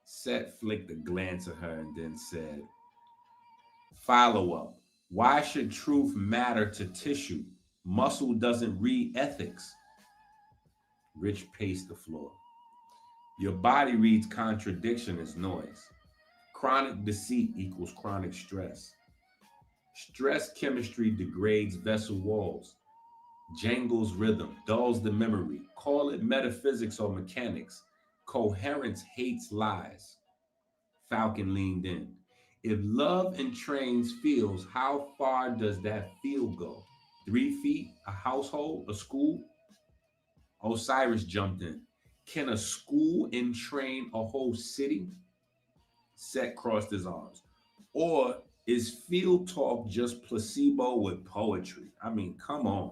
Set flicked a glance at her and then said, follow up. Why should truth matter to tissue? Muscle doesn't read ethics. Rich paced the floor. Your body reads contradiction as noise. Chronic deceit equals chronic stress. Stress chemistry degrades vessel walls, jangles rhythm, dulls the memory. Call it metaphysics or mechanics. Coherence hates lies. Falcon leaned in. If love entrains feels, how far does that feel go? 3 feet, a household, a school? Osiris jumped in. Can a school entrain a whole city? Set crossed his arms. Or is field talk just placebo with poetry? I mean, come on.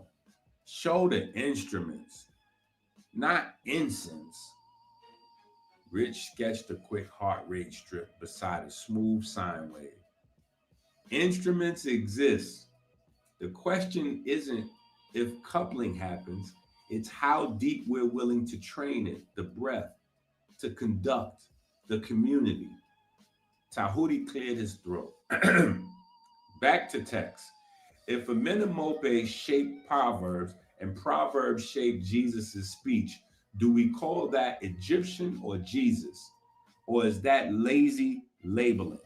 Show the instruments, not incense. Rich sketched a quick heart rate strip beside a smooth sine wave. Instruments exist. The question isn't if coupling happens, it's how deep we're willing to train it, the breath, to conduct, the community. Tahuti cleared his throat. Back to text. If Amenemope shaped Proverbs and Proverbs shaped Jesus' speech, do we call that Egyptian or Jesus? Or is that lazy labeling?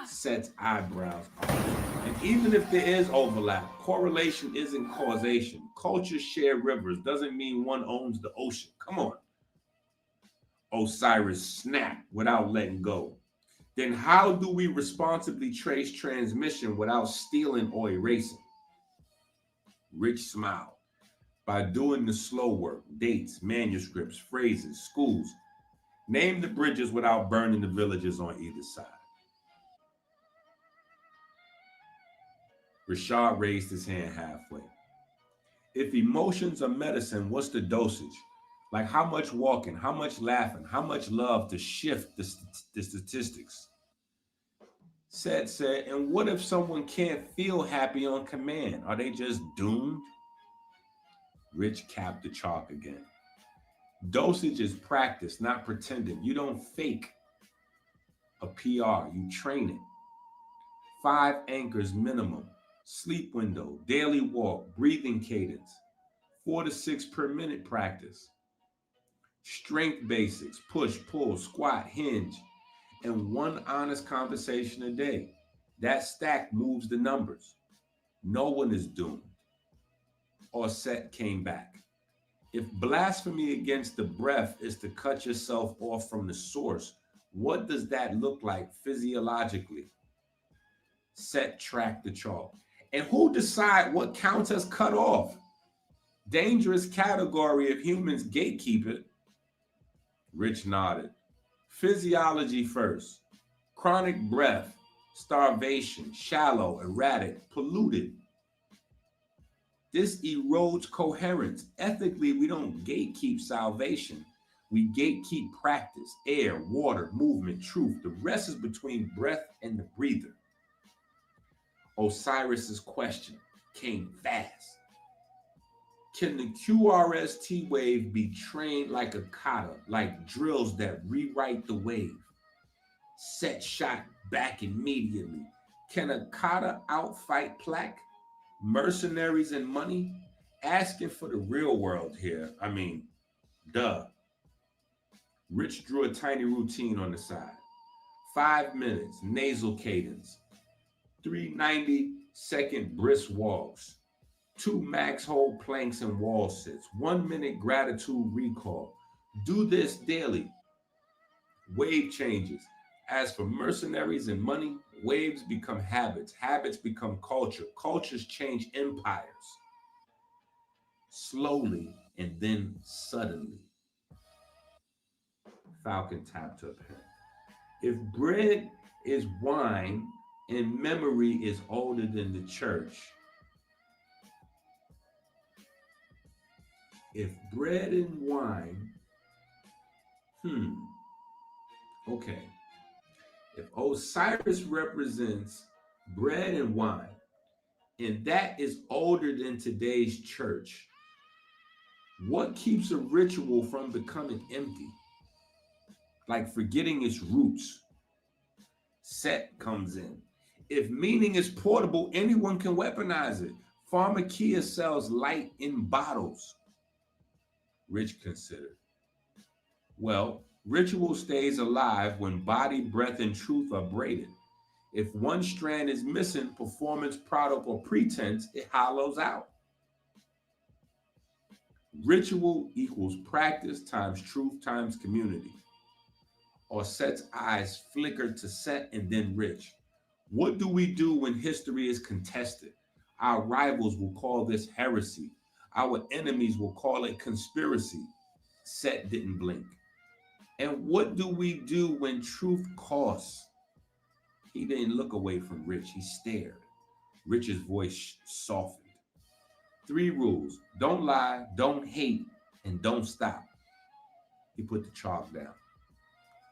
Set's eyebrows up. And even if there is overlap, correlation isn't causation. Cultures share rivers doesn't mean one owns the ocean. Come on. Osiris snapped without letting go. Then how do we responsibly trace transmission without stealing or erasing? Rich smiled. By doing the slow work, dates, manuscripts, phrases, schools. Name the bridges without burning the villages on either side. Rashad raised his hand halfway. If emotions are medicine, what's the dosage? Like how much walking, how much laughing, how much love to shift the statistics? Said, and what if someone can't feel happy on command? Are they just doomed? Rich capped the chalk again. Dosage is practice, not pretending. You don't fake a PR, you train it. 5 anchors minimum. Sleep window, daily walk, breathing cadence. 4 to 6 per minute practice. Strength basics, push, pull, squat, hinge, and 1 honest conversation a day. That stack moves the numbers. No one is doomed. Set came back. If blasphemy against the breath is to cut yourself off from the source, what does that look like physiologically? Set track the chart. And who decide what counts as cut off? Dangerous category of humans gatekeep it. Rich nodded. Physiology first. Chronic breath, starvation, shallow, erratic, polluted. This erodes coherence. Ethically, we don't gatekeep salvation. We gatekeep practice, air, water, movement, truth. The rest is between breath and the breather. Osiris's question came fast. Can the QRST wave be trained like a kata, like drills that rewrite the wave? Set shot back immediately. Can a kata outfight plaque? Mercenaries and money? Asking for the real world here. I mean, duh. Rich drew a tiny routine on the side. 5 minutes, nasal cadence. 3 90-second brisk walks. 2 max hold planks and wall sits. 1 minute gratitude recall. Do this daily. Wave changes. As for mercenaries and money, waves become habits. Habits become culture. Cultures change empires. Slowly and then suddenly. Falcon tapped her pen. If bread is wine and memory is older than the church, if bread and wine, okay. If Osiris represents bread and wine, and that is older than today's church, what keeps a ritual from becoming empty? Like forgetting its roots. Set comes in. If meaning is portable, anyone can weaponize it. Pharmakia sells light in bottles. Rich considered. Well, ritual stays alive when body, breath, and truth are braided. If one strand is missing, performance, product, or pretense, it hollows out. Ritual equals practice times truth times community. Or Set's eyes flickered to Set and then Rich. What do we do when history is contested? Our rivals will call this heresy. Our enemies will call it conspiracy. Set didn't blink. And what do we do when truth costs? He didn't look away from Rich, he stared. Rich's voice softened. 3 rules: don't lie, don't hate, and don't stop. He put the chalk down.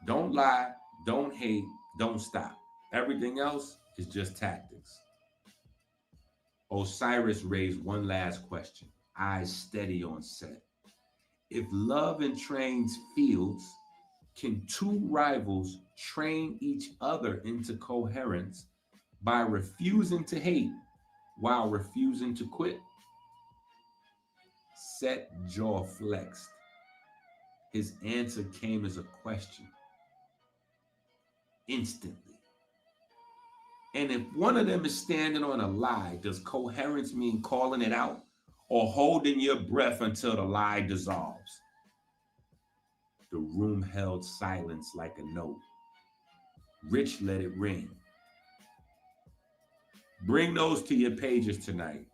Don't lie, don't hate, don't stop. Everything else is just tactics. Osiris raised one last question, eyes steady on Set. If love entrains fields, can 2 rivals train each other into coherence by refusing to hate while refusing to quit? Set jaw flexed. His answer came as a question. Instantly. And if one of them is standing on a lie, does coherence mean calling it out or holding your breath until the lie dissolves? The room held silence like a note. Rich let it ring. Bring those to your pages tonight.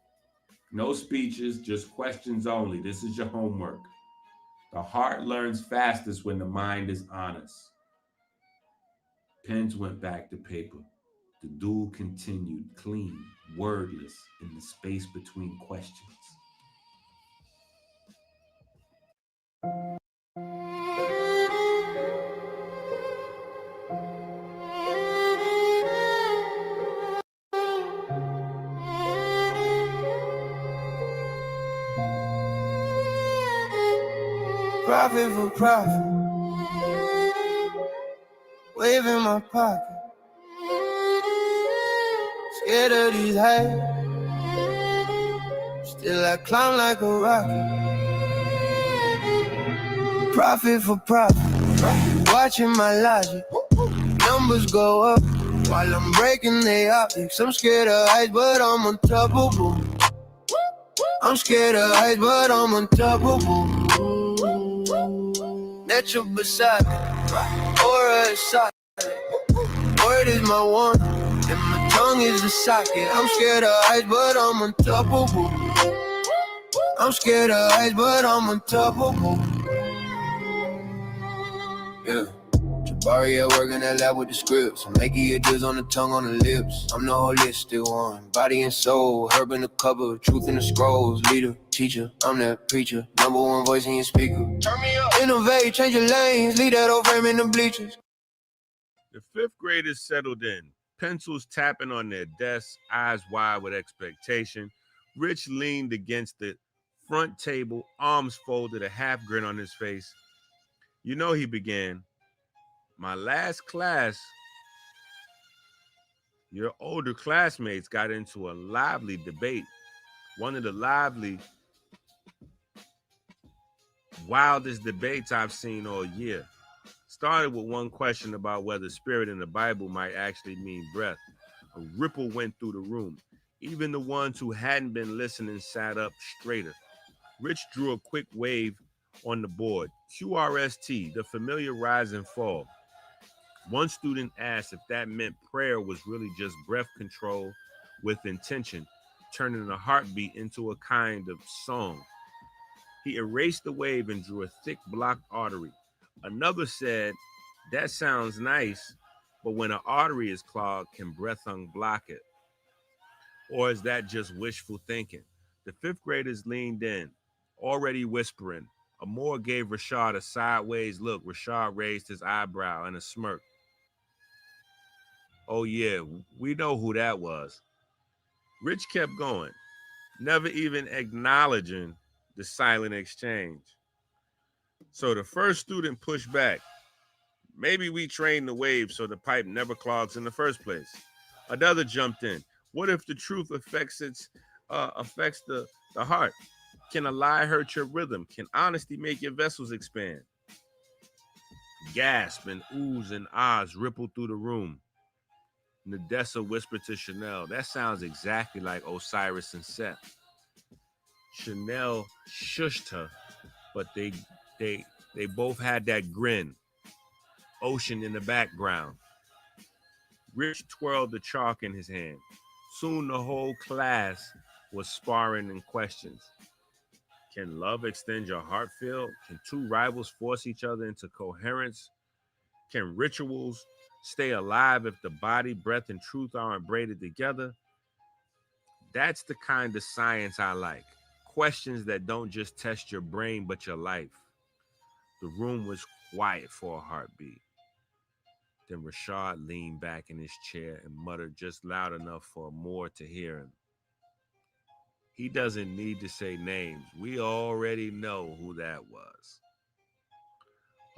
No speeches, just questions only. This is your homework. The heart learns fastest when the mind is honest. Pens went back to paper. The duel continued, clean, wordless, in the space between questions. Profit for profit. Wave in my pocket. Scared of these heights. Still I climb like a rocket. Profit for profit. Watching my logic. Numbers go up while I'm breaking the optics. I'm scared of heights, but I'm untouchable. I'm scared of heights, but I'm untouchable. Natural beside me, aura is solid. Word is my one, and my tongue is the socket. I'm scared of heights, but I'm untouchable. I'm scared of heights, but I'm untouchable. Yeah. Jabari at work in that lab with the scripts. I'm making your deals on the tongue, on the lips. I'm the holistic one, body and soul. Herb in the cupboard, truth in the scrolls. Leader, teacher, I'm that preacher. Number one voice in your speaker. Turn me up. Innovate, change your lanes. Leave that old frame in the bleachers. The fifth graders settled in, pencils tapping on their desks, eyes wide with expectation. Rich leaned against the front table, arms folded, a half grin on his face. You know, he began, my last class, your older classmates got into a lively debate. One of the wildest debates I've seen all year. Started with one question about whether spirit in the Bible might actually mean breath. A ripple went through the room. Even the ones who hadn't been listening sat up straighter. Rich drew a quick wave on the board. QRST, the familiar rise and fall. One student asked if that meant prayer was really just breath control with intention, turning a heartbeat into a kind of song. He erased the wave and drew a thick blocked artery. Another said, that sounds nice, but when an artery is clogged, can breath unblock it? Or is that just wishful thinking? The fifth graders leaned in, already whispering. Amor gave Rashad a sideways look. Rashad raised his eyebrow in a smirk. Oh yeah, we know who that was. Rich kept going, never even acknowledging the silent exchange. So the first student pushed back. Maybe we train the wave so the pipe never clogs in the first place. Another jumped in. What if the truth affects the heart? Can a lie hurt your rhythm? Can honesty make your vessels expand? Gasp and oohs and ahs rippled through the room. Nadessa whispered to Chanel, that sounds exactly like Osiris and Seth. Chanel shushed her, but they both had that grin. Ocean in the background. Rich twirled the chalk in his hand. Soon the whole class was sparring in questions. Can love extend your heart field? Can two rivals force each other into coherence? Can rituals stay alive if the body, breath, and truth aren't braided together? That's the kind of science I like. Questions that don't just test your brain, but your life. The room was quiet for a heartbeat. Then Rashad leaned back in his chair and muttered just loud enough for Amor to hear him. He doesn't need to say names. We already know who that was.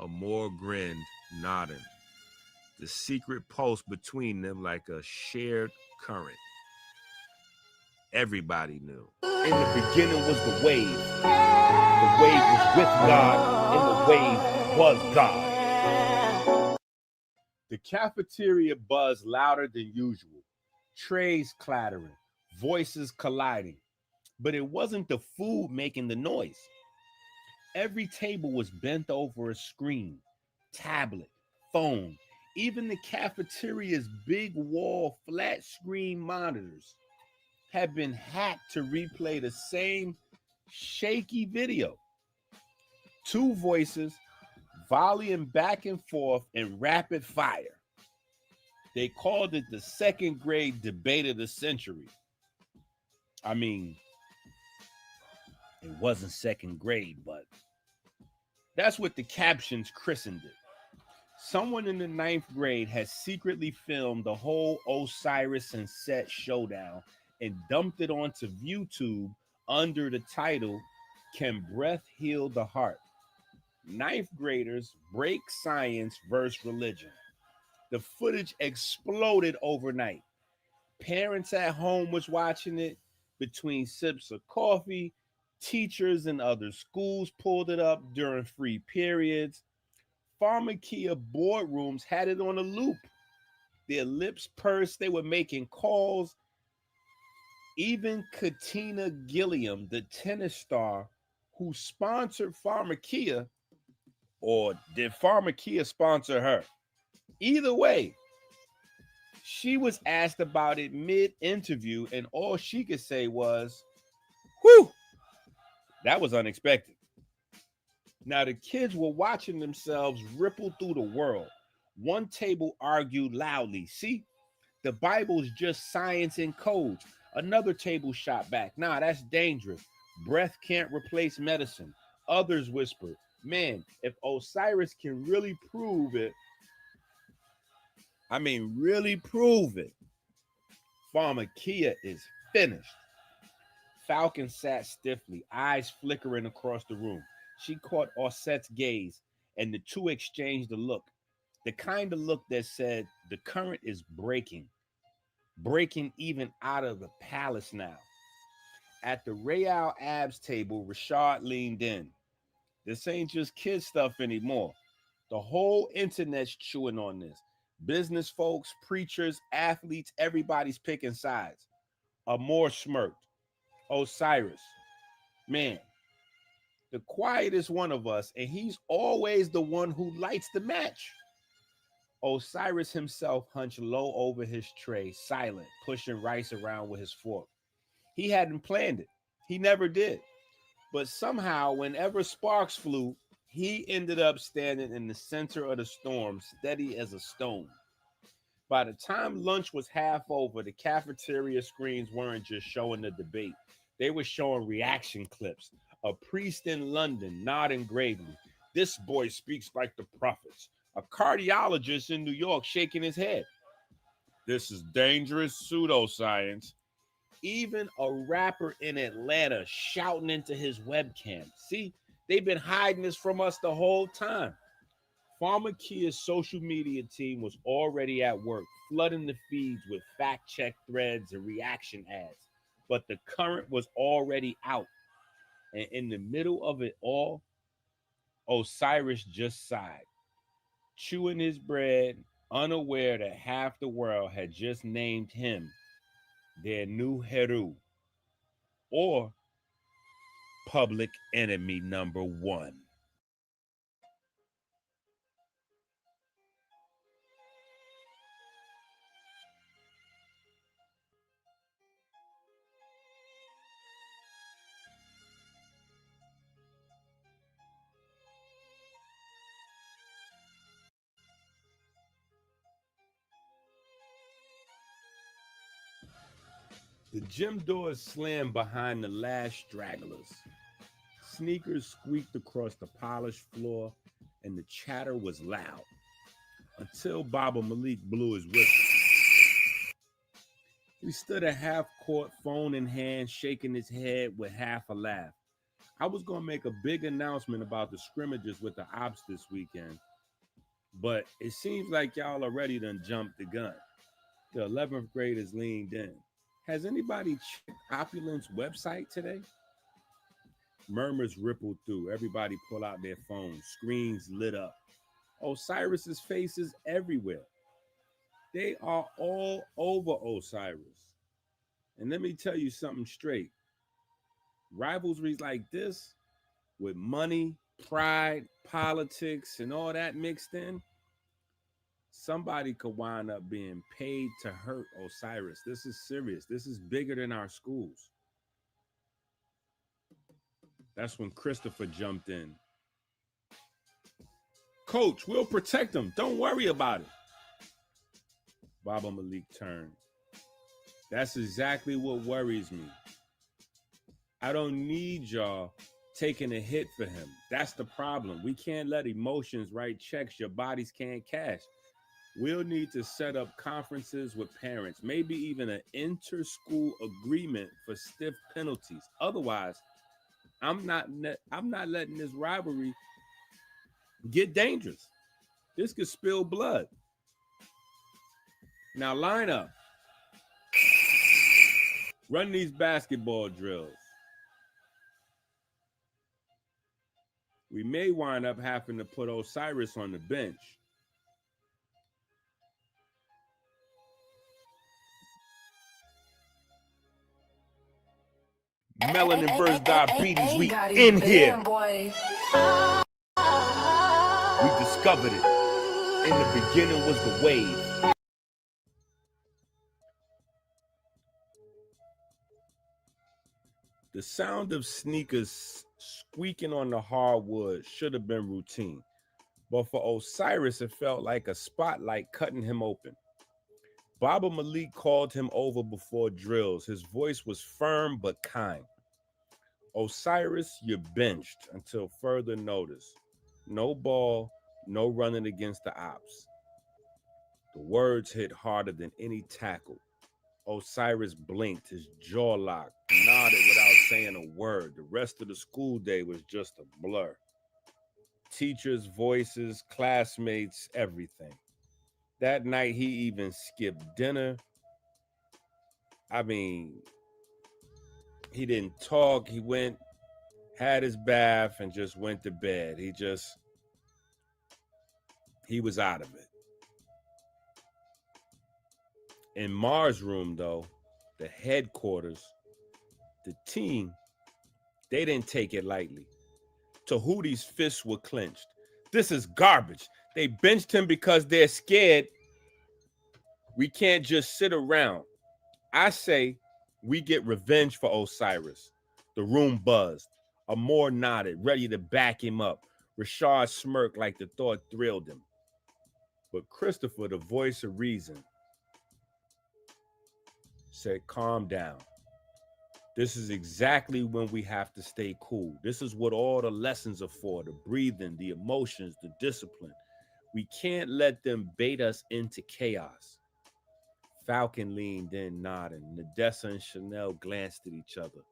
Amor grinned, nodding. The secret pulse between them like a shared current. Everybody knew. In the beginning was the wave. The wave was with God, and the wave was God. The cafeteria buzzed louder than usual. Trays clattering, voices colliding. But it wasn't the food making the noise. Every table was bent over a screen, tablet, phone. Even the cafeteria's big wall flat screen monitors had been hacked to replay the same shaky video. Two voices, volleying back and forth in rapid fire. They called it the second grade debate of the century. I mean, it wasn't second grade, but that's what the captions christened it. Someone in the 9th grade had secretly filmed the whole Osiris and Set showdown and dumped it onto YouTube under the title, Can Breath Heal the Heart? Ninth graders break science versus religion. The footage exploded overnight. Parents at home was watching it between sips of coffee. Teachers in other schools pulled it up during free periods. Pharmacia boardrooms had it on a loop. Their lips pursed, they were making calls. Even Katina Gilliam, the tennis star who sponsored Pharmacia, or did Pharmacia sponsor her? Either way, she was asked about it mid-interview, and all she could say was, whew, that was unexpected. Now, the kids were watching themselves ripple through the world. One table argued loudly, see, the Bible's just science and codes. Another table shot back, nah, that's dangerous. Breath can't replace medicine. Others whispered, man, if Osiris can really prove it, really prove it, Pharmacia is finished. Falcon sat stiffly, eyes flickering across the room. She caught Ossette's gaze, and the two exchanged a look. The kind of look that said, the current is breaking even out of the palace now. At the Real Abs table, Rashad leaned in. This ain't just kid stuff anymore. The whole internet's chewing on this. Business folks, preachers, athletes, everybody's picking sides. Amor smirked. Osiris, man, the quietest one of us, and he's always the one who lights the match. Osiris himself hunched low over his tray, silent, pushing rice around with his fork. He hadn't planned it. He never did. But somehow, whenever sparks flew, he ended up standing in the center of the storm, steady as a stone. By the time lunch was half over, the cafeteria screens weren't just showing the debate. They were showing reaction clips. A priest in London nodding gravely. This boy speaks like the prophets. A cardiologist in New York shaking his head. This is dangerous pseudoscience. Even a rapper in Atlanta shouting into his webcam. See, they've been hiding this from us the whole time. Pharmacia's social media team was already at work, flooding the feeds with fact-check threads and reaction ads. But the current was already out. And in the middle of it all, Osiris just sighed, chewing his bread, unaware that half the world had just named him their new Heru, or public enemy number one. The gym doors slammed behind the last stragglers. Sneakers squeaked across the polished floor, and the chatter was loud until Baba Malik blew his whistle. He stood at half court, phone in hand, shaking his head with half a laugh. I was going to make a big announcement about the scrimmages with the ops this weekend, but it seems like y'all already done jumped the gun. The 11th graders leaned in. Has anybody checked Opulent's website today? Murmurs rippled through. Everybody pulled out their phones. Screens lit up. Osiris's face is everywhere. They are all over Osiris. And let me tell you something straight. Rivalries like this, with money, pride, politics, and all that mixed in, somebody could wind up being paid to hurt Osiris. This is serious. This is bigger than our schools. That's when Christopher jumped in. Coach, we'll protect him. Don't worry about it. Baba Malik turned. That's exactly what worries me. I don't need y'all taking a hit for him. That's the problem. We can't let emotions write checks your bodies can't cash. We'll need to set up conferences with parents, maybe even an inter-school agreement for stiff penalties. Otherwise, I'm not letting this rivalry get dangerous. This could spill blood. Now line up. Run these basketball drills. We may wind up having to put Osiris on the bench. Melanin versus diabetes, we in here. We discovered it. In the beginning was the wave. The sound of sneakers squeaking on the hardwood should have been routine. But for Osiris, it felt like a spotlight cutting him open. Baba Malik called him over before drills. His voice was firm but kind. Osiris, you're benched until further notice. No ball, no running against the ops. The words hit harder than any tackle. Osiris blinked, his jaw locked, nodded without saying a word. The rest of the school day was just a blur. Teachers' voices, classmates, everything. That night, he even skipped dinner. I mean, he didn't talk. He went, had his bath, and just went to bed. He was out of it. In Mars' room, though, the headquarters, the team, they didn't take it lightly. Tahuti's fists were clenched. This is garbage. They benched him because they're scared. We can't just sit around. I say we get revenge for Osiris. The room buzzed. Amor nodded, ready to back him up. Rashad smirked like the thought thrilled him. But Christopher, the voice of reason, said, calm down. This is exactly when we have to stay cool. This is what all the lessons are for, the breathing, the emotions, the discipline. We can't let them bait us into chaos. Falcon leaned in, nodding. Nadessa and Chanel glanced at each other.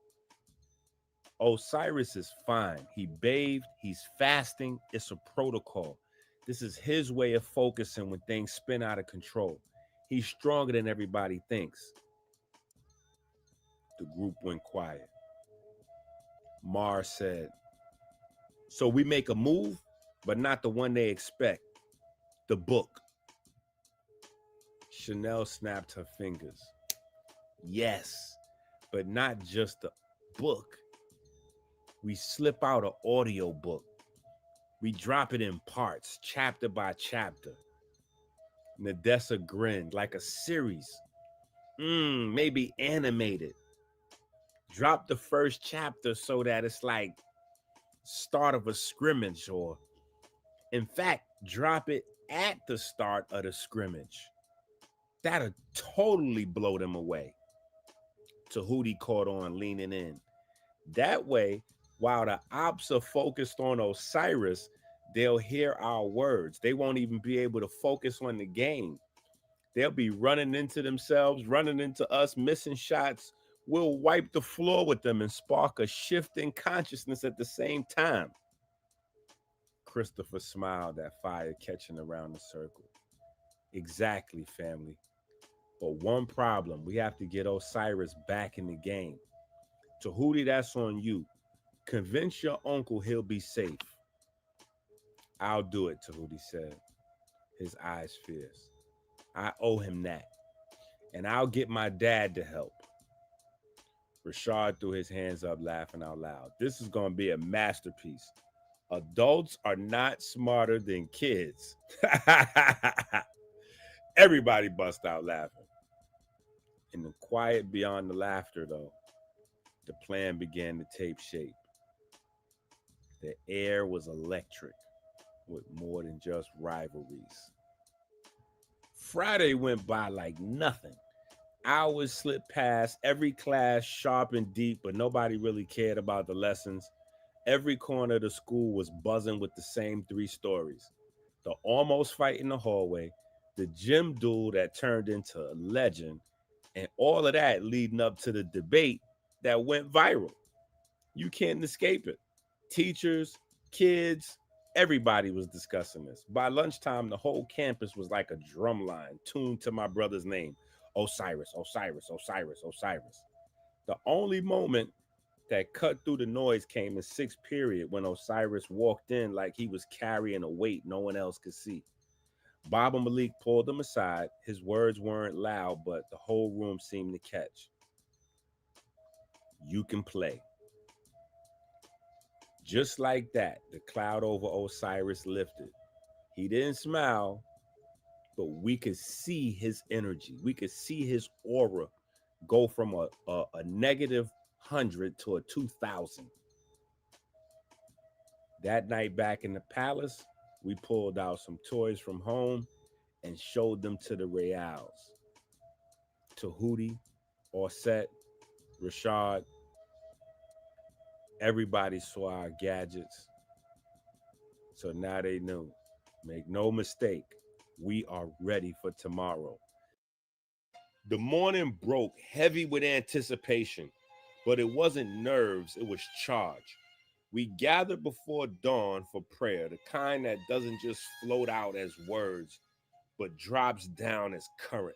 Osiris is fine. He bathed, he's fasting. It's a protocol. This is his way of focusing when things spin out of control. He's stronger than everybody thinks. The group went quiet. Mars said, so we make a move, but not the one they expect. The book. Chanel snapped her fingers. Yes, but not just a book. We slip out an audio book. We drop it in parts, chapter by chapter. Nadessa grinned, like a series. Maybe animated. Drop the first chapter so that it's like start of a scrimmage, or in fact, drop it at the start of the scrimmage. That'll totally blow them away. Tahuti caught on, leaning in. That way, while the ops are focused on Osiris, they'll hear our words. They won't even be able to focus on the game. They'll be running into themselves, running into us, missing shots. We'll wipe the floor with them and spark a shift in consciousness at the same time. Christopher smiled at fire catching around the circle. Exactly, family. But one problem, we have to get Osiris back in the game. Tahuti, that's on you. Convince your uncle he'll be safe. I'll do it, Tahuti said, his eyes fierce. I owe him that. And I'll get my dad to help. Rashad threw his hands up, laughing out loud. This is going to be a masterpiece. Adults are not smarter than kids. Everybody bust out laughing. In the quiet beyond the laughter, though, the plan began to take shape. The air was electric with more than just rivalries. Friday went by like nothing. Hours slipped past, every class sharp and deep, but nobody really cared about the lessons. Every corner of the school was buzzing with the same three stories. The almost fight in the hallway, the gym duel that turned into a legend, and all of that leading up to the debate that went viral. You can't escape it. Teachers, kids, Everybody was discussing this. By lunchtime, the whole campus was like a drum line tuned to my brother's name, Osiris, Osiris, Osiris, Osiris. The only moment that cut through the noise came in sixth period when Osiris walked in like he was carrying a weight no one else could see. Baba Malik pulled him aside. His words weren't loud, but the whole room seemed to catch. You can play. Just like that, the cloud over Osiris lifted. He didn't smile, but we could see his energy. We could see his aura go from a negative 100 to a 2,000. That night back in the palace, we pulled out some toys from home and showed them to the Reals. To Hootie, Orset, Rashad. Everybody saw our gadgets. So now they knew. Make no mistake, we are ready for tomorrow. The morning broke heavy with anticipation, but it wasn't nerves, it was charge. We gathered before dawn for prayer, the kind that doesn't just float out as words, but drops down as current.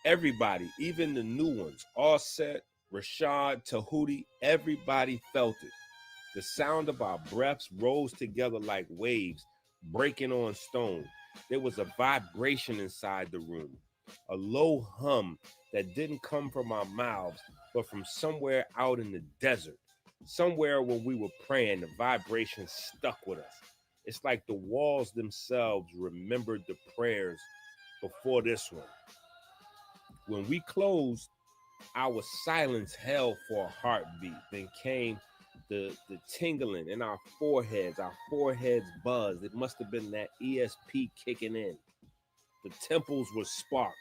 Everybody, even the new ones, Offset, Rashad, Tahuti, everybody felt it. The sound of our breaths rose together like waves breaking on stone. There was a vibration inside the room, a low hum that didn't come from our mouths, but from somewhere out in the desert. Somewhere when we were praying, the vibration stuck with us. It's like the walls themselves remembered the prayers before this one. When we closed, our silence held for a heartbeat. Then came the tingling in our foreheads buzzed. It must have been that ESP kicking in. The temples were sparked,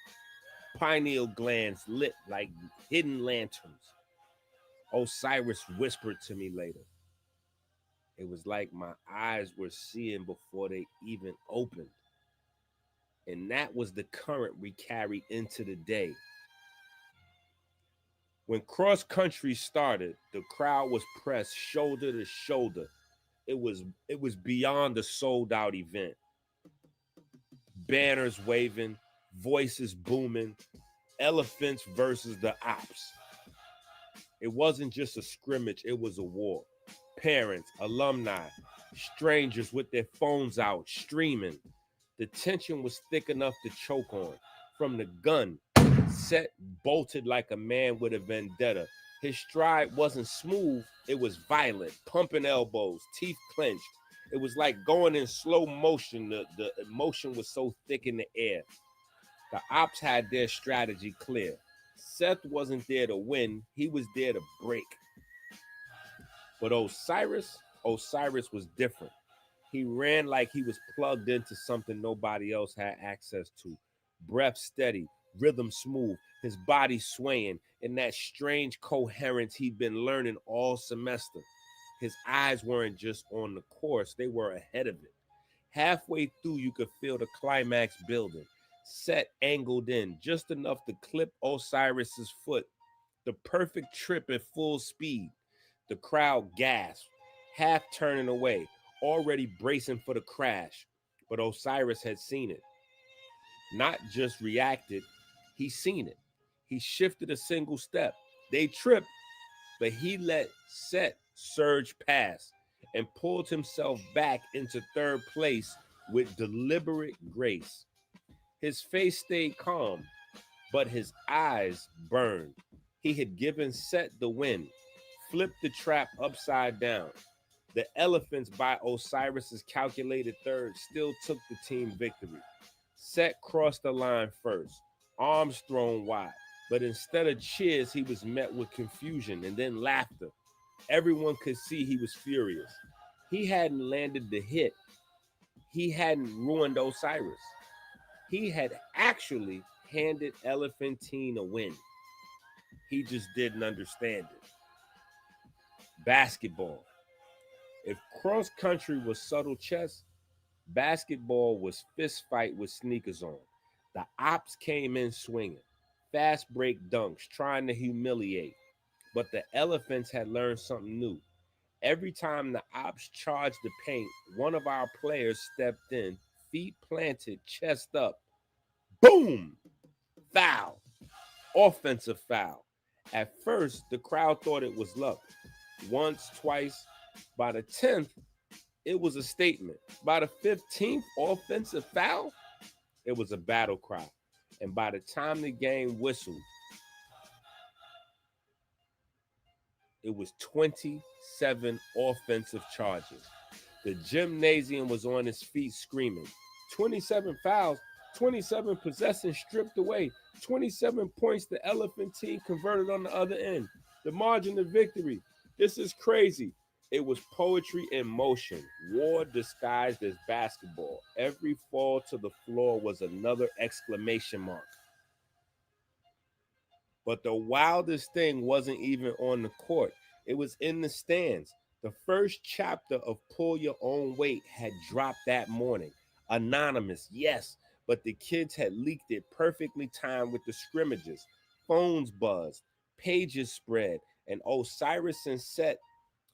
pineal glands lit like hidden lanterns. Osiris whispered to me later. It was like my eyes were seeing before they even opened. And that was the current we carried into the day. When cross country started, the crowd was pressed shoulder to shoulder. It was beyond a sold out event. Banners waving, voices booming, elephants versus the ops. It wasn't just a scrimmage, it was a war. Parents, alumni, strangers with their phones out, streaming. The tension was thick enough to choke on. From the gun, Set bolted like a man with a vendetta. His stride wasn't smooth, it was violent, pumping elbows, teeth clenched. It was like going in slow motion. The emotion was so thick in the air. The ops had their strategy clear. Seth wasn't there to win, he was there to break. But Osiris was different. He ran like he was plugged into something nobody else had access to. Breath steady, rhythm smooth, his body swaying in that strange coherence he'd been learning all semester. His eyes weren't just on the course, they were ahead of it. Halfway through, you could feel the climax building. Set angled in, just enough to clip Osiris's foot. The perfect trip at full speed. The crowd gasped, half turning away, already bracing for the crash. But Osiris had seen it. Not just reacted, he seen it. He shifted a single step. They tripped, but he let Set surge past and pulled himself back into third place with deliberate grace. His face stayed calm, but his eyes burned. He had given Set the win, flipped the trap upside down. The elephants, by Osiris's calculated third, still took the team victory. Set crossed the line first, arms thrown wide, but instead of cheers, he was met with confusion and then laughter. Everyone could see he was furious. He hadn't landed the hit. He hadn't ruined Osiris. He had actually handed Elephantine a win. He just didn't understand it. Basketball. If cross country was subtle chess, basketball was fist fight with sneakers on. The ops came in swinging, fast break dunks, trying to humiliate. But the elephants had learned something new. Every time the ops charged the paint, one of our players stepped in, feet planted, chest up. Boom! Foul. Offensive foul. At first, the crowd thought it was luck. Once, twice. By the 10th, it was a statement. By the 15th offensive foul, it was a battle cry. And by the time the game whistled, it was 27 offensive charges. The gymnasium was on its feet screaming. 27 fouls, 27 possessions stripped away, 27 points the Elephant team converted on the other end. The margin of victory. This is crazy. It was poetry in motion, war disguised as basketball. Every fall to the floor was another exclamation mark. But the wildest thing wasn't even on the court. It was in the stands. The first chapter of Pull Your Own Weight had dropped that morning. Anonymous, yes, but the kids had leaked it perfectly timed with the scrimmages. Phones buzzed, pages spread, and Osiris and Set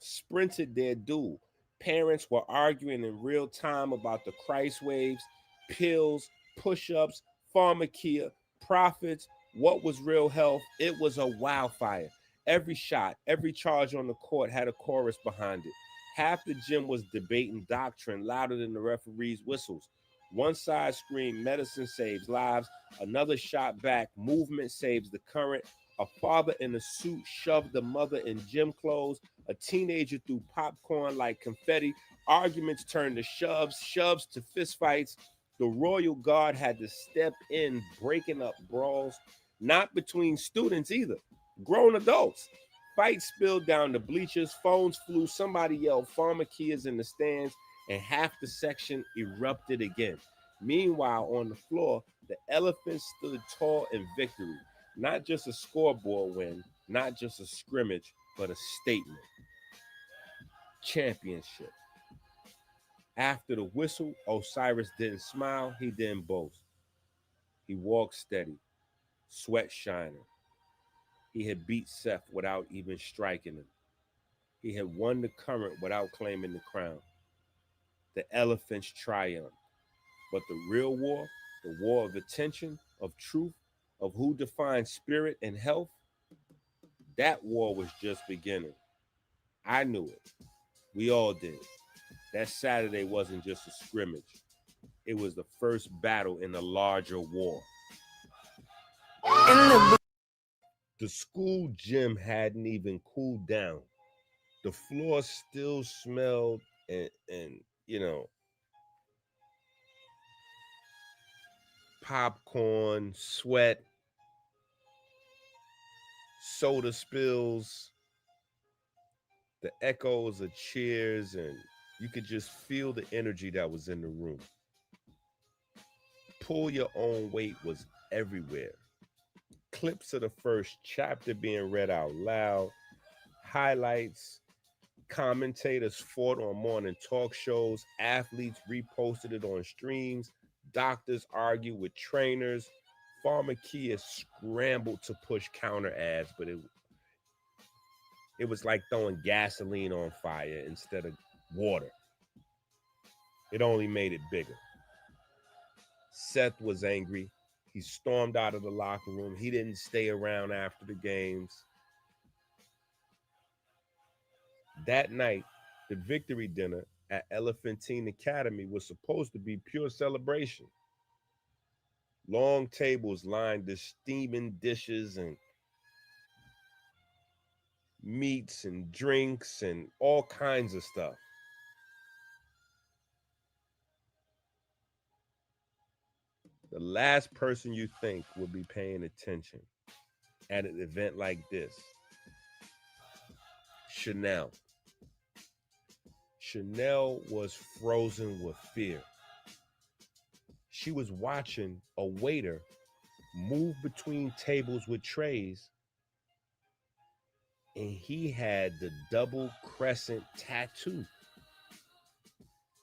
sprinted their duel. Parents were arguing in real time about the Christ waves, pills, push-ups, pharmakia, profits, what was real health. It was a wildfire. Every shot, every charge on the court had a chorus behind it. Half the gym was debating doctrine louder than the referee's whistles. One side screamed, medicine saves lives. Another shot back, movement saves the current. A father in a suit shoved the mother in gym clothes. A teenager threw popcorn like confetti. Arguments turned to shoves, shoves to fistfights. The Royal Guard had to step in, breaking up brawls, not between students either, grown adults. Fights spilled down the bleachers, phones flew, somebody yelled pharmakias in the stands, and half the section erupted again. Meanwhile, on the floor, the Elephants stood tall in victory. Not just a scoreboard win, not just a scrimmage, but a statement. Championship. After the whistle, Osiris didn't smile, he didn't boast. He walked steady, sweat shining. He had beat Seth without even striking him. He had won the current without claiming the crown. The Elephants triumphed. But the real war, the war of attention, of truth, of who defines spirit and health, that war was just beginning. I knew it. We all did. That Saturday wasn't just a scrimmage. It was the first battle in a larger war. The school gym hadn't even cooled down. The floor still smelled and popcorn, sweat, soda spills, the echoes of cheers, and you could just feel the energy that was in the room. Pull Your Own Weight was everywhere. Clips of the first chapter being read out loud, highlights, commentators fought on morning talk shows, athletes reposted it on streams, doctors argued with trainers, pharmakia scrambled to push counter ads, but it was like throwing gasoline on fire instead of water. It only made it bigger. Seth was angry. He stormed out of the locker room. He didn't stay around after the games. That night, the victory dinner at Elephantine Academy was supposed to be pure celebration. Long tables lined the steaming dishes and meats and drinks and all kinds of stuff. The last person you think would be paying attention at an event like this, Chanel. Chanel was frozen with fear. She was watching a waiter move between tables with trays, and he had the double crescent tattoo.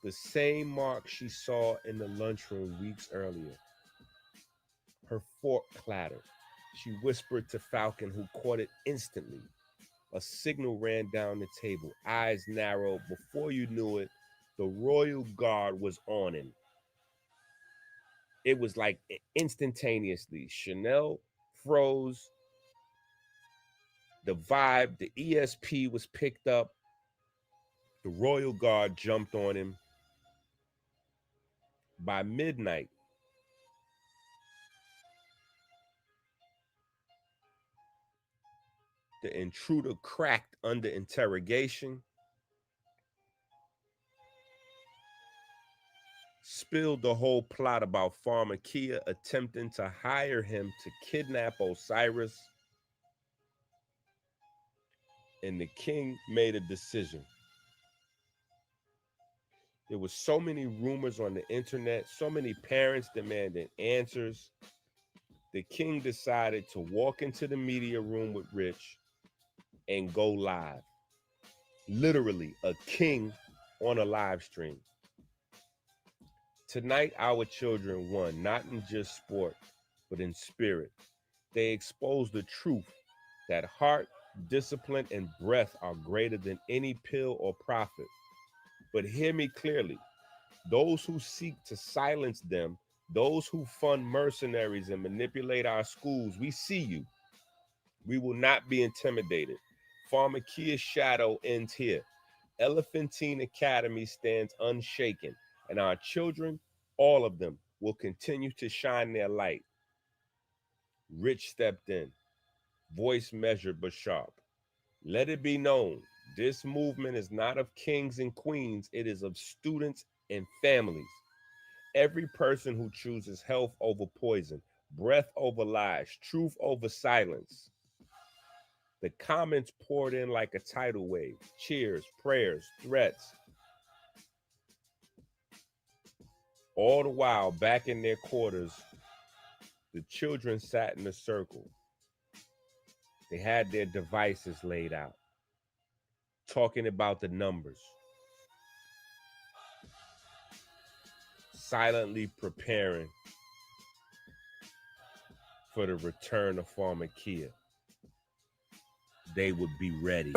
The same mark she saw in the lunchroom weeks earlier. Her fork clattered. She whispered to Falcon, who caught it instantly. A signal ran down the table, eyes narrowed. Before you knew it, the royal guard was on him. It was like instantaneously. Chanel froze. The vibe, the ESP was picked up. The royal guard jumped on him. By midnight, the intruder cracked under interrogation, spilled the whole plot about Pharmakia attempting to hire him to kidnap Osiris, and the king made a decision. There were so many rumors on the internet, so many parents demanding answers. The king decided to walk into the media room with Rich and go live. Literally, a king on a live stream. Tonight, our children won, not in just sport, but in spirit. They exposed the truth that heart, discipline, and breath are greater than any pill or profit. But hear me clearly. Those who seek to silence them, those who fund mercenaries and manipulate our schools, we see you. We will not be intimidated. Pharmakia's shadow ends here. Elephantine Academy stands unshaken, and our children, all of them, will continue to shine their light. Rich stepped in, voice measured but sharp. Let it be known, this movement is not of kings and queens, it is of students and families. Every person who chooses health over poison, breath over lies, truth over silence. The comments poured in like a tidal wave. Cheers, prayers, threats. All the while, back in their quarters, the children sat in a circle. They had their devices laid out, talking about the numbers, silently preparing for the return of Pharmakia. They would be ready.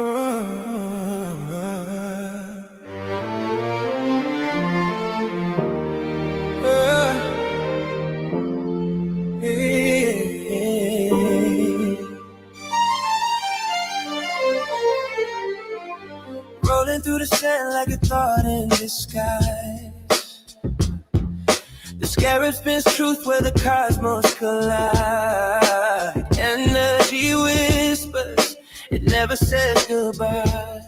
Rolling through the sand like a thought in disguise. The scarab spins truth where the cosmos collide. Energy whispers, it never says goodbye.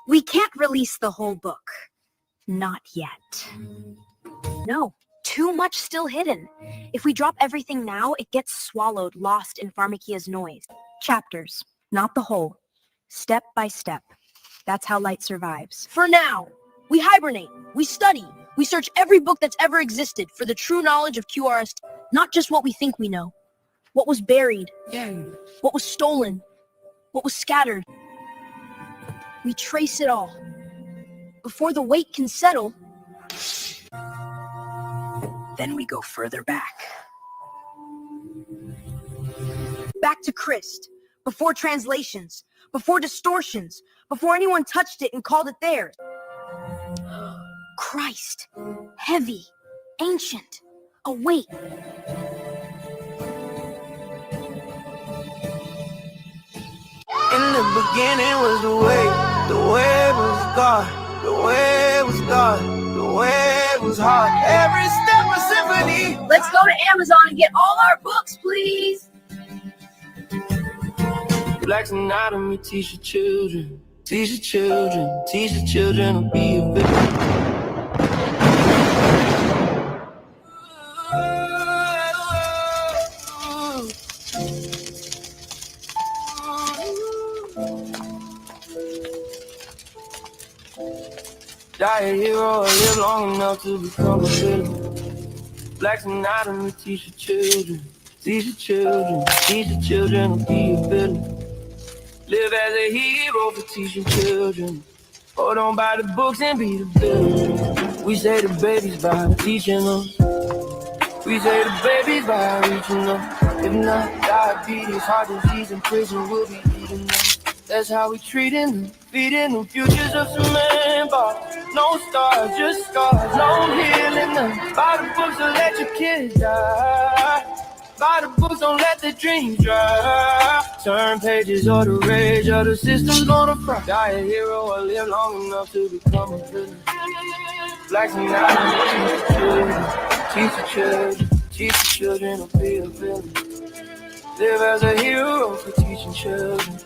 We can't release the whole book. Not yet. No, too much still hidden. If we drop everything now, it gets swallowed, lost in Pharmakia's noise. Chapters, not the whole. Step by step. That's how light survives. For now, we hibernate, we study, we search every book that's ever existed for the true knowledge of QRST, not just what we think we know. What was buried, what was stolen, what was scattered. We trace it all. Before the weight can settle, then we go further back. Back to QRST, before translations, before distortions, before anyone touched it and called it theirs. Christ, heavy, ancient, a weight. In the beginning was the way was God, the way was God, the way was hard. Every step a symphony. Let's go to Amazon and get all our books, please. Black's anatomy, teach your children, teach your children, teach your children to be a victim. Die a hero or live long enough to become a villain. Black's anatomy, teach your children, teach your children, teach your children to be a villain. Live as a hero for teaching children. Oh, don't buy the books and be the villain. We say the babies by teaching them. We say the babies by reaching them. If not, diabetes, heart disease, in prison, we'll be eating them. That's how we treating them, feeding them futures of some man bars. No stars, just scars, no healing them. Buy the books, don't let your kids die. Buy the books, don't let the dreams dry. Turn pages or the rage of the system's gonna fry. Die a hero or live long enough to become a villain. Blacks and teach the children, teach the children to be a villain. Live as a hero for teaching children.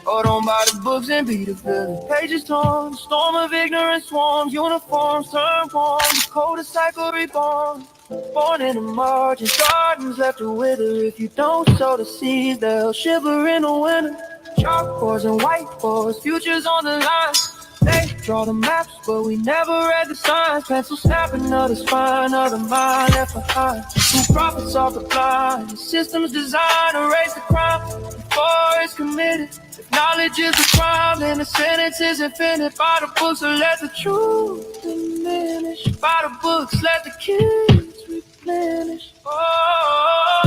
Oh, don't buy the books and be the villain. Pages torn, storm of ignorance swarms, uniforms turn warm, the coldest cycle reborn. Born in the margins, gardens left to wither. If you don't sow the seeds, they'll shiver in the winter. Chalkboards and whiteboards, futures on the line. They draw the maps, but we never read the signs. Pencil snapping of the spine of the mind left behind. Who profits off the blind? The system's designed to erase the crime before it's committed. If knowledge is a crime, then the sentence is infinite. By the books, or let the truth diminish. By the books, let the kids replenish. Oh,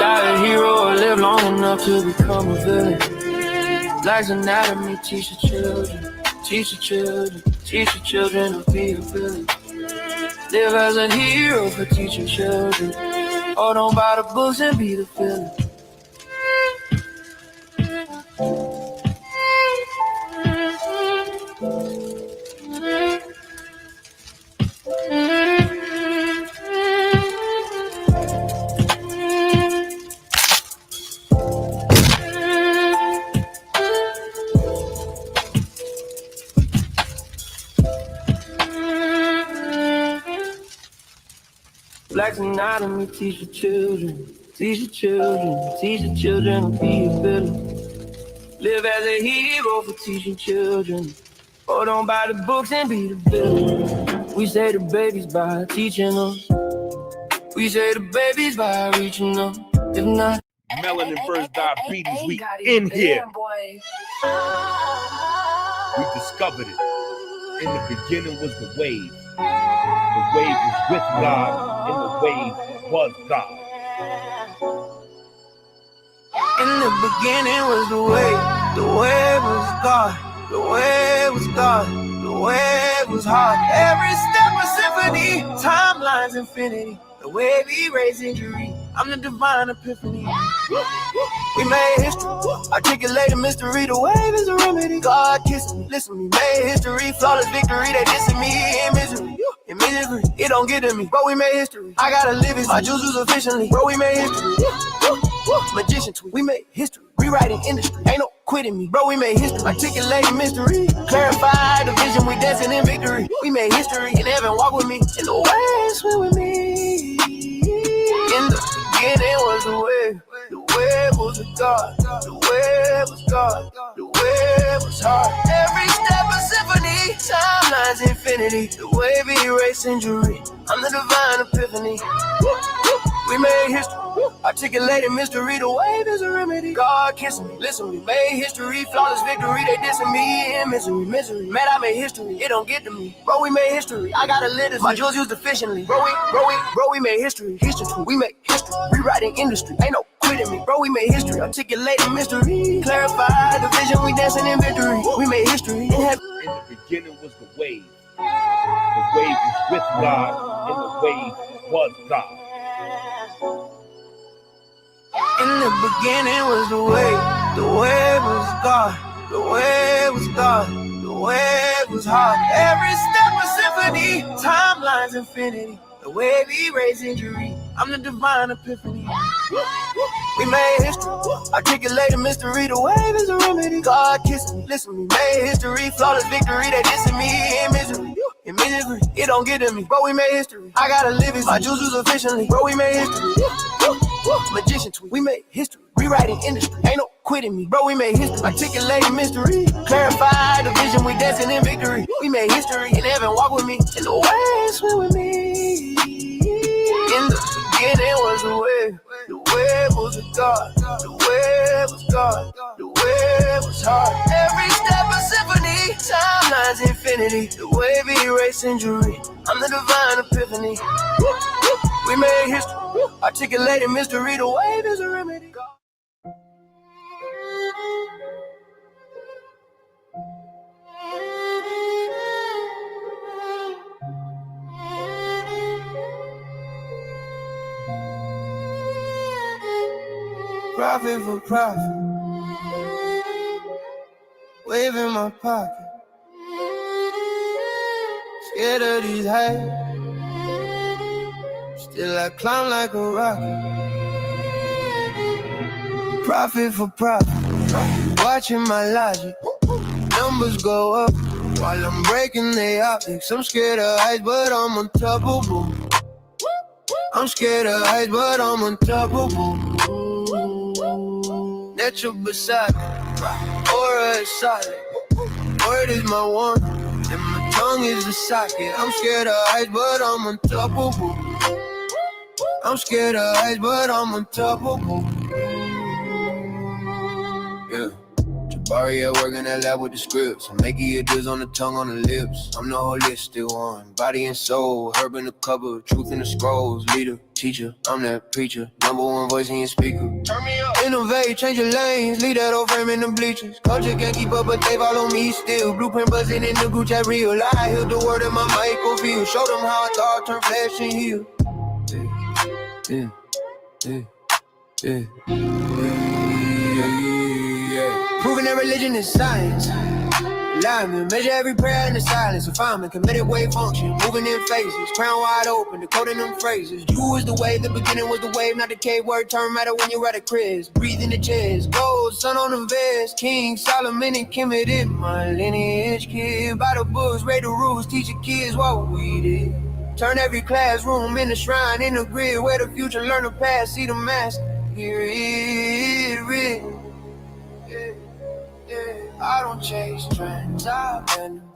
die a hero or live long enough to become a villain. Life's anatomy, teach the children. Teach the children, teach the children to be a villain. Live as a hero for teaching children. Oh, don't buy the books and be the villain. Black's anatomy, teach the children, teach the children, teach the children to be a villain. Live as a hero for teaching children. Oh, don't buy the books and be the villain. We say the babies by teaching them. We say the babies by reaching them. If not, Melanin versus diabetes, we in here. We discovered it. In the beginning was the wave. The wave was with God, and the wave was God. in the beginning was the wave was God, the wave was God, the wave was hard. Every step a symphony, timelines infinity, the wave erased injury. I'm the divine epiphany. We made history, articulate a mystery. The wave is a remedy. God kissing me, listen me, made history, flawless victory. They dissing me in misery, in misery. It don't get to me, but we made history. I gotta live it, my juices efficiently, bro. We made history. Magician tweet, we made history. Rewriting industry, ain't no quitting me, bro. We made history, articulating mystery, clarify the vision. We dancing in victory. We made history in heaven. Walk with me in the way, swim with me. In the beginning was the wave was a God, the wave was God, the wave was hard. Every step a symphony, timelines infinity, the wave erased injury. I'm the divine epiphany. We made history, articulated mystery. The wave is a remedy. God kissing me, listen, we made history, flawless victory. They dissing me in misery, misery. Man, I made history, it don't get to me. Bro, we made history, I gotta live this. My jewels used efficiently. Bro, we made history, we made history. Rewriting industry, ain't no quitting me. Bro, we made history, articulating mystery. Clarify the vision, we dancing in victory. We made history in heaven. In the beginning was the wave. The wave was with God, and the wave was God. In the beginning was the wave was God, the wave was God, the wave was hard. Every step a symphony, timelines infinity, the wave erased injury. I'm the divine epiphany. We made history, articulated mystery. The wave is a remedy. God kissing me, listen me, made history, flawless victory. They dissing me in misery, in misery. It don't get to me, but we made history. I gotta live it, my juices efficiently. Bro, we made history. Magician tweet, we made history. Rewriting industry, ain't no quitting me. Bro, we made history, articulating mystery. Clarify the vision, we dancing in victory. We made history in heaven, walk with me. In the way, swim with me. In the beginning was the wave was a God, the wave was God, the wave was hard. Every step a symphony, time lines infinity. The wave erase injury. I'm the divine epiphany. We made history. Articulated mystery. The wave is a remedy. Profit for profit. Wave in my pocket. Scared of these heights. Still I climb like a rocket. Profit for profit. Watching my logic. Numbers go up while I'm breaking the optics. I'm scared of heights, but I'm unstoppable. I'm scared of heights, but I'm unstoppable. Natural beside me. Aura is solid. Word is my one, and my tongue is the socket. I'm scared of heights, but I'm unstoppable. I'm scared of heights, but I'm unstoppable. Yeah. Jabari at work in that lab with the scripts. I'm making your deals on the tongue, on the lips. I'm the holistic one, body and soul. Herb in the cupboard, truth in the scrolls. Leader, teacher, I'm that preacher. Number one voice in your speaker. Turn me up. Innovate, change your lanes. Leave that old frame in the bleachers. Culture can't keep up, but they follow me still. Blueprint buzzing in the group chat real. I heal the word in my microfield. Show them how I thought turn flesh and heal. Yeah, yeah, yeah, yeah. Proving that religion is science. Alignment, measure every prayer in the silence. Refinement, committed wave function, moving in phases. Crown wide open, decoding them phrases. You is the wave, the beginning was the wave, not the K word. Turn matter when you're at a Chris. Breathe in the chest, gold, sun on the vest. King Solomon and Kemetic, my lineage kid. By the books, read the rules, teach your kids what we did. Turn every classroom into shrine, in the grid, where the future learn the past, see the master. Here it written. Yeah. I don't chase trends, I bend them.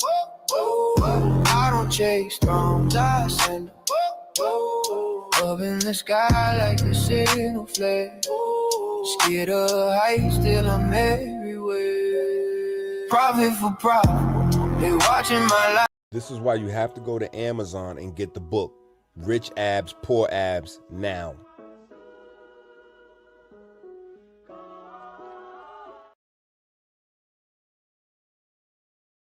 I don't chase thrones, I send them. Up in the sky like a signal flare. Scared of heights, still I'm everywhere. Profit for profit, they watching my life. This is why you have to go to Amazon and get the book, Rich Abs, Poor Abs, now.